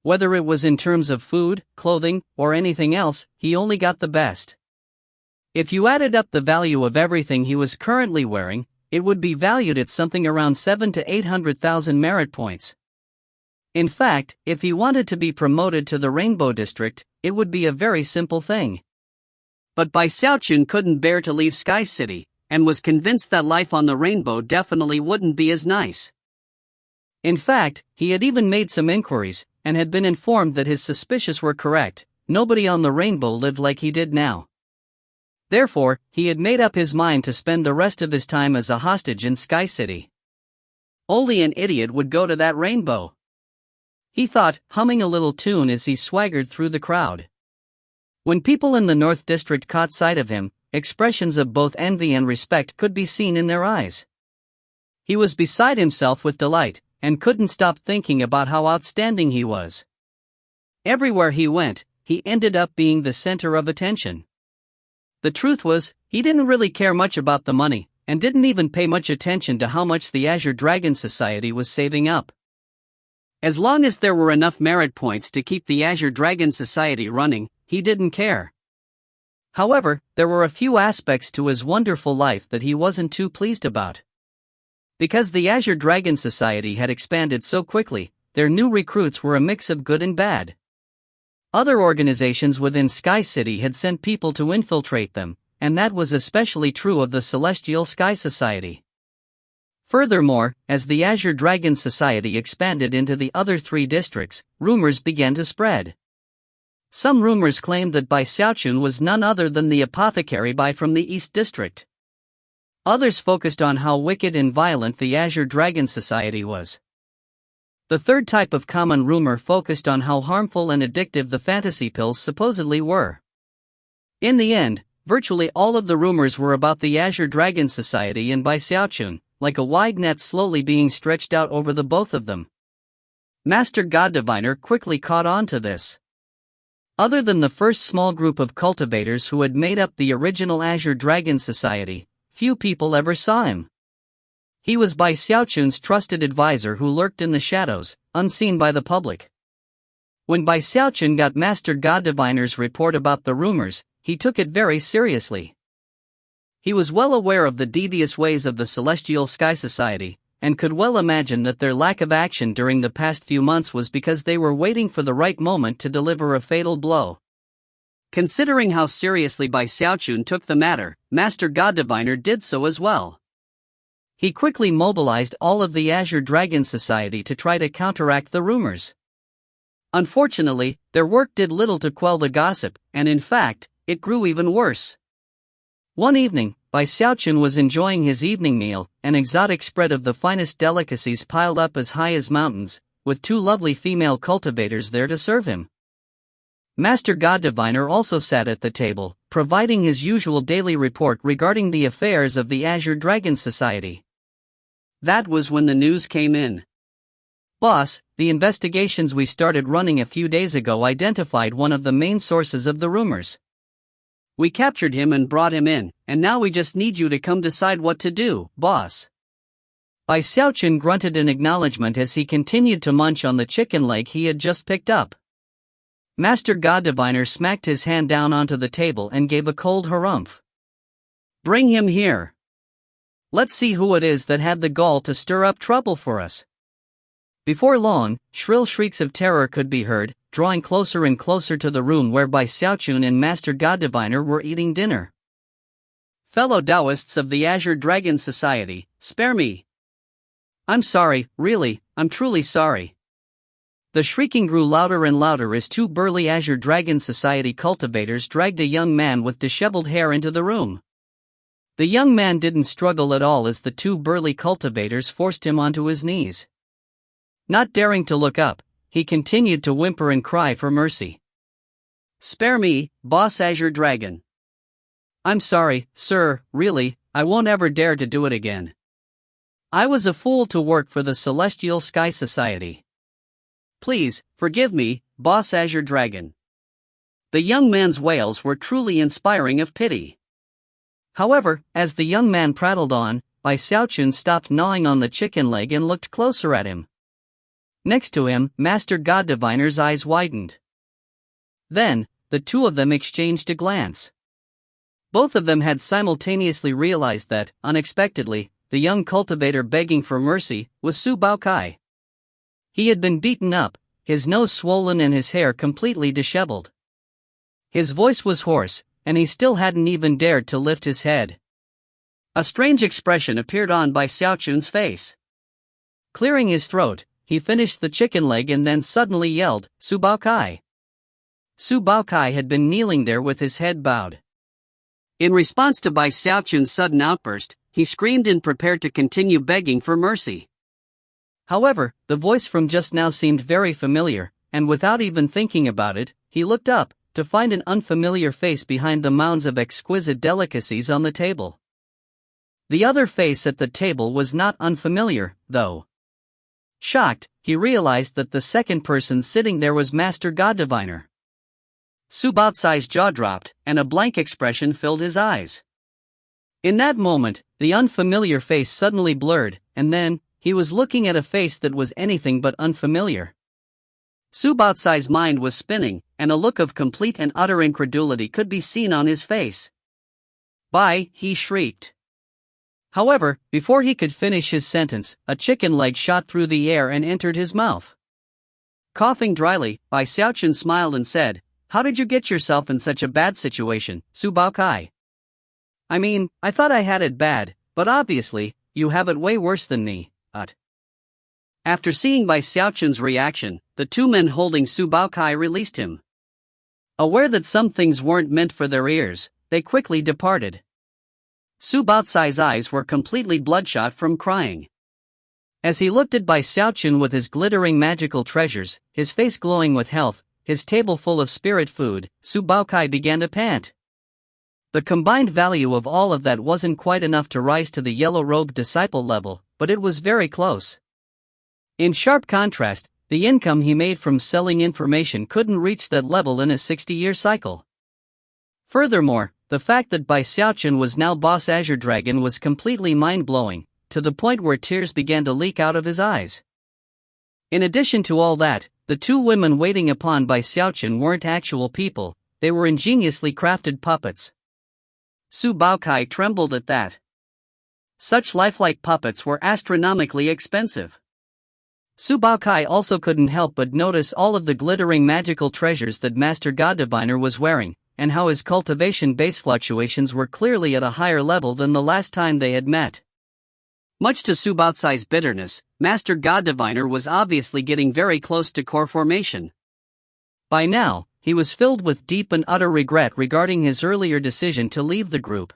Whether it was in terms of food, clothing, or anything else, he only got the best. If you added up the value of everything he was currently wearing, it would be valued at something around 700,000 to 800,000 merit points. In fact, if he wanted to be promoted to the Rainbow District, it would be a very simple thing. But Bai Xiaochun couldn't bear to leave Sky City, and was convinced that life on the Rainbow definitely wouldn't be as nice. In fact, he had even made some inquiries, and had been informed that his suspicions were correct. Nobody on the Rainbow lived like he did now. Therefore, he had made up his mind to spend the rest of his time as a hostage in Sky City. Only an idiot would go to that rainbow. He thought, humming a little tune as he swaggered through the crowd. When people in the North District caught sight of him, expressions of both envy and respect could be seen in their eyes. He was beside himself with delight, and couldn't stop thinking about how outstanding he was. Everywhere he went, he ended up being the center of attention. The truth was, he didn't really care much about the money, and didn't even pay much attention to how much the Azure Dragon Society was saving up. As long as there were enough merit points to keep the Azure Dragon Society running, he didn't care. However, there were a few aspects to his wonderful life that he wasn't too pleased about. Because the Azure Dragon Society had expanded so quickly, their new recruits were a mix of good and bad. Other organizations within Sky City had sent people to infiltrate them, and that was especially true of the Celestial Sky Society. Furthermore, as the Azure Dragon Society expanded into the other 3 districts, rumors began to spread. Some rumors claimed that Bai Xiaochun was none other than the apothecary Bai from the East District. Others focused on how wicked and violent the Azure Dragon Society was. The third type of common rumor focused on how harmful and addictive the fantasy pills supposedly were. In the end, virtually all of the rumors were about the Azure Dragon Society and Bai Xiaochun, like a wide net slowly being stretched out over the both of them. Master God Diviner quickly caught on to this. Other than the first small group of cultivators who had made up the original Azure Dragon Society, few people ever saw him. He was Bai Xiaochun's trusted advisor who lurked in the shadows, unseen by the public. When Bai Xiaochun got Master God Diviner's report about the rumors, he took it very seriously. He was well aware of the devious ways of the Celestial Sky Society, and could well imagine that their lack of action during the past few months was because they were waiting for the right moment to deliver a fatal blow. Considering how seriously Bai Xiaochun took the matter, Master God Diviner did so as well. He quickly mobilized all of the Azure Dragon Society to try to counteract the rumors. Unfortunately, their work did little to quell the gossip, and in fact, it grew even worse. One evening, Xiaochun was enjoying his evening meal, an exotic spread of the finest delicacies piled up as high as mountains, with two lovely female cultivators there to serve him. Master God Diviner also sat at the table, providing his usual daily report regarding the affairs of the Azure Dragon Society. That was when the news came in. Boss, the investigations we started running a few days ago identified one of the main sources of the rumors. We captured him and brought him in, and now we just need you to come decide what to do, boss. Xiaochun grunted in acknowledgement as he continued to munch on the chicken leg he had just picked up. Master God Diviner smacked his hand down onto the table and gave a cold harumph. Bring him here. Let's see who it is that had the gall to stir up trouble for us. Before long, shrill shrieks of terror could be heard, drawing closer and closer to the room where Xiaochun and Master God Diviner were eating dinner. Fellow Taoists of the Azure Dragon Society, spare me. I'm sorry, really, I'm truly sorry. The shrieking grew louder and louder as two burly Azure Dragon Society cultivators dragged a young man with disheveled hair into the room. The young man didn't struggle at all as the two burly cultivators forced him onto his knees. Not daring to look up, he continued to whimper and cry for mercy. Spare me, Boss Azure Dragon. I'm sorry, sir, really, I won't ever dare to do it again. I was a fool to work for the Celestial Sky Society. Please, forgive me, Boss Azure Dragon. The young man's wails were truly inspiring of pity. However, as the young man prattled on, Xiaochun stopped gnawing on the chicken leg and looked closer at him. Next to him, Master God Diviner's eyes widened. Then, the two of them exchanged a glance. Both of them had simultaneously realized that, unexpectedly, the young cultivator begging for mercy was Su Baokai. He had been beaten up, his nose swollen and his hair completely disheveled. His voice was hoarse, and he still hadn't even dared to lift his head. A strange expression appeared on Xiaochun's face. Clearing his throat, he finished the chicken leg and then suddenly yelled, Su Baokai. Su Baokai had been kneeling there with his head bowed. In response to Xiaochun's sudden outburst, he screamed and prepared to continue begging for mercy. However, the voice from just now seemed very familiar, and without even thinking about it, he looked up, to find an unfamiliar face behind the mounds of exquisite delicacies on the table. The other face at the table was not unfamiliar, though. Shocked, he realized that the second person sitting there was Master God Diviner. Su Baocai's jaw dropped, and a blank expression filled his eyes. In that moment, the unfamiliar face suddenly blurred, and then, he was looking at a face that was anything but unfamiliar. Su Baocai's mind was spinning, and a look of complete and utter incredulity could be seen on his face. "Bye," he shrieked. However, before he could finish his sentence, a chicken leg shot through the air and entered his mouth. Coughing dryly, Xiaochun smiled and said, "How did you get yourself in such a bad situation, Su Baokai? I mean, I thought I had it bad, but obviously, you have it way worse than me, After seeing Xiaochun's reaction, the two men holding Su Baokai released him. Aware that some things weren't meant for their ears, they quickly departed. Su Baocai's eyes were completely bloodshot from crying. As he looked at Xiaochun with his glittering magical treasures, his face glowing with health, his table full of spirit food, Su Baokai began to pant. The combined value of all of that wasn't quite enough to rise to the yellow-robed disciple level, but it was very close. In sharp contrast, the income he made from selling information couldn't reach that level in a 60-year cycle. Furthermore, the fact that Xiaochun was now Boss Azure Dragon was completely mind-blowing, to the point where tears began to leak out of his eyes. In addition to all that, the two women waiting upon Xiaochun weren't actual people, they were ingeniously crafted puppets. Su Baokai trembled at that. Such lifelike puppets were astronomically expensive. Su Baokai also couldn't help but notice all of the glittering magical treasures that Master God Diviner was wearing, and how his cultivation base fluctuations were clearly at a higher level than the last time they had met. Much to Su Baocai's bitterness, Master God Diviner was obviously getting very close to core formation. By now, he was filled with deep and utter regret regarding his earlier decision to leave the group.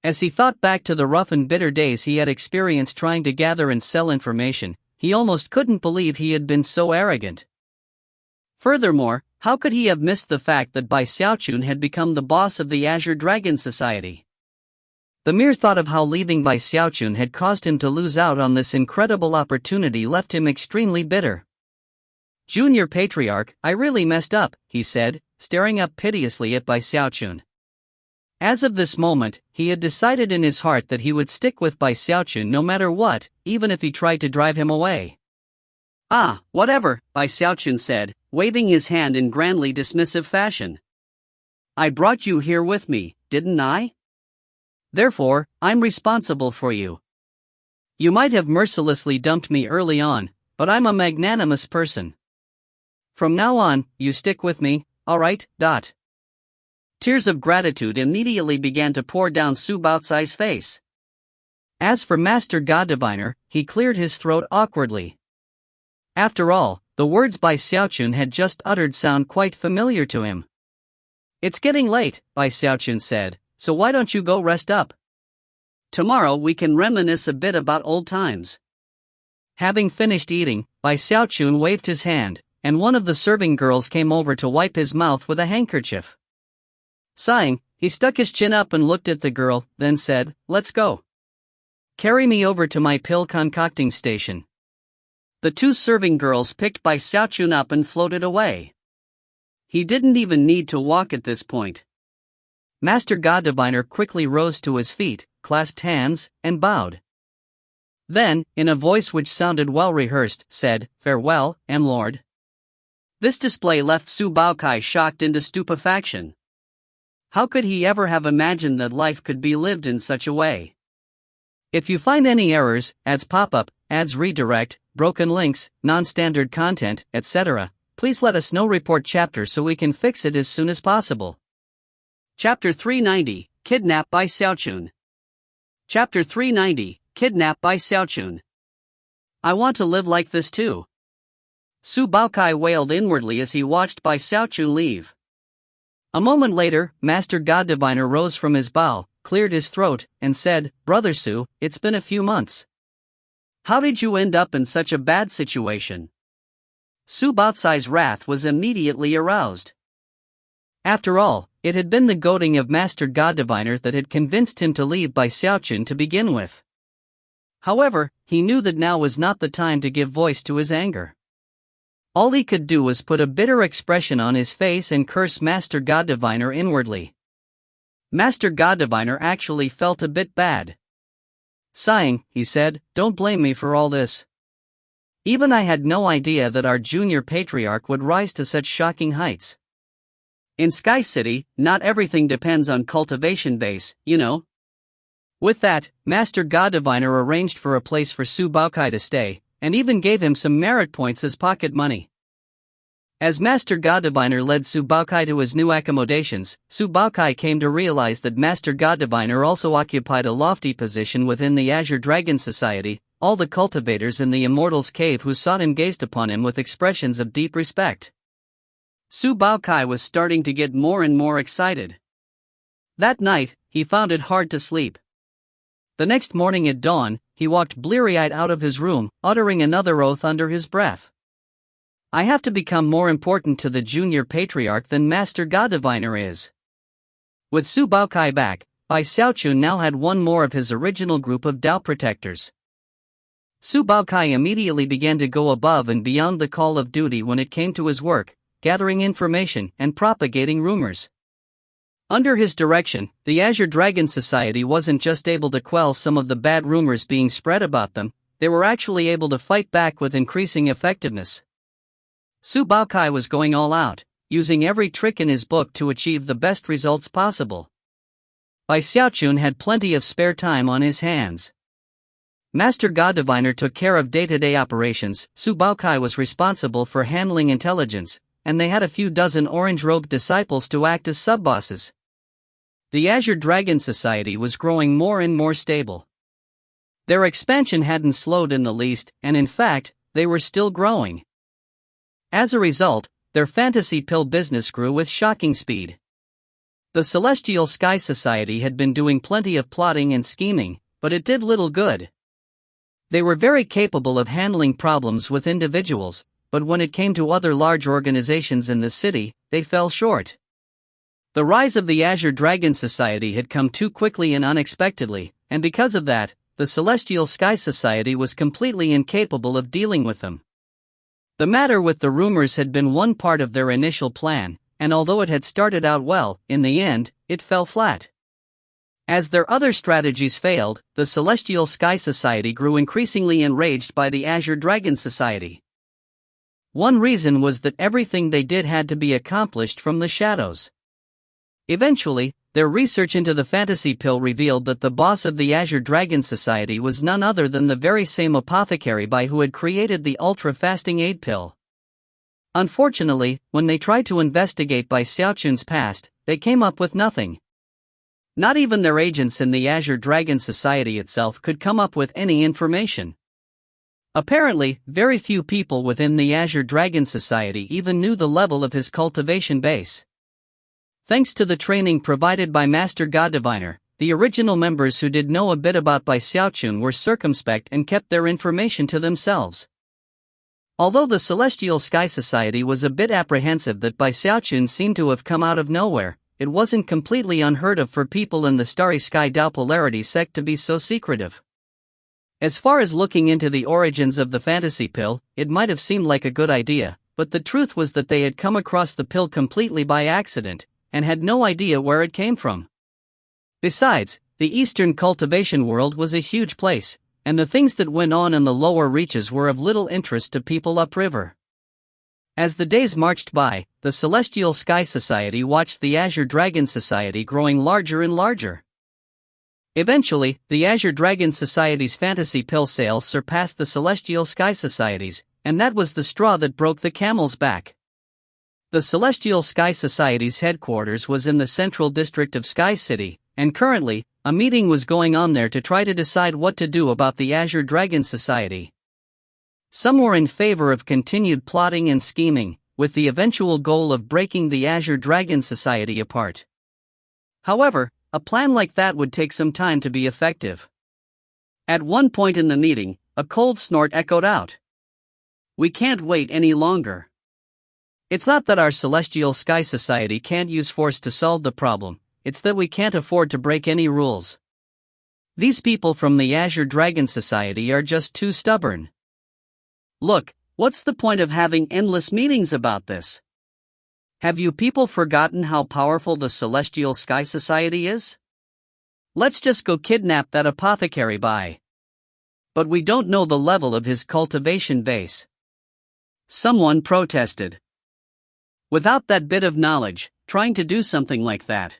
As he thought back to the rough and bitter days he had experienced trying to gather and sell information, he almost couldn't believe he had been so arrogant. Furthermore, how could he have missed the fact that Bai Xiaochun had become the boss of the Azure Dragon Society? The mere thought of how leaving Bai Xiaochun had caused him to lose out on this incredible opportunity left him extremely bitter. "Junior Patriarch, I really messed up," he said, staring up piteously at Bai Xiaochun. As of this moment, he had decided in his heart that he would stick with Bai Xiaochun no matter what, even if he tried to drive him away. "Ah, whatever," Bai Xiaochun said, waving his hand in grandly dismissive fashion. "I brought you here with me, didn't I? Therefore, I'm responsible for you. You might have mercilessly dumped me early on, but I'm a magnanimous person. From now on, you stick with me, alright? Tears of gratitude immediately began to pour down Su Baocai's face. As for Master God Diviner, he cleared his throat awkwardly. After all, the words Bai Xiaochun had just uttered sound quite familiar to him. "It's getting late," Bai Xiaochun said, "so why don't you go rest up? Tomorrow we can reminisce a bit about old times." Having finished eating, Bai Xiaochun waved his hand, and one of the serving girls came over to wipe his mouth with a handkerchief. Sighing, he stuck his chin up and looked at the girl, then said, "Let's go. Carry me over to my pill concocting station." The two serving girls picked Bai Xiaochun up and floated away. He didn't even need to walk at this point. Master God Diviner quickly rose to his feet, clasped hands, and bowed. Then, in a voice which sounded well rehearsed, said, "Farewell, M-Lord." This display left Su Baocai shocked into stupefaction. How could he ever have imagined that life could be lived in such a way? If you find any errors, ads pop up, ads redirect, broken links, non-standard content, etc., please let us know. Report chapter so we can fix it as soon as possible. Chapter 390, Kidnapped by Xiaochun. Chapter 390, Kidnapped by Xiaochun. "I want to live like this too." Su Baocai wailed inwardly as he watched Bai Xiaochun leave. A moment later, Master God Diviner rose from his bow, cleared his throat, and said, "Brother Su, it's been a few months. How did you end up in such a bad situation?" Su Baocai's wrath was immediately aroused. After all, it had been the goading of Master God Diviner that had convinced him to leave Bai Xiaochun to begin with. However, he knew that now was not the time to give voice to his anger. All he could do was put a bitter expression on his face and curse Master God Diviner inwardly. Master God Diviner actually felt a bit bad. Sighing, he said, "Don't blame me for all this. Even I had no idea that our junior patriarch would rise to such shocking heights. In Sky City, not everything depends on cultivation base, you know." With that, Master God Diviner arranged for a place for Su Baocai to stay, and even gave him some merit points as pocket money. As Master God Diviner led Su Baocai to his new accommodations, Su Baocai came to realize that Master God Diviner also occupied a lofty position within the Azure Dragon Society. All the cultivators in the Immortal's Cave who sought him gazed upon him with expressions of deep respect. Su Baocai was starting to get more and more excited. That night, he found it hard to sleep. The next morning at dawn, he walked bleary-eyed out of his room, uttering another oath under his breath. "I have to become more important to the junior patriarch than Master God Diviner is." With Su Baocai back, Bai Xiaochun now had one more of his original group of Dao protectors. Su Baocai immediately began to go above and beyond the call of duty when it came to his work, gathering information and propagating rumors. Under his direction, the Azure Dragon Society wasn't just able to quell some of the bad rumors being spread about them, they were actually able to fight back with increasing effectiveness. Su Baocai was going all out, using every trick in his book to achieve the best results possible. Bai Xiaochun had plenty of spare time on his hands. Master God Diviner took care of day-to-day operations, Su Baocai was responsible for handling intelligence, and they had a few dozen orange-robed disciples to act as sub-bosses. The Azure Dragon Society was growing more and more stable. Their expansion hadn't slowed in the least, and in fact, they were still growing. As a result, their fantasy pill business grew with shocking speed. The Celestial Sky Society had been doing plenty of plotting and scheming, but it did little good. They were very capable of handling problems with individuals, but when it came to other large organizations in the city, they fell short. The rise of the Azure Dragon Society had come too quickly and unexpectedly, and because of that, the Celestial Sky Society was completely incapable of dealing with them. The matter with the rumors had been one part of their initial plan, and although it had started out well, in the end, it fell flat. As their other strategies failed, the Celestial Sky Society grew increasingly enraged by the Azure Dragon Society. One reason was that everything they did had to be accomplished from the shadows. Eventually, their research into the fantasy pill revealed that the boss of the Azure Dragon Society was none other than the very same apothecary by who had created the ultra-fasting aid pill. Unfortunately, when they tried to investigate by Xiaochun's past, they came up with nothing. Not even their agents in the Azure Dragon Society itself could come up with any information. Apparently, very few people within the Azure Dragon Society even knew the level of his cultivation base. Thanks to the training provided by Master God Diviner, the original members who did know a bit about Bai Xiaochun were circumspect and kept their information to themselves. Although the Celestial Sky Society was a bit apprehensive that Bai Xiaochun seemed to have come out of nowhere, it wasn't completely unheard of for people in the Starry Sky Dao Polarity sect to be so secretive. As far as looking into the origins of the fantasy pill, it might have seemed like a good idea, but the truth was that they had come across the pill completely by accident, and had no idea where it came from. Besides, the Eastern cultivation world was a huge place, and the things that went on in the lower reaches were of little interest to people upriver. As the days marched by, the Celestial Sky Society watched the Azure Dragon Society growing larger and larger. Eventually, the Azure Dragon Society's fantasy pill sales surpassed the Celestial Sky Society's, and that was the straw that broke the camel's back. The Celestial Sky Society's headquarters was in the central district of Sky City, and currently, a meeting was going on there to try to decide what to do about the Azure Dragon Society. Some were in favor of continued plotting and scheming, with the eventual goal of breaking the Azure Dragon Society apart. However, a plan like that would take some time to be effective. At one point in the meeting, a cold snort echoed out. "We can't wait any longer. It's not that our Celestial Sky Society can't use force to solve the problem, it's that we can't afford to break any rules. These people from the Azure Dragon Society are just too stubborn. Look, what's the point of having endless meetings about this? Have you people forgotten how powerful the Celestial Sky Society is? Let's just go kidnap that apothecary Bai. But we don't know the level of his cultivation base." Someone protested. "Without that bit of knowledge, trying to do something like that.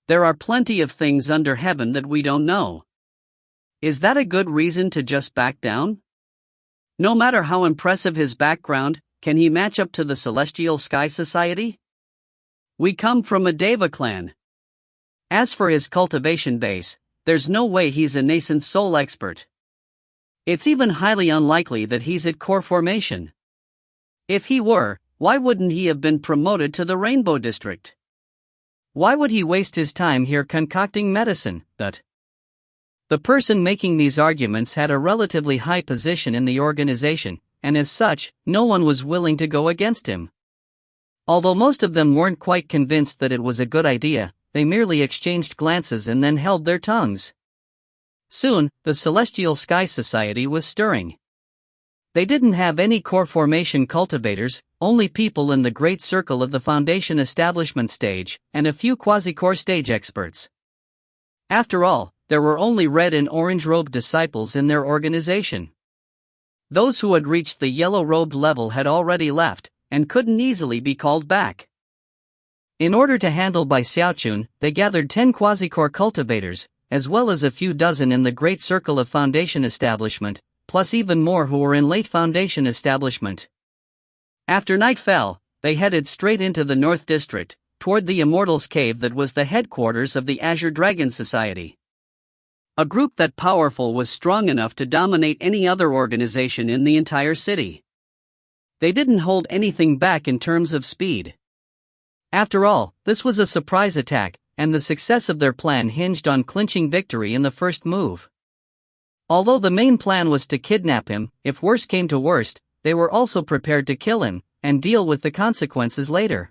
There are plenty of things under heaven that we don't know. Is that a good reason to just back down? No matter how impressive his background, can he match up to the Celestial Sky Society? We come from a Deva clan. As for his cultivation base, there's no way he's a nascent soul expert. It's even highly unlikely that he's at core formation. If he were, why wouldn't he have been promoted to the Rainbow District? Why would he waste his time here concocting medicine?" But the person making these arguments had a relatively high position in the organization, and as such, no one was willing to go against him. Although most of them weren't quite convinced that it was a good idea, they merely exchanged glances and then held their tongues. Soon, the Celestial Sky Society was stirring. They didn't have any core formation cultivators, only people in the great circle of the foundation establishment stage, and a few quasi-core stage experts. After all, there were only red and orange-robed disciples in their organization. Those who had reached the yellow-robed level had already left, and couldn't easily be called back. In order to handle Bai Xiaochun, they gathered 10 quasi-core cultivators, as well as a few dozen in the great circle of foundation establishment, plus even more who were in late foundation establishment. After night fell, they headed straight into the North District, toward the Immortals Cave that was the headquarters of the Azure Dragon Society. A group that powerful was strong enough to dominate any other organization in the entire city. They didn't hold anything back in terms of speed. After all, this was a surprise attack, and the success of their plan hinged on clinching victory in the first move. Although the main plan was to kidnap him, if worse came to worst, they were also prepared to kill him, and deal with the consequences later.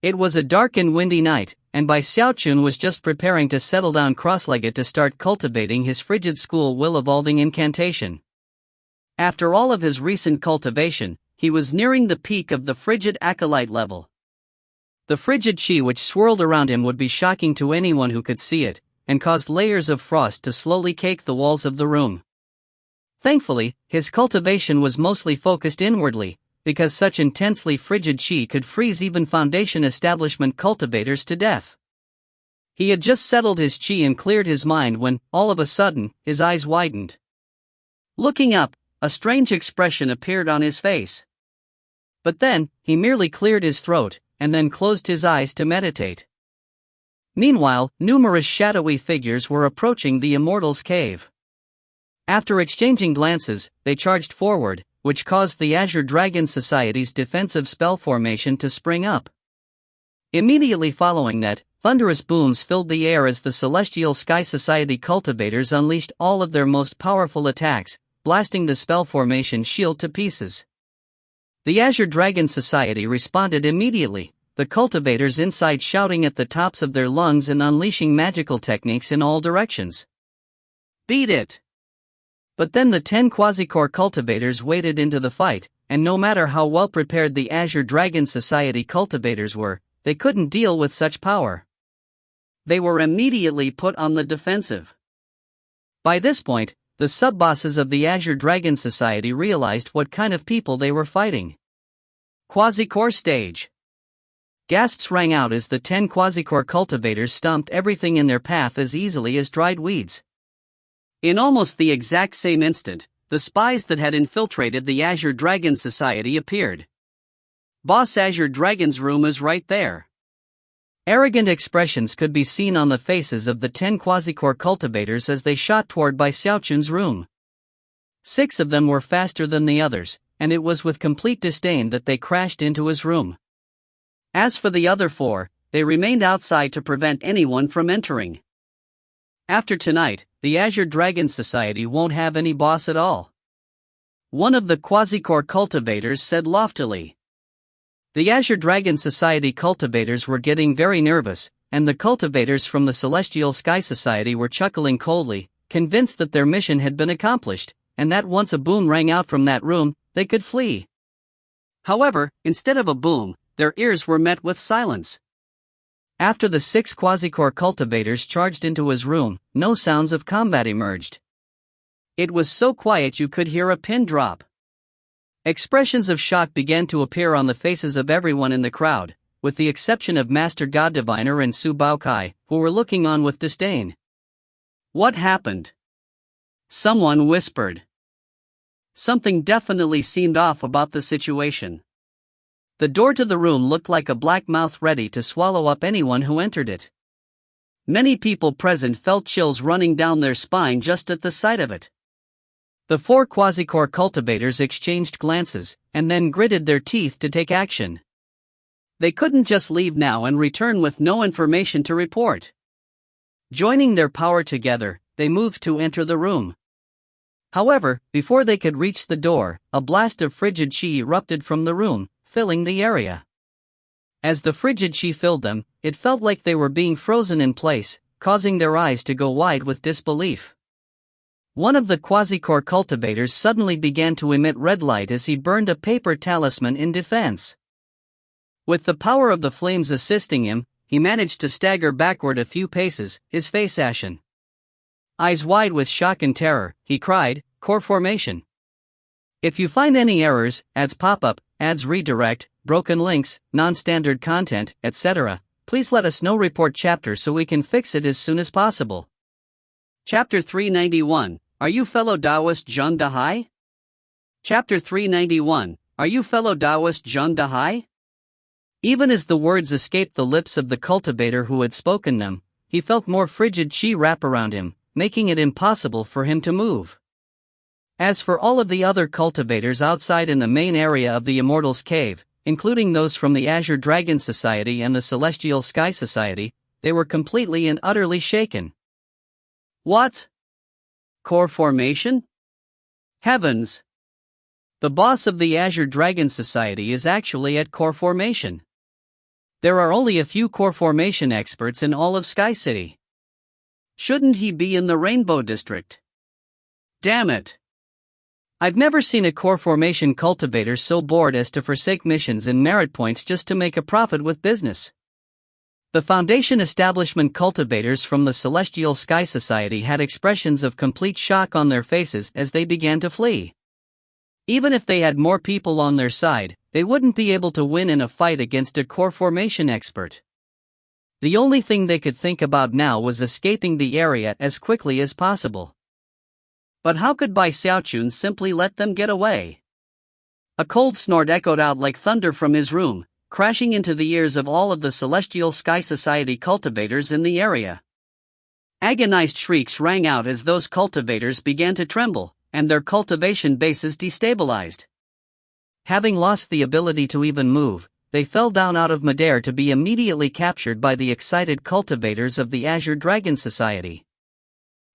It was a dark and windy night, and Xiaochun was just preparing to settle down cross-legged to start cultivating his frigid school will-evolving incantation. After all of his recent cultivation, he was nearing the peak of the frigid acolyte level. The frigid chi which swirled around him would be shocking to anyone who could see it, and caused layers of frost to slowly cake the walls of the room. Thankfully, his cultivation was mostly focused inwardly, because such intensely frigid chi could freeze even foundation establishment cultivators to death. He had just settled his chi and cleared his mind when, all of a sudden, his eyes widened. Looking up, a strange expression appeared on his face. But then, he merely cleared his throat, and then closed his eyes to meditate. Meanwhile, numerous shadowy figures were approaching the Immortal's cave. After exchanging glances, they charged forward, which caused the Azure Dragon Society's defensive spell formation to spring up. Immediately following that, thunderous booms filled the air as the Celestial Sky Society cultivators unleashed all of their most powerful attacks, blasting the spell formation shield to pieces. The Azure Dragon Society responded immediately, the cultivators inside shouting at the tops of their lungs and unleashing magical techniques in all directions. Beat it! But then the 10 Quasicore cultivators waded into the fight, and no matter how well prepared the Azure Dragon Society cultivators were, they couldn't deal with such power. They were immediately put on the defensive. By this point, the sub-bosses of the Azure Dragon Society realized what kind of people they were fighting. Quasicore stage. Gasps rang out as the 10 Quasicore cultivators stomped everything in their path as easily as dried weeds. In almost the exact same instant, the spies that had infiltrated the Azure Dragon Society appeared. Boss Azure Dragon's room is right there. Arrogant expressions could be seen on the faces of the 10 Quasicore cultivators as they shot toward Xiaochun's room. 6 of them were faster than the others, and it was with complete disdain that they crashed into his room. As for the other 4, they remained outside to prevent anyone from entering. After tonight, the Azure Dragon Society won't have any boss at all. One of the Quasicore cultivators said loftily. The Azure Dragon Society cultivators were getting very nervous, and the cultivators from the Celestial Sky Society were chuckling coldly, convinced that their mission had been accomplished, and that once a boom rang out from that room, they could flee. However, instead of a boom, their ears were met with silence. After the 6 Quasicore cultivators charged into his room, no sounds of combat emerged. It was so quiet you could hear a pin drop. Expressions of shock began to appear on the faces of everyone in the crowd, with the exception of Master God Diviner and Su Baokai, who were looking on with disdain. What happened? Someone whispered. Something definitely seemed off about the situation. The door to the room looked like a black mouth ready to swallow up anyone who entered it. Many people present felt chills running down their spine just at the sight of it. The 4 Quasicore cultivators exchanged glances, and then gritted their teeth to take action. They couldn't just leave now and return with no information to report. Joining their power together, they moved to enter the room. However, before they could reach the door, a blast of frigid chi erupted from the room, filling the area. As the frigid chi filled them, it felt like they were being frozen in place, causing their eyes to go wide with disbelief. One of the Quasicore cultivators suddenly began to emit red light as he burned a paper talisman in defense. With the power of the flames assisting him, he managed to stagger backward a few paces, his face ashen. Eyes wide with shock and terror, he cried, "Core formation. If you find any errors, ads pop up, ads redirect, broken links, non-standard content, etc., please let us know. Report chapter so we can fix it as soon as possible." Chapter 391, Are you fellow Taoist Zhang Dahai? Chapter 391, Are you fellow Taoist Zhang Dahai? Even as the words escaped the lips of the cultivator who had spoken them, he felt more frigid chi wrap around him, making it impossible for him to move. As for all of the other cultivators outside in the main area of the Immortals' Cave, including those from the Azure Dragon Society and the Celestial Sky Society, they were completely and utterly shaken. What? Core formation? Heavens! The boss of the Azure Dragon Society is actually at core formation. There are only a few core formation experts in all of Sky City. Shouldn't he be in the Rainbow District? Damn it! I've never seen a core formation cultivator so bored as to forsake missions and merit points just to make a profit with business. The Foundation Establishment cultivators from the Celestial Sky Society had expressions of complete shock on their faces as they began to flee. Even if they had more people on their side, they wouldn't be able to win in a fight against a core formation expert. The only thing they could think about now was escaping the area as quickly as possible. But how could Xiaochun simply let them get away? A cold snort echoed out like thunder from his room, crashing into the ears of all of the Celestial Sky Society cultivators in the area. Agonized shrieks rang out as those cultivators began to tremble, and their cultivation bases destabilized. Having lost the ability to even move, they fell down out of midair to be immediately captured by the excited cultivators of the Azure Dragon Society.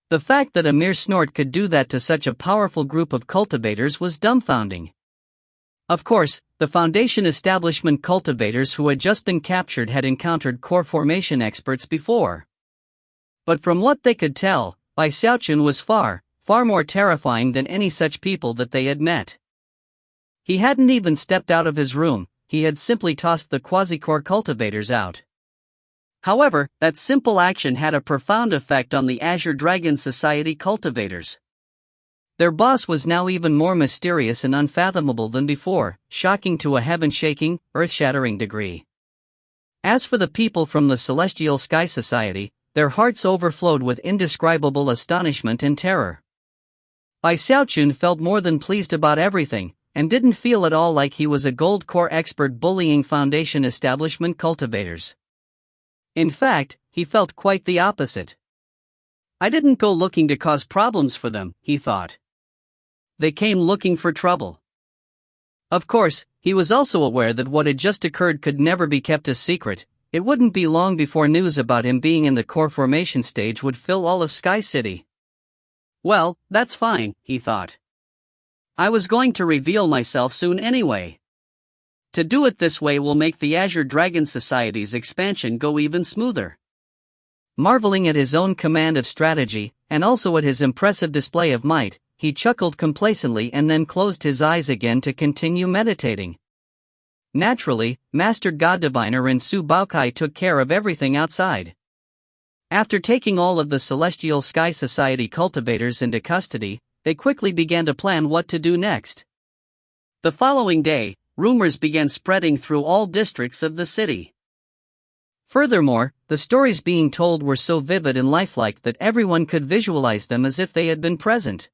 The fact that a mere snort could do that to such a powerful group of cultivators was dumbfounding. Of course, the Foundation Establishment cultivators who had just been captured had encountered core formation experts before. But from what they could tell, Xiaochun was far more terrifying than any such people that they had met. He hadn't even stepped out of his room, he had simply tossed the quasi-core cultivators out. However, that simple action had a profound effect on the Azure Dragon Society cultivators. Their boss was now even more mysterious and unfathomable than before, shocking to a heaven-shaking, earth-shattering degree. As for the people from the Celestial Sky Society, their hearts overflowed with indescribable astonishment and terror. Xiaochun felt more than pleased about everything, and didn't feel at all like he was a gold core expert bullying Foundation Establishment cultivators. In fact, he felt quite the opposite. I didn't go looking to cause problems for them, he thought. They came looking for trouble. Of course, he was also aware that what had just occurred could never be kept a secret. It wouldn't be long before news about him being in the core formation stage would fill all of Sky City. Well, that's fine, he thought. I was going to reveal myself soon anyway. To do it this way will make the Azure Dragon Society's expansion go even smoother. Marveling at his own command of strategy, and also at his impressive display of might, he chuckled complacently and then closed his eyes again to continue meditating. Naturally, Master God Diviner and Su Baokai took care of everything outside. After taking all of the Celestial Sky Society cultivators into custody, they quickly began to plan what to do next. The following day, rumors began spreading through all districts of the city. Furthermore, the stories being told were so vivid and lifelike that everyone could visualize them as if they had been present.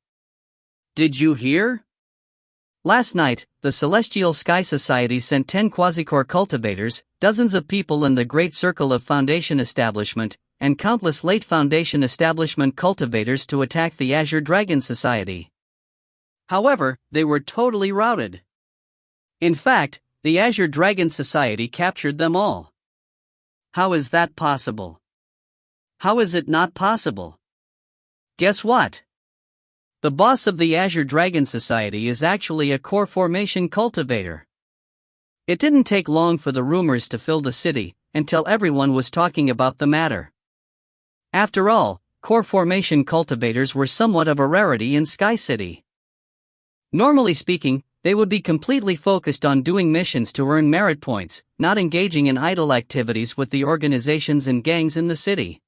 Did you hear? Last night, the Celestial Sky Society sent 10 quasi-core cultivators, dozens of people in the Great Circle of Foundation Establishment, and countless late Foundation Establishment cultivators to attack the Azure Dragon Society. However, they were totally routed. In fact, the Azure Dragon Society captured them all. How is that possible? How is it not possible? Guess what? The boss of the Azure Dragon Society is actually a core formation cultivator. It didn't take long for the rumors to fill the city, until everyone was talking about the matter. After all, core formation cultivators were somewhat of a rarity in Sky City. Normally speaking, they would be completely focused on doing missions to earn merit points, not engaging in idle activities with the organizations and gangs in the city.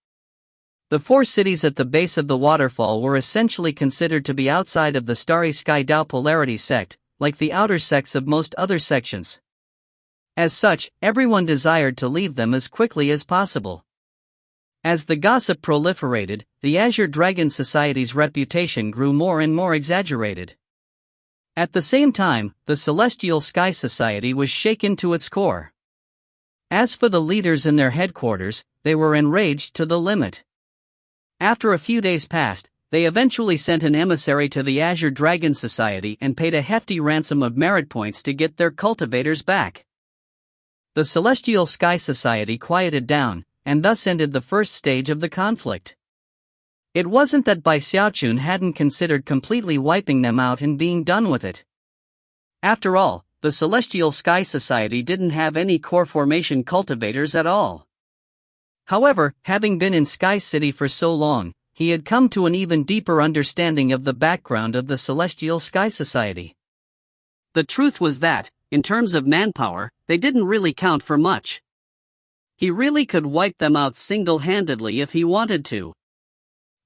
The 4 cities at the base of the waterfall were essentially considered to be outside of the Starry Sky Dao polarity sect, like the outer sects of most other sections. As such, everyone desired to leave them as quickly as possible. As the gossip proliferated, the Azure Dragon Society's reputation grew more and more exaggerated. At the same time, the Celestial Sky Society was shaken to its core. As for the leaders in their headquarters, they were enraged to the limit. After a few days passed, they eventually sent an emissary to the Azure Dragon Society and paid a hefty ransom of merit points to get their cultivators back. The Celestial Sky Society quieted down, and thus ended the first stage of the conflict. It wasn't that Xiaochun hadn't considered completely wiping them out and being done with it. After all, the Celestial Sky Society didn't have any core formation cultivators at all. However, having been in Sky City for so long, he had come to an even deeper understanding of the background of the Celestial Sky Society. The truth was that, in terms of manpower, they didn't really count for much. He really could wipe them out single-handedly if he wanted to.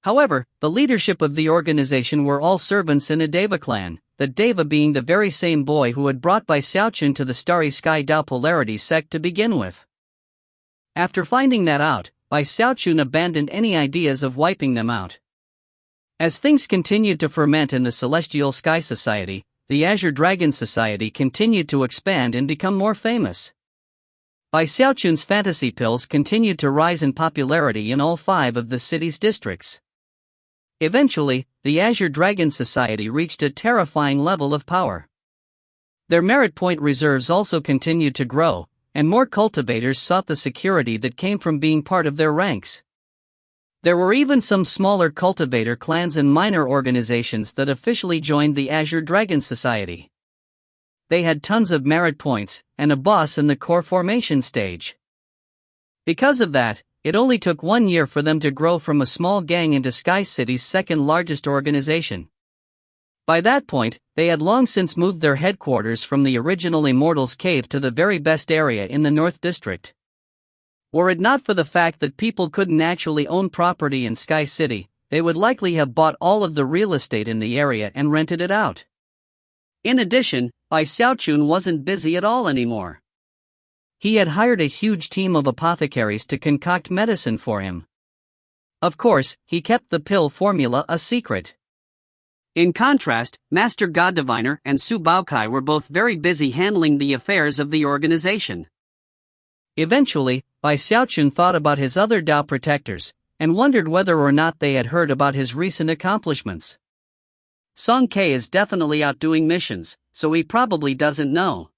However, the leadership of the organization were all servants in a Deva clan, the Deva being the very same boy who had brought Xiaochun to the Starry Sky Dao Polarity sect to begin with. After finding that out, Xiaochun abandoned any ideas of wiping them out. As things continued to ferment in the Celestial Sky Society, the Azure Dragon Society continued to expand and become more famous. Xiaochun's fantasy pills continued to rise in popularity in all 5 of the city's districts. Eventually, the Azure Dragon Society reached a terrifying level of power. Their merit point reserves also continued to grow, and more cultivators sought the security that came from being part of their ranks. There were even some smaller cultivator clans and minor organizations that officially joined the Azure Dragon Society. They had tons of merit points, and a boss in the core formation stage. Because of that, it only took 1 year for them to grow from a small gang into Sky City's second largest organization. By that point, they had long since moved their headquarters from the original Immortals Cave to the very best area in the North District. Were it not for the fact that people couldn't actually own property in Sky City, they would likely have bought all of the real estate in the area and rented it out. In addition, Xiaochun wasn't busy at all anymore. He had hired a huge team of apothecaries to concoct medicine for him. Of course, he kept the pill formula a secret. In contrast, Master God Diviner and Su Baokai were both very busy handling the affairs of the organization. Eventually, Xiaochun thought about his other Dao protectors, and wondered whether or not they had heard about his recent accomplishments. Song K is definitely out doing missions, so he probably doesn't know.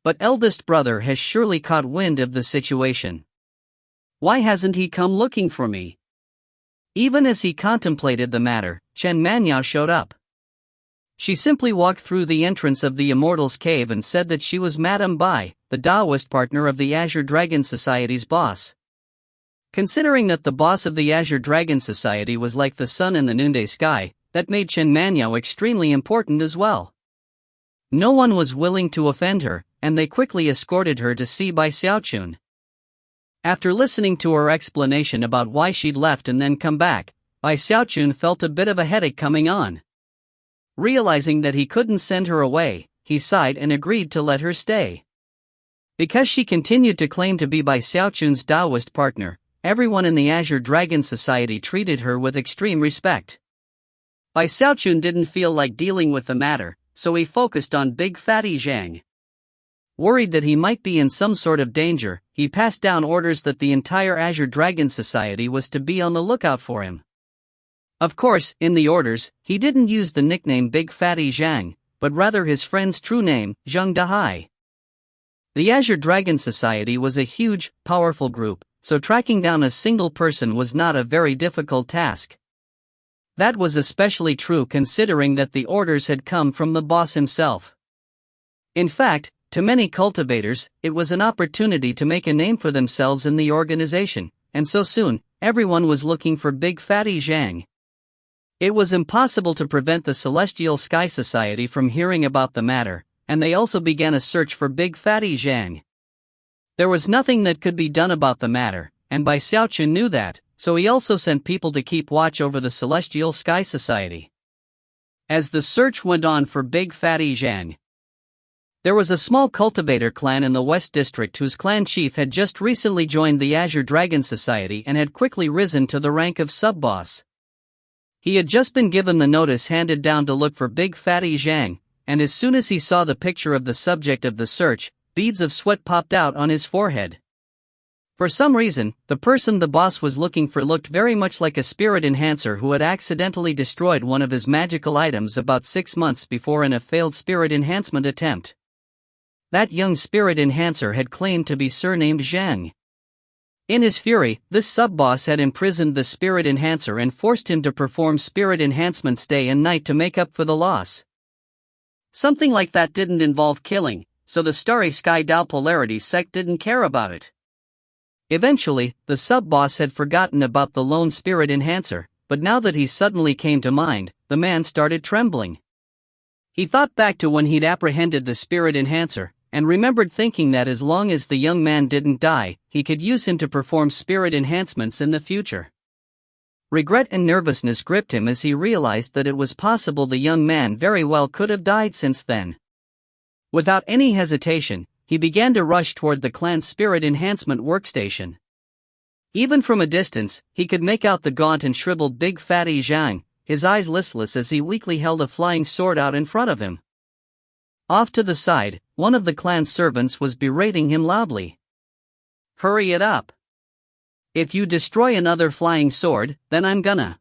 But eldest brother has surely caught wind of the situation. Why hasn't he come looking for me? Even as he contemplated the matter, Chen Manyao showed up. She simply walked through the entrance of the Immortals Cave and said that she was Madame Bai, the Taoist partner of the Azure Dragon Society's boss. Considering that the boss of the Azure Dragon Society was like the sun in the noonday sky, that made Chen Manyao extremely important as well. No one was willing to offend her, and they quickly escorted her to see Xiaochun. After listening to her explanation about why she'd left and then come back, Xiaochun felt a bit of a headache coming on. Realizing that he couldn't send her away, he sighed and agreed to let her stay. Because she continued to claim to be Xiaochun's Taoist partner, everyone in the Azure Dragon Society treated her with extreme respect. Xiaochun didn't feel like dealing with the matter, so he focused on Big Fatty Zhang. Worried that he might be in some sort of danger, he passed down orders that the entire Azure Dragon Society was to be on the lookout for him. Of course, in the orders, he didn't use the nickname Big Fatty Zhang, but rather his friend's true name, Zheng Dahai. The Azure Dragon Society was a huge, powerful group, so tracking down a single person was not a very difficult task. That was especially true considering that the orders had come from the boss himself. In fact, to many cultivators, it was an opportunity to make a name for themselves in the organization, and so soon, everyone was looking for Big Fatty Zhang. It was impossible to prevent the Celestial Sky Society from hearing about the matter, and they also began a search for Big Fatty Zhang. There was nothing that could be done about the matter, and Xiaochun knew that, so he also sent people to keep watch over the Celestial Sky Society. As the search went on for Big Fatty Zhang, there was a small cultivator clan in the West District whose clan chief had just recently joined the Azure Dragon Society and had quickly risen to the rank of sub-boss. He had just been given the notice handed down to look for Big Fatty Zhang, and as soon as he saw the picture of the subject of the search, beads of sweat popped out on his forehead. For some reason, the person the boss was looking for looked very much like a spirit enhancer who had accidentally destroyed one of his magical items about 6 months before in a failed spirit enhancement attempt. That young spirit enhancer had claimed to be surnamed Zhang. In his fury, this sub-boss had imprisoned the spirit enhancer and forced him to perform spirit enhancements day and night to make up for the loss. Something like that didn't involve killing, so the Starry Sky Tao Polarity sect didn't care about it. Eventually, the sub-boss had forgotten about the lone spirit enhancer, but now that he suddenly came to mind, the man started trembling. He thought back to when he'd apprehended the spirit enhancer, and remembered thinking that as long as the young man didn't die, he could use him to perform spirit enhancements in the future. Regret and nervousness gripped him as he realized that it was possible the young man very well could have died since then. Without any hesitation, he began to rush toward the clan's spirit enhancement workstation. Even from a distance, he could make out the gaunt and shriveled big fatty Zhang, his eyes listless as he weakly held a flying sword out in front of him. Off to the side, one of the clan's servants was berating him loudly. "Hurry it up. If you destroy another flying sword, then I'm gonna."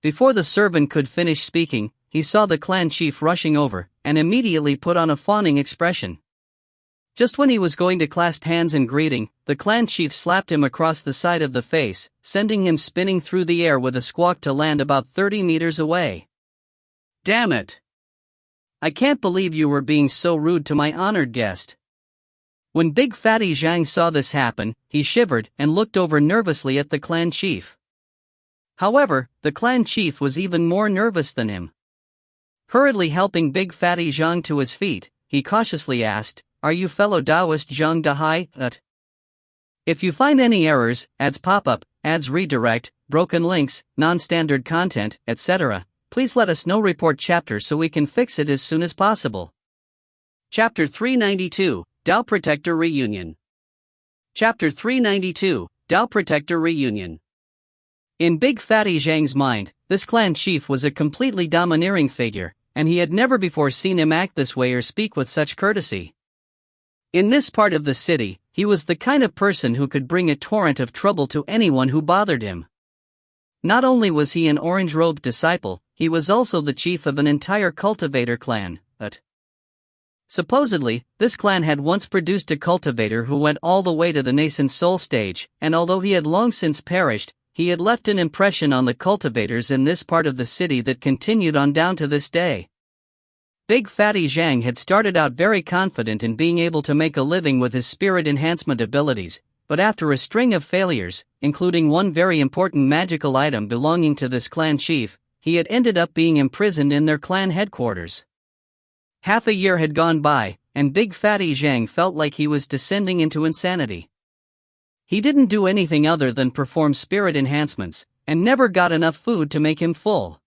Before the servant could finish speaking, he saw the clan chief rushing over, and immediately put on a fawning expression. Just when he was going to clasp hands in greeting, the clan chief slapped him across the side of the face, sending him spinning through the air with a squawk to land about 30 meters away. "Damn it! I can't believe you were being so rude to my honored guest." When Big Fatty Zhang saw this happen, he shivered and looked over nervously at the clan chief. However, the clan chief was even more nervous than him. Hurriedly helping Big Fatty Zhang to his feet, he cautiously asked, "Are you fellow Taoist Zhang Dahai?" If you find any errors, ads pop-up, ads redirect, broken links, non-standard content, etc., please let us know. Report chapter so we can fix it as soon as possible. Chapter 392, Tao Protector Reunion. Chapter 392, Tao Protector Reunion. In Big Fatty Zhang's mind, this clan chief was a completely domineering figure, and he had never before seen him act this way or speak with such courtesy. In this part of the city, he was the kind of person who could bring a torrent of trouble to anyone who bothered him. Not only was he an orange-robed disciple, he was also the chief of an entire cultivator clan, Supposedly, this clan had once produced a cultivator who went all the way to the nascent soul stage, and although he had long since perished, he had left an impression on the cultivators in this part of the city that continued on down to this day. Big Fatty Zhang had started out very confident in being able to make a living with his spirit enhancement abilities, but after a string of failures, including one very important magical item belonging to this clan chief, he had ended up being imprisoned in their clan headquarters. Half a year had gone by, and Big Fatty Zhang felt like he was descending into insanity. He didn't do anything other than perform spirit enhancements, and never got enough food to make him full.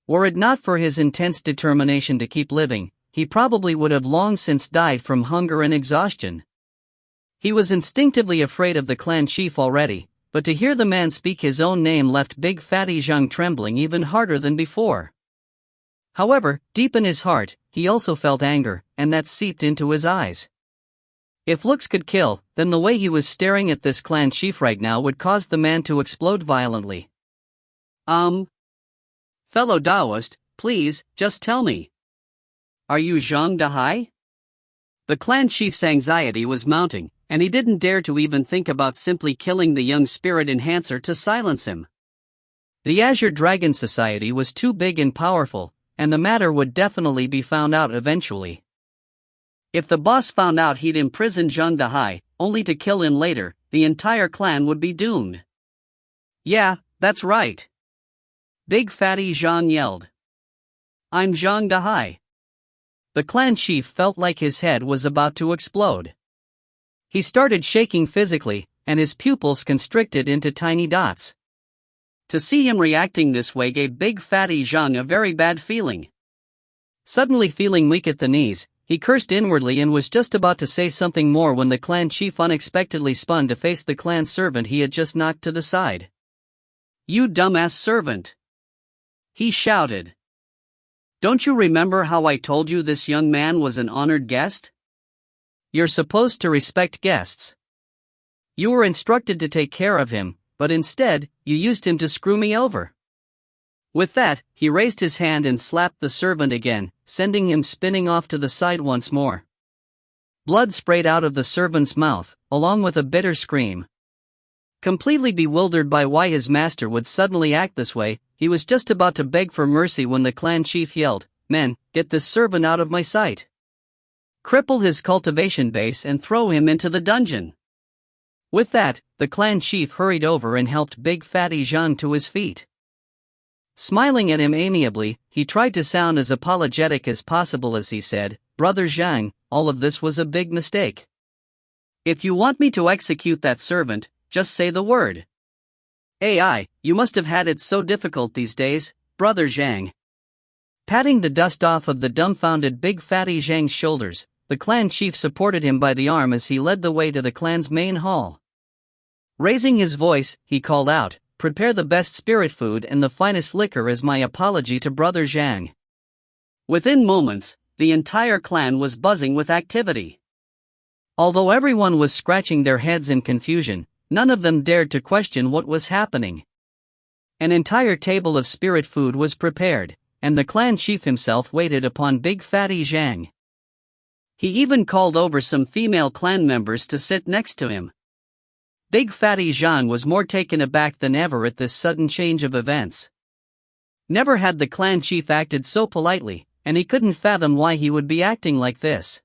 Were it not for his intense determination to keep living, he probably would have long since died from hunger and exhaustion. He was instinctively afraid of the clan chief already, but to hear the man speak his own name left Big Fatty Zhang trembling even harder than before. However, deep in his heart, he also felt anger, and that seeped into his eyes. If looks could kill, then the way he was staring at this clan chief right now would cause the man to explode violently. Fellow Taoist, please, just tell me. Are you Zhang Dahai? The clan chief's anxiety was mounting, and he didn't dare to even think about simply killing the young spirit enhancer to silence him. The Azure Dragon Society was too big and powerful, and the matter would definitely be found out eventually. If the boss found out he'd imprisoned Zhang Dahai, only to kill him later, the entire clan would be doomed. Yeah, that's right. Big Fatty Zhang yelled. I'm Zhang Dahai. The clan chief felt like his head was about to explode. He started shaking physically, and his pupils constricted into tiny dots. To see him reacting this way gave Big Fatty Zhang a very bad feeling. Suddenly feeling weak at the knees, he cursed inwardly and was just about to say something more when the clan chief unexpectedly spun to face the clan servant he had just knocked to the side. You dumbass servant! He shouted. Don't you remember how I told you this young man was an honored guest? You're supposed to respect guests. You were instructed to take care of him, but instead, you used him to screw me over." With that, he raised his hand and slapped the servant again, sending him spinning off to the side once more. Blood sprayed out of the servant's mouth, along with a bitter scream. Completely bewildered by why his master would suddenly act this way, he was just about to beg for mercy when the clan chief yelled, "Men, get this servant out of my sight! Cripple his cultivation base and throw him into the dungeon!" With that, the clan chief hurried over and helped Big Fatty Jean to his feet. Smiling at him amiably, he tried to sound as apologetic as possible as he said, "Brother Zhang, all of this was a big mistake. If you want me to execute that servant, just say the word." "AI, you must have had it so difficult these days, Brother Zhang." Patting the dust off of the dumbfounded Big Fatty Zhang's shoulders, the clan chief supported him by the arm as he led the way to the clan's main hall. Raising his voice, he called out, "Prepare the best spirit food and the finest liquor as my apology to Brother Zhang." Within moments, the entire clan was buzzing with activity. Although everyone was scratching their heads in confusion, none of them dared to question what was happening. An entire table of spirit food was prepared, and the clan chief himself waited upon Big Fatty Zhang. He even called over some female clan members to sit next to him. Big Fatty Zhang was more taken aback than ever at this sudden change of events. Never had the clan chief acted so politely, and he couldn't fathom why he would be acting like this.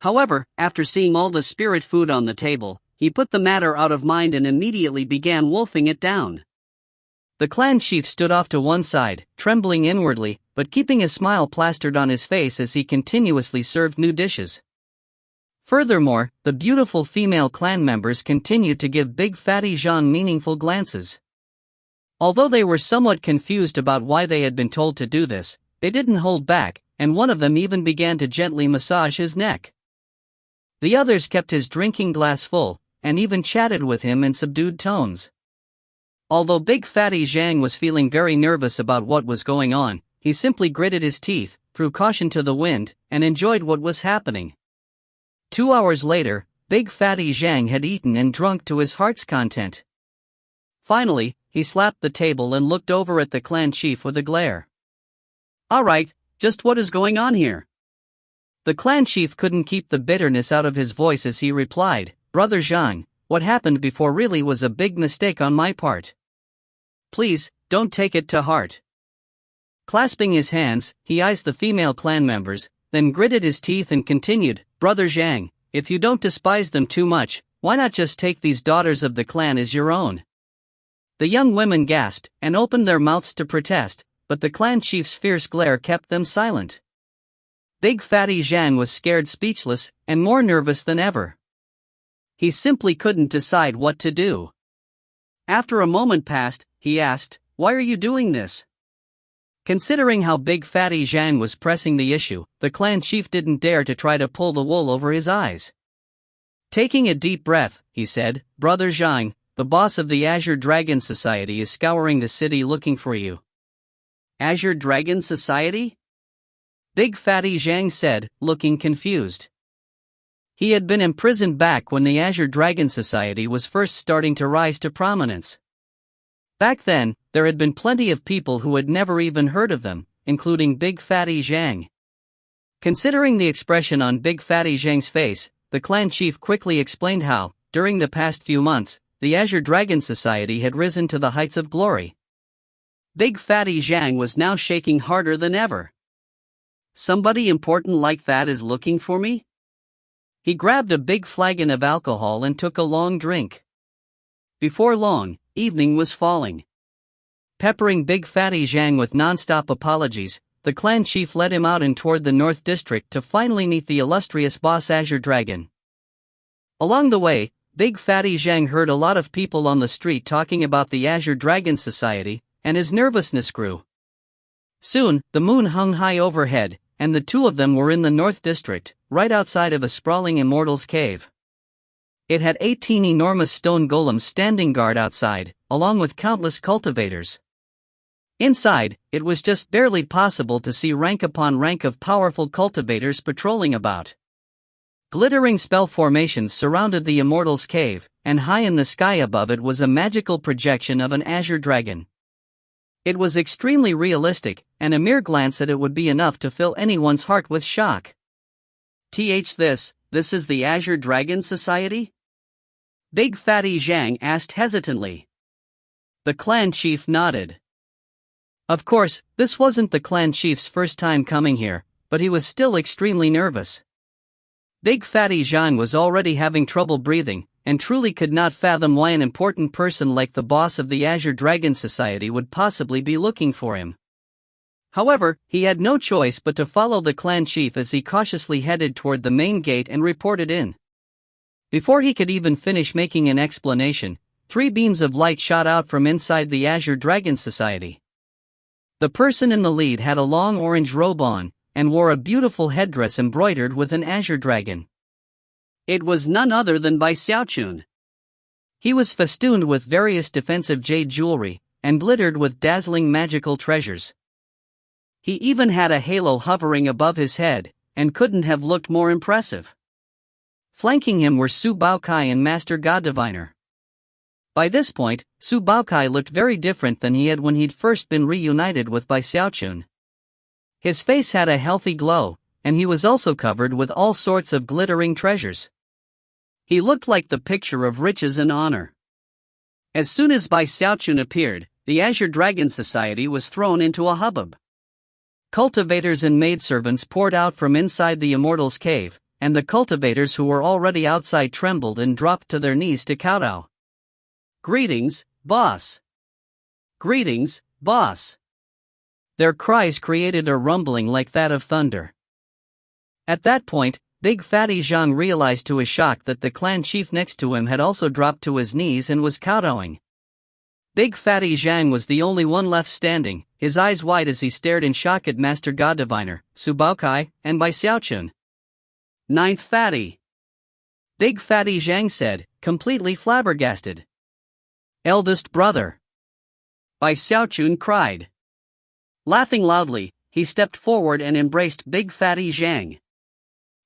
However, after seeing all the spirit food on the table, he put the matter out of mind and immediately began wolfing it down. The clan chief stood off to one side, trembling inwardly, but keeping a smile plastered on his face as he continuously served new dishes. Furthermore, the beautiful female clan members continued to give Big Fatty Jean meaningful glances. Although they were somewhat confused about why they had been told to do this, they didn't hold back, and one of them even began to gently massage his neck. The others kept his drinking glass full, and even chatted with him in subdued tones. Although Big Fatty Zhang was feeling very nervous about what was going on, he simply gritted his teeth, threw caution to the wind, and enjoyed what was happening. 2 hours later, Big Fatty Zhang had eaten and drunk to his heart's content. Finally, he slapped the table and looked over at the clan chief with a glare. "Alright, just what is going on here?" The clan chief couldn't keep the bitterness out of his voice as he replied, "Brother Zhang, what happened before really was a big mistake on my part. Please, don't take it to heart." Clasping his hands, he eyed the female clan members, then gritted his teeth and continued, "Brother Zhang, if you don't despise them too much, why not just take these daughters of the clan as your own?" The young women gasped and opened their mouths to protest, but the clan chief's fierce glare kept them silent. Big Fatty Zhang was scared speechless and more nervous than ever. He simply couldn't decide what to do. After a moment passed, he asked, "Why are you doing this?" Considering how Big Fatty Zhang was pressing the issue, the clan chief didn't dare to try to pull the wool over his eyes. Taking a deep breath, he said, "Brother Zhang, the boss of the Azure Dragon Society is scouring the city looking for you." "Azure Dragon Society?" Big Fatty Zhang said, looking confused. He had been imprisoned back when the Azure Dragon Society was first starting to rise to prominence. Back then, there had been plenty of people who had never even heard of them, including Big Fatty Zhang. Considering the expression on Big Fatty Zhang's face, the clan chief quickly explained how, during the past few months, the Azure Dragon Society had risen to the heights of glory. Big Fatty Zhang was now shaking harder than ever. "Somebody important like that is looking for me?" He grabbed a big flagon of alcohol and took a long drink. Before long, evening was falling. Peppering Big Fatty Zhang with non-stop apologies, the clan chief led him out and toward the North District to finally meet the illustrious boss Azure Dragon. Along the way, Big Fatty Zhang heard a lot of people on the street talking about the Azure Dragon Society, and his nervousness grew. Soon, the moon hung high overhead, and the two of them were in the North District, right outside of a sprawling immortal's cave. It had 18 enormous stone golems standing guard outside, along with countless cultivators. Inside, it was just barely possible to see rank upon rank of powerful cultivators patrolling about. Glittering spell formations surrounded the Immortal's cave, and high in the sky above it was a magical projection of an azure dragon. It was extremely realistic, and a mere glance at it would be enough to fill anyone's heart with shock. This is the Azure Dragon Society? Big Fatty Zhang asked hesitantly. The clan chief nodded. Of course, this wasn't the clan chief's first time coming here, but he was still extremely nervous. Big Fatty Zhang was already having trouble breathing, and truly could not fathom why an important person like the boss of the Azure Dragon Society would possibly be looking for him. However, he had no choice but to follow the clan chief as he cautiously headed toward the main gate and reported in. Before he could even finish making an explanation, 3 beams of light shot out from inside the Azure Dragon Society. The person in the lead had a long orange robe on, and wore a beautiful headdress embroidered with an azure dragon. It was none other than by Xiaochun. He was festooned with various defensive jade jewelry, and glittered with dazzling magical treasures. He even had a halo hovering above his head, and couldn't have looked more impressive. Flanking him were Su Baokai and Master God Diviner. By this point, Su Baokai looked very different than he had when he'd first been reunited with Bai Xiaochun. His face had a healthy glow, and he was also covered with all sorts of glittering treasures. He looked like the picture of riches and honor. As soon as Bai Xiaochun appeared, the Azure Dragon Society was thrown into a hubbub. Cultivators and maidservants poured out from inside the Immortal's cave, and the cultivators who were already outside trembled and dropped to their knees to kowtow. "Greetings, boss! Greetings, boss!" Their cries created a rumbling like that of thunder. At that point, Big Fatty Zhang realized to his shock that the clan chief next to him had also dropped to his knees and was kowtowing. Big Fatty Zhang was the only one left standing, his eyes wide as he stared in shock at Master God Diviner, Su Baokai, and Bai Xiaochun. "Ninth Fatty!" Big Fatty Zhang said, completely flabbergasted. "Eldest brother!" Bai Xiaochun cried. Laughing loudly, he stepped forward and embraced Big Fatty Zhang.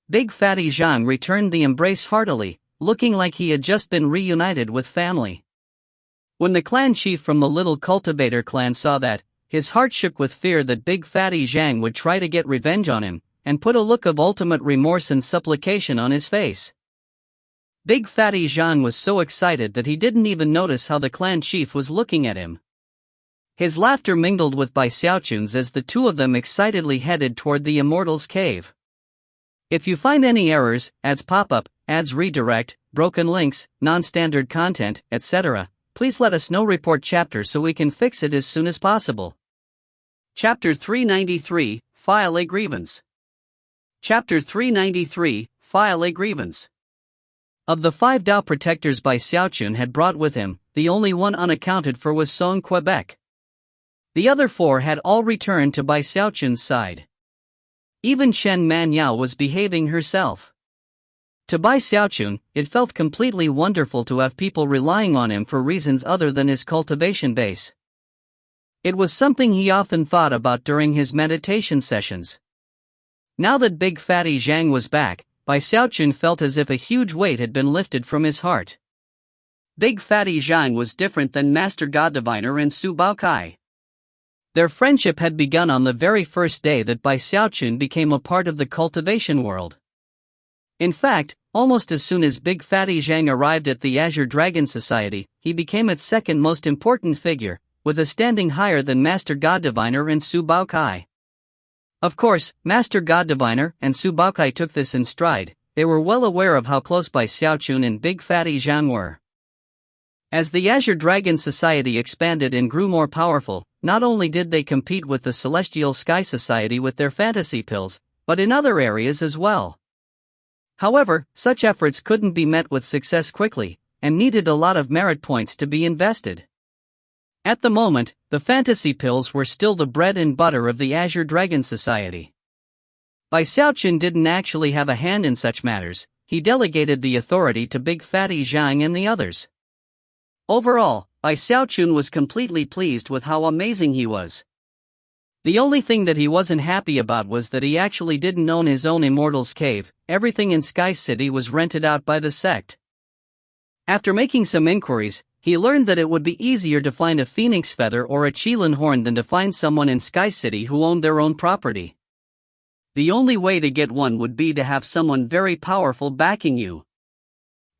Big Fatty Zhang returned the embrace heartily, looking like he had just been reunited with family. When the clan chief from the little cultivator clan saw that, his heart shook with fear that Big Fatty Zhang would try to get revenge on him, and put a look of ultimate remorse and supplication on his face. Big Fatty Zhang was so excited that he didn't even notice how the clan chief was looking at him. His laughter mingled with Bai Xiaochun's as the two of them excitedly headed toward the Immortal's cave. If you find any errors, ads pop up, ads redirect, broken links, non-standard content, etc., please let us know. Report chapter so we can fix it as soon as possible. Chapter 393, File a Grievance. Chapter 393, File a Grievance. Of the 5 Dao protectors Bai Xiaochun had brought with him, the only one unaccounted for was Song Quebec. The other 4 had all returned to Bai Xiaochun's side. Even Chen Manyao was behaving herself. To Bai Xiaochun, it felt completely wonderful to have people relying on him for reasons other than his cultivation base. It was something he often thought about during his meditation sessions. Now that Big Fatty Zhang was back, Bai Xiaochun felt as if a huge weight had been lifted from his heart. Big Fatty Zhang was different than Master God Diviner and Su Baokai. Their friendship had begun on the very first day that Bai Xiaochun became a part of the cultivation world. In fact, almost as soon as Big Fatty Zhang arrived at the Azure Dragon Society, he became its second most important figure, with a standing higher than Master God Diviner and Su Baokai. Of course, Master God Diviner and Su Baokai took this in stride. They were well aware of how close Bai Xiaochun and Big Fatty Zhang were. As the Azure Dragon Society expanded and grew more powerful, not only did they compete with the Celestial Sky Society with their fantasy pills, but in other areas as well. However, such efforts couldn't be met with success quickly, and needed a lot of merit points to be invested. At the moment, the fantasy pills were still the bread and butter of the Azure Dragon Society. Bai Xiaochun didn't actually have a hand in such matters, he delegated the authority to Big Fatty Zhang and the others. Overall, Bai Xiaochun was completely pleased with how amazing he was. The only thing that he wasn't happy about was that he actually didn't own his own Immortal's cave, everything in Sky City was rented out by the sect. After making some inquiries, he learned that it would be easier to find a phoenix feather or a qilin horn than to find someone in Sky City who owned their own property. The only way to get one would be to have someone very powerful backing you.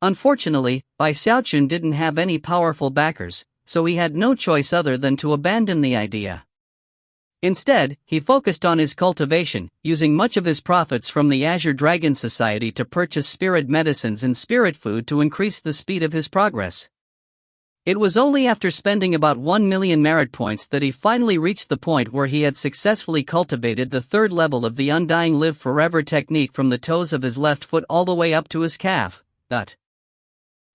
Unfortunately, Xiaochun didn't have any powerful backers, so he had no choice other than to abandon the idea. Instead, he focused on his cultivation, using much of his profits from the Azure Dragon Society to purchase spirit medicines and spirit food to increase the speed of his progress. It was only after spending about 1 million merit points that he finally reached the point where he had successfully cultivated the third level of the Undying Live Forever technique from the toes of his left foot all the way up to his calf.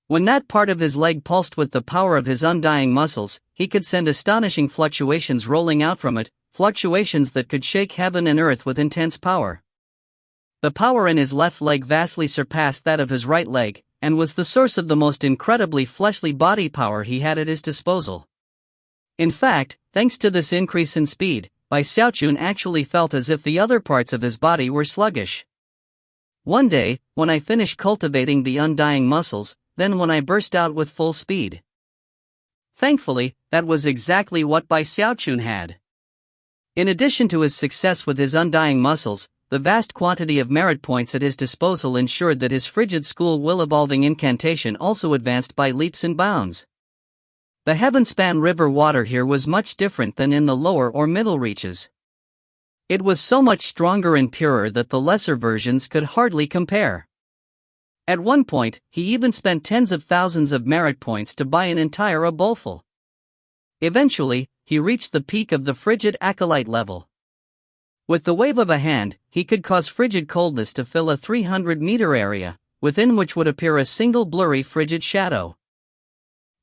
When that part of his leg pulsed with the power of his undying muscles, he could send astonishing fluctuations rolling out from it, fluctuations that could shake heaven and earth with intense power. The power in his left leg vastly surpassed that of his right leg, and was the source of the most incredibly fleshly body power he had at his disposal. In fact, thanks to this increase in speed, Xiaochun actually felt as if the other parts of his body were sluggish. One day, when I finished cultivating the undying muscles, then when I burst out with full speed. Thankfully, that was exactly what Xiaochun had. In addition to his success with his undying muscles, the vast quantity of merit points at his disposal ensured that his frigid school will evolving incantation also advanced by leaps and bounds. The Heavenspan River water here was much different than in the lower or middle reaches. It was so much stronger and purer that the lesser versions could hardly compare. At one point, he even spent tens of thousands of merit points to buy an entire bowlful. Eventually, he reached the peak of the frigid acolyte level. With the wave of a hand, he could cause frigid coldness to fill a 300-meter area, within which would appear a single blurry frigid shadow.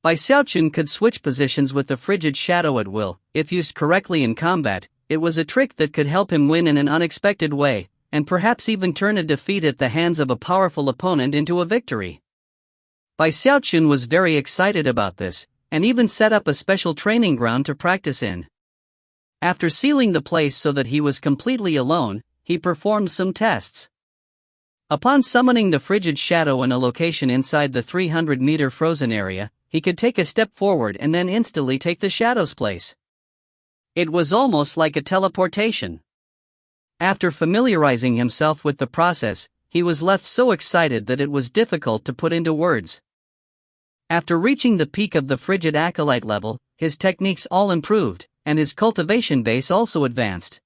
Xiaochun could switch positions with the frigid shadow at will. If used correctly in combat, it was a trick that could help him win in an unexpected way, and perhaps even turn a defeat at the hands of a powerful opponent into a victory. Xiaochun was very excited about this, and even set up a special training ground to practice in. After sealing the place so that he was completely alone, he performed some tests. Upon summoning the frigid shadow in a location inside the 300-meter frozen area, he could take a step forward and then instantly take the shadow's place. It was almost like a teleportation. After familiarizing himself with the process, he was left so excited that it was difficult to put into words. After reaching the peak of the frigid acolyte level, his techniques all improved, and his cultivation base also advanced.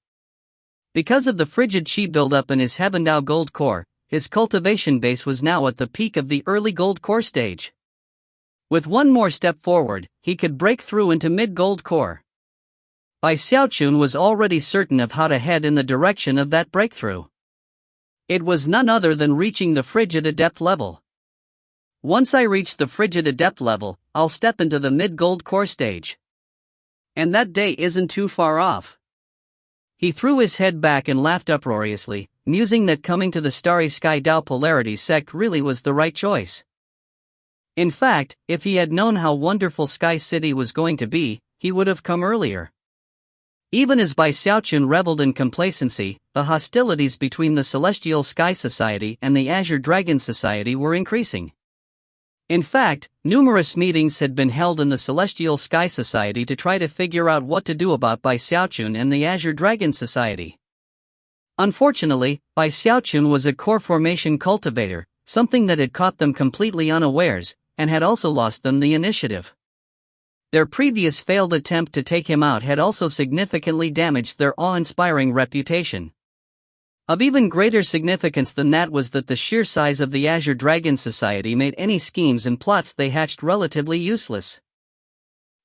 Because of the frigid chi buildup in his Heavendao gold core, his cultivation base was now at the peak of the early gold core stage. With one more step forward, he could break through into mid-gold core. Xiaochun was already certain of how to head in the direction of that breakthrough. It was none other than reaching the frigid adept level. Once I reach the frigid adept level, I'll step into the mid-gold core stage. And that day isn't too far off. He threw his head back and laughed uproariously, musing that coming to the Starry Sky Dao Polarity sect really was the right choice. In fact, if he had known how wonderful Sky City was going to be, he would have come earlier. Even as Xiaochun reveled in complacency, the hostilities between the Celestial Sky Society and the Azure Dragon Society were increasing. In fact, numerous meetings had been held in the Celestial Sky Society to try to figure out what to do about Xiaochun and the Azure Dragon Society. Unfortunately, Xiaochun was a core formation cultivator, something that had caught them completely unawares, and had also lost them the initiative. Their previous failed attempt to take him out had also significantly damaged their awe-inspiring reputation. Of even greater significance than that was that the sheer size of the Azure Dragon Society made any schemes and plots they hatched relatively useless.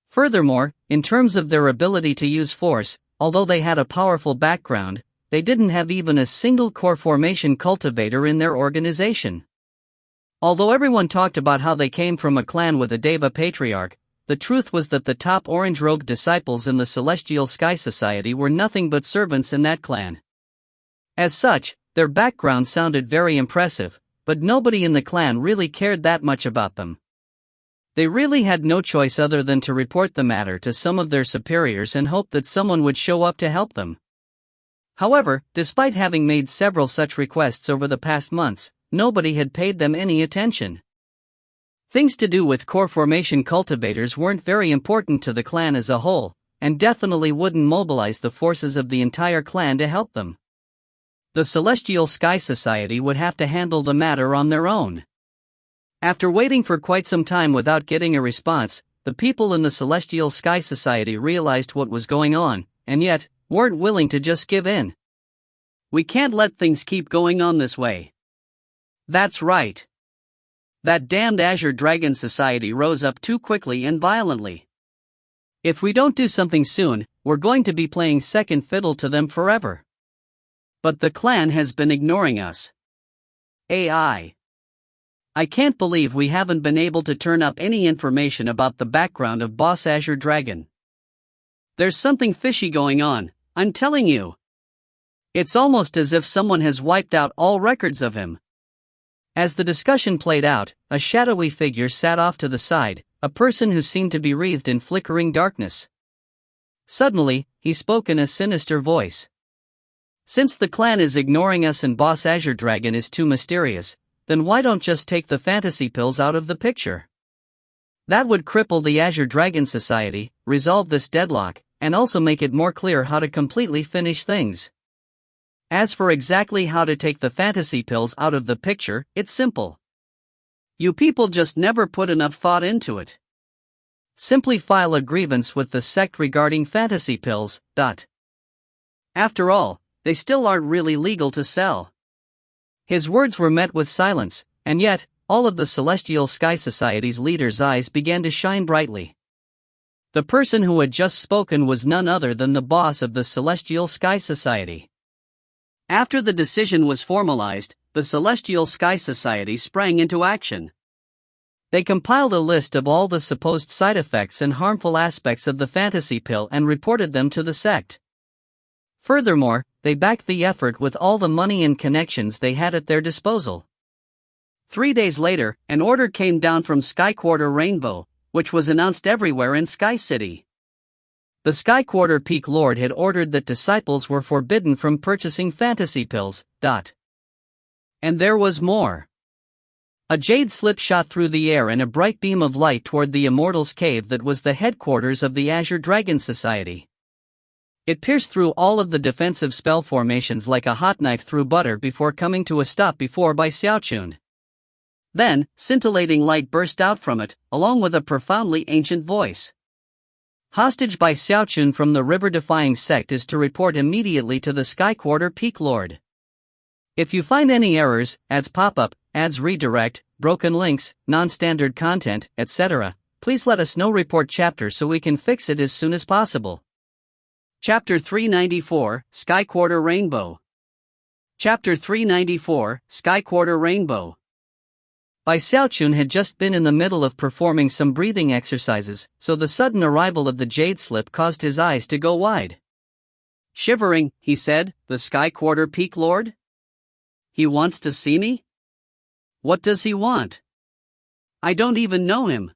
Furthermore, in terms of their ability to use force, although they had a powerful background, they didn't have even a single core formation cultivator in their organization. Although everyone talked about how they came from a clan with a Deva patriarch, the truth was that the top orange-robed disciples in the Celestial Sky Society were nothing but servants in that clan. As such, their background sounded very impressive, but nobody in the clan really cared that much about them. They really had no choice other than to report the matter to some of their superiors and hope that someone would show up to help them. However, despite having made several such requests over the past months, nobody had paid them any attention. Things to do with core formation cultivators weren't very important to the clan as a whole, and definitely wouldn't mobilize the forces of the entire clan to help them. The Celestial Sky Society would have to handle the matter on their own. After waiting for quite some time without getting a response, the people in the Celestial Sky Society realized what was going on, and yet, weren't willing to just give in. We can't let things keep going on this way. That's right. That damned Azure Dragon Society rose up too quickly and violently. If we don't do something soon, we're going to be playing second fiddle to them forever. But the clan has been ignoring us. AI. I can't believe we haven't been able to turn up any information about the background of Boss Azure Dragon. There's something fishy going on, I'm telling you. It's almost as if someone has wiped out all records of him. As the discussion played out, a shadowy figure sat off to the side, a person who seemed to be wreathed in flickering darkness. Suddenly, he spoke in a sinister voice. Since the clan is ignoring us and Boss Azure Dragon is too mysterious, then why don't just take the fantasy pills out of the picture? That would cripple the Azure Dragon Society, resolve this deadlock, and also make it more clear how to completely finish things. As for exactly how to take the fantasy pills out of the picture, it's simple. You people just never put enough thought into it. Simply file a grievance with the sect regarding fantasy pills. After all, they still aren't really legal to sell. His words were met with silence, and yet, all of the Celestial Sky Society's leaders' eyes began to shine brightly. The person who had just spoken was none other than the boss of the Celestial Sky Society. After the decision was formalized, the Celestial Sky Society sprang into action. They compiled a list of all the supposed side effects and harmful aspects of the fantasy pill and reported them to the sect. Furthermore, they backed the effort with all the money and connections they had at their disposal. 3 days later, an order came down from Sky Quarter Rainbow, which was announced everywhere in Sky City. The Sky Quarter Peak Lord had ordered that disciples were forbidden from purchasing fantasy pills. And there was more. A jade slip shot through the air in a bright beam of light toward the Immortals' Cave that was the headquarters of the Azure Dragon Society. It pierced through all of the defensive spell formations like a hot knife through butter before coming to a stop before by Xiaochun. Then, scintillating light burst out from it, along with a profoundly ancient voice. Hostage by Xiaochun from the river-defying sect is to report immediately to the Sky Quarter Peak Lord. If you find any errors, ads pop up, ads redirect, broken links, non-standard content, etc., please let us know. Report chapter so we can fix it as soon as possible. Chapter 394, Sky Quarter Rainbow. Chapter 394, Sky Quarter Rainbow. Bai Xiaochun had just been in the middle of performing some breathing exercises, so the sudden arrival of the jade slip caused his eyes to go wide. Shivering, he said, "The Sky Quarter Peak Lord? He wants to see me? What does he want? I don't even know him."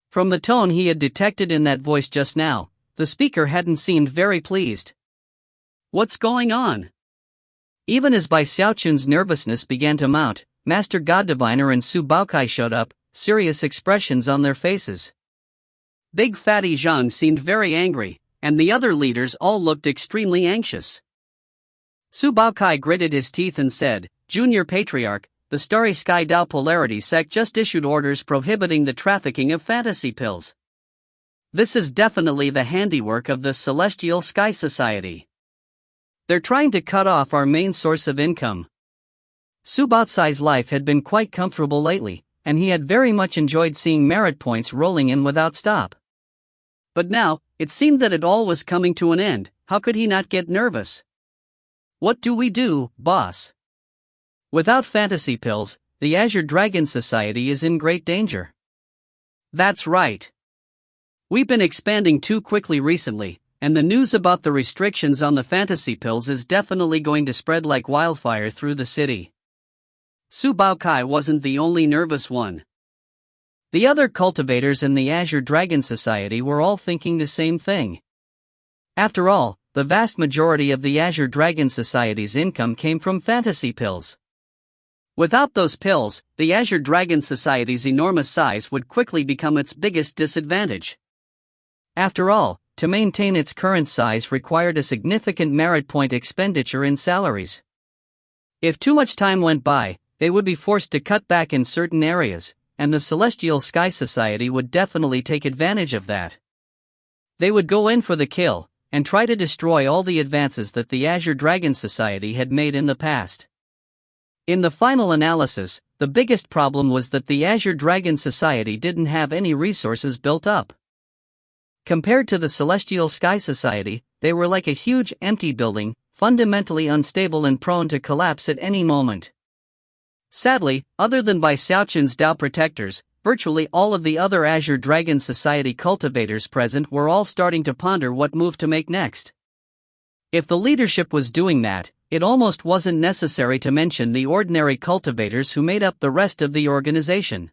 From the tone he had detected in that voice just now, the speaker hadn't seemed very pleased. What's going on? Even as Bai Xiaochun's nervousness began to mount, Master God Diviner and Su Baokai showed up, serious expressions on their faces. Big Fatty Zhang seemed very angry, and the other leaders all looked extremely anxious. Su Baokai gritted his teeth and said, "Junior Patriarch, the Starry Sky Dao Polarity sect just issued orders prohibiting the trafficking of fantasy pills. This is definitely the handiwork of the Celestial Sky Society. They're trying to cut off our main source of income." Su Baotsai's life had been quite comfortable lately, and he had very much enjoyed seeing merit points rolling in without stop. But now, it seemed that it all was coming to an end. How could he not get nervous? "What do we do, boss? Without fantasy pills, the Azure Dragon Society is in great danger." "That's right. We've been expanding too quickly recently, and the news about the restrictions on the fantasy pills is definitely going to spread like wildfire through the city." Su Baokai wasn't the only nervous one. The other cultivators in the Azure Dragon Society were all thinking the same thing. After all, the vast majority of the Azure Dragon Society's income came from fantasy pills. Without those pills, the Azure Dragon Society's enormous size would quickly become its biggest disadvantage. After all, to maintain its current size required a significant merit point expenditure in salaries. If too much time went by, they would be forced to cut back in certain areas, and the Celestial Sky Society would definitely take advantage of that. They would go in for the kill, and try to destroy all the advances that the Azure Dragon Society had made in the past. In the final analysis, the biggest problem was that the Azure Dragon Society didn't have any resources built up. Compared to the Celestial Sky Society, they were like a huge empty building, fundamentally unstable and prone to collapse at any moment. Sadly, other than by Xiaochun's Dao protectors, virtually all of the other Azure Dragon Society cultivators present were all starting to ponder what move to make next. If the leadership was doing that, it almost wasn't necessary to mention the ordinary cultivators who made up the rest of the organization.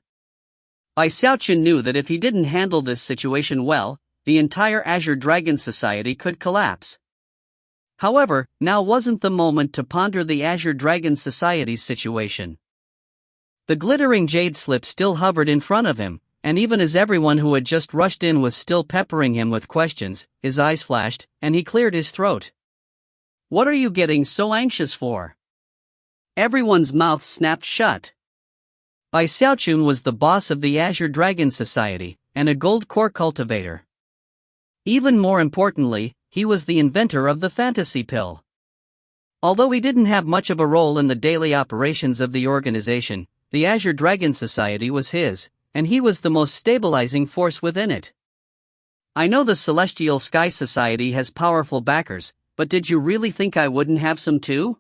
Bai Xiaochun knew that if he didn't handle this situation well, the entire Azure Dragon Society could collapse. However, now wasn't the moment to ponder the Azure Dragon Society's situation. The glittering jade slip still hovered in front of him, and even as everyone who had just rushed in was still peppering him with questions, his eyes flashed, and he cleared his throat. "What are you getting so anxious for?" Everyone's mouth snapped shut. Bai Xiaochun was the boss of the Azure Dragon Society, and a gold core cultivator. Even more importantly, he was the inventor of the fantasy pill. Although he didn't have much of a role in the daily operations of the organization, the Azure Dragon Society was his, and he was the most stabilizing force within it. "I know the Celestial Sky Society has powerful backers, but did you really think I wouldn't have some too?"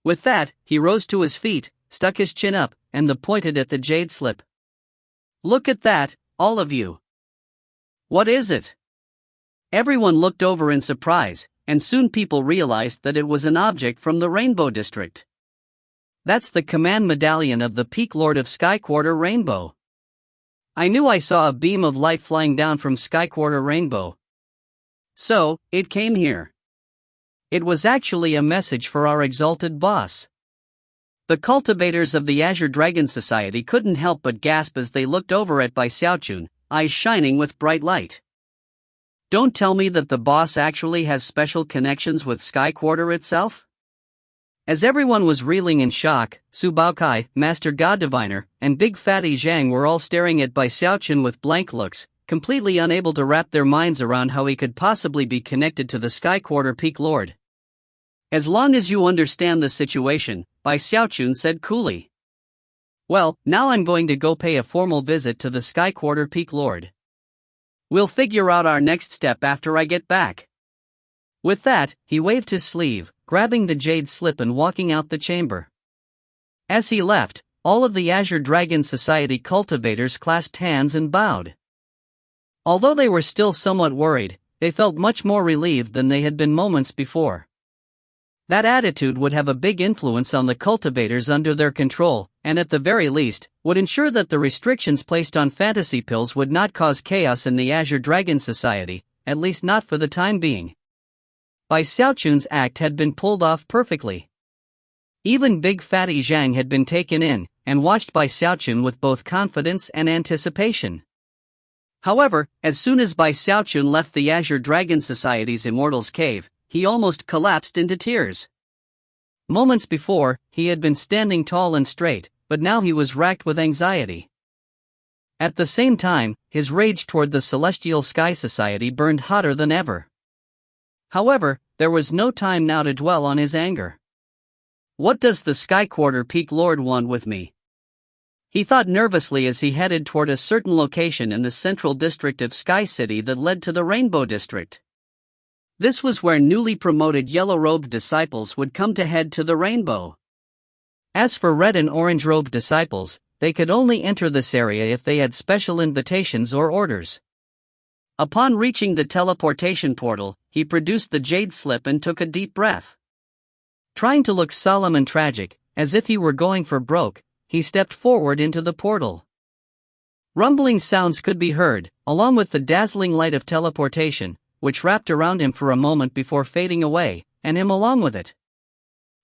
With that, he rose to his feet, stuck his chin up, and pointed at the jade slip. "Look at that, all of you." "What is it?" Everyone looked over in surprise, and soon people realized that it was an object from the Rainbow District. "That's the command medallion of the Peak Lord of Sky Quarter Rainbow." I knew I saw a beam of light flying down from Sky Quarter Rainbow. So, it came here. It was actually a message for our exalted boss. The cultivators of the Azure Dragon Society couldn't help but gasp as they looked over at Bai Xiaochun, eyes shining with bright light. "Don't tell me that the boss actually has special connections with Sky Quarter itself?" As everyone was reeling in shock, Su Baokai, Master God Diviner, and Big Fatty Zhang were all staring at Bai Xiaochun with blank looks, completely unable to wrap their minds around how he could possibly be connected to the Sky Quarter Peak Lord. "As long as you understand the situation," Bai Xiaochun said coolly. "Well, now I'm going to go pay a formal visit to the Sky Quarter Peak Lord. We'll figure out our next step after I get back." With that, he waved his sleeve, grabbing the jade slip and walking out the chamber. As he left, all of the Azure Dragon Society cultivators clasped hands and bowed. Although they were still somewhat worried, they felt much more relieved than they had been moments before. That attitude would have a big influence on the cultivators under their control, and at the very least, would ensure that the restrictions placed on fantasy pills would not cause chaos in the Azure Dragon Society, at least not for the time being. Bai Xiaochun's act had been pulled off perfectly. Even Big Fatty Zhang had been taken in, and watched Bai Xiaochun with both confidence and anticipation. However, as soon as Bai Xiaochun left the Azure Dragon Society's Immortals Cave, he almost collapsed into tears. Moments before, he had been standing tall and straight, but now he was racked with anxiety. At the same time, his rage toward the Celestial Sky Society burned hotter than ever. However, there was no time now to dwell on his anger. "What does the Sky Quarter Peak Lord want with me?" He thought nervously as he headed toward a certain location in the central district of Sky City that led to the Rainbow District. This was where newly promoted yellow-robed disciples would come to head to the rainbow. As for red and orange-robed disciples, they could only enter this area if they had special invitations or orders. Upon reaching the teleportation portal, he produced the jade slip and took a deep breath. Trying to look solemn and tragic, as if he were going for broke, he stepped forward into the portal. Rumbling sounds could be heard, along with the dazzling light of teleportation, which wrapped around him for a moment before fading away, and him along with it.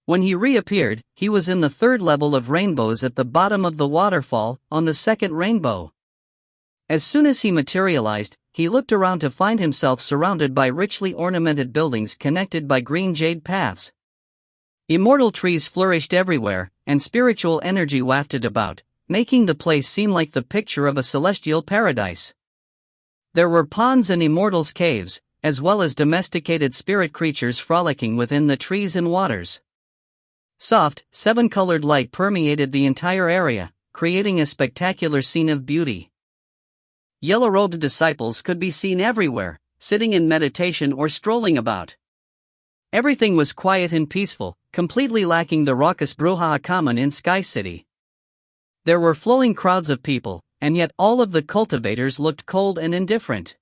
When he reappeared, he was in the third level of rainbows at the bottom of the waterfall, on the second rainbow. As soon as he materialized, he looked around to find himself surrounded by richly ornamented buildings connected by green jade paths. Immortal trees flourished everywhere, and spiritual energy wafted about, making the place seem like the picture of a celestial paradise. There were ponds and immortals' caves, as well as domesticated spirit creatures frolicking within the trees and waters. Soft, seven-colored light permeated the entire area, creating a spectacular scene of beauty. Yellow-robed disciples could be seen everywhere, sitting in meditation or strolling about. Everything was quiet and peaceful, completely lacking the raucous brouhaha common in Sky City. There were flowing crowds of people, and yet all of the cultivators looked cold and indifferent.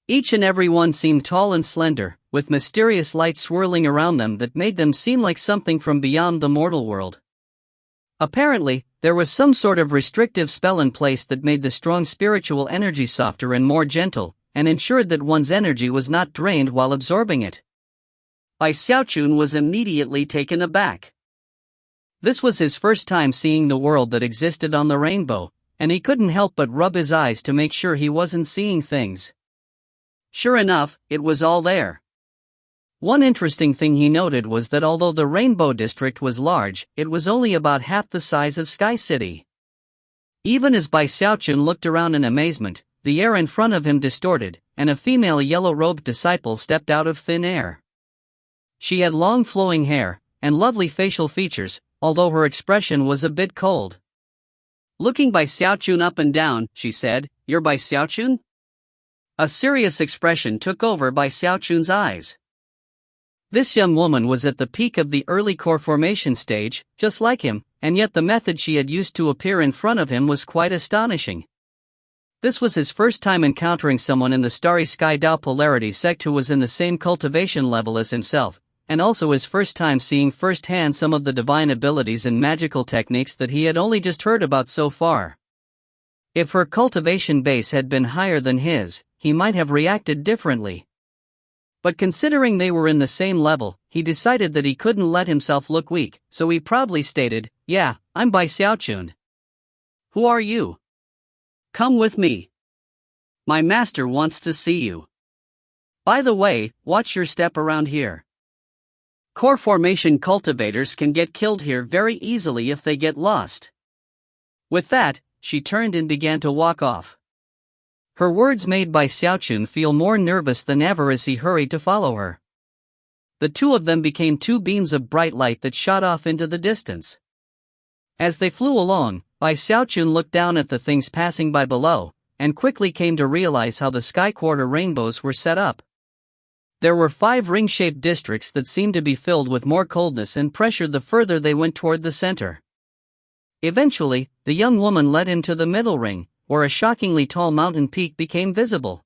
Each and every one seemed tall and slender, with mysterious light swirling around them that made them seem like something from beyond the mortal world. Apparently, there was some sort of restrictive spell in place that made the strong spiritual energy softer and more gentle, and ensured that one's energy was not drained while absorbing it. Xiaochun was immediately taken aback. This was his first time seeing the world that existed on the rainbow, and he couldn't help but rub his eyes to make sure he wasn't seeing things. Sure enough, it was all there. One interesting thing he noted was that although the Rainbow District was large, it was only about half the size of Sky City. Even as Xiaochun looked around in amazement, the air in front of him distorted, and a female yellow-robed disciple stepped out of thin air. She had long flowing hair, and lovely facial features, although her expression was a bit cold. Looking Xiaochun up and down, she said, "You're Xiaochun?" A serious expression took over Xiaochun's eyes. This young woman was at the peak of the early core formation stage, just like him, and yet the method she had used to appear in front of him was quite astonishing. This was his first time encountering someone in the Starry Sky Dao Polarity sect who was in the same cultivation level as himself, and also his first time seeing firsthand some of the divine abilities and magical techniques that he had only just heard about so far. If her cultivation base had been higher than his, he might have reacted differently. But considering they were in the same level, he decided that he couldn't let himself look weak, so he proudly stated, "Yeah, I'm Xiaochun. Who are you? Come with me. My master wants to see you. By the way, watch your step around here. Core formation cultivators can get killed here very easily if they get lost." With that, she turned and began to walk off. Her words made Xiaochun feel more nervous than ever as he hurried to follow her. The two of them became two beams of bright light that shot off into the distance. As they flew along, Xiaochun looked down at the things passing by below, and quickly came to realize how the Sky Quarter rainbows were set up. There were 5 ring-shaped districts that seemed to be filled with more coldness and pressure the further they went toward the center. Eventually, the young woman led him to the middle ring, where a shockingly tall mountain peak became visible.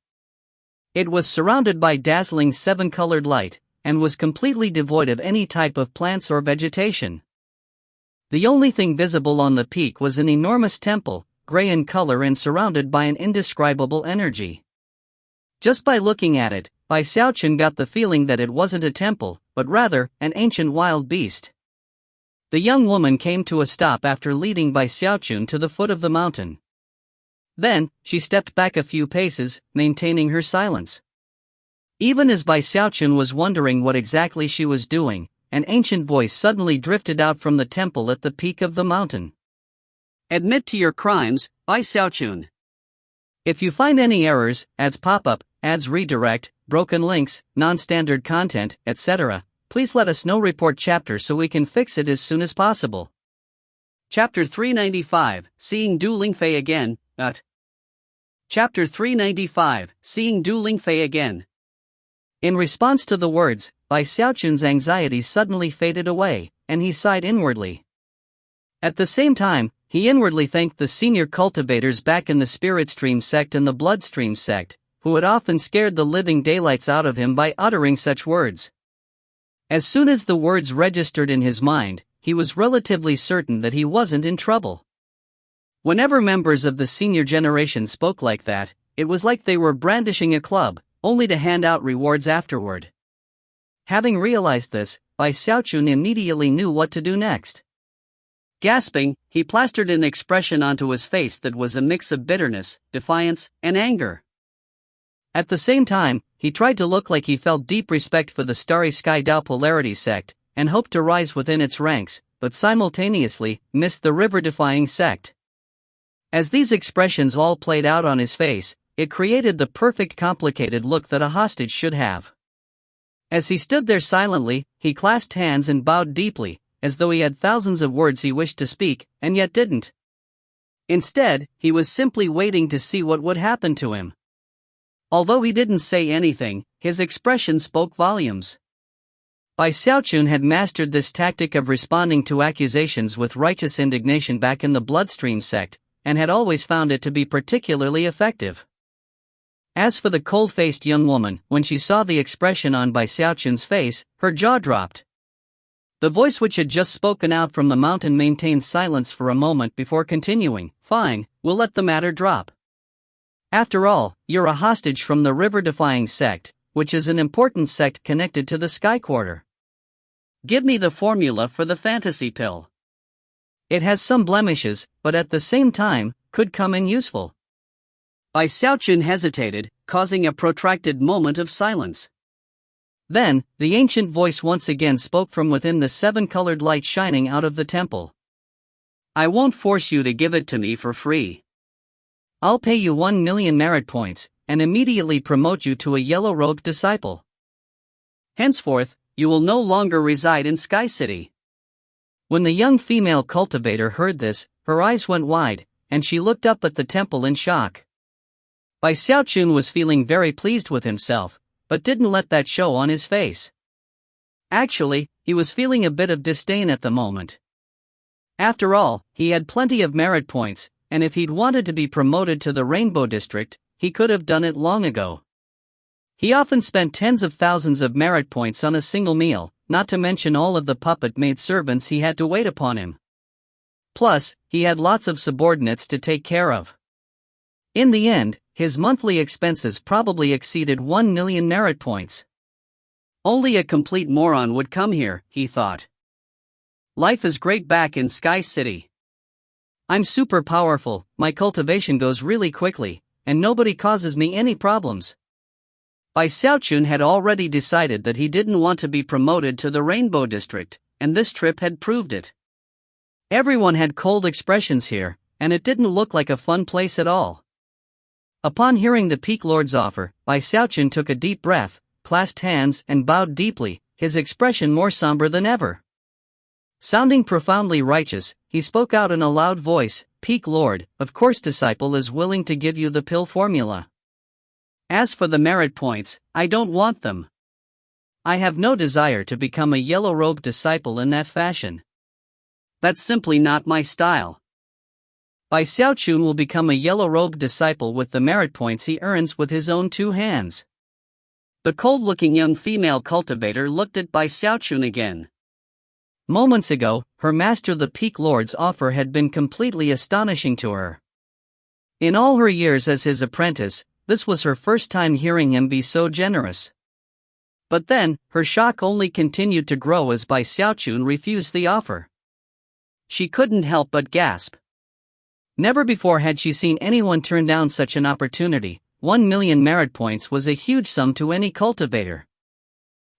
It was surrounded by dazzling 7-colored light, and was completely devoid of any type of plants or vegetation. The only thing visible on the peak was an enormous temple, gray in color and surrounded by an indescribable energy. Just by looking at it, Xiaochun got the feeling that it wasn't a temple, but rather, an ancient wild beast. The young woman came to a stop after leading Xiaochun to the foot of the mountain. Then, she stepped back a few paces, maintaining her silence. Even as Xiaochun was wondering what exactly she was doing, an ancient voice suddenly drifted out from the temple at the peak of the mountain. "Admit to your crimes, Xiaochun. If you find any errors, ads pop up, ads redirect, broken links, non-standard content, etc., please let us know. Report chapter so we can fix it as soon as possible." Chapter 395, Seeing Du Lingfei Again, Chapter 395, Seeing Du Lingfei Again. In response to the words, Xiaochun's anxiety suddenly faded away, and he sighed inwardly. At the same time, he inwardly thanked the senior cultivators back in the Spirit Stream sect and the Bloodstream sect, who had often scared the living daylights out of him by uttering such words. As soon as the words registered in his mind, he was relatively certain that he wasn't in trouble. Whenever members of the senior generation spoke like that, it was like they were brandishing a club, only to hand out rewards afterward. Having realized this, Bai Xiaochun immediately knew what to do next. Gasping, he plastered an expression onto his face that was a mix of bitterness, defiance, and anger. At the same time, he tried to look like he felt deep respect for the Starry Sky Dao Polarity sect, and hoped to rise within its ranks, but simultaneously missed the river-defying sect. As these expressions all played out on his face, it created the perfect complicated look that a hostage should have. As he stood there silently, he clasped hands and bowed deeply, as though he had thousands of words he wished to speak, and yet didn't. Instead, he was simply waiting to see what would happen to him. Although he didn't say anything, his expression spoke volumes. Bai Xiaochun had mastered this tactic of responding to accusations with righteous indignation back in the Bloodstream sect, and had always found it to be particularly effective. As for the cold-faced young woman, when she saw the expression on Bai Xiaochun's face, her jaw dropped. The voice which had just spoken out from the mountain maintained silence for a moment before continuing. "Fine, we'll let the matter drop. After all, you're a hostage from the river-defying sect, which is an important sect connected to the Sky Quarter. Give me the formula for the fantasy pill. It has some blemishes, but at the same time, could come in useful." Bai Xiaochun hesitated, causing a protracted moment of silence. Then, the ancient voice once again spoke from within the seven-colored light shining out of the temple. "I won't force you to give it to me for free. I'll pay you 1 million merit points, and immediately promote you to a yellow-robed disciple. Henceforth, you will no longer reside in Sky City." When the young female cultivator heard this, her eyes went wide, and she looked up at the temple in shock. Bai Xiaochun was feeling very pleased with himself, but didn't let that show on his face. Actually, he was feeling a bit of disdain at the moment. After all, he had plenty of merit points, and if he'd wanted to be promoted to the Rainbow District, he could have done it long ago. He often spent tens of thousands of merit points on a single meal, not to mention all of the puppet maid servants he had to wait upon him. Plus, he had lots of subordinates to take care of. In the end, his monthly expenses probably exceeded 1 million merit points. Only a complete moron would come here, he thought. Life is great back in Sky City. I'm super powerful, my cultivation goes really quickly, and nobody causes me any problems. Bai Xiaochun had already decided that he didn't want to be promoted to the Rainbow District, and this trip had proved it. Everyone had cold expressions here, and it didn't look like a fun place at all. Upon hearing the Peak Lord's offer, Bai Xiaochun took a deep breath, clasped hands and bowed deeply, his expression more somber than ever. Sounding profoundly righteous, he spoke out in a loud voice, "Peak Lord, of course disciple is willing to give you the pill formula. As for the merit points, I don't want them. I have no desire to become a yellow-robed disciple in that fashion. That's simply not my style. Bai Xiaochun will become a yellow-robed disciple with the merit points he earns with his own 2 hands. The cold-looking young female cultivator looked at Bai Xiaochun again. Moments ago, her master the Peak Lord's offer had been completely astonishing to her. In all her years as his apprentice, this was her first time hearing him be so generous. But then, her shock only continued to grow as Bai Xiaochun refused the offer. She couldn't help but gasp. Never before had she seen anyone turn down such an opportunity. 1 million merit points was a huge sum to any cultivator.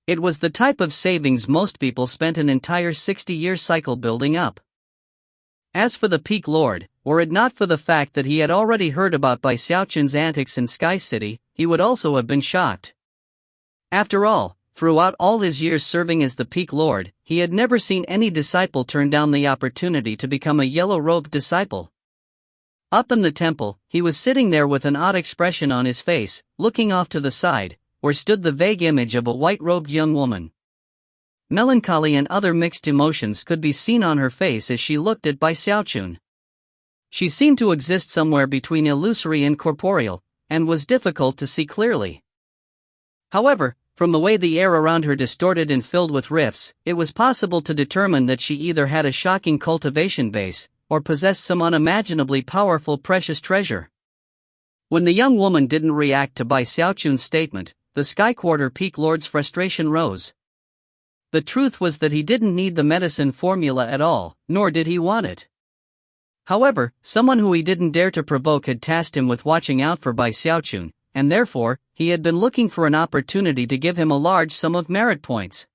It was the type of savings most people spent an entire 60-year cycle building up. As for the Peak Lord, were it not for the fact that he had already heard about Bai Xiaochun's antics in Sky City, he would also have been shocked. After all, throughout all his years serving as the Peak Lord, he had never seen any disciple turn down the opportunity to become a yellow-robed disciple. Up in the temple, he was sitting there with an odd expression on his face, looking off to the side, where stood the vague image of a white-robed young woman. Melancholy and other mixed emotions could be seen on her face as she looked at Bai Xiaochun. She seemed to exist somewhere between illusory and corporeal, and was difficult to see clearly. However, from the way the air around her distorted and filled with rifts, it was possible to determine that she either had a shocking cultivation base, or possessed some unimaginably powerful precious treasure. When the young woman didn't react to Bai Xiaochun's statement, the Sky Quarter Peak Lord's frustration rose. The truth was that he didn't need the medicine formula at all, nor did he want it. However, someone who he didn't dare to provoke had tasked him with watching out for Bai Xiaochun, and therefore, he had been looking for an opportunity to give him a large sum of merit points.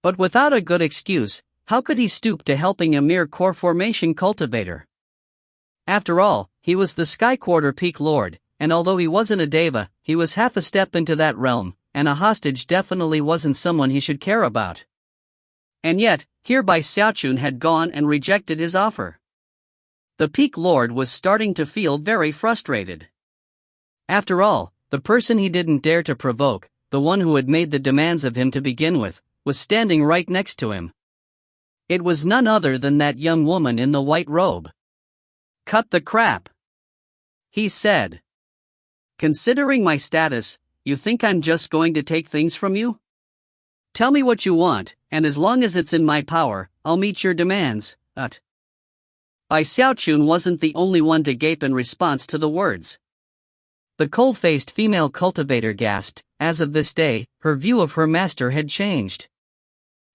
But without a good excuse, how could he stoop to helping a mere core formation cultivator? After all, he was the Sky Quarter Peak Lord, and although he wasn't a deva, he was half a step into that realm, and a hostage definitely wasn't someone he should care about. And yet, here Bai Xiaochun had gone and rejected his offer. The Peak Lord was starting to feel very frustrated. After all, the person he didn't dare to provoke, the one who had made the demands of him to begin with, was standing right next to him. It was none other than that young woman in the white robe. "Cut the crap," he said. "Considering my status, you think I'm just going to take things from you? Tell me what you want, and as long as it's in my power, I'll meet your demands." Bai Xiaochun wasn't the only one to gape in response to the words. The cold-faced female cultivator gasped. As of this day, her view of her master had changed.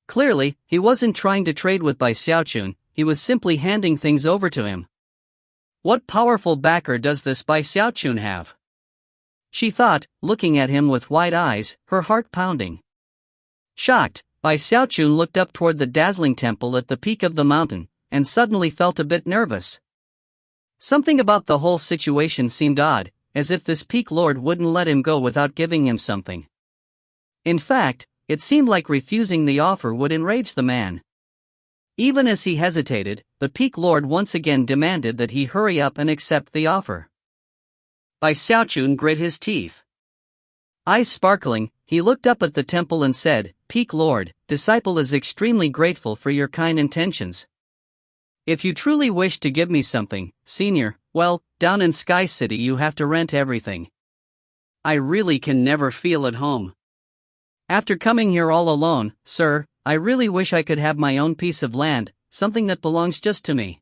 Clearly, he wasn't trying to trade with Bai Xiaochun, he was simply handing things over to him. What powerful backer does this Bai Xiaochun have? She thought, looking at him with wide eyes, her heart pounding. Shocked, Bai Xiaochun looked up toward the dazzling temple at the peak of the mountain, and suddenly felt a bit nervous. Something about the whole situation seemed odd, as if this Peak Lord wouldn't let him go without giving him something. In fact, it seemed like refusing the offer would enrage the man. Even as he hesitated, the Peak Lord once again demanded that he hurry up and accept the offer. Bai Xiaochun grit his teeth. Eyes sparkling, he looked up at the temple and said, "Peak Lord, disciple is extremely grateful for your kind intentions. If you truly wish to give me something, senior, well, down in Sky City you have to rent everything. I really can never feel at home. After coming here all alone, sir, I really wish I could have my own piece of land, something that belongs just to me.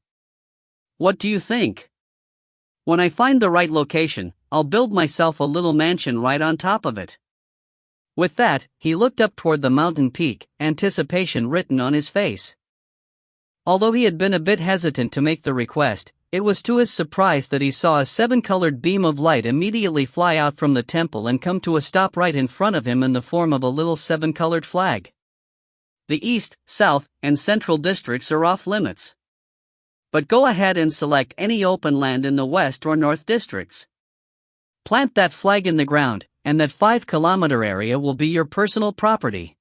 What do you think? When I find the right location, I'll build myself a little mansion right on top of it." With that, he looked up toward the mountain peak, anticipation written on his face. Although he had been a bit hesitant to make the request, it was to his surprise that he saw a seven-colored beam of light immediately fly out from the temple and come to a stop right in front of him in the form of a little seven-colored flag. The east, south, and central districts are off limits. But go ahead and select any open land in the west or north districts. Plant that flag in the ground, and that 5-kilometer area will be your personal property.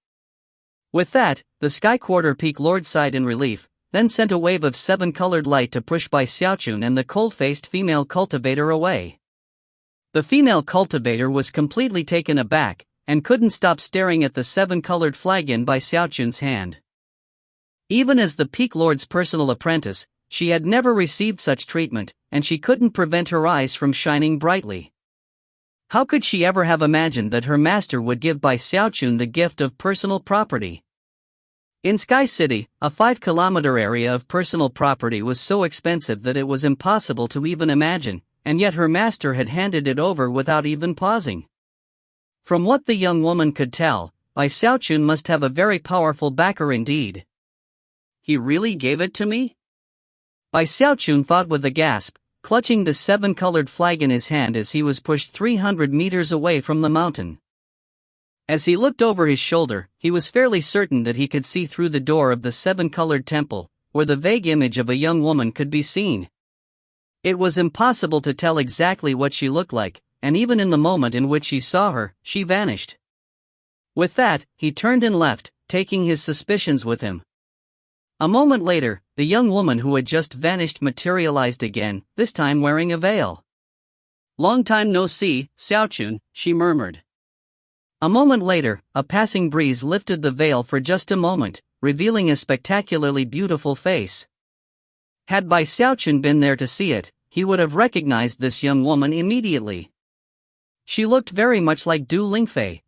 With that, the Sky Quarter Peak Lord sighed in relief, then sent a wave of seven-colored light to push Bai Xiaochun and the cold-faced female cultivator away. The female cultivator was completely taken aback, and couldn't stop staring at the seven-colored flag in Bai Xiaochun's hand. Even as the Peak Lord's personal apprentice, she had never received such treatment, and she couldn't prevent her eyes from shining brightly. How could she ever have imagined that her master would give Bai Xiaochun the gift of personal property? In Sky City, a 5-kilometer area of personal property was so expensive that it was impossible to even imagine, and yet her master had handed it over without even pausing. From what the young woman could tell, Bai Xiaochun must have a very powerful backer indeed. He really gave it to me? Bai Xiaochun thought with a gasp, clutching the seven-colored flag in his hand as he was pushed 300 meters away from the mountain. As he looked over his shoulder, he was fairly certain that he could see through the door of the seven-colored temple, where the vague image of a young woman could be seen. It was impossible to tell exactly what she looked like, and even in the moment in which he saw her, she vanished. With that, he turned and left, taking his suspicions with him. A moment later, the young woman who had just vanished materialized again, this time wearing a veil. "Long time no see, Xiaochun," she murmured. A moment later, a passing breeze lifted the veil for just a moment, revealing a spectacularly beautiful face. Had Bai Xiaochun been there to see it, he would have recognized this young woman immediately. She looked very much like Du Lingfei.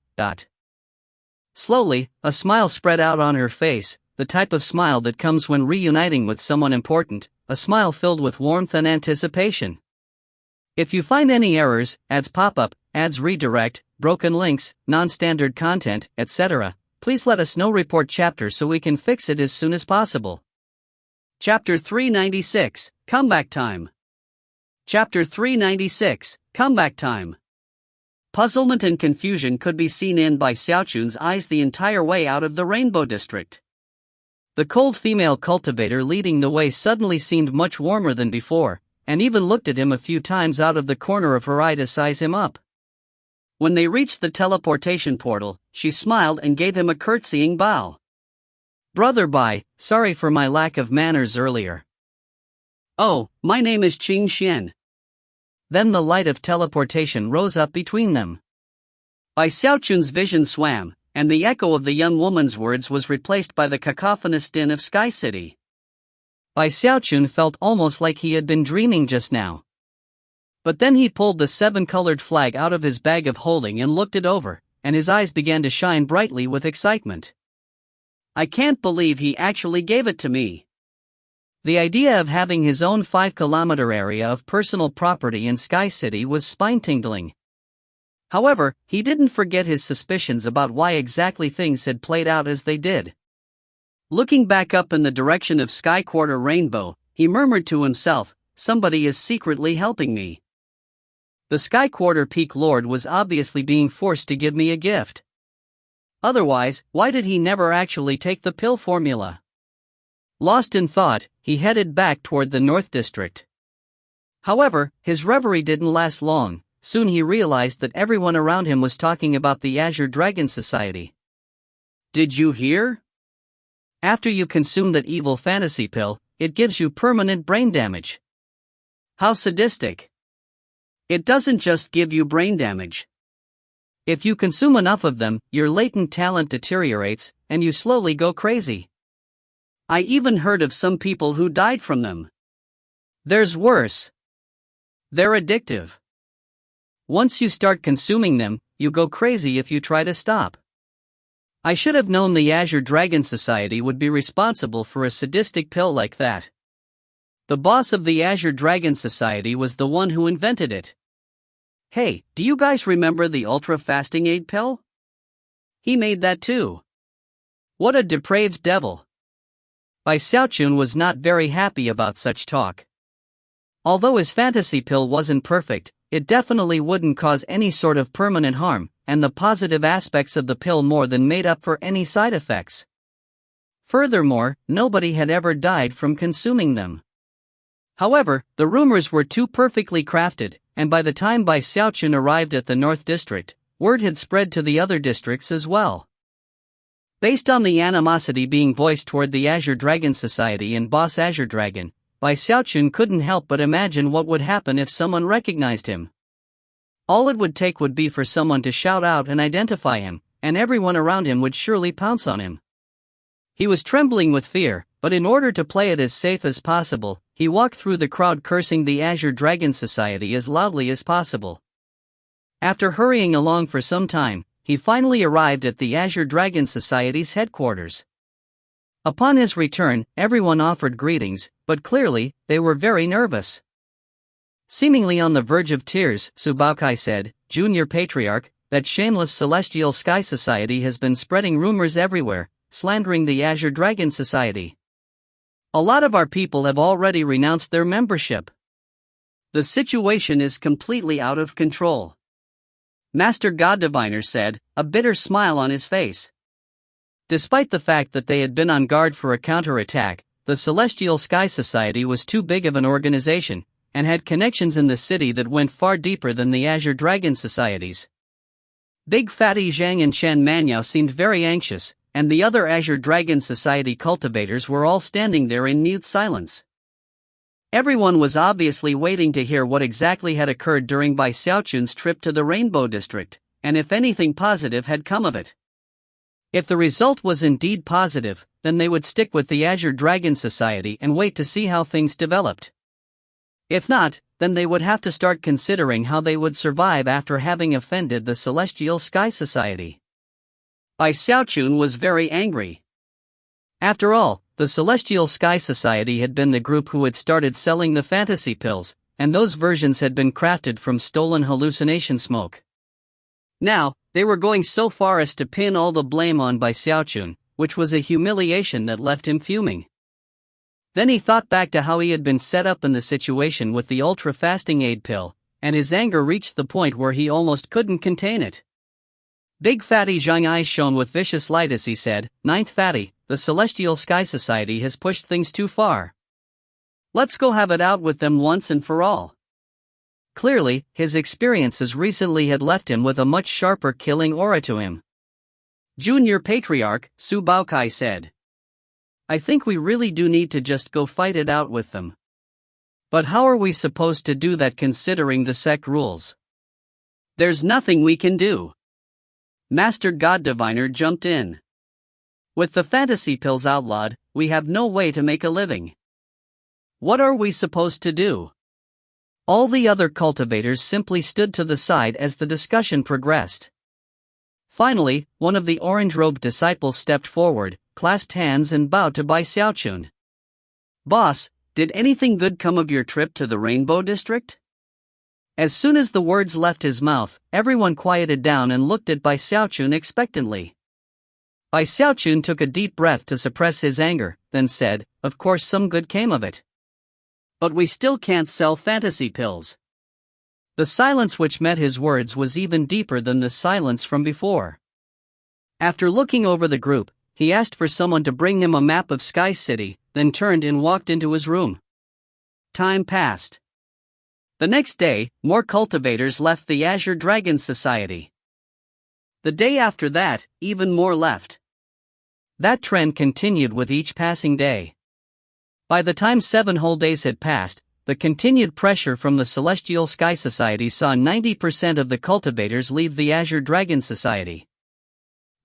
Slowly, a smile spread out on her face, the type of smile that comes when reuniting with someone important, a smile filled with warmth and anticipation. If you find any errors, ads pop up, ads redirect, broken links, non-standard content, etc., please let us know. Report chapter so we can fix it as soon as possible. Chapter 396, Comeback Time. Chapter 396, Comeback Time. Puzzlement and confusion could be seen in by Xiaochun's eyes the entire way out of the Rainbow District. The cold female cultivator leading the way suddenly seemed much warmer than before, and even looked at him a few times out of the corner of her eye to size him up. When they reached the teleportation portal, she smiled and gave him a curtsying bow. "Brother Bai, sorry for my lack of manners earlier." "Oh, my name is Qing Xian." Then the light of teleportation rose up between them. Bai Xiaochun's vision swam, and the echo of the young woman's words was replaced by the cacophonous din of Sky City. Bai Xiaochun felt almost like he had been dreaming just now. But then he pulled the 7-colored flag out of his bag of holding and looked it over, and his eyes began to shine brightly with excitement. "I can't believe he actually gave it to me." The idea of having his own 5-kilometer area of personal property in Sky City was spine-tingling. However, he didn't forget his suspicions about why exactly things had played out as they did. Looking back up in the direction of Sky Quarter Rainbow, he murmured to himself, "Somebody is secretly helping me." The Sky Quarter Peak Lord was obviously being forced to give me a gift. Otherwise, why did he never actually take the pill formula? Lost in thought, he headed back toward the North District. However, his reverie didn't last long. Soon he realized that everyone around him was talking about the Azure Dragon Society. "Did you hear? After you consume that evil fantasy pill, it gives you permanent brain damage." "How sadistic." "It doesn't just give you brain damage. If you consume enough of them, your latent talent deteriorates, and you slowly go crazy. I even heard of some people who died from them. There's worse. They're addictive. Once you start consuming them, you go crazy if you try to stop." I should have known the Azure Dragon Society would be responsible for a sadistic pill like that. The boss of the Azure Dragon Society was the one who invented it. "Hey, do you guys remember the Ultra Fasting Aid pill? He made that too. What a depraved devil." Bai Xiaochun was not very happy about such talk. Although his fantasy pill wasn't perfect, it definitely wouldn't cause any sort of permanent harm, and the positive aspects of the pill more than made up for any side effects. Furthermore, nobody had ever died from consuming them. However, the rumors were too perfectly crafted, and by the time Bai Xiaochun arrived at the North District, word had spread to the other districts as well. Based on the animosity being voiced toward the Azure Dragon Society and Boss Azure Dragon, Bai Xiaochun couldn't help but imagine what would happen if someone recognized him. All it would take would be for someone to shout out and identify him, and everyone around him would surely pounce on him. He was trembling with fear, but in order to play it as safe as possible, he walked through the crowd cursing the Azure Dragon Society as loudly as possible. After hurrying along for some time, he finally arrived at the Azure Dragon Society's headquarters. Upon his return, everyone offered greetings, but clearly, they were very nervous. Seemingly on the verge of tears, Subaokai said, "Junior Patriarch, that shameless Celestial Sky Society has been spreading rumors everywhere, slandering the Azure Dragon Society. A lot of our people have already renounced their membership. The situation is completely out of control." Master God Diviner said, a bitter smile on his face. Despite the fact that they had been on guard for a counterattack, the Celestial Sky Society was too big of an organization, and had connections in the city that went far deeper than the Azure Dragon Societies. Big Fatty Zhang and Chen Manyao seemed very anxious, and the other Azure Dragon Society cultivators were all standing there in mute silence. Everyone was obviously waiting to hear what exactly had occurred during Bai Xiaochun's trip to the Rainbow District, and if anything positive had come of it. If the result was indeed positive, then they would stick with the Azure Dragon Society and wait to see how things developed. If not, then they would have to start considering how they would survive after having offended the Celestial Sky Society. Bai Xiaochun was very angry. After all, the Celestial Sky Society had been the group who had started selling the fantasy pills, and those versions had been crafted from stolen hallucination smoke. Now, they were going so far as to pin all the blame on by Xiaochun, which was a humiliation that left him fuming. Then he thought back to how he had been set up in the situation with the ultra-fasting aid pill, and his anger reached the point where he almost couldn't contain it. Big Fatty Zhang eyes shone with vicious light as he said, "Ninth Fatty, the Celestial Sky Society has pushed things too far. Let's go have it out with them once and for all." Clearly, his experiences recently had left him with a much sharper killing aura to him. Junior Patriarch, Su Baokai said, "I think we really do need to just go fight it out with them. But how are we supposed to do that considering the sect rules?" "There's nothing we can do." Master God Diviner jumped in. "With the fantasy pills outlawed, we have no way to make a living. What are we supposed to do?" All the other cultivators simply stood to the side as the discussion progressed. Finally, one of the orange-robed disciples stepped forward, clasped hands and bowed to Bai Xiaochun. "Boss, did anything good come of your trip to the Rainbow District?" As soon as the words left his mouth, everyone quieted down and looked at Bai Xiaochun expectantly. Bai Xiaochun took a deep breath to suppress his anger, then said, "Of course some good came of it. But we still can't sell fantasy pills." The silence which met his words was even deeper than the silence from before. After looking over the group, he asked for someone to bring him a map of Sky City, then turned and walked into his room. Time passed. The next day, more cultivators left the Azure Dragon Society. The day after that, even more left. That trend continued with each passing day. By the time 7 whole days had passed, the continued pressure from the Celestial Sky Society saw 90% of the cultivators leave the Azure Dragon Society.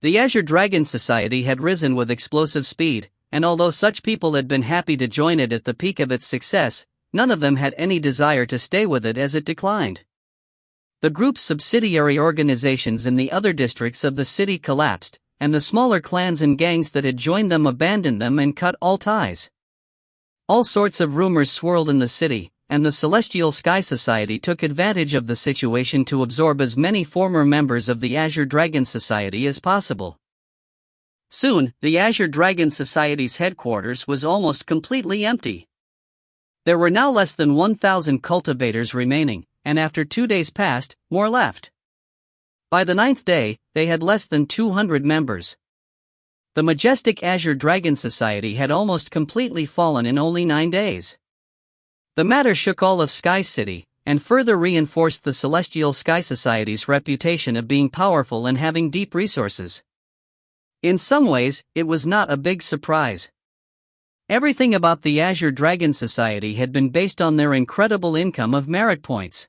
The Azure Dragon Society had risen with explosive speed, and although such people had been happy to join it at the peak of its success, none of them had any desire to stay with it as it declined. The group's subsidiary organizations in the other districts of the city collapsed, and the smaller clans and gangs that had joined them abandoned them and cut all ties. All sorts of rumors swirled in the city, and the Celestial Sky Society took advantage of the situation to absorb as many former members of the Azure Dragon Society as possible. Soon, the Azure Dragon Society's headquarters was almost completely empty. There were now less than 1,000 cultivators remaining, and after 2 days passed, more left. By the 9th day, they had less than 200 members. The majestic Azure Dragon Society had almost completely fallen in only 9 days. The matter shook all of Sky City, and further reinforced the Celestial Sky Society's reputation of being powerful and having deep resources. In some ways, it was not a big surprise. Everything about the Azure Dragon Society had been based on their incredible income of merit points.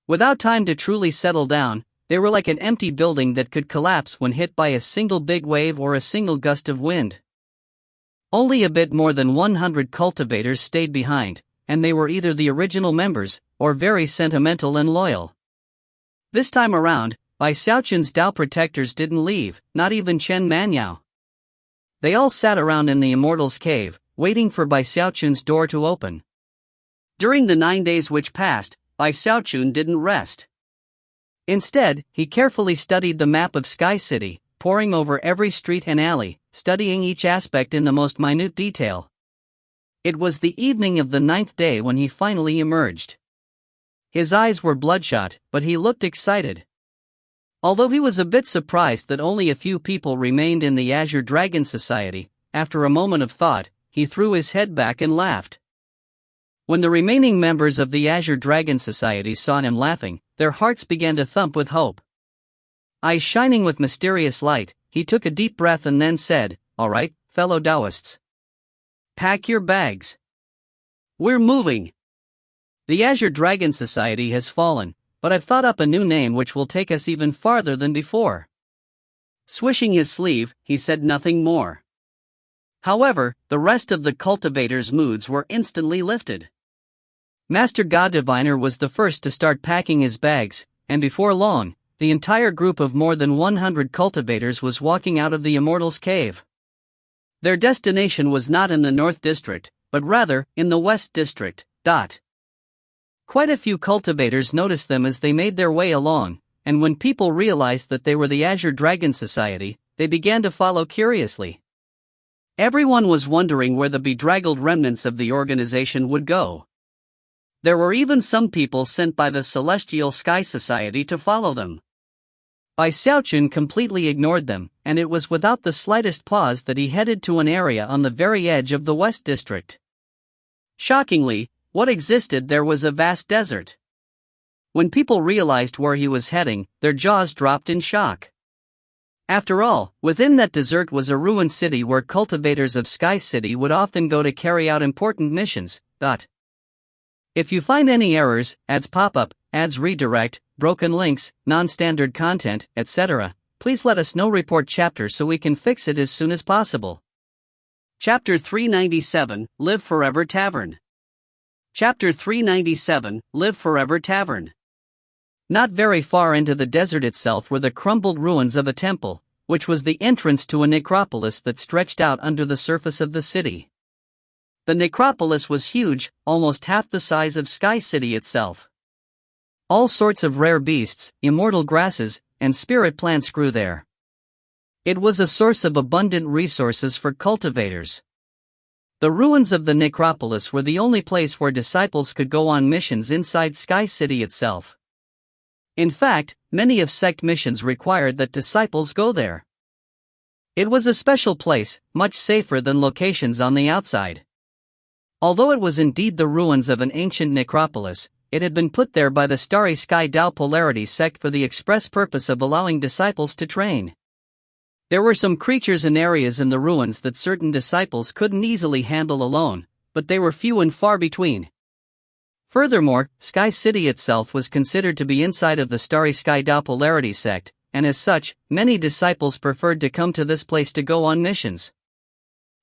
Without time to truly settle down, they were like an empty building that could collapse when hit by a single big wave or a single gust of wind. Only a bit more than 100 cultivators stayed behind, and they were either the original members, or very sentimental and loyal. This time around, Bai Xiaochun's Dao protectors didn't leave, not even Chen Manyao. They all sat around in the Immortal's cave, waiting for Bai Xiaochun's door to open. During the 9 days which passed, Bai Xiaochun didn't rest. Instead, he carefully studied the map of Sky City, poring over every street and alley, studying each aspect in the most minute detail. It was the evening of the 9th day when he finally emerged. His eyes were bloodshot, but he looked excited. Although he was a bit surprised that only a few people remained in the Azure Dragon Society, after a moment of thought, he threw his head back and laughed. When the remaining members of the Azure Dragon Society saw him laughing, their hearts began to thump with hope. Eyes shining with mysterious light, he took a deep breath and then said, "All right, fellow Taoists. Pack your bags. We're moving. The Azure Dragon Society has fallen, but I've thought up a new name which will take us even farther than before." Swishing his sleeve, he said nothing more. However, the rest of the cultivators' moods were instantly lifted. Master God Diviner was the first to start packing his bags, and before long, the entire group of more than 100 cultivators was walking out of the Immortal's cave. Their destination was not in the North District, but rather in the West District. Quite a few cultivators noticed them as they made their way along, and when people realized that they were the Azure Dragon Society, they began to follow curiously. Everyone was wondering where the bedraggled remnants of the organization would go. There were even some people sent by the Celestial Sky Society to follow them. Xiaochun completely ignored them, and it was without the slightest pause that he headed to an area on the very edge of the West District. Shockingly, what existed there was a vast desert. When people realized where he was heading, their jaws dropped in shock. After all, within that desert was a ruined city where cultivators of Sky City would often go to carry out important missions. If you find any errors, ads pop up, ads redirect, broken links, non-standard content, etc., please let us know. Report chapter so we can fix it as soon as possible. Chapter 397, Live Forever Tavern. Chapter 397, Live Forever Tavern. Not very far into the desert itself were the crumbled ruins of a temple, which was the entrance to a necropolis that stretched out under the surface of the city. The necropolis was huge, almost half the size of Sky City itself. All sorts of rare beasts, immortal grasses, and spirit plants grew there. It was a source of abundant resources for cultivators. The ruins of the necropolis were the only place where disciples could go on missions inside Sky City itself. In fact, many of sect missions required that disciples go there. It was a special place, much safer than locations on the outside. Although it was indeed the ruins of an ancient necropolis, it had been put there by the Starry Sky Tao Polarity sect for the express purpose of allowing disciples to train. There were some creatures and areas in the ruins that certain disciples couldn't easily handle alone, but they were few and far between. Furthermore, Sky City itself was considered to be inside of the Starry Sky Tao Polarity sect, and as such, many disciples preferred to come to this place to go on missions.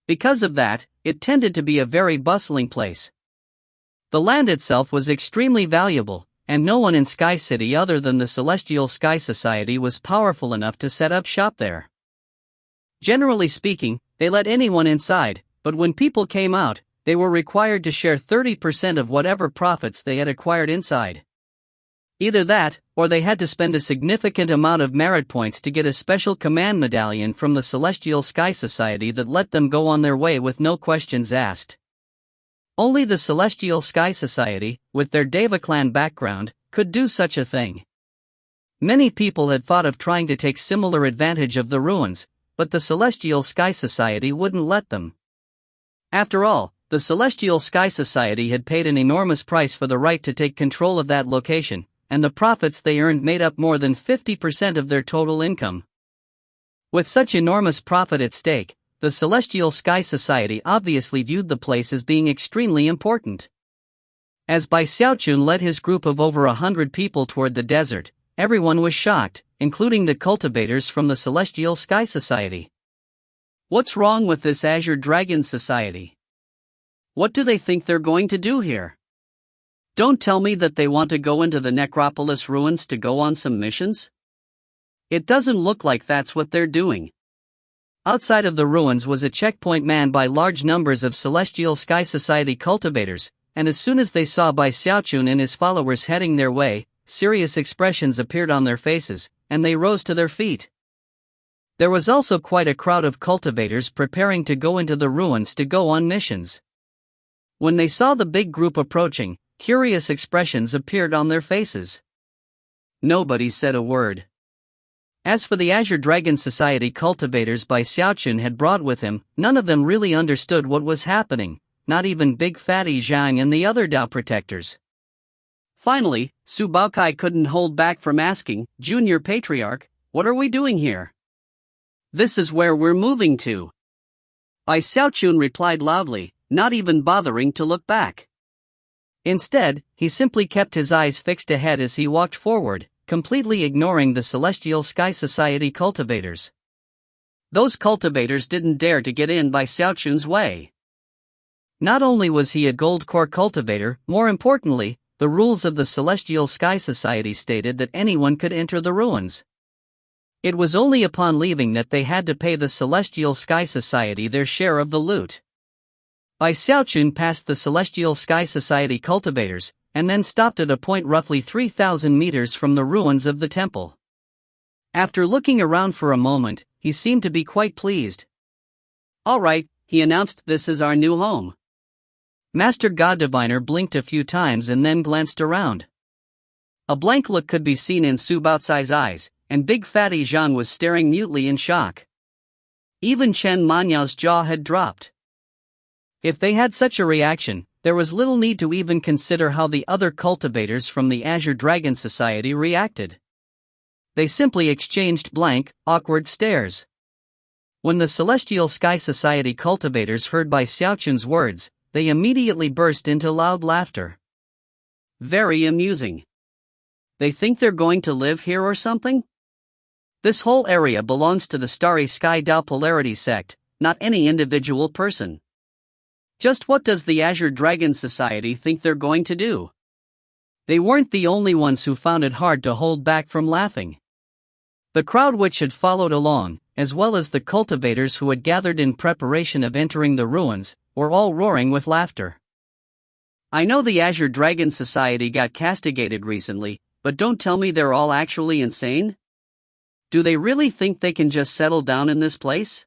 Because of that, it tended to be a very bustling place. The land itself was extremely valuable, and no one in Sky City other than the Celestial Sky Society was powerful enough to set up shop there. Generally speaking, they let anyone inside, but when people came out, they were required to share 30% of whatever profits they had acquired inside. Either that, or they had to spend a significant amount of merit points to get a special command medallion from the Celestial Sky Society that let them go on their way with no questions asked. Only the Celestial Sky Society, with their Deva clan background, could do such a thing. Many people had thought of trying to take similar advantage of the ruins, but the Celestial Sky Society wouldn't let them. After all, the Celestial Sky Society had paid an enormous price for the right to take control of that location, and the profits they earned made up more than 50% of their total income. With such enormous profit at stake, the Celestial Sky Society obviously viewed the place as being extremely important. As Xiaochun led his group of over 100 people toward the desert, everyone was shocked, including the cultivators from the Celestial Sky Society. What's wrong with this Azure Dragon Society? What do they think they're going to do here? Don't tell me that they want to go into the necropolis ruins to go on some missions? It doesn't look like that's what they're doing. Outside of the ruins was a checkpoint manned by large numbers of Celestial Sky Society cultivators, and as soon as they saw Xiaochun and his followers heading their way, serious expressions appeared on their faces, and they rose to their feet. There was also quite a crowd of cultivators preparing to go into the ruins to go on missions. When they saw the big group approaching, curious expressions appeared on their faces. Nobody said a word. As for the Azure Dragon Society cultivators Xiaochun had brought with him, none of them really understood what was happening, not even Big Fatty Zhang and the other Dao protectors. Finally, Su Baokai couldn't hold back from asking, "Junior Patriarch, what are we doing here?" "This is where we're moving to." Xiaochun replied loudly, not even bothering to look back. Instead, he simply kept his eyes fixed ahead as he walked forward, completely ignoring the Celestial Sky Society cultivators. Those cultivators didn't dare to get in Xiaochun's way. Not only was he a gold core cultivator, more importantly, the rules of the Celestial Sky Society stated that anyone could enter the ruins. It was only upon leaving that they had to pay the Celestial Sky Society their share of the loot. Xiaochun passed the Celestial Sky Society cultivators, and then stopped at a point roughly 3,000 meters from the ruins of the temple. After looking around for a moment, he seemed to be quite pleased. "All right," he announced, "this is our new home." Master God Diviner blinked a few times and then glanced around. A blank look could be seen in Su Baocai's eyes, and Big Fatty Zhang was staring mutely in shock. Even Chen Manyao's jaw had dropped. If they had such a reaction, there was little need to even consider how the other cultivators from the Azure Dragon Society reacted. They simply exchanged blank, awkward stares. When the Celestial Sky Society cultivators heard Bai Xiaochun's words, they immediately burst into loud laughter. Very amusing. They think they're going to live here or something? This whole area belongs to the Starry Sky Dao Polarity sect, not any individual person. Just what does the Azure Dragon Society think they're going to do? They weren't the only ones who found it hard to hold back from laughing. The crowd which had followed along, as well as the cultivators who had gathered in preparation of entering the ruins, were all roaring with laughter. I know the Azure Dragon Society got castigated recently, but don't tell me they're all actually insane? Do they really think they can just settle down in this place?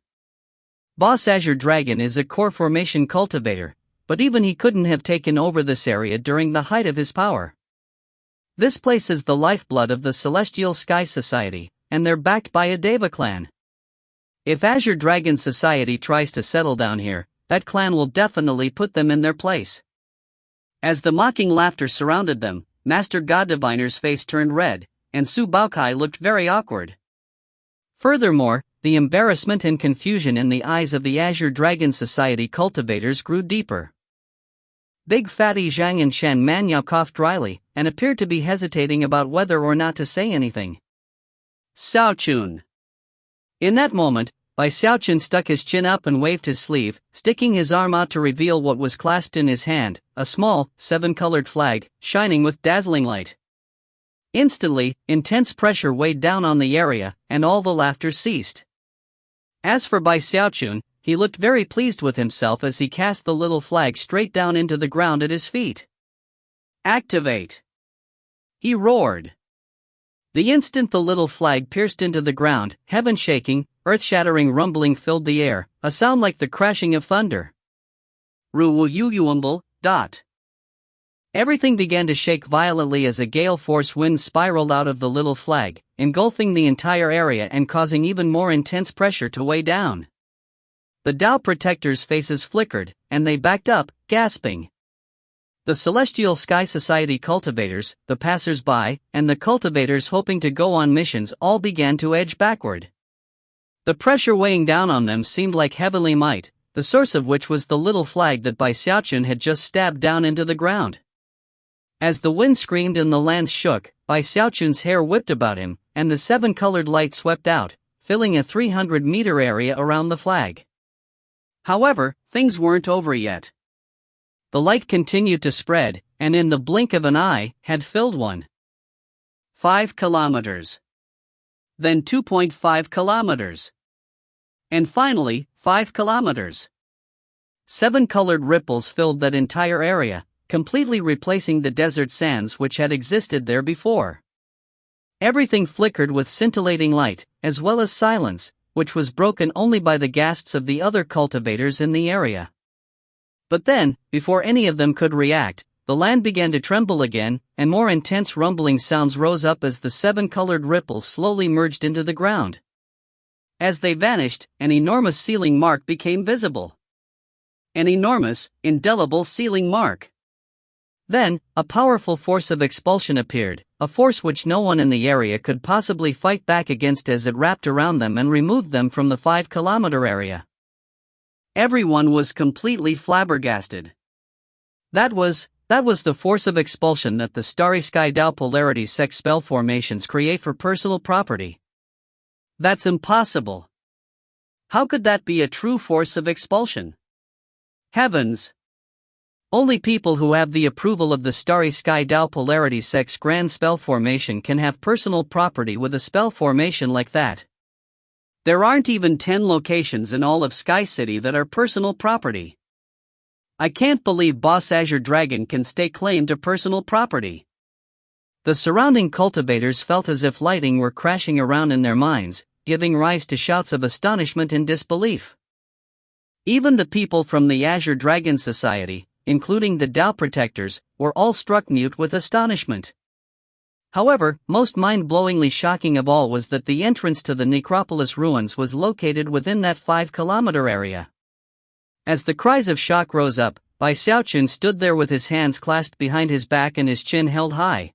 Boss Azure Dragon is a core formation cultivator, but even he couldn't have taken over this area during the height of his power. This place is the lifeblood of the Celestial Sky Society, and they're backed by a Deva clan. If Azure Dragon Society tries to settle down here, that clan will definitely put them in their place. As the mocking laughter surrounded them, Master God Diviner's face turned red, and Su Baocai looked very awkward. Furthermore, the embarrassment and confusion in the eyes of the Azure Dragon Society cultivators grew deeper. Big Fatty Zhang and Chen Manyao coughed dryly, and appeared to be hesitating about whether or not to say anything. Xiaochun. In that moment, Bai Xiaochun stuck his chin up and waved his sleeve, sticking his arm out to reveal what was clasped in his hand, a small, 7-colored flag, shining with dazzling light. Instantly, intense pressure weighed down on the area, and all the laughter ceased. As for Bai Xiaochun, he looked very pleased with himself as he cast the little flag straight down into the ground at his feet. "Activate!" he roared. The instant the little flag pierced into the ground, heaven shaking, earth-shattering rumbling filled the air, a sound like the crashing of thunder. Ru-wu-yu-yu-umble, dot. Everything began to shake violently as a gale-force wind spiraled out of the little flag, engulfing the entire area and causing even more intense pressure to weigh down. The Dao Protectors' faces flickered, and they backed up, gasping. The Celestial Sky Society cultivators, the passers-by, and the cultivators hoping to go on missions all began to edge backward. The pressure weighing down on them seemed like heavenly might, the source of which was the little flag that Bai Xiaochun had just stabbed down into the ground. As the wind screamed and the land shook, Bai Xiaochun's hair whipped about him, and the 7-colored light swept out, filling a 300-meter area around the flag. However, things weren't over yet. The light continued to spread, and in the blink of an eye, had filled 1.5 kilometers. Then 2.5 kilometers. And finally, 5 kilometers. 7-colored ripples filled that entire area, completely replacing the desert sands which had existed there before. Everything flickered with scintillating light, as well as silence, which was broken only by the gasps of the other cultivators in the area. But then, before any of them could react, the land began to tremble again, and more intense rumbling sounds rose up as the 7-colored ripples slowly merged into the ground. As they vanished, an enormous sealing mark became visible. An enormous, indelible sealing mark. Then, a powerful force of expulsion appeared, a force which no one in the area could possibly fight back against as it wrapped around them and removed them from the 5-kilometer area. Everyone was completely flabbergasted. That was the force of expulsion that the Starry Sky Dao Polarity sect spell formations create for personal property. That's impossible. How could that be a true force of expulsion? Heavens! Only people who have the approval of the Starry Sky Dao Polarity sect's grand spell formation can have personal property with a spell formation like that. There aren't even 10 locations in all of Sky City that are personal property. I can't believe Boss Azure Dragon can stake claim to personal property. The surrounding cultivators felt as if lightning were crashing around in their minds, giving rise to shouts of astonishment and disbelief. Even the people from the Azure Dragon Society, including the Tao Protectors, were all struck mute with astonishment. However, most mind-blowingly shocking of all was that the entrance to the necropolis ruins was located within that 5-kilometer area. As the cries of shock rose up, Bai Xiaochun stood there with his hands clasped behind his back and his chin held high.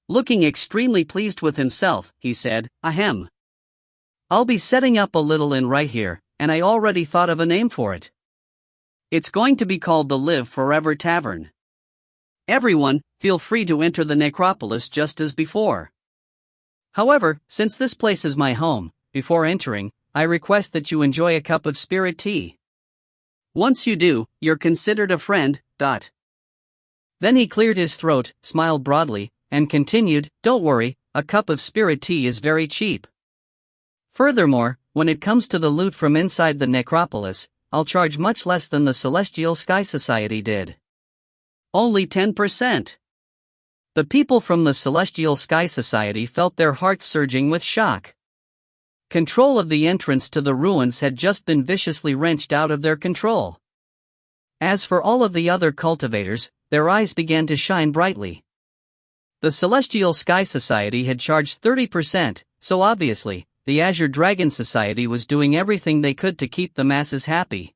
Looking extremely pleased with himself, he said, "Ahem. I'll be setting up a little inn right here, and I already thought of a name for it. It's going to be called the Live Forever Tavern. Everyone, feel free to enter the necropolis just as before. However, since this place is my home, before entering, I request that you enjoy a cup of spirit tea. Once you do, you're considered a friend. Then he cleared his throat, smiled broadly, and continued, "Don't worry, a cup of spirit tea is very cheap. Furthermore, when it comes to the loot from inside the necropolis, I'll charge much less than the Celestial Sky Society did. Only 10%. The people from the Celestial Sky Society felt their hearts surging with shock. Control of the entrance to the ruins had just been viciously wrenched out of their control. As for all of the other cultivators, their eyes began to shine brightly. The Celestial Sky Society had charged 30%, so obviously, the Azure Dragon Society was doing everything they could to keep the masses happy.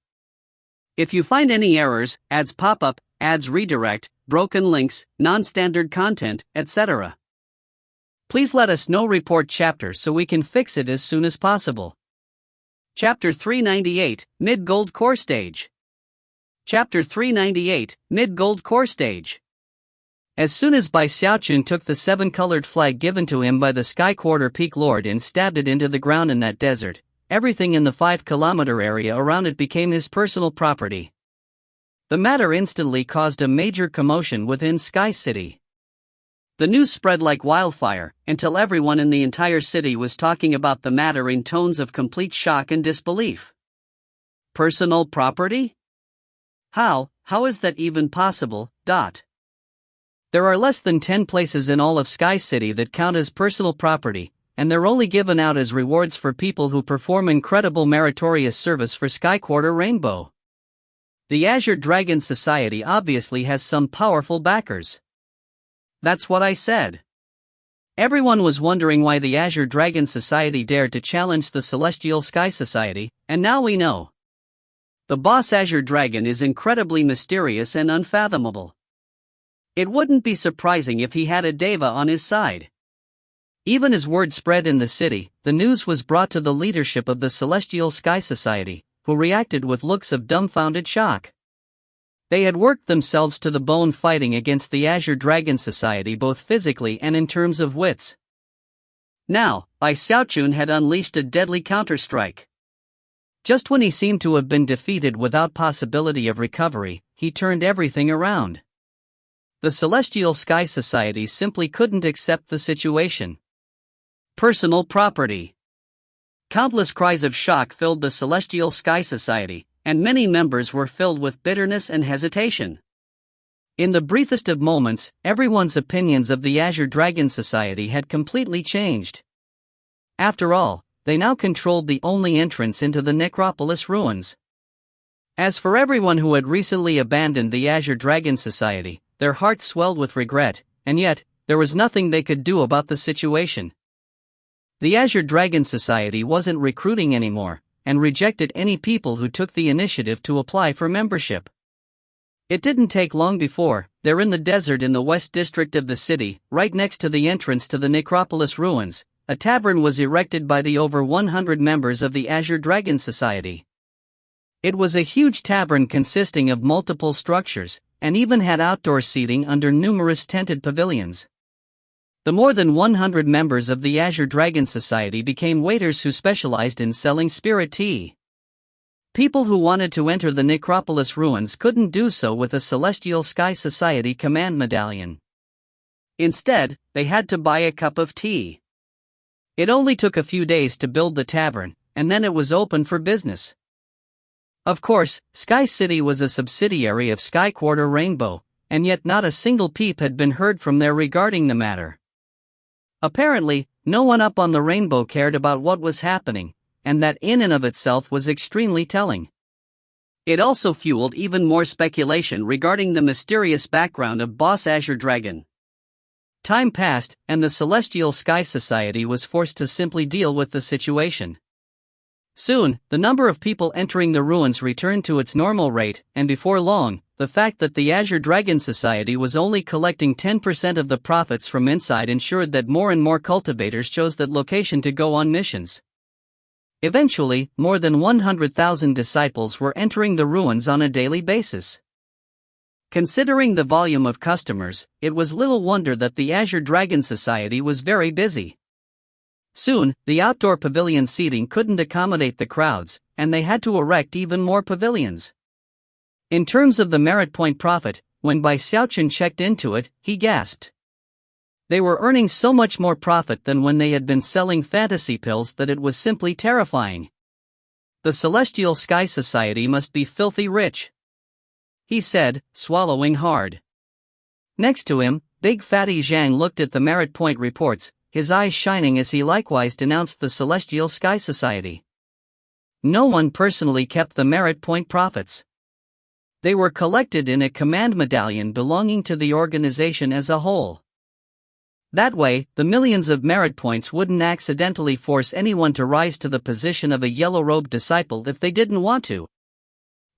If you find any errors, ads pop up, ads redirect, broken links, non-standard content, etc., please let us know. Report chapter so we can fix it as soon as possible. Chapter 398, Mid-Gold Core Stage. Chapter 398, Mid-Gold Core Stage. As soon as Bai Xiaochun took the 7-colored flag given to him by the Sky Quarter Peak Lord and stabbed it into the ground in that desert, everything in the 5-kilometer area around it became his personal property. The matter instantly caused a major commotion within Sky City. The news spread like wildfire, until everyone in the entire city was talking about the matter in tones of complete shock and disbelief. Personal property? How is that even possible? There are less than 10 places in all of Sky City that count as personal property, and they're only given out as rewards for people who perform incredible meritorious service for Sky Quarter Rainbow. The Azure Dragon Society obviously has some powerful backers. That's what I said. Everyone was wondering why the Azure Dragon Society dared to challenge the Celestial Sky Society, and now we know. The boss Azure Dragon is incredibly mysterious and unfathomable. It wouldn't be surprising if he had a deva on his side. Even as word spread in the city, the news was brought to the leadership of the Celestial Sky Society, who reacted with looks of dumbfounded shock. They had worked themselves to the bone fighting against the Azure Dragon Society both physically and in terms of wits. Now, Bai Xiaochun had unleashed a deadly counterstrike. Just when he seemed to have been defeated without possibility of recovery, he turned everything around. The Celestial Sky Society simply couldn't accept the situation. Personal property. Countless cries of shock filled the Celestial Sky Society, and many members were filled with bitterness and hesitation. In the briefest of moments, everyone's opinions of the Azure Dragon Society had completely changed. After all, they now controlled the only entrance into the necropolis ruins. As for everyone who had recently abandoned the Azure Dragon Society, their hearts swelled with regret, and yet, there was nothing they could do about the situation. The Azure Dragon Society wasn't recruiting anymore, and rejected any people who took the initiative to apply for membership. It didn't take long before, there in the desert in the west district of the city, right next to the entrance to the necropolis ruins, a tavern was erected by the over 100 members of the Azure Dragon Society. It was a huge tavern consisting of multiple structures, and even had outdoor seating under numerous tented pavilions. The more than 100 members of the Azure Dragon Society became waiters who specialized in selling spirit tea. People who wanted to enter the necropolis ruins couldn't do so with a Celestial Sky Society command medallion. Instead, they had to buy a cup of tea. It only took a few days to build the tavern, and then it was open for business. Of course, Sky City was a subsidiary of Sky Quarter Rainbow, and yet not a single peep had been heard from there regarding the matter. Apparently, no one up on the rainbow cared about what was happening, and that in and of itself was extremely telling. It also fueled even more speculation regarding the mysterious background of Boss Azure Dragon. Time passed, and the Celestial Sky Society was forced to simply deal with the situation. Soon, the number of people entering the ruins returned to its normal rate, and before long, the fact that the Azure Dragon Society was only collecting 10% of the profits from inside ensured that more and more cultivators chose that location to go on missions. Eventually, more than 100,000 disciples were entering the ruins on a daily basis. Considering the volume of customers, it was little wonder that the Azure Dragon Society was very busy. Soon, the outdoor pavilion seating couldn't accommodate the crowds, and they had to erect even more pavilions. In terms of the merit point profit, when Xiaochun checked into it, he gasped. They were earning so much more profit than when they had been selling fantasy pills that it was simply terrifying. The Celestial Sky Society must be filthy rich, he said, swallowing hard. Next to him, Big Fatty Zhang looked at the merit point reports, his eyes shining as he likewise denounced the Celestial Sky Society. No one personally kept the merit point profits. They were collected in a command medallion belonging to the organization as a whole. That way, the millions of merit points wouldn't accidentally force anyone to rise to the position of a yellow-robed disciple if they didn't want to.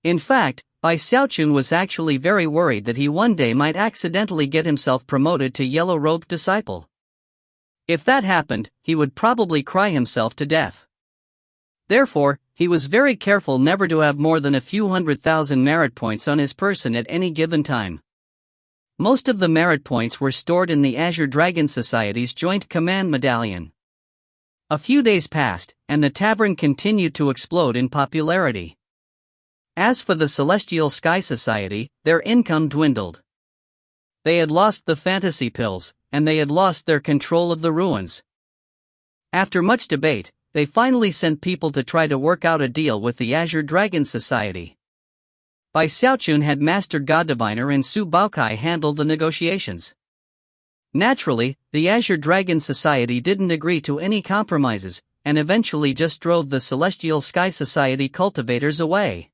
In fact, Xiaochun was actually very worried that he one day might accidentally get himself promoted to yellow-robed disciple. If that happened, he would probably cry himself to death. Therefore, he was very careful never to have more than a few 100,000 merit points on his person at any given time. Most of the merit points were stored in the Azure Dragon Society's joint command medallion. A few days passed, and the tavern continued to explode in popularity. As for the Celestial Sky Society, their income dwindled. They had lost the fantasy pills, and they had lost their control of the ruins. After much debate, they finally sent people to try to work out a deal with the Azure Dragon Society. Xiaochun had Master God Diviner and Su Baokai handle the negotiations. Naturally, the Azure Dragon Society didn't agree to any compromises, and eventually just drove the Celestial Sky Society cultivators away.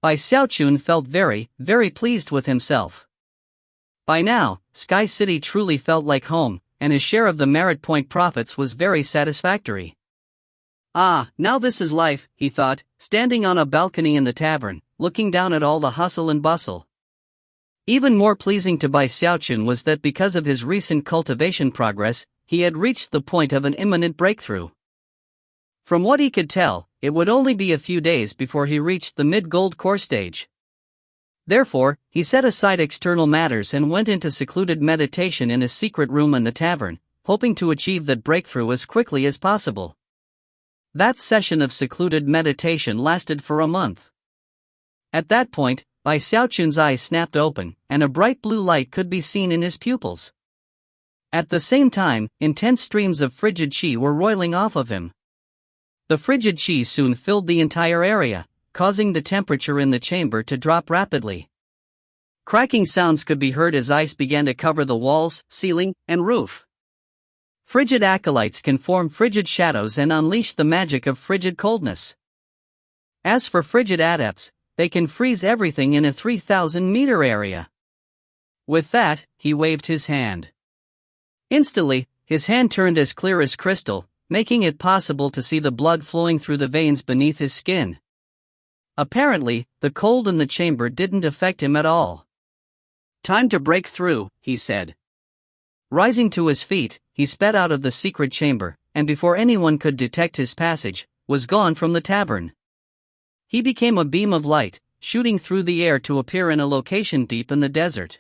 Xiaochun felt very, very pleased with himself. By now, Sky City truly felt like home, and his share of the merit point profits was very satisfactory. Ah, now this is life, he thought, standing on a balcony in the tavern, looking down at all the hustle and bustle. Even more pleasing to Xiaochun was that because of his recent cultivation progress, he had reached the point of an imminent breakthrough. From what he could tell, it would only be a few days before he reached the mid-gold core stage. Therefore, he set aside external matters and went into secluded meditation in a secret room in the tavern, hoping to achieve that breakthrough as quickly as possible. That session of secluded meditation lasted for a month. At that point, Xiaochun's eyes snapped open, and a bright blue light could be seen in his pupils. At the same time, intense streams of frigid qi were roiling off of him. The frigid qi soon filled the entire area, causing the temperature in the chamber to drop rapidly. Cracking sounds could be heard as ice began to cover the walls, ceiling, and roof. Frigid acolytes can form frigid shadows and unleash the magic of frigid coldness. As for frigid adepts, they can freeze everything in a 3,000-meter area. With that, he waved his hand. Instantly, his hand turned as clear as crystal, making it possible to see the blood flowing through the veins beneath his skin. Apparently, the cold in the chamber didn't affect him at all. "Time to break through," he said. Rising to his feet, he sped out of the secret chamber, and before anyone could detect his passage, was gone from the tavern. He became a beam of light, shooting through the air to appear in a location deep in the desert.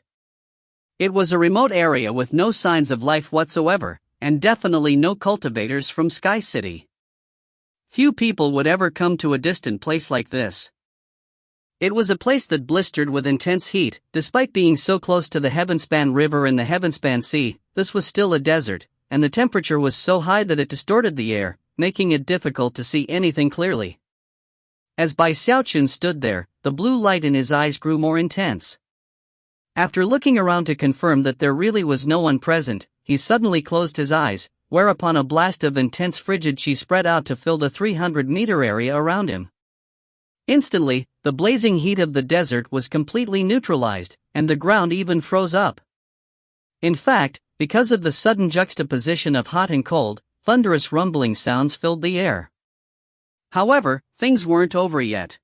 It was a remote area with no signs of life whatsoever, and definitely no cultivators from Sky City. Few people would ever come to a distant place like this. It was a place that blistered with intense heat. Despite being so close to the Heavenspan River and the Heavenspan Sea, this was still a desert, and the temperature was so high that it distorted the air, making it difficult to see anything clearly. As Bai Xiaochun stood there, the blue light in his eyes grew more intense. After looking around to confirm that there really was no one present, he suddenly closed his eyes, whereupon a blast of intense frigid qi spread out to fill the 300-meter area around him. Instantly, the blazing heat of the desert was completely neutralized, and the ground even froze up. In fact, because of the sudden juxtaposition of hot and cold, thunderous rumbling sounds filled the air. However, things weren't over yet.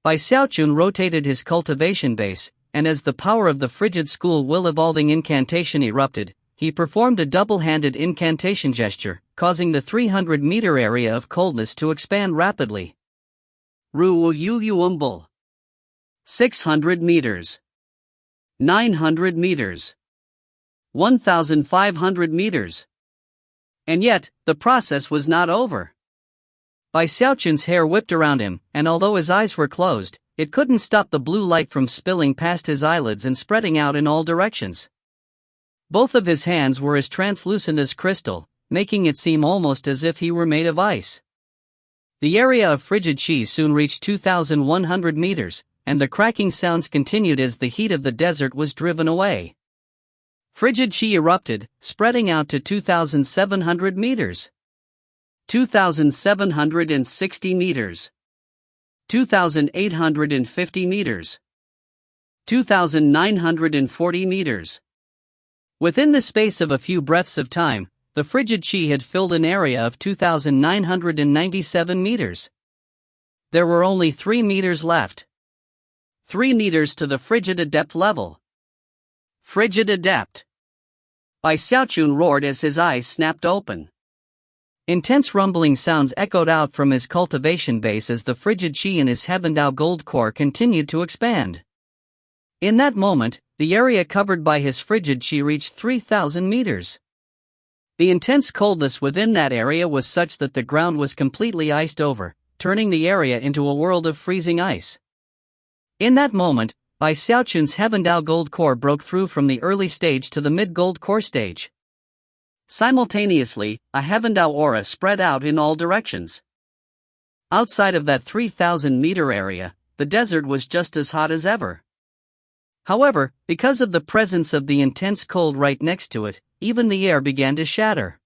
Bai Xiaochun rotated his cultivation base, and as the power of the frigid school will-evolving incantation erupted, he performed a double-handed incantation gesture, causing the 300-meter area of coldness to expand rapidly. Ru Yu Yuumbul. 600 meters. 900 meters. 1,500 meters. And yet, the process was not over. Bai Xiaochun's hair whipped around him, and although his eyes were closed, it couldn't stop the blue light from spilling past his eyelids and spreading out in all directions. Both of his hands were as translucent as crystal, making it seem almost as if he were made of ice. The area of frigid qi soon reached 2,100 meters, and the cracking sounds continued as the heat of the desert was driven away. Frigid qi erupted, spreading out to 2,700 meters. 2,760 meters. 2,850 meters. 2,940 meters. Within the space of a few breaths of time, the frigid qi had filled an area of 2,997 meters. There were only 3 meters left. 3 meters to the frigid adept level. Frigid adept. Bai Xiaochun roared as his eyes snapped open. Intense rumbling sounds echoed out from his cultivation base as the frigid qi in his Heavendao gold core continued to expand. In that moment, the area covered by his frigid qi reached 3,000 meters. The intense coldness within that area was such that the ground was completely iced over, turning the area into a world of freezing ice. In that moment, Bai Xiaochun's Heavendao gold core broke through from the early stage to the mid-gold core stage. Simultaneously, a Heavendao aura spread out in all directions. Outside of that 3,000-meter area, the desert was just as hot as ever. However, because of the presence of the intense cold right next to it, even the air began to shatter.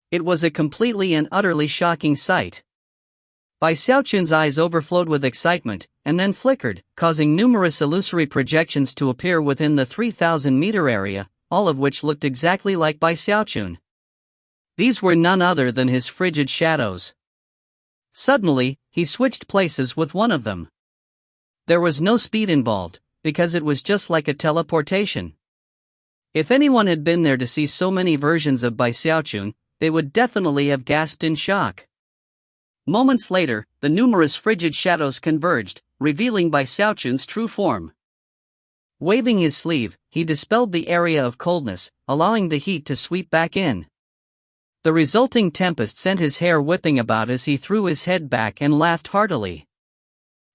It was a completely and utterly shocking sight. Bai Xiaochun's eyes overflowed with excitement, and then flickered, causing numerous illusory projections to appear within the 3,000-meter area, all of which looked exactly like Bai Xiaochun. These were none other than his frigid shadows. Suddenly, he switched places with one of them. There was no speed involved, because it was just like a teleportation. If anyone had been there to see so many versions of Bai Xiaochun, they would definitely have gasped in shock. Moments later, the numerous frigid shadows converged, revealing Bai Xiaochun's true form. Waving his sleeve, he dispelled the area of coldness, allowing the heat to sweep back in. The resulting tempest sent his hair whipping about as he threw his head back and laughed heartily.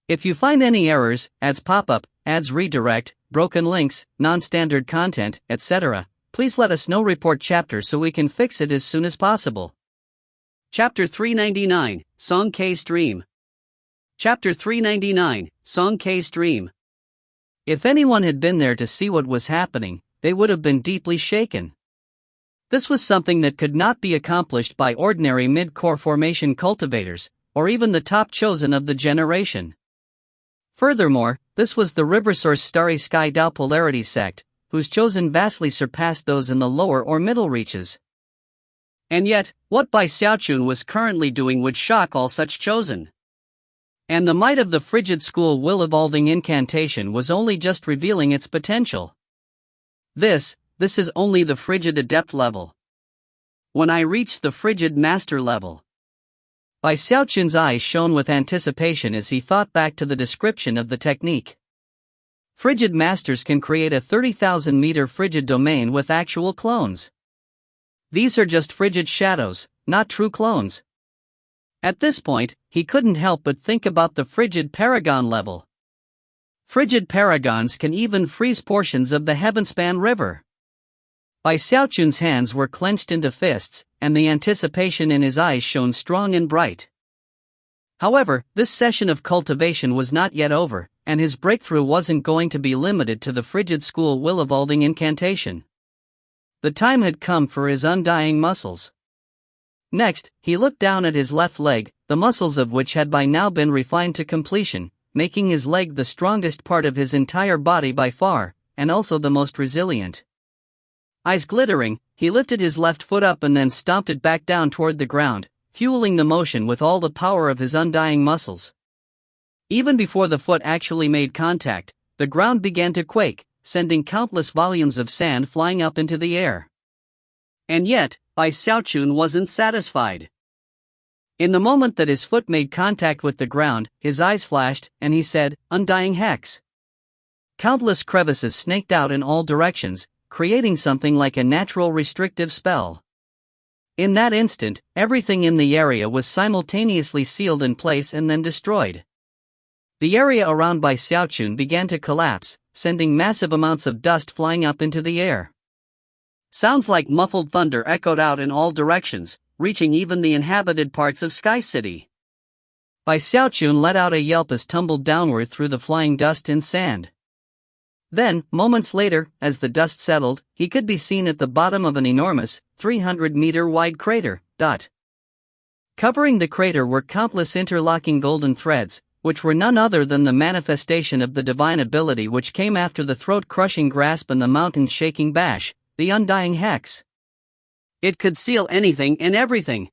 If you find any errors, ads pop up, ads redirect, broken links, non-standard content, etc., please let us know. Report chapter so we can fix it as soon as possible. Chapter 399, Song K's Dream. Chapter 399, Song K's Dream. If anyone had been there to see what was happening, they would have been deeply shaken. This was something that could not be accomplished by ordinary mid-core formation cultivators, or even the top chosen of the generation. Furthermore, this was the Riversource Starry Sky Dao Polarity sect, whose chosen vastly surpassed those in the lower or middle reaches. And yet, what Bai Xiaochun was currently doing would shock all such chosen. And the might of the frigid school will-evolving incantation was only just revealing its potential. This is only the frigid adept level. When I reach the frigid master level. Bai Xiaochun's eyes shone with anticipation as he thought back to the description of the technique. Frigid masters can create a 30,000-meter frigid domain with actual clones. These are just frigid shadows, not true clones. At this point, he couldn't help but think about the frigid paragon level. Frigid paragons can even freeze portions of the Heavenspan River. Bai Xiaochun's hands were clenched into fists, and the anticipation in his eyes shone strong and bright. However, this session of cultivation was not yet over, and his breakthrough wasn't going to be limited to the frigid school will-evolving incantation. The time had come for his undying muscles. Next, he looked down at his left leg, the muscles of which had by now been refined to completion, making his leg the strongest part of his entire body by far, and also the most resilient. Eyes glittering, he lifted his left foot up and then stomped it back down toward the ground, fueling the motion with all the power of his undying muscles. Even before the foot actually made contact, the ground began to quake, sending countless volumes of sand flying up into the air. And yet, Xiaochun wasn't satisfied. In the moment that his foot made contact with the ground, his eyes flashed, and he said, "Undying Hex." Countless crevices snaked out in all directions, creating something like a natural restrictive spell. In that instant, everything in the area was simultaneously sealed in place and then destroyed. The area around Xiaochun began to collapse, sending massive amounts of dust flying up into the air. Sounds like muffled thunder echoed out in all directions, reaching even the inhabited parts of Sky City. Xiaochun let out a yelp as tumbled downward through the flying dust and sand. Then, moments later, as the dust settled, he could be seen at the bottom of an enormous, 300-meter-wide crater. Covering the crater were countless interlocking golden threads, which were none other than the manifestation of the divine ability which came after the throat-crushing grasp and the mountain-shaking bash, the Undying Hex. It could seal anything and everything.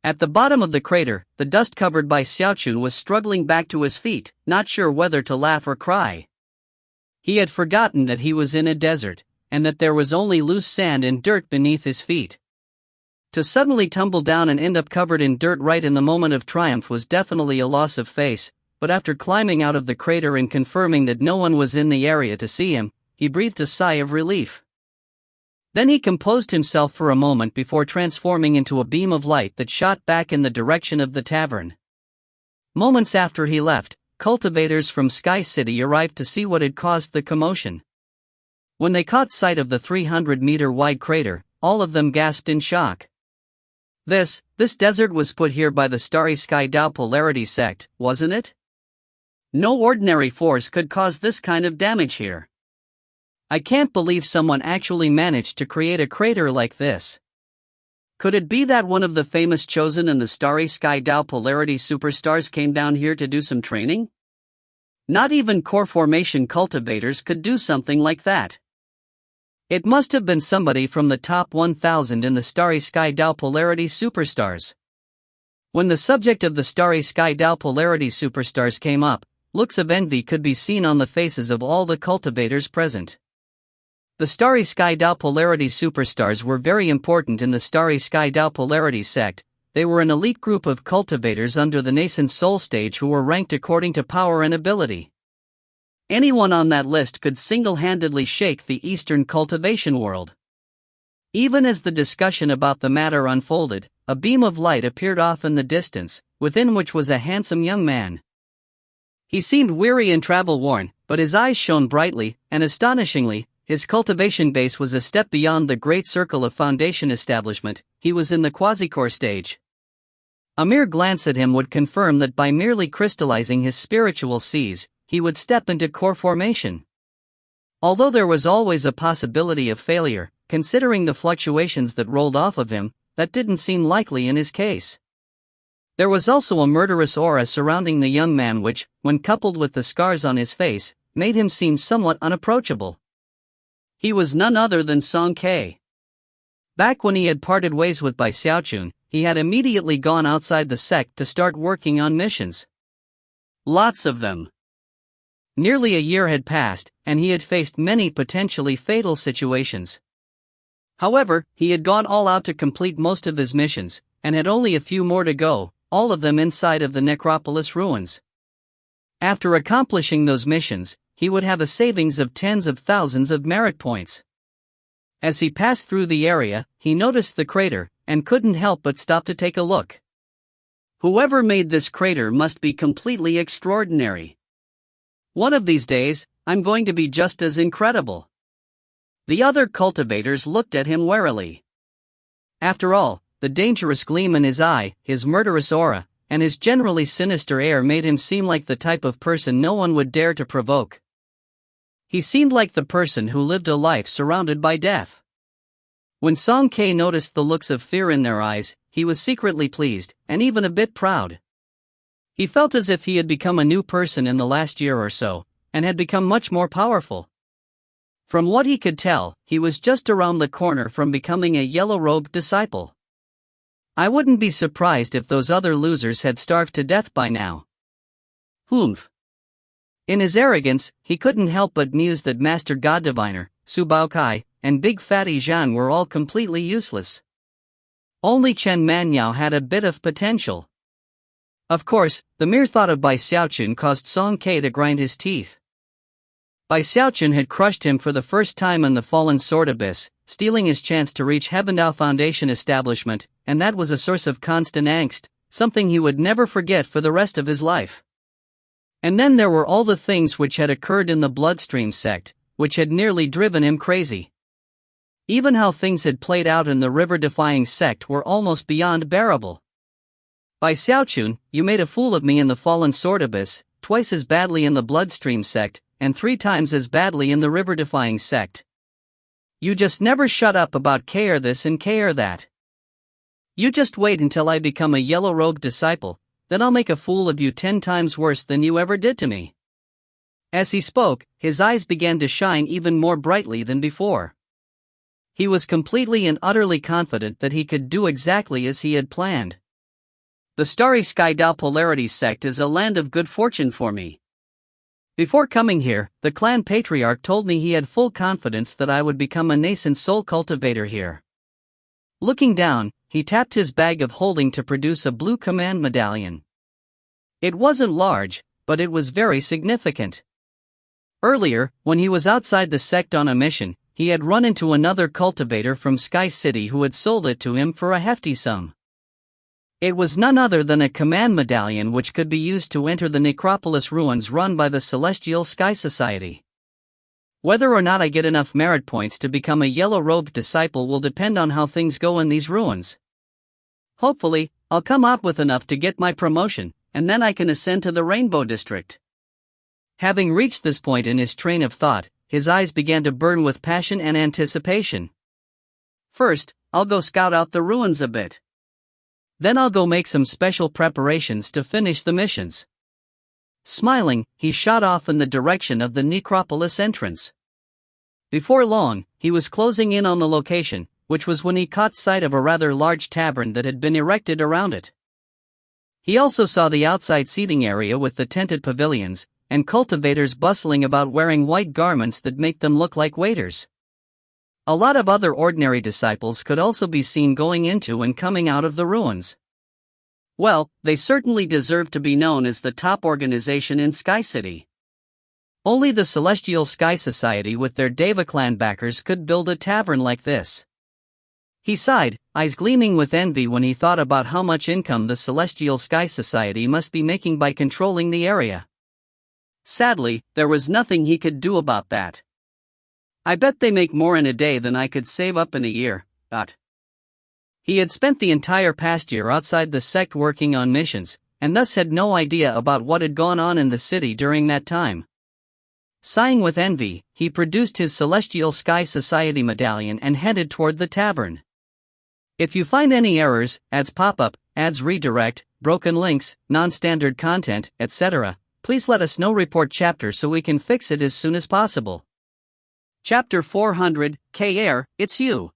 At the bottom of the crater, the dust-covered Xiaochun was struggling back to his feet, not sure whether to laugh or cry. He had forgotten that he was in a desert, and that there was only loose sand and dirt beneath his feet. To suddenly tumble down and end up covered in dirt right in the moment of triumph was definitely a loss of face, but after climbing out of the crater and confirming that no one was in the area to see him, he breathed a sigh of relief. Then he composed himself for a moment before transforming into a beam of light that shot back in the direction of the tavern. Moments after he left, cultivators from Sky City arrived to see what had caused the commotion. When they caught sight of the 300-meter-wide crater, all of them gasped in shock. This desert was put here by the Starry Sky Tao Polarity sect, wasn't it? No ordinary force could cause this kind of damage here. I can't believe someone actually managed to create a crater like this. Could it be that one of the famous Chosen and the Starry Sky Tao Polarity superstars came down here to do some training? Not even core formation cultivators could do something like that. It must have been somebody from the top 1,000 in the Starry Sky Tao Polarity superstars. When the subject of the Starry Sky Tao Polarity superstars came up, looks of envy could be seen on the faces of all the cultivators present. The Starry Sky Tao Polarity superstars were very important in the Starry Sky Tao Polarity sect. They were an elite group of cultivators under the nascent soul stage who were ranked according to power and ability. Anyone on that list could single-handedly shake the Eastern cultivation world. Even as the discussion about the matter unfolded, a beam of light appeared off in the distance, within which was a handsome young man. He seemed weary and travel-worn, but his eyes shone brightly, and astonishingly, his cultivation base was a step beyond the great circle of foundation establishment. He was in the quasi-core stage. A mere glance at him would confirm that by merely crystallizing his spiritual seas, he would step into core formation. Although there was always a possibility of failure, considering the fluctuations that rolled off of him, that didn't seem likely in his case. There was also a murderous aura surrounding the young man which, when coupled with the scars on his face, made him seem somewhat unapproachable. He was none other than Song Ke. Back when he had parted ways with Xiaochun, he had immediately gone outside the sect to start working on missions. Lots of them. Nearly a year had passed, and he had faced many potentially fatal situations. However, he had gone all out to complete most of his missions, and had only a few more to go, all of them inside of the necropolis ruins. After accomplishing those missions, he would have a savings of tens of thousands of merit points. As he passed through the area, he noticed the crater, and couldn't help but stop to take a look. Whoever made this crater must be completely extraordinary. One of these days, I'm going to be just as incredible. The other cultivators looked at him warily. After all, the dangerous gleam in his eye, his murderous aura, and his generally sinister air made him seem like the type of person no one would dare to provoke. He seemed like the person who lived a life surrounded by death. When Song K noticed the looks of fear in their eyes, he was secretly pleased, and even a bit proud. He felt as if he had become a new person in the last year or so, and had become much more powerful. From what he could tell, he was just around the corner from becoming a yellow-robed disciple. I wouldn't be surprised if those other losers had starved to death by now. Humph. In his arrogance, he couldn't help but muse that Master God Diviner, Su Baokai, and Big Fatty Zhan were all completely useless. Only Chen Manyao had a bit of potential. Of course, the mere thought of Bai Xiaochun caused Song K to grind his teeth. Bai Xiaochun had crushed him for the first time in the Fallen Sword Abyss, stealing his chance to reach Heavendao Foundation establishment, and that was a source of constant angst, something he would never forget for the rest of his life. And then there were all the things which had occurred in the Bloodstream sect, which had nearly driven him crazy. Even how things had played out in the river-defying sect were almost beyond bearable. Bai Xiaochun, you made a fool of me in the Fallen Sword Abyss, twice as badly in the Bloodstream sect, and 3 times as badly in the river-defying sect. You just never shut up about care this and care that. You just wait until I become a yellow-robed disciple, then I'll make a fool of you 10 times worse than you ever did to me. As he spoke, his eyes began to shine even more brightly than before. He was completely and utterly confident that he could do exactly as he had planned. The Starry Sky Dao Polarity sect is a land of good fortune for me. Before coming here, the clan patriarch told me he had full confidence that I would become a nascent soul cultivator here. Looking down, he tapped his bag of holding to produce a blue command medallion. It wasn't large, but it was very significant. Earlier, when he was outside the sect on a mission, he had run into another cultivator from Sky City who had sold it to him for a hefty sum. It was none other than a command medallion which could be used to enter the necropolis ruins run by the Celestial Sky Society. Whether or not I get enough merit points to become a yellow-robed disciple will depend on how things go in these ruins. Hopefully, I'll come out with enough to get my promotion, and then I can ascend to the Rainbow District. Having reached this point in his train of thought, his eyes began to burn with passion and anticipation. First, I'll go scout out the ruins a bit. Then I'll go make some special preparations to finish the missions. Smiling, he shot off in the direction of the necropolis entrance. Before long, he was closing in on the location, which was when he caught sight of a rather large tavern that had been erected around it. He also saw the outside seating area with the tented pavilions, and cultivators bustling about wearing white garments that make them look like waiters. A lot of other ordinary disciples could also be seen going into and coming out of the ruins. Well, they certainly deserve to be known as the top organization in Sky City. Only the Celestial Sky Society with their Deva clan backers could build a tavern like this. He sighed, eyes gleaming with envy when he thought about how much income the Celestial Sky Society must be making by controlling the area. Sadly, there was nothing he could do about that. I bet they make more in a day than I could save up in a year. He had spent the entire past year outside the sect working on missions, and thus had no idea about what had gone on in the city during that time. Sighing with envy, he produced his Celestial Sky Society medallion and headed toward the tavern. If you find any errors, ads pop up, ads redirect, broken links, non-standard content, etc., please let us know. Report chapter so we can fix it as soon as possible. Chapter 400, KR, it's you.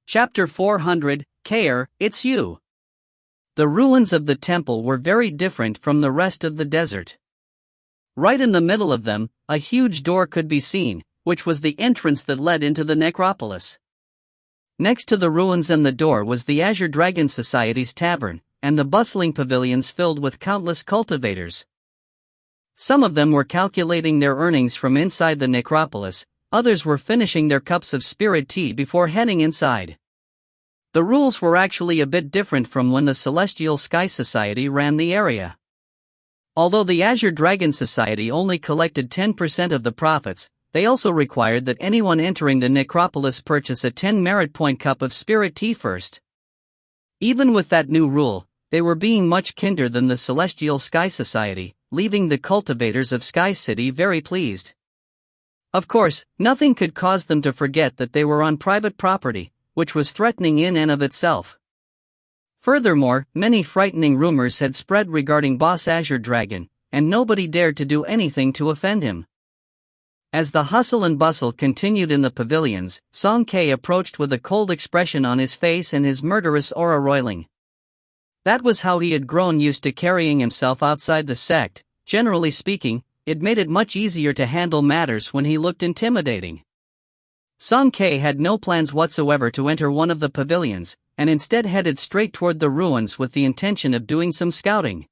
Chapter 400, KR, it's you. The ruins of the temple were very different from the rest of the desert. Right in the middle of them, a huge door could be seen, which was the entrance that led into the necropolis. Next to the ruins and the door was the Azure Dragon Society's tavern, and the bustling pavilions filled with countless cultivators. Some of them were calculating their earnings from inside the necropolis, others were finishing their cups of spirit tea before heading inside. The rules were actually a bit different from when the Celestial Sky Society ran the area. Although the Azure Dragon Society only collected 10% of the profits, they also required that anyone entering the necropolis purchase a 10 merit point cup of spirit tea first. Even with that new rule, they were being much kinder than the Celestial Sky Society, leaving the cultivators of Sky City very pleased. Of course, nothing could cause them to forget that they were on private property, which was threatening in and of itself. Furthermore, many frightening rumors had spread regarding Boss Azure Dragon, and nobody dared to do anything to offend him. As the hustle and bustle continued in the pavilions, Song K approached with a cold expression on his face and his murderous aura roiling. That was how he had grown used to carrying himself outside the sect. Generally speaking, it made it much easier to handle matters when he looked intimidating. Song K had no plans whatsoever to enter one of the pavilions, and instead headed straight toward the ruins with the intention of doing some scouting.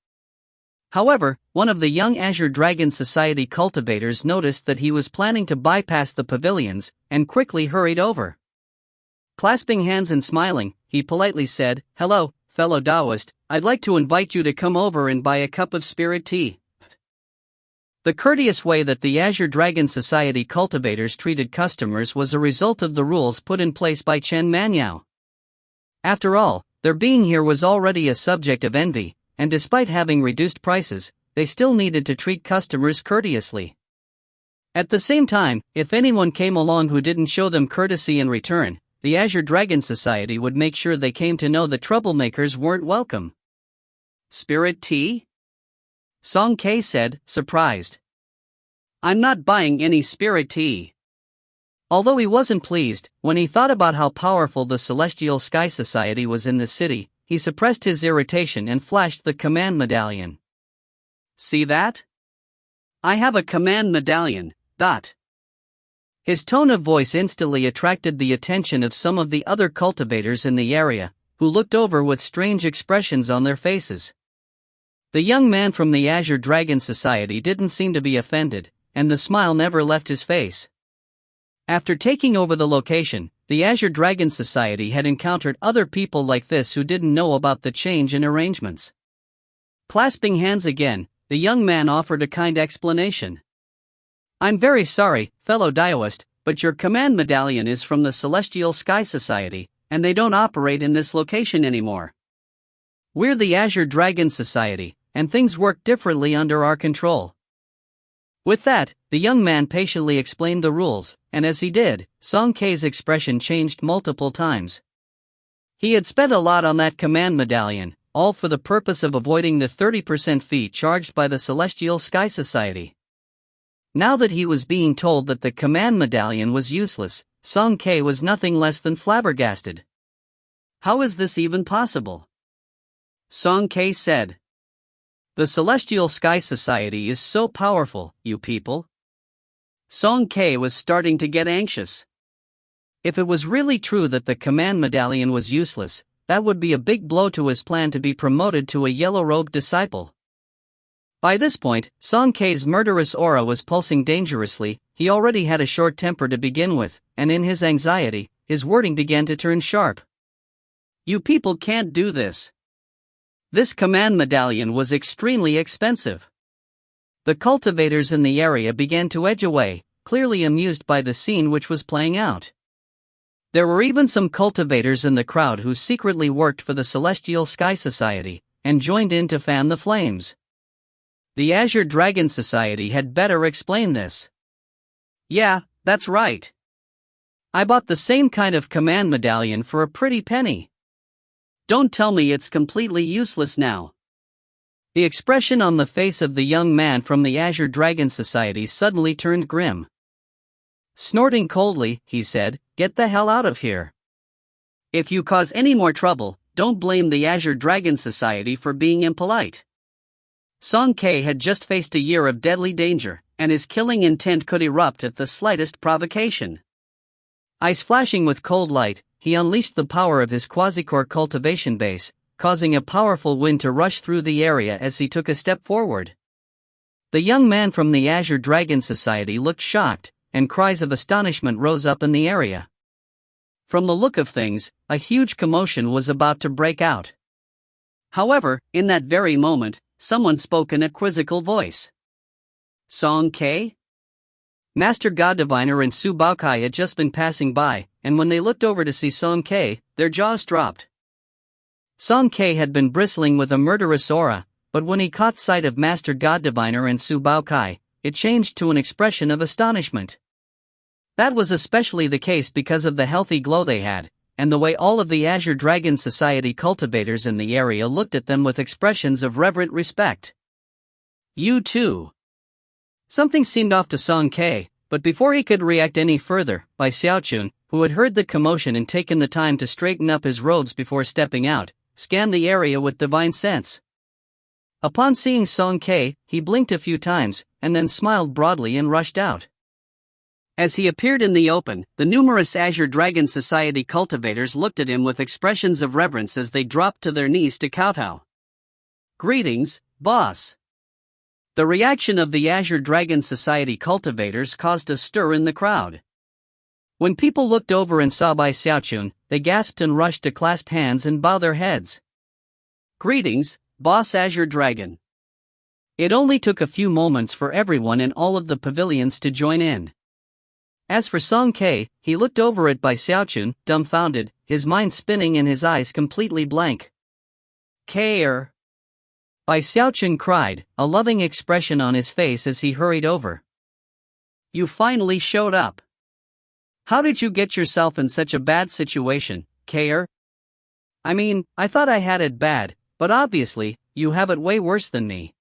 However, one of the young Azure Dragon Society cultivators noticed that he was planning to bypass the pavilions, and quickly hurried over. Clasping hands and smiling, he politely said, "Hello, fellow Taoist, I'd like to invite you to come over and buy a cup of spirit tea." The courteous way that the Azure Dragon Society cultivators treated customers was a result of the rules put in place by Chen Manyao. After all, their being here was already a subject of envy, and despite having reduced prices, they still needed to treat customers courteously. At the same time, if anyone came along who didn't show them courtesy in return, the Azure Dragon Society would make sure they came to know the troublemakers weren't welcome. "Spirit tea?" Song K said, surprised. "I'm not buying any spirit tea." Although he wasn't pleased, when he thought about how powerful the Celestial Sky Society was in the city, he suppressed his irritation and flashed the command medallion. "See that? I have a command medallion, dot." His tone of voice instantly attracted the attention of some of the other cultivators in the area, who looked over with strange expressions on their faces. The young man from the Azure Dragon Society didn't seem to be offended, and the smile never left his face. After taking over the location, the Azure Dragon Society had encountered other people like this who didn't know about the change in arrangements. Clasping hands again, the young man offered a kind explanation. "I'm very sorry, fellow Taoist, but your command medallion is from the Celestial Sky Society, and they don't operate in this location anymore. We're the Azure Dragon Society, and things work differently under our control." With that, the young man patiently explained the rules, and as he did, Song K's expression changed multiple times. He had spent a lot on that command medallion, all for the purpose of avoiding the 30% fee charged by the Celestial Sky Society. Now that he was being told that the command medallion was useless, Song K was nothing less than flabbergasted. "How is this even possible?" Song K said. "The Celestial Sky Society is so powerful, you people." Song K was starting to get anxious. If it was really true that the command medallion was useless, that would be a big blow to his plan to be promoted to a yellow-robed disciple. By this point, Song K's murderous aura was pulsing dangerously. He already had a short temper to begin with, and in his anxiety, his wording began to turn sharp. "You people can't do this. This command medallion was extremely expensive." The cultivators in the area began to edge away, clearly amused by the scene which was playing out. There were even some cultivators in the crowd who secretly worked for the Celestial Sky Society, and joined in to fan the flames. The Azure Dragon Society had better explain this. "Yeah, that's right. I bought the same kind of command medallion for a pretty penny. Don't tell me it's completely useless now." The expression on the face of the young man from the Azure Dragon Society suddenly turned grim. Snorting coldly, he said, "Get the hell out of here. If you cause any more trouble, don't blame the Azure Dragon Society for being impolite." Song K had just faced a year of deadly danger, and his killing intent could erupt at the slightest provocation. Eyes flashing with cold light, he unleashed the power of his quasi-core cultivation base, causing a powerful wind to rush through the area as he took a step forward. The young man from the Azure Dragon Society looked shocked, and cries of astonishment rose up in the area. From the look of things, a huge commotion was about to break out. However, in that very moment, someone spoke in a quizzical voice. "Song K?" Master God Diviner and Su Baokai had just been passing by, and when they looked over to see Song K, their jaws dropped. Song Ke had been bristling with a murderous aura, but when he caught sight of Master God Diviner and Su Baokai, it changed to an expression of astonishment. That was especially the case because of the healthy glow they had, and the way all of the Azure Dragon Society cultivators in the area looked at them with expressions of reverent respect. You too. Something seemed off to Song Ke, but before he could react any further, Bai Xiaochun, who had heard the commotion and taken the time to straighten up his robes before stepping out, scanned the area with divine sense. Upon seeing Song Ke, he blinked a few times, and then smiled broadly and rushed out. As he appeared in the open, the numerous Azure Dragon Society cultivators looked at him with expressions of reverence as they dropped to their knees to kowtow. Greetings, boss. The reaction of the Azure Dragon Society cultivators caused a stir in the crowd. When people looked over and saw Bai Xiaochun, they gasped and rushed to clasp hands and bow their heads. Greetings, Boss Azure Dragon. It only took a few moments for everyone in all of the pavilions to join in. As for Song Ke, he looked over at Bai Xiaochun, dumbfounded, his mind spinning and his eyes completely blank. Ke-er. Bai Xiaochun cried, a loving expression on his face as he hurried over. You finally showed up. How did you get yourself in such a bad situation, Ke-er? I mean, I thought I had it bad, but obviously, you have it way worse than me.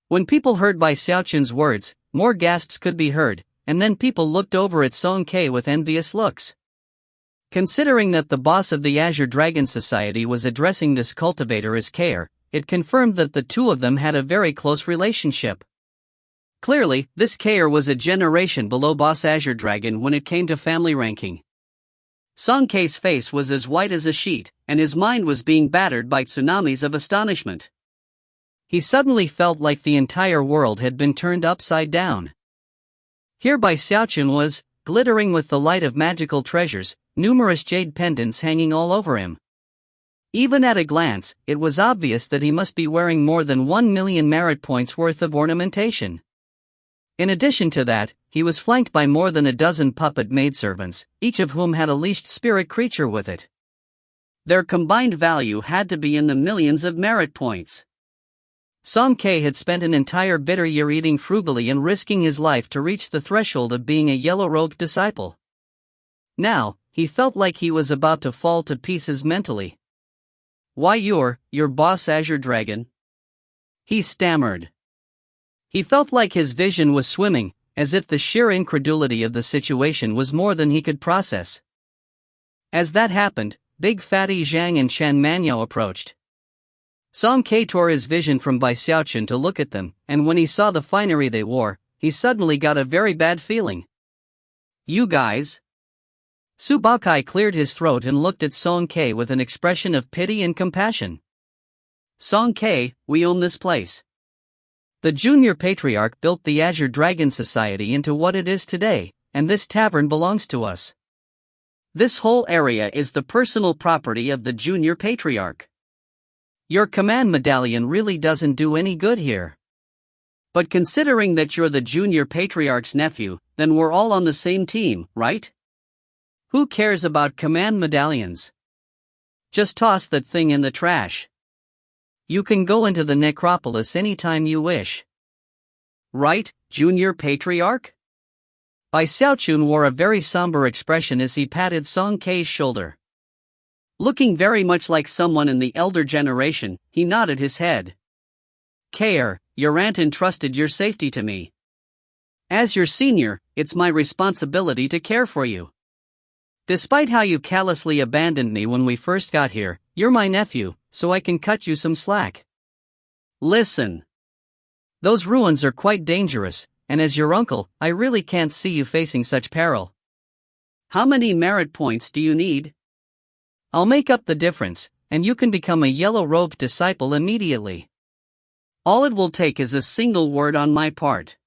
When people heard Bai Xiaochun's words, more gasps could be heard, and then people looked over at Song Ke with envious looks. Considering that the boss of the Azure Dragon Society was addressing this cultivator as Ke-er, it confirmed that the two of them had a very close relationship. Clearly, this Ke-er was a generation below Boss Azure Dragon when it came to family ranking. Song Ke's face was as white as a sheet, and his mind was being battered by tsunamis of astonishment. He suddenly felt like the entire world had been turned upside down. Here Bai Xiaochun was, glittering with the light of magical treasures, numerous jade pendants hanging all over him. Even at a glance, it was obvious that he must be wearing more than 1 million merit points worth of ornamentation. In addition to that, he was flanked by more than a dozen puppet maidservants, each of whom had a leashed spirit creature with it. Their combined value had to be in the millions of merit points. Song Ke had spent an entire bitter year eating frugally and risking his life to reach the threshold of being a yellow-robed disciple. Now, he felt like he was about to fall to pieces mentally. Why your boss Azure Dragon? He stammered. He felt like his vision was swimming, as if the sheer incredulity of the situation was more than he could process. As that happened, Big Fatty Zhang and Chen Manyao approached. Song Ke tore his vision from Bai Xiaochun to look at them, and when he saw the finery they wore, he suddenly got a very bad feeling. You guys? Su Baokai cleared his throat and looked at Song Ke with an expression of pity and compassion. Song Ke, we own this place. The Junior Patriarch built the Azure Dragon Society into what it is today, and this tavern belongs to us. This whole area is the personal property of the Junior Patriarch. Your command medallion really doesn't do any good here. But considering that you're the Junior Patriarch's nephew, then we're all on the same team, right? Who cares about command medallions? Just toss that thing in the trash. You can go into the necropolis anytime you wish. Right, Junior Patriarch? Bai Xiaochun wore a very somber expression as he patted Song Ke's shoulder. Looking very much like someone in the elder generation, he nodded his head. Ke-er, your aunt entrusted your safety to me. As your senior, it's my responsibility to care for you. Despite how you callously abandoned me when we first got here, you're my nephew, so I can cut you some slack. Listen. Those ruins are quite dangerous, and as your uncle, I really can't see you facing such peril. How many merit points do you need? I'll make up the difference, and you can become a yellow-robed disciple immediately. All it will take is a single word on my part.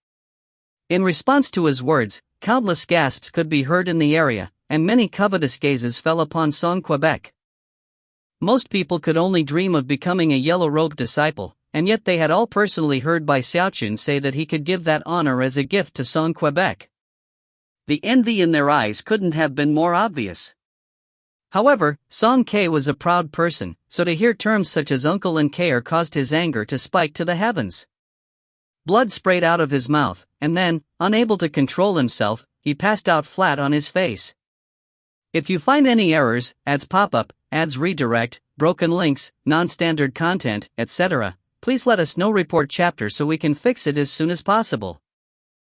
In response to his words, countless gasps could be heard in the area, and many covetous gazes fell upon Song Quebec. Most people could only dream of becoming a yellow-robed disciple, and yet they had all personally heard Bai Xiaochun say that he could give that honor as a gift to Song Quebec. The envy in their eyes couldn't have been more obvious. However, Song K was a proud person, so to hear terms such as uncle and K'er caused his anger to spike to the heavens. Blood sprayed out of his mouth, and then, unable to control himself, he passed out flat on his face. If you find any errors, ads pop up, ads redirect, broken links, non-standard content, etc., please let us know. Report chapter so we can fix it as soon as possible.